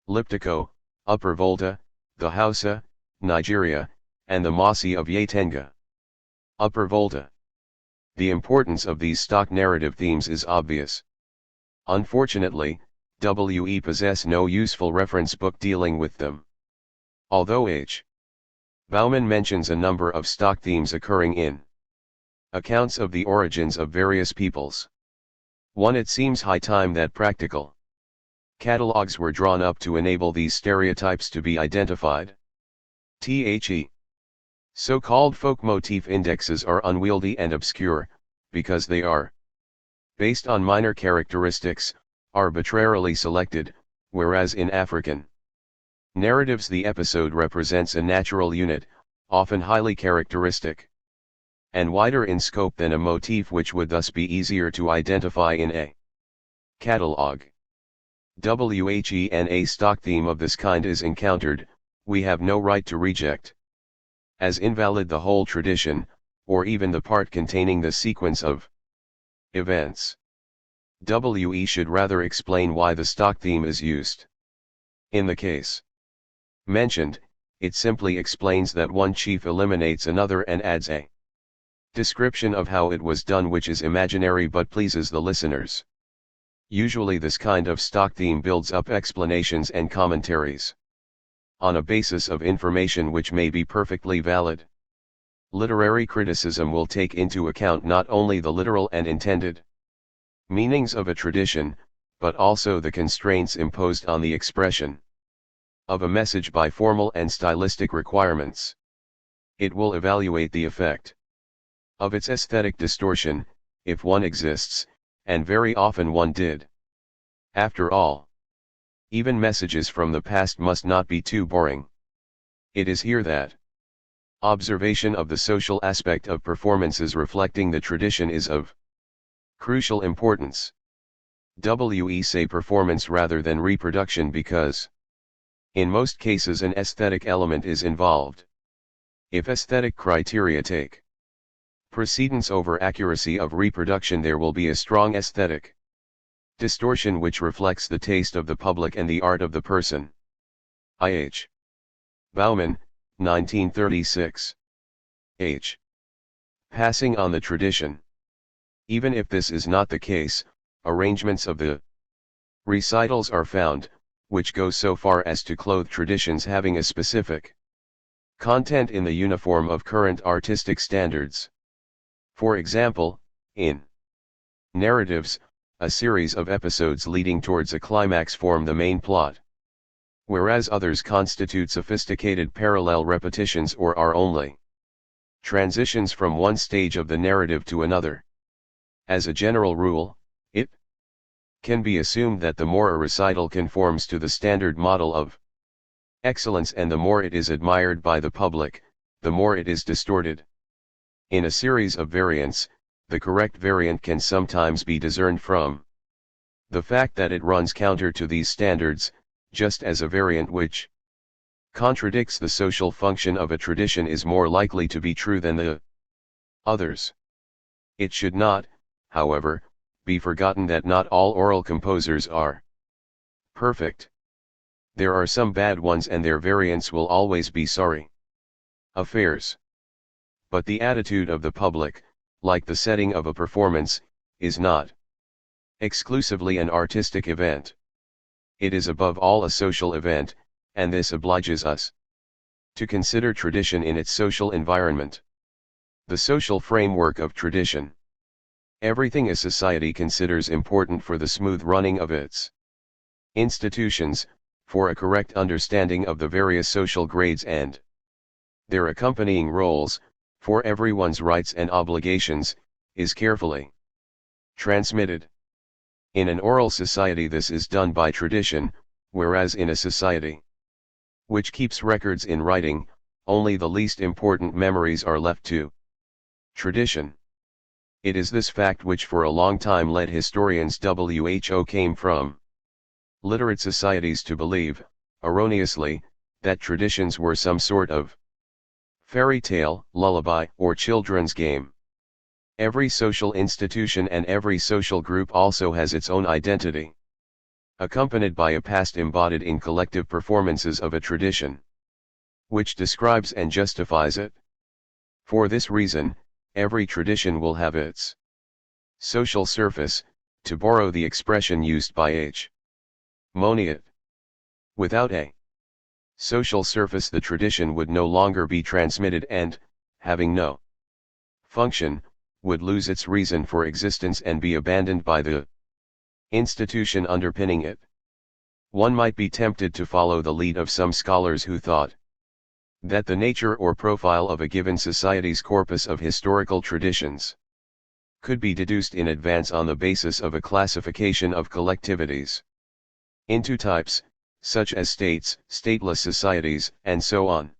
Liptako, Upper Volta, the Hausa, Nigeria, and the Masi of Yatenga. Upper Volta. The importance of these stock narrative themes is obvious. Unfortunately, we possess no useful reference book dealing with them. Although H. Bauman mentions a number of stock themes occurring in accounts of the origins of various peoples. It seems high time that practical catalogs were drawn up to enable these stereotypes to be identified. The so-called folk motif indexes are unwieldy and obscure, because they are based on minor characteristics, arbitrarily selected, whereas in African narratives the episode represents a natural unit, often highly characteristic, and wider in scope than a motif which would thus be easier to identify in a catalog. When a stock theme of this kind is encountered, we have no right to reject as invalid the whole tradition, or even the part containing the sequence of events. We should rather explain why the stock theme is used. In the case mentioned, it simply explains that one chief eliminates another and adds a description of how it was done which is imaginary but pleases the listeners. Usually this kind of stock theme builds up explanations and commentaries on a basis of information which may be perfectly valid. Literary criticism will take into account not only the literal and intended meanings of a tradition, but also the constraints imposed on the expression of a message by formal and stylistic requirements. It will evaluate the effect of its aesthetic distortion, if one exists, and very often one did. After all, even messages from the past must not be too boring. It is here that observation of the social aspect of performances reflecting the tradition is of crucial importance. We say performance rather than reproduction because in most cases an aesthetic element is involved. If aesthetic criteria take precedence over accuracy of reproduction, there will be a strong aesthetic distortion which reflects the taste of the public and the art of the person. I.H. Bauman, 1936. H. Passing on the tradition. Even if this is not the case, arrangements of the recitals are found, which go so far as to clothe traditions having a specific content in the uniform of current artistic standards. For example, in narratives, a series of episodes leading towards a climax form the main plot, whereas others constitute sophisticated parallel repetitions or are only transitions from one stage of the narrative to another. As a general rule, can be assumed that the more a recital conforms to the standard model of excellence and the more it is admired by the public, the more it is distorted. In a series of variants, the correct variant can sometimes be discerned from the fact that it runs counter to these standards, just as a variant which contradicts the social function of a tradition is more likely to be true than the others. It should not, however, be forgotten that not all oral composers are perfect. There are some bad ones and their variants will always be sorry affairs. But the attitude of the public, like the setting of a performance, is not exclusively an artistic event. It is above all a social event, and this obliges us to consider tradition in its social environment. The social framework of tradition. Everything a society considers important for the smooth running of its institutions, for a correct understanding of the various social grades and their accompanying roles, for everyone's rights and obligations, is carefully transmitted. In an oral society this is done by tradition, whereas in a society which keeps records in writing, only the least important memories are left to tradition. It is this fact which for a long time led historians who came from literate societies to believe, erroneously, that traditions were some sort of fairy tale, lullaby, or children's game. Every social institution and every social group also has its own identity, accompanied by a past embodied in collective performances of a tradition, which describes and justifies it. For this reason, every tradition will have its social surface, to borrow the expression used by H. Monnier. Without a social surface the tradition would no longer be transmitted and, having no function, would lose its reason for existence and be abandoned by the institution underpinning it. One might be tempted to follow the lead of some scholars who thought that the nature or profile of a given society's corpus of historical traditions could be deduced in advance on the basis of a classification of collectivities into types, such as states, stateless societies, and so on.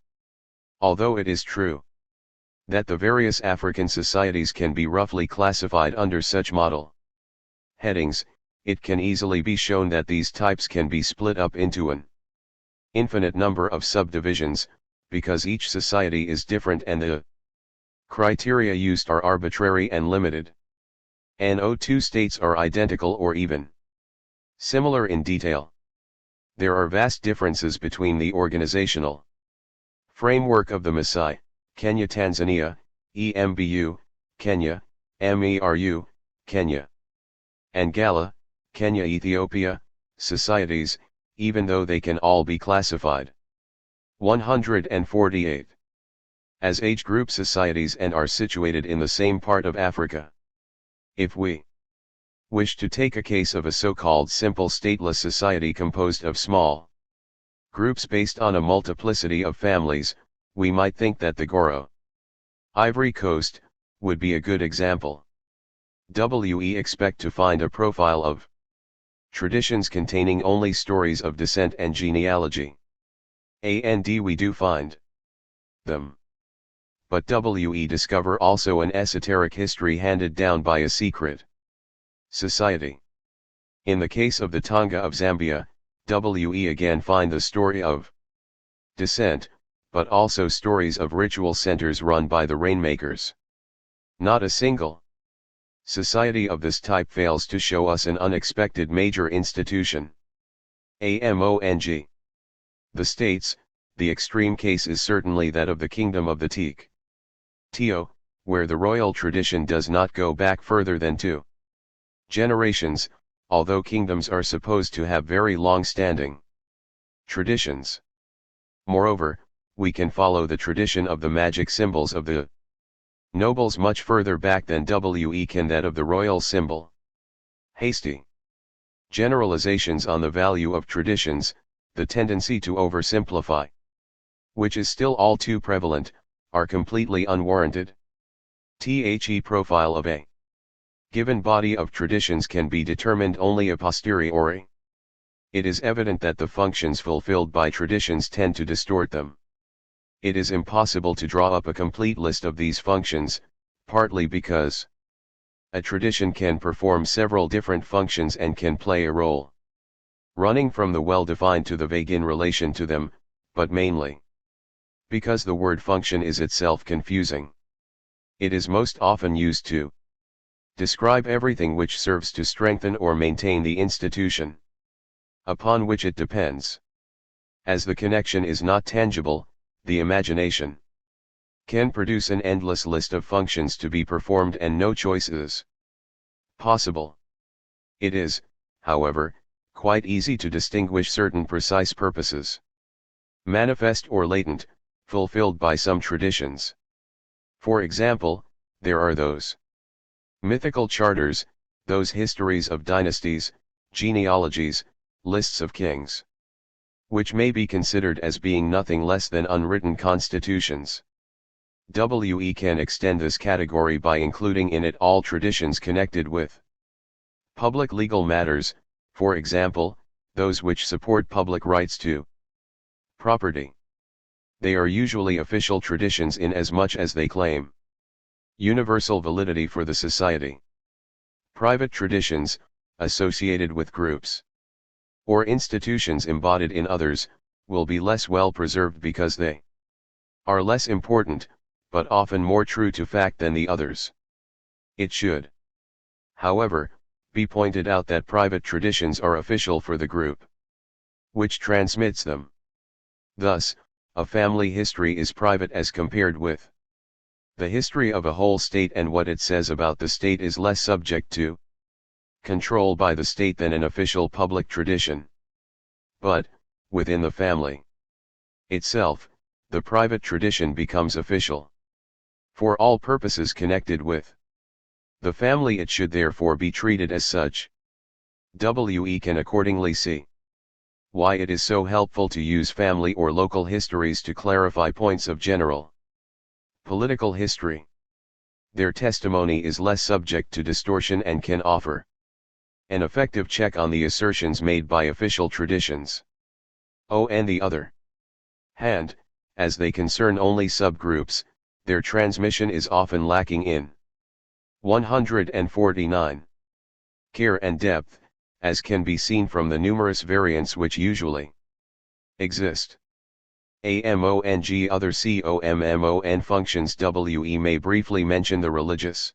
Although it is true that the various African societies can be roughly classified under such model headings, it can easily be shown that these types can be split up into an infinite number of subdivisions, because each society is different and the criteria used are arbitrary and limited. No two states are identical or even similar in detail. There are vast differences between the organizational framework of the Maasai, Kenya Tanzania, EMBU, Kenya, MERU, Kenya, and Gala, Kenya Ethiopia, societies, even though they can all be classified 148 as age group societies and are situated in the same part of Africa. If we wish to take a case of a so-called simple stateless society composed of small groups based on a multiplicity of families, we might think that the Goro, Ivory Coast, would be a good example. We expect to find a profile of traditions containing only stories of descent and genealogy. And we do find them. But we discover also an esoteric history handed down by a secret society. In the case of the Tonga of Zambia, we again find the story of descent, but also stories of ritual centers run by the rainmakers. Not a single society of this type fails to show us an unexpected major institution. Among the states, the extreme case is certainly that of the kingdom of the Tio, where the royal tradition does not go back further than 2 generations, although kingdoms are supposed to have very long-standing traditions. Moreover, we can follow the tradition of the magic symbols of the nobles much further back than we can that of the royal symbol. Hasty generalizations on the value of traditions, the tendency to oversimplify, which is still all too prevalent, are completely unwarranted. The profile of a given body of traditions can be determined only a posteriori. It is evident that the functions fulfilled by traditions tend to distort them. It is impossible to draw up a complete list of these functions, partly because a tradition can perform several different functions and can play a role, running from the well-defined to the vague in relation to them, but mainly because the word function is itself confusing. It is most often used to describe everything which serves to strengthen or maintain the institution upon which it depends. As the connection is not tangible, the imagination can produce an endless list of functions to be performed and no choice is possible. It is, however, quite easy to distinguish certain precise purposes, manifest or latent, fulfilled by some traditions. For example, there are those mythical charters, those histories of dynasties, genealogies, lists of kings, which may be considered as being nothing less than unwritten constitutions. We can extend this category by including in it all traditions connected with public legal matters, for example, those which support public rights to property. They are usually official traditions in as much as they claim universal validity for the society. Private traditions, associated with groups or institutions embodied in others, will be less well preserved because they are less important, but often more true to fact than the others. It should, however, be pointed out that private traditions are official for the group which transmits them. Thus, a family history is private as compared with the history of a whole state, and what it says about the state is less subject to control by the state than an official public tradition. But, within the family itself, the private tradition becomes official. For all purposes connected with the family, it should therefore be treated as such. We can accordingly see why it is so helpful to use family or local histories to clarify points of general political history. Their testimony is less subject to distortion and can offer an effective check on the assertions made by official traditions. On the other hand, as they concern only subgroups, their transmission is often lacking in 149 care and depth, as can be seen from the numerous variants which usually exist. Among other common functions, we may briefly mention the religious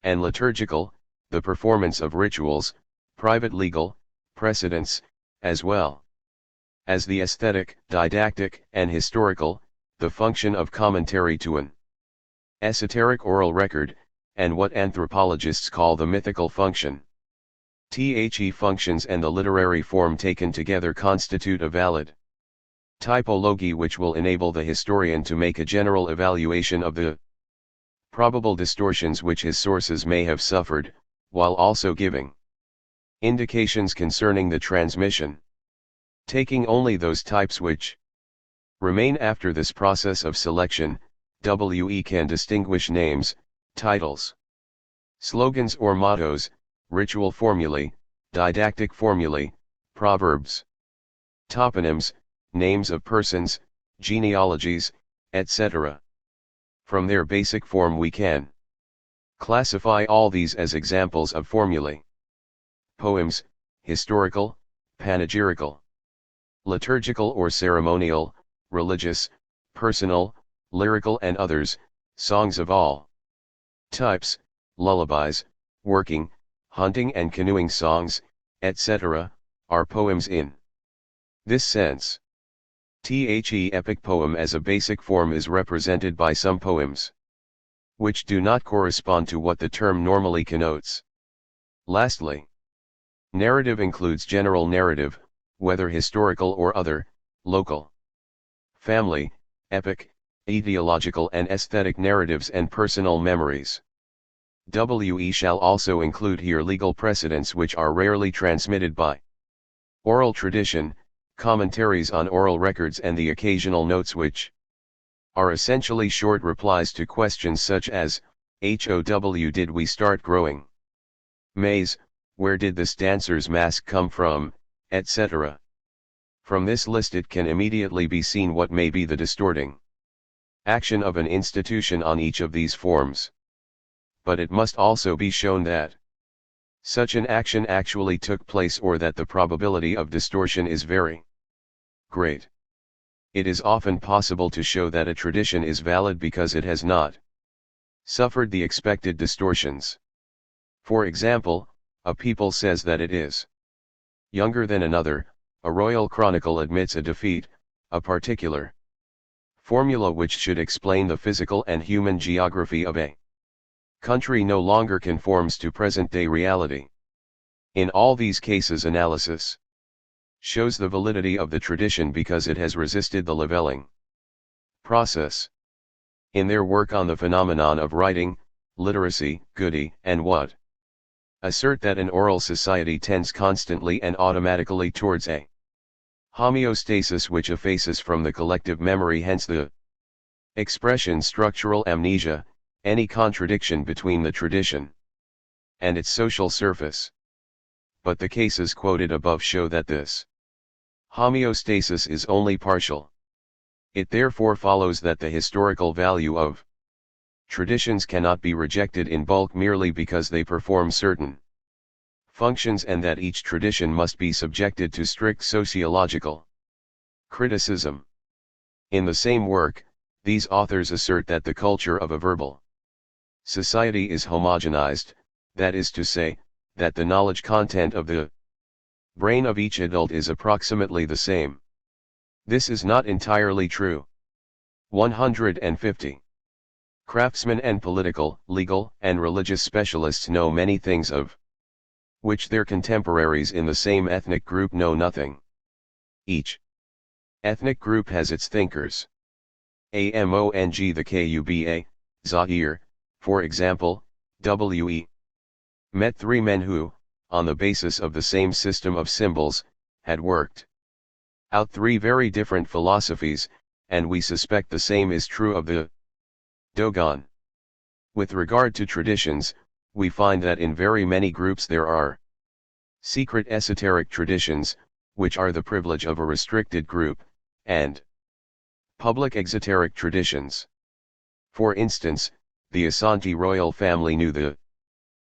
and liturgical, the performance of rituals, private legal precedents, as well as the aesthetic, didactic, and historical, the function of commentary to an esoteric oral record, and what anthropologists call the mythical function. Functions and the literary form taken together constitute a valid typology which will enable the historian to make a general evaluation of the probable distortions which his sources may have suffered, while also giving indications concerning the transmission. Taking only those types which remain after this process of selection, we can distinguish names, titles, slogans or mottos, ritual formulae, didactic formulae, proverbs, toponyms, names of persons, genealogies, etc. From their basic form we can classify all these as examples of formulae. Poems, historical, panegyrical, liturgical or ceremonial, religious, personal, lyrical and others, songs of all types, lullabies, working, hunting and canoeing songs, etc., are poems in this sense. Epic poem as a basic form is represented by some poems which do not correspond to what the term normally connotes. Lastly, narrative includes general narrative, whether historical or other, local, family, epic, ideological and aesthetic narratives and personal memories. We shall also include here legal precedents which are rarely transmitted by oral tradition, commentaries on oral records and the occasional notes which are essentially short replies to questions such as, "How did we start growing?" Maze, where did this dancer's mask come from, etc. From this list it can immediately be seen what may be the distorting action of an institution on each of these forms. But it must also be shown that such an action actually took place, or that the probability of distortion is very great. It is often possible to show that a tradition is valid because it has not suffered the expected distortions. For example, a people says that it is younger than another, a royal chronicle admits a defeat, a particular formula which should explain the physical and human geography of a country no longer conforms to present-day reality. In all these cases, analysis shows the validity of the tradition because it has resisted the leveling process. In their work on the phenomenon of writing, literacy, Goody and Watt assert that an oral society tends constantly and automatically towards a homeostasis which effaces from the collective memory, hence the expression structural amnesia, any contradiction between the tradition and its social surface. But the cases quoted above show that this homeostasis is only partial. It therefore follows that the historical value of traditions cannot be rejected in bulk merely because they perform certain functions, and that each tradition must be subjected to strict sociological criticism. In the same work, these authors assert that the culture of a verbal society is homogenized, that is to say, that the knowledge content of the brain of each adult is approximately the same. This is not entirely true. 150. Craftsmen and political, legal, and religious specialists know many things of which their contemporaries in the same ethnic group know nothing. Each ethnic group has its thinkers. Among the Kuba, Zaire, for example, We met three men who, on the basis of the same system of symbols, had worked out three very different philosophies, and we suspect the same is true of the Dogon. With regard to traditions, we find that in very many groups there are secret esoteric traditions, which are the privilege of a restricted group, and public exoteric traditions. For instance, the Asante royal family knew the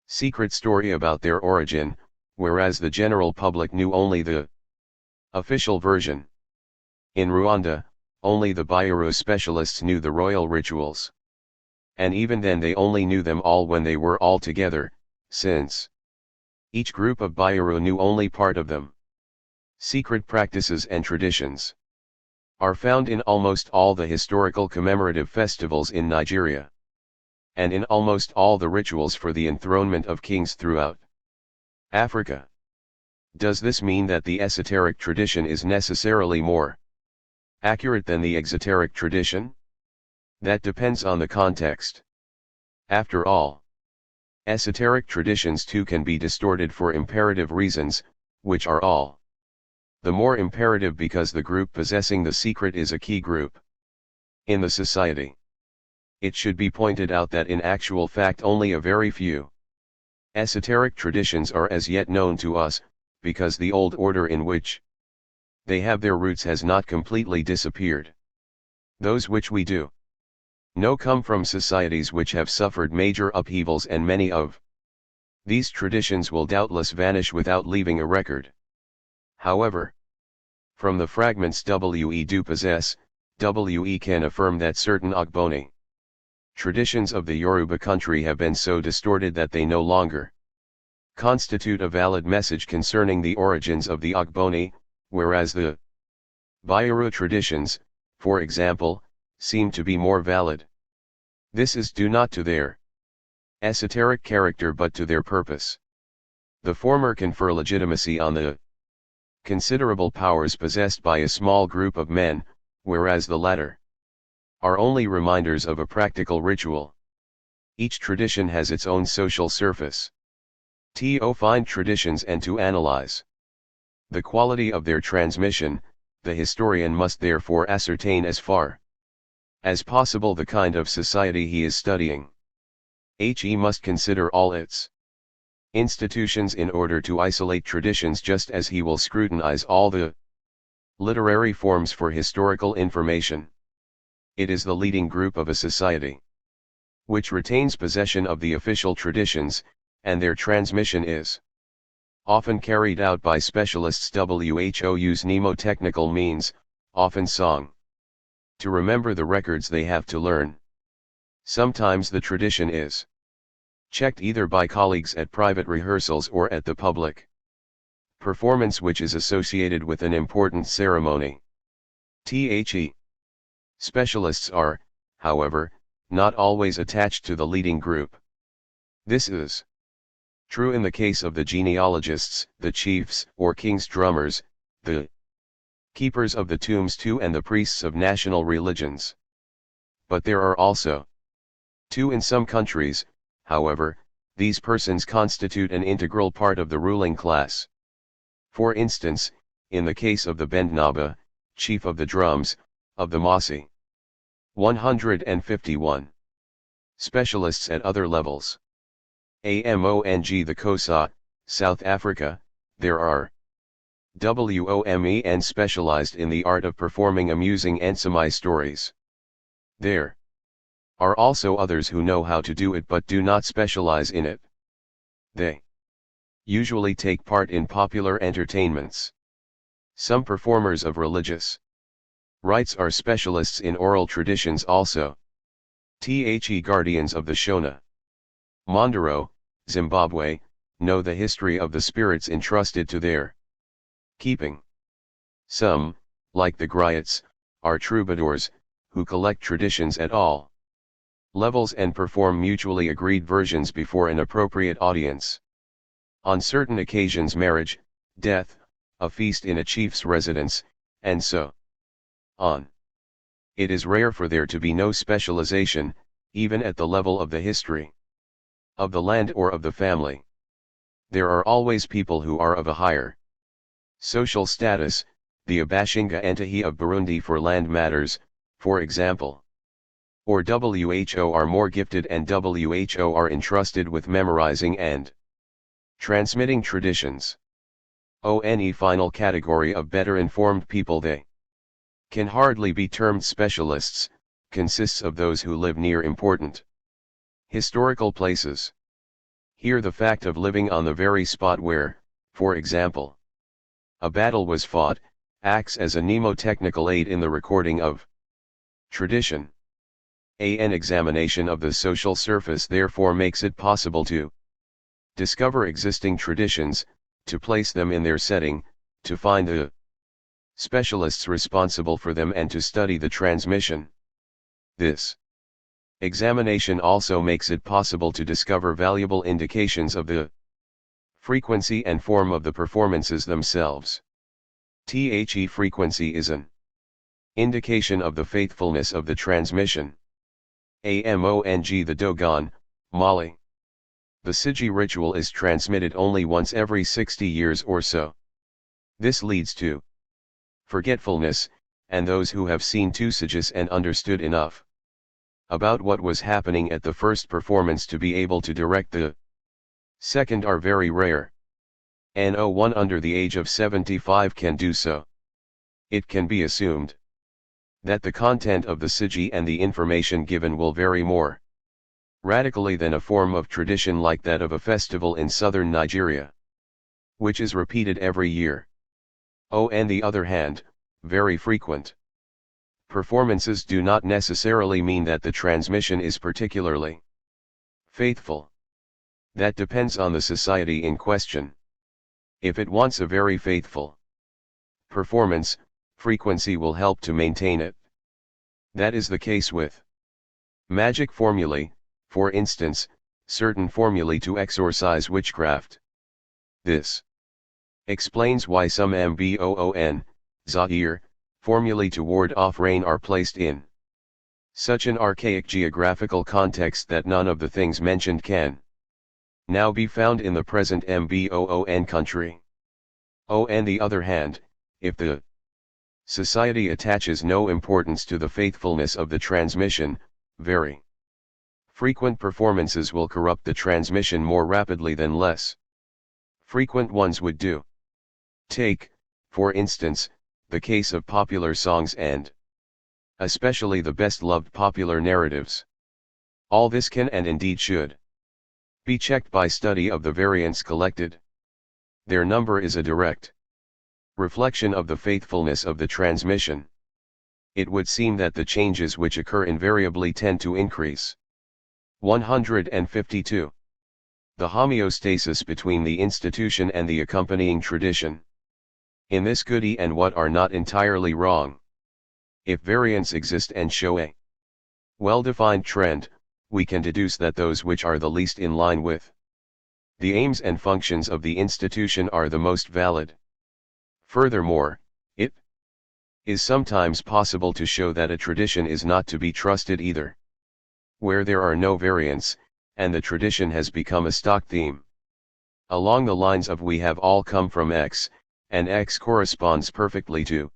secret story about their origin, whereas the general public knew only the official version. In Rwanda, only the Bairo specialists knew the royal rituals. And even then they only knew them all when they were all together, since each group of Bairo knew only part of them. Secret practices and traditions are found in almost all the historical commemorative festivals in Nigeria, and in almost all the rituals for the enthronement of kings throughout Africa. Does this mean that the esoteric tradition is necessarily more accurate than the exoteric tradition? That depends on the context. After all, esoteric traditions too can be distorted for imperative reasons, which are all the more imperative because the group possessing the secret is a key group in the society. It should be pointed out that in actual fact only a very few esoteric traditions are as yet known to us, because the old order in which they have their roots has not completely disappeared. Those which we do know come from societies which have suffered major upheavals, and many of these traditions will doubtless vanish without leaving a record. However, from the fragments we do possess, we can affirm that certain Ogboni traditions of the Yoruba country have been so distorted that they no longer constitute a valid message concerning the origins of the Ogboni, whereas the Bayoru traditions, for example, seem to be more valid. This is due not to their esoteric character but to their purpose. The former confer legitimacy on the considerable powers possessed by a small group of men, whereas the latter are only reminders of a practical ritual. Each tradition has its own social surface. To find traditions and to analyze the quality of their transmission, the historian must therefore ascertain as far as possible the kind of society he is studying. He must consider all its institutions in order to isolate traditions, just as he will scrutinize all the literary forms for historical information. It is the leading group of a society which retains possession of the official traditions, and their transmission is often carried out by specialists who use mnemotechnical means, often song, to remember the records they have to learn. Sometimes the tradition is checked either by colleagues at private rehearsals or at the public performance which is associated with an important ceremony. Specialists are, however, not always attached to the leading group. This is true in the case of the genealogists, the chiefs or king's drummers, the keepers of the tombs too, and the priests of national religions. But there are also two in some countries. However, these persons constitute an integral part of the ruling class. For instance, in the case of the Bendnaba, chief of the drums, of the Mossi. 151. Specialists at other levels. Among the Xhosa, South Africa, there are WOMEN specialized in the art of performing amusing and semi-stories. There are also others who know how to do it but do not specialize in it. They usually take part in popular entertainments. Some performers of religious rites are specialists in oral traditions also. Guardians of the Shona. Mondoro, Zimbabwe, know the history of the spirits entrusted to their keeping. Some, like the griots, are troubadours, who collect traditions at all levels and perform mutually agreed versions before an appropriate audience. On certain occasions, marriage, death, a feast in a chief's residence, and so on. It is rare for there to be no specialization, even at the level of the history of the land or of the family. There are always people who are of a higher social status, the Abashinga Entahi of Burundi for land matters, for example. Or WHO are more gifted and WHO are entrusted with memorizing and transmitting traditions. One final category of better informed people, they can hardly be termed specialists, consists of those who live near important historical places. Here the fact of living on the very spot where, for example, a battle was fought, acts as a mnemotechnical aid in the recording of tradition. An examination of the social surface therefore makes it possible to discover existing traditions, to place them in their setting, to find the specialists responsible for them and to study the transmission. This examination also makes it possible to discover valuable indications of the frequency and form of the performances themselves. Frequency is an indication of the faithfulness of the transmission. Among the Dogon, Mali. The Sigi ritual is transmitted only once every 60 years or so. This leads to forgetfulness, and those who have seen two Sigis and understood enough about what was happening at the first performance to be able to direct the second are very rare. No one under the age of 75 can do so. It can be assumed that the content of the Sigi and the information given will vary more radically than a form of tradition like that of a festival in southern Nigeria, which is repeated every year. On the other hand, very frequent performances do not necessarily mean that the transmission is particularly faithful. That depends on the society in question. If it wants a very faithful performance, frequency will help to maintain it. That is the case with magic formulae, for instance, certain formulae to exorcise witchcraft. This explains why some Mbon, Zahir, formulae to ward off rain are placed in such an archaic geographical context that none of the things mentioned can now be found in the present Mbon country. On the other hand, if the society attaches no importance to the faithfulness of the transmission, very frequent performances will corrupt the transmission more rapidly than less Frequent ones would do. Take, for instance, the case of popular songs and especially the best-loved popular narratives. All this can and indeed should be checked by study of the variants collected. Their number is a direct reflection of the faithfulness of the transmission. It would seem that the changes which occur invariably tend to increase. 152. The homeostasis between the institution and the accompanying tradition. In this goody and what are not entirely wrong. If variants exist and show a well-defined trend, we can deduce that those which are the least in line with the aims and functions of the institution are the most valid. Furthermore, it is sometimes possible to show that a tradition is not to be trusted either. Where there are no variants, and the tradition has become a stock theme. Along the lines of we have all come from X, and X corresponds perfectly to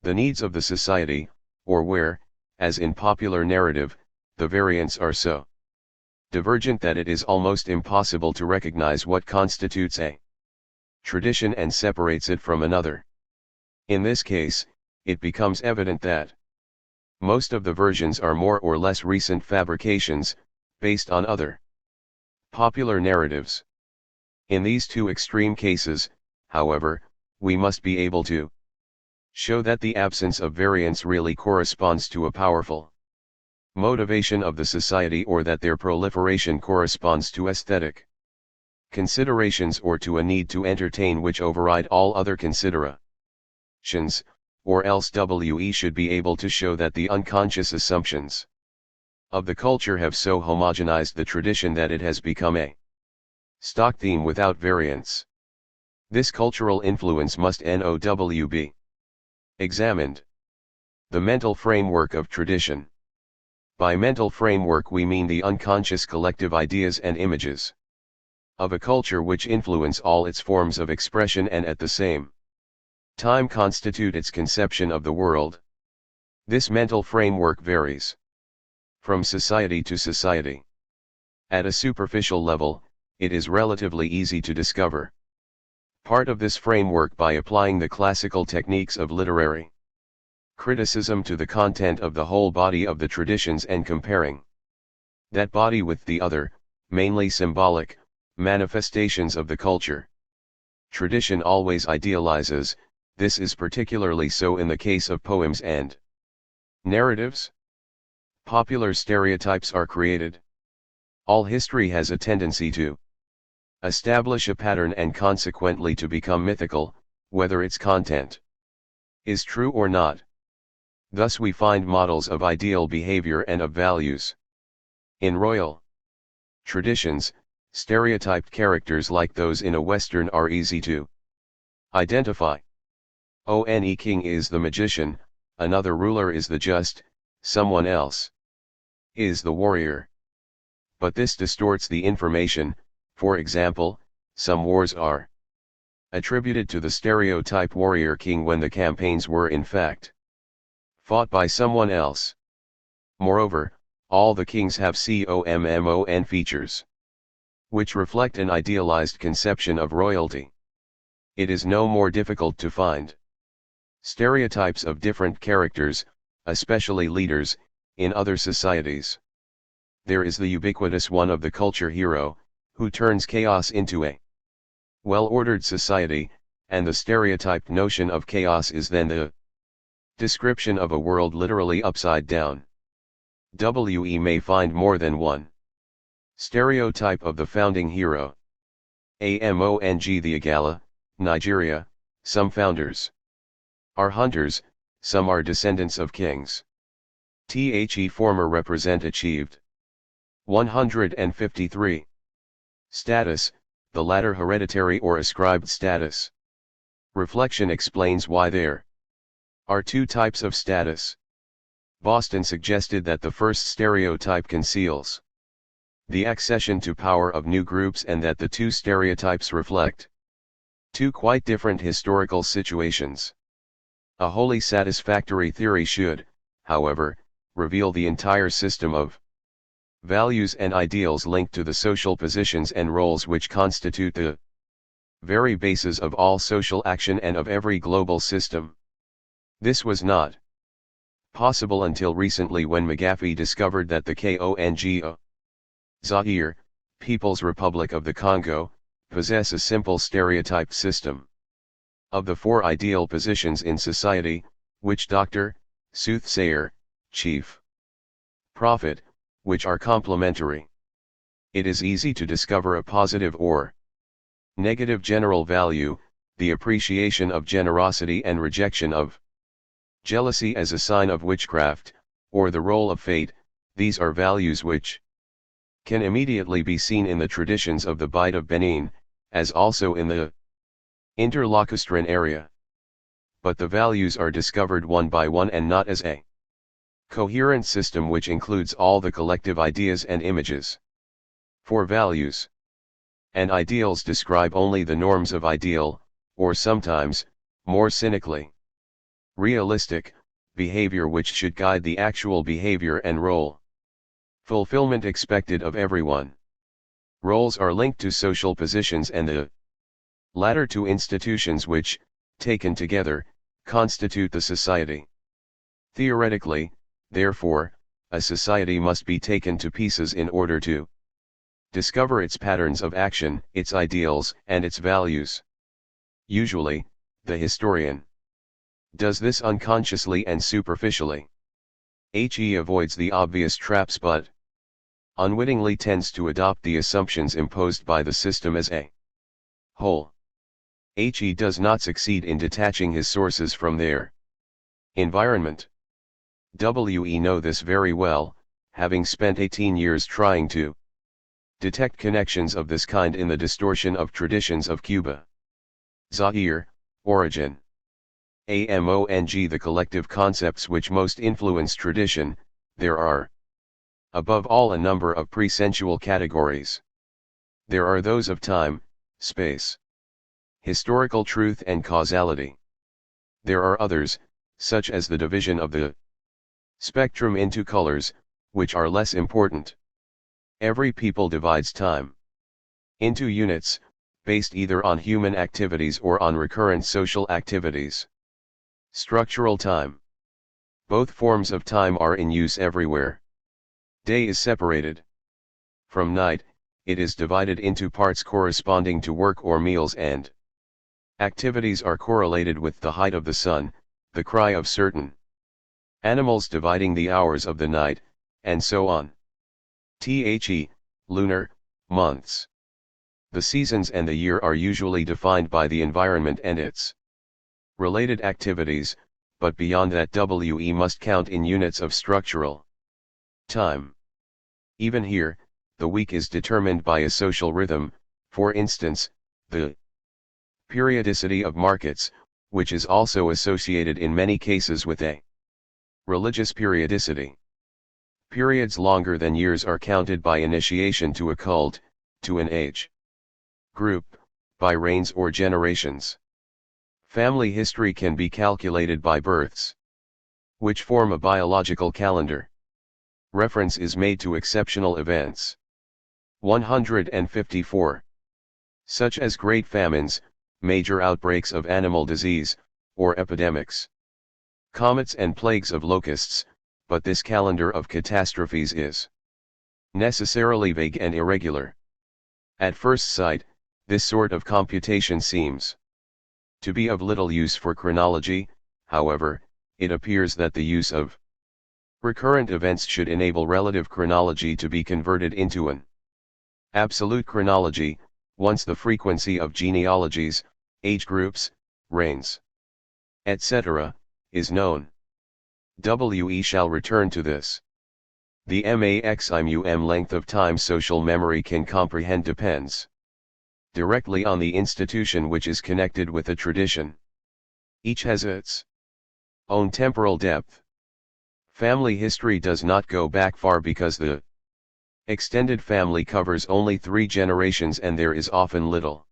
the needs of the society, or where, as in popular narrative, the variants are so divergent that it is almost impossible to recognize what constitutes a tradition and separates it from another. In this case, it becomes evident that most of the versions are more or less recent fabrications, based on other popular narratives. In these two extreme cases, however, we must be able to show that the absence of variance really corresponds to a powerful motivation of the society, or that their proliferation corresponds to aesthetic considerations or to a need to entertain which override all other considerations, or else we should be able to show that the unconscious assumptions of the culture have so homogenized the tradition that it has become a stock theme without variance. This cultural influence must be examined. The mental framework of tradition. By mental framework we mean the unconscious collective ideas and images of a culture which influence all its forms of expression and at the same time constitute its conception of the world. This mental framework varies from society to society. At a superficial level, it is relatively easy to discover part of this framework by applying the classical techniques of literary criticism to the content of the whole body of the traditions and comparing that body with the other, mainly symbolic, manifestations of the culture. Tradition always idealizes. This is particularly so in the case of poems and narratives. Popular stereotypes are created. All history has a tendency to establish a pattern and consequently to become mythical, whether its content is true or not. Thus we find models of ideal behavior and of values. In royal traditions, stereotyped characters like those in a Western are easy to identify. One king is the magician, another ruler is the just, someone else is the warrior. But this distorts the information. For example, some wars are attributed to the stereotype warrior king when the campaigns were in fact fought by someone else. Moreover, all the kings have common features which reflect an idealized conception of royalty. It is no more difficult to find stereotypes of different characters, especially leaders, in other societies. There is the ubiquitous one of the culture hero, who turns chaos into a well-ordered society, and the stereotyped notion of chaos is then the description of a world literally upside down. We may find more than one stereotype of the founding hero. Among the Igala, Nigeria, some founders are hunters, some are descendants of kings. Former represent achieved. 153. Status, the latter hereditary or ascribed status. Reflection explains why there are two types of status. Boston suggested that the first stereotype conceals the accession to power of new groups and that the two stereotypes reflect two quite different historical situations. A wholly satisfactory theory should, however, reveal the entire system of values and ideals linked to the social positions and roles which constitute the very basis of all social action and of every global system. This was not possible until recently when McAfee discovered that the Congo, Zaire, People's Republic of the Congo, possess a simple stereotype system of the four ideal positions in society, witch doctor, soothsayer, chief prophet, which are complementary. It is easy to discover a positive or negative general value, the appreciation of generosity and rejection of jealousy as a sign of witchcraft, or the role of fate. These are values which can immediately be seen in the traditions of the Bight of Benin, as also in the interlacustrine area. But the values are discovered one by one and not as a coherent system which includes all the collective ideas and images. For values and ideals describe only the norms of ideal, or sometimes, more cynically, realistic, behavior which should guide the actual behavior and role fulfillment expected of everyone. Roles are linked to social positions and the latter to institutions which, taken together, constitute the society. Theoretically, therefore, a society must be taken to pieces in order to discover its patterns of action, its ideals, and its values. Usually, the historian does this unconsciously and superficially. He avoids the obvious traps but unwittingly tends to adopt the assumptions imposed by the system as a whole. He does not succeed in detaching his sources from their environment. We know this very well, having spent 18 years trying to detect connections of this kind in the distortion of traditions of Cuba. Zaire, origin. Among the collective concepts which most influence tradition, there are, above all, a number of pre-sensual categories. There are those of time, space, historical truth and causality. There are others, such as the division of the spectrum into colors, which are less important. Every people divides time into units, based either on human activities or on recurrent social activities. Structural time. Both forms of time are in use everywhere. Day is separated from night, it is divided into parts corresponding to work or meals, and activities are correlated with the height of the sun, the cry of certain animals dividing the hours of the night, and so on. Lunar, months. The seasons and the year are usually defined by the environment and its related activities, but beyond that we must count in units of structural time. Even here, the week is determined by a social rhythm, for instance, the periodicity of markets, which is also associated in many cases with a religious periodicity. Periods longer than years are counted by initiation to a cult, to an age group, by reigns or generations. Family history can be calculated by births, which form a biological calendar. Reference is made to exceptional events. 154. Such as great famines, major outbreaks of animal disease, or epidemics. Comets and plagues of locusts, but this calendar of catastrophes is necessarily vague and irregular. At first sight, this sort of computation seems to be of little use for chronology. However, it appears that the use of recurrent events should enable relative chronology to be converted into an absolute chronology, once the frequency of genealogies, age groups, reigns, etc., is known. We shall return to this. The maximum length of time social memory can comprehend depends directly on the institution which is connected with a tradition. Each has its own temporal depth. Family history does not go back far because the extended family covers only 3 generations and there is often little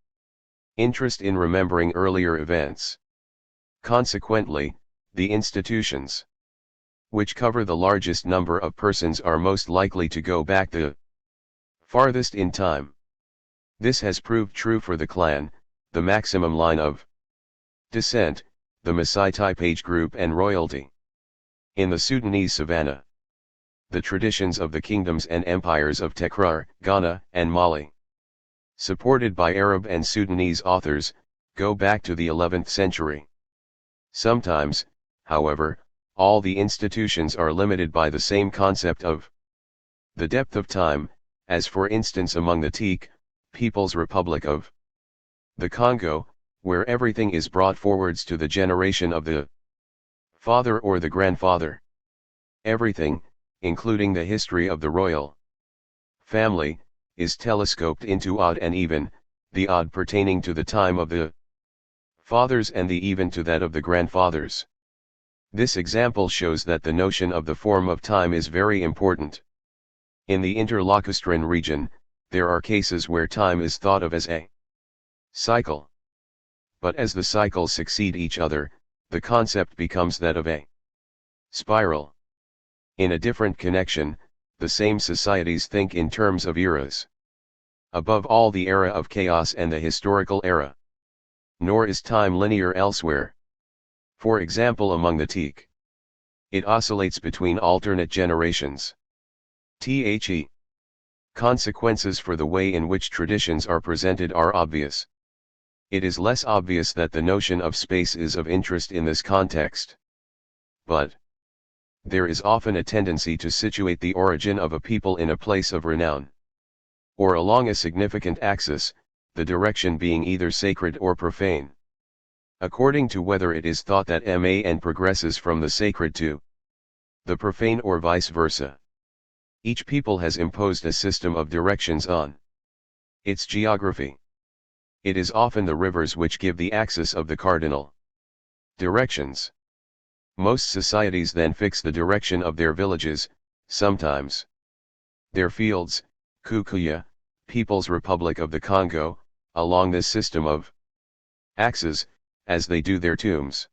interest in remembering earlier events. Consequently, the institutions which cover the largest number of persons are most likely to go back the farthest in time. This has proved true for the clan, the maximum line of descent, the Maasai type age group and royalty. In the Sudanese savannah, the traditions of the kingdoms and empires of Tekrar, Ghana, and Mali, supported by Arab and Sudanese authors, go back to the 11th century. Sometimes, however, all the institutions are limited by the same concept of the depth of time, as for instance among the THIRD People's Republic of the Congo, where everything is brought forwards to the generation of the father or the grandfather. Everything, including the history of the royal family, is telescoped into odd and even, the odd pertaining to the time of the fathers and the even to that of the grandfathers. This example shows that the notion of the form of time is very important. In the interlacustrine region, there are cases where time is thought of as a cycle. But as the cycles succeed each other, the concept becomes that of a spiral. In a different connection, the same societies think in terms of eras. Above all, the era of chaos and the historical era. Nor is time linear elsewhere. For example, among the THIRD, it oscillates between alternate generations. The consequences for the way in which traditions are presented are obvious. It is less obvious that the notion of space is of interest in this context. But there is often a tendency to situate the origin of a people in a place of renown, or along a significant axis, the direction being either sacred or profane, according to whether it is thought that man progresses from the sacred to the profane or vice versa. Each people has imposed a system of directions on its geography. It is often the rivers which give the axis of the cardinal directions. Most societies then fix the direction of their villages, sometimes their fields, Kukuya, People's Republic of the Congo, along this system of axes, as they do their tombs.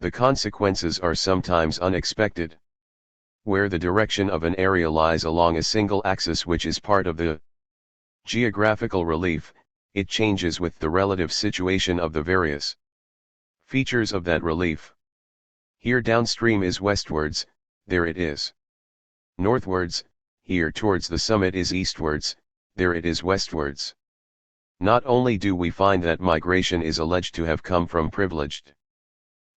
The consequences are sometimes unexpected. Where the direction of an area lies along a single axis which is part of the geographical relief, it changes with the relative situation of the various features of that relief. Here downstream is westwards, there it is northwards, here towards the summit is eastwards, there it is westwards. Not only do we find that migration is alleged to have come from privileged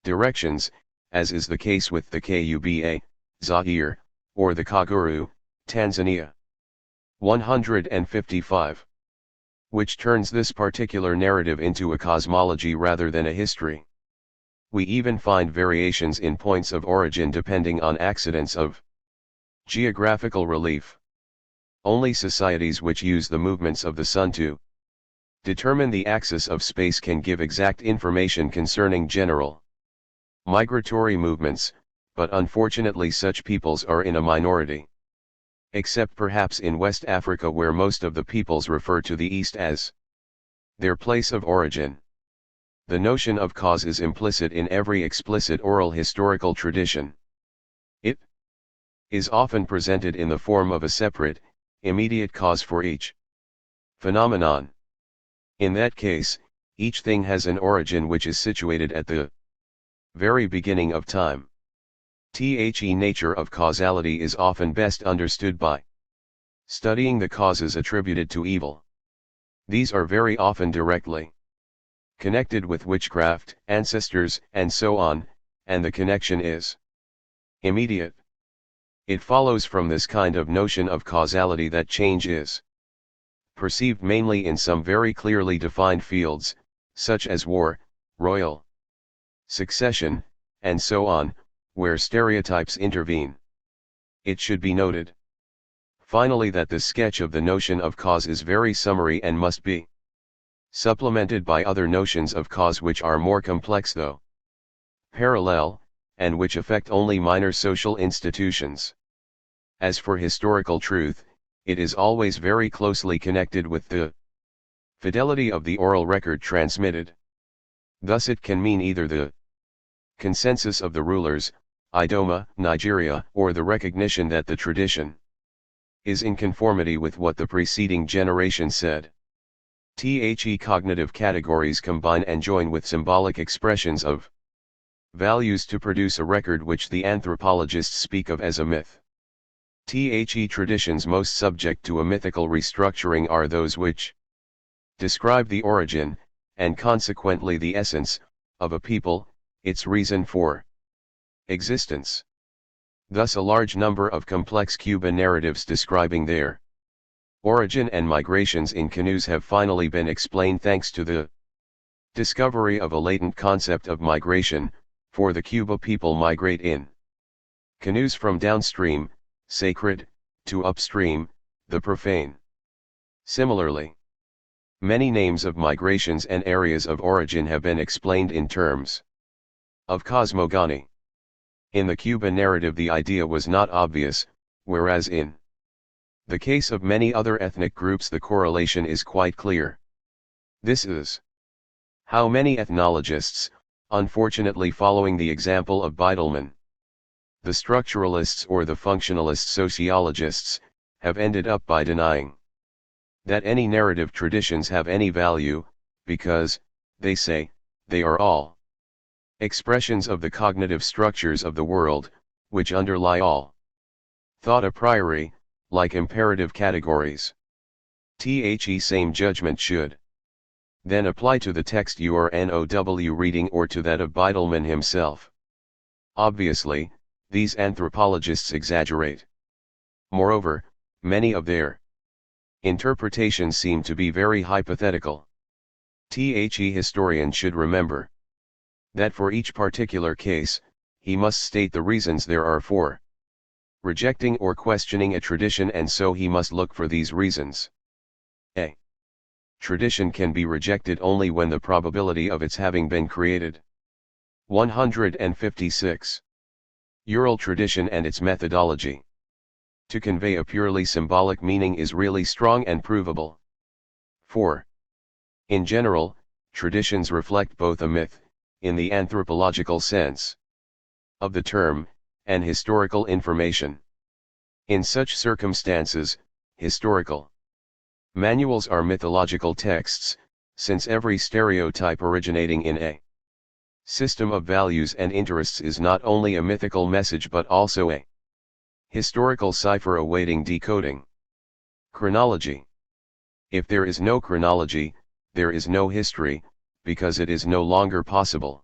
directions, as is the case with the Kuba, Zaire, or the Kaguru, Tanzania. 155. Which turns this particular narrative into a cosmology rather than a history. We even find variations in points of origin depending on accidents of geographical relief. Only societies which use the movements of the sun to determine the axis of space can give exact information concerning general migratory movements, but unfortunately such peoples are in a minority. Except perhaps in West Africa, where most of the peoples refer to the East as their place of origin. The notion of cause is implicit in every explicit oral historical tradition. It is often presented in the form of a separate, immediate cause for each phenomenon. In that case, each thing has an origin which is situated at the very beginning of time. The nature of causality is often best understood by studying the causes attributed to evil. These are very often directly connected with witchcraft, ancestors, and so on, and the connection is immediate. It follows from this kind of notion of causality that change is perceived mainly in some very clearly defined fields, such as war, royal succession, and so on, where stereotypes intervene. It should be noted, finally, that this sketch of the notion of cause is very summary and must be supplemented by other notions of cause which are more complex though parallel, and which affect only minor social institutions. As for historical truth, it is always very closely connected with the fidelity of the oral record transmitted. Thus it can mean either the consensus of the rulers, Idoma, Nigeria, or the recognition that the tradition is in conformity with what the preceding generation said. The cognitive categories combine and join with symbolic expressions of values to produce a record which the anthropologists speak of as a myth. The traditions most subject to a mythical restructuring are those which describe the origin, and consequently the essence, of a people, its reason for existence. Thus a large number of complex Cuban narratives describing their origin and migrations in canoes have finally been explained thanks to the discovery of a latent concept of migration, for the Cuba people migrate in canoes from downstream, sacred, to upstream, the profane. Similarly, many names of migrations and areas of origin have been explained in terms of cosmogony. In the Cuban narrative the idea was not obvious, whereas in the case of many other ethnic groups the correlation is quite clear. This is how many ethnologists, unfortunately following the example of Beidelman, the structuralists or the functionalist sociologists, have ended up by denying that any narrative traditions have any value, because, they say, they are all expressions of the cognitive structures of the world, which underlie all thought a priori, like imperative categories. The same judgment should then apply to the text you are reading or to that of Beidelman himself. Obviously, these anthropologists exaggerate. Moreover, many of their interpretations seem to be very hypothetical. The historian should remember that for each particular case, he must state the reasons there are for rejecting or questioning a tradition, and so he must look for these reasons. A tradition can be rejected only when the probability of its having been created. 156. Ural tradition and its methodology. To convey a purely symbolic meaning is really strong and provable. 4. In general, traditions reflect both a myth, in the anthropological sense of the term, and historical information. In such circumstances, historical manuals are mythological texts, since every stereotype originating in a system of values and interests is not only a mythical message but also a historical cipher awaiting decoding. Chronology. If there is no chronology, there is no history, because it is no longer possible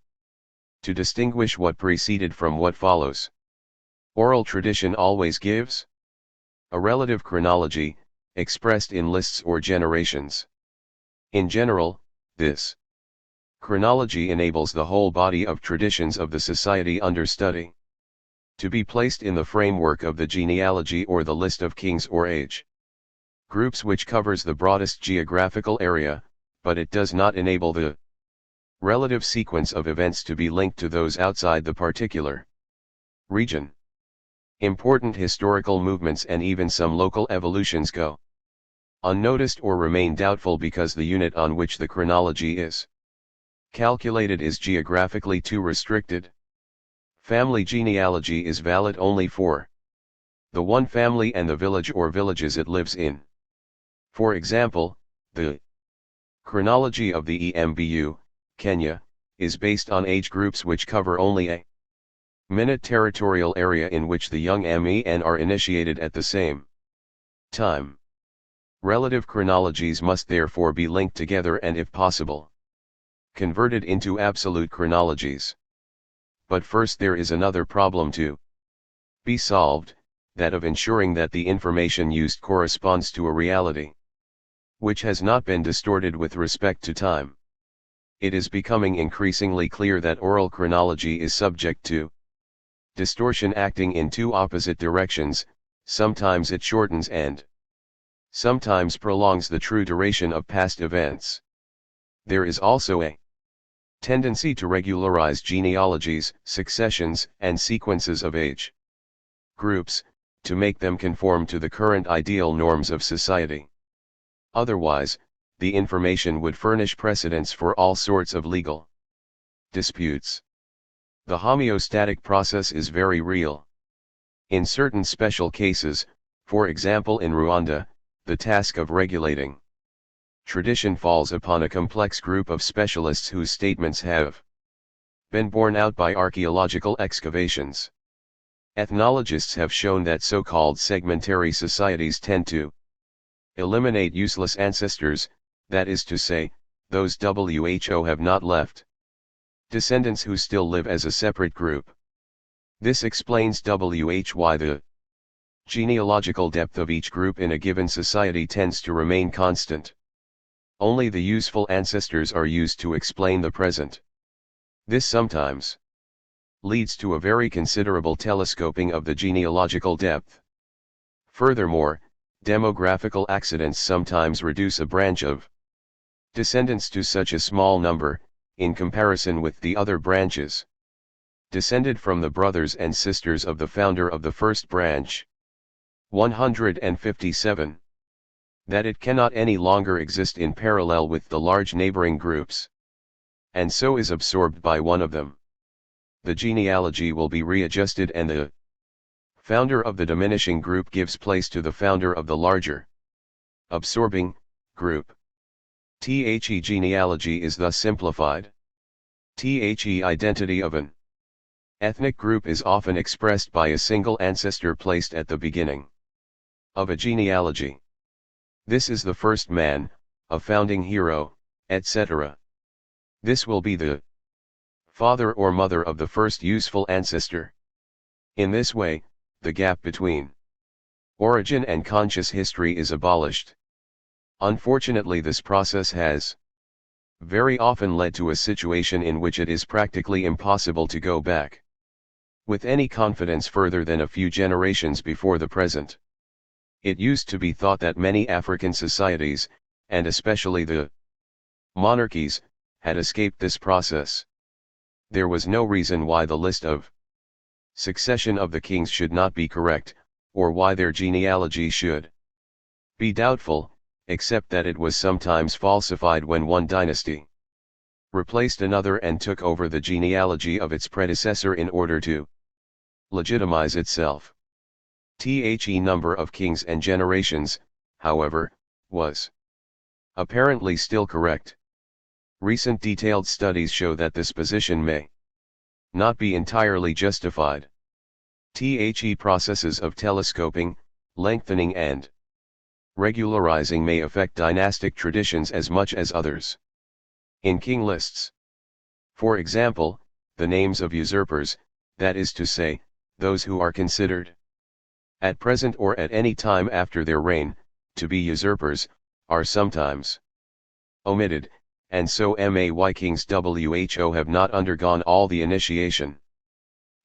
to distinguish what preceded from what follows. Oral tradition always gives a relative chronology, expressed in lists or generations. In general, this chronology enables the whole body of traditions of the society under study to be placed in the framework of the genealogy or the list of kings or age groups, which covers the broadest geographical area, but it does not enable the relative sequence of events to be linked to those outside the particular region. Important historical movements and even some local evolutions go unnoticed or remain doubtful because the unit on which the chronology is calculated is geographically too restricted. Family genealogy is valid only for the one family and the village or villages it lives in. For example, the chronology of the EMBU, Kenya, is based on age groups which cover only a minute territorial area in which the young MEN are initiated at the same time. Relative chronologies must therefore be linked together and, if possible, converted into absolute chronologies. But first there is another problem to be solved, that of ensuring that the information used corresponds to a reality which has not been distorted with respect to time. It is becoming increasingly clear that oral chronology is subject to distortion acting in two opposite directions. Sometimes it shortens and sometimes prolongs the true duration of past events. There is also a tendency to regularize genealogies, successions, and sequences of age groups, to make them conform to the current ideal norms of society. Otherwise, the information would furnish precedents for all sorts of legal disputes. The homeostatic process is very real. In certain special cases, for example in Rwanda, the task of regulating Tradition falls upon a complex group of specialists whose statements have been borne out by archaeological excavations. Ethnologists have shown that so-called segmentary societies tend to eliminate useless ancestors, that is to say, those who have not left descendants who still live as a separate group. This explains why the genealogical depth of each group in a given society tends to remain constant. Only the useful ancestors are used to explain the present. This sometimes leads to a very considerable telescoping of the genealogical depth. Furthermore, demographical accidents sometimes reduce a branch of descendants to such a small number, in comparison with the other branches descended from the brothers and sisters of the founder of the first branch. 157. That it cannot any longer exist in parallel with the large neighboring groups, and so is absorbed by one of them. The genealogy will be readjusted and the founder of the diminishing group gives place to the founder of the larger absorbing group. The genealogy is thus simplified. The identity of an ethnic group is often expressed by a single ancestor placed at the beginning of a genealogy. This is the first man, a founding hero, etc. This will be the father or mother of the first useful ancestor. In this way, the gap between origin and conscious history is abolished. Unfortunately, this process has very often led to a situation in which it is practically impossible to go back with any confidence further than a few generations before the present. It used to be thought that many African societies, and especially the monarchies, had escaped this process. There was no reason why the list of succession of the kings should not be correct, or why their genealogy should be doubtful, except that it was sometimes falsified when one dynasty replaced another and took over the genealogy of its predecessor in order to legitimize itself. The number of kings and generations, however, was apparently still correct. Recent detailed studies show that this position may not be entirely justified. The processes of telescoping, lengthening and regularizing may affect dynastic traditions as much as others. In king lists, for example, the names of usurpers, that is to say, those who are considered at present or at any time after their reign to be usurpers, are sometimes omitted, and so may kings who have not undergone all the initiation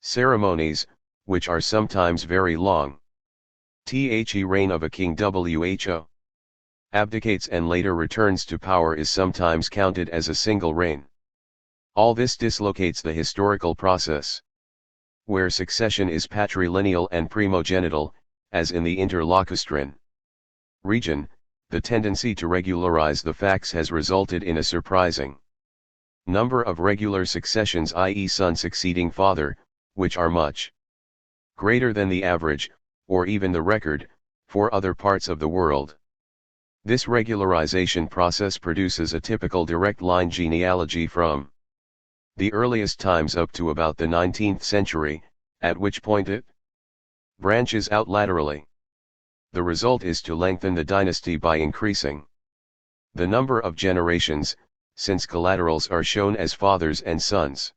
ceremonies, which are sometimes very long. The reign of a king who abdicates and later returns to power is sometimes counted as a single reign. All this dislocates the historical process, where succession is patrilineal and primogenital, as in the interlacustrine region. The tendency to regularize the facts has resulted in a surprising number of regular successions, i.e. son succeeding father, which are much greater than the average, or even the record, for other parts of the world. This regularization process produces a typical direct line genealogy from the earliest times up to about the 19th century, at which point it branches out laterally. The result is to lengthen the dynasty by increasing the number of generations, since collaterals are shown as fathers and sons.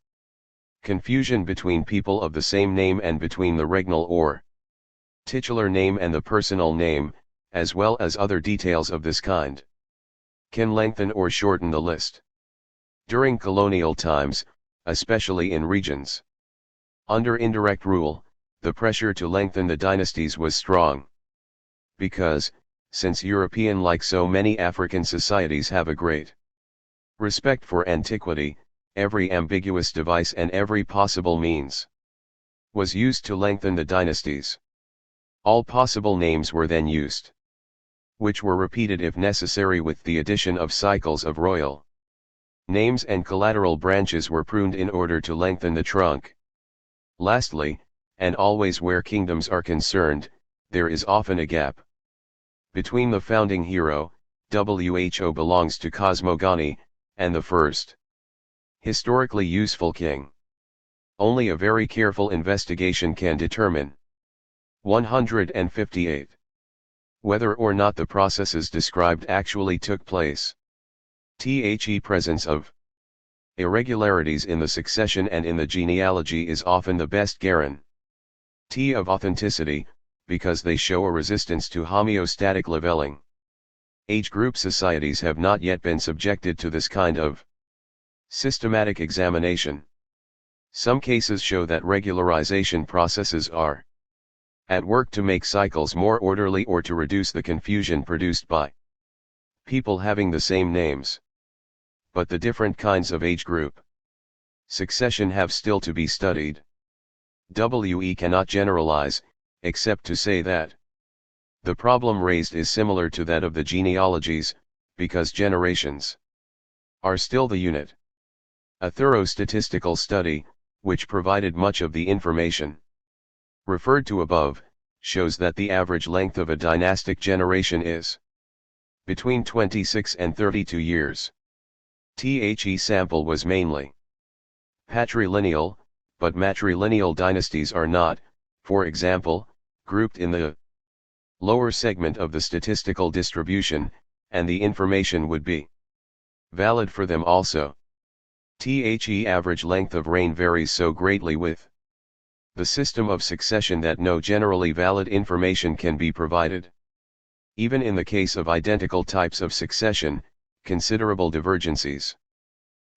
Confusion between people of the same name and between the regnal or titular name and the personal name, as well as other details of this kind, can lengthen or shorten the list. During colonial times, especially in regions under indirect rule, the pressure to lengthen the dynasties was strong. Because, since European like so many African societies have a great respect for antiquity, every ambiguous device and every possible means was used to lengthen the dynasties. All possible names were then used, which were repeated if necessary with the addition of cycles of royal names, and collateral branches were pruned in order to lengthen the trunk. Lastly, and always where kingdoms are concerned, there is often a gap between the founding hero, WHO belongs to cosmogony, and the first historically useful king. Only a very careful investigation can determine. 158. Whether or not the processes described actually took place. The presence of irregularities in the succession and in the genealogy is often the best guarantee of authenticity, because they show a resistance to homeostatic leveling. Age group societies have not yet been subjected to this kind of systematic examination. Some cases show that regularization processes are at work to make cycles more orderly or to reduce the confusion produced by people having the same names. But the different kinds of age group succession have still to be studied. We cannot generalize, except to say that the problem raised is similar to that of the genealogies, because generations are still the unit. A thorough statistical study, which provided much of the information referred to above, shows that the average length of a dynastic generation is between 26 and 32 years. The sample was mainly patrilineal, but matrilineal dynasties are not, for example, grouped in the lower segment of the statistical distribution, and the information would be valid for them also. The average length of reign varies so greatly with the system of succession that no generally valid information can be provided. Even in the case of identical types of succession, considerable divergencies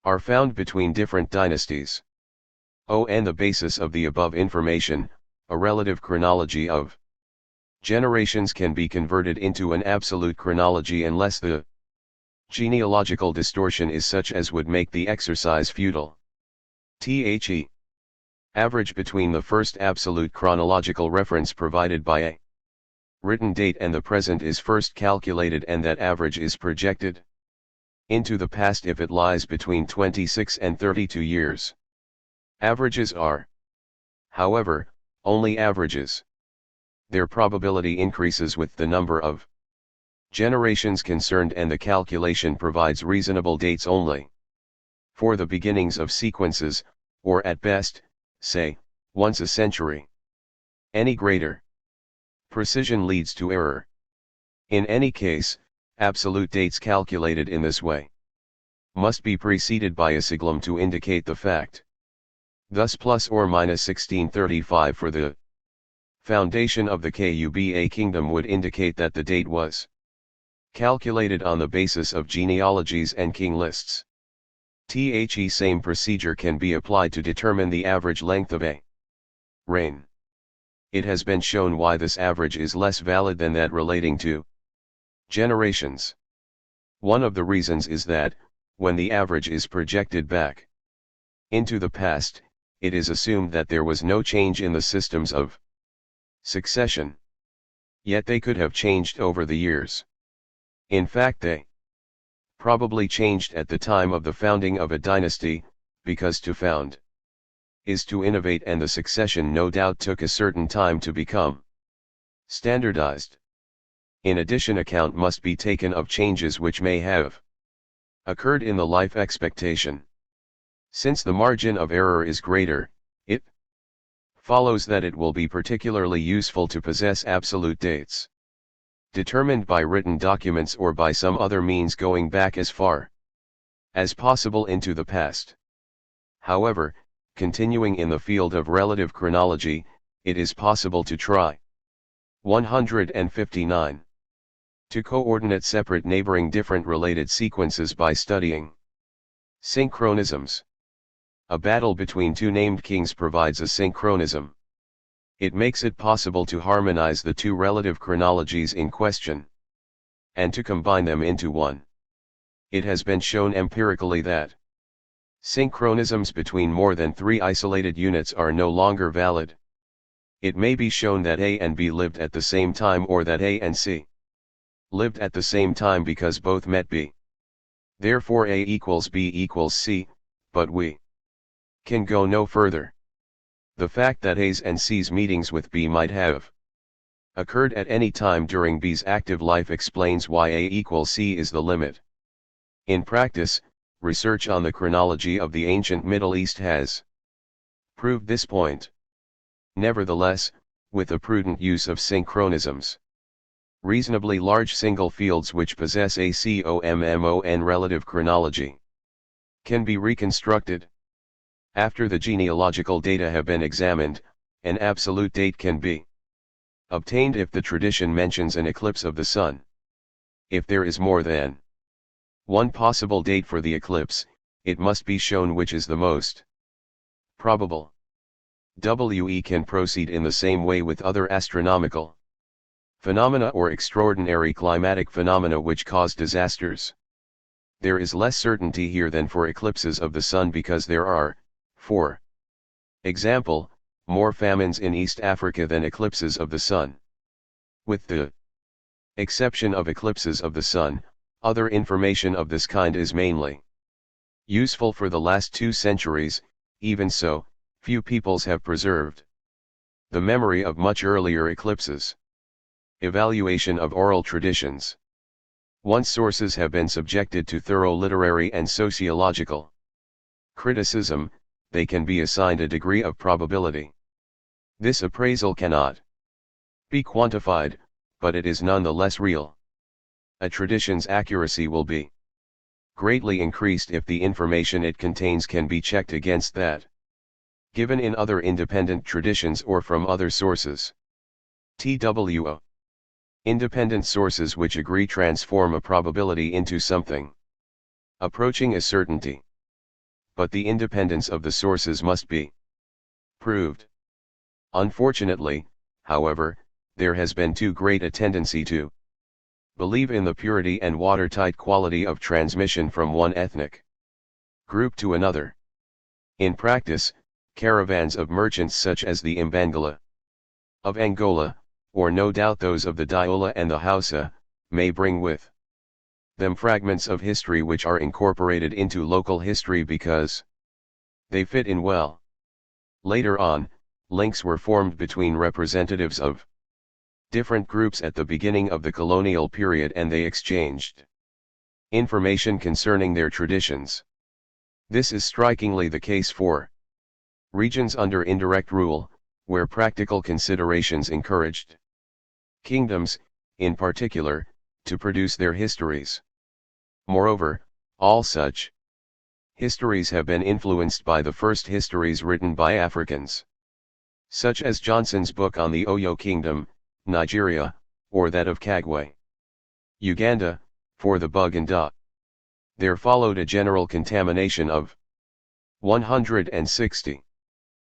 are found between different dynasties. On the basis of the above information, a relative chronology of generations can be converted into an absolute chronology unless the genealogical distortion is such as would make the exercise futile. The average between the first absolute chronological reference provided by a written date and the present is first calculated, and that average is projected into the past if it lies between 26 and 32 years. Averages are, however, only averages. Their probability increases with the number of generations concerned, and the calculation provides reasonable dates only for the beginnings of sequences, or at best, say, once a century. Any greater precision leads to error. In any case, absolute dates calculated in this way must be preceded by a siglum to indicate the fact. Thus plus or minus 1635 for the foundation of the Kuba kingdom would indicate that the date was calculated on the basis of genealogies and king lists. The same procedure can be applied to determine the average length of a reign. It has been shown why this average is less valid than that relating to generations. One of the reasons is that, when the average is projected back into the past, it is assumed that there was no change in the systems of succession. Yet they could have changed over the years. In fact, they probably changed at the time of the founding of a dynasty, because to found is to innovate, and the succession no doubt took a certain time to become standardized. In addition, account must be taken of changes which may have occurred in the life expectation. Since the margin of error is greater, it follows that it will be particularly useful to possess absolute dates, determined by written documents or by some other means going back as far as possible into the past. However, continuing in the field of relative chronology, it is possible to try. 159. To coordinate separate neighboring different related sequences by studying synchronisms. A battle between two named kings provides a synchronism. It makes it possible to harmonize the two relative chronologies in question, and to combine them into one. It has been shown empirically that synchronisms between more than three isolated units are no longer valid. It may be shown that A and B lived at the same time, or that A and C lived at the same time because both met B. Therefore A equals B equals C, but we can go no further. The fact that A's and C's meetings with B might have occurred at any time during B's active life explains why A equals C is the limit. In practice, research on the chronology of the ancient Middle East has proved this point. Nevertheless, with a prudent use of synchronisms, reasonably large single fields which possess a COMMON relative chronology can be reconstructed. After the genealogical data have been examined, an absolute date can be obtained if the tradition mentions an eclipse of the sun. If there is more than one possible date for the eclipse, it must be shown which is the most probable. We can proceed in the same way with other astronomical phenomena or extraordinary climatic phenomena which cause disasters. There is less certainty here than for eclipses of the sun because there are, for example, more famines in East Africa than eclipses of the sun. With the exception of eclipses of the sun, other information of this kind is mainly useful for the last 2 centuries. Even so, few peoples have preserved the memory of much earlier eclipses. Evaluation of oral traditions. Once sources have been subjected to thorough literary and sociological criticism, they can be assigned a degree of probability. This appraisal cannot be quantified, but it is nonetheless real. A tradition's accuracy will be greatly increased if the information it contains can be checked against that given in other independent traditions or from other sources. TWO. Independent sources which agree transform a probability into something approaching a certainty. But the independence of the sources must be proved. Unfortunately, however, there has been too great a tendency to believe in the purity and watertight quality of transmission from one ethnic group to another. In practice, caravans of merchants such as the Imbangala of Angola, or no doubt those of the Diola and the Hausa, may bring with them fragments of history which are incorporated into local history because they fit in well. Later on, links were formed between representatives of different groups at the beginning of the colonial period and they exchanged information concerning their traditions. This is strikingly the case for regions under indirect rule, where practical considerations encouraged kingdoms, in particular, to produce their histories. Moreover, all such histories have been influenced by the first histories written by Africans, such as Johnson's book on the Oyo Kingdom, Nigeria, or that of Kagwe, Uganda, for the Buganda. There followed a general contamination of 160.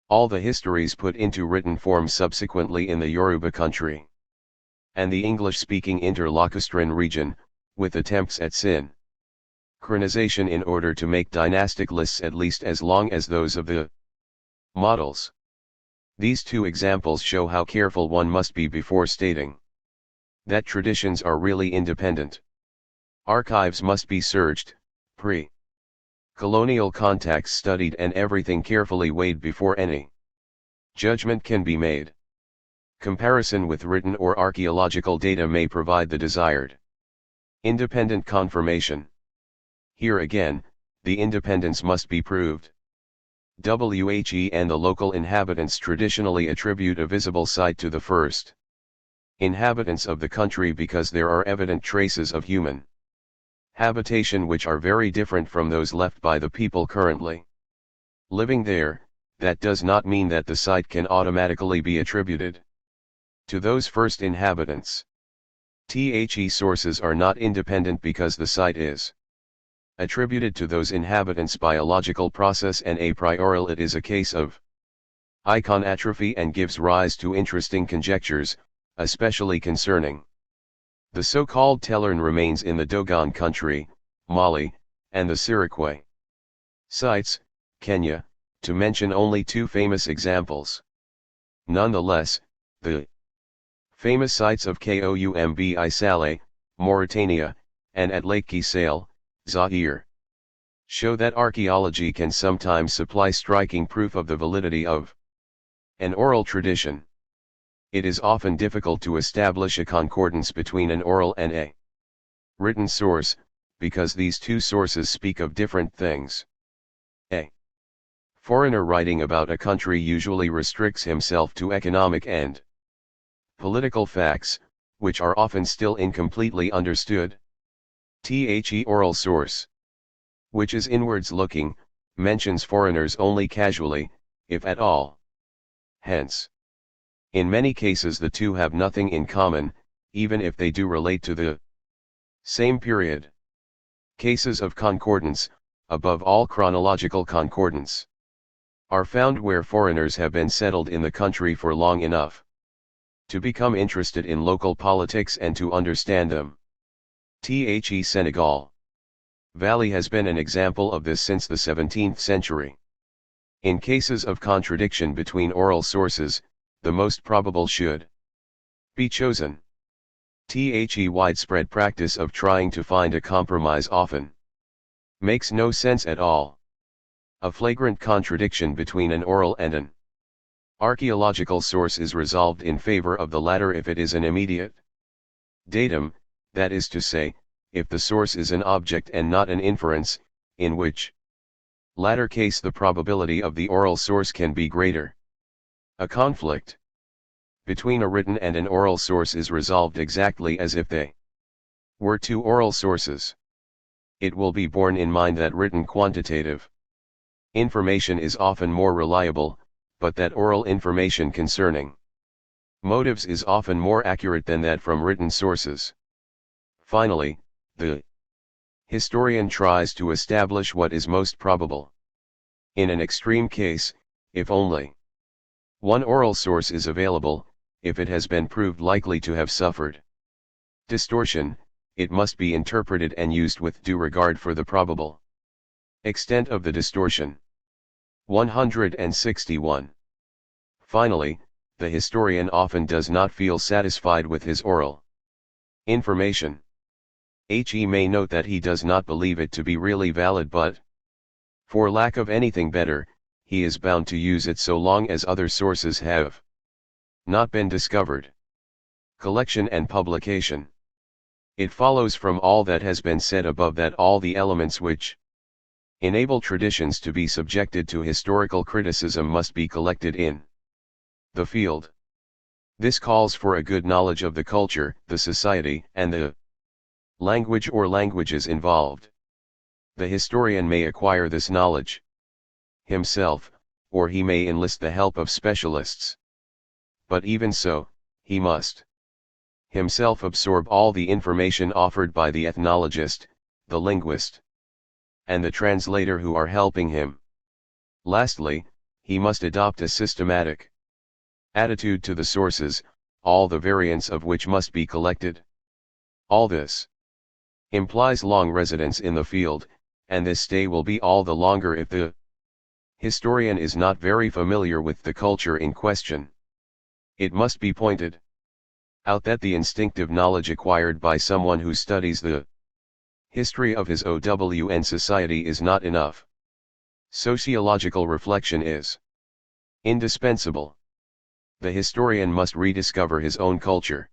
All the histories put into written form subsequently in the Yoruba country and the English-speaking interlocustrine region, with attempts at synchronization in order to make dynastic lists at least as long as those of the models. These 2 examples show how careful one must be before stating that traditions are really independent. Archives must be searched, pre-colonial contacts studied and everything carefully weighed before any judgment can be made. Comparison with written or archaeological data may provide the desired independent confirmation. Here again, the independence must be proved. WHE and the local inhabitants traditionally attribute a visible site to the first inhabitants of the country because there are evident traces of human habitation which are very different from those left by the people currently living there. That does not mean that the site can automatically be attributed to those first inhabitants. The sources are not independent because the site is attributed to those inhabitants by a logical process and a priori it is a case of icon atrophy and gives rise to interesting conjectures, especially concerning the so-called Telern remains in the Dogon country, Mali, and the Sirikwe sites, Kenya, to mention only 2 famous examples. Nonetheless, the famous sites of Koumbi Saleh, Mauritania, and at Lake Kisale, Zaire, show that archaeology can sometimes supply striking proof of the validity of an oral tradition. It is often difficult to establish a concordance between an oral and a written source, because these two sources speak of different things. A foreigner writing about a country usually restricts himself to economic and political facts, which are often still incompletely understood. The oral source, which is inwards looking, mentions foreigners only casually, if at all. Hence, in many cases the two have nothing in common, even if they do relate to the same period. Cases of concordance, above all chronological concordance, are found where foreigners have been settled in the country for long enough to become interested in local politics and to understand them. The Senegal Valley has been an example of this since the 17th century. In cases of contradiction between oral sources, the most probable should be chosen. The widespread practice of trying to find a compromise often makes no sense at all. A flagrant contradiction between an oral and an archaeological source is resolved in favor of the latter if it is an immediate datum, that is to say, if the source is an object and not an inference, in which latter case the probability of the oral source can be greater. A conflict between a written and an oral source is resolved exactly as if they were two oral sources. It will be borne in mind that written quantitative information is often more reliable, but that oral information concerning motives is often more accurate than that from written sources. Finally, the historian tries to establish what is most probable. In an extreme case, if only one oral source is available, if it has been proved likely to have suffered distortion, it must be interpreted and used with due regard for the probable extent of the distortion. 161. Finally, the historian often does not feel satisfied with his oral information. He may note that he does not believe it to be really valid, but, for lack of anything better, he is bound to use it so long as other sources have not been discovered. Collection and publication. It follows from all that has been said above that all the elements which enable traditions to be subjected to historical criticism must be collected in the field. This calls for a good knowledge of the culture, the society, and the language or languages involved. The historian may acquire this knowledge himself, or he may enlist the help of specialists. But even so, he must himself absorb all the information offered by the ethnologist, the linguist, and the translator who are helping him. Lastly, he must adopt a systematic attitude to the sources, all the variants of which must be collected. All this implies long residence in the field, and this stay will be all the longer if the historian is not very familiar with the culture in question. It must be pointed out that the instinctive knowledge acquired by someone who studies the history of his own society is not enough. Sociological reflection is indispensable. The historian must rediscover his own culture.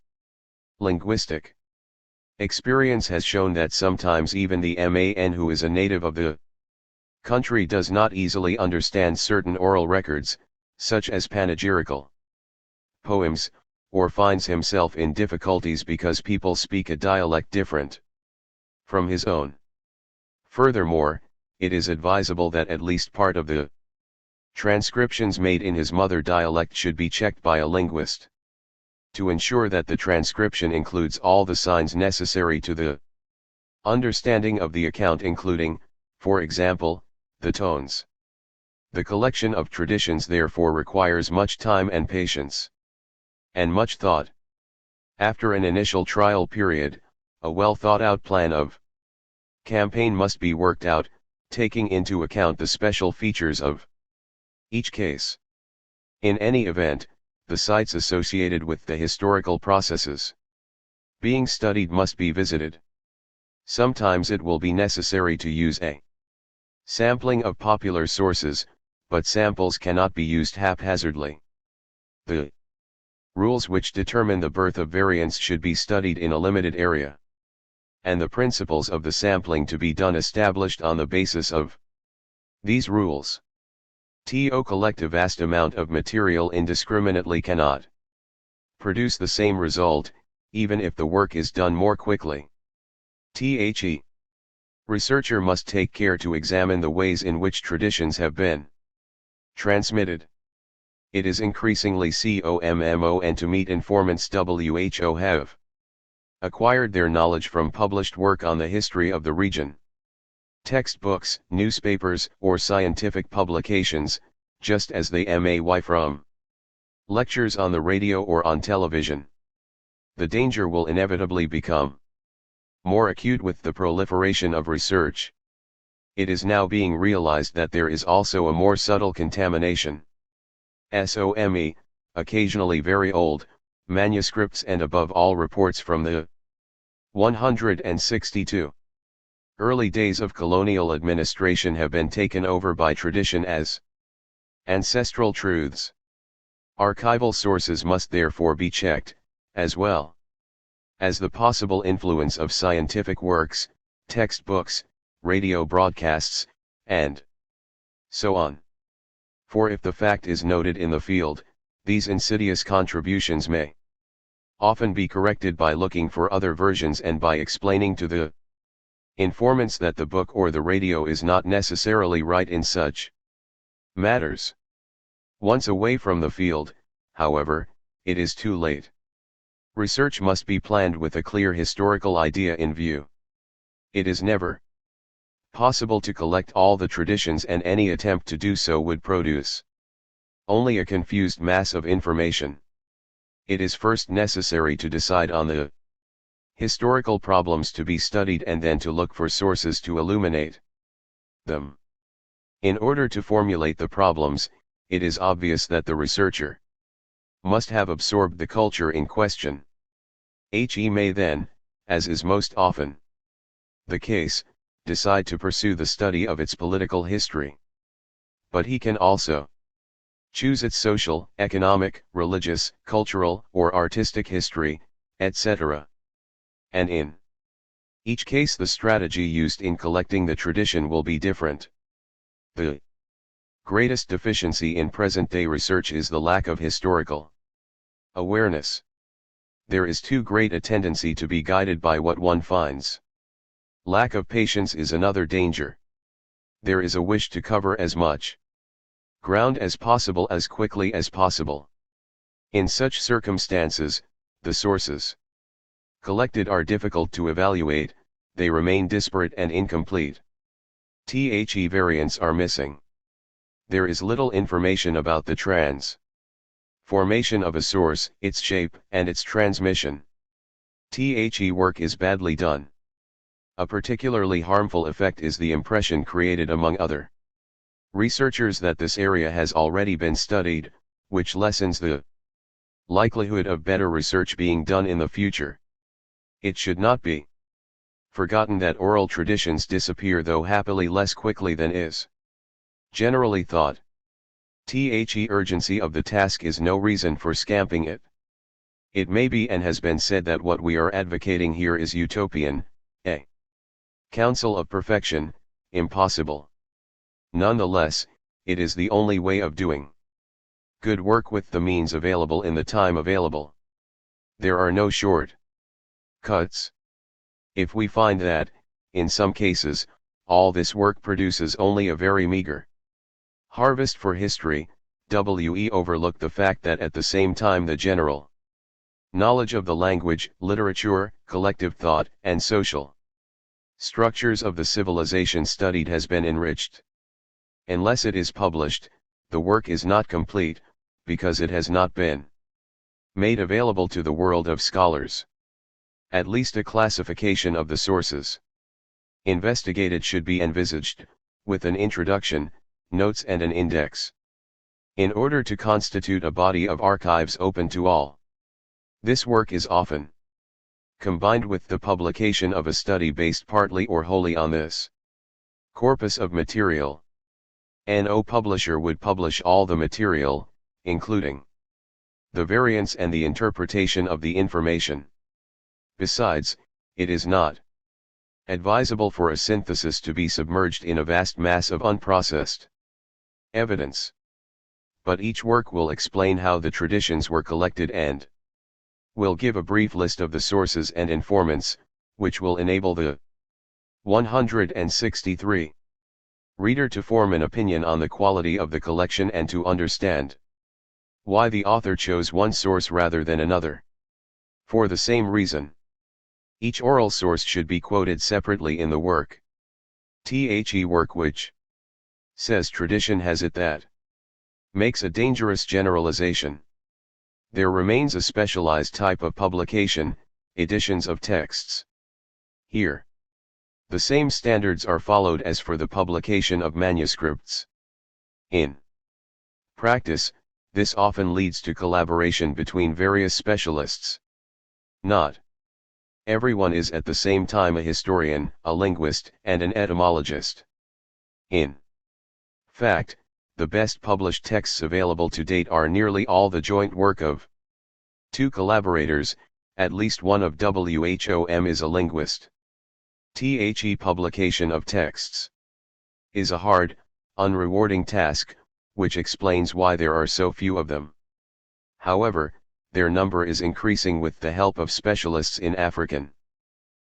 Linguistic experience has shown that sometimes even the man who is a native of the country does not easily understand certain oral records, such as panegyrical poems, or finds himself in difficulties because people speak a dialect different from his own. Furthermore, it is advisable that at least part of the transcriptions made in his mother dialect should be checked by a linguist, to ensure that the transcription includes all the signs necessary to the understanding of the account, including, for example, the tones. The collection of traditions therefore requires much time and patience, and much thought. After an initial trial period, a well thought out plan of campaign must be worked out, taking into account the special features of each case. In any event, the sites associated with the historical processes being studied must be visited. Sometimes it will be necessary to use a sampling of popular sources, but samples cannot be used haphazardly. The Rules which determine the birth of variants should be studied in a limited area. And the principles of the sampling to be done established on the basis of these rules. To collect a vast amount of material indiscriminately cannot produce the same result, even if the work is done more quickly. The researcher must take care to examine the ways in which traditions have been transmitted. It is increasingly common to meet informants who have acquired their knowledge from published work on the history of the region. Textbooks, newspapers, or scientific publications, just as they may from lectures on the radio or on television. The danger will inevitably become more acute with the proliferation of research. It is now being realized that there is also a more subtle contamination. Occasionally very old, manuscripts and above all reports from the 162 early days of colonial administration have been taken over by tradition as ancestral truths. Archival sources must therefore be checked, as well as the possible influence of scientific works, textbooks, radio broadcasts, and so on. For if the fact is noted in the field, these insidious contributions may often be corrected by looking for other versions and by explaining to the informants that the book or the radio is not necessarily right in such matters. Once away from the field, however, it is too late. Research must be planned with a clear historical idea in view. It is never possible to collect all the traditions, and any attempt to do so would produce only a confused mass of information. It is first necessary to decide on the historical problems to be studied and then to look for sources to illuminate them. In order to formulate the problems, it is obvious that the researcher must have absorbed the culture in question. He may then, as is most often the case, decide to pursue the study of its political history. But he can also choose its social, economic, religious, cultural, or artistic history, etc. And in each case the strategy used in collecting the tradition will be different. The greatest deficiency in present-day research is the lack of historical awareness. There is too great a tendency to be guided by what one finds. Lack of patience is another danger. There is a wish to cover as much ground as possible as quickly as possible. In such circumstances, the sources collected are difficult to evaluate, they remain disparate and incomplete. The variants are missing. There is little information about the transformation of a source, its shape, and its transmission. The work is badly done. A particularly harmful effect is the impression created among other researchers that this area has already been studied, which lessens the likelihood of better research being done in the future. It should not be forgotten that oral traditions disappear, though happily less quickly than is generally thought. The urgency of the task is no reason for scamping it. It may be and has been said that what we are advocating here is utopian, a counsel of perfection, impossible. Nonetheless, it is the only way of doing good work with the means available in the time available. There are no short cuts. If we find that, in some cases, all this work produces only a very meager harvest for history, we overlook the fact that at the same time the general knowledge of the language, literature, collective thought, and social structures of the civilization studied has been enriched. Unless it is published, the work is not complete, because it has not been made available to the world of scholars. At least a classification of the sources investigated should be envisaged, with an introduction, notes and an index, in order to constitute a body of archives open to all. This work is often combined with the publication of a study based partly or wholly on this corpus of material. No publisher would publish all the material, including the variance and the interpretation of the information. Besides, it is not advisable for a synthesis to be submerged in a vast mass of unprocessed evidence. But each work will explain how the traditions were collected and will give a brief list of the sources and informants, which will enable the 163 reader to form an opinion on the quality of the collection and to understand why the author chose one source rather than another. For the same reason, each oral source should be quoted separately in the work. The work which says tradition has it that makes a dangerous generalization. There remains a specialized type of publication, editions of texts. Here, the same standards are followed as for the publication of manuscripts. In practice, this often leads to collaboration between various specialists. Not everyone is at the same time a historian, a linguist, and an etymologist. In fact, the best published texts available to date are nearly all the joint work of two collaborators, at least one of whom is a linguist. The publication of texts is a hard, unrewarding task, which explains why there are so few of them. However, their number is increasing with the help of specialists in African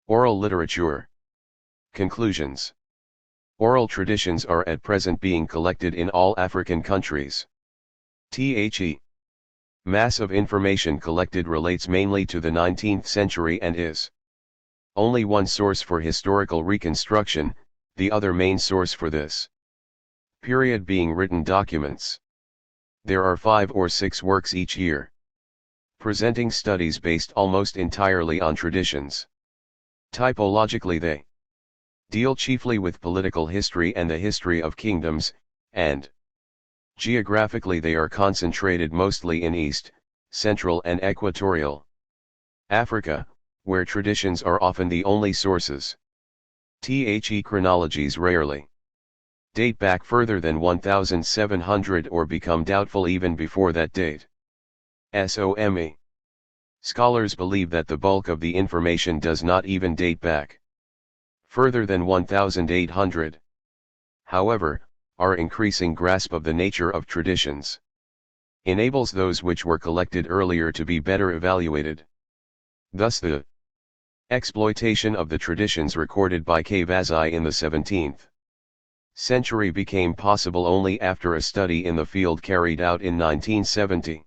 oral literature. Conclusions. Oral traditions are at present being collected in all African countries. The mass of information collected relates mainly to the 19th century and is only one source for historical reconstruction, the other main source for this period being written documents. There are 5 or 6 works each year, presenting studies based almost entirely on traditions. Typologically they deal chiefly with political history and the history of kingdoms, and geographically they are concentrated mostly in East, Central and Equatorial Africa, where traditions are often the only sources. The chronologies rarely date back further than 1700 or become doubtful even before that date. Scholars believe that the bulk of the information does not even date back further than 1800. However, our increasing grasp of the nature of traditions enables those which were collected earlier to be better evaluated. Thus the exploitation of the traditions recorded by Cavazzi in the 17th century became possible only after a study in the field carried out in 1970.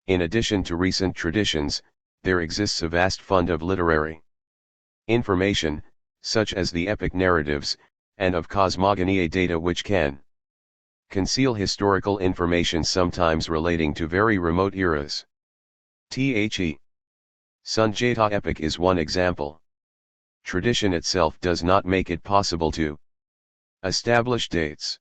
In addition to recent traditions, there exists a vast fund of literary information, such as the epic narratives, and of cosmogoniae data which can conceal historical information sometimes relating to very remote eras. The Sunjata epic is one example. Tradition itself does not make it possible to establish dates.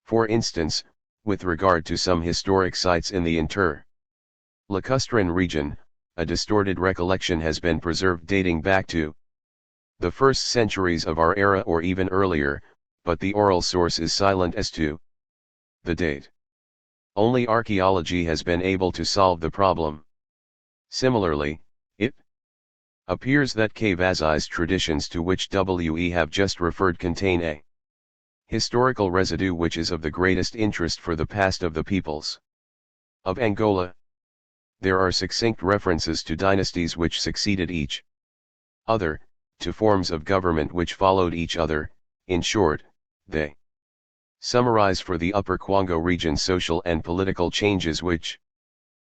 For instance, with regard to some historic sites in the inter-Lacustrine region, a distorted recollection has been preserved dating back to the first centuries of our era or even earlier, but the oral source is silent as to the date. Only archaeology has been able to solve the problem. Similarly, it appears that Cavazzi's traditions to which we have just referred contain a historical residue which is of the greatest interest for the past of the peoples of Angola. There are succinct references to dynasties which succeeded each other, to forms of government which followed each other. In short, they summarize for the Upper Kwango region social and political changes which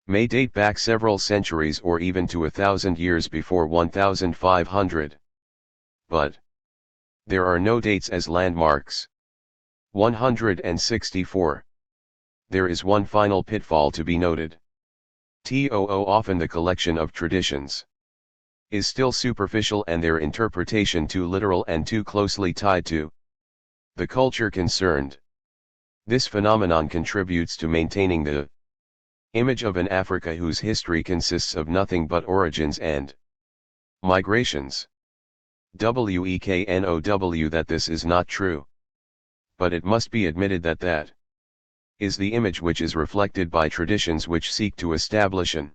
may date back several centuries or even to 1,000 years before 1500. But there are no dates as landmarks. 164. There is one final pitfall to be noted. Often the collection of traditions is still superficial and their interpretation too literal and too closely tied to the culture concerned. This phenomenon contributes to maintaining the image of an Africa whose history consists of nothing but origins and migrations. That this is not true. But it must be admitted that is the image which is reflected by traditions which seek to establish an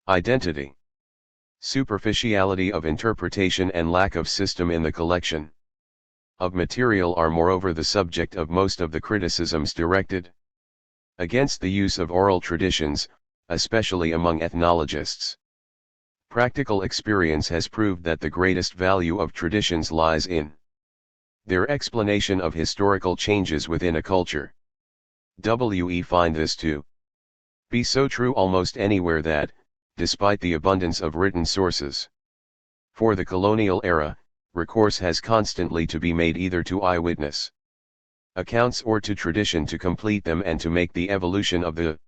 identity. Superficiality of interpretation and lack of system in the collection of material are moreover the subject of most of the criticisms directed against the use of oral traditions, especially among ethnologists. Practical experience has proved that the greatest value of traditions lies in their explanation of historical changes within a culture. We find this to be so true almost anywhere that, despite the abundance of written sources for the colonial era, recourse has constantly to be made either to eyewitness accounts or to tradition to complete them and to make the evolution of the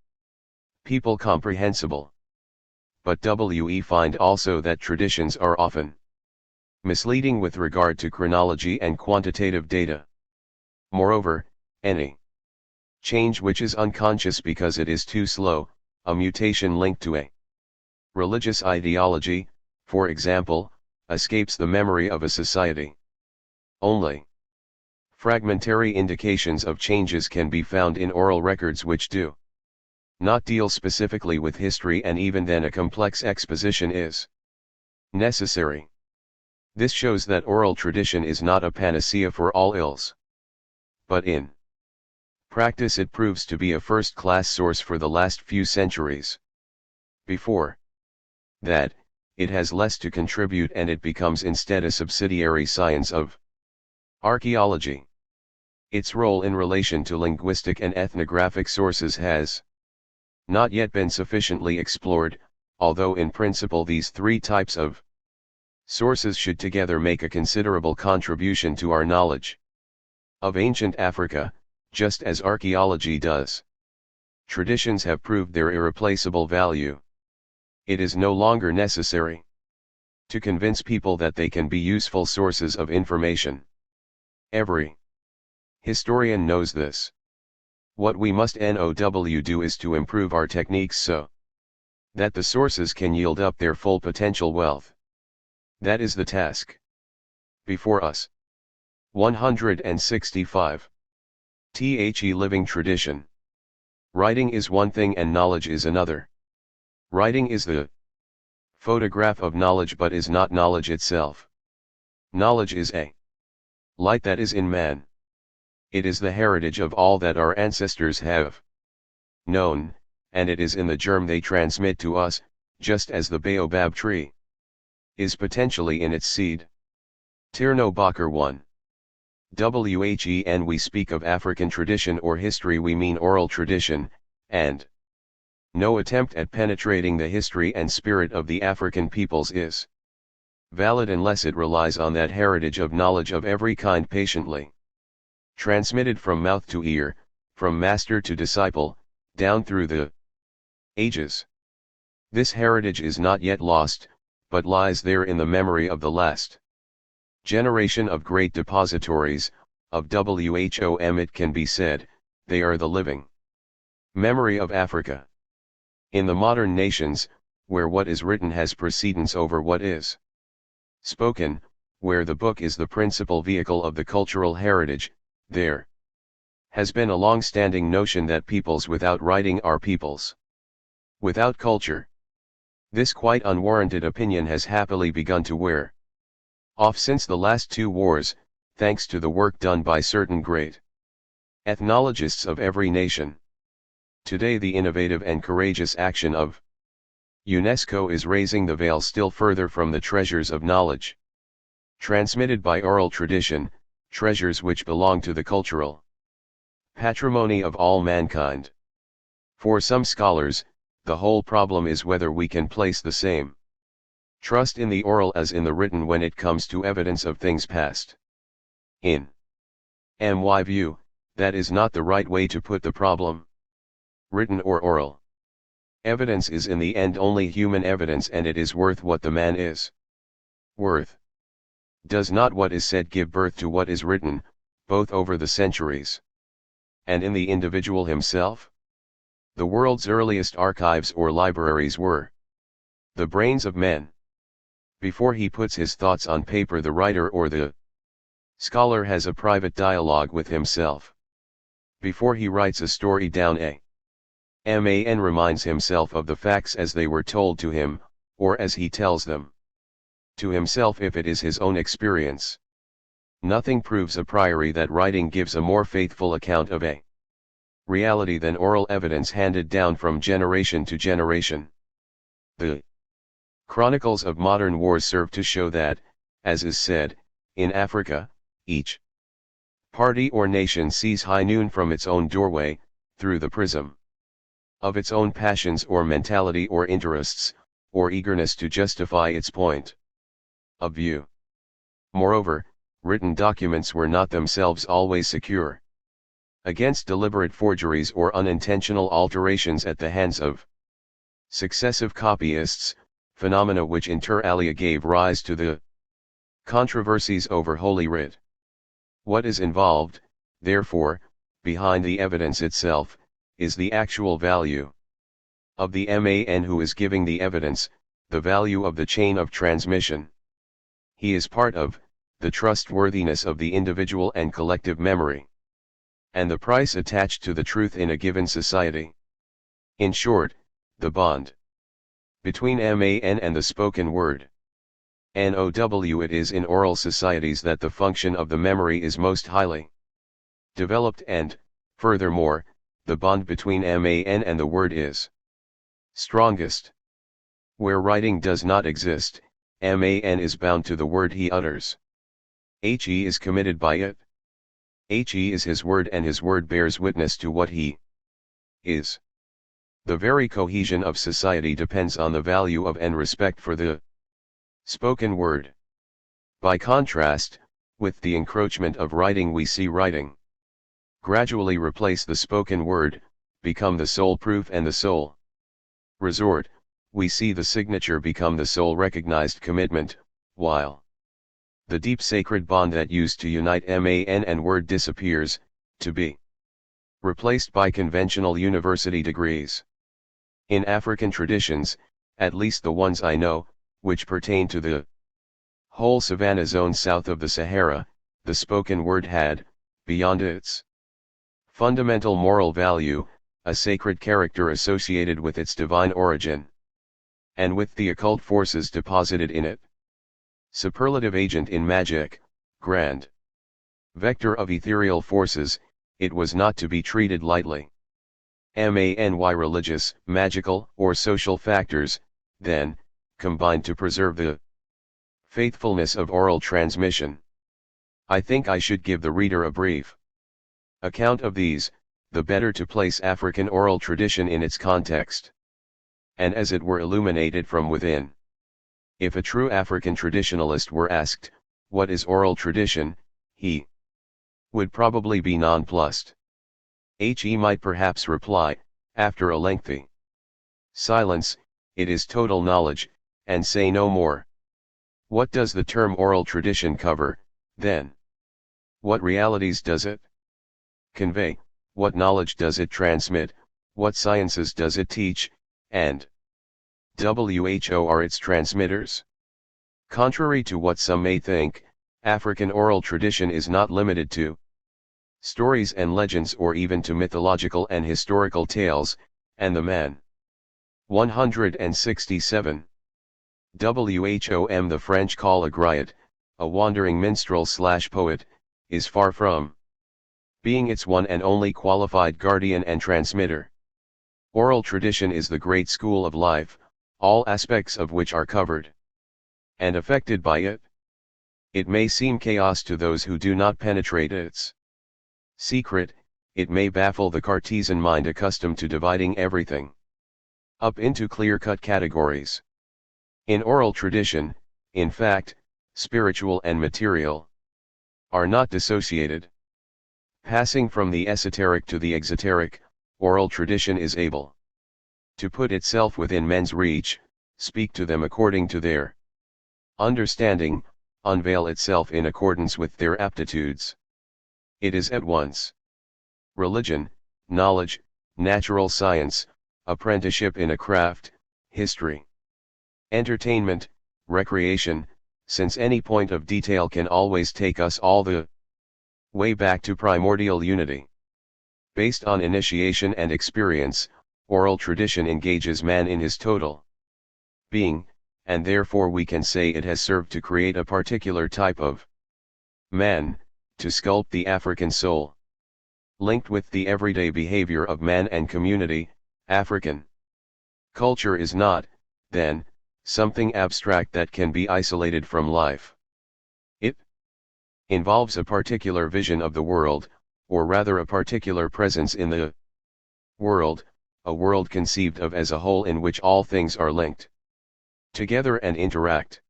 people comprehensible. But we find also that traditions are often misleading with regard to chronology and quantitative data. Moreover, any change which is unconscious because it is too slow, a mutation linked to a religious ideology, for example, escapes the memory of a society. Only fragmentary indications of changes can be found in oral records which do not deal specifically with history, and even then a complex exposition is necessary. This shows that oral tradition is not a panacea for all ills. But in practice it proves to be a first-class source for the last few centuries. Before that, it has less to contribute and it becomes instead a subsidiary science of archaeology. Its role in relation to linguistic and ethnographic sources has not yet been sufficiently explored, although in principle these three types of sources should together make a considerable contribution to our knowledge of ancient Africa, just as archaeology does. Traditions have proved their irreplaceable value. It is no longer necessary to convince people that they can be useful sources of information. Every historian knows this. What we must do is to improve our techniques so that the sources can yield up their full potential wealth. That is the task before us. 165. Living tradition. Writing is one thing and knowledge is another. Writing is the photograph of knowledge but is not knowledge itself. Knowledge is a light that is in man. It is the heritage of all that our ancestors have known, and it is in the germ they transmit to us, just as the baobab tree is potentially in its seed. Tirno-Bakr 1. When we speak of African tradition or history we mean oral tradition, and no attempt at penetrating the history and spirit of the African peoples is valid unless it relies on that heritage of knowledge of every kind patiently transmitted from mouth to ear, from master to disciple, down through the ages. This heritage is not yet lost, but lies there in the memory of the last generation of great depositories, of Whom it can be said, they are the living memory of Africa. In the modern nations, where what is written has precedence over what is spoken, where the book is the principal vehicle of the cultural heritage, there has been a long-standing notion that peoples without writing are peoples without culture. This quite unwarranted opinion has happily begun to wear off since the last two wars, thanks to the work done by certain great ethnologists of every nation. Today the innovative and courageous action of UNESCO is raising the veil still further from the treasures of knowledge transmitted by oral tradition, treasures which belong to the cultural patrimony of all mankind. For some scholars, the whole problem is whether we can place the same trust in the oral as in the written when it comes to evidence of things past. In my view, that is not the right way to put the problem. Written or oral evidence is in the end only human evidence, and it is worth what the man is worth. Does not what is said give birth to what is written, both over the centuries and in the individual himself? The world's earliest archives or libraries were the brains of men. Before he puts his thoughts on paper, the writer or the scholar has a private dialogue with himself. Before he writes a story down, a man reminds himself of the facts as they were told to him, or as he tells them to himself if it is his own experience. Nothing proves a priori that writing gives a more faithful account of a reality than oral evidence handed down from generation to generation. The chronicles of modern wars serve to show that, as is said, in Africa, each party or nation sees high noon from its own doorway, through the prism of its own passions or mentality or interests, or eagerness to justify its point of view. Moreover, written documents were not themselves always secure against deliberate forgeries or unintentional alterations at the hands of successive copyists, phenomena which inter alia gave rise to the controversies over Holy Writ. What is involved, therefore, behind the evidence itself, is the actual value of the man who is giving the evidence, the value of the chain of transmission. He is part of the trustworthiness of the individual and collective memory, and the price attached to the truth in a given society. In short, the bond between man and the spoken word. Now it is in oral societies that the function of the memory is most highly developed and, furthermore, the bond between man and the word is strongest. Where writing does not exist, man is bound to the word he utters. He is committed by it. He is his word, and his word bears witness to what he is. The very cohesion of society depends on the value of and respect for the spoken word. By contrast, with the encroachment of writing, we see writing gradually replace the spoken word, become the sole proof and the sole resort. We see the signature become the sole recognized commitment, while the deep sacred bond that used to unite man and word disappears, to be replaced by conventional university degrees. In African traditions, at least the ones I know, which pertain to the whole savanna zone south of the Sahara, the spoken word had, beyond its fundamental moral value, a sacred character associated with its divine origin, and with the occult forces deposited in it. Superlative agent in magic, grand vector of ethereal forces, it was not to be treated lightly. Many religious, magical, or social factors, then, combined to preserve the faithfulness of oral transmission. I think I should give the reader a brief account of these, the better to place African oral tradition in its context, and as it were illuminated from within. If a true African traditionalist were asked, what is oral tradition, he would probably be nonplussed. He might perhaps reply, after a lengthy silence, it is total knowledge, and say no more. What does the term oral tradition cover, then? What realities does it convey, what knowledge does it transmit, what sciences does it teach, and who are its transmitters? Contrary to what some may think, African oral tradition is not limited to stories and legends or even to mythological and historical tales, and the man 167. Whom the French call a griot, a wandering minstrel/poet, is far from being its one and only qualified guardian and transmitter. Oral tradition is the great school of life, all aspects of which are covered and affected by it. It may seem chaos to those who do not penetrate its secret, it may baffle the Cartesian mind accustomed to dividing everything up into clear-cut categories. In oral tradition, in fact, spiritual and material are not dissociated. Passing from the esoteric to the exoteric, oral tradition is able to put itself within men's reach, speak to them according to their understanding, unveil itself in accordance with their aptitudes. It is at once religion, knowledge, natural science, apprenticeship in a craft, history, entertainment, recreation, since any point of detail can always take us all the way back to primordial unity. Based on initiation and experience, oral tradition engages man in his total being, and therefore we can say it has served to create a particular type of man, to sculpt the African soul. Linked with the everyday behavior of man and community, African culture is not, then, something abstract that can be isolated from life. It involves a particular vision of the world, or rather a particular presence in the world, a world conceived of as a whole in which all things are linked together and interact.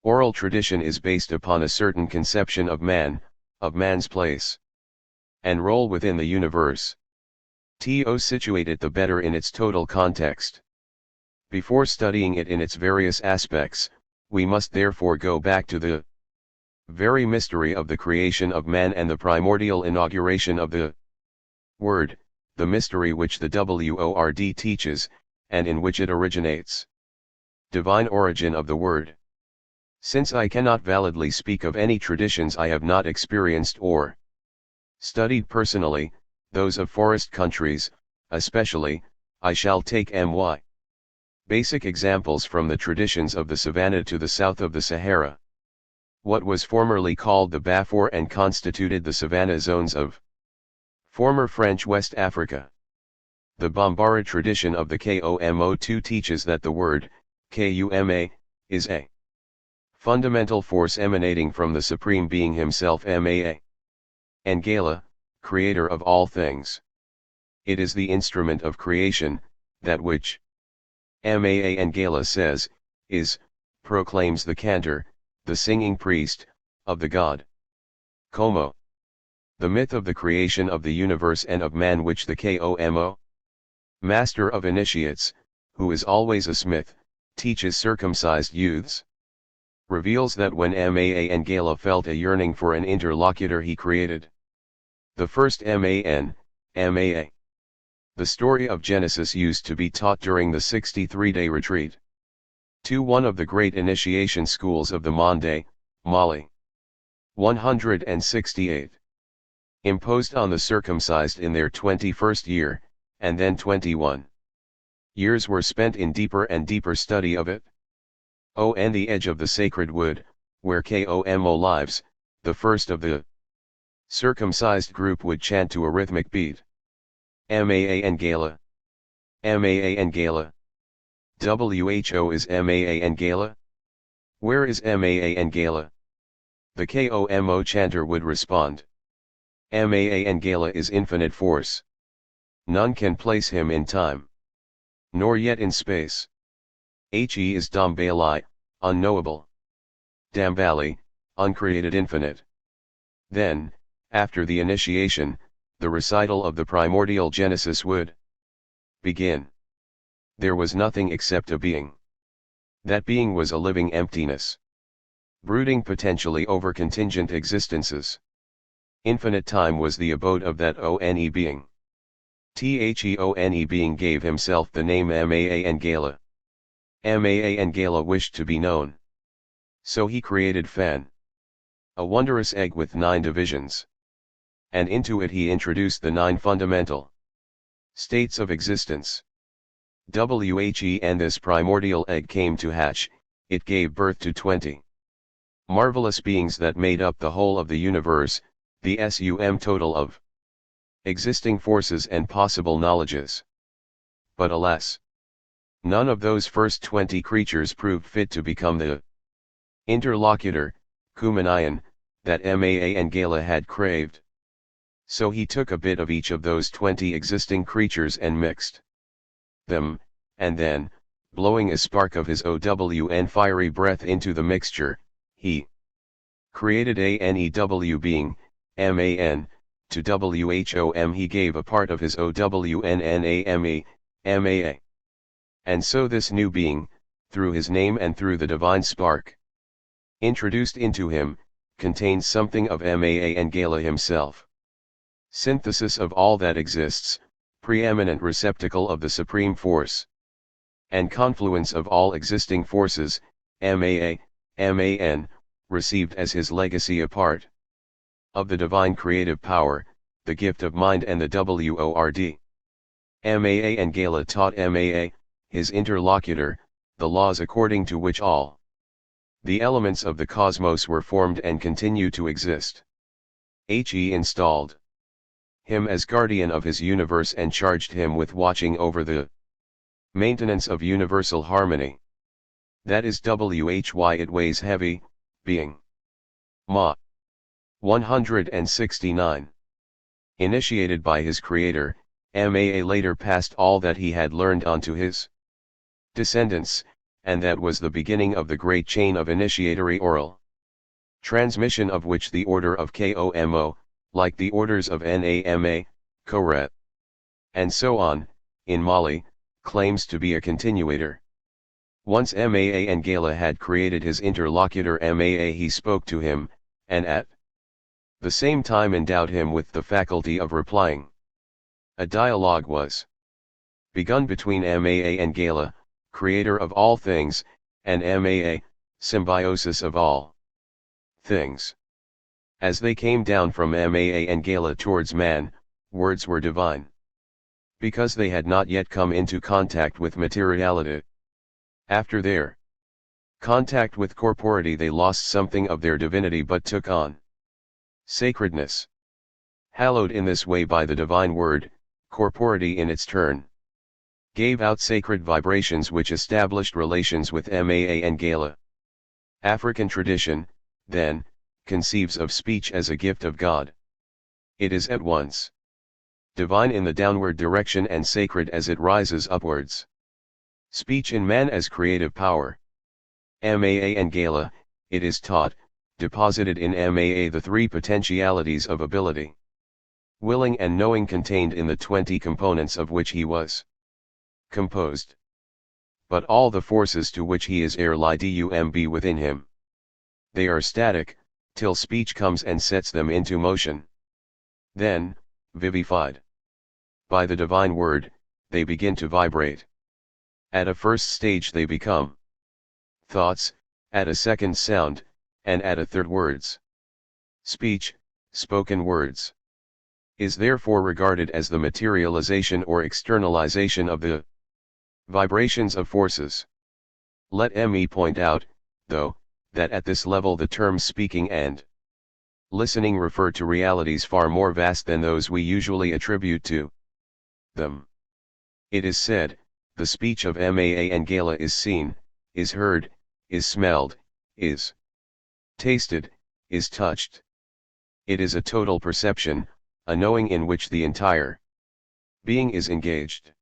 Oral tradition is based upon a certain conception of man, of man's place and role within the universe. To situate it the better in its total context. Before studying it in its various aspects, we must therefore go back to the very mystery of the creation of man and the primordial inauguration of the Word, the mystery which the Word teaches, and in which it originates. Divine origin of the Word. Since I cannot validly speak of any traditions I have not experienced or studied personally, those of forest countries, especially, I shall take my basic examples from the traditions of the Savannah to the south of the Sahara. What was formerly called the Bafour and constituted the Savannah zones of former French West Africa. The Bambara tradition of the Komo2 teaches that the word, Kuma, is a fundamental force emanating from the Supreme Being himself Maa. Ngala, creator of all things. It is the instrument of creation, that which Maa Ngala says, is, proclaims the cantor, the singing priest, of the god. Como. The myth of the creation of the universe and of man which the Komo, master of initiates, who is always a smith, teaches circumcised youths. Reveals that when Maa Ngala felt a yearning for an interlocutor he created the first Maa. The story of Genesis used to be taught during the 63-day retreat to one of the great initiation schools of the Monde, Mali. 168. Imposed on the circumcised in their 21st year, and then 21 years were spent in deeper and deeper study of it. On the edge of the sacred wood, where Komo lives, the first of the circumcised group would chant to a rhythmic beat. Maa Ngala. Maa Ngala. Who is Maa Ngala? Where is Maa Ngala? The Komo chanter would respond. Maa Ngala is infinite force. None can place him in time, nor yet in space. He is Dambali, unknowable. Dambali, uncreated infinite. Then, after the initiation, the recital of the primordial Genesis would begin. There was nothing except a being. That being was a living emptiness, brooding potentially over contingent existences. Infinite time was the abode of that one being. The being gave himself the name Maa Ngala. Maa Ngala wished to be known. So he created Fan, a wondrous egg with 9 divisions. And into it he introduced the 9 fundamental states of existence. And this primordial egg came to hatch, it gave birth to 20 marvelous beings that made up the whole of the universe, the total of existing forces and possible knowledges. But alas, none of those first 20 creatures proved fit to become the interlocutor, Kumanayan, that Maa Ngala had craved. So he took a bit of each of those 20 existing creatures and mixed them, and then, blowing a spark of his own fiery breath into the mixture, he created a new being, Man. To Whom he gave a part of his own Ma. And so this new being, through his name and through the divine spark introduced into him, contains something of Maa Ngala himself. Synthesis of all that exists, preeminent receptacle of the supreme force, and confluence of all existing forces, Man, received as his legacy a part of the divine creative power, the gift of mind and the word. Maa and Gala taught Maa, his interlocutor, the laws according to which all the elements of the cosmos were formed and continue to exist. He installed him as guardian of his universe and charged him with watching over the maintenance of universal harmony. That is why it weighs heavy, being Ma. 169. Initiated by his creator, Maa later passed all that he had learned on to his descendants, and that was the beginning of the great chain of initiatory oral transmission, of which the order of Komo, like the orders of Nama, Koret, and so on, in Mali, claims to be a continuator. Once Maa and Gala had created his interlocutor Maa, he spoke to him, and at the same time endowed him with the faculty of replying. A dialogue was begun between Maa and Gala, creator of all things, and Maa, symbiosis of all things. As they came down from Maa and Gala towards man, words were divine, because they had not yet come into contact with materiality. After their contact with corporeity, they lost something of their divinity but took on sacredness. Hallowed in this way by the divine word, corporeity in its turn gave out sacred vibrations which established relations with Maa and Gala. African tradition, then, conceives of speech as a gift of God. It is at once divine in the downward direction and sacred as it rises upwards. Speech in man as creative power. Maa and Gala, it is taught, deposited in Maa the three potentialities of ability, willing and knowing contained in the 20 components of which he was composed. But all the forces to which he is heir lie dumb within him. They are static, till speech comes and sets them into motion. Then, vivified by the divine word, they begin to vibrate. At a first stage they become thoughts, at a second sound, and at a third words. Speech, spoken words, is therefore regarded as the materialization or externalization of the vibrations of forces. Let me point out, though, that at this level the terms speaking and listening refer to realities far more vast than those we usually attribute to them. It is said, the speech of Maa and Gala is seen, is heard, is smelled, is tasted, is touched. It is a total perception, a knowing in which the entire being is engaged.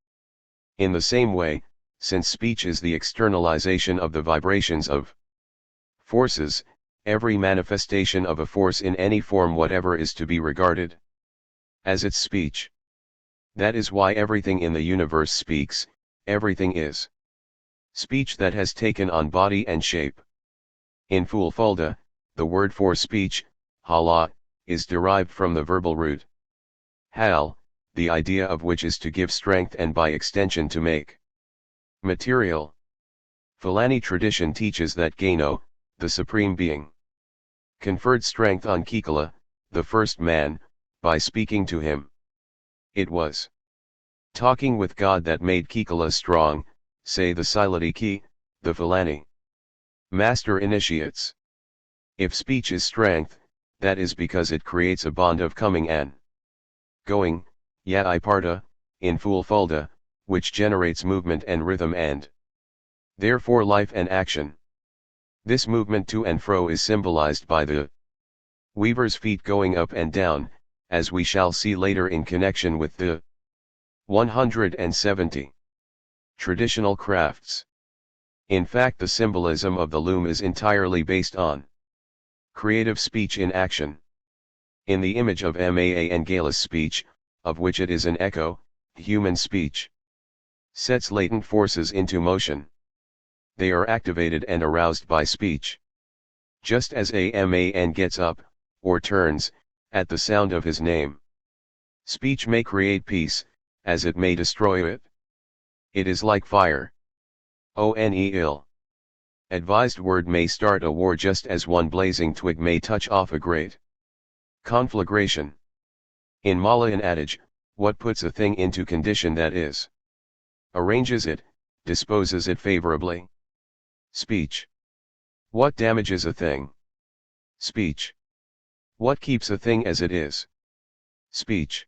In the same way, since speech is the externalization of the vibrations of forces, every manifestation of a force in any form whatever is to be regarded as its speech. That is why everything in the universe speaks, everything is speech that has taken on body and shape. In Fulfulde, the word for speech, hala, is derived from the verbal root hal, the idea of which is to give strength and by extension to make material. Fulani tradition teaches that Gano, the supreme being, conferred strength on Kikala, the first man, by speaking to him. It was talking with God that made Kikala strong, say the Silati, the Fulani master initiates. If speech is strength, that is because it creates a bond of coming and going, Yaiparta, in Fulfulde, which generates movement and rhythm and therefore life and action. This movement to and fro is symbolized by the weaver's feet going up and down, as we shall see later in connection with the 170 traditional crafts. In fact, the symbolism of the loom is entirely based on creative speech in action. In the image of Maa and Gala's speech, of which it is an echo, human speech sets latent forces into motion. They are activated and aroused by speech. Just as a man gets up, or turns, at the sound of his name. Speech may create peace, as it may destroy it. It is like fire. One ill advised word may start a war, just as one blazing twig may touch off a great conflagration. In Malayan adage, what puts a thing into condition that is, arranges it, disposes it favorably. Speech. What damages a thing? Speech. What keeps a thing as it is? Speech.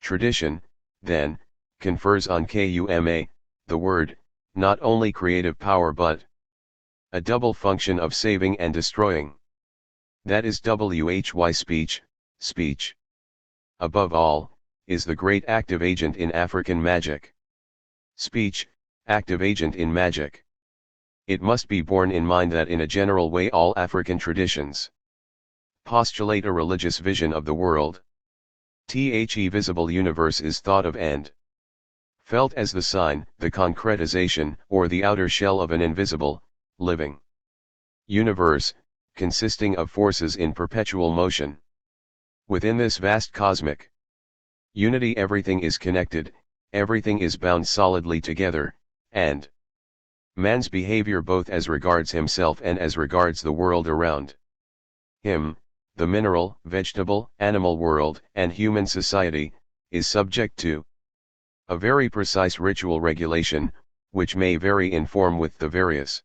Tradition, then, confers on KUMA, the word, not only creative power but a double function of saving and destroying. That is WHY speech, speech. Above all, is the great active agent in African magic. Speech, active agent in magic. It must be borne in mind that in a general way all African traditions postulate a religious vision of the world. The visible universe is thought of and felt as the sign, the concretization, or the outer shell of an invisible, living universe, consisting of forces in perpetual motion. Within this vast cosmic unity everything is connected, everything is bound solidly together, and man's behavior both as regards himself and as regards the world around him, the mineral, vegetable, animal world, and human society, is subject to a very precise ritual regulation, which may vary in form with the various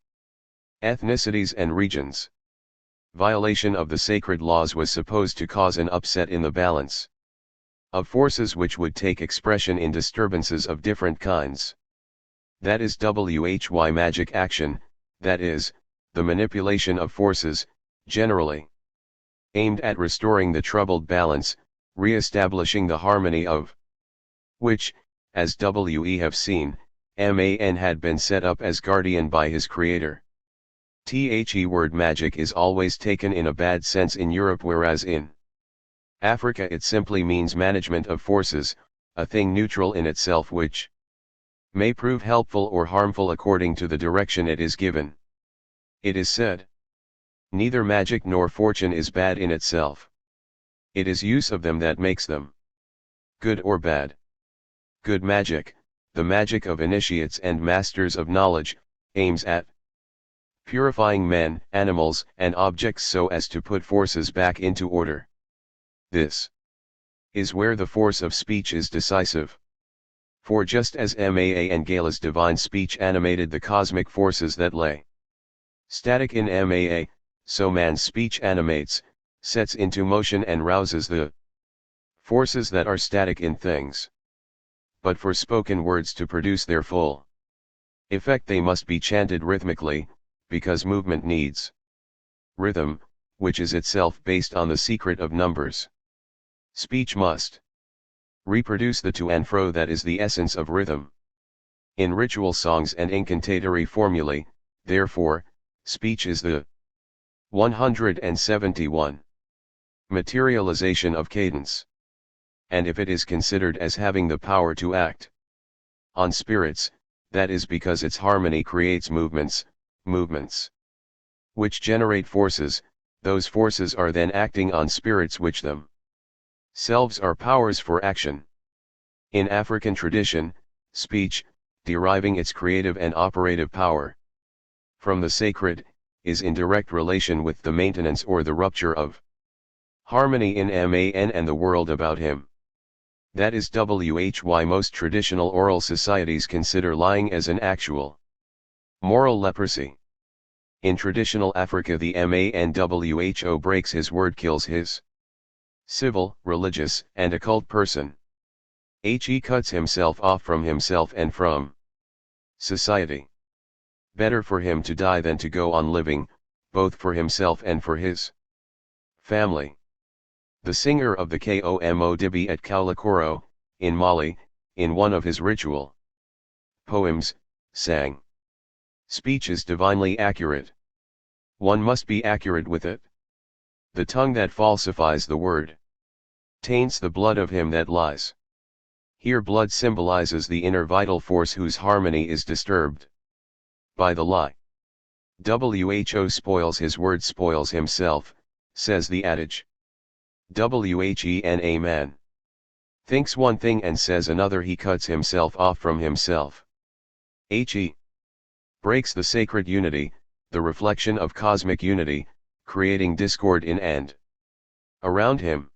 ethnicities and regions. Violation of the sacred laws was supposed to cause an upset in the balance of forces which would take expression in disturbances of different kinds. That is WHY magic action, that is, the manipulation of forces, generally aimed at restoring the troubled balance, re-establishing the harmony of which, as we have seen, man had been set up as guardian by his creator. The word magic is always taken in a bad sense in Europe, whereas in Africa it simply means management of forces, a thing neutral in itself which may prove helpful or harmful according to the direction it is given. It is said, neither magic nor fortune is bad in itself. It is use of them that makes them good or bad. Good magic, the magic of initiates and masters of knowledge, aims at purifying men, animals, and objects so as to put forces back into order. This is where the force of speech is decisive. For just as Maa and Gala's divine speech animated the cosmic forces that lay static in Maa, so man's speech animates, sets into motion and rouses the forces that are static in things. But for spoken words to produce their full effect they must be chanted rhythmically, because movement needs rhythm, which is itself based on the secret of numbers. Speech must reproduce the to and fro that is the essence of rhythm. In ritual songs and incantatory formulae, therefore, speech is the 171 materialization of cadence. And if it is considered as having the power to act on spirits, that is because its harmony creates movements which generate forces. Those forces are then acting on spirits which themselves are powers for action. In African tradition, speech, deriving its creative and operative power from the sacred, is in direct relation with the maintenance or the rupture of harmony in Man and the world about him. That is why most traditional oral societies consider lying as an actual moral leprosy. In traditional Africa the man breaks his word, kills his civil, religious, and occult person. He cuts himself off from himself and from society. Better for him to die than to go on living, both for himself and for his family. The singer of the Komo Dibi at Kaulakoro, in Mali, in one of his ritual poems, sang, "Speech is divinely accurate. One must be accurate with it. The tongue that falsifies the word taints the blood of him that lies." Here blood symbolizes the inner vital force whose harmony is disturbed by the lie. Who spoils his word spoils himself, says the adage. When a man thinks one thing and says another, he cuts himself off from himself. He breaks the sacred unity, the reflection of cosmic unity, creating discord in and around him.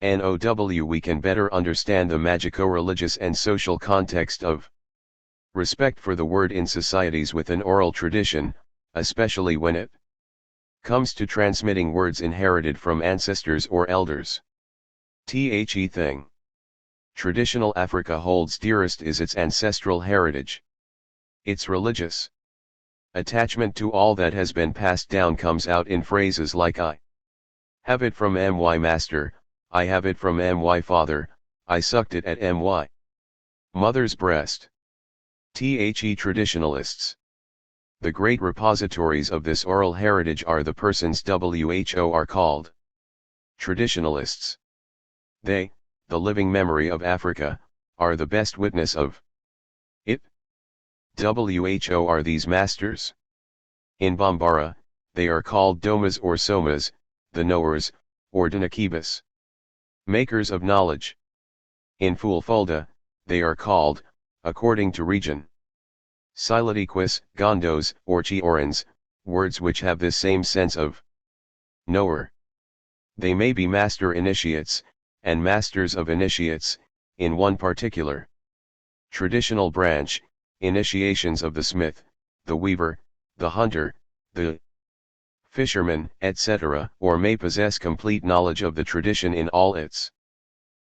NOW we can better understand the magico-religious and social context of respect for the word in societies with an oral tradition, especially when it comes to transmitting words inherited from ancestors or elders. The thing traditional Africa holds dearest is its ancestral heritage. Its religious attachment to all that has been passed down comes out in phrases like I have it from my master, I have it from my father, I sucked it at my mother's breast. The traditionalists. The great repositories of this oral heritage are the persons who are called traditionalists. They, the living memory of Africa, are the best witness of it. Who are these masters? In Bambara, they are called Domas or Somas, the knowers, or Dinakibas, makers of knowledge. In Fulfulde, they are called, according to region, Siladiquis, Gondos, or Chiorans, words which have this same sense of knower. They may be master initiates, and masters of initiates, in one particular traditional branch, initiations of the smith, the weaver, the hunter, the fisherman, etc., or may possess complete knowledge of the tradition in all its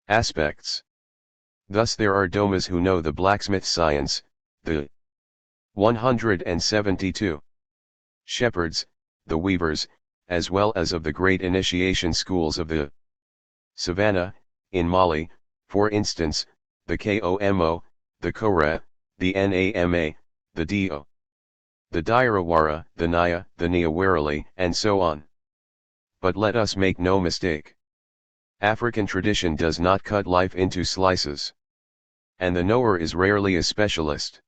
aspects. Thus there are domas who know the blacksmith science, the 172 shepherds, the weavers, as well as of the great initiation schools of the savannah, in Mali, for instance, the Komo, the Kora, the Nama, the Dio, the Dirawara, the Naya, the Niawarali, and so on. But let us make no mistake. African tradition does not cut life into slices. And the knower is rarely a specialist.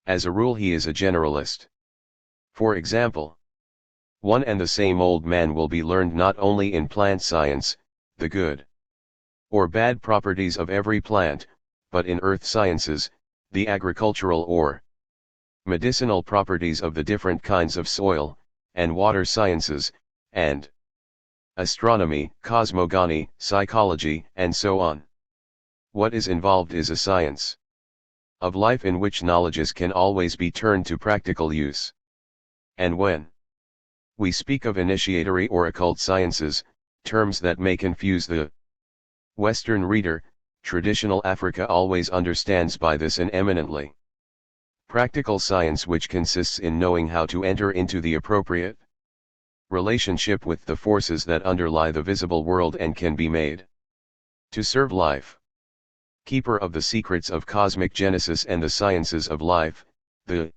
As a rule he is a generalist. For example, one and the same old man will be learned not only in plant science, the good or bad properties of every plant, but in earth sciences, the agricultural or medicinal properties of the different kinds of soil, and water sciences, and astronomy, cosmogony, psychology, and so on. What is involved is a science of life in which knowledges can always be turned to practical use. And when we speak of initiatory or occult sciences, terms that may confuse the Western reader, traditional Africa always understands by this an eminently practical science which consists in knowing how to enter into the appropriate relationship with the forces that underlie the visible world and can be made to serve life. Keeper of the secrets of cosmic genesis and the sciences of life, the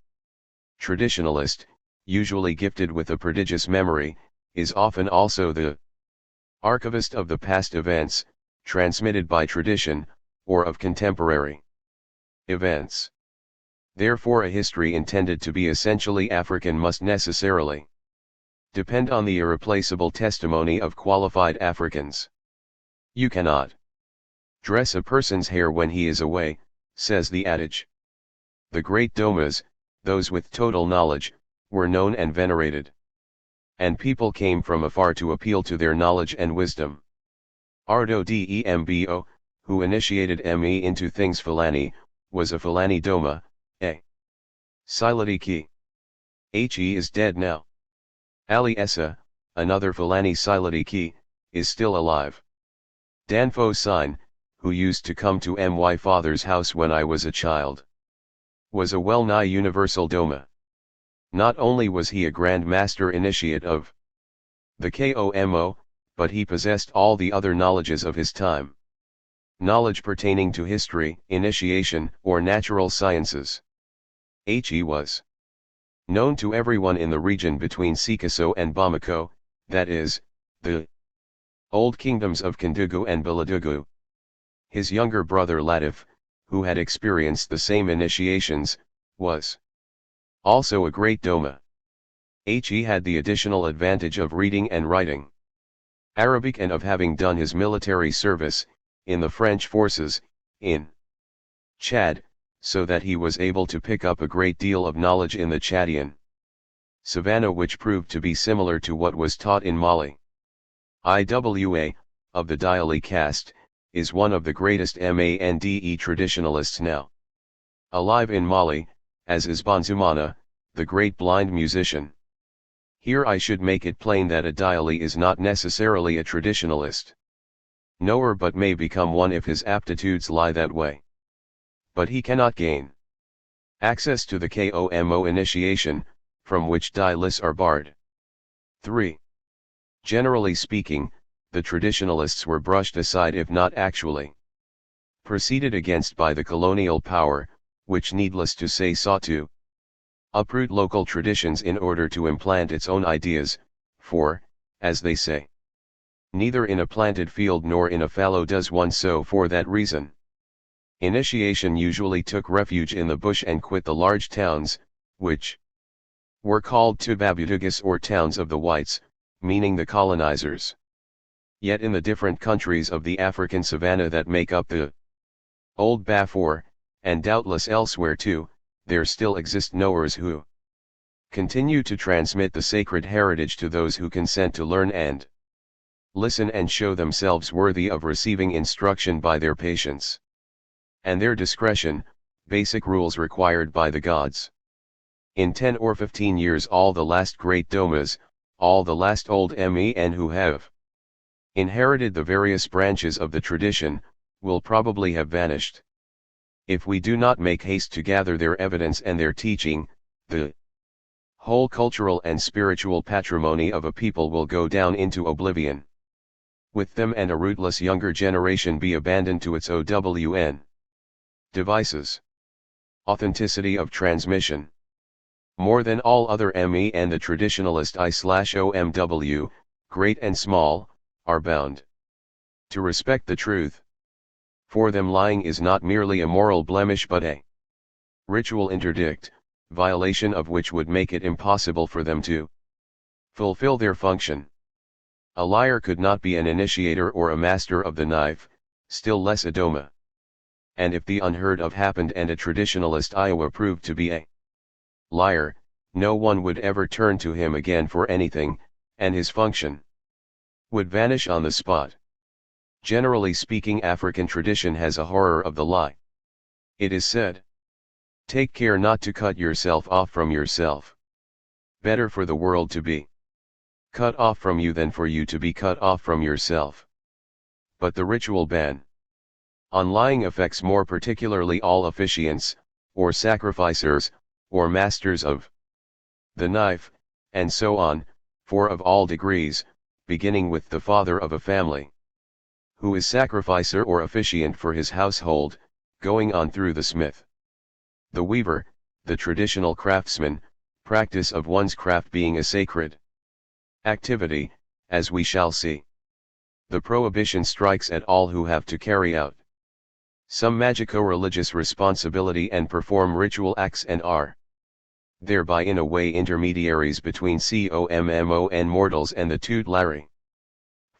traditionalist, usually gifted with a prodigious memory, is often also the archivist of the past events, transmitted by tradition, or of contemporary events. Therefore a history intended to be essentially African must necessarily depend on the irreplaceable testimony of qualified Africans. You cannot dress a person's hair when he is away, says the adage. The great domas, those with total knowledge, were known and venerated. And people came from afar to appeal to their knowledge and wisdom. Ardo Dembo, who initiated me into things Fulani, was a Fulani Doma, a Silotiki. He is dead now. Ali Essa, another Fulani Silotiki, is still alive. Danfo Sine, who used to come to my father's house when I was a child, was a well-nigh universal Doma. Not only was he a Grand Master Initiate of the Komo, but he possessed all the other knowledges of his time. Knowledge pertaining to history, initiation, or natural sciences. He was known to everyone in the region between Sikasso and Bamako, that is, the old kingdoms of Kandugu and Biladugu. His younger brother Latif, who had experienced the same initiations, was also a great Doma. He had the additional advantage of reading and writing Arabic and of having done his military service, in the French forces, in Chad, so that he was able to pick up a great deal of knowledge in the Chadian savannah which proved to be similar to what was taught in Mali. Iwa, of the Diali caste, is one of the greatest Mande traditionalists now alive in Mali, as is Bonzumana, the great blind musician. Here I should make it plain that a Diali is not necessarily a traditionalist. Knower but may become one if his aptitudes lie that way. But he cannot gain access to the Komo initiation, from which Dialis are barred. 3. Generally speaking, the traditionalists were brushed aside if not actually proceeded against by the colonial power, which needless to say sought to uproot local traditions in order to implant its own ideas, for, as they say, neither in a planted field nor in a fallow does one sow for that reason. Initiation usually took refuge in the bush and quit the large towns, which were called Tubabutugas or towns of the whites, meaning the colonizers. Yet in the different countries of the African savanna that make up the Old Bafor, and doubtless elsewhere too, there still exist knowers who continue to transmit the sacred heritage to those who consent to learn and listen and show themselves worthy of receiving instruction by their patience and their discretion, basic rules required by the gods. In 10 or 15 years all the last great domas, all the last old men who have inherited the various branches of the tradition, will probably have vanished. If we do not make haste to gather their evidence and their teaching, the whole cultural and spiritual patrimony of a people will go down into oblivion. With them and a rootless younger generation be abandoned to its own devices. Authenticity of transmission. More than all other ME and the traditionalist I/OMW, great and small, are bound to respect the truth. For them lying is not merely a moral blemish but a ritual interdict, violation of which would make it impossible for them to fulfill their function. A liar could not be an initiator or a master of the knife, still less a Doma. And if the unheard of happened and a traditionalist Iowa proved to be a liar, no one would ever turn to him again for anything, and his function would vanish on the spot. Generally speaking, African tradition has a horror of the lie. It is said, "Take care not to cut yourself off from yourself. Better for the world to be cut off from you than for you to be cut off from yourself." But the ritual ban on lying affects more particularly all officiants, or sacrificers, or masters of the knife, and so on, for of all degrees, beginning with the father of a family, who is sacrificer or officiant for his household, going on through the smith, the weaver, the traditional craftsman, practice of one's craft being a sacred activity, as we shall see. The prohibition strikes at all who have to carry out some magico-religious responsibility and perform ritual acts and are thereby in a way intermediaries between COMMO and mortals and the tutelary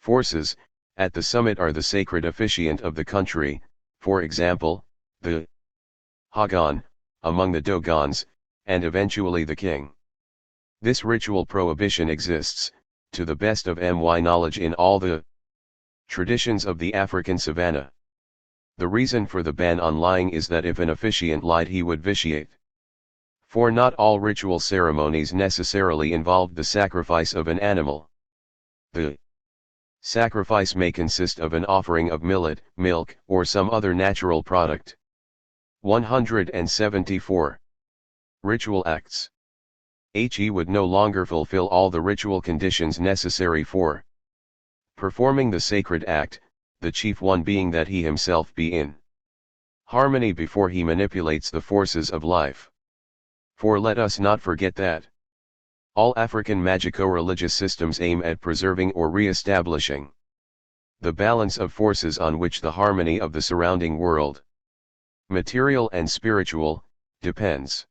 forces. At the summit are the sacred officiant of the country, for example, the Hagan, among the Dogons, and eventually the king. This ritual prohibition exists, to the best of my knowledge, in all the traditions of the African savanna. The reason for the ban on lying is that if an officiant lied he would vitiate. For not all ritual ceremonies necessarily involved the sacrifice of an animal. The sacrifice may consist of an offering of millet, milk, or some other natural product. 174. Ritual acts. He would no longer fulfill all the ritual conditions necessary for performing the sacred act, the chief one being that he himself be in harmony before he manipulates the forces of life. For let us not forget that all African magico-religious systems aim at preserving or re-establishing the balance of forces on which the harmony of the surrounding world, material and spiritual, depends.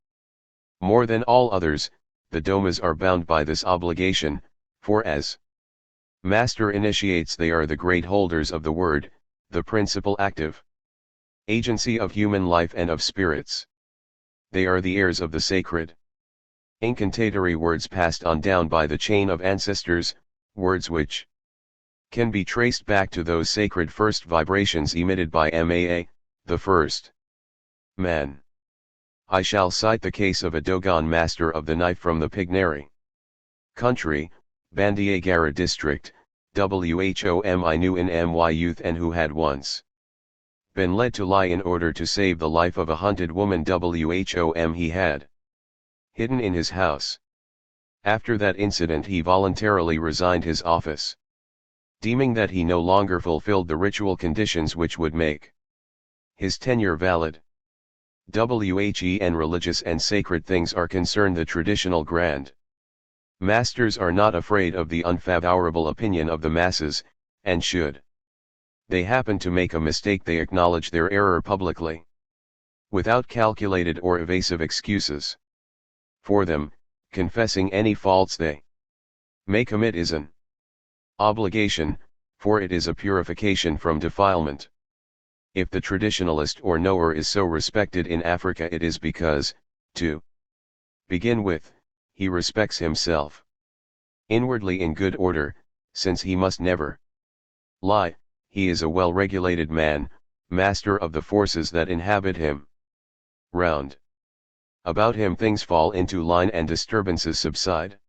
More than all others, the Domas are bound by this obligation, for as master initiates they are the great holders of the word, the principal active agency of human life and of spirits. They are the heirs of the sacred incantatory words passed on down by the chain of ancestors, words which can be traced back to those sacred first vibrations emitted by Maa, the first man. I shall cite the case of a Dogon master of the knife from the Pigneri country, Bandiagara district, Whom knew in my youth and who had once been led to lie in order to save the life of a hunted woman whom he had hidden in his house. After that incident he voluntarily resigned his office, deeming that he no longer fulfilled the ritual conditions which would make his tenure valid. When religious and sacred things are concerned, the traditional grand masters are not afraid of the unfavorable opinion of the masses, and should they happen to make a mistake they acknowledge their error publicly, without calculated or evasive excuses for them. Confessing any faults they may commit is an obligation, for it is a purification from defilement. If the traditionalist or knower is so respected in Africa, it is because, to begin with, he respects himself inwardly in good order, since he must never lie. He is a well-regulated man, master of the forces that inhabit him. Round about him things fall into line and disturbances subside.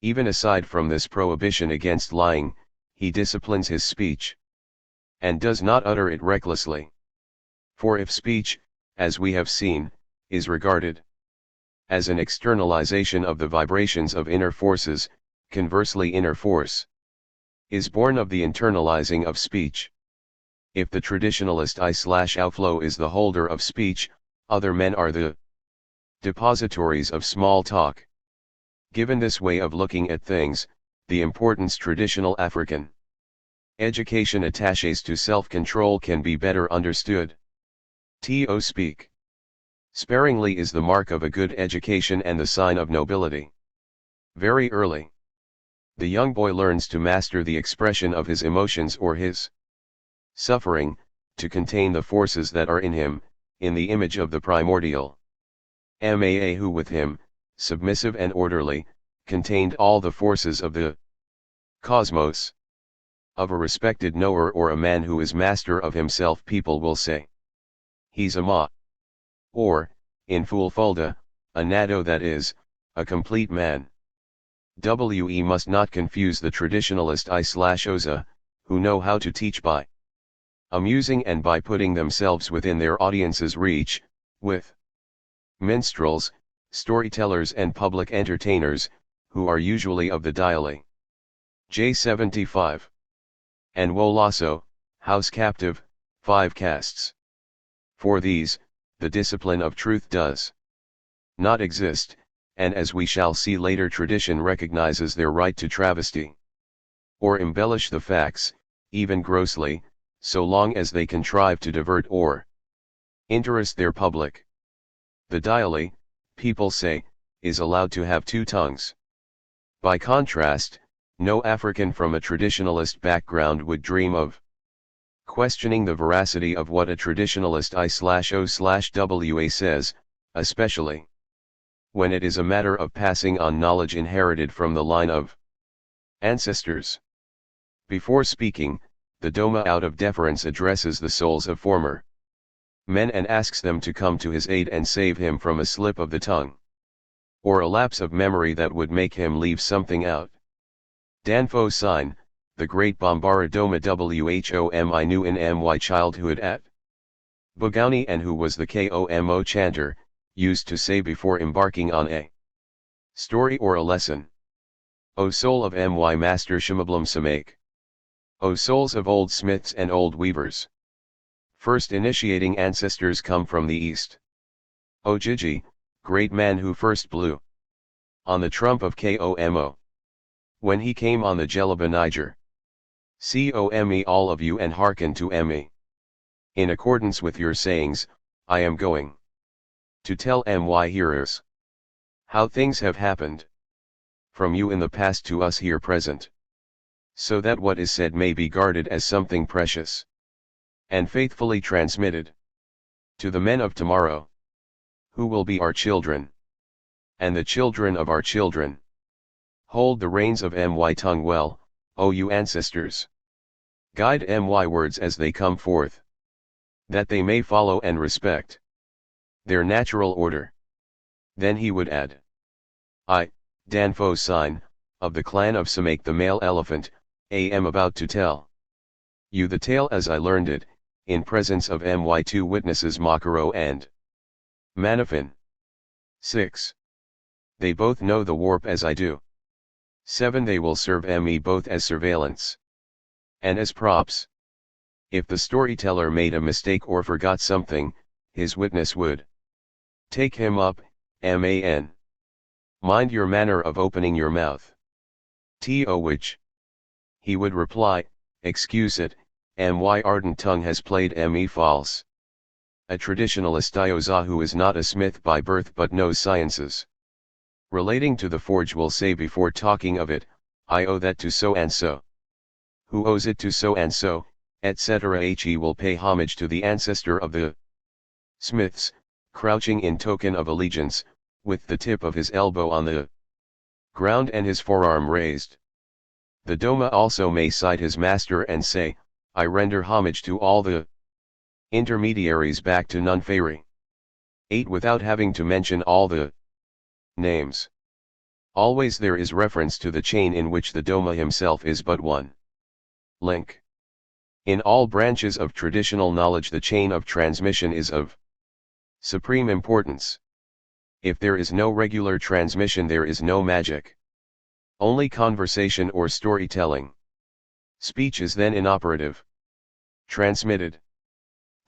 Even aside from this prohibition against lying, he disciplines his speech, and does not utter it recklessly. For if speech, as we have seen, is regarded as an externalization of the vibrations of inner forces, conversely inner force is born of the internalizing of speech. If the traditionalist I/outflow is the holder of speech, other men are the depositories of small talk. Given this way of looking at things, the importance traditional African education attaches to self-control can be better understood. To speak sparingly is the mark of a good education and the sign of nobility. Very early, the young boy learns to master the expression of his emotions or his suffering, to contain the forces that are in him, in the image of the primordial Maa, who with him, submissive and orderly, contained all the forces of the cosmos. Of a respected knower or a man who is master of himself, people will say, he's a Ma, or, in full folda, a Nado, that is, a complete man. We must not confuse the traditionalist I/Oza, who know how to teach by amusing and by putting themselves within their audience's reach, with minstrels, storytellers and public entertainers, who are usually of the dialect J75 and Wolaso, house captive, 5 castes. For these, the discipline of truth does not exist, and as we shall see later, tradition recognizes their right to travesty or embellish the facts, even grossly, so long as they contrive to divert or interest their public. The dialect, people say, is allowed to have 2 tongues. By contrast, no African from a traditionalist background would dream of questioning the veracity of what a traditionalist I/O/WA says, especially when it is a matter of passing on knowledge inherited from the line of ancestors. Before speaking, the Doma out of deference addresses the souls of former men and asks them to come to his aid and save him from a slip of the tongue, or a lapse of memory that would make him leave something out. Danfo sign, the great Bambara Doma Whom I knew in my childhood at Bugowni, and who was the Komo chanter, used to say before embarking on a story or a lesson, O soul of my master Shimablum Samak. O souls of old smiths and old weavers. First initiating ancestors come from the east. O Gigi, great man who first blew on the trump of Komo, when he came on the Jelaba Niger. Come all of you and hearken to me. In accordance with your sayings, I am going to tell my hearers how things have happened from you in the past to us here present, so that what is said may be guarded as something precious, and faithfully transmitted to the men of tomorrow, who will be our children, and the children of our children. Hold the reins of my tongue well, O you ancestors. Guide my words as they come forth, that they may follow and respect their natural order. Then he would add, I, Danfo Sign, of the clan of Samak the male elephant, am about to tell you the tale as I learned it, in presence of my two witnesses Makaro and Manafin. 6. They both know the warp as I do. 7. They will serve me both as surveillance and as props. If the storyteller made a mistake or forgot something, his witness would take him up, man. Mind your manner of opening your mouth. To which he would reply, excuse it, my ardent tongue has played me false. A traditionalist Dioza who is not a smith by birth but knows sciences relating to the forge will say before talking of it, I owe that to so and so. Who owes it to so and so, etc. He will pay homage to the ancestor of the smiths, crouching in token of allegiance, with the tip of his elbow on the ground and his forearm raised. The Doma also may cite his master and say, I render homage to all the intermediaries back to Nunferi. 8. Without having to mention all the names. Always there is reference to the chain in which the Doma himself is but one link. In all branches of traditional knowledge the chain of transmission is of supreme importance. If there is no regular transmission there is no magic. Only conversation or storytelling. Speech is then inoperative. Transmitted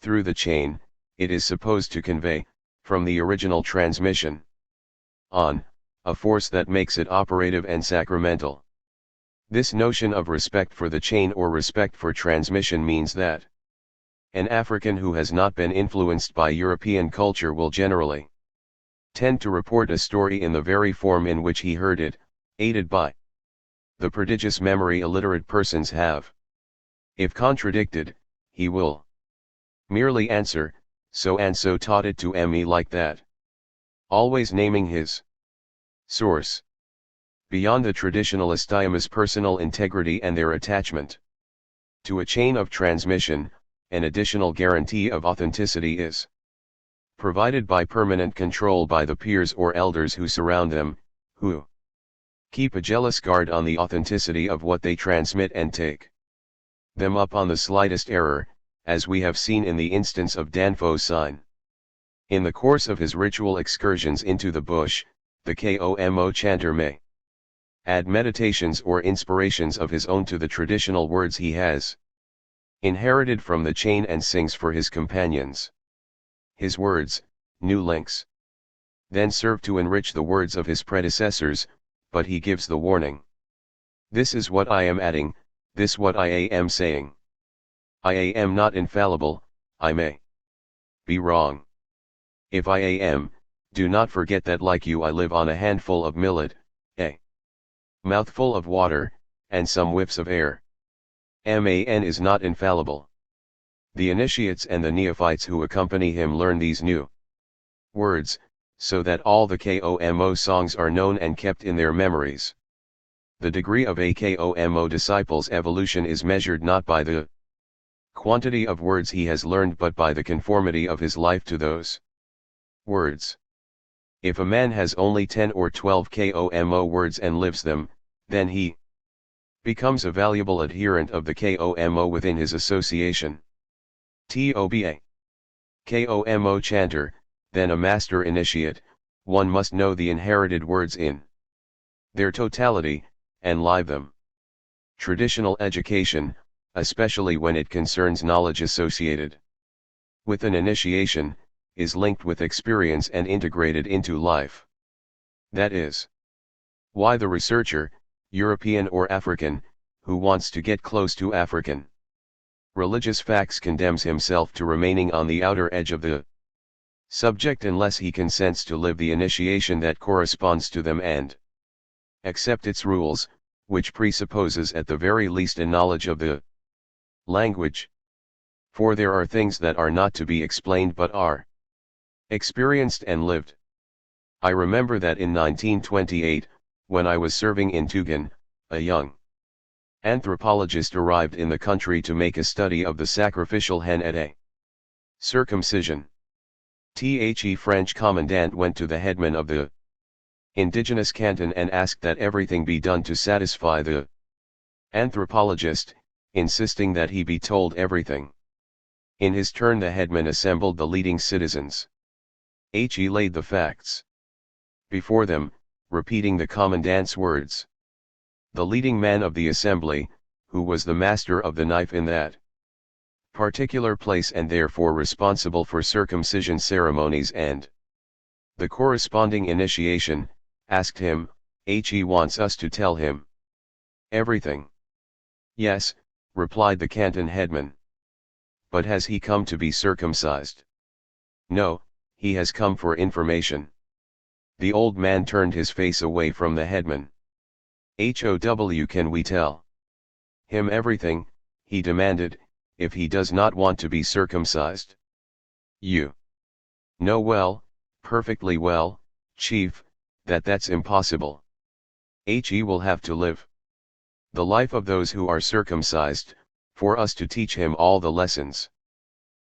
through the chain, it is supposed to convey, from the original transmission on, a force that makes it operative and sacramental. This notion of respect for the chain or respect for transmission means that an African who has not been influenced by European culture will generally tend to report a story in the very form in which he heard it, aided by the prodigious memory illiterate persons have. If contradicted, he will merely answer, so and so taught it to me like that, always naming his source. Beyond the traditionalist Dioma's personal integrity and their attachment to a chain of transmission, an additional guarantee of authenticity is provided by permanent control by the peers or elders who surround them, who keep a jealous guard on the authenticity of what they transmit and take them up on the slightest error, as we have seen in the instance of Danfo Sign. In the course of his ritual excursions into the bush, the Komo chanter may add meditations or inspirations of his own to the traditional words he has inherited from the chain and sings for his companions. His words, new links, then serve to enrich the words of his predecessors, but he gives the warning. This is what I am adding, this what I am saying. I am not infallible, I may be wrong. If I am, do not forget that like you I live on a handful of millet, a mouthful of water, and some whiffs of air. Man is not infallible. The initiates and the neophytes who accompany him learn these new words, so that all the Komo songs are known and kept in their memories. The degree of a Komo disciple's evolution is measured not by the quantity of words he has learned but by the conformity of his life to those words. If a man has only 10 or 12 Komo words and lives them, then he becomes a valuable adherent of the Komo within his association. Toba Komo chanter, then a master initiate, one must know the inherited words in their totality, and live them. Traditional education, especially when it concerns knowledge associated with an initiation, is linked with experience and integrated into life. That is why the researcher, European or African, who wants to get close to African religious facts condemns himself to remaining on the outer edge of the subject unless he consents to live the initiation that corresponds to them and accept its rules, which presupposes at the very least a knowledge of the language. For there are things that are not to be explained but are experienced and lived. I remember that in 1928, when I was serving in Tugan, a young Anthropologist arrived in the country to make a study of the sacrificial hen at a circumcision. French commandant went to the headman of the indigenous canton and asked that everything be done to satisfy the anthropologist, insisting that he be told everything. In his turn the headman assembled the leading citizens. He laid the facts before them, repeating the commandant's words. The leading man of the assembly, who was the master of the knife in that particular place and therefore responsible for circumcision ceremonies and the corresponding initiation, asked him, "He wants us to tell him everything?" "Yes," replied the canton headman. "But has he come to be circumcised?" "No, he has come for information." The old man turned his face away from the headman. "How can we tell him everything," he demanded, "if he does not want to be circumcised?" "You know well, perfectly well, chief, that's impossible. He will have to live the life of those who are circumcised, for us to teach him all the lessons.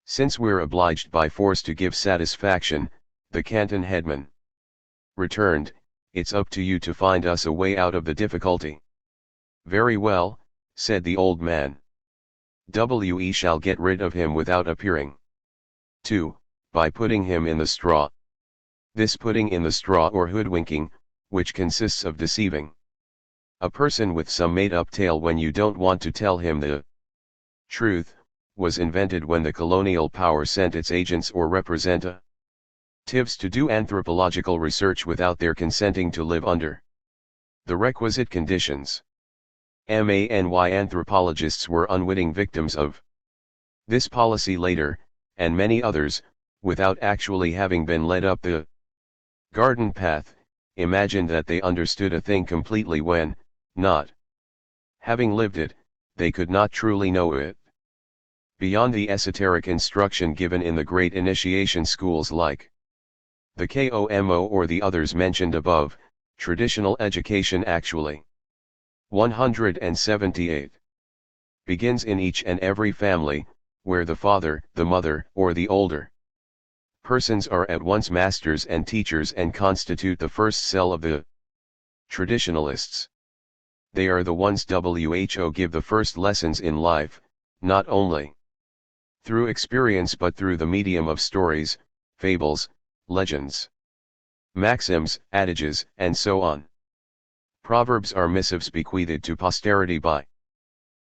Since we're obliged by force to give satisfaction," the canton headman returned, "it's up to you to find us a way out of the difficulty." "Very well," said the old man. "We shall get rid of him without appearing 2, by putting him in the straw." This putting in the straw or hoodwinking, which consists of deceiving a person with some made-up tale when you don't want to tell him the truth, was invented when the colonial power sent its agents or representatives to do anthropological research without their consenting to live under the requisite conditions. Anthropologists were unwitting victims of this policy later, and many others, without actually having been led up the garden path, imagined that they understood a thing completely when, not having lived it, they could not truly know it. Beyond the esoteric instruction given in the great initiation schools like the KOMO or the others mentioned above, traditional education actually 178 begins in each and every family, where the father, the mother, or the older persons are at once masters and teachers and constitute the first cell of the traditionalists. They are the ones who give the first lessons in life, not only through experience but through the medium of stories, fables, legends, maxims, adages, and so on. Proverbs are missives bequeathed to posterity by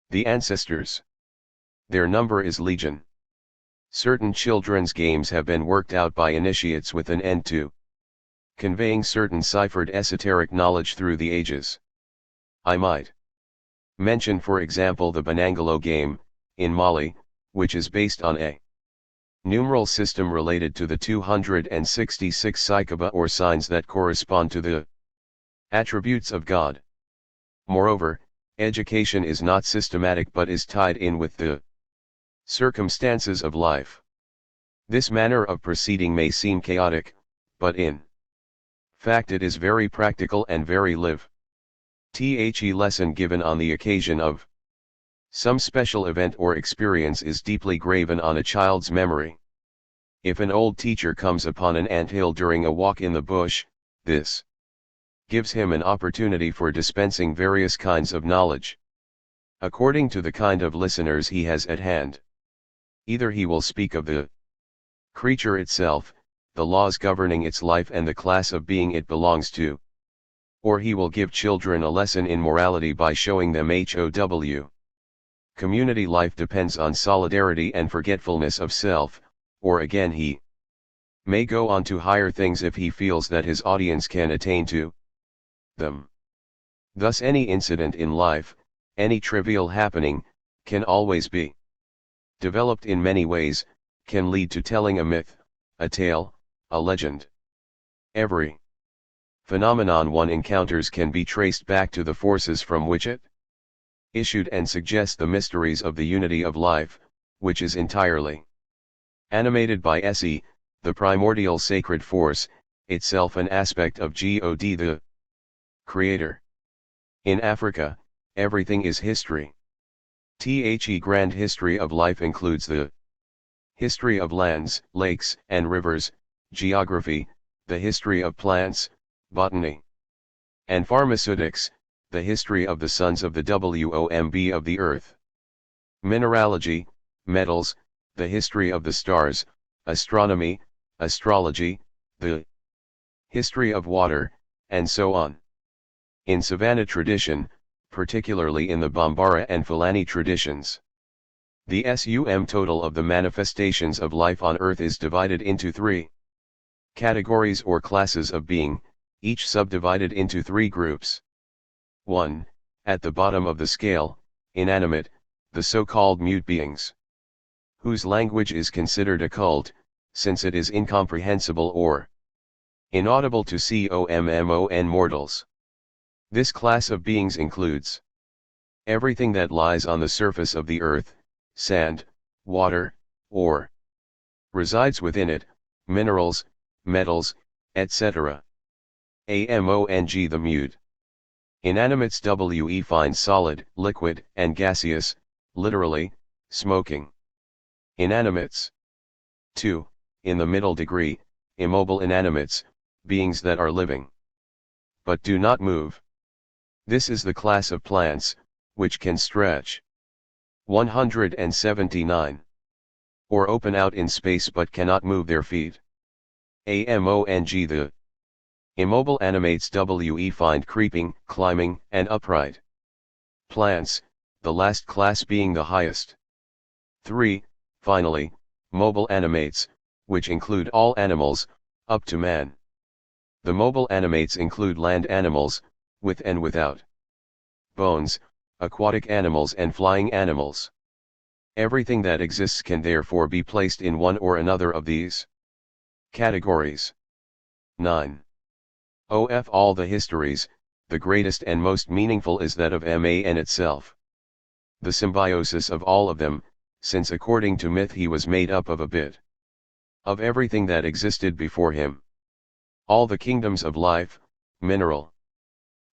the ancestors. Their number is legion. Certain children's games have been worked out by initiates with an end to conveying certain ciphered esoteric knowledge through the ages. I might mention for example the Banangolo game, in Mali, which is based on a numeral system related to the 266 Saikaba or signs that correspond to the attributes of God. Moreover, education is not systematic but is tied in with the circumstances of life. This manner of proceeding may seem chaotic, but in fact it is very practical and very live. Lesson given on the occasion of some special event or experience is deeply graven on a child's memory. If an old teacher comes upon an anthill during a walk in the bush, this gives him an opportunity for dispensing various kinds of knowledge, according to the kind of listeners he has at hand. Either he will speak of the creature itself, the laws governing its life and the class of being it belongs to, or he will give children a lesson in morality by showing them how community life depends on solidarity and forgetfulness of self, or again he may go on to higher things if he feels that his audience can attain to them. Thus any incident in life, any trivial happening, can always be developed in many ways, can lead to telling a myth, a tale, a legend. Every phenomenon one encounters can be traced back to the forces from which it issued and suggest the mysteries of the unity of life, which is entirely animated by Se, the primordial sacred force, itself an aspect of God the Creator. In Africa, everything is history. The grand history of life includes the history of lands, lakes, and rivers, geography, the history of plants, botany, and pharmaceutics, the history of the sons of the womb of the earth, mineralogy, metals, the history of the stars, astronomy, astrology, the history of water, and so on. In Savannah tradition, particularly in the Bambara and Fulani traditions, the sum total of the manifestations of life on earth is divided into three categories or classes of being, each subdivided into three groups. 1. At the bottom of the scale, inanimate, the so-called mute beings, whose language is considered occult, since it is incomprehensible or inaudible to common mortals. This class of beings includes everything that lies on the surface of the earth, sand, water, or resides within it, minerals, metals, etc. Among the mute. Inanimates we find solid, liquid, and gaseous, literally, smoking. Inanimates. 2. In the middle degree, immobile inanimates, beings that are living, but do not move. This is the class of plants, which can stretch 179. Or open out in space but cannot move their feet. Among the immobile animates we find creeping, climbing, and upright. Plants, the last class being the highest. 3. Finally, mobile animates, which include all animals, up to man. The mobile animates include land animals, with and without bones, aquatic animals and flying animals. Everything that exists can therefore be placed in one or another of these categories. 9. Of all the histories, the greatest and most meaningful is that of man itself. The symbiosis of all of them, since according to myth he was made up of a bit of everything that existed before him. All the kingdoms of life, mineral,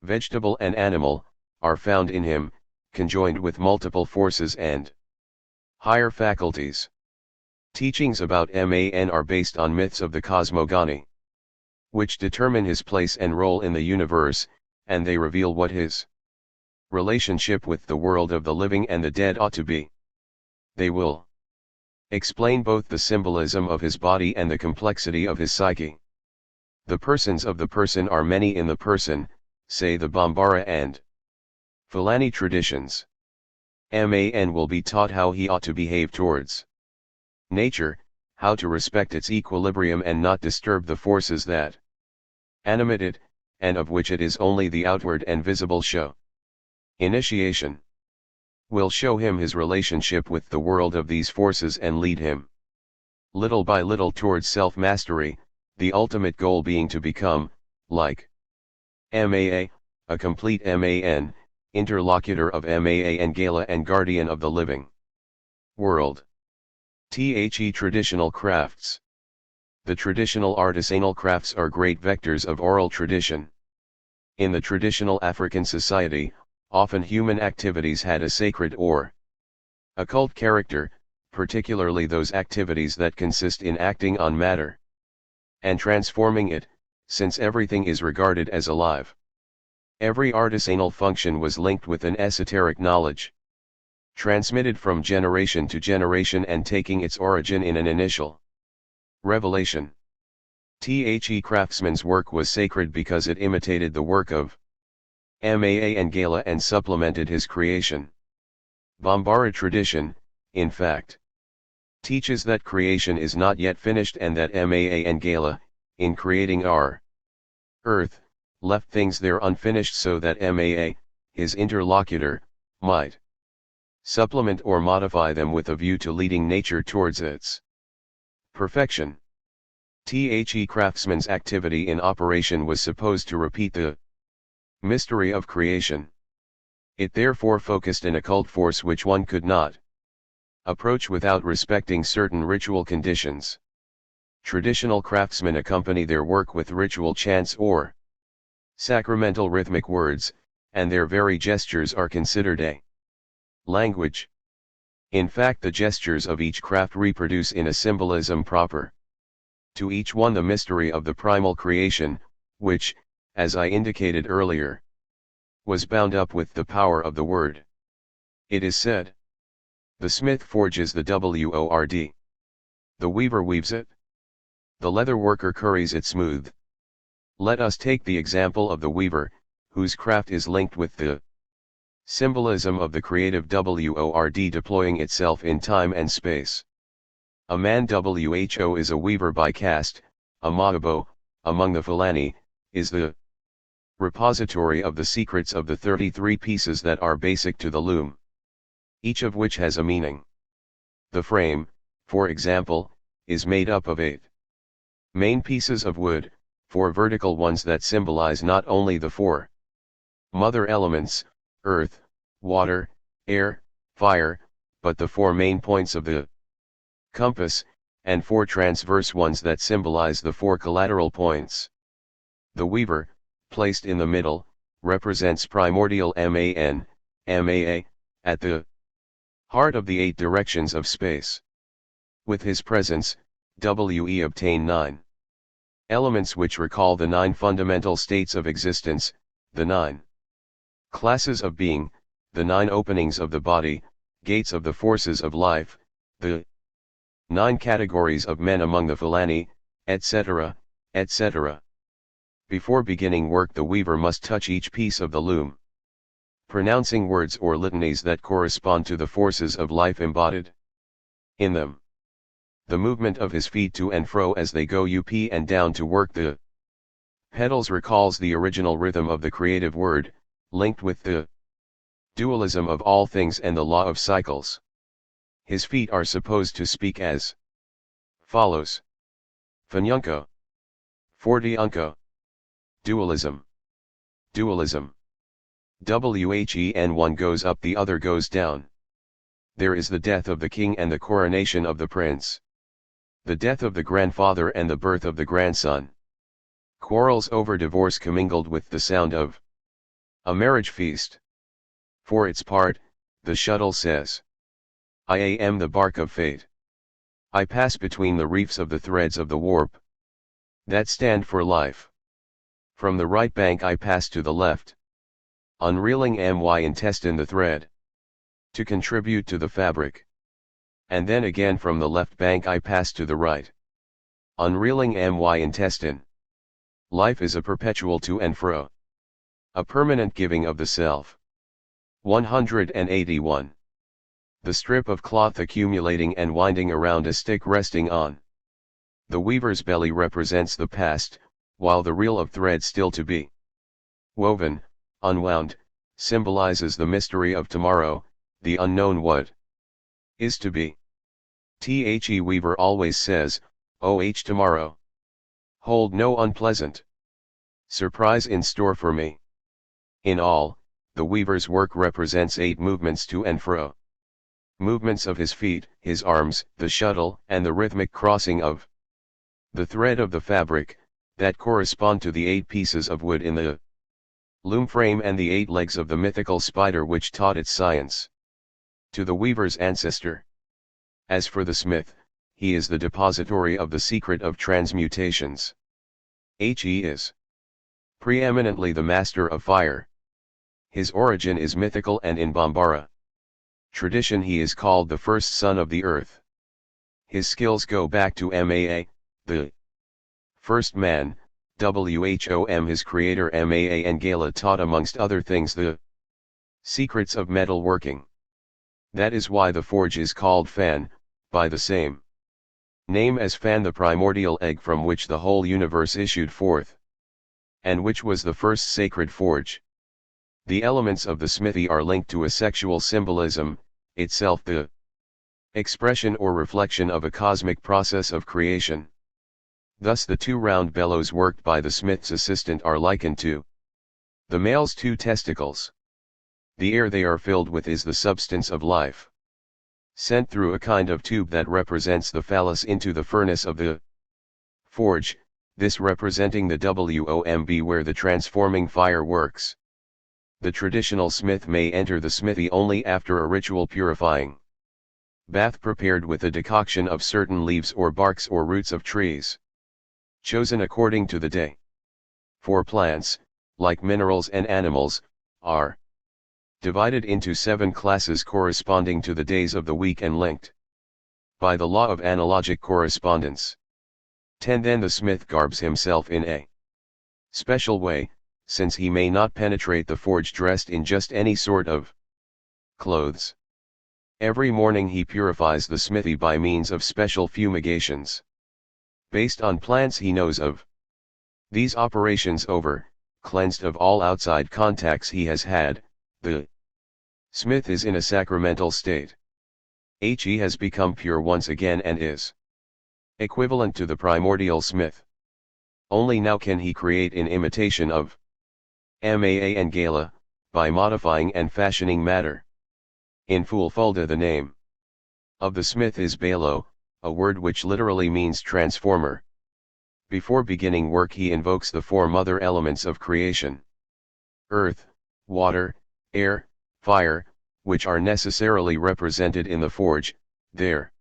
vegetable and animal, are found in him, conjoined with multiple forces and higher faculties. Teachings about man are based on myths of the cosmogony, which determine his place and role in the universe, and they reveal what his relationship with the world of the living and the dead ought to be. They will explain both the symbolism of his body and the complexity of his psyche. The persons of the person are many in the person, say the Bambara and Fulani traditions. Man will be taught how he ought to behave towards nature, how to respect its equilibrium and not disturb the forces that animate it, and of which it is only the outward and visible show. Initiation will show him his relationship with the world of these forces and lead him little by little towards self-mastery, the ultimate goal being to become, like Maa, a complete Man, interlocutor of Maa and Gala and guardian of the living world. Traditional crafts. The traditional artisanal crafts are great vectors of oral tradition. In the traditional African society, often human activities had a sacred or occult character, particularly those activities that consist in acting on matter and transforming it, since everything is regarded as alive. Every artisanal function was linked with an esoteric knowledge, transmitted from generation to generation and taking its origin in an initial revelation. Craftsman's work was sacred because it imitated the work of Maa and Gala and supplemented his creation. Bambara tradition, in fact, teaches that creation is not yet finished and that Maa and Gala, in creating our earth, left things there unfinished so that Maa, his interlocutor, might supplement or modify them with a view to leading nature towards its perfection. Craftsman's activity in operation was supposed to repeat the mystery of creation. It therefore focused an occult force which one could not approach without respecting certain ritual conditions. Traditional craftsmen accompany their work with ritual chants or sacramental rhythmic words, and their very gestures are considered a language. In fact, the gestures of each craft reproduce in a symbolism proper to each one the mystery of the primal creation, which, as I indicated earlier, was bound up with the power of the word. It is said, the smith forges the word. The weaver weaves it. The leather worker curries it smooth. Let us take the example of the weaver, whose craft is linked with the symbolism of the creative word deploying itself in time and space. A man who is a weaver by caste, a Maabo, among the Fulani, is the repository of the secrets of the 33 pieces that are basic to the loom, each of which has a meaning. The frame, for example, is made up of 8 main pieces of wood, 4 vertical ones that symbolize not only the 4 mother elements, earth, water, air, fire, but the 4 main points of the compass, and 4 transverse ones that symbolize the 4 collateral points. The weaver, placed in the middle, represents primordial Man, Maa, at the heart of the 8 directions of space. With his presence, We obtain 9 elements which recall the 9 fundamental states of existence, the 9 classes of being, the 9 openings of the body, gates of the forces of life, the 9 categories of men among the Fulani, etc., etc. Before beginning work, the weaver must touch each piece of the loom, pronouncing words or litanies that correspond to the forces of life embodied in them. The movement of his feet to and fro as they go up and down to work the pedals recalls the original rhythm of the creative word, linked with the dualism of all things and the law of cycles. His feet are supposed to speak as follows: Fanyunko, Fortiunko, dualism, dualism. When one goes up, the other goes down. There is the death of the king and the coronation of the prince. The death of the grandfather and the birth of the grandson. Quarrels over divorce commingled with the sound of a marriage feast. For its part, the shuttle says, I am the bark of fate. I pass between the reefs of the threads of the warp that stand for life. From the right bank I pass to the left, unreeling my intestine the thread, to contribute to the fabric. And then again from the left bank I pass to the right, unreeling my intestine. Life is a perpetual to and fro, a permanent giving of the self. 181. The strip of cloth accumulating and winding around a stick resting on the weaver's belly represents the past, while the reel of thread still to be woven, unwound, symbolizes the mystery of tomorrow, the unknown what is to be. The weaver always says, "Oh, tomorrow. Hold no unpleasant surprise in store for me." In all, the weaver's work represents 8 movements to and fro. Movements of his feet, his arms, the shuttle, and the rhythmic crossing of the thread of the fabric, that correspond to the 8 pieces of wood in the loom frame and the 8 legs of the mythical spider which taught its science to the weaver's ancestor. As for the smith, he is the depository of the secret of transmutations. He is preeminently the master of fire. His origin is mythical, and in Bambara tradition he is called the first son of the earth. His skills go back to Maa, the first man, Whom his creator Maa and Gala taught amongst other things the secrets of metal working. That is why the forge is called Fan, by the same name as Fan, the primordial egg from which the whole universe issued forth, and which was the first sacred forge. The elements of the smithy are linked to a sexual symbolism, itself the expression or reflection of a cosmic process of creation. Thus the 2 round bellows worked by the smith's assistant are likened to the male's 2 testicles. The air they are filled with is the substance of life, sent through a kind of tube that represents the phallus into the furnace of the forge, this representing the womb where the transforming fire works. The traditional smith may enter the smithy only after a ritual purifying bath prepared with a decoction of certain leaves or barks or roots of trees, chosen according to the day. For plants, like minerals and animals, are divided into 7 classes corresponding to the days of the week and linked by the law of analogic correspondence. 10. Then the smith garbs himself in a special way, since he may not penetrate the forge dressed in just any sort of clothes. Every morning he purifies the smithy by means of special fumigations based on plants he knows of. These operations over, cleansed of all outside contacts he has had, the smith is in a sacramental state. He has become pure once again and is equivalent to the primordial smith. Only now can he create in imitation of Maa and Gala, by modifying and fashioning matter. In Fulfulde the name of the smith is Balo, a word which literally means transformer. Before beginning work he invokes the 4 mother elements of creation: earth, water, air, fire, which are necessarily represented in the forge. There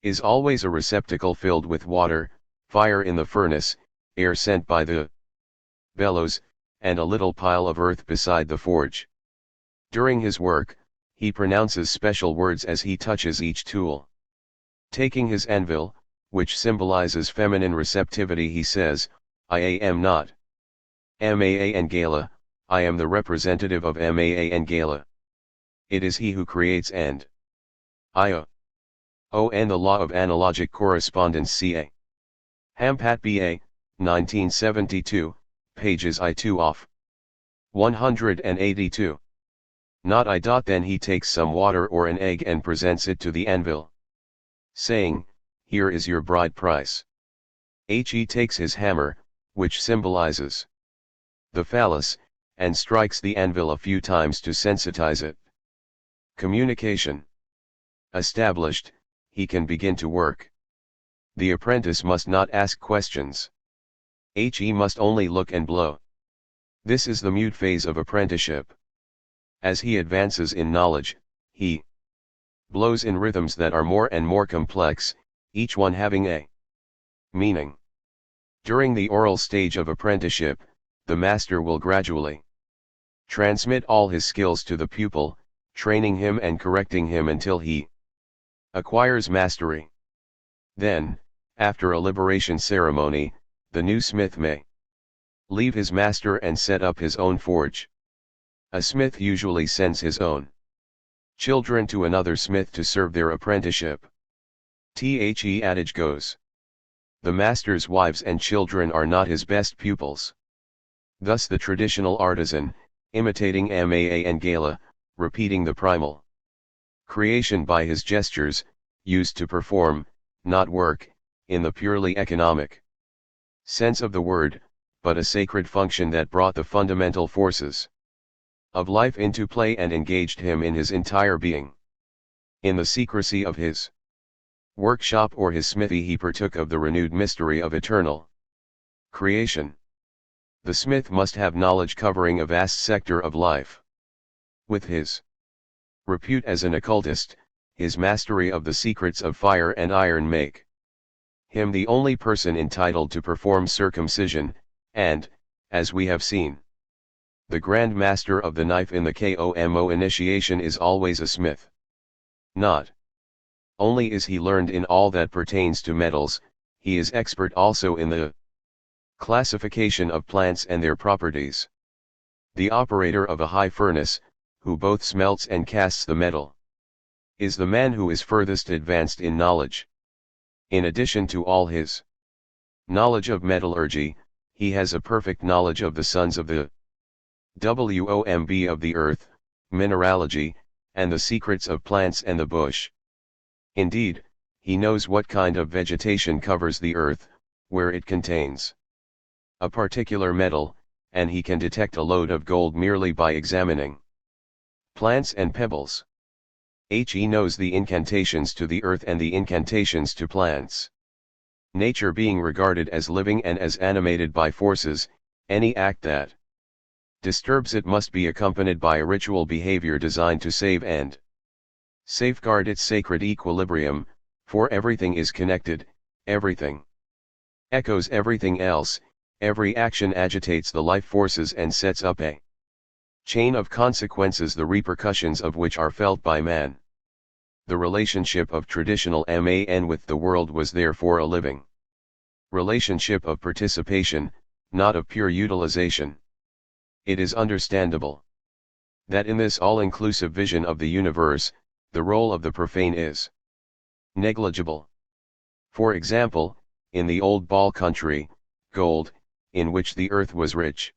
is always a receptacle filled with water, fire in the furnace, air sent by the bellows, and a little pile of earth beside the forge. During his work, he pronounces special words as he touches each tool. Taking his anvil, which symbolizes feminine receptivity, he says, I am not Maa and Gala, I am the representative of Maa and Gala. It is he who creates and I and the law of analogic correspondence ca. Hampat B.A., 1972, pages I2 off. 182. Not I. Then he takes some water or an egg and presents it to the anvil, saying, Here is your bride price. He takes his hammer, which symbolizes the phallus, and strikes the anvil a few times to sensitize it. Communication established, he can begin to work. The apprentice must not ask questions. He must only look and blow. This is the mute phase of apprenticeship. As he advances in knowledge, he blows in rhythms that are more and more complex, each one having a meaning. During the oral stage of apprenticeship, the master will gradually transmit all his skills to the pupil, training him and correcting him until he acquires mastery. Then, after a liberation ceremony, the new smith may leave his master and set up his own forge. A smith usually sends his own children to another smith to serve their apprenticeship. The adage goes, the master's wives and children are not his best pupils. Thus the traditional artisan, imitating Maa and Gala, repeating the primal creation by his gestures, used to perform, not work, in the purely economic sense of the word, but a sacred function that brought the fundamental forces of life into play and engaged him in his entire being. In the secrecy of his workshop or his smithy he partook of the renewed mystery of eternal creation. The smith must have knowledge covering a vast sector of life. With his repute as an occultist, his mastery of the secrets of fire and iron make him the only person entitled to perform circumcision, and, as we have seen, the Grand Master of the knife in the Komo initiation is always a smith. Not only is he learned in all that pertains to metals, he is expert also in the classification of plants and their properties. The operator of a high furnace, who both smelts and casts the metal, is the man who is furthest advanced in knowledge. In addition to all his knowledge of metallurgy, he has a perfect knowledge of the sons of the womb of the earth, mineralogy, and the secrets of plants and the bush. Indeed, he knows what kind of vegetation covers the earth, where it contains a particular metal, and he can detect a load of gold merely by examining plants and pebbles. He knows the incantations to the earth and the incantations to plants. Nature being regarded as living and as animated by forces, any act that disturbs it must be accompanied by a ritual behavior designed to save and safeguard its sacred equilibrium, for everything is connected, everything echoes everything else, every action agitates the life forces and sets up a chain of consequences the repercussions of which are felt by man. The relationship of traditional man with the world was therefore a living relationship of participation, not of pure utilization. It is understandable that in this all-inclusive vision of the universe, the role of the profane is negligible. For example, in the old Baal country, gold, in which the earth was rich,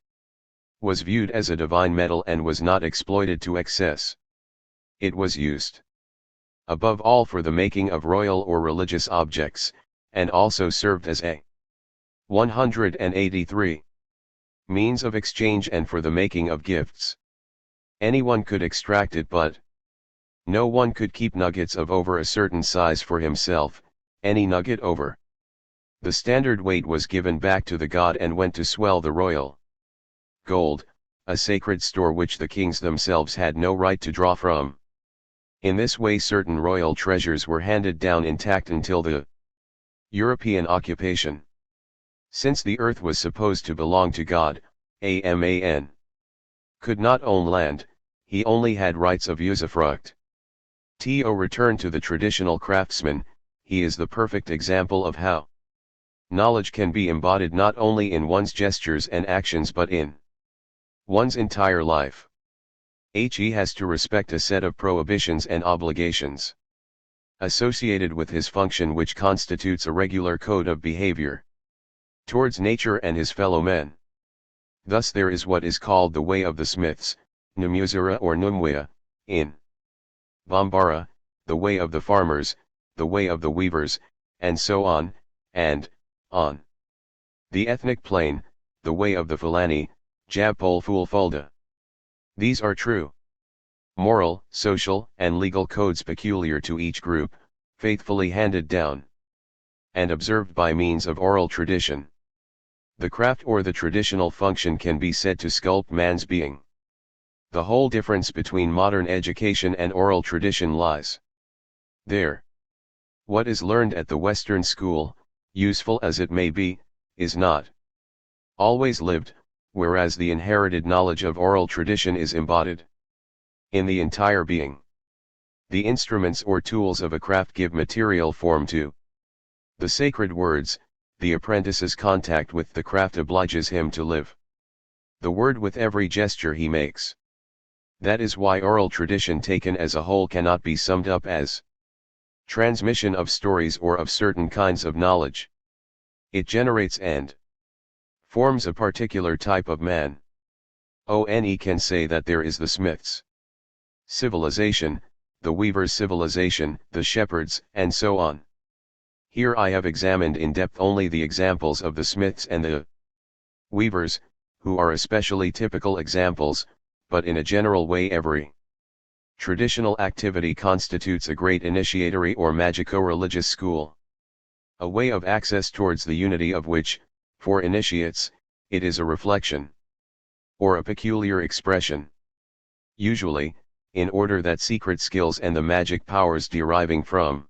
was viewed as a divine metal and was not exploited to excess. It was used, above all, for the making of royal or religious objects, and also served as a 183 means of exchange and for the making of gifts. Anyone could extract it, but no one could keep nuggets of over a certain size for himself. Any nugget over the standard weight was given back to the god and went to swell the royal gold, a sacred store which the kings themselves had no right to draw from. In this way certain royal treasures were handed down intact until the European occupation. Since the earth was supposed to belong to God, a man could not own land, he only had rights of usufruct. To return to the traditional craftsman, he is the perfect example of how knowledge can be embodied not only in one's gestures and actions but in one's entire life. He has to respect a set of prohibitions and obligations associated with his function, which constitutes a regular code of behavior towards nature and his fellow men. Thus there is what is called the way of the smiths, Numusura or Numwea, in Bambara, the way of the farmers, the way of the weavers, and so on, and, on the ethnic plane, the way of the Fulani, Jabpol Fulfulda. These are true moral, social, and legal codes peculiar to each group, faithfully handed down and observed by means of oral tradition. The craft or the traditional function can be said to sculpt man's being. The whole difference between modern education and oral tradition lies there. What is learned at the Western school, useful as it may be, is not always lived, whereas the inherited knowledge of oral tradition is embodied in the entire being. The instruments or tools of a craft give material form to the sacred words. The apprentice's contact with the craft obliges him to live the word with every gesture he makes. That is why oral tradition taken as a whole cannot be summed up as transmission of stories or of certain kinds of knowledge. It generates and forms a particular type of man. One can say that there is the smith's civilization, the weaver's civilization, the shepherd's, and so on. Here I have examined in depth only the examples of the smiths and the weavers, who are especially typical examples, but in a general way every traditional activity constitutes a great initiatory or magico-religious school. A way of access towards the unity of which, for initiates, it is a reflection or a peculiar expression. Usually, in order that secret skills and the magic powers deriving from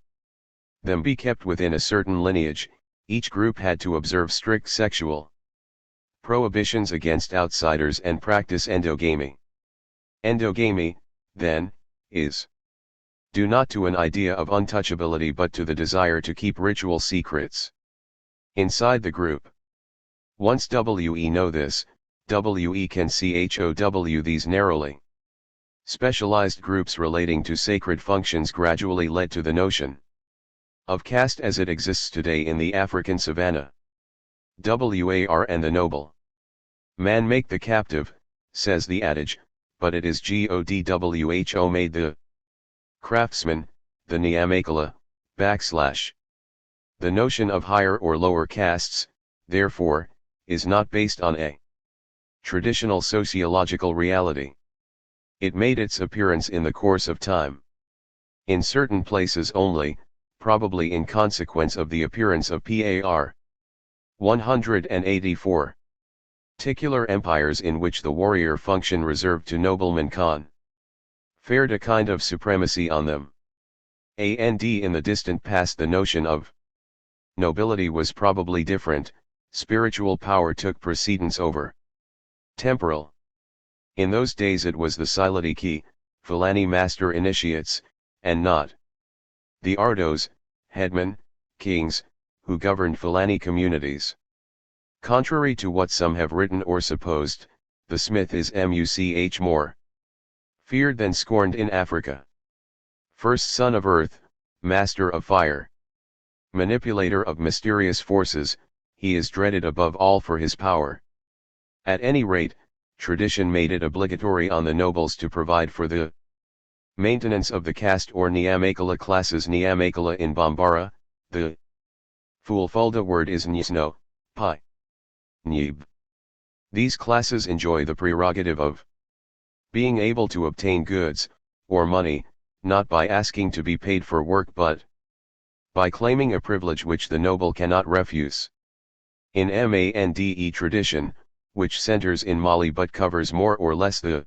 them be kept within a certain lineage, each group had to observe strict sexual prohibitions against outsiders and practice endogamy. Endogamy, then, is due not to an idea of untouchability but to the desire to keep ritual secrets inside the group. Once we know this, we can chow these narrowly specialized groups relating to sacred functions gradually led to the notion of caste as it exists today in the African savanna. War and the noble man make the captive, says the adage, but it is Godwho made the craftsman, the Nyamakala, / The notion of higher or lower castes, therefore, is not based on a traditional sociological reality. It made its appearance in the course of time. In certain places only, probably in consequence of the appearance of Par 184. Titular empires in which the warrior function reserved to noblemen conferred a kind of supremacy on them. And in the distant past the notion of nobility was probably different, spiritual power took precedence over temporal. In those days it was the Silitiki, Fulani master initiates, and not the Ardos, headmen, kings, who governed Fulani communities. Contrary to what some have written or supposed, the smith is much more feared than scorned in Africa. First son of earth, master of fire, manipulator of mysterious forces, he is dreaded above all for his power. At any rate, tradition made it obligatory on the nobles to provide for the maintenance of the caste or Nyamakala classes. Nyamakala in Bambara, the Fulfulde word is Nyisno, Pi. Nyib. These classes enjoy the prerogative of being able to obtain goods, or money, not by asking to be paid for work but by claiming a privilege which the noble cannot refuse. In Mande tradition, which centers in Mali but covers more or less the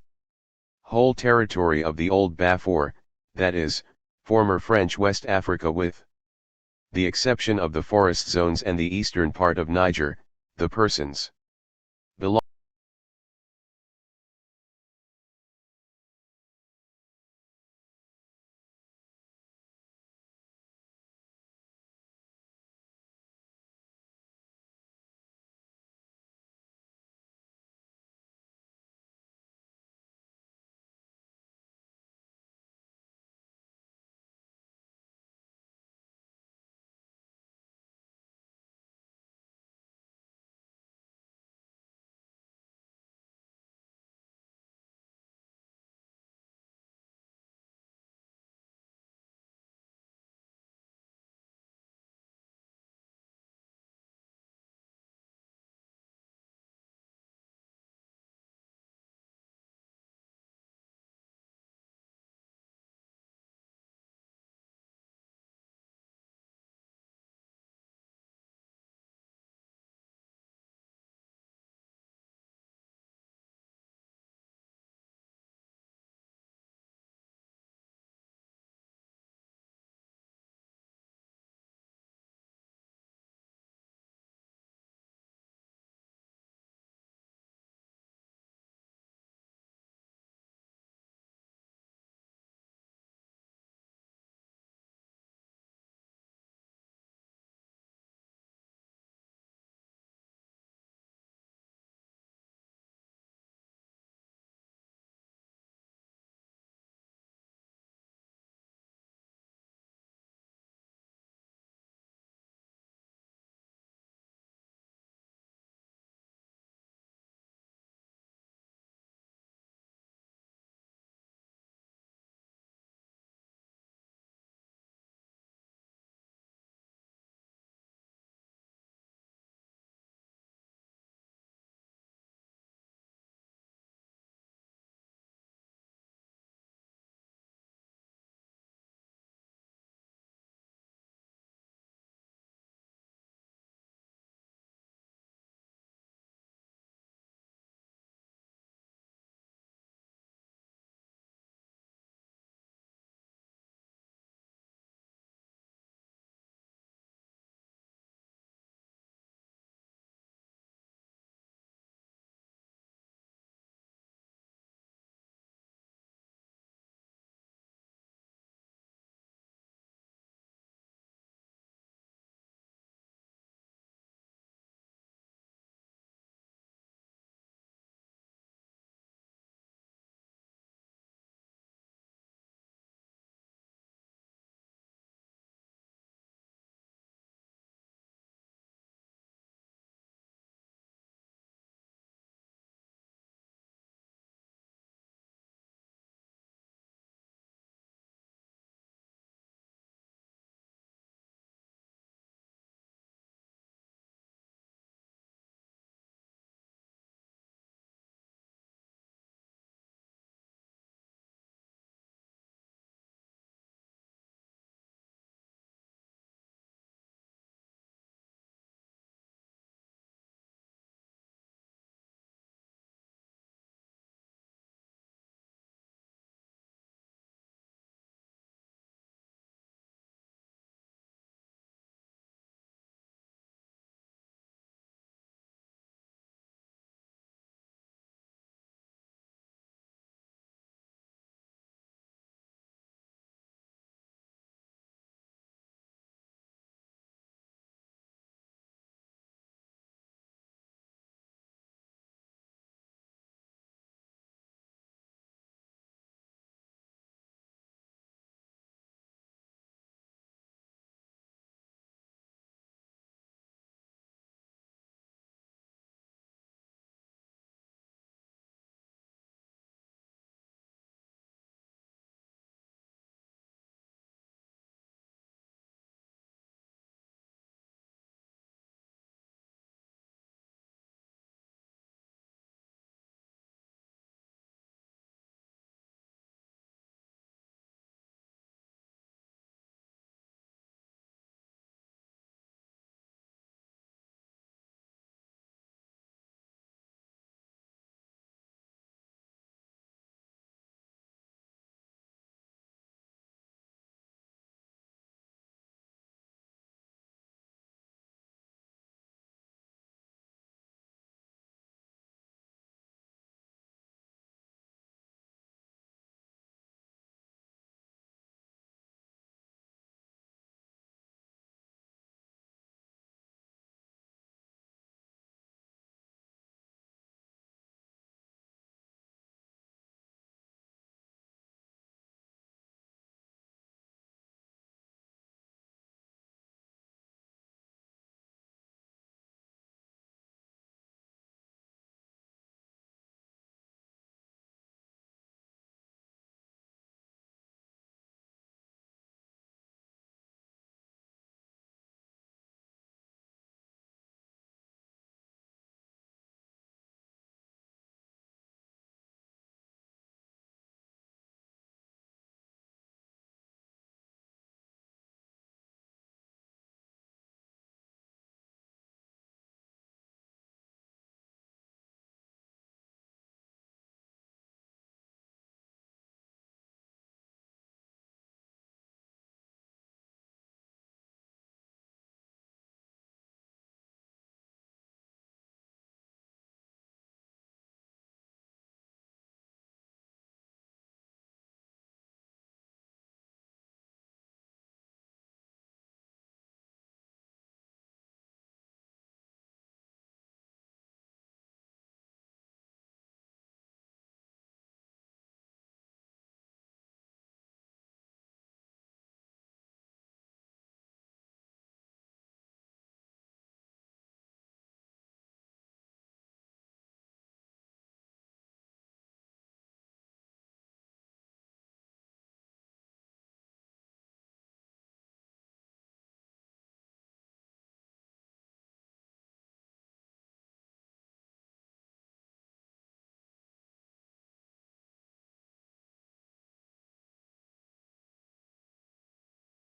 whole territory of the old Bafour, that is, former French West Africa with the exception of the forest zones and the eastern part of Niger, the persons